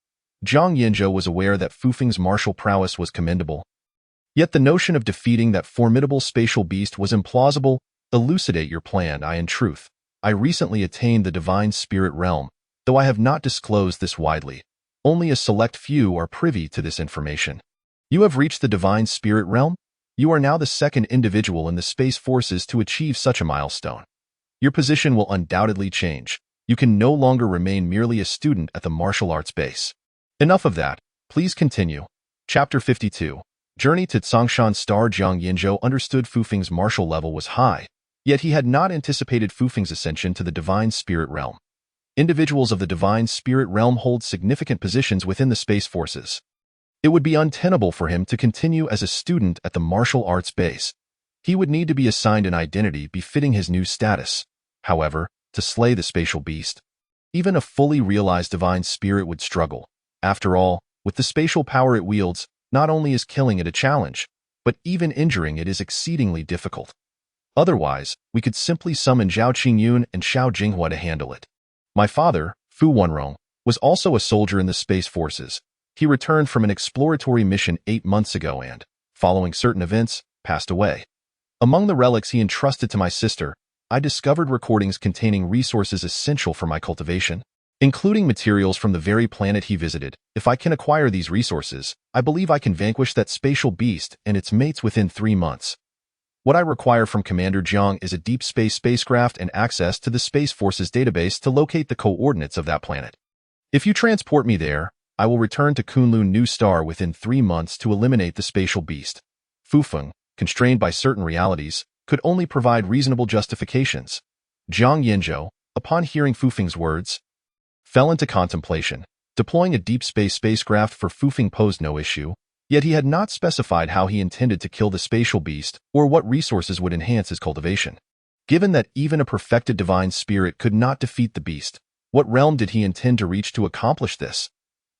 Jiang Yanzhou was aware that Fu Feng's martial prowess was commendable. Yet the notion of defeating that formidable spatial beast was implausible. Elucidate your plan. In truth, I recently attained the divine spirit realm, though I have not disclosed this widely. Only a select few are privy to this information. You have reached the divine spirit realm. You are now the second individual in the space forces to achieve such a milestone. Your position will undoubtedly change. You can no longer remain merely a student at the martial arts base. Enough of that. Please continue. Chapter 52. Journey to Tsongshan. Star Jiang Yinzhou understood Fu Feng's martial level was high, yet he had not anticipated Fu Feng's ascension to the divine spirit realm. Individuals of the divine spirit realm hold significant positions within the space forces. It would be untenable for him to continue as a student at the martial arts base. He would need to be assigned an identity befitting his new status. However, to slay the spatial beast, even a fully realized divine spirit would struggle. After all, with the spatial power it wields, not only is killing it a challenge, but even injuring it is exceedingly difficult. Otherwise, we could simply summon Zhao Qingyun and Xiao Jinghua to handle it. My father, Fu Wenrong, was also a soldier in the space forces. He returned from an exploratory mission 8 months ago and, following certain events, passed away. Among the relics he entrusted to my sister, I discovered recordings containing resources essential for my cultivation, including materials from the very planet he visited. If I can acquire these resources, I believe I can vanquish that spatial beast and its mates within 3 months. What I require from Commander Jiang is a deep space spacecraft and access to the Space Forces database to locate the coordinates of that planet. If you transport me there, I will return to Kunlun New Star within 3 months to eliminate the spatial beast. Fu Feng, constrained by certain realities, could only provide reasonable justifications. Jiang Yinzhou, upon hearing Fu Feng's words, fell into contemplation. Deploying a deep space spacecraft for Fu Feng posed no issue, yet he had not specified how he intended to kill the spatial beast or what resources would enhance his cultivation. Given that even a perfected divine spirit could not defeat the beast, what realm did he intend to reach to accomplish this?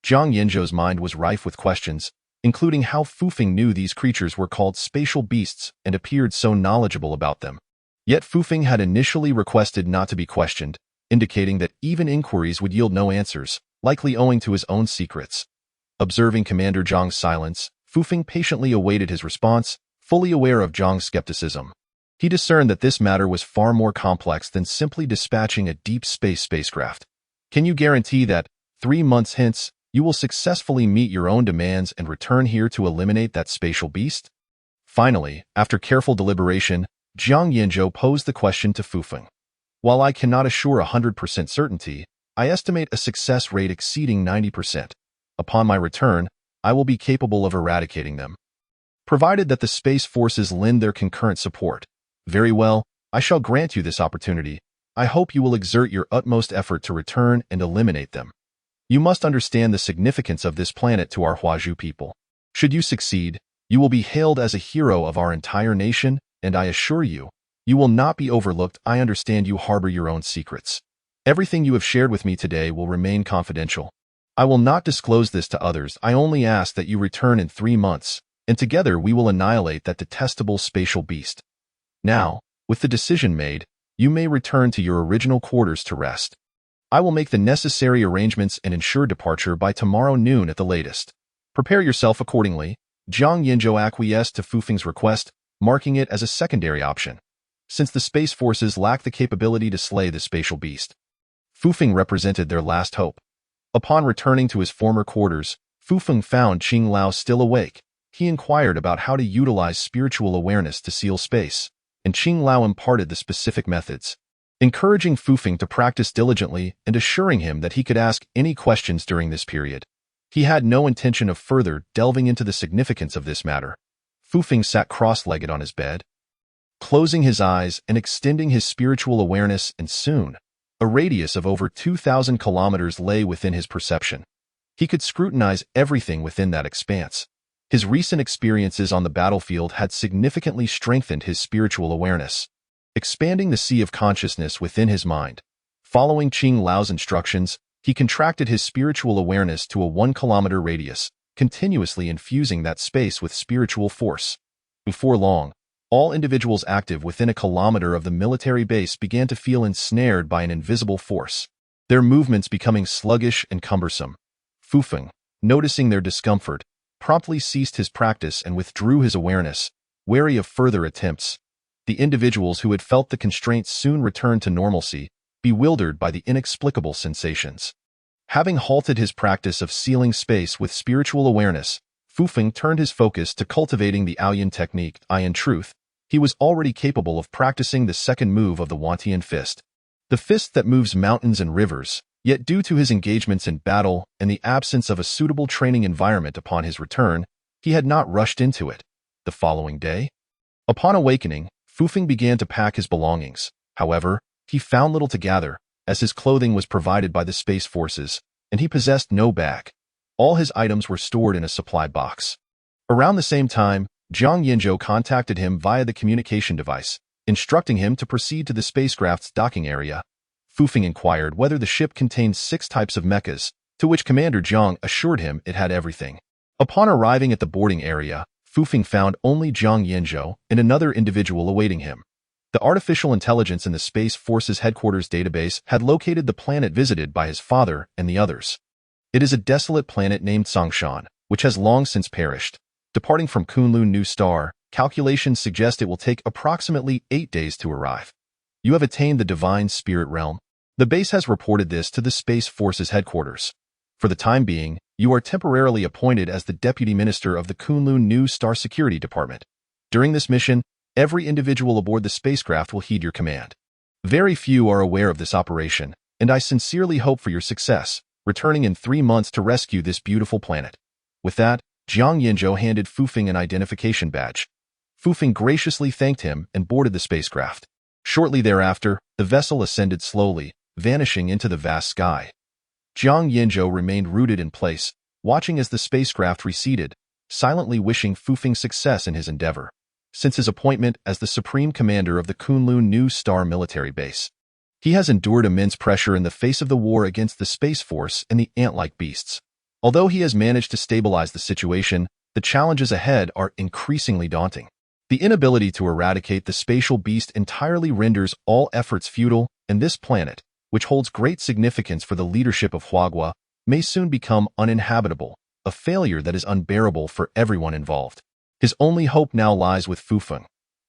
Jiang Yinzhou's mind was rife with questions, including how Fu Feng knew these creatures were called spatial beasts and appeared so knowledgeable about them. Yet Fu Feng had initially requested not to be questioned, indicating that even inquiries would yield no answers, likely owing to his own secrets. Observing Commander Zhang's silence, Fu Feng patiently awaited his response, fully aware of Zhang's skepticism. He discerned that this matter was far more complex than simply dispatching a deep space spacecraft. Can you guarantee that, 3 months hence, you will successfully meet your own demands and return here to eliminate that spatial beast? Finally, after careful deliberation, Jiang Yinzhou posed the question to Fu Feng. While I cannot assure 100% certainty, I estimate a success rate exceeding 90%. Upon my return, I will be capable of eradicating them, provided that the space forces lend their concurrent support. Very well, I shall grant you this opportunity. I hope you will exert your utmost effort to return and eliminate them. You must understand the significance of this planet to our Huazhu people. Should you succeed, you will be hailed as a hero of our entire nation, and I assure you, you will not be overlooked. I understand you harbor your own secrets. Everything you have shared with me today will remain confidential. I will not disclose this to others. I only ask that you return in 3 months, and together we will annihilate that detestable spatial beast. Now, with the decision made, you may return to your original quarters to rest. I will make the necessary arrangements and ensure departure by tomorrow noon at the latest. Prepare yourself accordingly. Jiang Yinzhou acquiesced to Fu Feng's request, marking it as a secondary option, since the space forces lack the capability to slay the spatial beast. Fu Feng represented their last hope. Upon returning to his former quarters, Fu Feng found Qing Lao still awake. He inquired about how to utilize spiritual awareness to seal space, and Qing Lao imparted the specific methods, encouraging Fu Feng to practice diligently and assuring him that he could ask any questions during this period. He had no intention of further delving into the significance of this matter. Fu Feng sat cross-legged on his bed, closing his eyes and extending his spiritual awareness, and soon, a radius of over 2,000 kilometers lay within his perception. He could scrutinize everything within that expanse. His recent experiences on the battlefield had significantly strengthened his spiritual awareness, expanding the sea of consciousness within his mind. Following Qing Lao's instructions, he contracted his spiritual awareness to a 1-kilometer radius, continuously infusing that space with spiritual force. Before long, all individuals active within a kilometer of the military base began to feel ensnared by an invisible force, their movements becoming sluggish and cumbersome. Fu Feng, noticing their discomfort, promptly ceased his practice and withdrew his awareness, wary of further attempts. The individuals who had felt the constraints soon returned to normalcy, bewildered by the inexplicable sensations. Having halted his practice of sealing space with spiritual awareness, Fufeng turned his focus to cultivating the Aoyan technique. In truth, he was already capable of practicing the second move of the Wantian fist. The fist that moves mountains and rivers, yet due to his engagements in battle and the absence of a suitable training environment upon his return, he had not rushed into it. The following day, upon awakening, Fufeng began to pack his belongings. However, he found little to gather, as his clothing was provided by the Space Forces, and he possessed no bag. All his items were stored in a supply box. Around the same time, Jiang Yinzhou contacted him via the communication device, instructing him to proceed to the spacecraft's docking area. Fufeng inquired whether the ship contained 6 types of mechas, to which Commander Jiang assured him it had everything. Upon arriving at the boarding area, Fufeng found only Jiang Yinzhou and another individual awaiting him. The artificial intelligence in the Space Forces headquarters database had located the planet visited by his father and the others. It is a desolate planet named Songshan, which has long since perished. Departing from Kunlun New Star, calculations suggest it will take approximately 8 days to arrive. You have attained the Divine Spirit Realm. The base has reported this to the Space Forces headquarters. For the time being, you are temporarily appointed as the Deputy Minister of the Kunlun New Star Security Department. During this mission, every individual aboard the spacecraft will heed your command. Very few are aware of this operation, and I sincerely hope for your success, returning in 3 months to rescue this beautiful planet. With that, Jiang Yinzhou handed Fufeng an identification badge. Fufeng graciously thanked him and boarded the spacecraft. Shortly thereafter, the vessel ascended slowly, vanishing into the vast sky. Jiang Yinzhou remained rooted in place, watching as the spacecraft receded, silently wishing Fufeng success in his endeavor. Since his appointment as the Supreme Commander of the Kunlun New Star military base, he has endured immense pressure in the face of the war against the Space Force and the ant-like beasts. Although he has managed to stabilize the situation, the challenges ahead are increasingly daunting. The inability to eradicate the spatial beast entirely renders all efforts futile, and this planet, which holds great significance for the leadership of Huagua, may soon become uninhabitable, a failure that is unbearable for everyone involved. His only hope now lies with Fufeng.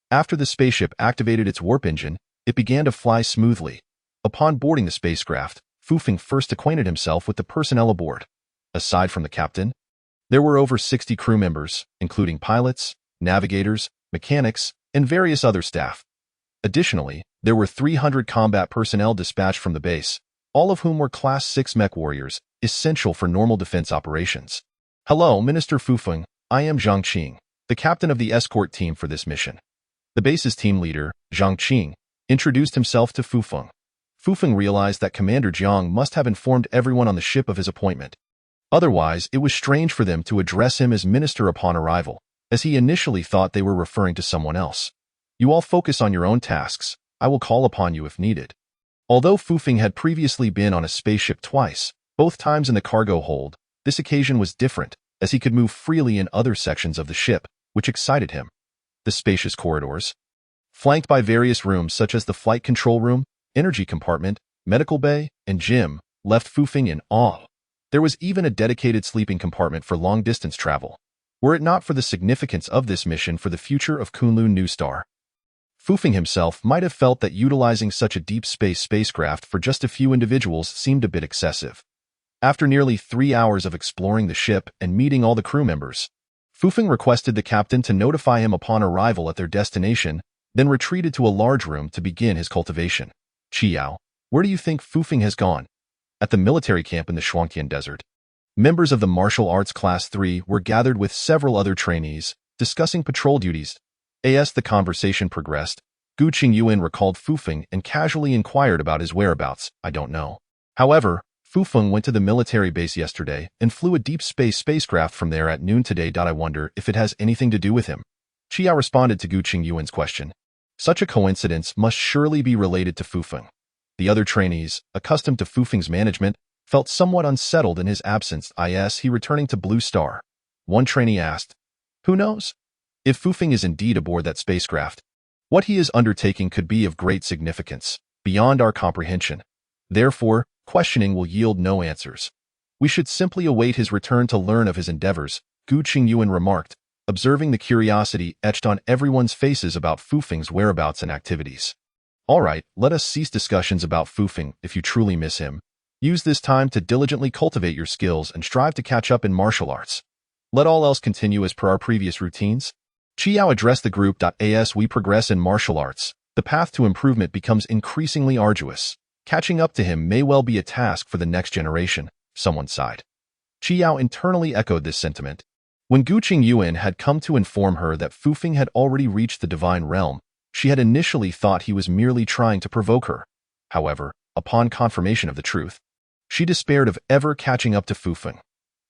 After the spaceship activated its warp engine, it began to fly smoothly. Upon boarding the spacecraft, Fufeng first acquainted himself with the personnel aboard. Aside from the captain, there were over 60 crew members, including pilots, navigators, mechanics, and various other staff. Additionally, there were 300 combat personnel dispatched from the base, all of whom were Class 6 mech warriors, essential for normal defense operations. Hello, Minister Fufeng. I am Zhang Qing, the captain of the escort team for this mission. The base's team leader, Zhang Qing, introduced himself to Fufeng. Fufeng realized that Commander Jiang must have informed everyone on the ship of his appointment. Otherwise, it was strange for them to address him as minister upon arrival, as he initially thought they were referring to someone else. You all focus on your own tasks. I will call upon you if needed. Although Fufeng had previously been on a spaceship twice, both times in the cargo hold, this occasion was different, as he could move freely in other sections of the ship, which excited him. The spacious corridors, flanked by various rooms such as the flight control room, energy compartment, medical bay, and gym, left Fufeng in awe. There was even a dedicated sleeping compartment for long-distance travel. Were it not for the significance of this mission for the future of Kunlun New Star, Fufeng himself might have felt that utilizing such a deep space spacecraft for just a few individuals seemed a bit excessive. After nearly 3 hours of exploring the ship and meeting all the crew members, Fufeng requested the captain to notify him upon arrival at their destination, then retreated to a large room to begin his cultivation. Qiao, where do you think Fufeng has gone? At the military camp in the Shuangtian Desert, members of the Martial Arts Class 3 were gathered with several other trainees, discussing patrol duties. As the conversation progressed, Gu Qingyuan recalled Fufeng and casually inquired about his whereabouts. I don't know. However, Fufeng went to the military base yesterday and flew a deep space spacecraft from there at noon today. I wonder if it has anything to do with him. Qiao responded to Gu Qingyuan's question. Such a coincidence must surely be related to Fufeng. The other trainees, accustomed to Fufeng's management, felt somewhat unsettled in his absence. Is he returning to Blue Star? One trainee asked. Who knows? If Fufeng is indeed aboard that spacecraft, what he is undertaking could be of great significance, beyond our comprehension. Therefore, questioning will yield no answers. We should simply await his return to learn of his endeavors, Gu Qingyuan remarked, observing the curiosity etched on everyone's faces about Fufeng's whereabouts and activities. All right, let us cease discussions about Fufeng. If you truly miss him, use this time to diligently cultivate your skills and strive to catch up in martial arts. Let all else continue as per our previous routines. Chiao addressed the group. As we progress in martial arts, the path to improvement becomes increasingly arduous. Catching up to him may well be a task for the next generation, someone sighed. Chiao internally echoed this sentiment. When Gu Qingyuan had come to inform her that Fufeng had already reached the divine realm, she had initially thought he was merely trying to provoke her. However, upon confirmation of the truth, she despaired of ever catching up to Fufeng.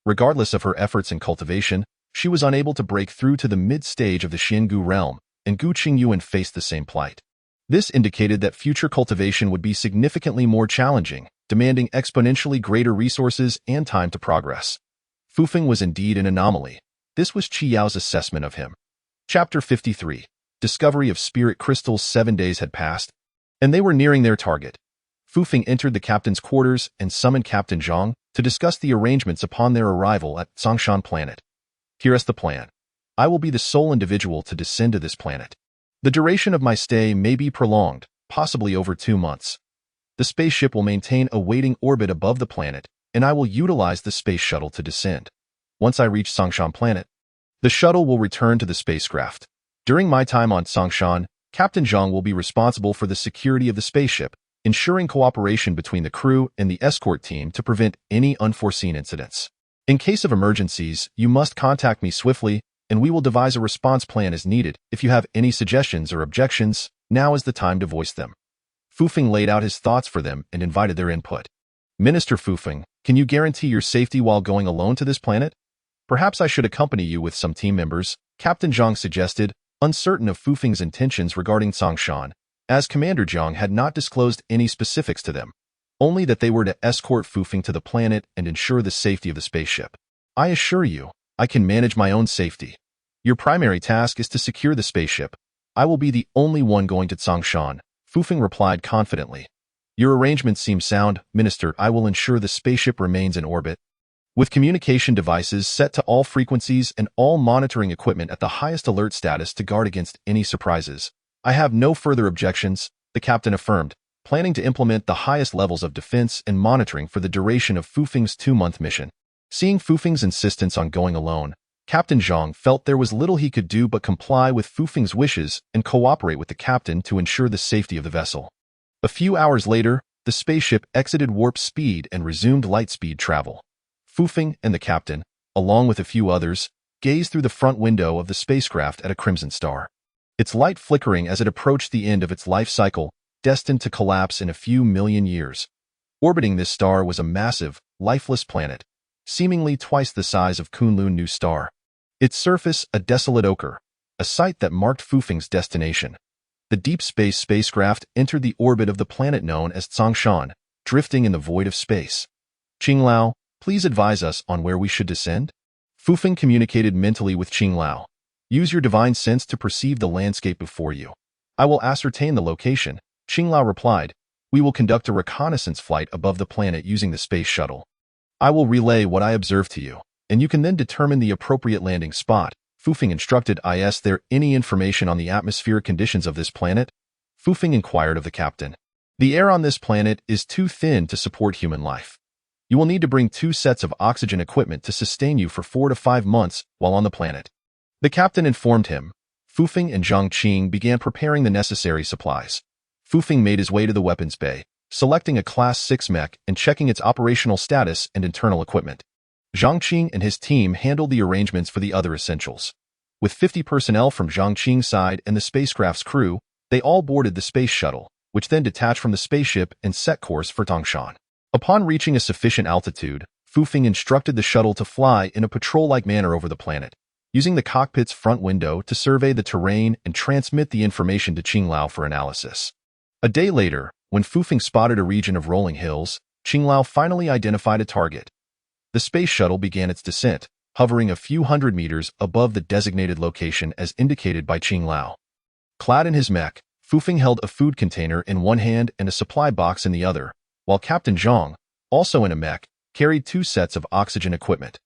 Regardless of her efforts in cultivation, she was unable to break through to the mid-stage of the Xiangu realm, and Gu Qingyuan faced the same plight. This indicated that future cultivation would be significantly more challenging, demanding exponentially greater resources and time to progress. Fufeng was indeed an anomaly. This was Chiao's assessment of him. Chapter 53. Discovery of Spirit Crystals. 7 days had passed, and they were nearing their target. Fufeng entered the captain's quarters and summoned Captain Zhang to discuss the arrangements upon their arrival at Songshan planet. Here is the plan. I will be the sole individual to descend to this planet. The duration of my stay may be prolonged, possibly over 2 months. The spaceship will maintain a waiting orbit above the planet, and I will utilize the space shuttle to descend. Once I reach Songshan planet, the shuttle will return to the spacecraft. During my time on Songshan, Captain Zhang will be responsible for the security of the spaceship, ensuring cooperation between the crew and the escort team to prevent any unforeseen incidents. In case of emergencies, you must contact me swiftly, and we will devise a response plan as needed. If you have any suggestions or objections, now is the time to voice them. Fufeng laid out his thoughts for them and invited their input. Minister Fufeng, can you guarantee your safety while going alone to this planet? Perhaps I should accompany you with some team members, Captain Zhang suggested, uncertain of Fufeng's intentions regarding Songshan, as Commander Zhang had not disclosed any specifics to them, only that they were to escort Fufeng to the planet and ensure the safety of the spaceship. I assure you, I can manage my own safety. Your primary task is to secure the spaceship. I will be the only one going to Songshan, Fufeng replied confidently. Your arrangements seem sound, Minister. I will ensure the spaceship remains in orbit, with communication devices set to all frequencies and all monitoring equipment at the highest alert status to guard against any surprises. I have no further objections, the captain affirmed, planning to implement the highest levels of defense and monitoring for the duration of Fufeng's 2-month mission. Seeing Fufeng's insistence on going alone, Captain Zhang felt there was little he could do but comply with Fufeng's wishes and cooperate with the captain to ensure the safety of the vessel. A few hours later, the spaceship exited warp speed and resumed light speed travel. Fufeng and the captain, along with a few others, gazed through the front window of the spacecraft at a crimson star. Its light flickering as it approached the end of its life cycle, destined to collapse in a few million years. Orbiting this star was a massive, lifeless planet, seemingly twice the size of Kunlun New Star. Its surface a desolate ochre, a sight that marked Fufeng's destination. The deep space spacecraft entered the orbit of the planet known as Songshan, drifting in the void of space. Qinglao, please advise us on where we should descend? Fufeng communicated mentally with Qinglao. Use your divine sense to perceive the landscape before you. I will ascertain the location, Qinglao replied. We will conduct a reconnaissance flight above the planet using the space shuttle. I will relay what I observe to you, and you can then determine the appropriate landing spot, Fufeng instructed. Is there any information on the atmospheric conditions of this planet? Fufeng inquired of the captain. The air on this planet is too thin to support human life. You will need to bring 2 sets of oxygen equipment to sustain you for 4 to 5 months while on the planet. The captain informed him. Fufeng and Zhang Qing began preparing the necessary supplies. Fufeng made his way to the weapons bay, selecting a Class 6 mech and checking its operational status and internal equipment. Zhang Qing and his team handled the arrangements for the other essentials. With 50 personnel from Zhang Qing's side and the spacecraft's crew, they all boarded the space shuttle, which then detached from the spaceship and set course for Songshan. Upon reaching a sufficient altitude, Fufeng instructed the shuttle to fly in a patrol-like manner over the planet, using the cockpit's front window to survey the terrain and transmit the information to Qinglao for analysis. A day later, when Fufeng spotted a region of rolling hills, Qinglao finally identified a target. The space shuttle began its descent, hovering a few hundred meters above the designated location as indicated by Qinglao. Clad in his mech, Fufeng held a food container in one hand and a supply box in the other, while Captain Zhang, also in a mech, carried 2 sets of oxygen equipment.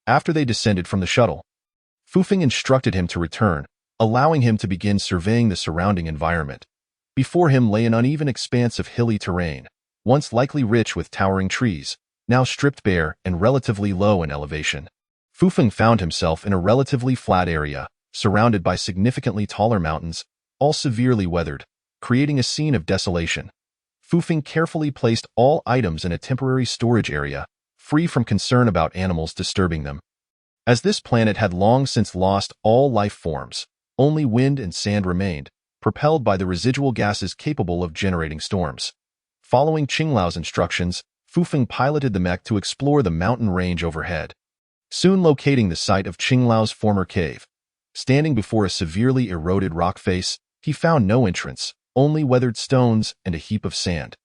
After they descended from the shuttle, Fufeng instructed him to return, allowing him to begin surveying the surrounding environment. Before him lay an uneven expanse of hilly terrain, once likely rich with towering trees, now stripped bare and relatively low in elevation. Fufeng found himself in a relatively flat area, surrounded by significantly taller mountains, all severely weathered, creating a scene of desolation. Fufeng carefully placed all items in a temporary storage area, free from concern about animals disturbing them. As this planet had long since lost all life forms, only wind and sand remained, propelled by the residual gases capable of generating storms. Following Qinglao's instructions, Fufeng piloted the mech to explore the mountain range overhead. Soon locating the site of Qinglao's former cave. Standing before a severely eroded rock face, he found no entrance, only weathered stones and a heap of sand.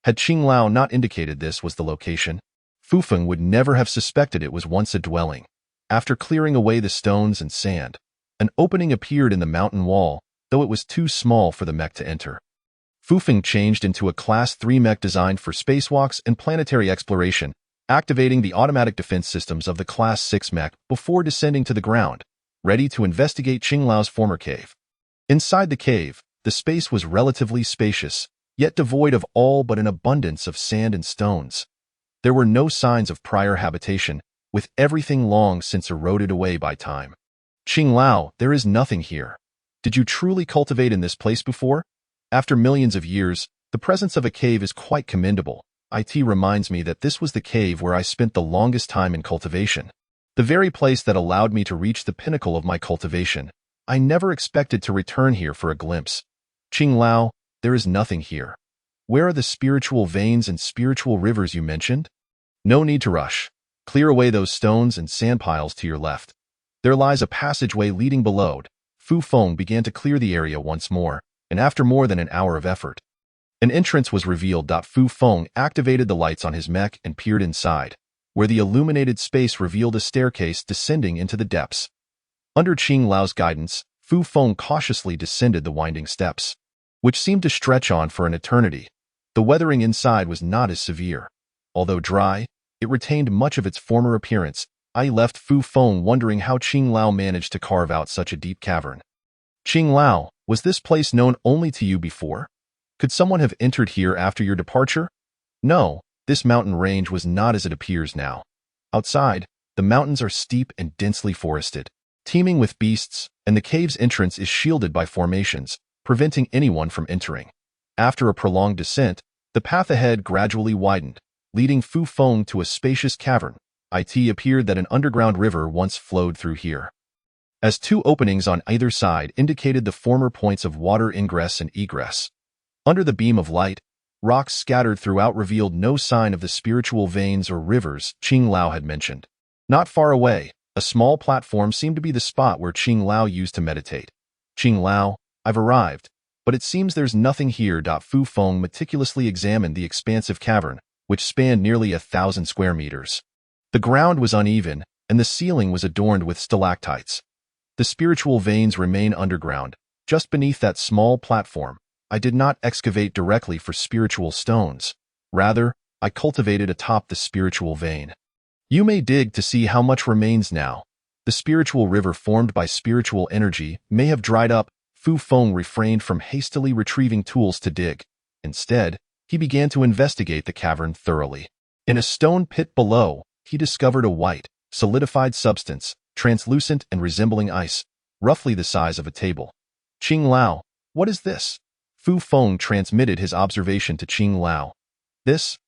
Had Qinglao not indicated this was the location, Fufeng would never have suspected it was once a dwelling. After clearing away the stones and sand, an opening appeared in the mountain wall, though it was too small for the mech to enter. Fufeng changed into a Class 3 mech designed for spacewalks and planetary exploration, activating the automatic defense systems of the Class 6 mech before descending to the ground, ready to investigate Qinglao's former cave. Inside the cave, the space was relatively spacious, yet devoid of all but an abundance of sand and stones. There were no signs of prior habitation, with everything long since eroded away by time. Qinglao, there is nothing here. Did you truly cultivate in this place before? After millions of years, the presence of a cave is quite commendable. It reminds me that this was the cave where I spent the longest time in cultivation. The very place that allowed me to reach the pinnacle of my cultivation. I never expected to return here for a glimpse. Qinglao, there is nothing here. Where are the spiritual veins and spiritual rivers you mentioned? No need to rush. Clear away those stones and sand piles to your left. There lies a passageway leading below. Fufeng began to clear the area once more, and after more than an hour of effort, an entrance was revealed. Fufeng activated the lights on his mech and peered inside, where the illuminated space revealed a staircase descending into the depths. Under Qinglao's guidance, Fufeng cautiously descended the winding steps, which seemed to stretch on for an eternity. The weathering inside was not as severe. Although dry, it retained much of its former appearance. I left Fufeng wondering how Qinglao managed to carve out such a deep cavern. Qinglao, was this place known only to you before? Could someone have entered here after your departure? No, this mountain range was not as it appears now. Outside, the mountains are steep and densely forested, teeming with beasts, and the cave's entrance is shielded by formations, preventing anyone from entering. After a prolonged descent, the path ahead gradually widened, leading Fufeng to a spacious cavern. It appeared that an underground river once flowed through here, as two openings on either side indicated the former points of water ingress and egress. Under the beam of light, rocks scattered throughout revealed no sign of the spiritual veins or rivers Qinglao had mentioned. Not far away, a small platform seemed to be the spot where Qinglao used to meditate. Qinglao, I've arrived, but it seems there's nothing here. Fufeng meticulously examined the expansive cavern, which spanned nearly 1,000 square meters. The ground was uneven, and the ceiling was adorned with stalactites. The spiritual veins remain underground, just beneath that small platform. I did not excavate directly for spiritual stones. Rather, I cultivated atop the spiritual vein. You may dig to see how much remains now. The spiritual river formed by spiritual energy may have dried up. Fufeng refrained from hastily retrieving tools to dig. Instead, he began to investigate the cavern thoroughly. In a stone pit below, he discovered a white, solidified substance, translucent and resembling ice, roughly the size of a table. Qinglao, what is this? Fufeng transmitted his observation to Qinglao. This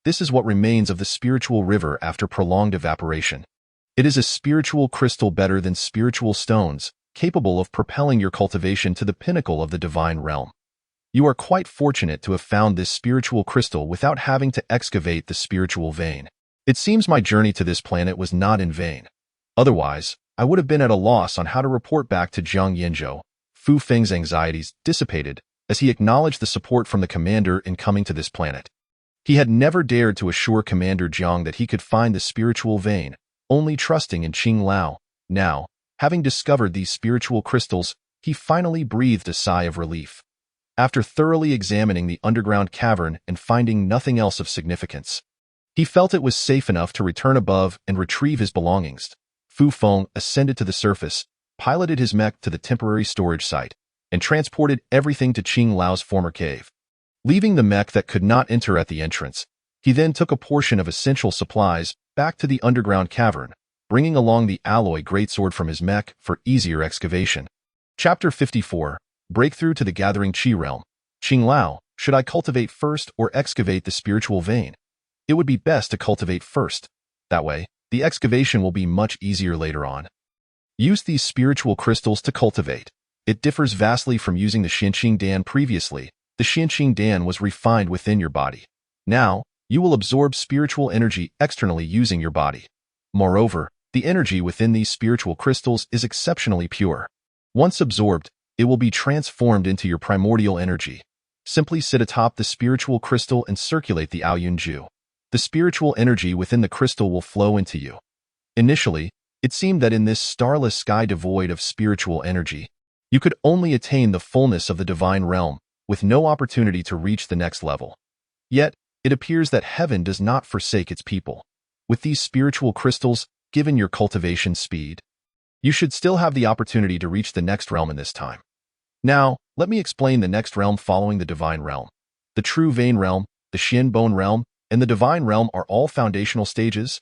is what remains of the spiritual river after prolonged evaporation. It is a spiritual crystal better than spiritual stones, capable of propelling your cultivation to the pinnacle of the divine realm. You are quite fortunate to have found this spiritual crystal without having to excavate the spiritual vein. It seems my journey to this planet was not in vain. Otherwise, I would have been at a loss on how to report back to Jiang Yanzhou. Fufeng's anxieties dissipated as he acknowledged the support from the commander in coming to this planet. He had never dared to assure Commander Jiang that he could find the spiritual vein, only trusting in Qinglao. Now, having discovered these spiritual crystals, he finally breathed a sigh of relief. After thoroughly examining the underground cavern and finding nothing else of significance, he felt it was safe enough to return above and retrieve his belongings. Fufeng ascended to the surface, piloted his mech to the temporary storage site, and transported everything to Qinglao's former cave. Leaving the mech that could not enter at the entrance, he then took a portion of essential supplies back to the underground cavern, bringing along the alloy greatsword from his mech for easier excavation. Chapter 54. Breakthrough to the Gathering Chi Realm. Qing Lao, should I cultivate first or excavate the spiritual vein? It would be best to cultivate first. That way, the excavation will be much easier later on. Use these spiritual crystals to cultivate. It differs vastly from using the Xianqing Dan previously. The Xianqing Dan was refined within your body. Now, you will absorb spiritual energy externally using your body. Moreover, the energy within these spiritual crystals is exceptionally pure. Once absorbed, it will be transformed into your primordial energy. Simply sit atop the spiritual crystal and circulate the Aoyunju. The spiritual energy within the crystal will flow into you. Initially, it seemed that in this starless sky devoid of spiritual energy, you could only attain the fullness of the divine realm, with no opportunity to reach the next level. Yet, it appears that heaven does not forsake its people. With these spiritual crystals, given your cultivation speed, you should still have the opportunity to reach the next realm in this time. Now, let me explain the next realm following the divine realm. The true vein realm, the Xian bone realm, and the divine realm are all foundational stages,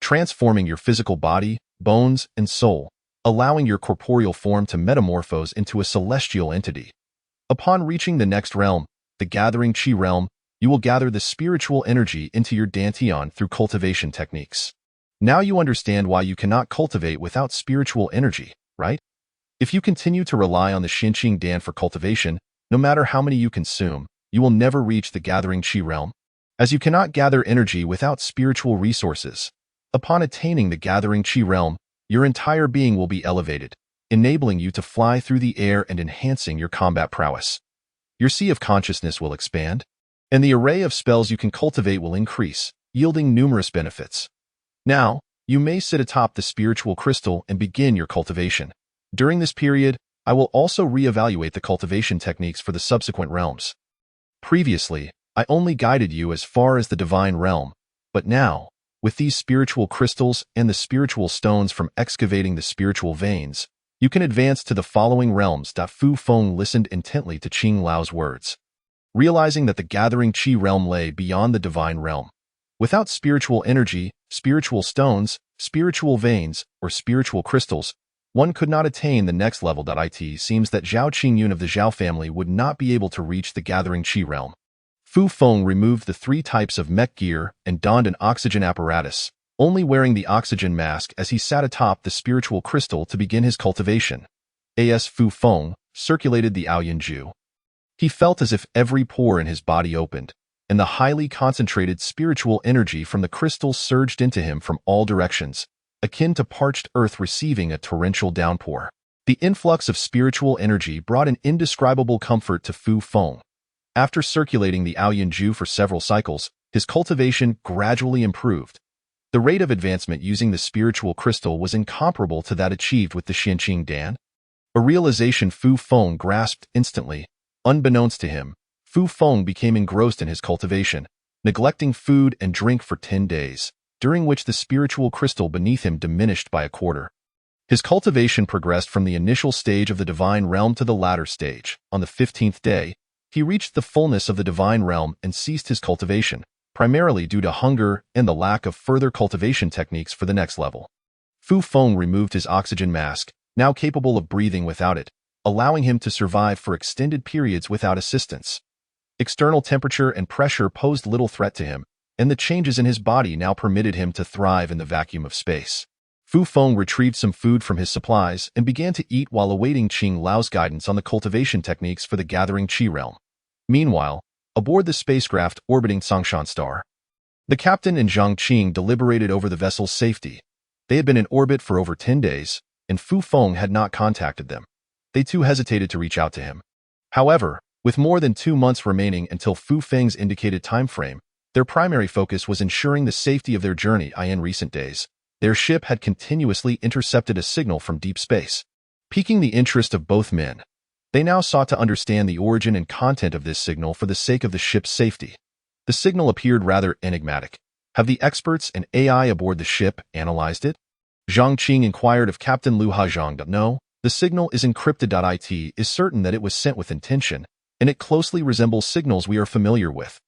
transforming your physical body, bones, and soul, allowing your corporeal form to metamorphose into a celestial entity. Upon reaching the next realm, the Gathering Chi realm, you will gather the spiritual energy into your dantian through cultivation techniques. Now you understand why you cannot cultivate without spiritual energy, right? If you continue to rely on the Xianqing Dan for cultivation, no matter how many you consume, you will never reach the Gathering Chi realm, as you cannot gather energy without spiritual resources. Upon attaining the Gathering Chi realm, your entire being will be elevated, enabling you to fly through the air and enhancing your combat prowess. Your sea of consciousness will expand, and the array of spells you can cultivate will increase, yielding numerous benefits. Now, you may sit atop the spiritual crystal and begin your cultivation. During this period, I will also re-evaluate the cultivation techniques for the subsequent realms. Previously, I only guided you as far as the divine realm, but now, with these spiritual crystals and the spiritual stones from excavating the spiritual veins, you can advance to the following realms. Fu Feng listened intently to Qing Lao's words, realizing that the Gathering Chi realm lay beyond the divine realm. Without spiritual energy, spiritual stones, spiritual veins, or spiritual crystals, one could not attain the next level. It seems that Zhao Qingyun of the Zhao family would not be able to reach the Gathering Chi realm. Fu Feng removed the 3 types of mech gear and donned an oxygen apparatus, only wearing the oxygen mask as he sat atop the spiritual crystal to begin his cultivation. As Fu Feng circulated the Aoyunju, he felt as if every pore in his body opened, and the highly concentrated spiritual energy from the crystals surged into him from all directions, akin to parched earth receiving a torrential downpour. The influx of spiritual energy brought an indescribable comfort to Fu Feng. After circulating the Aoyunju for several cycles, his cultivation gradually improved. The rate of advancement using the spiritual crystal was incomparable to that achieved with the Xianqing Dan. A realization Fu Feng grasped instantly. Unbeknownst to him, Fu Feng became engrossed in his cultivation, neglecting food and drink for 10 days, during which the spiritual crystal beneath him diminished by a quarter. His cultivation progressed from the initial stage of the divine realm to the latter stage. On the 15th day, he reached the fullness of the divine realm and ceased his cultivation, primarily due to hunger and the lack of further cultivation techniques for the next level. Fu Feng removed his oxygen mask, now capable of breathing without it, allowing him to survive for extended periods without assistance. External temperature and pressure posed little threat to him, and the changes in his body now permitted him to thrive in the vacuum of space. Fu Feng retrieved some food from his supplies and began to eat while awaiting Qing Lao's guidance on the cultivation techniques for the Gathering Chi realm. Meanwhile, aboard the spacecraft orbiting Songshan Star, the captain and Zhang Qing deliberated over the vessel's safety. They had been in orbit for over 10 days, and Fu Feng had not contacted them. They too hesitated to reach out to him. However, with more than 2 months remaining until Fu Feng's indicated time frame, their primary focus was ensuring the safety of their journey. In recent days, their ship had continuously intercepted a signal from deep space, piquing the interest of both men. They now sought to understand the origin and content of this signal for the sake of the ship's safety. The signal appeared rather enigmatic. Have the experts and AI aboard the ship analyzed it? Zhang Qing inquired of Captain Lu Hajong. No, the signal is encrypted. It is certain that it was sent with intention, and it closely resembles signals we are familiar with.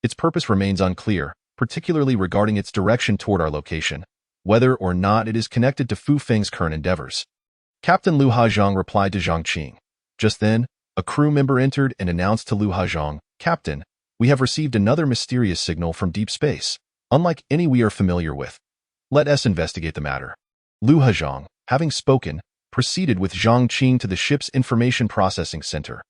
Its purpose remains unclear, particularly regarding its direction toward our location. whether or not it is connected to Fu Feng's current endeavors. Captain Lu Hajong replied to Zhang Qing. Just then, a crew member entered and announced to Lu Hajong, "Captain, we have received another mysterious signal from deep space, unlike any we are familiar with. Let us investigate the matter." Lu Hajong, having spoken, proceeded with Zhang Qing to the ship's information processing center.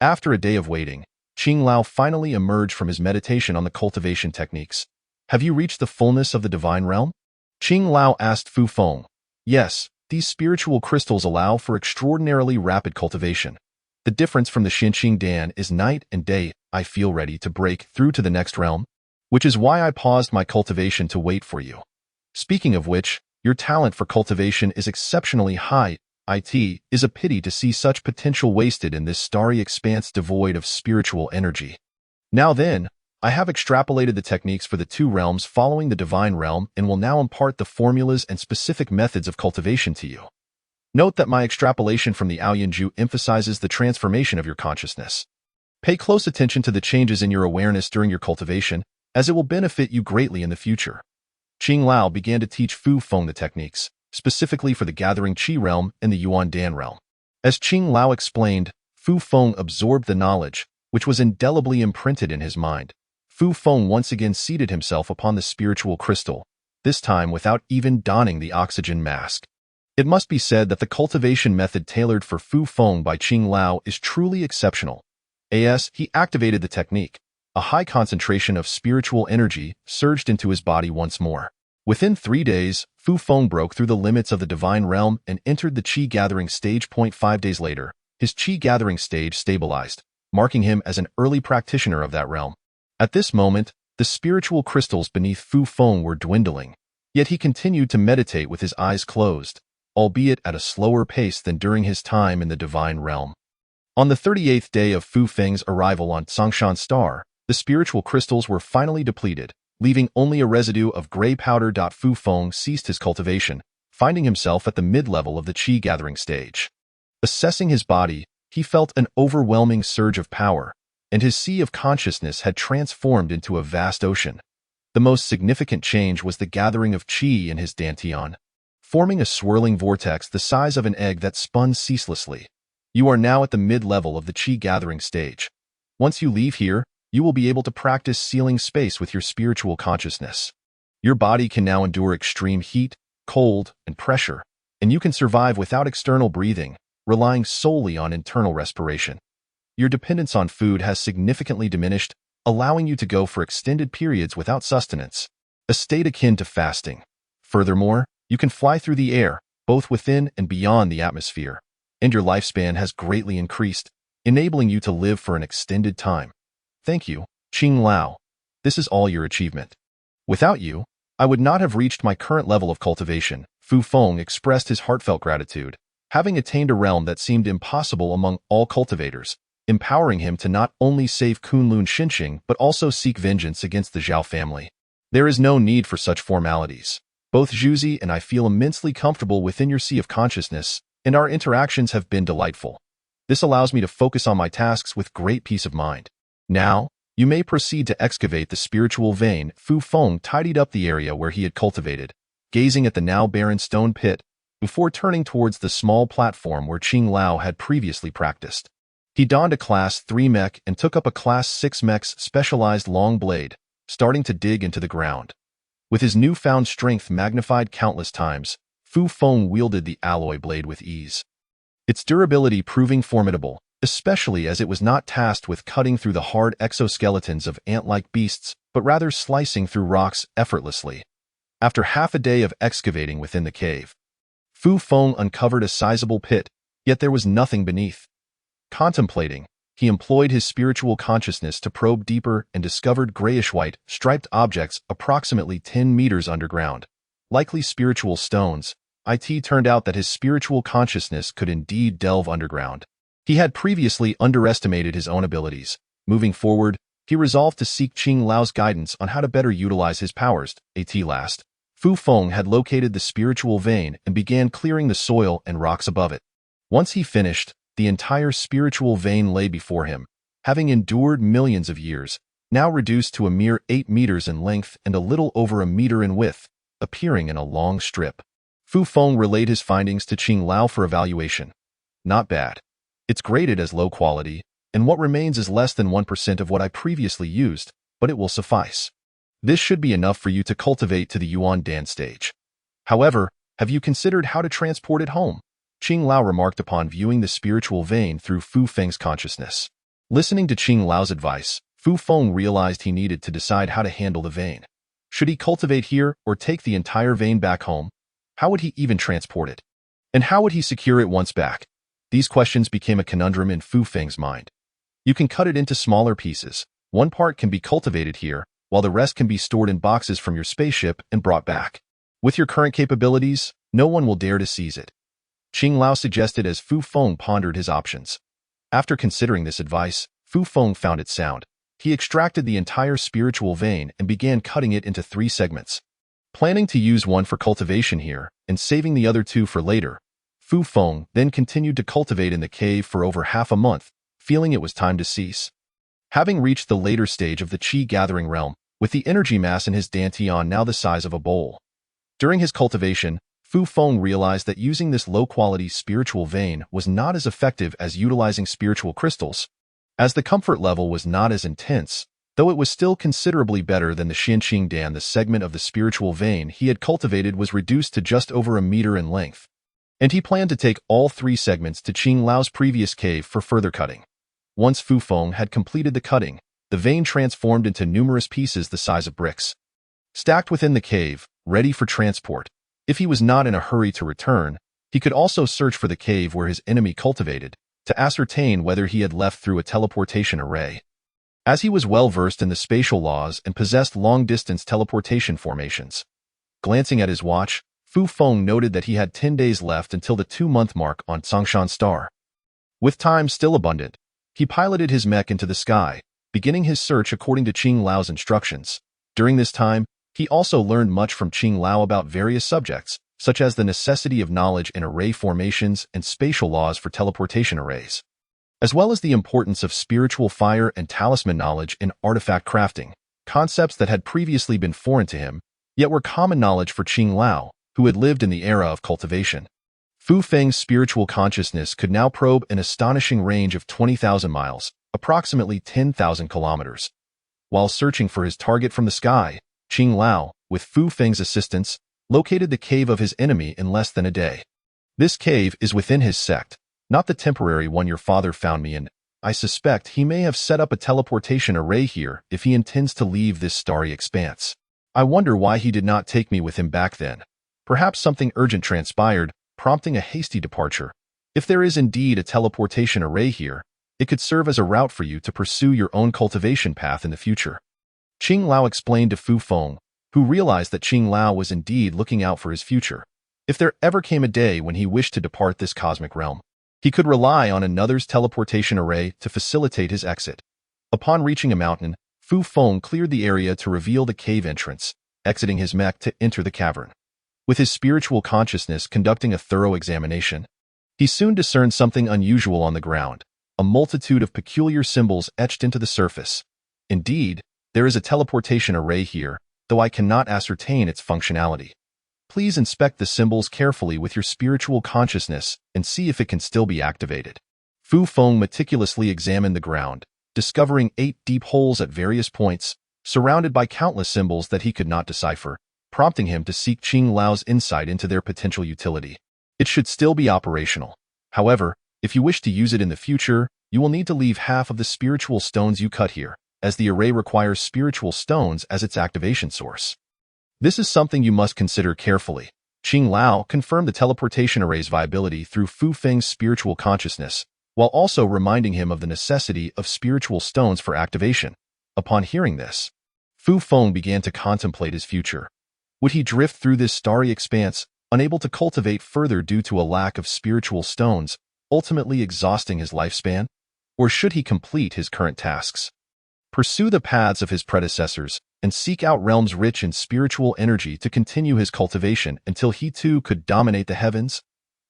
After a day of waiting, Qing Lao finally emerged from his meditation on the cultivation techniques. "Have you reached the fullness of the divine realm?" Qing Lao asked Fu Feng. "Yes, these spiritual crystals allow for extraordinarily rapid cultivation. The difference from the Xinqing Dan is night and day. I feel ready to break through to the next realm, which is why I paused my cultivation to wait for you. Speaking of which, your talent for cultivation is exceptionally high. It is a pity to see such potential wasted in this starry expanse devoid of spiritual energy. Now then, I have extrapolated the techniques for the two realms following the divine realm and will now impart the formulas and specific methods of cultivation to you. Note that my extrapolation from the Aoyanju emphasizes the transformation of your consciousness. Pay close attention to the changes in your awareness during your cultivation, as it will benefit you greatly in the future." Qing Lao began to teach Fu Feng the techniques, specifically for the Gathering Qi realm and the Yuan Dan realm. As Qing Lao explained, Fu Feng absorbed the knowledge, which was indelibly imprinted in his mind. Fu Feng once again seated himself upon the spiritual crystal, this time without even donning the oxygen mask. It must be said that the cultivation method tailored for Fu Feng by Qing Lao is truly exceptional. As he activated the technique, a high concentration of spiritual energy surged into his body once more. Within 3 days, Fu Feng broke through the limits of the divine realm and entered the Qi gathering stage. 5 days later, his Qi gathering stage stabilized, marking him as an early practitioner of that realm. At this moment, the spiritual crystals beneath Fu Feng were dwindling, yet he continued to meditate with his eyes closed, albeit at a slower pace than during his time in the divine realm. On the 38th day of Fu Feng's arrival on Tsongshan Star, the spiritual crystals were finally depleted, leaving only a residue of gray powder. Fu Feng ceased his cultivation, finding himself at the mid-level of the Qi gathering stage. Assessing his body, he felt an overwhelming surge of power, and his sea of consciousness had transformed into a vast ocean. The most significant change was the gathering of Qi in his dantian, forming a swirling vortex the size of an egg that spun ceaselessly. You are now at the mid-level of the Qi gathering stage. Once you leave here, you will be able to practice sealing space with your spiritual consciousness. Your body can now endure extreme heat, cold, and pressure, and you can survive without external breathing, relying solely on internal respiration. Your dependence on food has significantly diminished, allowing you to go for extended periods without sustenance, a state akin to fasting. Furthermore, you can fly through the air, both within and beyond the atmosphere, and your lifespan has greatly increased, enabling you to live for an extended time. Thank you, Qing Lao. This is all your achievement. Without you, I would not have reached my current level of cultivation. Fu Feng expressed his heartfelt gratitude, having attained a realm that seemed impossible among all cultivators, empowering him to not only save Kunlun Xinqing but also seek vengeance against the Zhao family. There is no need for such formalities. Both Zhuzi and I feel immensely comfortable within your sea of consciousness, and our interactions have been delightful. This allows me to focus on my tasks with great peace of mind. Now, you may proceed to excavate the spiritual vein. Fu Feng tidied up the area where he had cultivated, gazing at the now barren stone pit, before turning towards the small platform where Qing Lao had previously practiced. He donned a Class 3 mech and took up a Class 6 mech's specialized long blade, starting to dig into the ground. With his newfound strength magnified countless times, Fu Feng wielded the alloy blade with ease. Its durability proving formidable, especially as it was not tasked with cutting through the hard exoskeletons of ant-like beasts, but rather slicing through rocks effortlessly. After half a day of excavating within the cave, Fu Feng uncovered a sizable pit, yet there was nothing beneath. Contemplating, he employed his spiritual consciousness to probe deeper and discovered grayish-white, striped objects approximately 10 meters underground. Likely spiritual stones. It turned out that his spiritual consciousness could indeed delve underground. He had previously underestimated his own abilities. Moving forward, he resolved to seek Qing Lao's guidance on how to better utilize his powers. At last, Fu Feng had located the spiritual vein and began clearing the soil and rocks above it. Once he finished, the entire spiritual vein lay before him, having endured millions of years, now reduced to a mere 8 meters in length and a little over a meter in width, appearing in a long strip. Fu Feng relayed his findings to Qing Lao for evaluation. Not bad. It's graded as low quality, and what remains is less than 1% of what I previously used, but it will suffice. This should be enough for you to cultivate to the Yuan Dan stage. However, have you considered how to transport it home? Qing Lao remarked upon viewing the spiritual vein through Fu Feng's consciousness. Listening to Qing Lao's advice, Fu Feng realized he needed to decide how to handle the vein. Should he cultivate here or take the entire vein back home? How would he even transport it? And how would he secure it once back? These questions became a conundrum in Fu Feng's mind. You can cut it into smaller pieces. One part can be cultivated here, while the rest can be stored in boxes from your spaceship and brought back. With your current capabilities, no one will dare to seize it. Qing Lao suggested as Fu Feng pondered his options. After considering this advice, Fu Feng found it sound. He extracted the entire spiritual vein and began cutting it into 3 segments. Planning to use one for cultivation here and saving the other 2 for later, Fu Feng then continued to cultivate in the cave for over half a month, feeling it was time to cease. Having reached the later stage of the Qi gathering realm, with the energy mass in his dantian now the size of a bowl. During his cultivation, Fu Feng realized that using this low-quality spiritual vein was not as effective as utilizing spiritual crystals, as the comfort level was not as intense, though it was still considerably better than the Xianqing Dan. The segment of the spiritual vein he had cultivated was reduced to just over a meter in length, and he planned to take all 3 segments to Qing Lao's previous cave for further cutting. Once Fu Feng had completed the cutting, the vein transformed into numerous pieces the size of bricks, stacked within the cave, ready for transport. If he was not in a hurry to return, he could also search for the cave where his enemy cultivated, to ascertain whether he had left through a teleportation array. As he was well versed in the spatial laws and possessed long-distance teleportation formations. Glancing at his watch, Fu Feng noted that he had 10 days left until the 2-month mark on Tsongshan Star. With time still abundant, he piloted his mech into the sky, beginning his search according to Qing Lao's instructions. During this time, he also learned much from Qing Lao about various subjects, such as the necessity of knowledge in array formations and spatial laws for teleportation arrays, as well as the importance of spiritual fire and talisman knowledge in artifact crafting, concepts that had previously been foreign to him, yet were common knowledge for Qing Lao, who had lived in the era of cultivation. Fu Feng's spiritual consciousness could now probe an astonishing range of 20,000 miles, approximately 10,000 kilometers. While searching for his target from the sky, Qing Lao, with Fu Feng's assistance, located the cave of his enemy in less than a day. This cave is within his sect, not the temporary one your father found me in. I suspect he may have set up a teleportation array here if he intends to leave this starry expanse. I wonder why he did not take me with him back then. Perhaps something urgent transpired, prompting a hasty departure. If there is indeed a teleportation array here, it could serve as a route for you to pursue your own cultivation path in the future. Qing Lao explained to Fu Feng, who realized that Qing Lao was indeed looking out for his future. If there ever came a day when he wished to depart this cosmic realm, he could rely on another's teleportation array to facilitate his exit. Upon reaching a mountain, Fu Feng cleared the area to reveal the cave entrance, exiting his mech to enter the cavern. With his spiritual consciousness conducting a thorough examination, he soon discerned something unusual on the ground, a multitude of peculiar symbols etched into the surface. Indeed, there is a teleportation array here, though I cannot ascertain its functionality. Please inspect the symbols carefully with your spiritual consciousness and see if it can still be activated. Fu Feng meticulously examined the ground, discovering 8 deep holes at various points, surrounded by countless symbols that he could not decipher, prompting him to seek Qing Lao's insight into their potential utility. It should still be operational. However, if you wish to use it in the future, you will need to leave half of the spiritual stones you cut here, as the array requires spiritual stones as its activation source. This is something you must consider carefully. Qing Lao confirmed the teleportation array's viability through Fu Feng's spiritual consciousness, while also reminding him of the necessity of spiritual stones for activation. Upon hearing this, Fu Feng began to contemplate his future. Would he drift through this starry expanse, unable to cultivate further due to a lack of spiritual stones, ultimately exhausting his lifespan? Or should he complete his current tasks, pursue the paths of his predecessors, and seek out realms rich in spiritual energy to continue his cultivation until he too could dominate the heavens?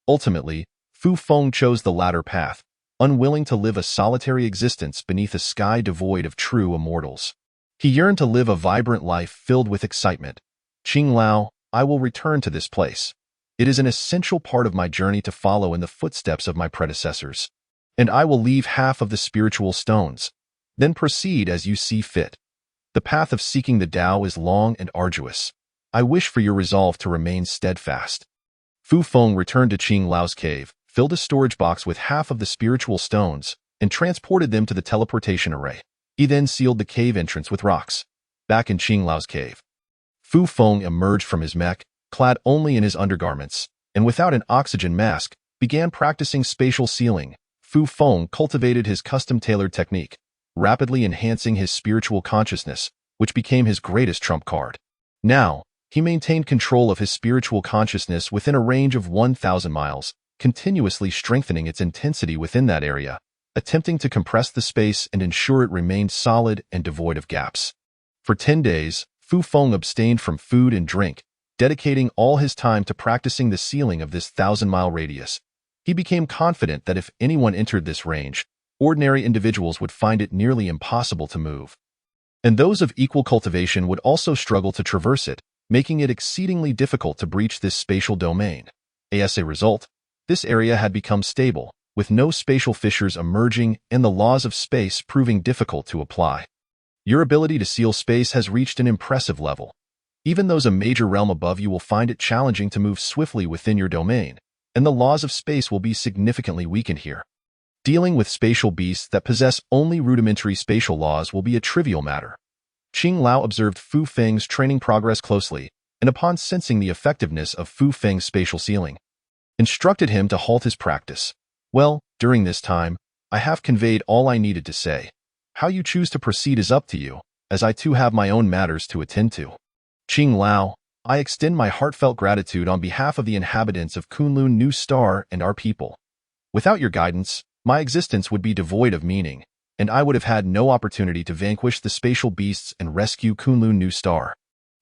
Ultimately, Fu Feng chose the latter path, unwilling to live a solitary existence beneath a sky devoid of true immortals. He yearned to live a vibrant life filled with excitement. Qing Lao, I will return to this place. It is an essential part of my journey to follow in the footsteps of my predecessors. And I will leave half of the spiritual stones. Then proceed as you see fit. The path of seeking the Tao is long and arduous. I wish for your resolve to remain steadfast. Fu Feng returned to Qing Lao's cave, filled a storage box with half of the spiritual stones, and transported them to the teleportation array. He then sealed the cave entrance with rocks. Back in Qing Lao's cave, Fu Feng emerged from his mech, clad only in his undergarments, and without an oxygen mask, began practicing spatial sealing. Fu Feng cultivated his custom-tailored technique, rapidly enhancing his spiritual consciousness, which became his greatest trump card. Now, he maintained control of his spiritual consciousness within a range of 1,000 miles, continuously strengthening its intensity within that area, attempting to compress the space and ensure it remained solid and devoid of gaps. For 10 days, Fu Feng abstained from food and drink, dedicating all his time to practicing the sealing of this 1,000-mile radius. He became confident that if anyone entered this range, ordinary individuals would find it nearly impossible to move. And those of equal cultivation would also struggle to traverse it, making it exceedingly difficult to breach this spatial domain. As a result, this area had become stable, with no spatial fissures emerging and the laws of space proving difficult to apply. Your ability to seal space has reached an impressive level. Even those a major realm above you will find it challenging to move swiftly within your domain, and the laws of space will be significantly weakened here. Dealing with spatial beasts that possess only rudimentary spatial laws will be a trivial matter. Qing Lao observed Fu Feng's training progress closely, and upon sensing the effectiveness of Fu Feng's spatial sealing, instructed him to halt his practice. Well, during this time, I have conveyed all I needed to say. How you choose to proceed is up to you, as I too have my own matters to attend to. Qing Lao, I extend my heartfelt gratitude on behalf of the inhabitants of Kunlun New Star and our people. Without your guidance, my existence would be devoid of meaning, and I would have had no opportunity to vanquish the spatial beasts and rescue Kunlun New Star.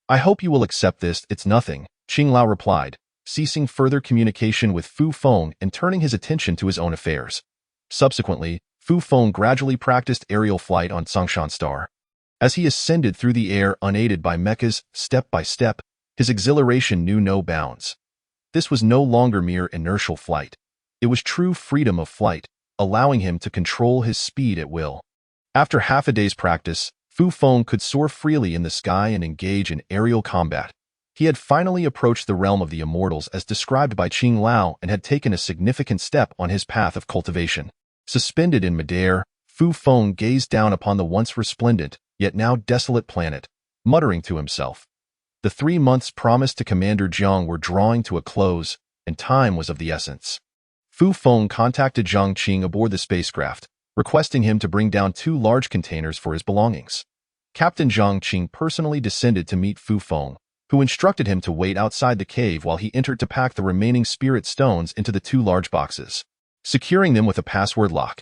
I hope you will accept this. It's nothing, Qing Lao replied, ceasing further communication with Fu Feng and turning his attention to his own affairs. Subsequently, Fu Feng gradually practiced aerial flight on Songshan Star. As he ascended through the air unaided by mechas, step by step, his exhilaration knew no bounds. This was no longer mere inertial flight. It was true freedom of flight, allowing him to control his speed at will. After half a day's practice, Fu Feng could soar freely in the sky and engage in aerial combat. He had finally approached the realm of the immortals as described by Qing Lao and had taken a significant step on his path of cultivation. Suspended in midair, Fu Feng gazed down upon the once resplendent, yet now desolate planet, muttering to himself. The 3 months promised to Commander Jiang were drawing to a close, and time was of the essence. Fu Feng contacted Zhang Qing aboard the spacecraft, requesting him to bring down 2 large containers for his belongings. Captain Zhang Qing personally descended to meet Fu Feng, who instructed him to wait outside the cave while he entered to pack the remaining spirit stones into the 2 large boxes, securing them with a password lock.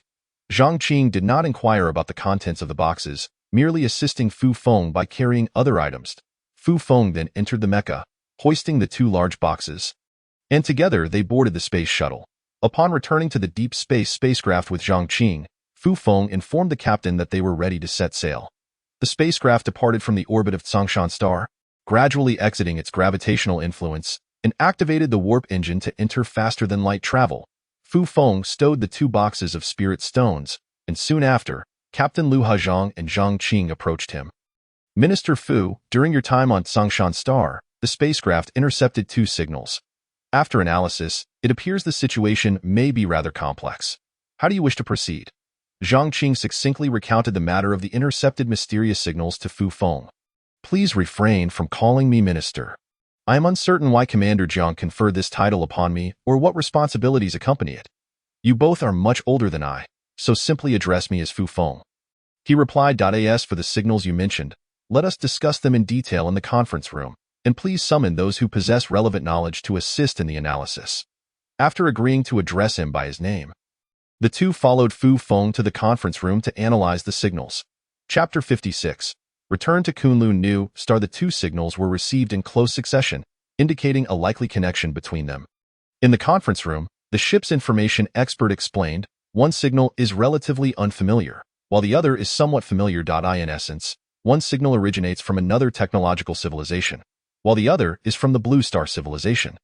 Zhang Qing did not inquire about the contents of the boxes, merely assisting Fu Feng by carrying other items. Fu Feng then entered the mecha, hoisting the 2 large boxes, and together they boarded the space shuttle. Upon returning to the deep space spacecraft with Zhang Qing, Fu Feng informed the captain that they were ready to set sail. The spacecraft departed from the orbit of Songshan Star, gradually exiting its gravitational influence, and activated the warp engine to enter faster-than-light travel. Fu Feng stowed the 2 boxes of spirit stones, and soon after, Captain Lu Hezhang and Zhang Qing approached him. Minister Fu, during your time on Songshan Star, the spacecraft intercepted 2 signals. After analysis, it appears the situation may be rather complex. How do you wish to proceed? Zhang Qing succinctly recounted the matter of the intercepted mysterious signals to Fu Feng. Please refrain from calling me minister. I am uncertain why Commander Jiang conferred this title upon me or what responsibilities accompany it. You both are much older than I, so simply address me as Fu Feng. He replied. As for the signals you mentioned, let us discuss them in detail in the conference room, and please summon those who possess relevant knowledge to assist in the analysis. After agreeing to address him by his name, the 2 followed Fu Feng to the conference room to analyze the signals. Chapter 56. Return to Kunlun New Star. The 2 signals were received in close succession, indicating a likely connection between them. In the conference room, the ship's information expert explained, one signal is relatively unfamiliar, while the other is somewhat familiar. In essence, one signal originates from another technological civilization. while the other is from the Blue Star civilization.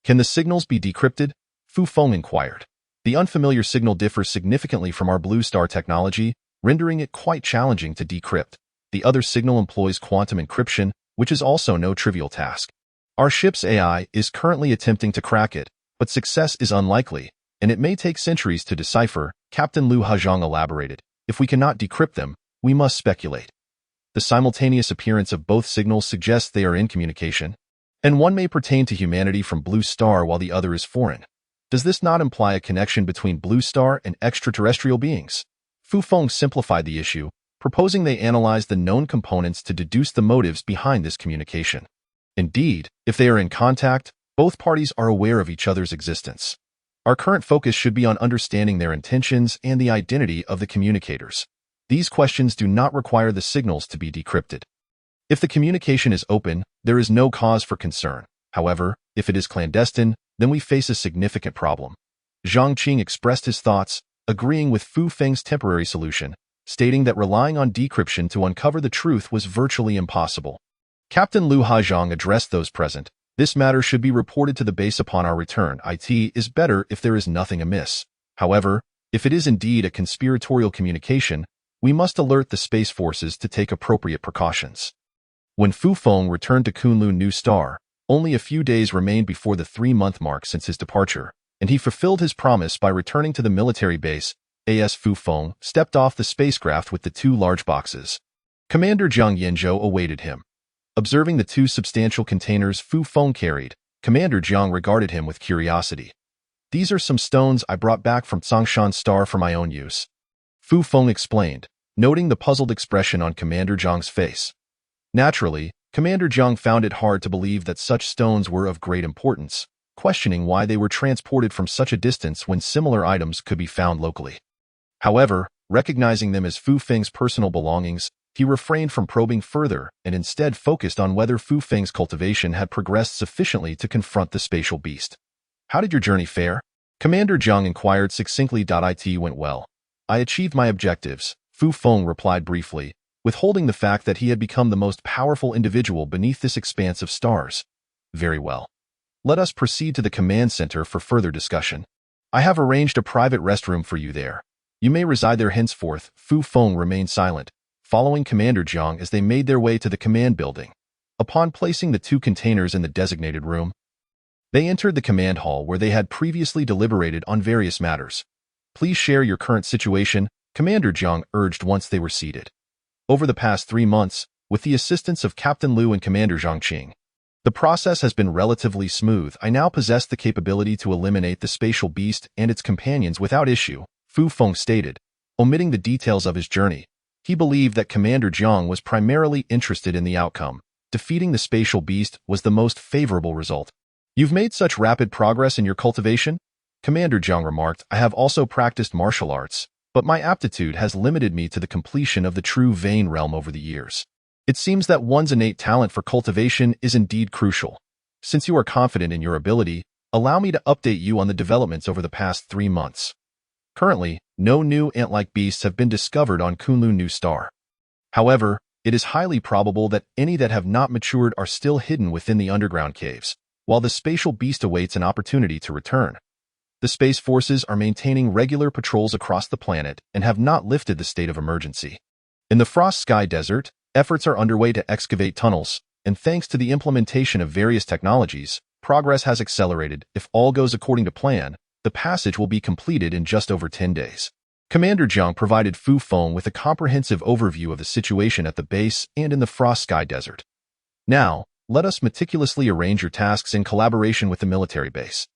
Can the signals be decrypted? Fu Feng inquired. The unfamiliar signal differs significantly from our Blue Star technology, rendering it quite challenging to decrypt. The other signal employs quantum encryption, which is also no trivial task. Our ship's AI is currently attempting to crack it, but success is unlikely, and it may take centuries to decipher, Captain Liu Hajong elaborated. If we cannot decrypt them, we must speculate. The simultaneous appearance of both signals suggests they are in communication, and one may pertain to humanity from Blue Star while the other is foreign. Does this not imply a connection between Blue Star and extraterrestrial beings? Fu Feng simplified the issue, proposing they analyze the known components to deduce the motives behind this communication. Indeed, if they are in contact, both parties are aware of each other's existence. Our current focus should be on understanding their intentions and the identity of the communicators. These questions do not require the signals to be decrypted. If the communication is open, there is no cause for concern. However, if it is clandestine, then we face a significant problem. Zhang Qing expressed his thoughts, agreeing with Fu Feng's temporary solution, stating that relying on decryption to uncover the truth was virtually impossible. Captain Liu Hajong addressed those present. This matter should be reported to the base upon our return. It is better if there is nothing amiss. However, if it is indeed a conspiratorial communication, we must alert the space forces to take appropriate precautions. When Fu Feng returned to Kunlun New Star, only a few days remained before the 3-month mark since his departure, and he fulfilled his promise by returning to the military base. As Fu Feng stepped off the spacecraft with the 2 large boxes, Commander Zhang Yanzhou awaited him. Observing the 2 substantial containers Fu Feng carried, Commander Zhang regarded him with curiosity. "These are some stones I brought back from Tsongshan Star for my own use," Fu Feng explained, noting the puzzled expression on Commander Zhang's face. Naturally, Commander Zhang found it hard to believe that such stones were of great importance, questioning why they were transported from such a distance when similar items could be found locally. However, recognizing them as Fu Feng's personal belongings, he refrained from probing further and instead focused on whether Fu Feng's cultivation had progressed sufficiently to confront the spatial beast. "How did your journey fare?" Commander Zhang inquired succinctly. "It went well. I achieved my objectives," Fu Feng replied briefly, withholding the fact that he had become the most powerful individual beneath this expanse of stars. "Very well. Let us proceed to the command center for further discussion. I have arranged a private restroom for you there. You may reside there henceforth." Fu Feng remained silent, following Commander Zhang as they made their way to the command building. Upon placing the 2 containers in the designated room, they entered the command hall where they had previously deliberated on various matters. "Please share your current situation," Commander Zhang urged once they were seated. "Over the past 3 months, with the assistance of Captain Liu and Commander Zhang Qing, the process has been relatively smooth. I now possess the capability to eliminate the spatial beast and its companions without issue," Fu Feng stated, omitting the details of his journey. He believed that Commander Zhang was primarily interested in the outcome. Defeating the spatial beast was the most favorable result. "You've made such rapid progress in your cultivation?" Commander Zhang remarked. "I have also practiced martial arts, but my aptitude has limited me to the completion of the true vein realm over the years. It seems that one's innate talent for cultivation is indeed crucial. Since you are confident in your ability, allow me to update you on the developments over the past 3 months. Currently, no new ant-like beasts have been discovered on Kunlun New Star. However, it is highly probable that any that have not matured are still hidden within the underground caves, while the spatial beast awaits an opportunity to return. The space forces are maintaining regular patrols across the planet and have not lifted the state of emergency. In the Frost Sky Desert, efforts are underway to excavate tunnels, and thanks to the implementation of various technologies, progress has accelerated. If all goes according to plan, the passage will be completed in just over 10 days. Commander Zhang provided Fu Feng with a comprehensive overview of the situation at the base and in the Frost Sky Desert. "Now, let us meticulously arrange your tasks in collaboration with the military base,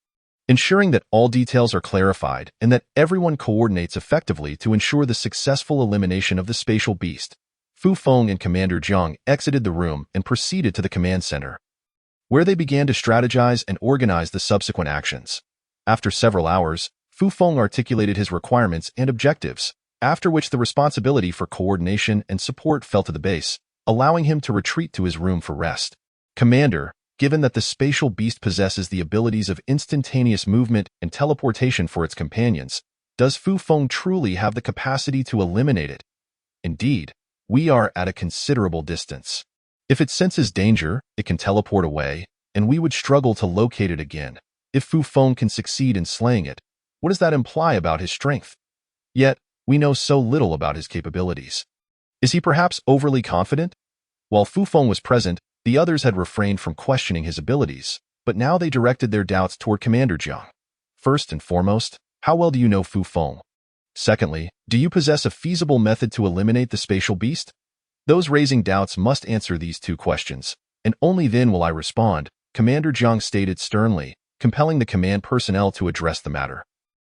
ensuring that all details are clarified and that everyone coordinates effectively to ensure the successful elimination of the spatial beast." Fu Feng and Commander Zhang exited the room and proceeded to the command center, where they began to strategize and organize the subsequent actions. After several hours, Fu Feng articulated his requirements and objectives, after which the responsibility for coordination and support fell to the base, allowing him to retreat to his room for rest. "Commander, given that the spatial beast possesses the abilities of instantaneous movement and teleportation for its companions, does Fu Feng truly have the capacity to eliminate it?" "Indeed, we are at a considerable distance," If it senses danger, it can teleport away, and we would struggle to locate it again. If Fu Feng can succeed in slaying it, what does that imply about his strength? Yet, we know so little about his capabilities. Is he perhaps overly confident? While Fu Feng was present, the others had refrained from questioning his abilities, but now they directed their doubts toward Commander Jiang. First and foremost, how well do you know Fu Feng? Secondly, do you possess a feasible method to eliminate the spatial beast? Those raising doubts must answer these two questions, and only then will I respond, Commander Jiang stated sternly, compelling the command personnel to address the matter.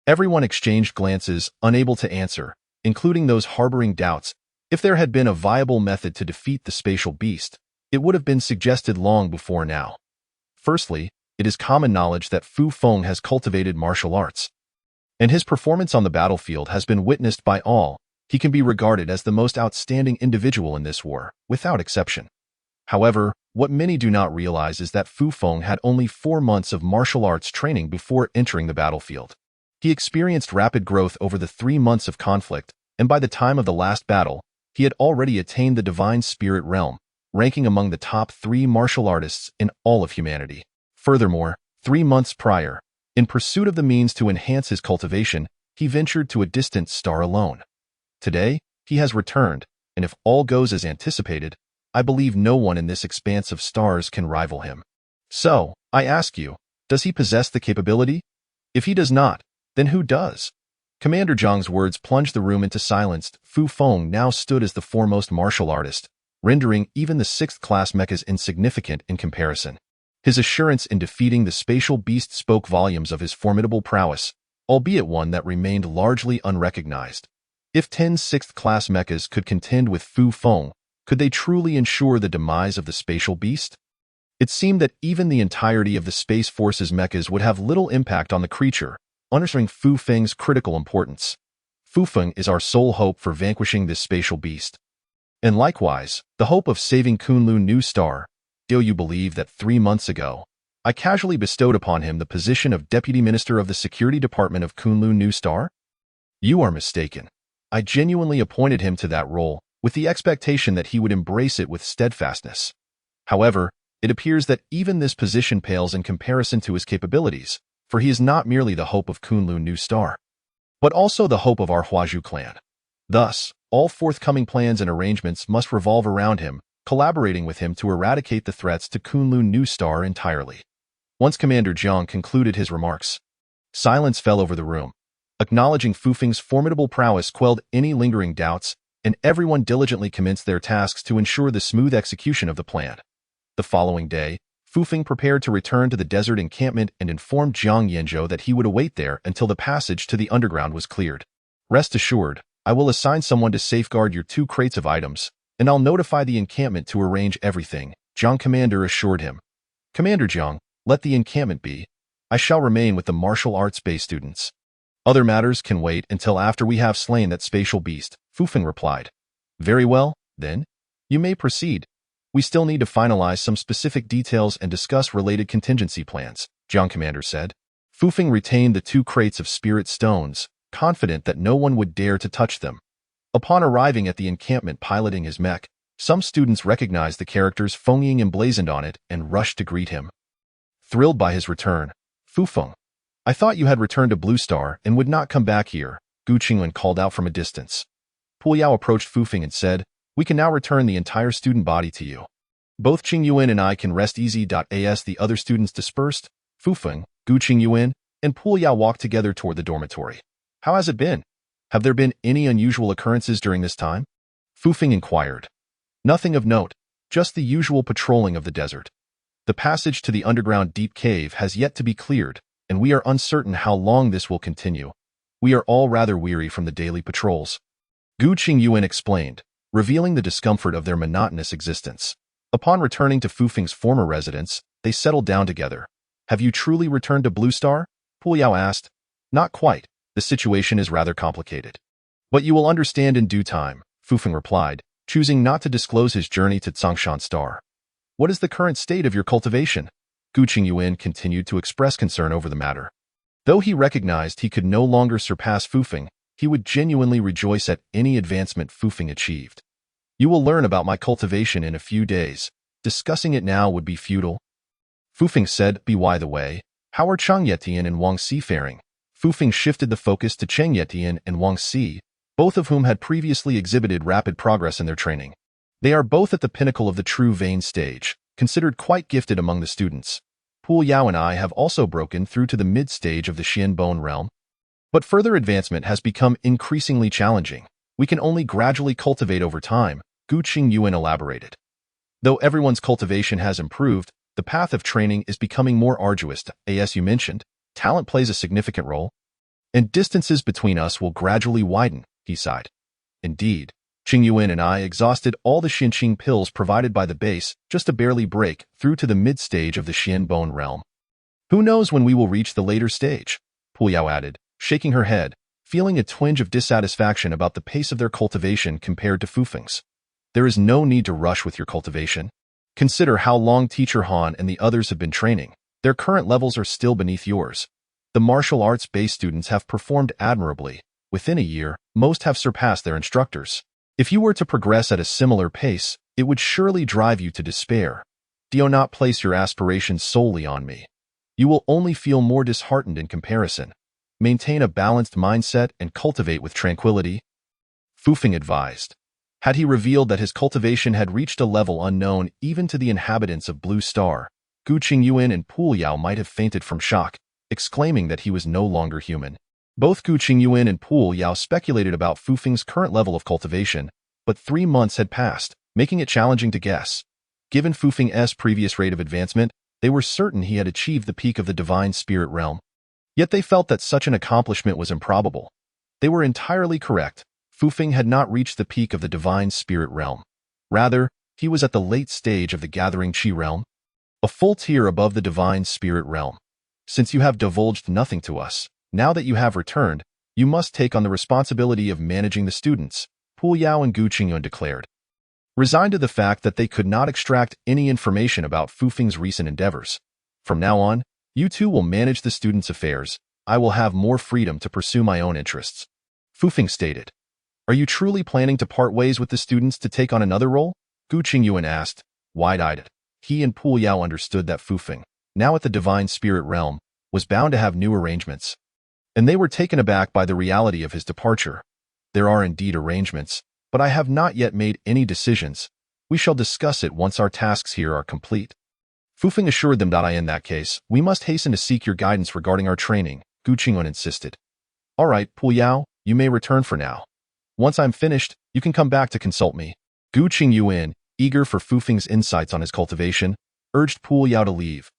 Everyone exchanged glances, unable to answer, including those harboring doubts. If there had been a viable method to defeat the spatial beast, it would have been suggested long before now. Firstly, it is common knowledge that Fu Feng has cultivated martial arts, and his performance on the battlefield has been witnessed by all. He can be regarded as the most outstanding individual in this war, without exception. However, what many do not realize is that Fu Feng had only 4 months of martial arts training before entering the battlefield. He experienced rapid growth over the 3 months of conflict, and by the time of the last battle, he had already attained the divine spirit realm, ranking among the top 3 martial artists in all of humanity. Furthermore, 3 months prior, in pursuit of the means to enhance his cultivation, he ventured to a distant star alone. Today, he has returned, and if all goes as anticipated, I believe no one in this expanse of stars can rival him. So, I ask you, does he possess the capability? If he does not, then who does? Commander Jiang's words plunged the room into silence. Fu Feng now stood as the foremost martial artist, rendering even the 6th-class mechas insignificant in comparison. His assurance in defeating the spatial beast spoke volumes of his formidable prowess, albeit one that remained largely unrecognized. If 10 6th-class mechas could contend with Fu Feng, could they truly ensure the demise of the spatial beast? It seemed that even the entirety of the Space Force's mechas would have little impact on the creature, underscoring Fu Feng's critical importance. Fu Feng is our sole hope for vanquishing this spatial beast. And likewise, the hope of saving Kunlun New Star. Do you believe that 3 months ago, I casually bestowed upon him the position of Deputy Minister of the Security Department of Kunlun New Star? You are mistaken. I genuinely appointed him to that role, with the expectation that he would embrace it with steadfastness. However, it appears that even this position pales in comparison to his capabilities, for he is not merely the hope of Kunlun New Star, but also the hope of our Huazhu clan. Thus, all forthcoming plans and arrangements must revolve around him, collaborating with him to eradicate the threats to Kunlun New Star entirely. Once Commander Jiang concluded his remarks, silence fell over the room. Acknowledging Fu Feng's formidable prowess quelled any lingering doubts, and everyone diligently commenced their tasks to ensure the smooth execution of the plan. The following day, Fu Feng prepared to return to the desert encampment and informed Jiang Yanzhou that he would await there until the passage to the underground was cleared. Rest assured, I will assign someone to safeguard your 2 crates of items, and I'll notify the encampment to arrange everything, Jiang Commander assured him. Commander Jiang, let the encampment be. I shall remain with the martial arts-based students. Other matters can wait until after we have slain that spatial beast, Fu Feng replied. Very well, then. You may proceed. We still need to finalize some specific details and discuss related contingency plans, Jiang Commander said. Fu Feng retained the 2 crates of spirit stones, confident that no one would dare to touch them. Upon arriving at the encampment piloting his mech, some students recognized the characters Feng Ying emblazoned on it and rushed to greet him. Thrilled by his return, Fu Feng, I thought you had returned to Blue Star and would not come back here, Gu Qingyuan called out from a distance. Pu Yao approached Fu Feng and said, we can now return the entire student body to you. Both Qingyuan and I can rest easy. As the other students dispersed, Fu Feng, Gu Qingyuan, and Pu Yao walked together toward the dormitory. How has it been? Have there been any unusual occurrences during this time? Fu Feng inquired. Nothing of note, just the usual patrolling of the desert. The passage to the underground deep cave has yet to be cleared, and we are uncertain how long this will continue. We are all rather weary from the daily patrols. Gu Qingyuan explained, revealing the discomfort of their monotonous existence. Upon returning to Fu Feng's former residence, they settled down together. Have you truly returned to Blue Star? Pu Yao asked. Not quite. The situation is rather complicated. But you will understand in due time, Fu Feng replied, choosing not to disclose his journey to Tsongshan Star. What is the current state of your cultivation? Gu Qingyuan continued to express concern over the matter. Though he recognized he could no longer surpass Fu Feng, he would genuinely rejoice at any advancement Fu Feng achieved. You will learn about my cultivation in a few days, Discussing it now would be futile. Fufeng said, by the way, how are Chang Yetian and Wang Si faring? Fufeng shifted the focus to Cheng Yetian and Wang Si, both of whom had previously exhibited rapid progress in their training. They are both at the pinnacle of the true vein stage, considered quite gifted among the students. Pu Yao and I have also broken through to the mid-stage of the Xian Bone realm. But further advancement has become increasingly challenging. We can only gradually cultivate over time, Gu Qingyuan elaborated. Though everyone's cultivation has improved, the path of training is becoming more arduous. As you mentioned, talent plays a significant role, and distances between us will gradually widen, he sighed. Indeed, Qingyuan and I exhausted all the Xinqing pills provided by the base just to barely break through to the mid-stage of the Xian Bone realm. Who knows when we will reach the later stage? Pu Yao added, shaking her head, feeling a twinge of dissatisfaction about the pace of their cultivation compared to Fufeng's. There is no need to rush with your cultivation. Consider how long Teacher Han and the others have been training. Their current levels are still beneath yours. The martial arts-based students have performed admirably. Within a year, most have surpassed their instructors. If you were to progress at a similar pace, it would surely drive you to despair. Do not place your aspirations solely on me. You will only feel more disheartened in comparison. Maintain a balanced mindset and cultivate with tranquility. Fufeng advised. Had he revealed that his cultivation had reached a level unknown even to the inhabitants of Blue Star, Gu Qingyuan and Pu Yao might have fainted from shock, exclaiming that he was no longer human. Both Gu Qingyuan and Pu Yao speculated about Fufeng's current level of cultivation, but 3 months had passed, making it challenging to guess. Given Fufeng's previous rate of advancement, they were certain he had achieved the peak of the divine spirit realm. Yet they felt that such an accomplishment was improbable. They were entirely correct. Fufeng had not reached the peak of the divine spirit realm. Rather, he was at the late stage of the gathering Qi realm, a full tier above the divine spirit realm. Since you have divulged nothing to us, now that you have returned, you must take on the responsibility of managing the students, Pu Yao and Gu Qingyuan declared. Resigned to the fact that they could not extract any information about Fufeng's recent endeavors. From now on, you two will manage the students' affairs. I will have more freedom to pursue my own interests. Fufeng stated. Are you truly planning to part ways with the students to take on another role? Gu Qingyuan asked, wide-eyed. He and Pu Yao understood that Fufeng, now at the divine spirit realm, was bound to have new arrangements. And they were taken aback by the reality of his departure. There are indeed arrangements, but I have not yet made any decisions. We shall discuss it once our tasks here are complete. Fufeng assured them that in that case, we must hasten to seek your guidance regarding our training, Gu Qingyuan insisted. All right, Pu Yao, you may return for now. Once I'm finished, you can come back to consult me. Gu Qingyuan, eager for Fufeng's insights on his cultivation, urged Pu Yao to leave.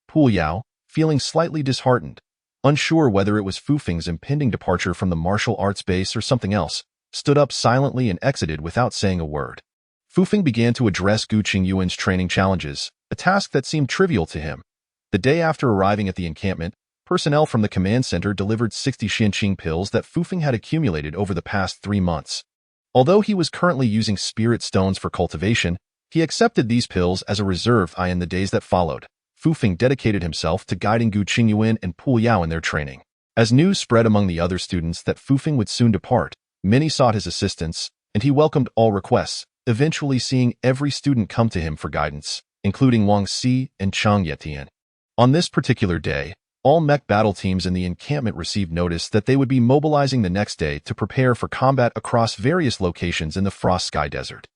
Pu Yao, feeling slightly disheartened, unsure whether it was Fufeng's impending departure from the martial arts base or something else, stood up silently and exited without saying a word. Fufeng began to address Gu Qingyuan's training challenges, a task that seemed trivial to him. The day after arriving at the encampment, personnel from the command center delivered 60 Xinqing pills that Fufeng had accumulated over the past 3 months. Although he was currently using spirit stones for cultivation, he accepted these pills as a reserve in the days that followed. Fufeng dedicated himself to guiding Gu Qingyuan and Pu Yao in their training. As news spread among the other students that Fufeng would soon depart, many sought his assistance, and he welcomed all requests, eventually seeing every student come to him for guidance, including Wang Si and Chang Yetian. On this particular day, all mech battle teams in the encampment received notice that they would be mobilizing the next day to prepare for combat across various locations in the Frost Sky Desert.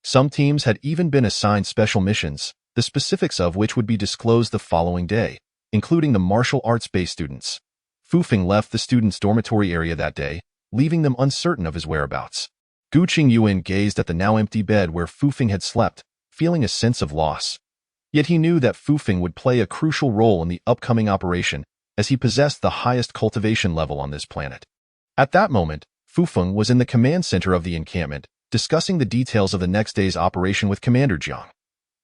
Some teams had even been assigned special missions, the specifics of which would be disclosed the following day, including the martial arts-based students. Fufeng left the students' dormitory area that day, leaving them uncertain of his whereabouts. Gu Qingyuan gazed at the now empty bed where Fufeng had slept, feeling a sense of loss. Yet he knew that Fufeng would play a crucial role in the upcoming operation, as he possessed the highest cultivation level on this planet. At that moment, Fufeng was in the command center of the encampment, discussing the details of the next day's operation with Commander Jiang.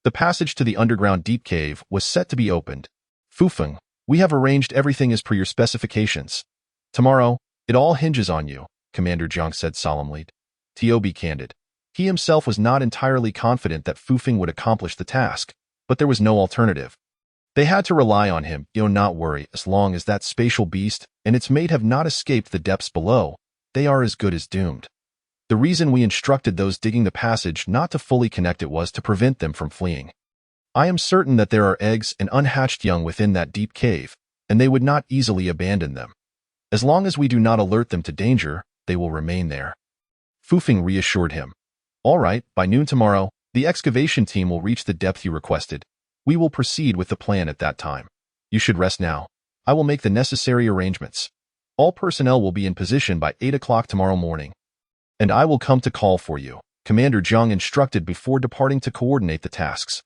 The passage to the underground deep cave was set to be opened. Fufeng, we have arranged everything as per your specifications. Tomorrow, it all hinges on you, Commander Jiang said solemnly. To be candid, he himself was not entirely confident that Fufeng would accomplish the task, but there was no alternative. They had to rely on him, not worry, as long as that spatial beast and its mate have not escaped the depths below, they are as good as doomed. The reason we instructed those digging the passage not to fully connect it was to prevent them from fleeing. I am certain that there are eggs and unhatched young within that deep cave, and they would not easily abandon them. As long as we do not alert them to danger, they will remain there. Fufeng reassured him. All right, by noon tomorrow, the excavation team will reach the depth you requested. We will proceed with the plan at that time. You should rest now. I will make the necessary arrangements. All personnel will be in position by 8 o'clock tomorrow morning. And I will come to call for you, Commander Zhang instructed before departing to coordinate the tasks.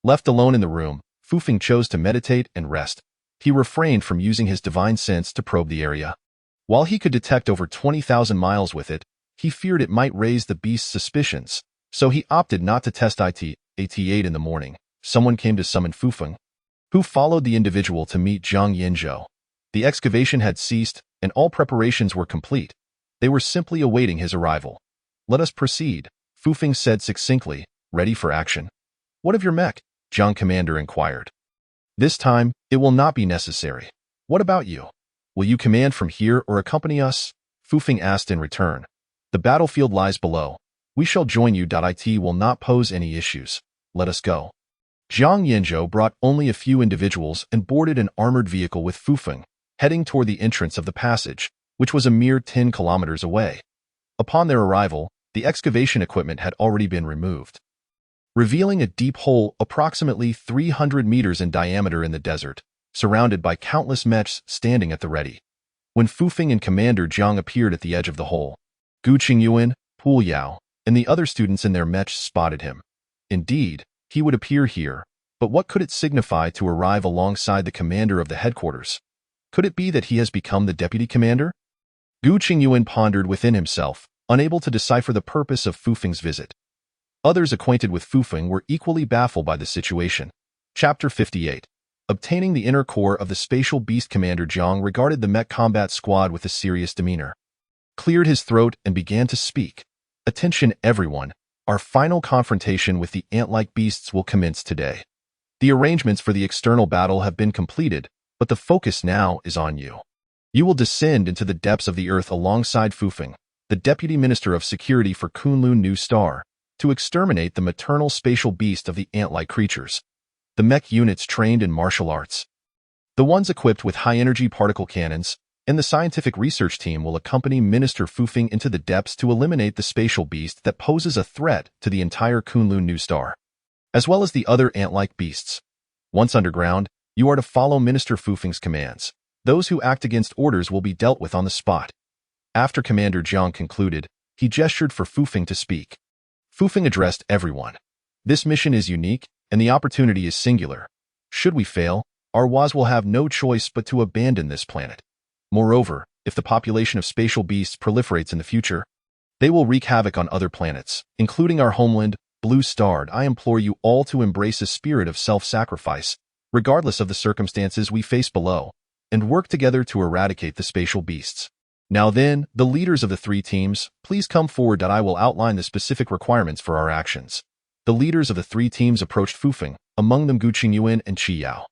Left alone in the room, Fufeng chose to meditate and rest. He refrained from using his divine sense to probe the area. While he could detect over 20,000 miles with it, he feared it might raise the beast's suspicions, so he opted not to test it. At 8 in the morning, someone came to summon Fufeng, who followed the individual to meet Zhang Yinzhou. The excavation had ceased, and all preparations were complete. They were simply awaiting his arrival. Let us proceed, Fufeng said succinctly, ready for action. What of your mech? Zhang Commander inquired. This time, it will not be necessary. What about you? Will you command from here or accompany us? Fufeng asked in return. The battlefield lies below. We shall join you. It will not pose any issues. Let us go. Zhang Yinzhou brought only a few individuals and boarded an armored vehicle with Fufeng, heading toward the entrance of the passage, which was a mere 10 kilometers away. Upon their arrival, the excavation equipment had already been removed, revealing a deep hole approximately 300 meters in diameter in the desert, surrounded by countless mechs standing at the ready. When Fufeng and Commander Zhang appeared at the edge of the hole, Gu Qingyuan, Pu Yao, and the other students in their mechs spotted him. Indeed, he would appear here, but what could it signify to arrive alongside the commander of the headquarters? Could it be that he has become the deputy commander? Gu Qingyuan pondered within himself, unable to decipher the purpose of Fufeng's visit. Others acquainted with Fufeng were equally baffled by the situation. Chapter 58. Obtaining the inner core of the spatial beast. Commander Zhang regarded the mech combat squad with a serious demeanor, cleared his throat, and began to speak. Attention everyone, our final confrontation with the ant-like beasts will commence today. The arrangements for the external battle have been completed, but the focus now is on you. You will descend into the depths of the earth alongside Fufeng, the Deputy Minister of Security for Kunlun New Star, to exterminate the maternal spatial beast of the ant-like creatures. The mech units trained in martial arts, the ones equipped with high-energy particle cannons, and the scientific research team will accompany Minister Fufeng into the depths to eliminate the spatial beast that poses a threat to the entire Kunlun New Star, as well as the other ant-like beasts. Once underground, you are to follow Minister Fufeng's commands. Those who act against orders will be dealt with on the spot. After Commander Zhang concluded, he gestured for Fufeng to speak. Fufeng addressed everyone. This mission is unique, and the opportunity is singular. Should we fail, our WAS will have no choice but to abandon this planet. Moreover, if the population of spatial beasts proliferates in the future, they will wreak havoc on other planets, including our homeland, Blue Starred. I implore you all to embrace a spirit of self-sacrifice, regardless of the circumstances we face below, and work together to eradicate the spatial beasts. Now then, the leaders of the three teams, please come forward. I will outline the specific requirements for our actions. The leaders of the three teams approached Fufeng, among them Gu Qingyuan and Qi Yao.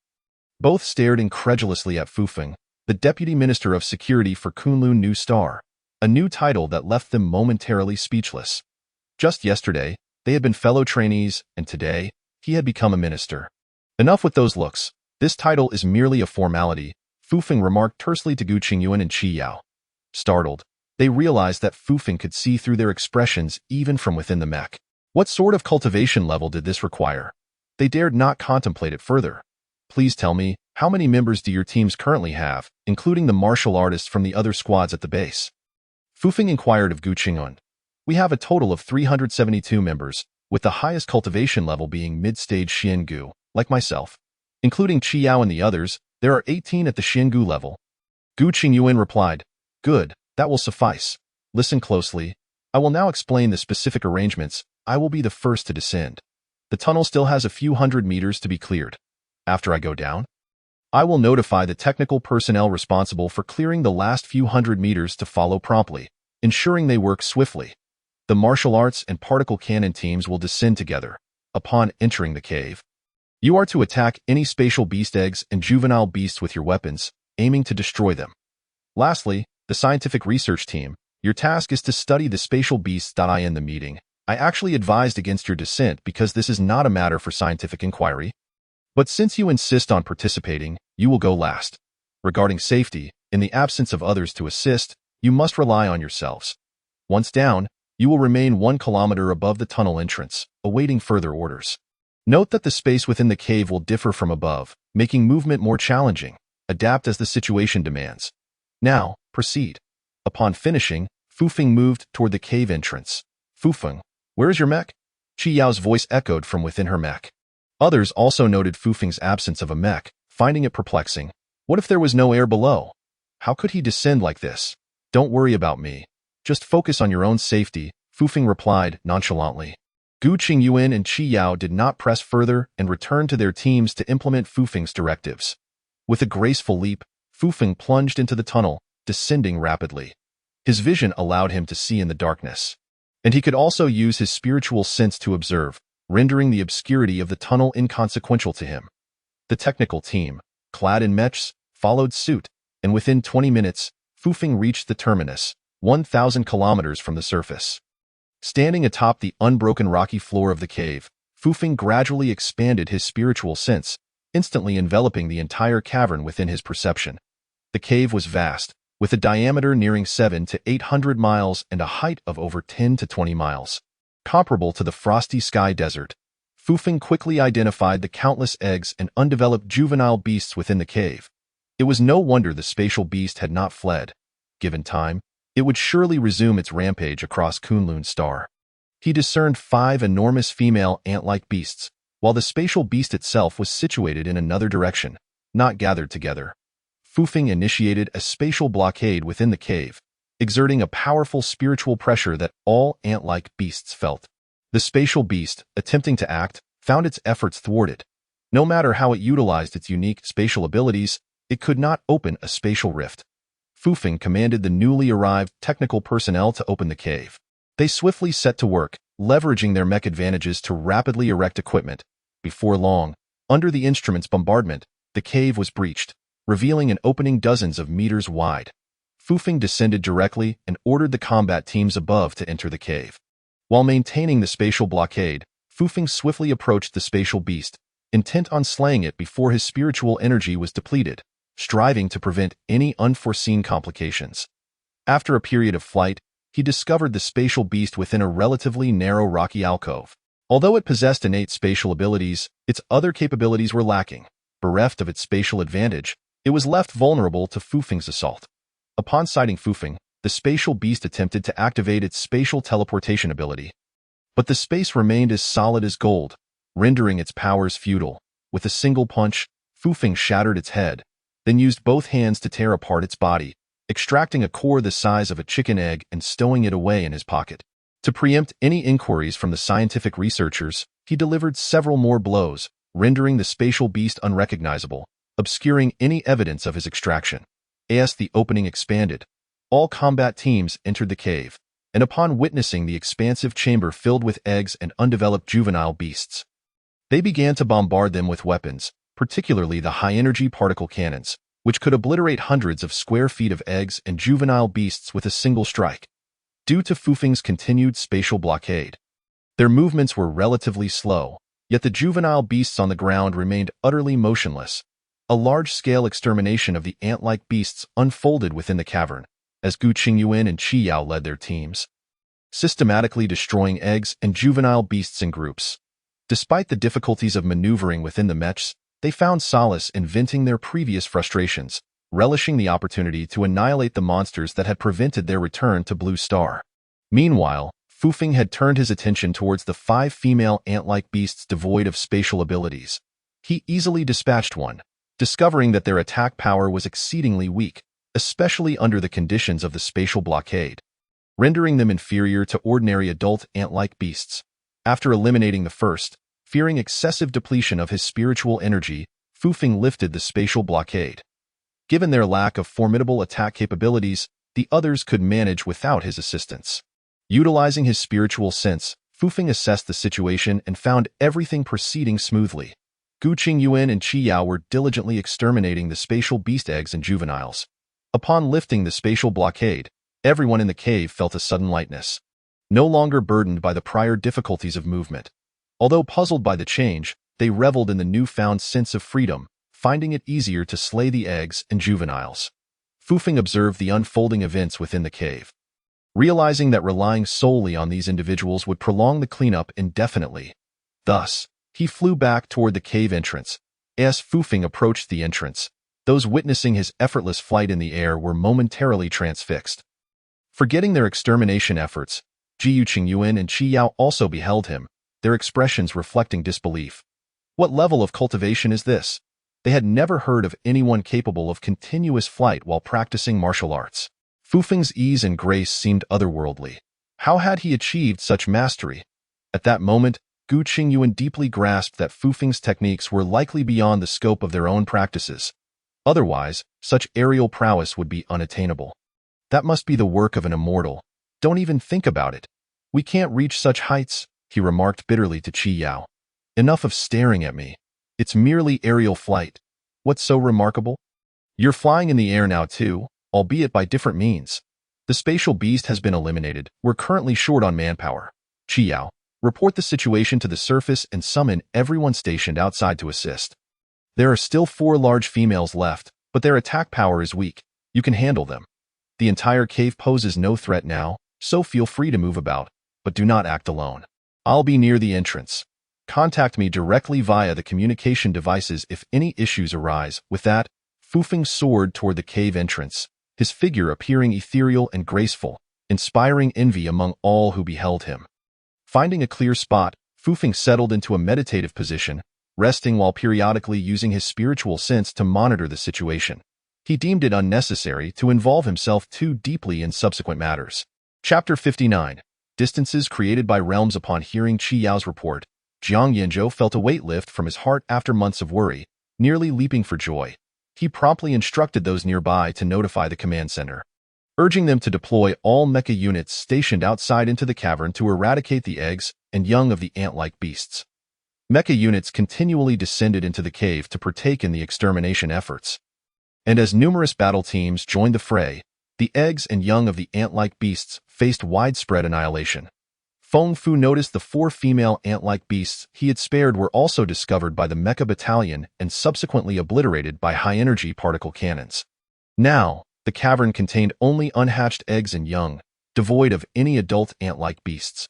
Both stared incredulously at Fufeng, the Deputy Minister of Security for Kunlun New Star, a new title that left them momentarily speechless. Just yesterday, they had been fellow trainees, and today, he had become a minister. Enough with those looks. This title is merely a formality, Fufeng remarked tersely to Gu Qingyuan and Qi Yao. Startled, they realized that Fufeng could see through their expressions even from within the mech. What sort of cultivation level did this require? They dared not contemplate it further. Please tell me, how many members do your teams currently have, including the martial artists from the other squads at the base? Fufeng inquired of Gu Qingyuan. We have a total of 372 members, with the highest cultivation level being mid-stage Xiangu, like myself. Including Qi Yao and the others, there are 18 at the Xiangu level. Gu Qingyuan replied, Good, that will suffice. Listen closely. I will now explain the specific arrangements. I will be the first to descend. The tunnel still has a few hundred meters to be cleared. After I go down, I will notify the technical personnel responsible for clearing the last few hundred meters to follow promptly, ensuring they work swiftly. The martial arts and particle cannon teams will descend together. Upon entering the cave, you are to attack any spatial beast eggs and juvenile beasts with your weapons, aiming to destroy them. Lastly, the scientific research team, your task is to study the spatial beasts. I end the meeting. I actually advised against your descent because this is not a matter for scientific inquiry. But since you insist on participating, you will go last. Regarding safety, in the absence of others to assist, you must rely on yourselves. Once down, you will remain 1 kilometer above the tunnel entrance, awaiting further orders. Note that the space within the cave will differ from above, making movement more challenging. Adapt as the situation demands. Now, proceed. Upon finishing, Fufeng moved toward the cave entrance. Fufeng, where is your mech? Chi Yao's voice echoed from within her mech. Others also noted Fufeng's absence of a mech, finding it perplexing. What if there was no air below? How could he descend like this? Don't worry about me. Just focus on your own safety, Fufeng replied nonchalantly. Gu Qingyuan and Chi Yao did not press further and returned to their teams to implement Fufeng's directives. With a graceful leap, Fufeng plunged into the tunnel, descending rapidly. His vision allowed him to see in the darkness. And he could also use his spiritual sense to observe, rendering the obscurity of the tunnel inconsequential to him. The technical team, clad in mechs, followed suit, and within 20 minutes, Fufeng reached the terminus, 1,000 kilometers from the surface. Standing atop the unbroken rocky floor of the cave, Fufeng gradually expanded his spiritual sense, instantly enveloping the entire cavern within his perception. The cave was vast, with a diameter nearing 700 to 800 miles and a height of over 10 to 20 miles. Comparable to the frosty sky desert, Fufeng quickly identified the countless eggs and undeveloped juvenile beasts within the cave. It was no wonder the spatial beast had not fled. Given time, it would surely resume its rampage across Kunlun Star. He discerned 5 enormous female ant-like beasts, while the spatial beast itself was situated in another direction, not gathered together. Fufeng initiated a spatial blockade within the cave, exerting a powerful spiritual pressure that all ant-like beasts felt. The spatial beast, attempting to act, found its efforts thwarted. No matter how it utilized its unique spatial abilities, it could not open a spatial rift. Fufeng commanded the newly arrived technical personnel to open the cave. They swiftly set to work, leveraging their mech advantages to rapidly erect equipment. Before long, under the instrument's bombardment, the cave was breached, revealing an opening dozens of meters wide. Fufeng descended directly and ordered the combat teams above to enter the cave. While maintaining the spatial blockade, Fufeng swiftly approached the spatial beast, intent on slaying it before his spiritual energy was depleted, striving to prevent any unforeseen complications. After a period of flight, he discovered the spatial beast within a relatively narrow rocky alcove. Although it possessed innate spatial abilities, its other capabilities were lacking. Bereft of its spatial advantage, it was left vulnerable to Fufeng's assault. Upon sighting Fufeng, the spatial beast attempted to activate its spatial teleportation ability. But the space remained as solid as gold, rendering its powers futile. With a single punch, Fufeng shattered its head, then used both hands to tear apart its body, extracting a core the size of a chicken egg and stowing it away in his pocket. To preempt any inquiries from the scientific researchers, he delivered several more blows, rendering the spatial beast unrecognizable, obscuring any evidence of his extraction. As the opening expanded, all combat teams entered the cave, and upon witnessing the expansive chamber filled with eggs and undeveloped juvenile beasts, they began to bombard them with weapons, particularly the high-energy particle cannons, which could obliterate hundreds of square feet of eggs and juvenile beasts with a single strike. Due to Fufeng's continued spatial blockade, their movements were relatively slow, yet the juvenile beasts on the ground remained utterly motionless. A large-scale extermination of the ant-like beasts unfolded within the cavern, as Gu Qingyuan and Chi Yao led their teams, systematically destroying eggs and juvenile beasts in groups. Despite the difficulties of maneuvering within the mechs, they found solace in venting their previous frustrations, relishing the opportunity to annihilate the monsters that had prevented their return to Blue Star. Meanwhile, Fufeng had turned his attention towards the 5 female ant-like beasts devoid of spatial abilities. He easily dispatched one, discovering that their attack power was exceedingly weak, especially under the conditions of the spatial blockade, rendering them inferior to ordinary adult ant-like beasts. After eliminating the first, fearing excessive depletion of his spiritual energy, Fufeng lifted the spatial blockade. Given their lack of formidable attack capabilities, the others could manage without his assistance. Utilizing his spiritual sense, Fufeng assessed the situation and found everything proceeding smoothly. Gu Qingyuan and Chi Yao were diligently exterminating the spatial beast eggs and juveniles. Upon lifting the spatial blockade, everyone in the cave felt a sudden lightness. no longer burdened by the prior difficulties of movement. Although puzzled by the change, they reveled in the newfound sense of freedom, finding it easier to slay the eggs and juveniles. Fufeng observed the unfolding events within the cave. Realizing that relying solely on these individuals would prolong the cleanup indefinitely. Thus, he flew back toward the cave entrance. As Fufeng approached the entrance, those witnessing his effortless flight in the air were momentarily transfixed. Forgetting their extermination efforts, Jiu Qingyuan and Qi Yao also beheld him, their expressions reflecting disbelief. What level of cultivation is this? They had never heard of anyone capable of continuous flight while practicing martial arts. Fufeng's ease and grace seemed otherworldly. How had he achieved such mastery? At that moment, Gu Qingyuan deeply grasped that Fufeng's techniques were likely beyond the scope of their own practices. Otherwise, such aerial prowess would be unattainable. That must be the work of an immortal. Don't even think about it. We can't reach such heights, he remarked bitterly to Qi Yao. Enough of staring at me. It's merely aerial flight. What's so remarkable? You're flying in the air now too, albeit by different means. The spatial beast has been eliminated. We're currently short on manpower. Qi Yao, report the situation to the surface and summon everyone stationed outside to assist. There are still 4 large females left, but their attack power is weak. You can handle them. The entire cave poses no threat now, so feel free to move about, but do not act alone. I'll be near the entrance. Contact me directly via the communication devices if any issues arise. With that, Fufeng soared toward the cave entrance, his figure appearing ethereal and graceful, inspiring envy among all who beheld him. Finding a clear spot, Fufeng settled into a meditative position, resting while periodically using his spiritual sense to monitor the situation. He deemed it unnecessary to involve himself too deeply in subsequent matters. Chapter 59. Distances created by realms. Upon hearing Qi Yao's report, Jiang Yanzhou felt a weight lift from his heart after months of worry, nearly leaping for joy. He promptly instructed those nearby to notify the command center, urging them to deploy all mecha units stationed outside into the cavern to eradicate the eggs and young of the ant-like beasts. Mecha units continually descended into the cave to partake in the extermination efforts. And as numerous battle teams joined the fray, the eggs and young of the ant-like beasts faced widespread annihilation. Feng Fu noticed the 4 female ant-like beasts he had spared were also discovered by the mecha battalion and subsequently obliterated by high-energy particle cannons. Now, the cavern contained only unhatched eggs and young, devoid of any adult ant-like beasts.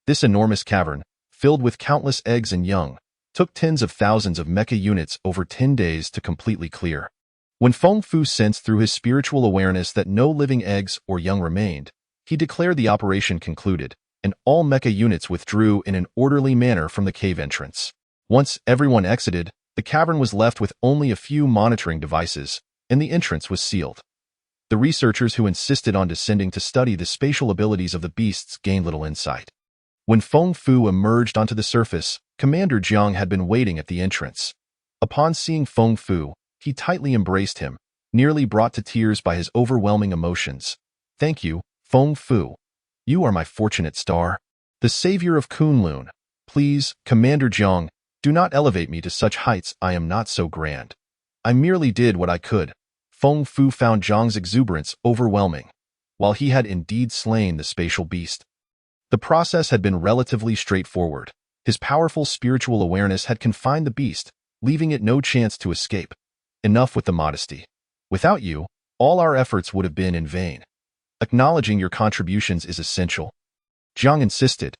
This enormous cavern, filled with countless eggs and young, took tens of thousands of mecha units over 10 days to completely clear. When Feng Fu sensed through his spiritual awareness that no living eggs or young remained, he declared the operation concluded, and all mecha units withdrew in an orderly manner from the cave entrance. Once everyone exited, the cavern was left with only a few monitoring devices, and the entrance was sealed. The researchers who insisted on descending to study the spatial abilities of the beasts gained little insight. When Feng Fu emerged onto the surface, Commander Jiang had been waiting at the entrance. Upon seeing Feng Fu, he tightly embraced him, nearly brought to tears by his overwhelming emotions. Thank you, Feng Fu. You are my fortunate star, the savior of Kunlun. Please, Commander Jiang, do not elevate me to such heights. I am not so grand. I merely did what I could. Feng Fu found Jiang's exuberance overwhelming. While he had indeed slain the spatial beast, the process had been relatively straightforward. His powerful spiritual awareness had confined the beast, leaving it no chance to escape. Enough with the modesty. Without you, all our efforts would have been in vain. Acknowledging your contributions is essential. Jiang insisted.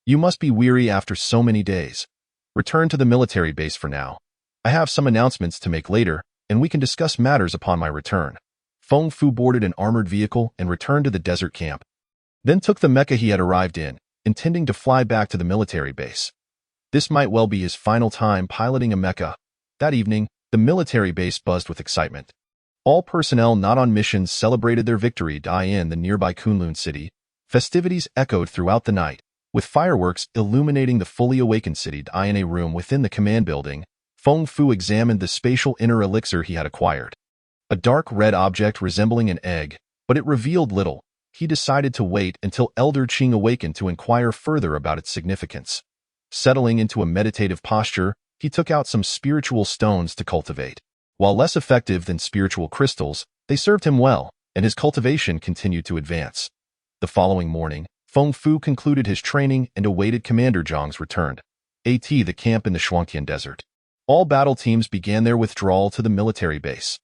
You must be weary after so many days. Return to the military base for now. I have some announcements to make later, and we can discuss matters upon my return. Feng Fu boarded an armored vehicle and returned to the desert camp. Then took the mecha he had arrived in, intending to fly back to the military base. This might well be his final time piloting a mecha. That evening, the military base buzzed with excitement. All personnel not on missions celebrated their victory in the nearby Kunlun city. Festivities echoed throughout the night, with fireworks illuminating the fully awakened city. In a room within the command building, Feng Fu examined the spatial inner elixir he had acquired. A dark red object resembling an egg, but it revealed little. He decided to wait until Elder Qing awakened to inquire further about its significance. Settling into a meditative posture, he took out some spiritual stones to cultivate. While less effective than spiritual crystals, they served him well, and his cultivation continued to advance. The following morning, Feng Fu concluded his training and awaited Commander Zhang's return. The camp in the Shuangtian Desert. All battle teams began their withdrawal to the military base.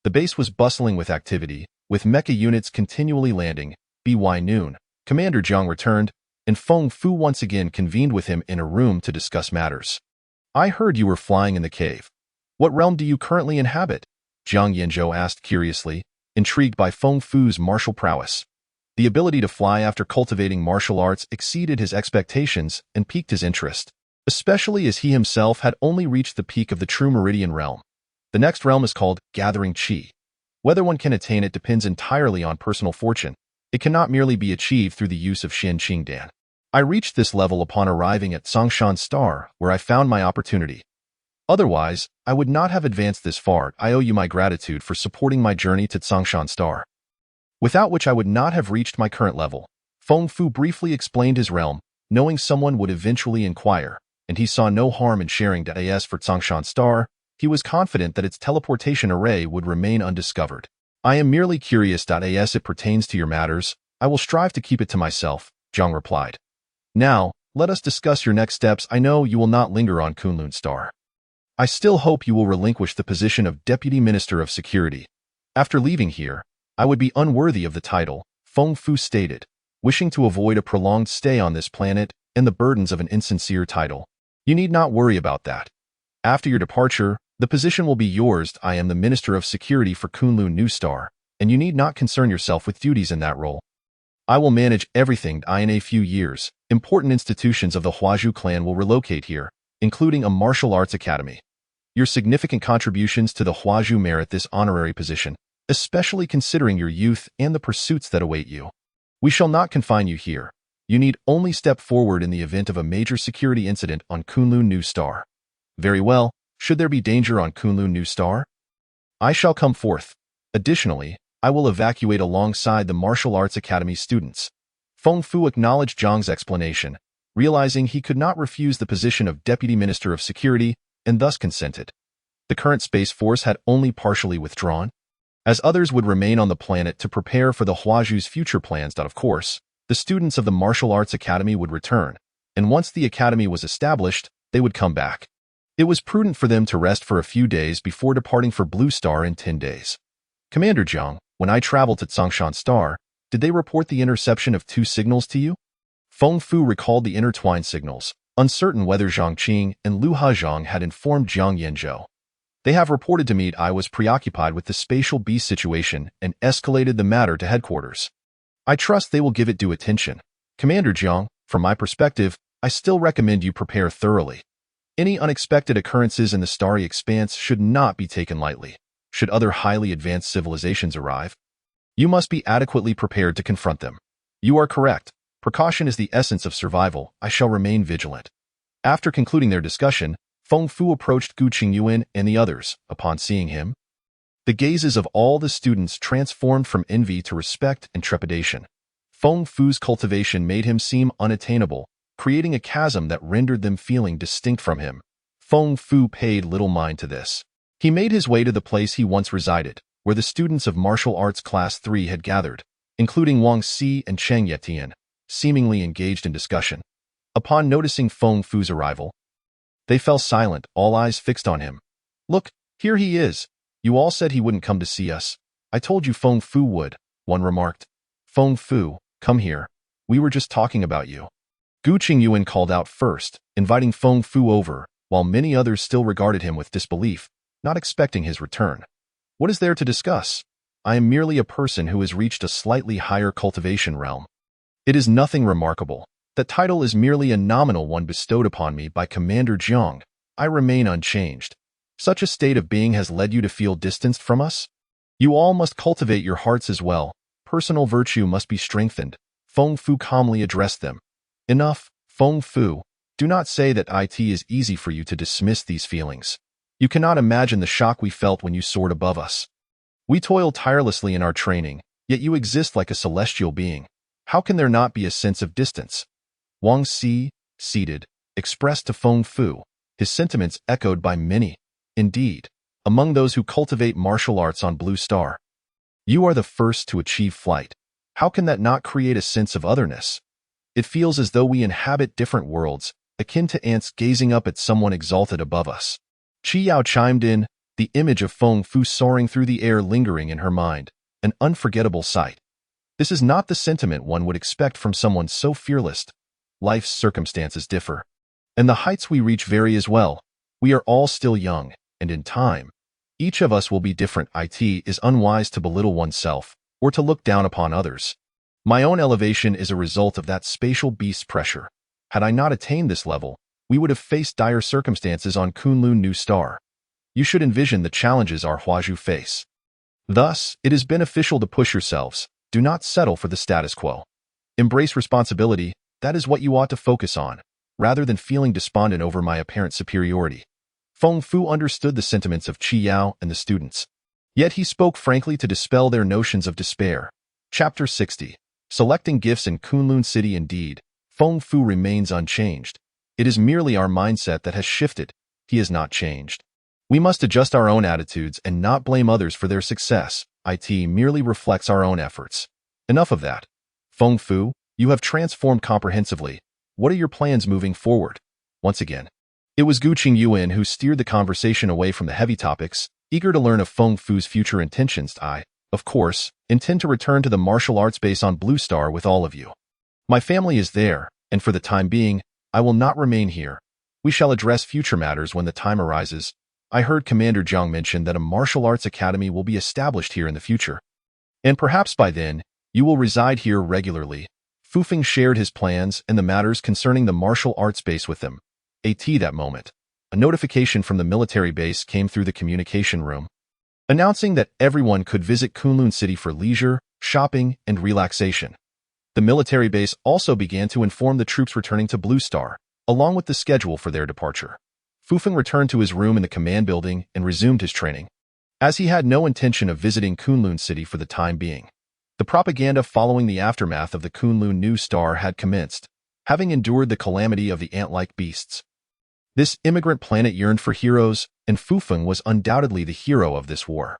The base was bustling with activity, with mecha units continually landing. By noon, Commander Zhang returned, and Feng Fu once again convened with him in a room to discuss matters. I heard you were flying in the cave. What realm do you currently inhabit? Jiang Yanzhou asked curiously, intrigued by Feng Fu's martial prowess. The ability to fly after cultivating martial arts exceeded his expectations and piqued his interest, especially as he himself had only reached the peak of the true Meridian realm. The next realm is called Gathering Qi. Whether one can attain it depends entirely on personal fortune. It cannot merely be achieved through the use of Shen Qingdan. I reached this level upon arriving at Songshan Star, where I found my opportunity. Otherwise, I would not have advanced this far. I owe you my gratitude for supporting my journey to Songshan Star, without which I would not have reached my current level. Feng Fu briefly explained his realm, knowing someone would eventually inquire, and he saw no harm in sharing .as for Songshan Star. He was confident that its teleportation array would remain undiscovered. I am merely curious. As it pertains to your matters, I will strive to keep it to myself, Zhang replied. Now, let us discuss your next steps. I know you will not linger on Kunlun Star. I still hope you will relinquish the position of Deputy Minister of Security. After leaving here, I would be unworthy of the title, Feng Fu stated, wishing to avoid a prolonged stay on this planet and the burdens of an insincere title. You need not worry about that. After your departure, the position will be yours. I am the Minister of Security for Kunlun New Star, and you need not concern yourself with duties in that role. I will manage everything. In a few years, important institutions of the Huazhu clan will relocate here, including a martial arts academy. Your significant contributions to the Huazhu merit this honorary position, especially considering your youth and the pursuits that await you. We shall not confine you here. You need only step forward in the event of a major security incident on Kunlun New Star. Very well, should there be danger on Kunlun New Star? I shall come forth. Additionally, I will evacuate alongside the Martial Arts Academy students. Feng Fu acknowledged Zhang's explanation, realizing he could not refuse the position of Deputy Minister of Security, and thus consented. The current Space Force had only partially withdrawn, as others would remain on the planet to prepare for the Huazhu's future plans. Of course, the students of the Martial Arts Academy would return, and once the academy was established, they would come back. It was prudent for them to rest for a few days before departing for Blue Star in 10 days. Commander Zhang, when I traveled to Songshan Star, did they report the interception of 2 signals to you? Feng Fu recalled the intertwined signals, uncertain whether Zhang Qing and Lu Hezhong had informed Jiang Yanzhou. They have reported to me I was preoccupied with the spatial beast situation and escalated the matter to headquarters. I trust they will give it due attention. Commander Jiang, from my perspective, I still recommend you prepare thoroughly. Any unexpected occurrences in the starry expanse should not be taken lightly. Should other highly advanced civilizations arrive, you must be adequately prepared to confront them. You are correct. Precaution is the essence of survival. I shall remain vigilant. After concluding their discussion, Feng Fu approached Gu Qingyuan and the others. Upon seeing him, the gazes of all the students transformed from envy to respect and trepidation. Feng Fu's cultivation made him seem unattainable, creating a chasm that rendered them feeling distinct from him. Feng Fu paid little mind to this. He made his way to the place he once resided, where the students of Martial Arts Class 3 had gathered, including Wang Si and Cheng Yetian, seemingly engaged in discussion. Upon noticing Feng Fu's arrival, they fell silent, all eyes fixed on him. Look, here he is. You all said he wouldn't come to see us. I told you Feng Fu would, one remarked. Feng Fu, come here. We were just talking about you. Gu Qingyuan called out first, inviting Feng Fu over, while many others still regarded him with disbelief, not expecting his return. What is there to discuss? I am merely a person who has reached a slightly higher cultivation realm. It is nothing remarkable. That title is merely a nominal one bestowed upon me by Commander Zhang. I remain unchanged. Such a state of being has led you to feel distanced from us? You all must cultivate your hearts as well. Personal virtue must be strengthened. Feng Fu calmly addressed them. Enough, Feng Fu. Do not say that it is easy for you to dismiss these feelings. You cannot imagine the shock we felt when you soared above us. We toil tirelessly in our training, yet you exist like a celestial being. How can there not be a sense of distance? Wang Si, seated, expressed to Feng Fu, his sentiments echoed by many. Indeed, among those who cultivate martial arts on Blue Star, you are the first to achieve flight. How can that not create a sense of otherness? It feels as though we inhabit different worlds, akin to ants gazing up at someone exalted above us. Qi Yao chimed in, the image of Feng Fu soaring through the air lingering in her mind, an unforgettable sight. This is not the sentiment one would expect from someone so fearless. Life's circumstances differ. And the heights we reach vary as well. We are all still young, and in time, each of us will be different. It is unwise to belittle oneself, or to look down upon others. My own elevation is a result of that spatial beast pressure. Had I not attained this level, we would have faced dire circumstances on Kunlun New Star. You should envision the challenges our Huazhu face. Thus, it is beneficial to push yourselves. Do not settle for the status quo. Embrace responsibility. That is what you ought to focus on, rather than feeling despondent over my apparent superiority. Feng Fu understood the sentiments of Qi Yao and the students. Yet he spoke frankly to dispel their notions of despair. Chapter 60. Selecting gifts in Kunlun City. Indeed, Feng Fu remains unchanged. It is merely our mindset that has shifted. He has not changed. We must adjust our own attitudes and not blame others for their success. It merely reflects our own efforts. Enough of that. Feng Fu, you have transformed comprehensively. What are your plans moving forward? Once again, it was Gu Qingyuan who steered the conversation away from the heavy topics, eager to learn of Feng Fu's future intentions. I, of course, intend to return to the martial arts base on Blue Star with all of you. My family is there, and for the time being, I will not remain here. We shall address future matters when the time arises. I heard Commander Jiang mention that a martial arts academy will be established here in the future. And perhaps by then, you will reside here regularly. Fufeng shared his plans and the matters concerning the martial arts base with them. That moment, a notification from the military base came through the communication room, announcing that everyone could visit Kunlun City for leisure, shopping, and relaxation. The military base also began to inform the troops returning to Blue Star, along with the schedule for their departure. Fufeng returned to his room in the command building and resumed his training, as he had no intention of visiting Kunlun City for the time being. The propaganda following the aftermath of the Kunlun New Star had commenced, having endured the calamity of the ant-like beasts. This immigrant planet yearned for heroes, and Fufeng was undoubtedly the hero of this war.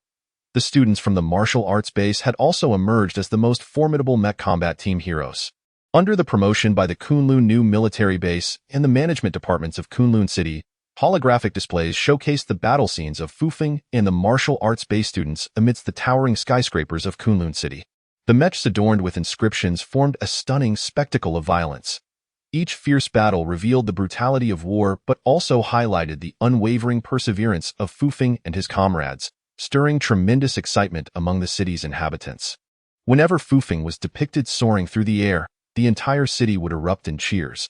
The students from the martial arts base had also emerged as the most formidable mech combat team heroes. Under the promotion by the Kunlun New Military Base and the management departments of Kunlun City, holographic displays showcased the battle scenes of Fufeng and the martial arts base students amidst the towering skyscrapers of Kunlun City. The mechs adorned with inscriptions formed a stunning spectacle of violence. Each fierce battle revealed the brutality of war but also highlighted the unwavering perseverance of Fufeng and his comrades, stirring tremendous excitement among the city's inhabitants. Whenever Fufeng was depicted soaring through the air, the entire city would erupt in cheers.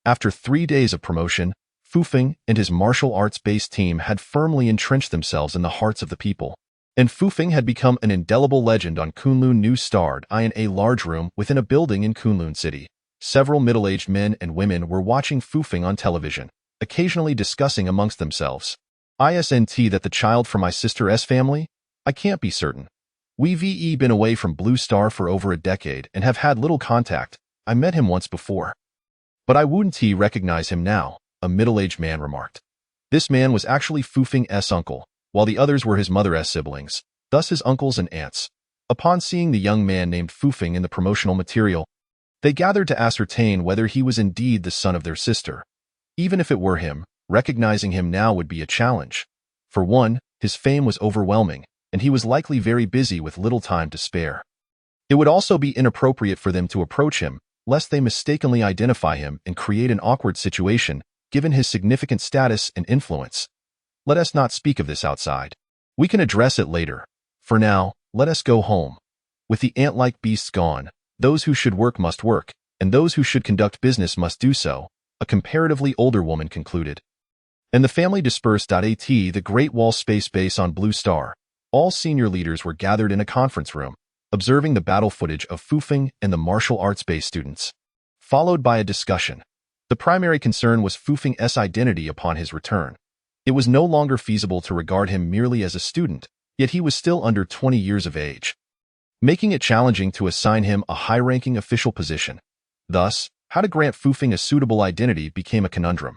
After 3 days of promotion, Fufeng and his martial arts-based team had firmly entrenched themselves in the hearts of the people, and Fufeng had become an indelible legend on Kunlun New Star. In a large room within a building in Kunlun City, several middle-aged men and women were watching Fufeng on television, occasionally discussing amongst themselves. Isn't that the child from my sister's family? I can't be certain. We've been away from Blue Star for over a decade and have had little contact. I met him once before. But I wouldn't recognize him now, a middle-aged man remarked. This man was actually Fufeng's uncle, while the others were his mother's siblings, thus his uncles and aunts. Upon seeing the young man named Fufeng in the promotional material, they gathered to ascertain whether he was indeed the son of their sister. Even if it were him, recognizing him now would be a challenge. For one, his fame was overwhelming, and he was likely very busy with little time to spare. It would also be inappropriate for them to approach him, lest they mistakenly identify him and create an awkward situation, given his significant status and influence. Let us not speak of this outside. We can address it later. For now, let us go home. With the ant-like beasts gone, those who should work must work, and those who should conduct business must do so, a comparatively older woman concluded. And the family dispersed. The Great Wall Space Base on Blue Star. All senior leaders were gathered in a conference room, observing the battle footage of Fufeng and the martial arts base students, followed by a discussion. The primary concern was Fufeng's identity upon his return. It was no longer feasible to regard him merely as a student, yet he was still under 20 years of age, making it challenging to assign him a high-ranking official position. Thus, how to grant Fufeng a suitable identity became a conundrum.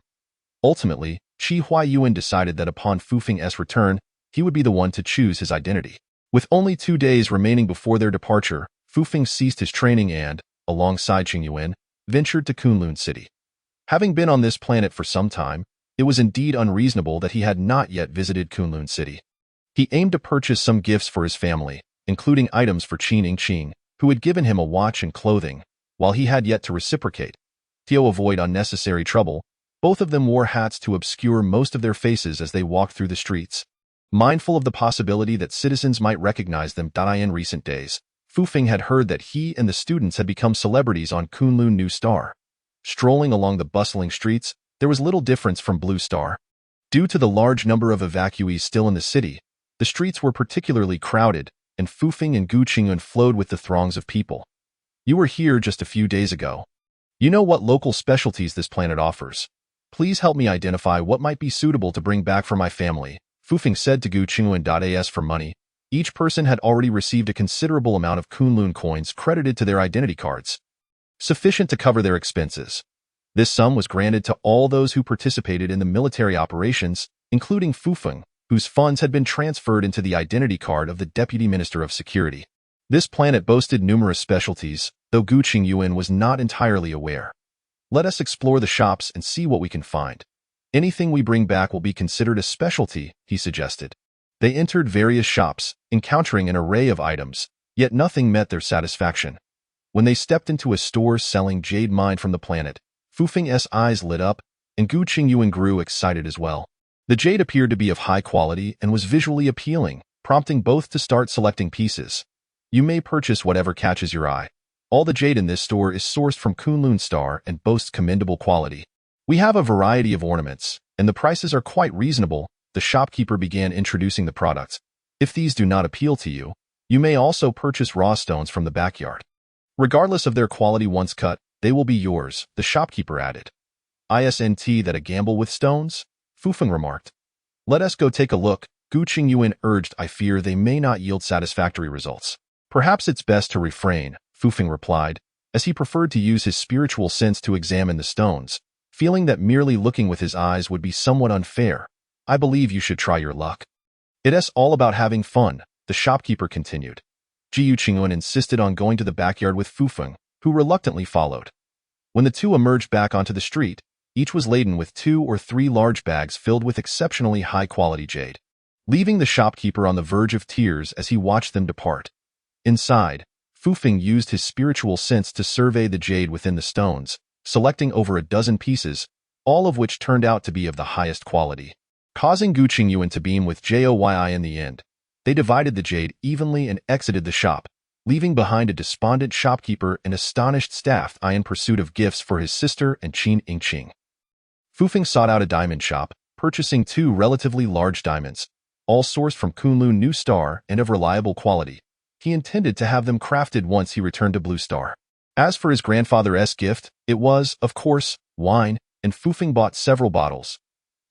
Ultimately, Qi Huaiyuan decided that upon Fufeng's return, he would be the one to choose his identity. With only 2 days remaining before their departure, Fufeng ceased his training and, alongside Qingyuan, ventured to Kunlun City. Having been on this planet for some time, it was indeed unreasonable that he had not yet visited Kunlun City. He aimed to purchase some gifts for his family, including items for Qin Qing, who had given him a watch and clothing, while he had yet to reciprocate. To avoid unnecessary trouble, both of them wore hats to obscure most of their faces as they walked through the streets. Mindful of the possibility that citizens might recognize them. In recent days, Fufeng had heard that he and the students had become celebrities on Kunlun New Star. Strolling along the bustling streets, there was little difference from Blue Star. Due to the large number of evacuees still in the city, the streets were particularly crowded, and Fufeng and Gu Qingyun flowed with the throngs of people. You were here just a few days ago. You know what local specialties this planet offers. Please help me identify what might be suitable to bring back for my family, Fufeng said to Gu Qingyun. As for money, each person had already received a considerable amount of Kunlun coins credited to their identity cards, sufficient to cover their expenses. This sum was granted to all those who participated in the military operations, including Fufeng, whose funds had been transferred into the identity card of the Deputy Minister of Security. This planet boasted numerous specialties, though Gu Qingyun was not entirely aware. Let us explore the shops and see what we can find. Anything we bring back will be considered a specialty, he suggested. They entered various shops, encountering an array of items, yet nothing met their satisfaction. When they stepped into a store selling jade mined from the planet, Fufeng's eyes lit up, and Gu Qingyun grew excited as well. The jade appeared to be of high quality and was visually appealing, prompting both to start selecting pieces. You may purchase whatever catches your eye. All the jade in this store is sourced from Kunlun Star and boasts commendable quality. We have a variety of ornaments, and the prices are quite reasonable. The shopkeeper began introducing the products. If these do not appeal to you, you may also purchase raw stones from the backyard. Regardless of their quality once cut, they will be yours, the shopkeeper added. Isn't that a gamble with stones? Fufeng remarked. Let us go take a look, Gu Qingyun urged. I fear they may not yield satisfactory results. Perhaps it's best to refrain, Fufeng replied, as he preferred to use his spiritual sense to examine the stones, feeling that merely looking with his eyes would be somewhat unfair. I believe you should try your luck. It's all about having fun, the shopkeeper continued. Gu Qingyun insisted on going to the backyard with Fufeng, who reluctantly followed. When the two emerged back onto the street, each was laden with 2 or 3 large bags filled with exceptionally high-quality jade, leaving the shopkeeper on the verge of tears as he watched them depart. Inside, Fufeng used his spiritual sense to survey the jade within the stones, selecting over a dozen pieces, all of which turned out to be of the highest quality, causing Gu Qingyun to beam with joy in the end. They divided the jade evenly and exited the shop, leaving behind a despondent shopkeeper and astonished staff in pursuit of gifts for his sister and Qin Qing. Fufeng sought out a diamond shop, purchasing 2 relatively large diamonds, all sourced from Kunlun New Star and of reliable quality. He intended to have them crafted once he returned to Blue Star. As for his grandfather's gift, it was, of course, wine, and Fufeng bought several bottles.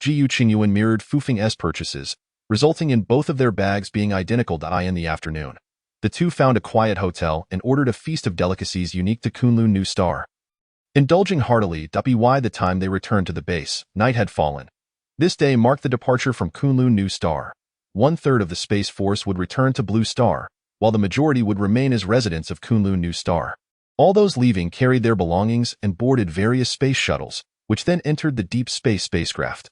Gu Qingyun mirrored Fufeng's purchases, resulting in both of their bags being identical. In the afternoon, the two found a quiet hotel and ordered a feast of delicacies unique to Kunlun New Star. Indulging heartily, by the time they returned to the base, night had fallen. This day marked the departure from Kunlun New Star. 1/3 of the Space Force would return to Blue Star, while the majority would remain as residents of Kunlun New Star. All those leaving carried their belongings and boarded various space shuttles, which then entered the deep space spacecraft.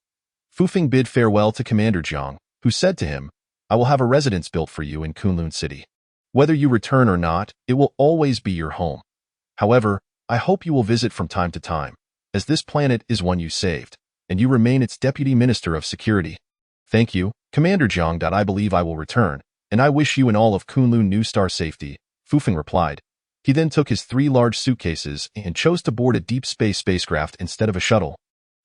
Fufeng bid farewell to Commander Jiang, who said to him, I will have a residence built for you in Kunlun City. Whether you return or not, it will always be your home. However, I hope you will visit from time to time, as this planet is one you saved, and you remain its Deputy Minister of Security. Thank you, Commander Jiang. I believe I will return, and I wish you and all of Kunlun New Star safety, Fufeng replied. He then took his 3 large suitcases and chose to board a deep space spacecraft instead of a shuttle.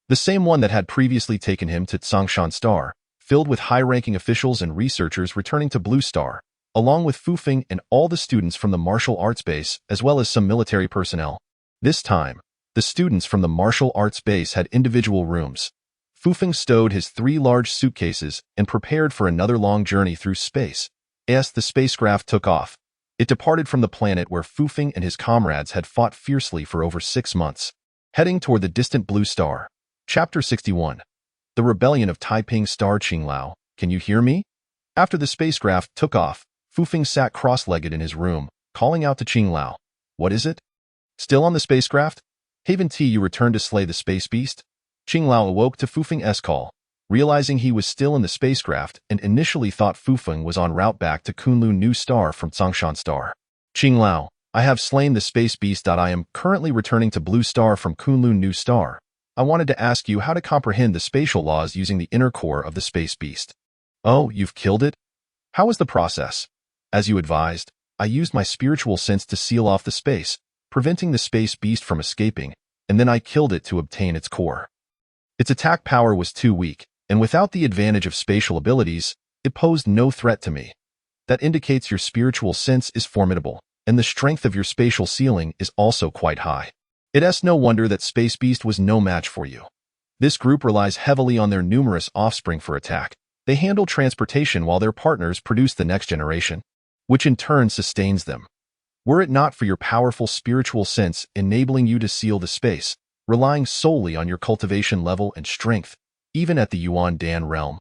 The same one that had previously taken him to Tsongshan Star, filled with high-ranking officials and researchers returning to Blue Star, along with Fufeng and all the students from the martial arts base as well as some military personnel. This time, the students from the martial arts base had individual rooms. Fufeng stowed his 3 large suitcases and prepared for another long journey through space. As the spacecraft took off, it departed from the planet where Fufeng and his comrades had fought fiercely for over 6 months, heading toward the distant Blue Star. Chapter 61. The Rebellion of Taiping Star. Qinglao, can you hear me? After the spacecraft took off, Fufeng sat cross-legged in his room, calling out to Qinglao. What is it? Still on the spacecraft? Haven T, you returned to slay the space beast? Qinglao awoke to Fufeng's call, realizing he was still in the spacecraft and initially thought Fufeng was en route back to Kunlun New Star from Tsongshan Star. Qinglao, I have slain the space beast. I am currently returning to Blue Star from Kunlun New Star. I wanted to ask you how to comprehend the spatial laws using the inner core of the space beast. Oh, you've killed it? How was the process? As you advised, I used my spiritual sense to seal off the space, preventing the space beast from escaping, and then I killed it to obtain its core. Its attack power was too weak, and without the advantage of spatial abilities, it posed no threat to me. That indicates your spiritual sense is formidable, and the strength of your spatial sealing is also quite high. It's no wonder that Space Beast was no match for you. This group relies heavily on their numerous offspring for attack. They handle transportation while their partners produce the next generation, which in turn sustains them. Were it not for your powerful spiritual sense enabling you to seal the space, relying solely on your cultivation level and strength, even at the Yuan Dan realm,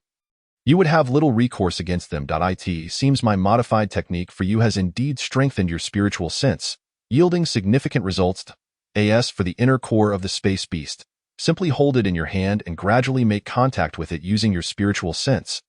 you would have little recourse against them. It seems my modified technique for you has indeed strengthened your spiritual sense, yielding significant results. As for the inner core of the space beast, simply hold it in your hand and gradually make contact with it using your spiritual sense,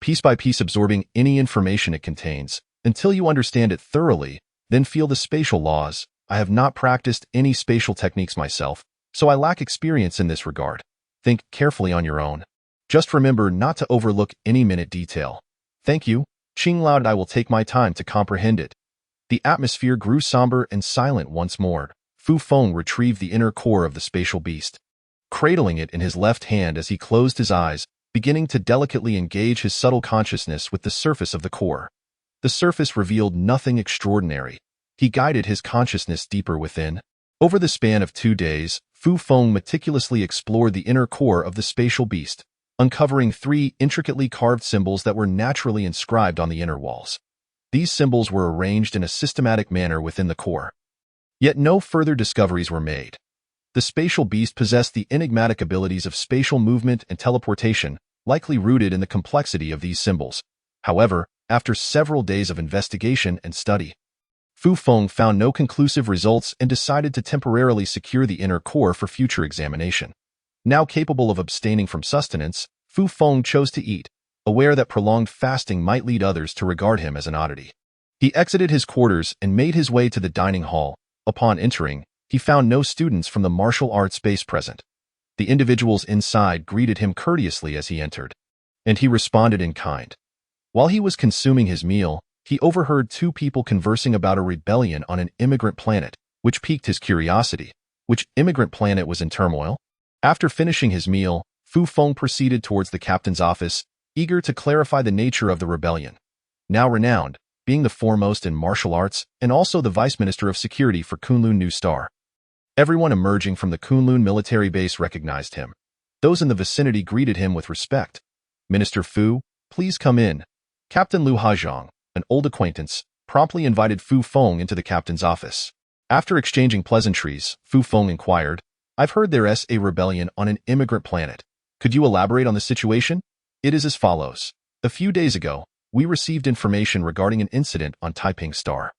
piece by piece absorbing any information it contains, until you understand it thoroughly, then feel the spatial laws. I have not practiced any spatial techniques myself, so I lack experience in this regard. Think carefully on your own. Just remember not to overlook any minute detail. Thank you, Qinglao. I will take my time to comprehend it. The atmosphere grew somber and silent once more. Fufeng retrieved the inner core of the spatial beast, cradling it in his left hand as he closed his eyes, beginning to delicately engage his subtle consciousness with the surface of the core. The surface revealed nothing extraordinary. He guided his consciousness deeper within. Over the span of 2 days, Fufeng meticulously explored the inner core of the spatial beast, uncovering 3 intricately carved symbols that were naturally inscribed on the inner walls. These symbols were arranged in a systematic manner within the core. Yet no further discoveries were made. The spatial beast possessed the enigmatic abilities of spatial movement and teleportation, likely rooted in the complexity of these symbols. However, after several days of investigation and study, Fufeng found no conclusive results and decided to temporarily secure the inner core for future examination. Now capable of abstaining from sustenance, Fufeng chose to eat, aware that prolonged fasting might lead others to regard him as an oddity. He exited his quarters and made his way to the dining hall. Upon entering, he found no students from the martial arts base present. The individuals inside greeted him courteously as he entered, and he responded in kind. While he was consuming his meal, he overheard 2 people conversing about a rebellion on an immigrant planet, which piqued his curiosity. Which immigrant planet was in turmoil? After finishing his meal, Fufeng proceeded towards the captain's office, eager to clarify the nature of the rebellion. Now renowned, being the foremost in martial arts and also the Vice Minister of Security for Kunlun New Star. Everyone emerging from the Kunlun military base recognized him. Those in the vicinity greeted him with respect. Minister Fu, please come in. Captain Lu Hajong, an old acquaintance, promptly invited Fufeng into the captain's office. After exchanging pleasantries, Fufeng inquired, I've heard there's a rebellion on an immigrant planet. Could you elaborate on the situation? It is as follows. A few days ago, we received information regarding an incident on Taiping Star.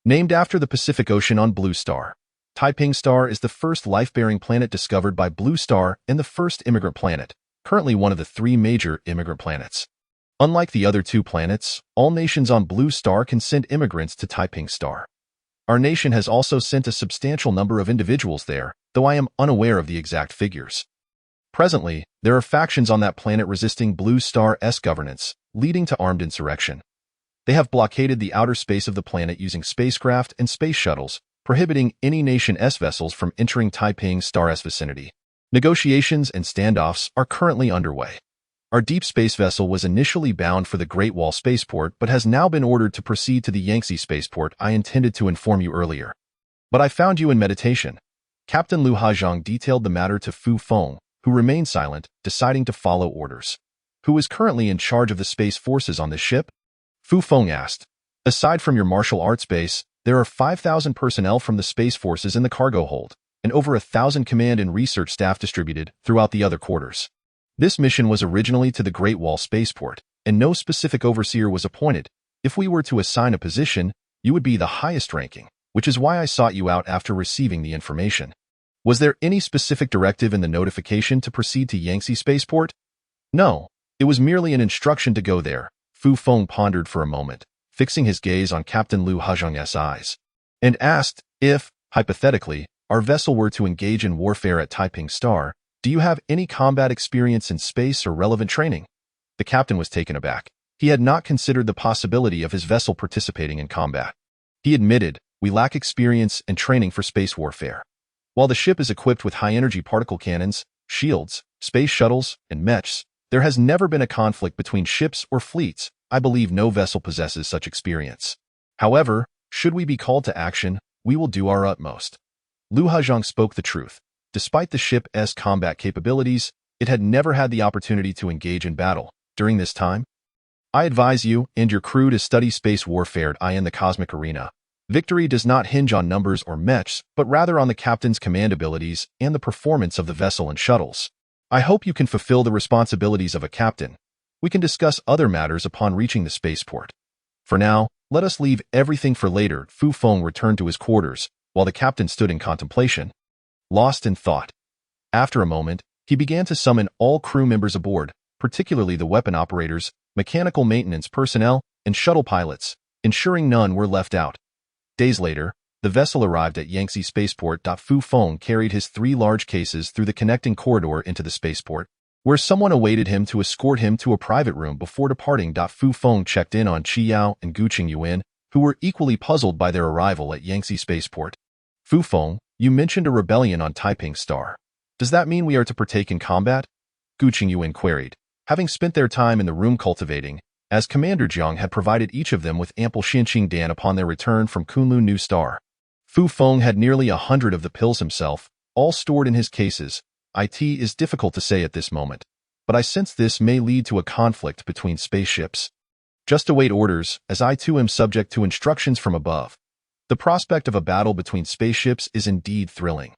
Named after the Pacific Ocean on Blue Star, Taiping Star is the first life-bearing planet discovered by Blue Star and the first immigrant planet, currently one of the 3 major immigrant planets. Unlike the other 2 planets, all nations on Blue Star can send immigrants to Taiping Star. Our nation has also sent a substantial number of individuals there, though I am unaware of the exact figures. Presently, there are factions on that planet resisting Blue Star's governance, leading to armed insurrection. They have blockaded the outer space of the planet using spacecraft and space shuttles, prohibiting any nation's vessels from entering Taiping Star's vicinity. Negotiations and standoffs are currently underway. Our deep space vessel was initially bound for the Great Wall Spaceport but has now been ordered to proceed to the Yangtze Spaceport. I intended to inform you earlier, but I found you in meditation. Captain Lu Hajong detailed the matter to Fufeng, who remained silent, deciding to follow orders. Who is currently in charge of the space forces on this ship? Fufeng asked. Aside from your martial arts base, there are 5,000 personnel from the space forces in the cargo hold, and over 1,000 command and research staff distributed throughout the other quarters. This mission was originally to the Great Wall Spaceport, and no specific overseer was appointed. If we were to assign a position, you would be the highest ranking, which is why I sought you out after receiving the information. Was there any specific directive in the notification to proceed to Yangtze Spaceport? No, it was merely an instruction to go there. Fu Feng pondered for a moment, fixing his gaze on Captain Liu Hezhong's eyes, and asked if, hypothetically, our vessel were to engage in warfare at Taiping Star, do you have any combat experience in space or relevant training? The captain was taken aback. He had not considered the possibility of his vessel participating in combat. He admitted, we lack experience and training for space warfare. While the ship is equipped with high-energy particle cannons, shields, space shuttles, and mechs, there has never been a conflict between ships or fleets. I believe no vessel possesses such experience. However, should we be called to action, we will do our utmost. Liu Hezhong spoke the truth. Despite the ship's combat capabilities, it had never had the opportunity to engage in battle. During this time, I advise you and your crew to study space warfare in the cosmic arena. Victory does not hinge on numbers or mechs, but rather on the captain's command abilities and the performance of the vessel and shuttles. I hope you can fulfill the responsibilities of a captain. We can discuss other matters upon reaching the spaceport. For now, let us leave everything for later. Fu Feng returned to his quarters, while the captain stood in contemplation, lost in thought. After a moment, he began to summon all crew members aboard, particularly the weapon operators, mechanical maintenance personnel, and shuttle pilots, ensuring none were left out. Days later, the vessel arrived at Yangtze Spaceport. Fu Feng carried his 3 large cases through the connecting corridor into the spaceport, where someone awaited him to escort him to a private room before departing. Fu Feng checked in on Qi Yao and Gu Qingyuan, who were equally puzzled by their arrival at Yangtze Spaceport. Fu Feng, you mentioned a rebellion on Taiping Star. Does that mean we are to partake in combat? Gu Qingyuan queried, having spent their time in the room cultivating, as Commander Jiang had provided each of them with ample Xinqing Dan upon their return from Kunlun New Star. Fu Feng had nearly 100 of the pills himself, all stored in his cases. It is difficult to say at this moment, but I sense this may lead to a conflict between spaceships. Just await orders, as I too am subject to instructions from above. The prospect of a battle between spaceships is indeed thrilling.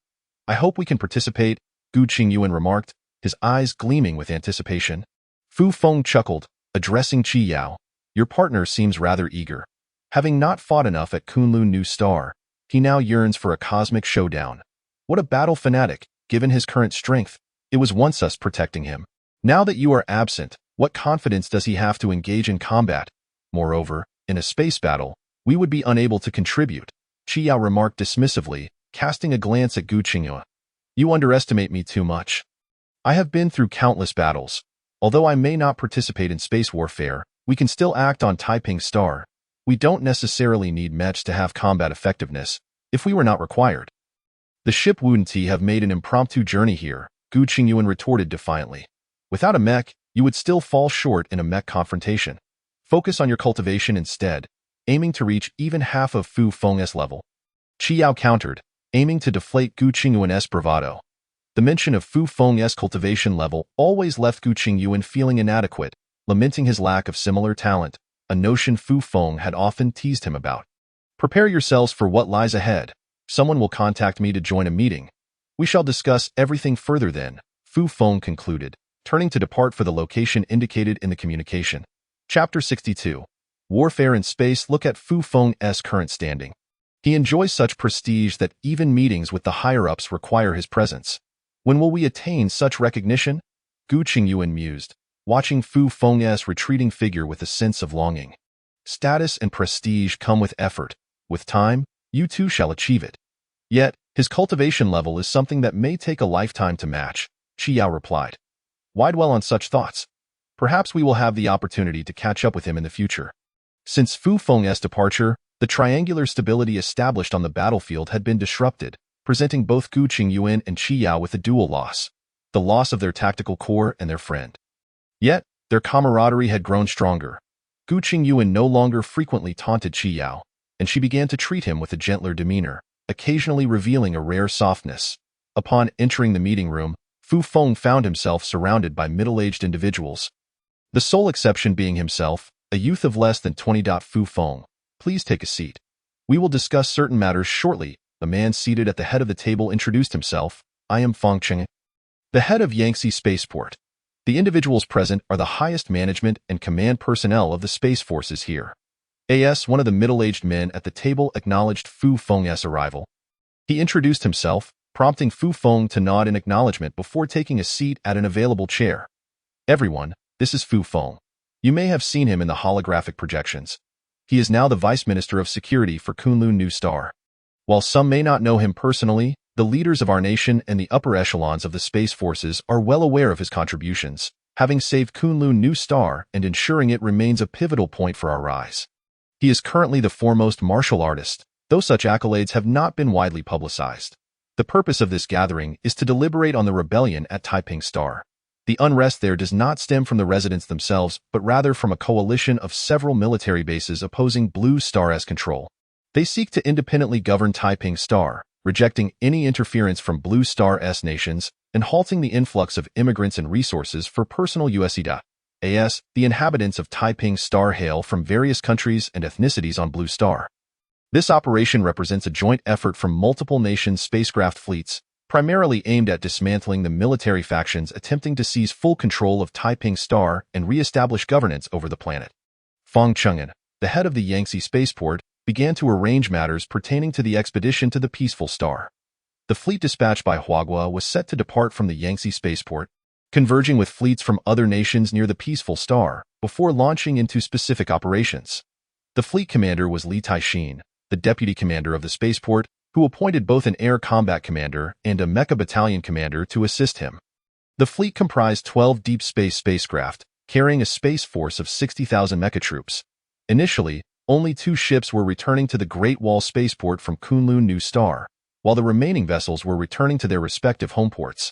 I hope we can participate, Gu Qingyuan remarked, his eyes gleaming with anticipation. Fu Feng chuckled, addressing Qi Yao. Your partner seems rather eager. Having not fought enough at Kunlun New Star, he now yearns for a cosmic showdown. What a battle fanatic, given his current strength. It was once us protecting him. Now that you are absent, what confidence does he have to engage in combat? Moreover, in a space battle, we would be unable to contribute, Qi Yao remarked dismissively, casting a glance at Gu Qingyuan. You underestimate me too much. I have been through countless battles. Although I may not participate in space warfare, we can still act on Taiping Star. We don't necessarily need mechs to have combat effectiveness, if we were not required. The ship wouldn't have made an impromptu journey here, Gu Qingyuan retorted defiantly. Without a mech, you would still fall short in a mech confrontation. Focus on your cultivation instead, aiming to reach even half of Fu Feng's level. Qi Yao countered, aiming to deflate Gu Qingyuan's bravado. The mention of Fu Feng's cultivation level always left Gu Qingyuan feeling inadequate, lamenting his lack of similar talent, a notion Fu Feng had often teased him about. Prepare yourselves for what lies ahead. Someone will contact me to join a meeting. We shall discuss everything further then, Fu Feng concluded, turning to depart for the location indicated in the communication. Chapter 62. Warfare in Space. Look at Fu Feng's current standing. He enjoys such prestige that even meetings with the higher-ups require his presence. When will we attain such recognition? Gu Qingyuan mused, watching Fu Feng's retreating figure with a sense of longing. Status and prestige come with effort. With time, you too shall achieve it. Yet, his cultivation level is something that may take a lifetime to match, Qi Yao replied. Why dwell on such thoughts? Perhaps we will have the opportunity to catch up with him in the future. Since Fu Feng's departure, the triangular stability established on the battlefield had been disrupted, presenting both Gu Qingyuan and Qi Yao with a dual loss, the loss of their tactical core and their friend. Yet, their camaraderie had grown stronger. Gu Qingyuan no longer frequently taunted Qi Yao, and she began to treat him with a gentler demeanor, occasionally revealing a rare softness. Upon entering the meeting room, Fu Feng found himself surrounded by middle-aged individuals. The sole exception being himself, a youth of less than 20. Fu Feng, please take a seat. We will discuss certain matters shortly. The man seated at the head of the table introduced himself. I am Feng Cheng, the head of Yangtze Spaceport. The individuals present are the highest management and command personnel of the Space Forces here. One of the middle-aged men at the table acknowledged Fu Feng's arrival. He introduced himself, prompting Fu Feng to nod in acknowledgement before taking a seat at an available chair. Everyone, this is Fu Feng. You may have seen him in the holographic projections. He is now the Vice Minister of Security for Kunlun New Star. While some may not know him personally, the leaders of our nation and the upper echelons of the Space Forces are well aware of his contributions, having saved Kunlun New Star and ensuring it remains a pivotal point for our rise. He is currently the foremost martial artist, though such accolades have not been widely publicized. The purpose of this gathering is to deliberate on the rebellion at Taiping Star. The unrest there does not stem from the residents themselves, but rather from a coalition of several military bases opposing Blue Star's control. They seek to independently govern Taiping Star, rejecting any interference from Blue Star's nations and halting the influx of immigrants and resources for personal USEDA. The inhabitants of Taiping Star hail from various countries and ethnicities on Blue Star. This operation represents a joint effort from multiple nations' spacecraft fleets, primarily aimed at dismantling the military factions attempting to seize full control of Taiping Star and re-establish governance over the planet. Fang Cheng'an, the head of the Yangtze spaceport, began to arrange matters pertaining to the expedition to the Peaceful Star. The fleet dispatched by Huagua was set to depart from the Yangtze spaceport, converging with fleets from other nations near the Peaceful Star before launching into specific operations. The fleet commander was Li Taixin, the deputy commander of the spaceport, who appointed both an air combat commander and a mecha battalion commander to assist him. The fleet comprised 12 deep space spacecraft, carrying a space force of 60,000 mecha troops. Initially, only 2 ships were returning to the Great Wall spaceport from Kunlun New Star, while the remaining vessels were returning to their respective homeports,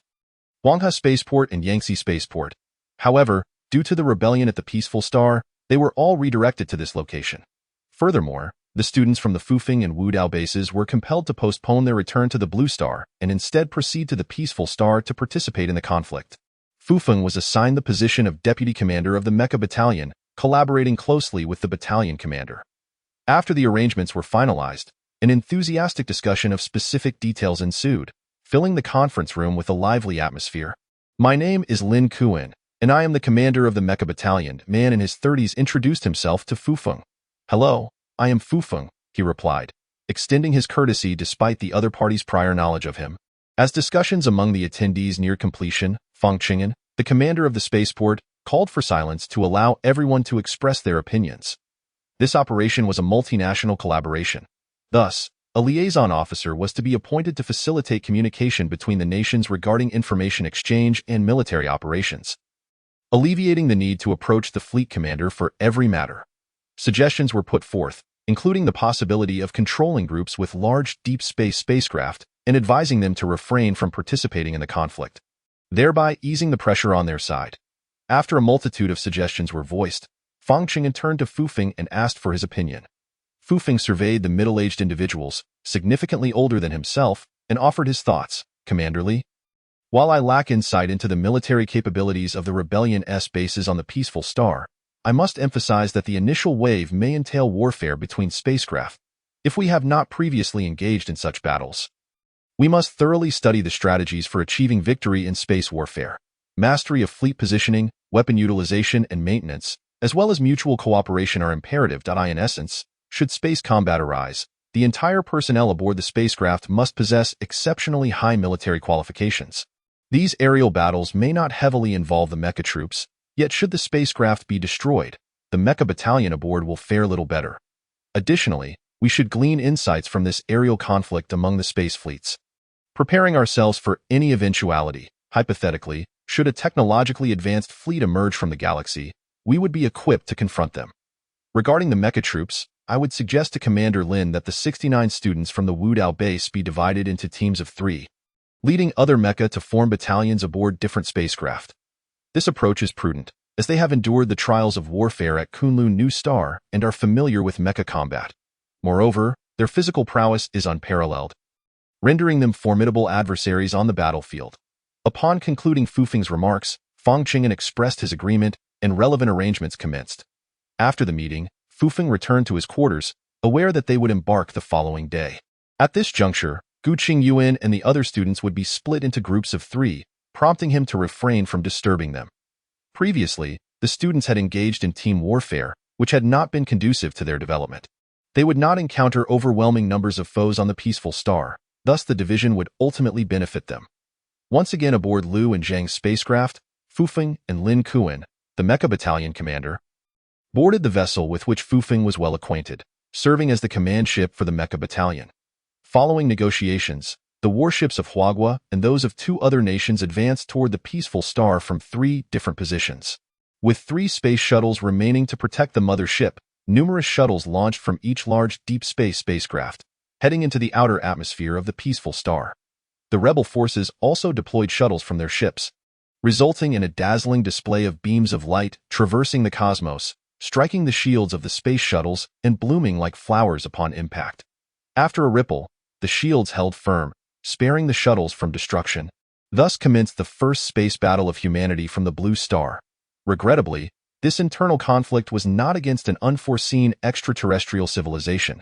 Huanghe Spaceport and Yangtze Spaceport. However, due to the rebellion at the Peaceful Star, they were all redirected to this location. Furthermore, the students from the Fufeng and Wudao bases were compelled to postpone their return to the Blue Star and instead proceed to the Peaceful Star to participate in the conflict. Fufeng was assigned the position of deputy commander of the Mecha Battalion, collaborating closely with the battalion commander. After the arrangements were finalized, an enthusiastic discussion of specific details ensued, filling the conference room with a lively atmosphere. My name is Lin Kuan, and I am the commander of the Mecha Battalion. A man in his 30s introduced himself to Fufeng. Hello, I am Fufeng, he replied, extending his courtesy despite the other party's prior knowledge of him. As discussions among the attendees neared completion, Fang Cheng'an, the commander of the spaceport, called for silence to allow everyone to express their opinions. This operation was a multinational collaboration. Thus, a liaison officer was to be appointed to facilitate communication between the nations regarding information exchange and military operations, alleviating the need to approach the fleet commander for every matter. Suggestions were put forth, including the possibility of controlling groups with large deep space spacecraft and advising them to refrain from participating in the conflict, thereby easing the pressure on their side. After a multitude of suggestions were voiced, Fang Cheng'an turned to Fufeng and asked for his opinion. Fufeng surveyed the middle-aged individuals, significantly older than himself, and offered his thoughts. Commander Li, while I lack insight into the military capabilities of the Rebellion's bases on the Peaceful Star, I must emphasize that the initial wave may entail warfare between spacecraft, if we have not previously engaged in such battles. We must thoroughly study the strategies for achieving victory in space warfare. Mastery of fleet positioning, weapon utilization and maintenance, as well as mutual cooperation are imperative. In essence, should space combat arise, the entire personnel aboard the spacecraft must possess exceptionally high military qualifications. These aerial battles may not heavily involve the mecha troops, yet should the spacecraft be destroyed, the mecha battalion aboard will fare little better. Additionally, we should glean insights from this aerial conflict among the space fleets, preparing ourselves for any eventuality. Hypothetically, should a technologically advanced fleet emerge from the galaxy, we would be equipped to confront them. Regarding the mecha troops, I would suggest to Commander Lin that the 69 students from the Wudao base be divided into teams of 3, leading other mecha to form battalions aboard different spacecraft. This approach is prudent, as they have endured the trials of warfare at Kunlun New Star and are familiar with mecha combat. Moreover, their physical prowess is unparalleled, rendering them formidable adversaries on the battlefield. Upon concluding Fufeng's remarks, Fang Cheng'an expressed his agreement, and relevant arrangements commenced. After the meeting, Fufeng returned to his quarters, aware that they would embark the following day. At this juncture, Gu Qingyuan and the other students would be split into groups of 3, prompting him to refrain from disturbing them. Previously, the students had engaged in team warfare, which had not been conducive to their development. They would not encounter overwhelming numbers of foes on the Peaceful Star, Thus, the division would ultimately benefit them. Once again aboard Liu and Zhang's spacecraft, Fufeng and Lin Kuan, the Mecha Battalion commander, boarded the vessel with which Fufeng was well acquainted, serving as the command ship for the Mecha Battalion. Following negotiations, the warships of Huagua and those of 2 other nations advanced toward the peaceful star from 3 different positions. With 3 space shuttles remaining to protect the mother ship, numerous shuttles launched from each large deep space spacecraft, heading into the outer atmosphere of the peaceful star. The rebel forces also deployed shuttles from their ships, resulting in a dazzling display of beams of light traversing the cosmos, striking the shields of the space shuttles and blooming like flowers upon impact. After a ripple, the shields held firm, sparing the shuttles from destruction. Thus commenced the first space battle of humanity from the Blue Star. Regrettably, this internal conflict was not against an unforeseen extraterrestrial civilization.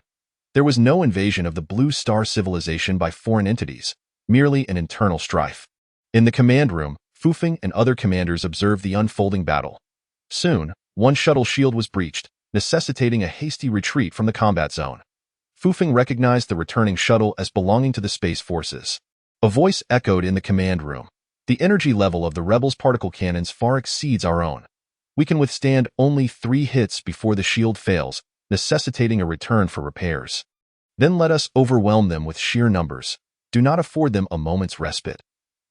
There was no invasion of the Blue Star civilization by foreign entities, merely an internal strife. In the command room, Fufeng and other commanders observed the unfolding battle. Soon, one shuttle shield was breached, necessitating a hasty retreat from the combat zone. Fufeng recognized the returning shuttle as belonging to the Space Forces. A voice echoed in the command room. The energy level of the rebels' particle cannons far exceeds our own. We can withstand only 3 hits before the shield fails, necessitating a return for repairs. Then let us overwhelm them with sheer numbers. Do not afford them a moment's respite.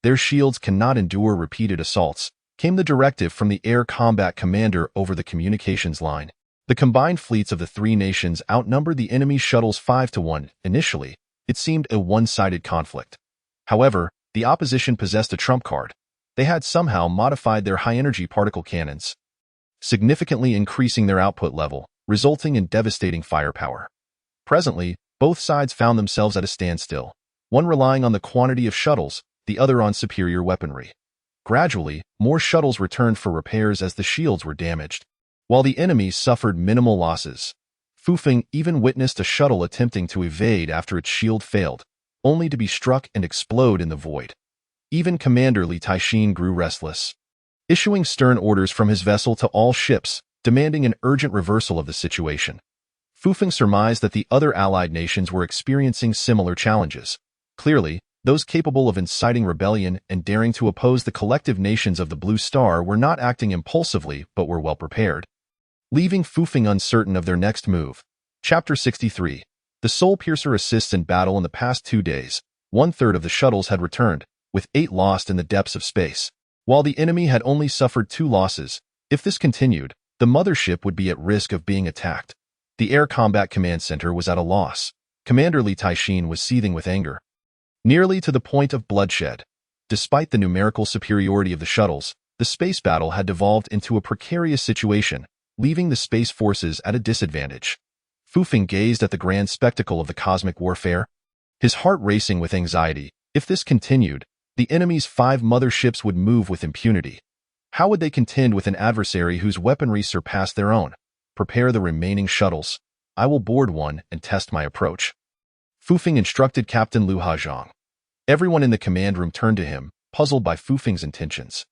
Their shields cannot endure repeated assaults, came the directive from the air combat commander over the communications line. The combined fleets of the 3 nations outnumbered the enemy's shuttles 5-1. Initially, it seemed a one-sided conflict. However, the opposition possessed a trump card. They had somehow modified their high-energy particle cannons, significantly increasing their output level, resulting in devastating firepower. Presently, both sides found themselves at a standstill, one relying on the quantity of shuttles, the other on superior weaponry. Gradually, more shuttles returned for repairs as the shields were damaged, while the enemy suffered minimal losses. Fufeng even witnessed a shuttle attempting to evade after its shield failed, only to be struck and explode in the void. Even Commander Li Taixin grew restless, issuing stern orders from his vessel to all ships, demanding an urgent reversal of the situation. Fufeng surmised that the other allied nations were experiencing similar challenges. Clearly, those capable of inciting rebellion and daring to oppose the collective nations of the Blue Star were not acting impulsively but were well prepared, leaving Fufeng uncertain of their next move. Chapter 63. The Soul Piercer assists in battle. In the past 2 days, 1/3 of the shuttles had returned, with 8 lost in the depths of space, while the enemy had only suffered 2 losses. If this continued, the mothership would be at risk of being attacked. The Air Combat Command Center was at a loss. Commander Li Taixin was seething with anger, nearly to the point of bloodshed. Despite the numerical superiority of the shuttles, the space battle had devolved into a precarious situation, leaving the space forces at a disadvantage. Fufeng gazed at the grand spectacle of the cosmic warfare, his heart racing with anxiety. If this continued, the enemy's 5 motherships would move with impunity. How would they contend with an adversary whose weaponry surpassed their own? Prepare the remaining shuttles. I will board one and test my approach. Fufeng instructed Captain Liu Hajong. Everyone in the command room turned to him, puzzled by Fufeng's intentions.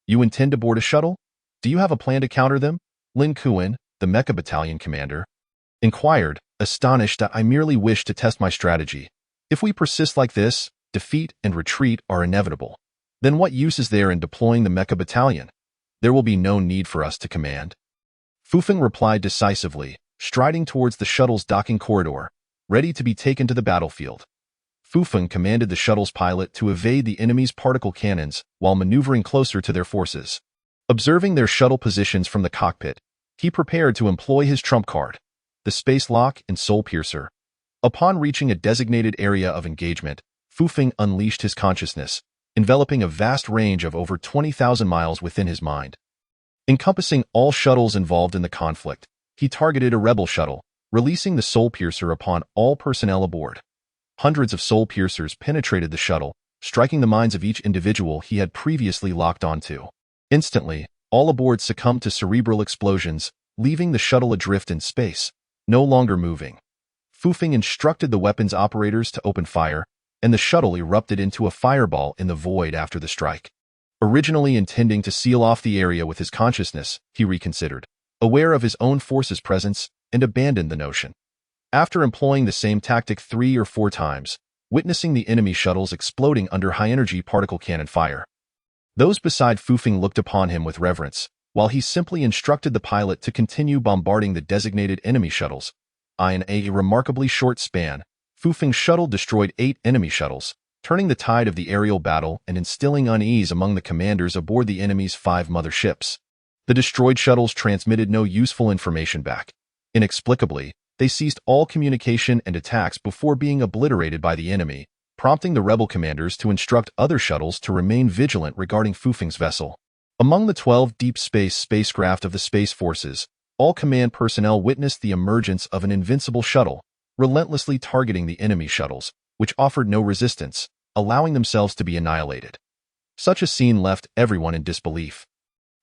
You intend to board a shuttle? Do you have a plan to counter them? Lin Kuan, the Mecha Battalion commander, inquired, astonished that I merely wish to test my strategy. If we persist like this, defeat and retreat are inevitable. Then what use is there in deploying the Mecha Battalion? There will be no need for us to command. Fufeng replied decisively, striding towards the shuttle's docking corridor, ready to be taken to the battlefield. Fufeng commanded the shuttle's pilot to evade the enemy's particle cannons while maneuvering closer to their forces. Observing their shuttle positions from the cockpit, he prepared to employ his trump card, the Space Lock and Soul Piercer. Upon reaching a designated area of engagement, Fufeng unleashed his consciousness, enveloping a vast range of over 20,000 miles within his mind. Encompassing all shuttles involved in the conflict, he targeted a rebel shuttle, releasing the Soul Piercer upon all personnel aboard. Hundreds of Soul Piercers penetrated the shuttle, striking the minds of each individual he had previously locked onto. Instantly, all aboard succumbed to cerebral explosions, leaving the shuttle adrift in space, no longer moving. Fufeng instructed the weapons operators to open fire, and the shuttle erupted into a fireball in the void after the strike. Originally intending to seal off the area with his consciousness, he reconsidered, aware of his own force's presence, and abandoned the notion. After employing the same tactic 3 or 4 times, witnessing the enemy shuttles exploding under high-energy particle cannon fire. Those beside Fufeng looked upon him with reverence, while he simply instructed the pilot to continue bombarding the designated enemy shuttles. In a remarkably short span, Fufeng's shuttle destroyed 8 enemy shuttles, turning the tide of the aerial battle and instilling unease among the commanders aboard the enemy's 5 mother ships. The destroyed shuttles transmitted no useful information back. Inexplicably, they ceased all communication and attacks before being obliterated by the enemy, prompting the rebel commanders to instruct other shuttles to remain vigilant regarding Fufeng's vessel. Among the 12 deep space spacecraft of the Space Forces, all command personnel witnessed the emergence of an invincible shuttle, relentlessly targeting the enemy shuttles, which offered no resistance, allowing themselves to be annihilated. Such a scene left everyone in disbelief,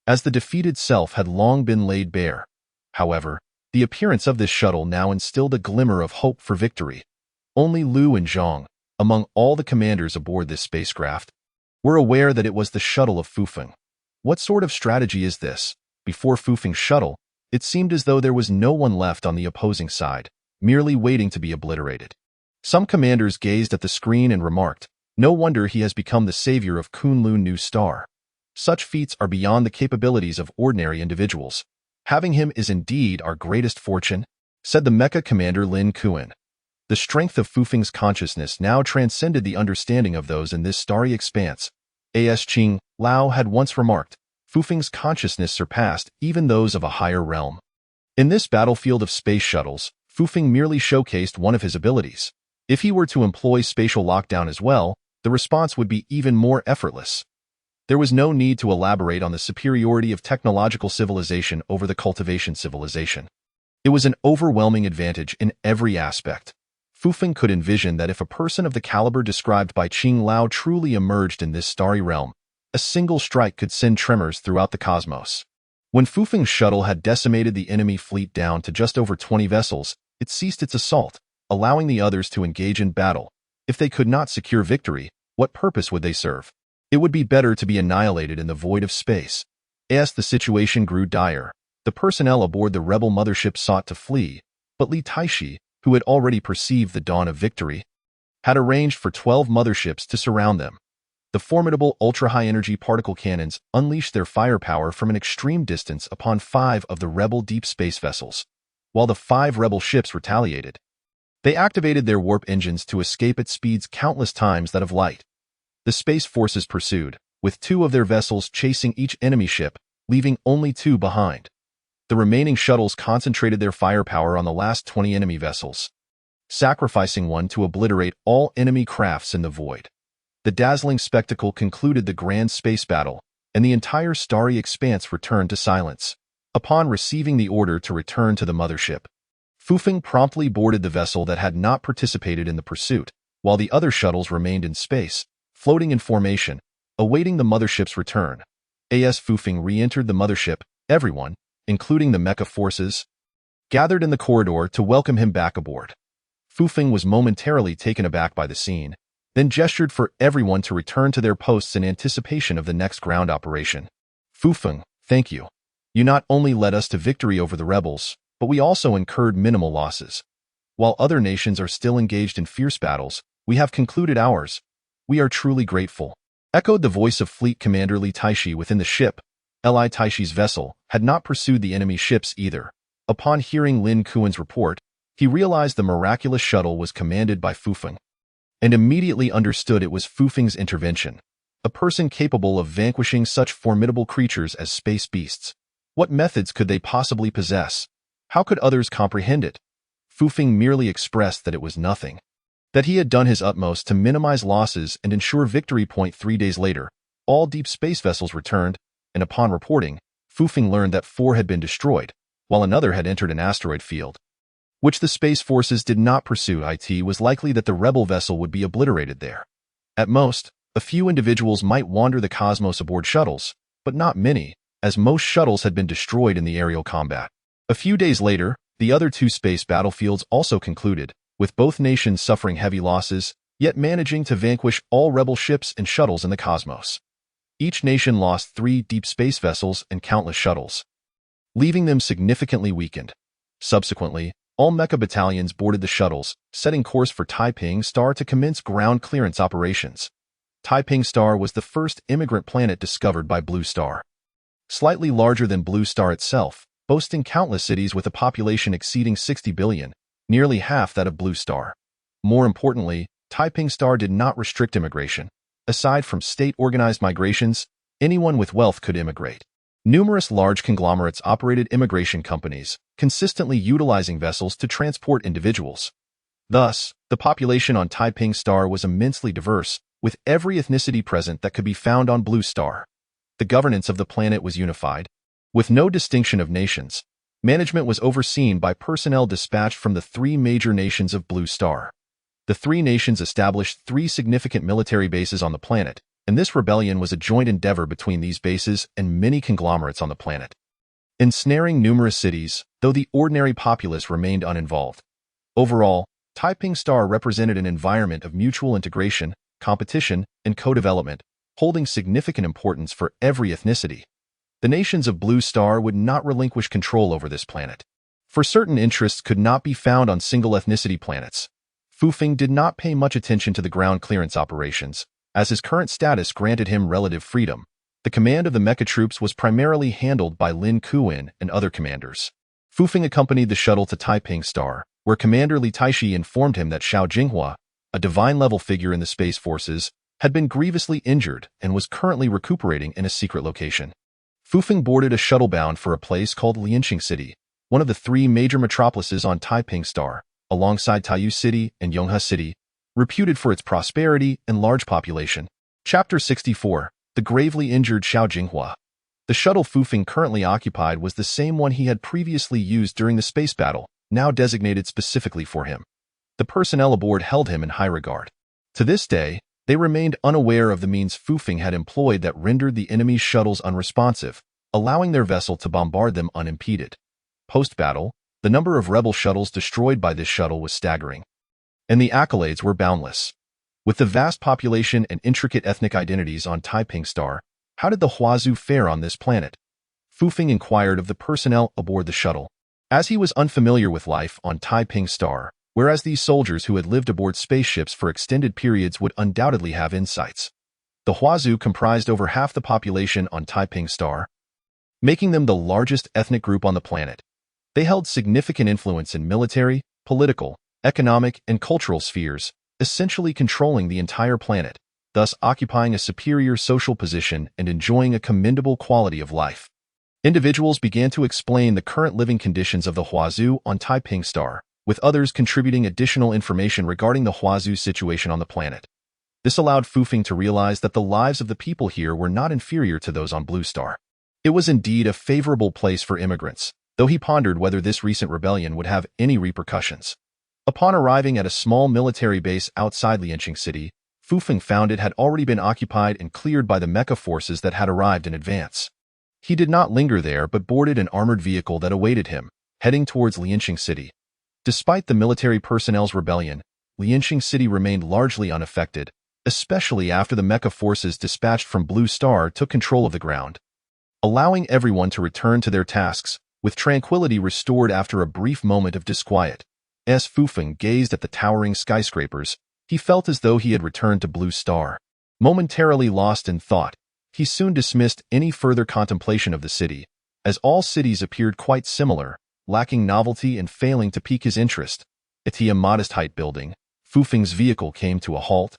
as the defeated self had long been laid bare. However, the appearance of this shuttle now instilled a glimmer of hope for victory. Only Liu and Zhang, among all the commanders aboard this spacecraft, were aware that it was the shuttle of Fufeng. What sort of strategy is this? Before Fufeng's shuttle, it seemed as though there was no one left on the opposing side, merely waiting to be obliterated. Some commanders gazed at the screen and remarked, "No wonder he has become the savior of Kunlun New Star. Such feats are beyond the capabilities of ordinary individuals. Having him is indeed our greatest fortune," said the mecha commander Lin Kuan. The strength of Fufeng's consciousness now transcended the understanding of those in this starry expanse. As Qing Lao had once remarked, Fufeng's consciousness surpassed even those of a higher realm. In this battlefield of space shuttles, Fufeng merely showcased one of his abilities. If he were to employ spatial lockdown as well, the response would be even more effortless. There was no need to elaborate on the superiority of technological civilization over the cultivation civilization. It was an overwhelming advantage in every aspect. Fufeng could envision that if a person of the caliber described by Qing Lao truly emerged in this starry realm, a single strike could send tremors throughout the cosmos. When Fufeng's shuttle had decimated the enemy fleet down to just over 20 vessels, it ceased its assault, allowing the others to engage in battle. If they could not secure victory, what purpose would they serve? It would be better to be annihilated in the void of space. As the situation grew dire, the personnel aboard the rebel mothership sought to flee, but Li Taishi, who had already perceived the dawn of victory, had arranged for 12 motherships to surround them. The formidable ultra-high-energy particle cannons unleashed their firepower from an extreme distance upon 5 of the rebel deep space vessels, while the 5 rebel ships retaliated. They activated their warp engines to escape at speeds countless times that of light. The Space Forces pursued, with 2 of their vessels chasing each enemy ship, leaving only 2 behind. The remaining shuttles concentrated their firepower on the last 20 enemy vessels, sacrificing one to obliterate all enemy crafts in the void. The dazzling spectacle concluded the grand space battle, and the entire starry expanse returned to silence. Upon receiving the order to return to the mothership, Fufeng promptly boarded the vessel that had not participated in the pursuit, while the other shuttles remained in space, floating in formation, awaiting the mothership's return. As Fufeng re-entered the mothership, everyone, including the mecha forces, gathered in the corridor to welcome him back aboard. Fufeng was momentarily taken aback by the scene, then gestured for everyone to return to their posts in anticipation of the next ground operation. "Fufeng, thank you. You not only led us to victory over the rebels, but we also incurred minimal losses. While other nations are still engaged in fierce battles, we have concluded ours. We are truly grateful," echoed the voice of Fleet Commander Li Taishi within the ship. Li Taishi's vessel had not pursued the enemy ships either. Upon hearing Lin Kuan's report, he realized the miraculous shuttle was commanded by Fufeng, and immediately understood it was Fufeng's intervention, a person capable of vanquishing such formidable creatures as space beasts. What methods could they possibly possess? How could others comprehend it? Fufeng merely expressed that it was nothing, that he had done his utmost to minimize losses and ensure victory. 3 days later, all deep space vessels returned, and upon reporting, Fufeng learned that 4 had been destroyed, while another had entered an asteroid field, which the Space Forces did not pursue. It was likely that the rebel vessel would be obliterated there. At most, a few individuals might wander the cosmos aboard shuttles, but not many, as most shuttles had been destroyed in the aerial combat. A few days later, the other 2 space battlefields also concluded, with both nations suffering heavy losses, yet managing to vanquish all rebel ships and shuttles in the cosmos. Each nation lost 3 deep space vessels and countless shuttles, leaving them significantly weakened. Subsequently, All mecha battalions boarded the shuttles, setting course for Taiping Star to commence ground clearance operations. Taiping Star was the first immigrant planet discovered by Blue Star. Slightly larger than Blue Star itself, boasting countless cities with a population exceeding 60 billion, nearly half that of Blue Star. More importantly, Taiping Star did not restrict immigration. Aside from state-organized migrations, anyone with wealth could immigrate. Numerous large conglomerates operated immigration companies, consistently utilizing vessels to transport individuals. Thus, the population on Taiping Star was immensely diverse, with every ethnicity present that could be found on Blue Star. The governance of the planet was unified. With no distinction of nations, management was overseen by personnel dispatched from the three major nations of Blue Star. The three nations established three significant military bases on the planet, and this rebellion was a joint endeavor between these bases and many conglomerates on the planet, ensnaring numerous cities, though the ordinary populace remained uninvolved. Overall, Taiping Star represented an environment of mutual integration, competition, and co-development, holding significant importance for every ethnicity. The nations of Blue Star would not relinquish control over this planet. For certain interests could not be found on single ethnicity planets. Fufeng did not pay much attention to the ground clearance operations, as his current status granted him relative freedom. The command of the mecha troops was primarily handled by Lin Kuan and other commanders. Fufeng accompanied the shuttle to Taiping Star, where Commander Li Taishi informed him that Xiao Jinghua, a divine-level figure in the Space Forces, had been grievously injured and was currently recuperating in a secret location. Fufeng boarded a shuttle bound for a place called Lianqing City, one of the three major metropolises on Taiping Star, alongside Taiyu City and Yonghe City, reputed for its prosperity and large population. Chapter 64. The Gravely Injured Xiao Jinghua. The shuttle Fufeng currently occupied was the same one he had previously used during the space battle, now designated specifically for him. The personnel aboard held him in high regard. To this day, they remained unaware of the means Fufeng had employed that rendered the enemy's shuttles unresponsive, allowing their vessel to bombard them unimpeded. Post-battle, the number of rebel shuttles destroyed by this shuttle was staggering, and the accolades were boundless. With the vast population and intricate ethnic identities on Taiping Star, how did the Huazhu fare on this planet? Fufeng inquired of the personnel aboard the shuttle. As he was unfamiliar with life on Taiping Star, whereas these soldiers who had lived aboard spaceships for extended periods would undoubtedly have insights. The Huazhu comprised over half the population on Taiping Star, making them the largest ethnic group on the planet. They held significant influence in military, political, economic, and cultural spheres, essentially controlling the entire planet, thus occupying a superior social position and enjoying a commendable quality of life. Individuals began to explain the current living conditions of the Huazhu on Taiping Star, with others contributing additional information regarding the Huazhu situation on the planet. This allowed Fufeng to realize that the lives of the people here were not inferior to those on Blue Star. It was indeed a favorable place for immigrants, though he pondered whether this recent rebellion would have any repercussions. Upon arriving at a small military base outside Lianqing City, Fufeng found it had already been occupied and cleared by the mecha forces that had arrived in advance. He did not linger there but boarded an armored vehicle that awaited him, heading towards Lianqing City. Despite the military personnel's rebellion, Lianqing City remained largely unaffected, especially after the mecha forces dispatched from Blue Star took control of the ground, allowing everyone to return to their tasks, with tranquility restored after a brief moment of disquiet. As Fufeng gazed at the towering skyscrapers, he felt as though he had returned to Blue Star. Momentarily lost in thought, he soon dismissed any further contemplation of the city, as all cities appeared quite similar, lacking novelty and failing to pique his interest. At a modest-height building, Fufeng's vehicle came to a halt,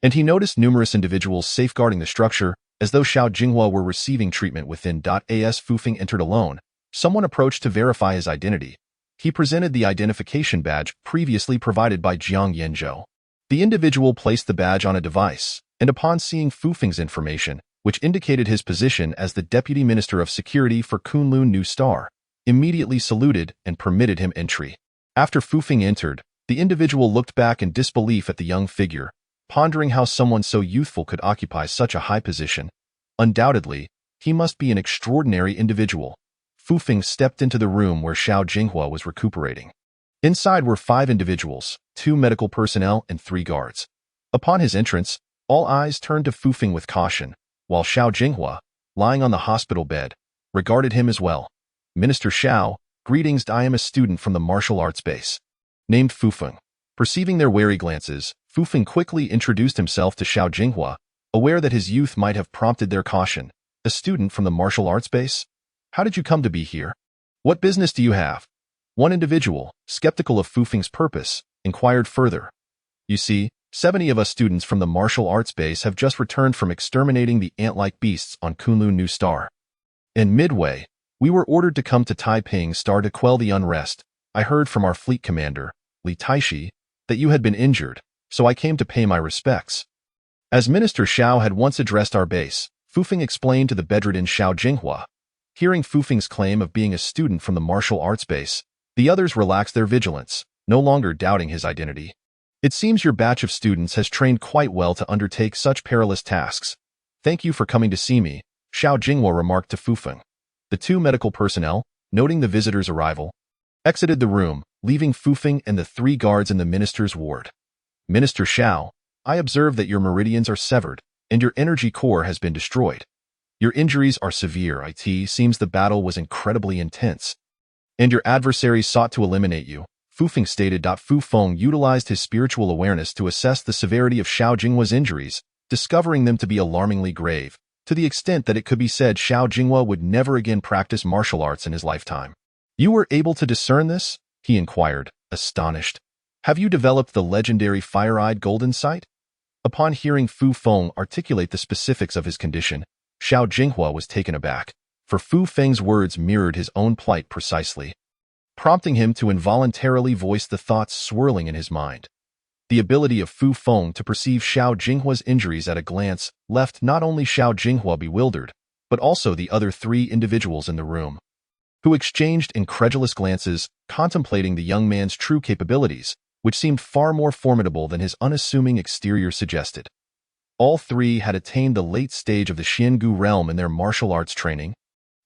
and he noticed numerous individuals safeguarding the structure, as though Xiao Jinghua were receiving treatment within. As Fufeng entered alone, someone approached to verify his identity. He presented the identification badge previously provided by Jiang Yanzhou. The individual placed the badge on a device, and upon seeing Fufeng's information, which indicated his position as the Deputy Minister of Security for Kunlun New Star, immediately saluted and permitted him entry. After Fufeng entered, the individual looked back in disbelief at the young figure, pondering how someone so youthful could occupy such a high position. Undoubtedly, he must be an extraordinary individual. Fufeng stepped into the room where Xiao Jinghua was recuperating. Inside were 5 individuals, 2 medical personnel and 3 guards. Upon his entrance, all eyes turned to Fufeng with caution, while Xiao Jinghua, lying on the hospital bed, regarded him as well. "Minister Xiao, "Greetings, I am a student from the martial arts base, named Fufeng." Perceiving their wary glances, Fufeng quickly introduced himself to Xiao Jinghua, aware that his youth might have prompted their caution. "A student from the martial arts base? How did you come to be here? What business do you have?" One individual, skeptical of Fufeng's purpose, inquired further. "You see, 70 of us students from the martial arts base have just returned from exterminating the ant-like beasts on Kunlun New Star. And midway, we were ordered to come to Taiping Star to quell the unrest. I heard from our fleet commander, Li Taishi, that you had been injured, so I came to pay my respects." As Minister Xiao had once addressed our base, Fufeng explained to the bedridden Xiao Jinghua. Hearing Fufeng's claim of being a student from the martial arts base, the others relaxed their vigilance, no longer doubting his identity. "It seems your batch of students has trained quite well to undertake such perilous tasks. Thank you for coming to see me," Xiao Jinghua remarked to Fufeng. The two medical personnel, noting the visitor's arrival, exited the room, leaving Fufeng and the 3 guards in the minister's ward. "Minister Xiao, I observe that your meridians are severed, and your energy core has been destroyed. Your injuries are severe. It seems the battle was incredibly intense, and your adversaries sought to eliminate you," Fufeng stated. Fufeng utilized his spiritual awareness to assess the severity of Xiao Jinghua's injuries, discovering them to be alarmingly grave, to the extent that it could be said Xiao Jinghua would never again practice martial arts in his lifetime. "You were able to discern this?" he inquired, astonished. "Have you developed the legendary fire-eyed golden sight?" Upon hearing Fufeng articulate the specifics of his condition, Xiao Jinghua was taken aback, for Fufeng's words mirrored his own plight precisely, prompting him to involuntarily voice the thoughts swirling in his mind. The ability of Fufeng to perceive Xiao Jinghua's injuries at a glance left not only Xiao Jinghua bewildered, but also the other 3 individuals in the room, who exchanged incredulous glances, contemplating the young man's true capabilities, which seemed far more formidable than his unassuming exterior suggested. All 3 had attained the late stage of the Xiangu realm in their martial arts training,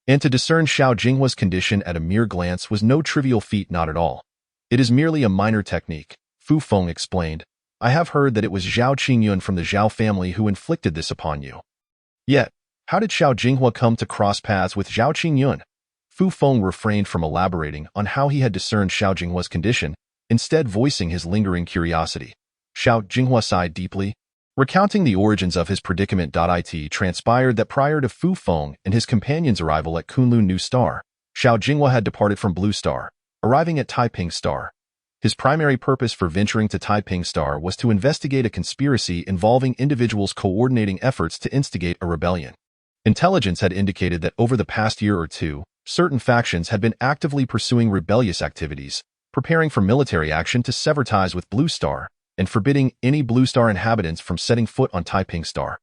and to discern Xiao Jinghua's condition at a mere glance was no trivial feat, not at all. "It is merely a minor technique," Fufeng explained. "I have heard that it was Zhao Qingyun from the Zhao family who inflicted this upon you. Yet, how did Xiao Jinghua come to cross paths with Zhao Qingyun?" Fufeng refrained from elaborating on how he had discerned Xiao Jinghua's condition, instead voicing his lingering curiosity. Xiao Jinghua sighed deeply, recounting the origins of his predicament. It transpired that prior to Fufeng and his companion's arrival at Kunlun New Star, Xiao Jinghua had departed from Blue Star, arriving at Taiping Star. His primary purpose for venturing to Taiping Star was to investigate a conspiracy involving individuals coordinating efforts to instigate a rebellion. Intelligence had indicated that over the past year or two, certain factions had been actively pursuing rebellious activities, preparing for military action to sever ties with Blue Star, and forbidding any Blue Star inhabitants from setting foot on Taiping Star.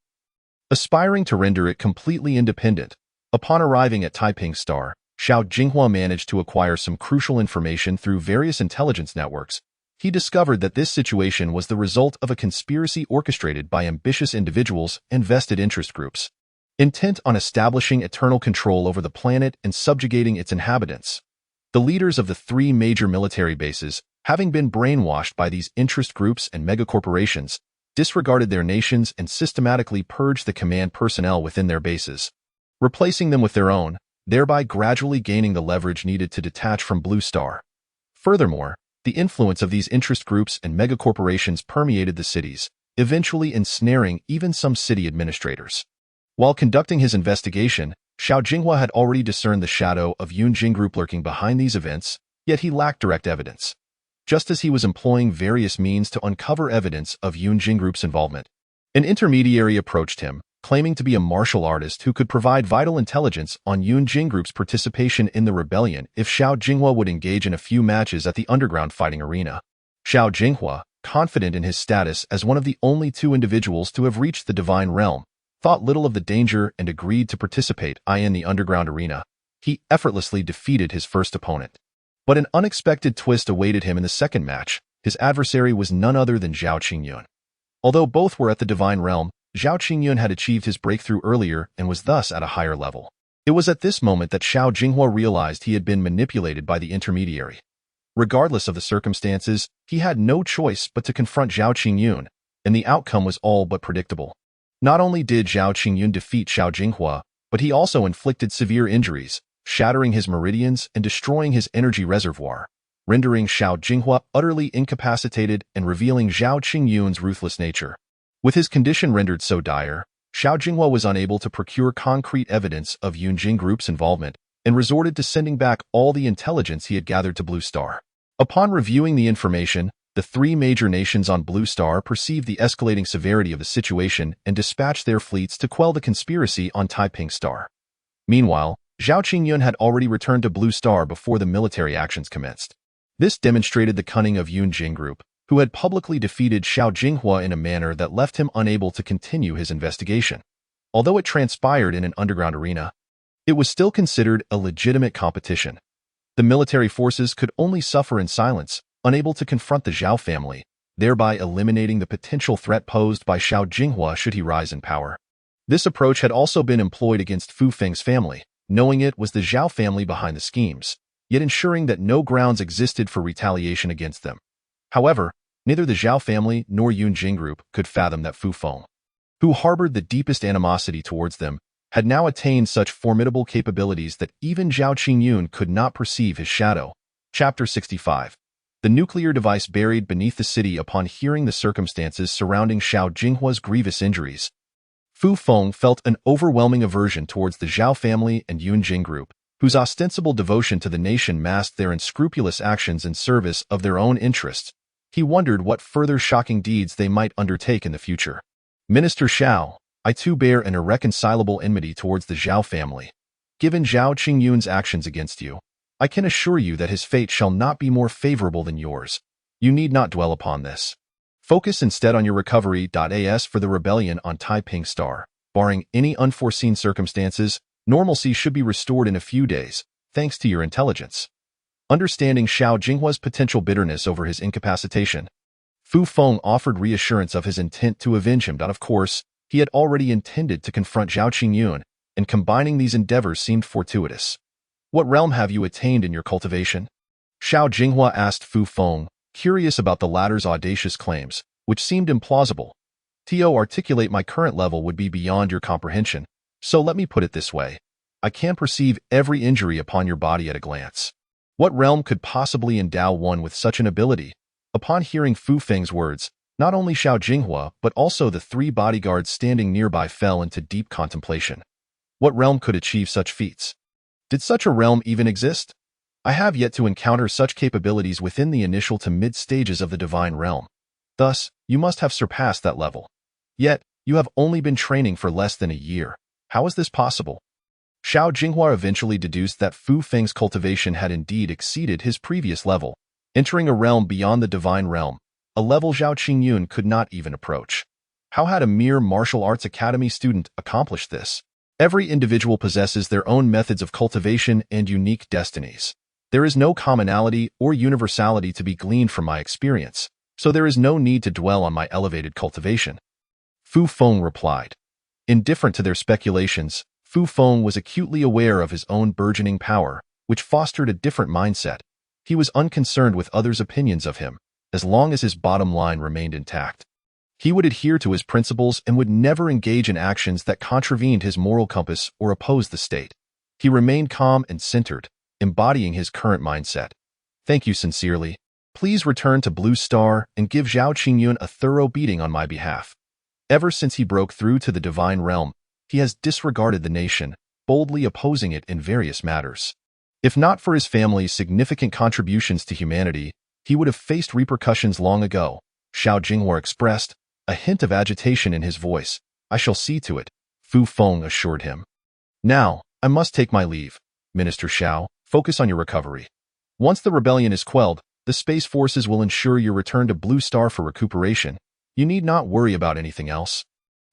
Aspiring to render it completely independent, upon arriving at Taiping Star, Xiao Jinghua managed to acquire some crucial information through various intelligence networks. He discovered that this situation was the result of a conspiracy orchestrated by ambitious individuals and vested interest groups, intent on establishing eternal control over the planet and subjugating its inhabitants. The leaders of the 3 major military bases, having been brainwashed by these interest groups and megacorporations, disregarded their nations and systematically purged the command personnel within their bases, replacing them with their own, thereby gradually gaining the leverage needed to detach from Blue Star. Furthermore, the influence of these interest groups and megacorporations permeated the cities, eventually ensnaring even some city administrators. While conducting his investigation, Xiao Jinghua had already discerned the shadow of Yun Jing Group lurking behind these events, yet he lacked direct evidence. Just as he was employing various means to uncover evidence of Yun Jing Group's involvement, an intermediary approached him, claiming to be a martial artist who could provide vital intelligence on Yun Jing Group's participation in the rebellion if Xiao Jinghua would engage in a few matches at the underground fighting arena. Xiao Jinghua, confident in his status as one of the only 2 individuals to have reached the divine realm, thought little of the danger and agreed to participate in the underground arena. He effortlessly defeated his first opponent. But an unexpected twist awaited him in the second match. His adversary was none other than Zhao Qingyun. Although both were at the divine realm, Zhao Qingyun had achieved his breakthrough earlier and was thus at a higher level. It was at this moment that Xiao Jinghua realized he had been manipulated by the intermediary. Regardless of the circumstances, he had no choice but to confront Zhao Qingyun, and the outcome was all but predictable. Not only did Zhao Qingyun defeat Xiao Jinghua, but he also inflicted severe injuries. shattering his meridians and destroying his energy reservoir, rendering Xiao Jinghua utterly incapacitated and revealing Zhao Qingyun's ruthless nature. With his condition rendered so dire, Xiao Jinghua was unable to procure concrete evidence of Yunjing Group's involvement and resorted to sending back all the intelligence he had gathered to Blue Star. Upon reviewing the information, the three major nations on Blue Star perceived the escalating severity of the situation and dispatched their fleets to quell the conspiracy on Taiping Star. Meanwhile, Zhao Qingyun had already returned to Blue Star before the military actions commenced. This demonstrated the cunning of Yunjing Group, who had publicly defeated Xiao Jinghua in a manner that left him unable to continue his investigation. Although it transpired in an underground arena, it was still considered a legitimate competition. The military forces could only suffer in silence, unable to confront the Zhao family, thereby eliminating the potential threat posed by Xiao Jinghua should he rise in power. This approach had also been employed against Fu Feng's family, knowing it was the Zhao family behind the schemes, yet ensuring that no grounds existed for retaliation against them. However, neither the Zhao family nor Yunjing Group could fathom that Fu Feng, who harbored the deepest animosity towards them, had now attained such formidable capabilities that even Zhao Qingyun could not perceive his shadow. Chapter 65. The nuclear device buried beneath the city. Upon hearing the circumstances surrounding Xiao Jinghua's grievous injuries, Fu Feng felt an overwhelming aversion towards the Zhao family and Yunjing Group, whose ostensible devotion to the nation masked their unscrupulous actions in service of their own interests. He wondered what further shocking deeds they might undertake in the future. Minister Xiao, I too bear an irreconcilable enmity towards the Zhao family. Given Zhao Qingyun's actions against you, I can assure you that his fate shall not be more favorable than yours. You need not dwell upon this. Focus instead on your recovery. As for the rebellion on Taiping Star, barring any unforeseen circumstances, normalcy should be restored in a few days, thanks to your intelligence. Understanding Xiao Jinghua's potential bitterness over his incapacitation, Fu Feng offered reassurance of his intent to avenge him. Of course, he had already intended to confront Zhao Qingyun, and combining these endeavors seemed fortuitous. What realm have you attained in your cultivation? Xiao Jinghua asked Fu Feng, curious about the latter's audacious claims, which seemed implausible. To articulate my current level would be beyond your comprehension, so let me put it this way. I can perceive every injury upon your body at a glance. What realm could possibly endow one with such an ability? Upon hearing Fu Feng's words, not only Xiao Jinghua but also the three bodyguards standing nearby fell into deep contemplation. What realm could achieve such feats? Did such a realm even exist? I have yet to encounter such capabilities within the initial to mid stages of the divine realm. Thus, you must have surpassed that level. Yet, you have only been training for less than a year. How is this possible? Xiao Jinghua eventually deduced that Fu Feng's cultivation had indeed exceeded his previous level, entering a realm beyond the divine realm, a level Zhao Qingyun could not even approach. How had a mere martial arts academy student accomplished this? Every individual possesses their own methods of cultivation and unique destinies. There is no commonality or universality to be gleaned from my experience, so there is no need to dwell on my elevated cultivation. Fu Feng replied. Indifferent to their speculations, Fu Feng was acutely aware of his own burgeoning power, which fostered a different mindset. He was unconcerned with others' opinions of him, as long as his bottom line remained intact. He would adhere to his principles and would never engage in actions that contravened his moral compass or opposed the state. He remained calm and centered, embodying his current mindset. Thank you sincerely. Please return to Blue Star and give Zhao Qingyun a thorough beating on my behalf. Ever since he broke through to the divine realm, he has disregarded the nation, boldly opposing it in various matters. If not for his family's significant contributions to humanity, he would have faced repercussions long ago, Xiao Jinghua expressed, a hint of agitation in his voice. I shall see to it, Fu Feng assured him. Now, I must take my leave. Minister Xiao, focus on your recovery. Once the rebellion is quelled, the space forces will ensure your return to Blue Star for recuperation. You need not worry about anything else.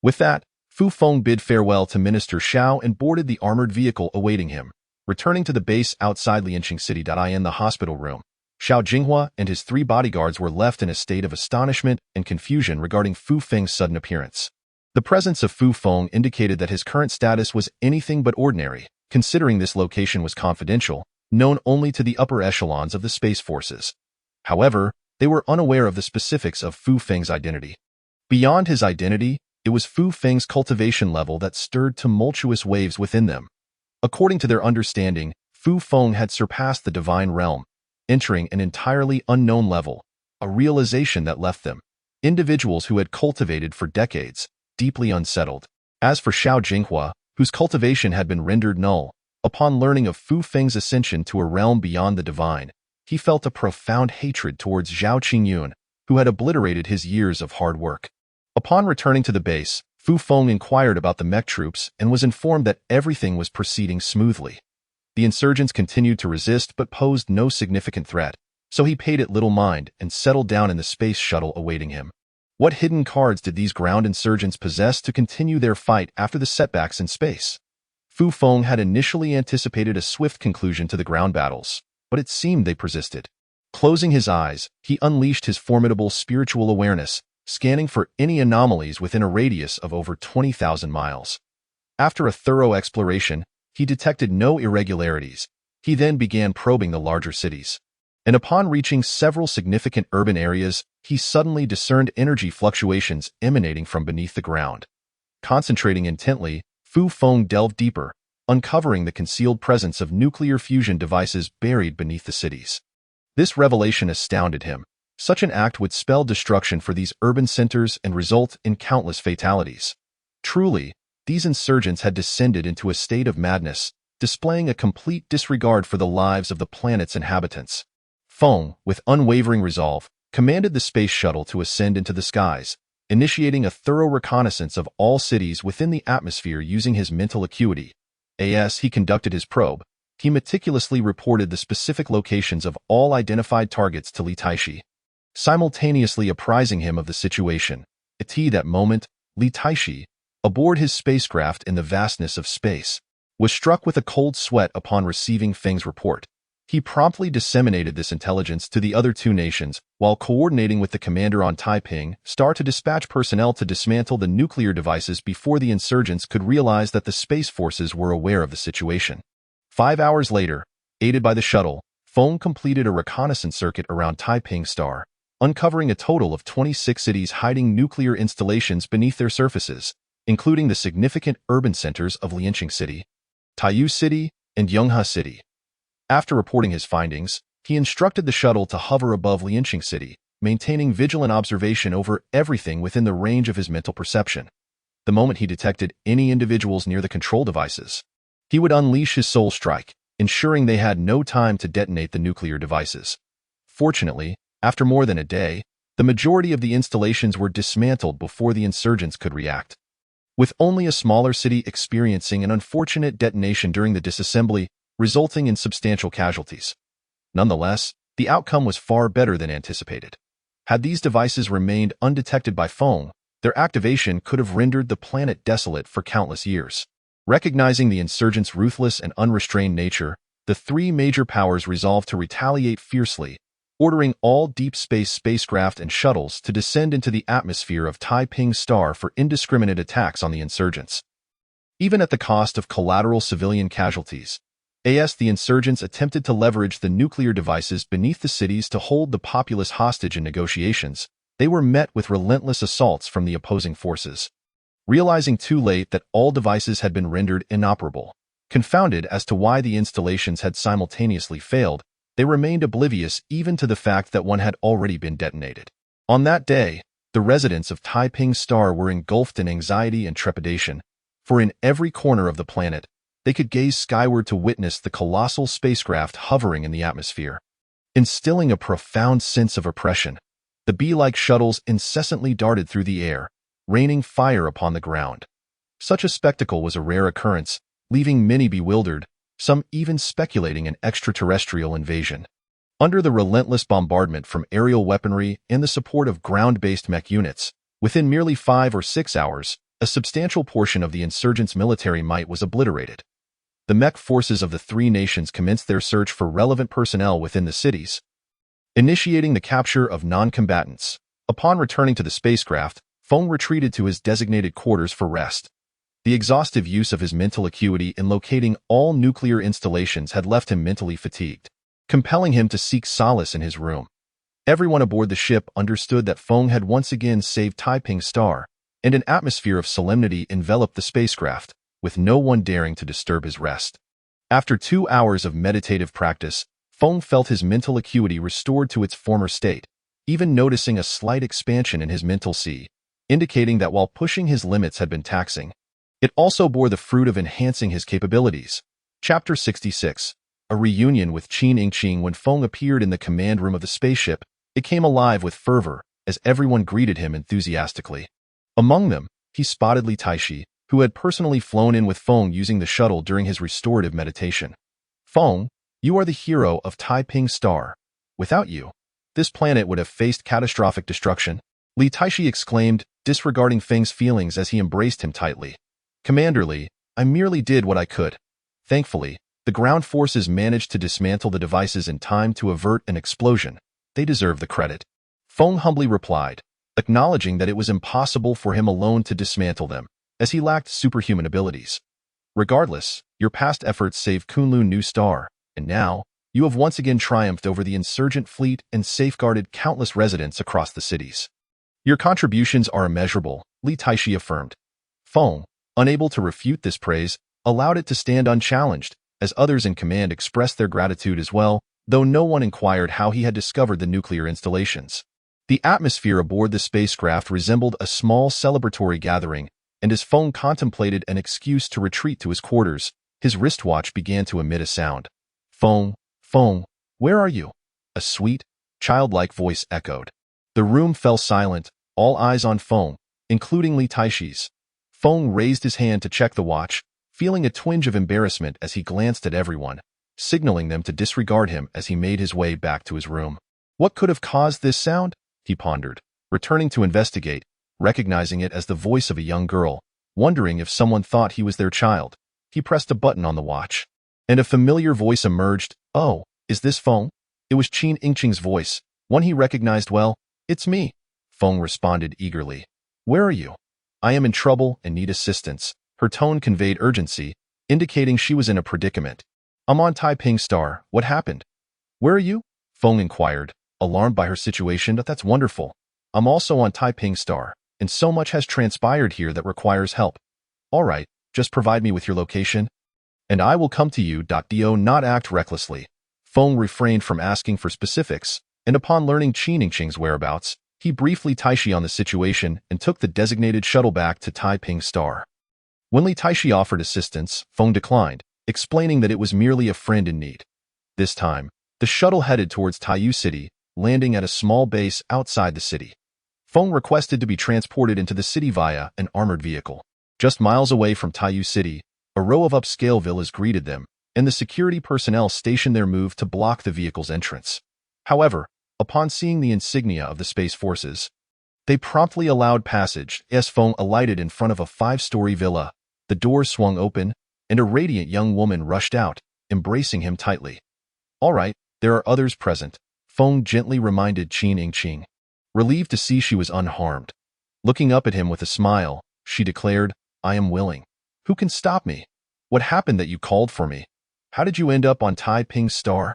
With that, Fu Feng bid farewell to Minister Xiao and boarded the armored vehicle awaiting him. Returning to the base outside Lianqing City. In the hospital room, Xiao Jinghua and his three bodyguards were left in a state of astonishment and confusion regarding Fu Feng's sudden appearance. The presence of Fu Feng indicated that his current status was anything but ordinary, considering this location was confidential, known only to the upper echelons of the space forces. However, they were unaware of the specifics of Fu Feng's identity. Beyond his identity, it was Fu Feng's cultivation level that stirred tumultuous waves within them. According to their understanding, Fu Feng had surpassed the divine realm, entering an entirely unknown level, a realization that left them, individuals who had cultivated for decades, deeply unsettled. As for Xiao Jinghua, whose cultivation had been rendered null, upon learning of Fu Feng's ascension to a realm beyond the divine, he felt a profound hatred towards Zhao Qingyun, who had obliterated his years of hard work. Upon returning to the base, Fu Feng inquired about the mech troops and was informed that everything was proceeding smoothly. The insurgents continued to resist but posed no significant threat, so he paid it little mind and settled down in the space shuttle awaiting him. What hidden cards did these ground insurgents possess to continue their fight after the setbacks in space? Fu Feng had initially anticipated a swift conclusion to the ground battles, but it seemed they persisted. Closing his eyes, he unleashed his formidable spiritual awareness, scanning for any anomalies within a radius of over 20,000 miles. After a thorough exploration, he detected no irregularities. He then began probing the larger cities. And upon reaching several significant urban areas, he suddenly discerned energy fluctuations emanating from beneath the ground. Concentrating intently, Fu Feng delved deeper, uncovering the concealed presence of nuclear fusion devices buried beneath the cities. This revelation astounded him. Such an act would spell destruction for these urban centers and result in countless fatalities. Truly, these insurgents had descended into a state of madness, displaying a complete disregard for the lives of the planet's inhabitants. Feng, with unwavering resolve, commanded the space shuttle to ascend into the skies, initiating a thorough reconnaissance of all cities within the atmosphere using his mental acuity. As he conducted his probe, he meticulously reported the specific locations of all identified targets to Li Taishi, simultaneously apprising him of the situation. At that moment, Li Taishi, aboard his spacecraft in the vastness of space, was struck with a cold sweat upon receiving Feng's report. He promptly disseminated this intelligence to the other two nations, while coordinating with the commander on Taiping Star to dispatch personnel to dismantle the nuclear devices before the insurgents could realize that the space forces were aware of the situation. 5 hours later, aided by the shuttle, Feng completed a reconnaissance circuit around Taiping Star, uncovering a total of 26 cities hiding nuclear installations beneath their surfaces, including the significant urban centers of Lianqing City, Taiyu City, and Yonghe City. After reporting his findings, he instructed the shuttle to hover above Lianqing City, maintaining vigilant observation over everything within the range of his mental perception. The moment he detected any individuals near the control devices, he would unleash his soul strike, ensuring they had no time to detonate the nuclear devices. Fortunately, after more than a day, the majority of the installations were dismantled before the insurgents could react. With only a smaller city experiencing an unfortunate detonation during the disassembly, resulting in substantial casualties. Nonetheless, the outcome was far better than anticipated. Had these devices remained undetected by Feng, their activation could have rendered the planet desolate for countless years. Recognizing the insurgents' ruthless and unrestrained nature, the three major powers resolved to retaliate fiercely, ordering all deep space spacecraft and shuttles to descend into the atmosphere of Taiping Star for indiscriminate attacks on the insurgents. Even at the cost of collateral civilian casualties, the insurgents attempted to leverage the nuclear devices beneath the cities to hold the populace hostage in negotiations. They were met with relentless assaults from the opposing forces. Realizing too late that all devices had been rendered inoperable, confounded as to why the installations had simultaneously failed, they remained oblivious even to the fact that one had already been detonated. On that day, the residents of Taiping Star were engulfed in anxiety and trepidation, for in every corner of the planet, they could gaze skyward to witness the colossal spacecraft hovering in the atmosphere. Instilling a profound sense of oppression, the bee-like shuttles incessantly darted through the air, raining fire upon the ground. Such a spectacle was a rare occurrence, leaving many bewildered, some even speculating an extraterrestrial invasion. Under the relentless bombardment from aerial weaponry and the support of ground-based mech units, within merely 5 or 6 hours, a substantial portion of the insurgents' military might was obliterated. The mech forces of the three nations commenced their search for relevant personnel within the cities, initiating the capture of non-combatants. Upon returning to the spacecraft, Feng retreated to his designated quarters for rest. The exhaustive use of his mental acuity in locating all nuclear installations had left him mentally fatigued, compelling him to seek solace in his room. Everyone aboard the ship understood that Feng had once again saved Taiping Star, and an atmosphere of solemnity enveloped the spacecraft, with no one daring to disturb his rest. After 2 hours of meditative practice, Feng felt his mental acuity restored to its former state, even noticing a slight expansion in his mental sea, indicating that while pushing his limits had been taxing, it also bore the fruit of enhancing his capabilities. Chapter 66. A reunion with Qin Yingqing. When Feng appeared in the command room of the spaceship, it came alive with fervor as everyone greeted him enthusiastically. Among them, he spotted Li Taishi, who had personally flown in with Feng using the shuttle during his restorative meditation. Feng, you are the hero of Taiping Star. Without you, this planet would have faced catastrophic destruction, Li Taishi exclaimed, disregarding Feng's feelings as he embraced him tightly. Commander Li, I merely did what I could. Thankfully, the ground forces managed to dismantle the devices in time to avert an explosion. They deserve the credit. Feng humbly replied, acknowledging that it was impossible for him alone to dismantle them, as he lacked superhuman abilities. Regardless, your past efforts saved Kunlun New Star, and now, you have once again triumphed over the insurgent fleet and safeguarded countless residents across the cities. Your contributions are immeasurable, Li Taishi affirmed. Feng, unable to refute this praise, allowed it to stand unchallenged, as others in command expressed their gratitude as well, though no one inquired how he had discovered the nuclear installations. The atmosphere aboard the spacecraft resembled a small celebratory gathering, and as Feng contemplated an excuse to retreat to his quarters, his wristwatch began to emit a sound. Feng, where are you? A sweet, childlike voice echoed. The room fell silent, all eyes on Feng, including Li Taishi's. Feng raised his hand to check the watch, feeling a twinge of embarrassment as he glanced at everyone, signaling them to disregard him as he made his way back to his room. What could have caused this sound? He pondered, returning to investigate, recognizing it as the voice of a young girl, wondering if someone thought he was their child. He pressed a button on the watch, and a familiar voice emerged. Oh, is this Feng? It was Qin Yingqing's voice, one he recognized well. It's me, Feng responded eagerly. Where are you? I am in trouble and need assistance. Her tone conveyed urgency, indicating she was in a predicament. I'm on Taiping Star. What happened? Where are you? Feng inquired, alarmed by her situation. That's wonderful. I'm also on Taiping Star, and so much has transpired here that requires help. All right, just provide me with your location, and I will come to you. Do not act recklessly. Feng refrained from asking for specifics, and upon learning Qin Yingqing's whereabouts, he briefly Taishi on the situation and took the designated shuttle back to Taiping Star. When Li Taishi offered assistance, Feng declined, explaining that it was merely a friend in need. This time, the shuttle headed towards Taiyu City, landing at a small base outside the city. Feng requested to be transported into the city via an armored vehicle. Just miles away from Taiyu City, a row of upscale villas greeted them, and the security personnel stationed their move to block the vehicle's entrance. However, upon seeing the insignia of the Space Forces, they promptly allowed passage as Feng alighted in front of a 5-story villa. The doors swung open, and a radiant young woman rushed out, embracing him tightly. All right, there are others present, Feng gently reminded Qin Yingqing, relieved to see she was unharmed. Looking up at him with a smile, she declared, I am willing. Who can stop me? What happened that you called for me? How did you end up on Taiping Star?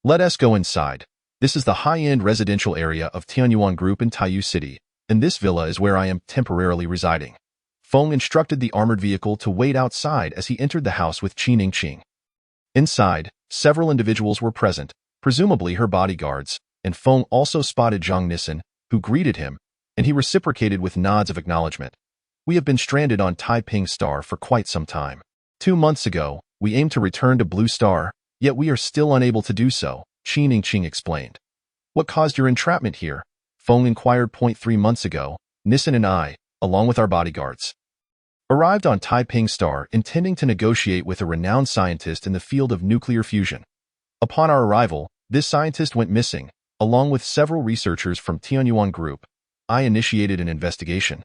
Let us go inside. This is the high-end residential area of Tianyuan Group in Taiyu City, and this villa is where I am temporarily residing. Feng instructed the armored vehicle to wait outside as he entered the house with Qin Yingqing. Inside, several individuals were present, presumably her bodyguards, and Feng also spotted Zhang Nissen, who greeted him, and he reciprocated with nods of acknowledgement. We have been stranded on Taiping Star for quite some time. 2 months ago, we aimed to return to Blue Star, yet we are still unable to do so, Qin Yingqing explained. What caused your entrapment here? Feng inquired. 3 months ago, Nissen and I, along with our bodyguards, arrived on Taiping Star intending to negotiate with a renowned scientist in the field of nuclear fusion. Upon our arrival, this scientist went missing, along with several researchers from Tianyuan Group. I initiated an investigation,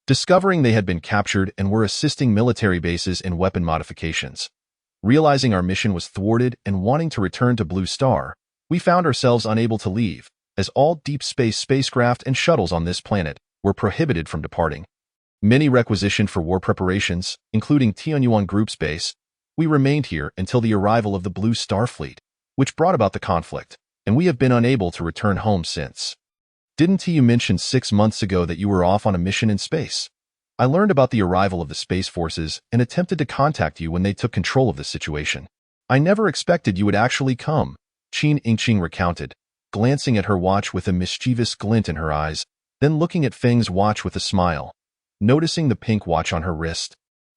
discovering they had been captured and were assisting military bases in weapon modifications. Realizing our mission was thwarted and wanting to return to Blue Star, we found ourselves unable to leave, as all deep space spacecraft and shuttles on this planet were prohibited from departing. Many requisitioned for war preparations, including Tianyuan Group's base. We remained here until the arrival of the Blue Star Fleet, which brought about the conflict, and we have been unable to return home since. Didn't you mention 6 months ago that you were off on a mission in space? I learned about the arrival of the Space Forces and attempted to contact you when they took control of the situation. I never expected you would actually come, Qin Yingqing recounted, glancing at her watch with a mischievous glint in her eyes, then looking at Feng's watch with a smile. Noticing the pink watch on her wrist,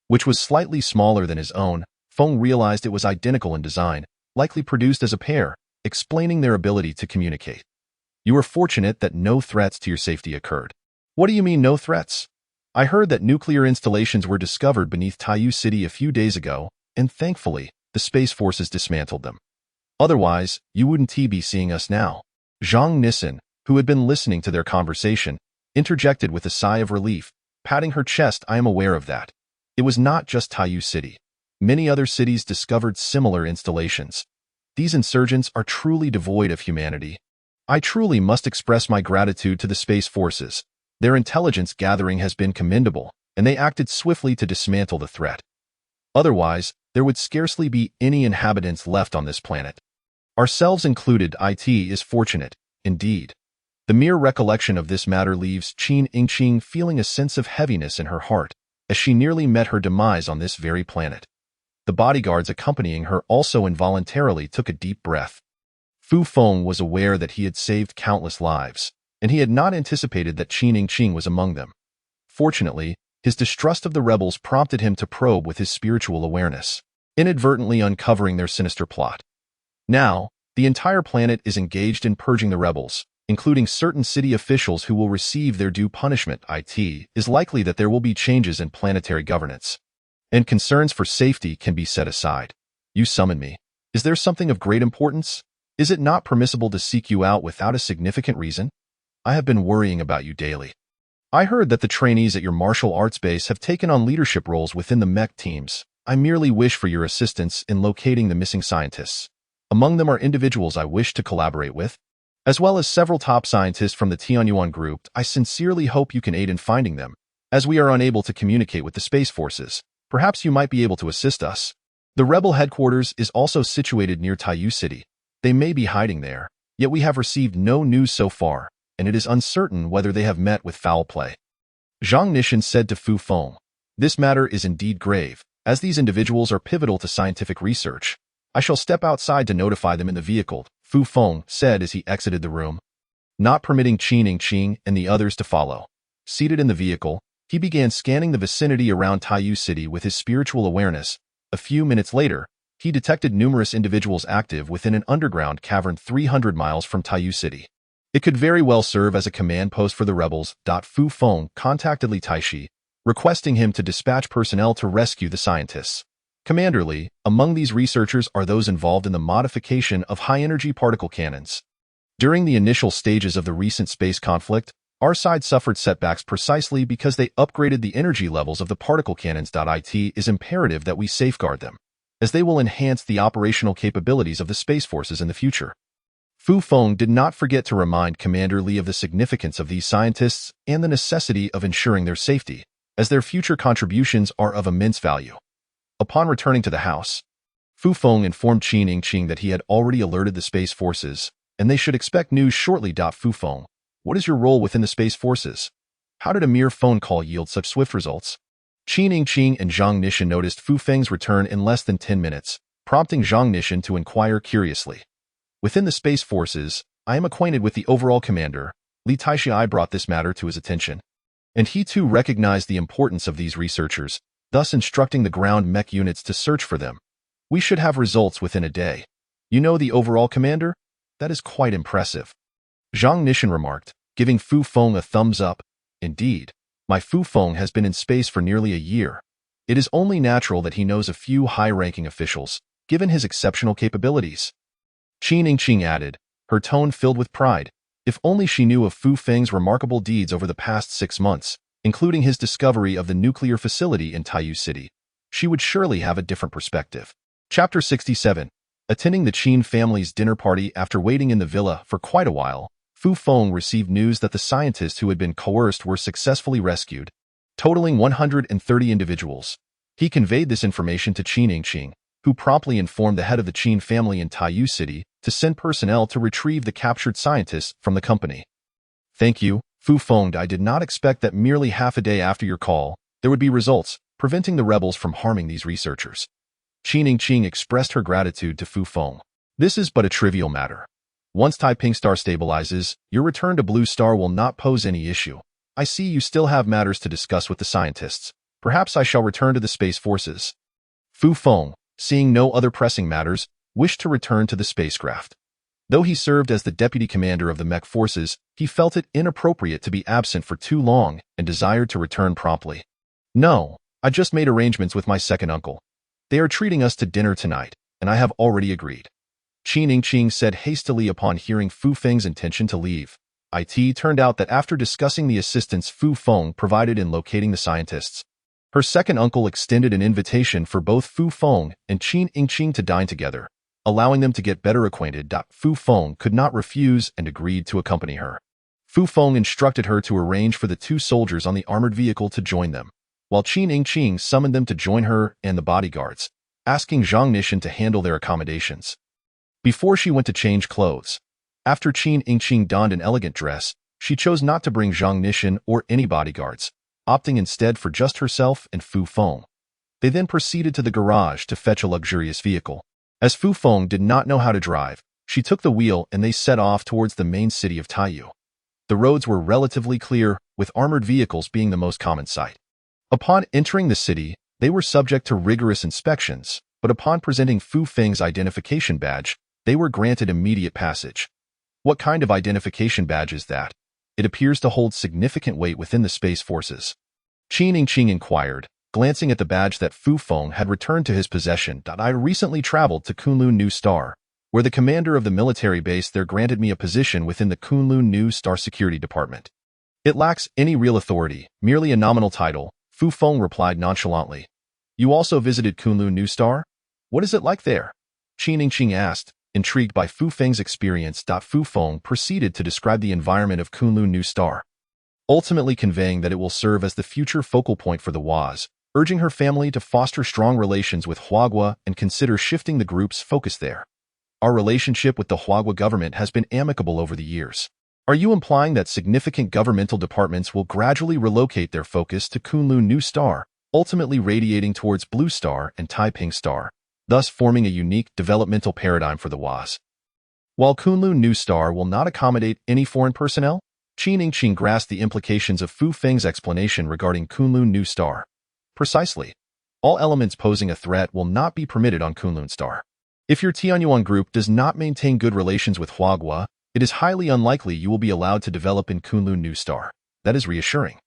which was slightly smaller than his own, Feng realized it was identical in design, likely produced as a pair, explaining their ability to communicate. You are fortunate that no threats to your safety occurred. What do you mean no threats? I heard that nuclear installations were discovered beneath Taiyu City a few days ago, and thankfully, the Space Forces dismantled them. Otherwise, you wouldn't be seeing us now. Zhang Nissen, who had been listening to their conversation, interjected with a sigh of relief, patting her chest. I am aware of that. It was not just Taiyu City. Many other cities discovered similar installations. These insurgents are truly devoid of humanity. I truly must express my gratitude to the Space Forces. Their intelligence gathering has been commendable, and they acted swiftly to dismantle the threat. Otherwise, there would scarcely be any inhabitants left on this planet. Ourselves included. It is fortunate, indeed. The mere recollection of this matter leaves Qin Yingqing feeling a sense of heaviness in her heart, as she nearly met her demise on this very planet. The bodyguards accompanying her also involuntarily took a deep breath. Fu Feng was aware that he had saved countless lives, and he had not anticipated that Qin Yingqing was among them. Fortunately, his distrust of the rebels prompted him to probe with his spiritual awareness, inadvertently uncovering their sinister plot. Now, the entire planet is engaged in purging the rebels, including certain city officials who will receive their due punishment. It is likely that there will be changes in planetary governance, and concerns for safety can be set aside. You summon me. Is there something of great importance? Is it not permissible to seek you out without a significant reason? I have been worrying about you daily. I heard that the trainees at your martial arts base have taken on leadership roles within the mech teams. I merely wish for your assistance in locating the missing scientists. Among them are individuals I wish to collaborate with, as well as several top scientists from the Tianyuan group. I sincerely hope you can aid in finding them. As we are unable to communicate with the Space Forces, perhaps you might be able to assist us. The rebel headquarters is also situated near Taiyu City. They may be hiding there, yet we have received no news so far, and it is uncertain whether they have met with foul play. Zhang Nissen said to Fu Feng, this matter is indeed grave, as these individuals are pivotal to scientific research. I shall step outside to notify them in the vehicle, Fu Feng said as he exited the room, not permitting Qin Yingqing and the others to follow. Seated in the vehicle, he began scanning the vicinity around Taiyu City with his spiritual awareness. A few minutes later, he detected numerous individuals active within an underground cavern 300 miles from Taiyu City. It could very well serve as a command post for the rebels. Fu Feng contacted Li Taishi, requesting him to dispatch personnel to rescue the scientists. Commander Li, among these researchers are those involved in the modification of high-energy particle cannons. During the initial stages of the recent space conflict, our side suffered setbacks precisely because they upgraded the energy levels of the particle cannons. It is imperative that we safeguard them, as they will enhance the operational capabilities of the Space Forces in the future. Fu Feng did not forget to remind Commander Li of the significance of these scientists and the necessity of ensuring their safety, as their future contributions are of immense value. Upon returning to the house, Fu Feng informed Qin Yingqing that he had already alerted the Space Forces, and they should expect news shortly. Fu Feng, what is your role within the Space Forces? How did a mere phone call yield such swift results? Qin Yingqing and Zhang Nissen noticed Fu Feng's return in less than 10 minutes, prompting Zhang Nissen to inquire curiously. Within the Space Forces, I am acquainted with the overall commander. Li Taishi brought this matter to his attention, and he too recognized the importance of these researchers, thus instructing the ground mech units to search for them. We should have results within a day. You know the overall commander? That is quite impressive. Zhang Nissen remarked, giving Fu Feng a thumbs up. Indeed, my Fu Feng has been in space for nearly a year. It is only natural that he knows a few high-ranking officials, given his exceptional capabilities. Qin Yingqing added, her tone filled with pride. If only she knew of Fu Feng's remarkable deeds over the past 6 months, including his discovery of the nuclear facility in Taiyu City, she would surely have a different perspective. Chapter 67. Attending the Qin family's dinner party after waiting in the villa for quite a while, Fu Feng received news that the scientists who had been coerced were successfully rescued, totaling 130 individuals. He conveyed this information to Qin Yingqing, who promptly informed the head of the Qin family in Taiyu City to send personnel to retrieve the captured scientists from the company. Thank you, Fu Feng. I did not expect that merely half a day after your call, there would be results, preventing the rebels from harming these researchers. Qin Yingqing expressed her gratitude to Fu Feng. This is but a trivial matter. Once Taiping Star stabilizes, your return to Blue Star will not pose any issue. I see you still have matters to discuss with the scientists. Perhaps I shall return to the Space Forces. Fu Feng, seeing no other pressing matters, wished to return to the spacecraft. Though he served as the deputy commander of the mech forces, he felt it inappropriate to be absent for too long and desired to return promptly. No, I just made arrangements with my second uncle. They are treating us to dinner tonight, and I have already agreed. Qin Yingqing said hastily upon hearing Fu Feng's intention to leave. It turned out that after discussing the assistance Fu Feng provided in locating the scientists, her second uncle extended an invitation for both Fu Feng and Qin Yingqing to dine together, allowing them to get better acquainted. Fu Feng could not refuse and agreed to accompany her. Fu Feng instructed her to arrange for the two soldiers on the armored vehicle to join them, while Qin Yingqing summoned them to join her and the bodyguards, asking Zhang Nishan to handle their accommodations. Before she went to change clothes, after Qin Yingqing donned an elegant dress, she chose not to bring Zhang Nishan or any bodyguards, opting instead for just herself and Fu Feng. They then proceeded to the garage to fetch a luxurious vehicle. As Fu Feng did not know how to drive, she took the wheel and they set off towards the main city of Taiyu. The roads were relatively clear, with armored vehicles being the most common sight. Upon entering the city, they were subject to rigorous inspections, but upon presenting Fu Feng's identification badge, they were granted immediate passage. What kind of identification badge is that? It appears to hold significant weight within the Space Forces. Qin Yingqing inquired, glancing at the badge that Fu Feng had returned to his possession. I recently traveled to Kunlun New Star, where the commander of the military base there granted me a position within the Kunlun New Star Security Department. It lacks any real authority, merely a nominal title, Fu Feng replied nonchalantly. You also visited Kunlun New Star? What is it like there? Qin Yingqing asked, intrigued by Fu Feng's experience. Fu Feng proceeded to describe the environment of Kunlun New Star, ultimately conveying that it will serve as the future focal point for the WAS, urging her family to foster strong relations with Huagua and consider shifting the group's focus there. Our relationship with the Huagua government has been amicable over the years. Are you implying that significant governmental departments will gradually relocate their focus to Kunlun New Star, ultimately radiating towards Blue Star and Taiping Star, thus forming a unique developmental paradigm for the WAS? While Kunlun New Star will not accommodate any foreign personnel, Qin Yingqing grasped the implications of Fu Feng's explanation regarding Kunlun New Star. Precisely. All elements posing a threat will not be permitted on Kunlun Star. If your Tianyuan group does not maintain good relations with Huagua, it is highly unlikely you will be allowed to develop in Kunlun New Star. That is reassuring.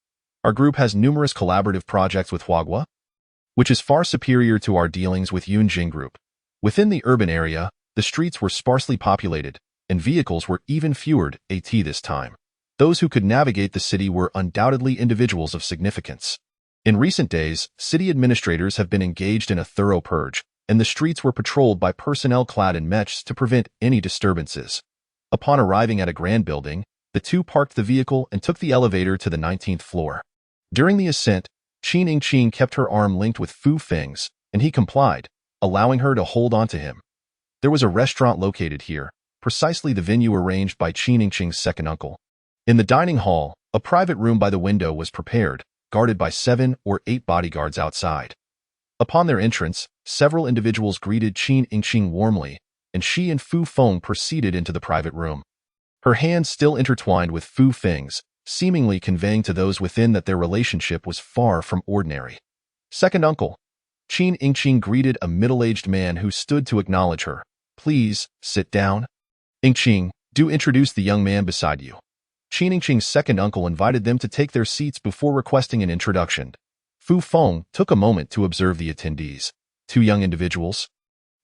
Our group has numerous collaborative projects with Huagua, which is far superior to our dealings with Yunjing Group. Within the urban area, the streets were sparsely populated, and vehicles were even fewer this time. Those who could navigate the city were undoubtedly individuals of significance. In recent days, city administrators have been engaged in a thorough purge, and the streets were patrolled by personnel clad in mechs to prevent any disturbances. Upon arriving at a grand building, the two parked the vehicle and took the elevator to the 19th floor. During the ascent, Qin Yingqing kept her arm linked with Fu Feng's, and he complied, allowing her to hold on to him. There was a restaurant located here, precisely the venue arranged by Qin Yingqing's second uncle. In the dining hall, a private room by the window was prepared, guarded by 7 or 8 bodyguards outside. Upon their entrance, several individuals greeted Qin Yingqing warmly, and she and Fu Feng proceeded into the private room. Her hands still intertwined with Fu Feng's, seemingly conveying to those within that their relationship was far from ordinary. Second uncle. Qin Yingqing greeted a middle-aged man who stood to acknowledge her. Please, sit down. Yingqing, do introduce the young man beside you. Qin Yingqing's second uncle invited them to take their seats before requesting an introduction. Fu Feng took a moment to observe the attendees. 2 young individuals,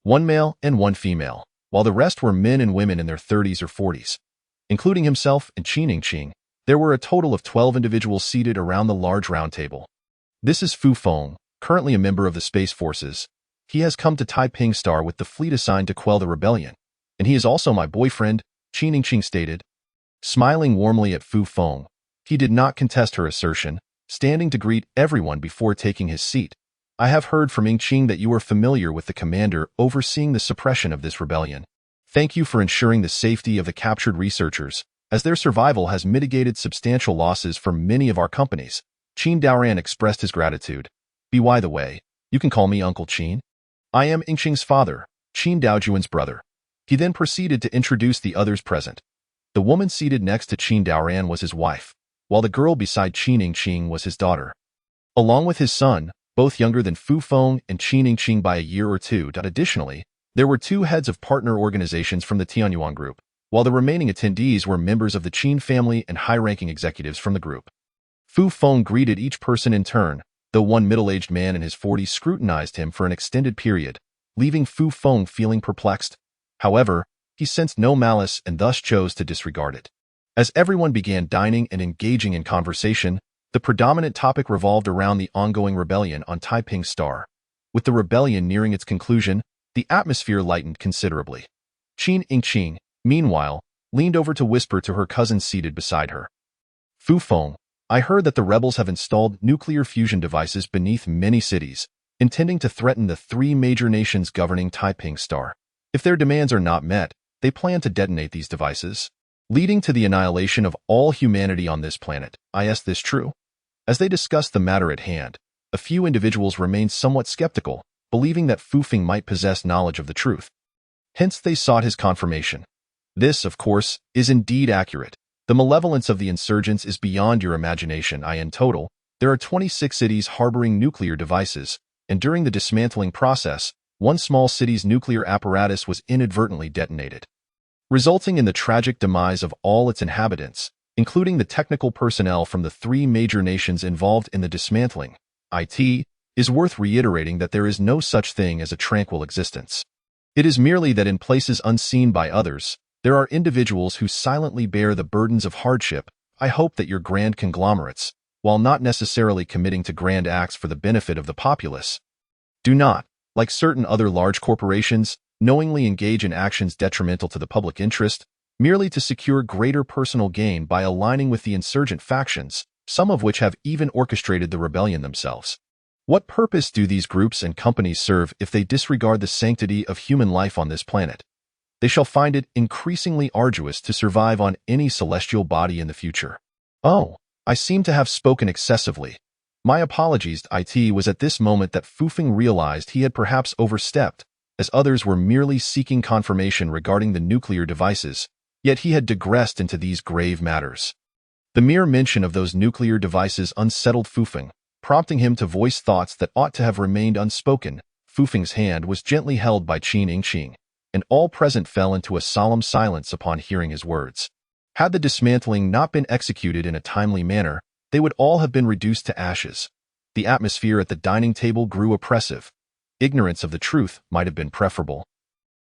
1 male and 1 female, while the rest were men and women in their 30s or 40s. Including himself and Qin Yingqing, there were a total of 12 individuals seated around the large round table. This is Fu Feng, currently a member of the Space Forces. He has come to Taiping Star with the fleet assigned to quell the rebellion. And he is also my boyfriend, Qin Yingqing stated. Smiling warmly at Fu Feng, he did not contest her assertion, standing to greet everyone before taking his seat. I have heard from Yingqing that you are familiar with the commander overseeing the suppression of this rebellion. Thank you for ensuring the safety of the captured researchers, as their survival has mitigated substantial losses for many of our companies. Qin Daoran expressed his gratitude. By the way, you can call me Uncle Qin. I am Ingqing's father, Qin Daojuan's brother. He then proceeded to introduce the others present. The woman seated next to Qin Daoran was his wife, while the girl beside Qin Ingqing was his daughter. Along with his son, both younger than Fu Feng and Qin Ingqing by a year or two. Additionally, there were two heads of partner organizations from the Tianyuan group, while the remaining attendees were members of the Qin family and high-ranking executives from the group. Fu Feng greeted each person in turn, though one middle-aged man in his 40s scrutinized him for an extended period, leaving Fu Feng feeling perplexed. However, he sensed no malice and thus chose to disregard it. As everyone began dining and engaging in conversation, the predominant topic revolved around the ongoing rebellion on Taiping Star. With the rebellion nearing its conclusion, the atmosphere lightened considerably. Qin Ingqing, meanwhile, leaned over to whisper to her cousin seated beside her. Fu Feng, I heard that the rebels have installed nuclear fusion devices beneath many cities, intending to threaten the three major nations governing Taiping Star. If their demands are not met, they plan to detonate these devices, leading to the annihilation of all humanity on this planet. Is this true? As they discussed the matter at hand, a few individuals remained somewhat skeptical, believing that Fu Feng might possess knowledge of the truth. Hence they sought his confirmation. This, of course, is indeed accurate. The malevolence of the insurgents is beyond your imagination. In total, there are 26 cities harboring nuclear devices, and during the dismantling process, one small city's nuclear apparatus was inadvertently detonated, resulting in the tragic demise of all its inhabitants, including the technical personnel from the three major nations involved in the dismantling. It is worth reiterating that there is no such thing as a tranquil existence. It is merely that in places unseen by others, there are individuals who silently bear the burdens of hardship. I hope that your grand conglomerates, while not necessarily committing to grand acts for the benefit of the populace, do not, like certain other large corporations, knowingly engage in actions detrimental to the public interest, merely to secure greater personal gain by aligning with the insurgent factions, some of which have even orchestrated the rebellion themselves. What purpose do these groups and companies serve if they disregard the sanctity of human life on this planet? They shall find it increasingly arduous to survive on any celestial body in the future. Oh, I seem to have spoken excessively. My apologies. It was at this moment that Fu Feng realized he had perhaps overstepped, as others were merely seeking confirmation regarding the nuclear devices, yet he had digressed into these grave matters. The mere mention of those nuclear devices unsettled Fu Feng, prompting him to voice thoughts that ought to have remained unspoken. Fu Feng's hand was gently held by Qin Ingqing, and all present fell into a solemn silence upon hearing his words. Had the dismantling not been executed in a timely manner, they would all have been reduced to ashes. The atmosphere at the dining table grew oppressive. Ignorance of the truth might have been preferable.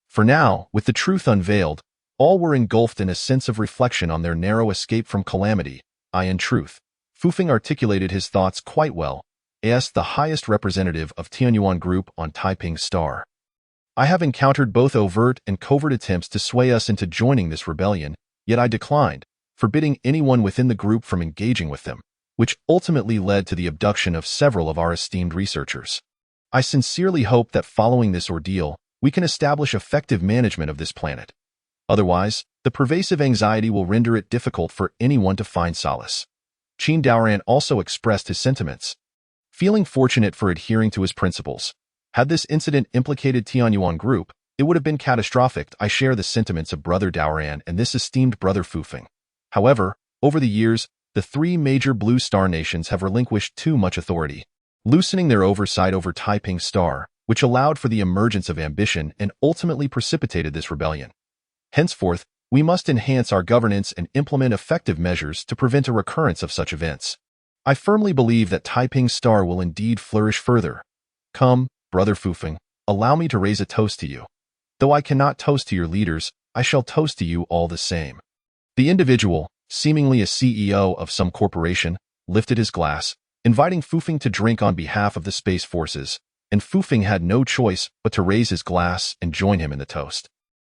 For now, with the truth unveiled, all were engulfed in a sense of reflection on their narrow escape from calamity. In truth, Fu Feng articulated his thoughts quite well, as the highest representative of Tianyuan Group on Taiping Star. I have encountered both overt and covert attempts to sway us into joining this rebellion, yet I declined, forbidding anyone within the group from engaging with them, which ultimately led to the abduction of several of our esteemed researchers. I sincerely hope that following this ordeal, we can establish effective management of this planet. Otherwise, the pervasive anxiety will render it difficult for anyone to find solace. Qin Daoran also expressed his sentiments, feeling fortunate for adhering to his principles. Had this incident implicated Tianyuan Group, it would have been catastrophic. I share the sentiments of Brother Daoran and this esteemed Brother Fu Feng. However, over the years, the three major Blue Star nations have relinquished too much authority, loosening their oversight over Taiping Star, which allowed for the emergence of ambition and ultimately precipitated this rebellion. Henceforth, we must enhance our governance and implement effective measures to prevent a recurrence of such events. I firmly believe that Taiping Star will indeed flourish further. Come, Brother Fu Feng, allow me to raise a toast to you. Though I cannot toast to your leaders, I shall toast to you all the same. The individual, seemingly a CEO of some corporation, lifted his glass, inviting Fu Feng to drink on behalf of the Space Forces, and Fu Feng had no choice but to raise his glass and join him in the toast.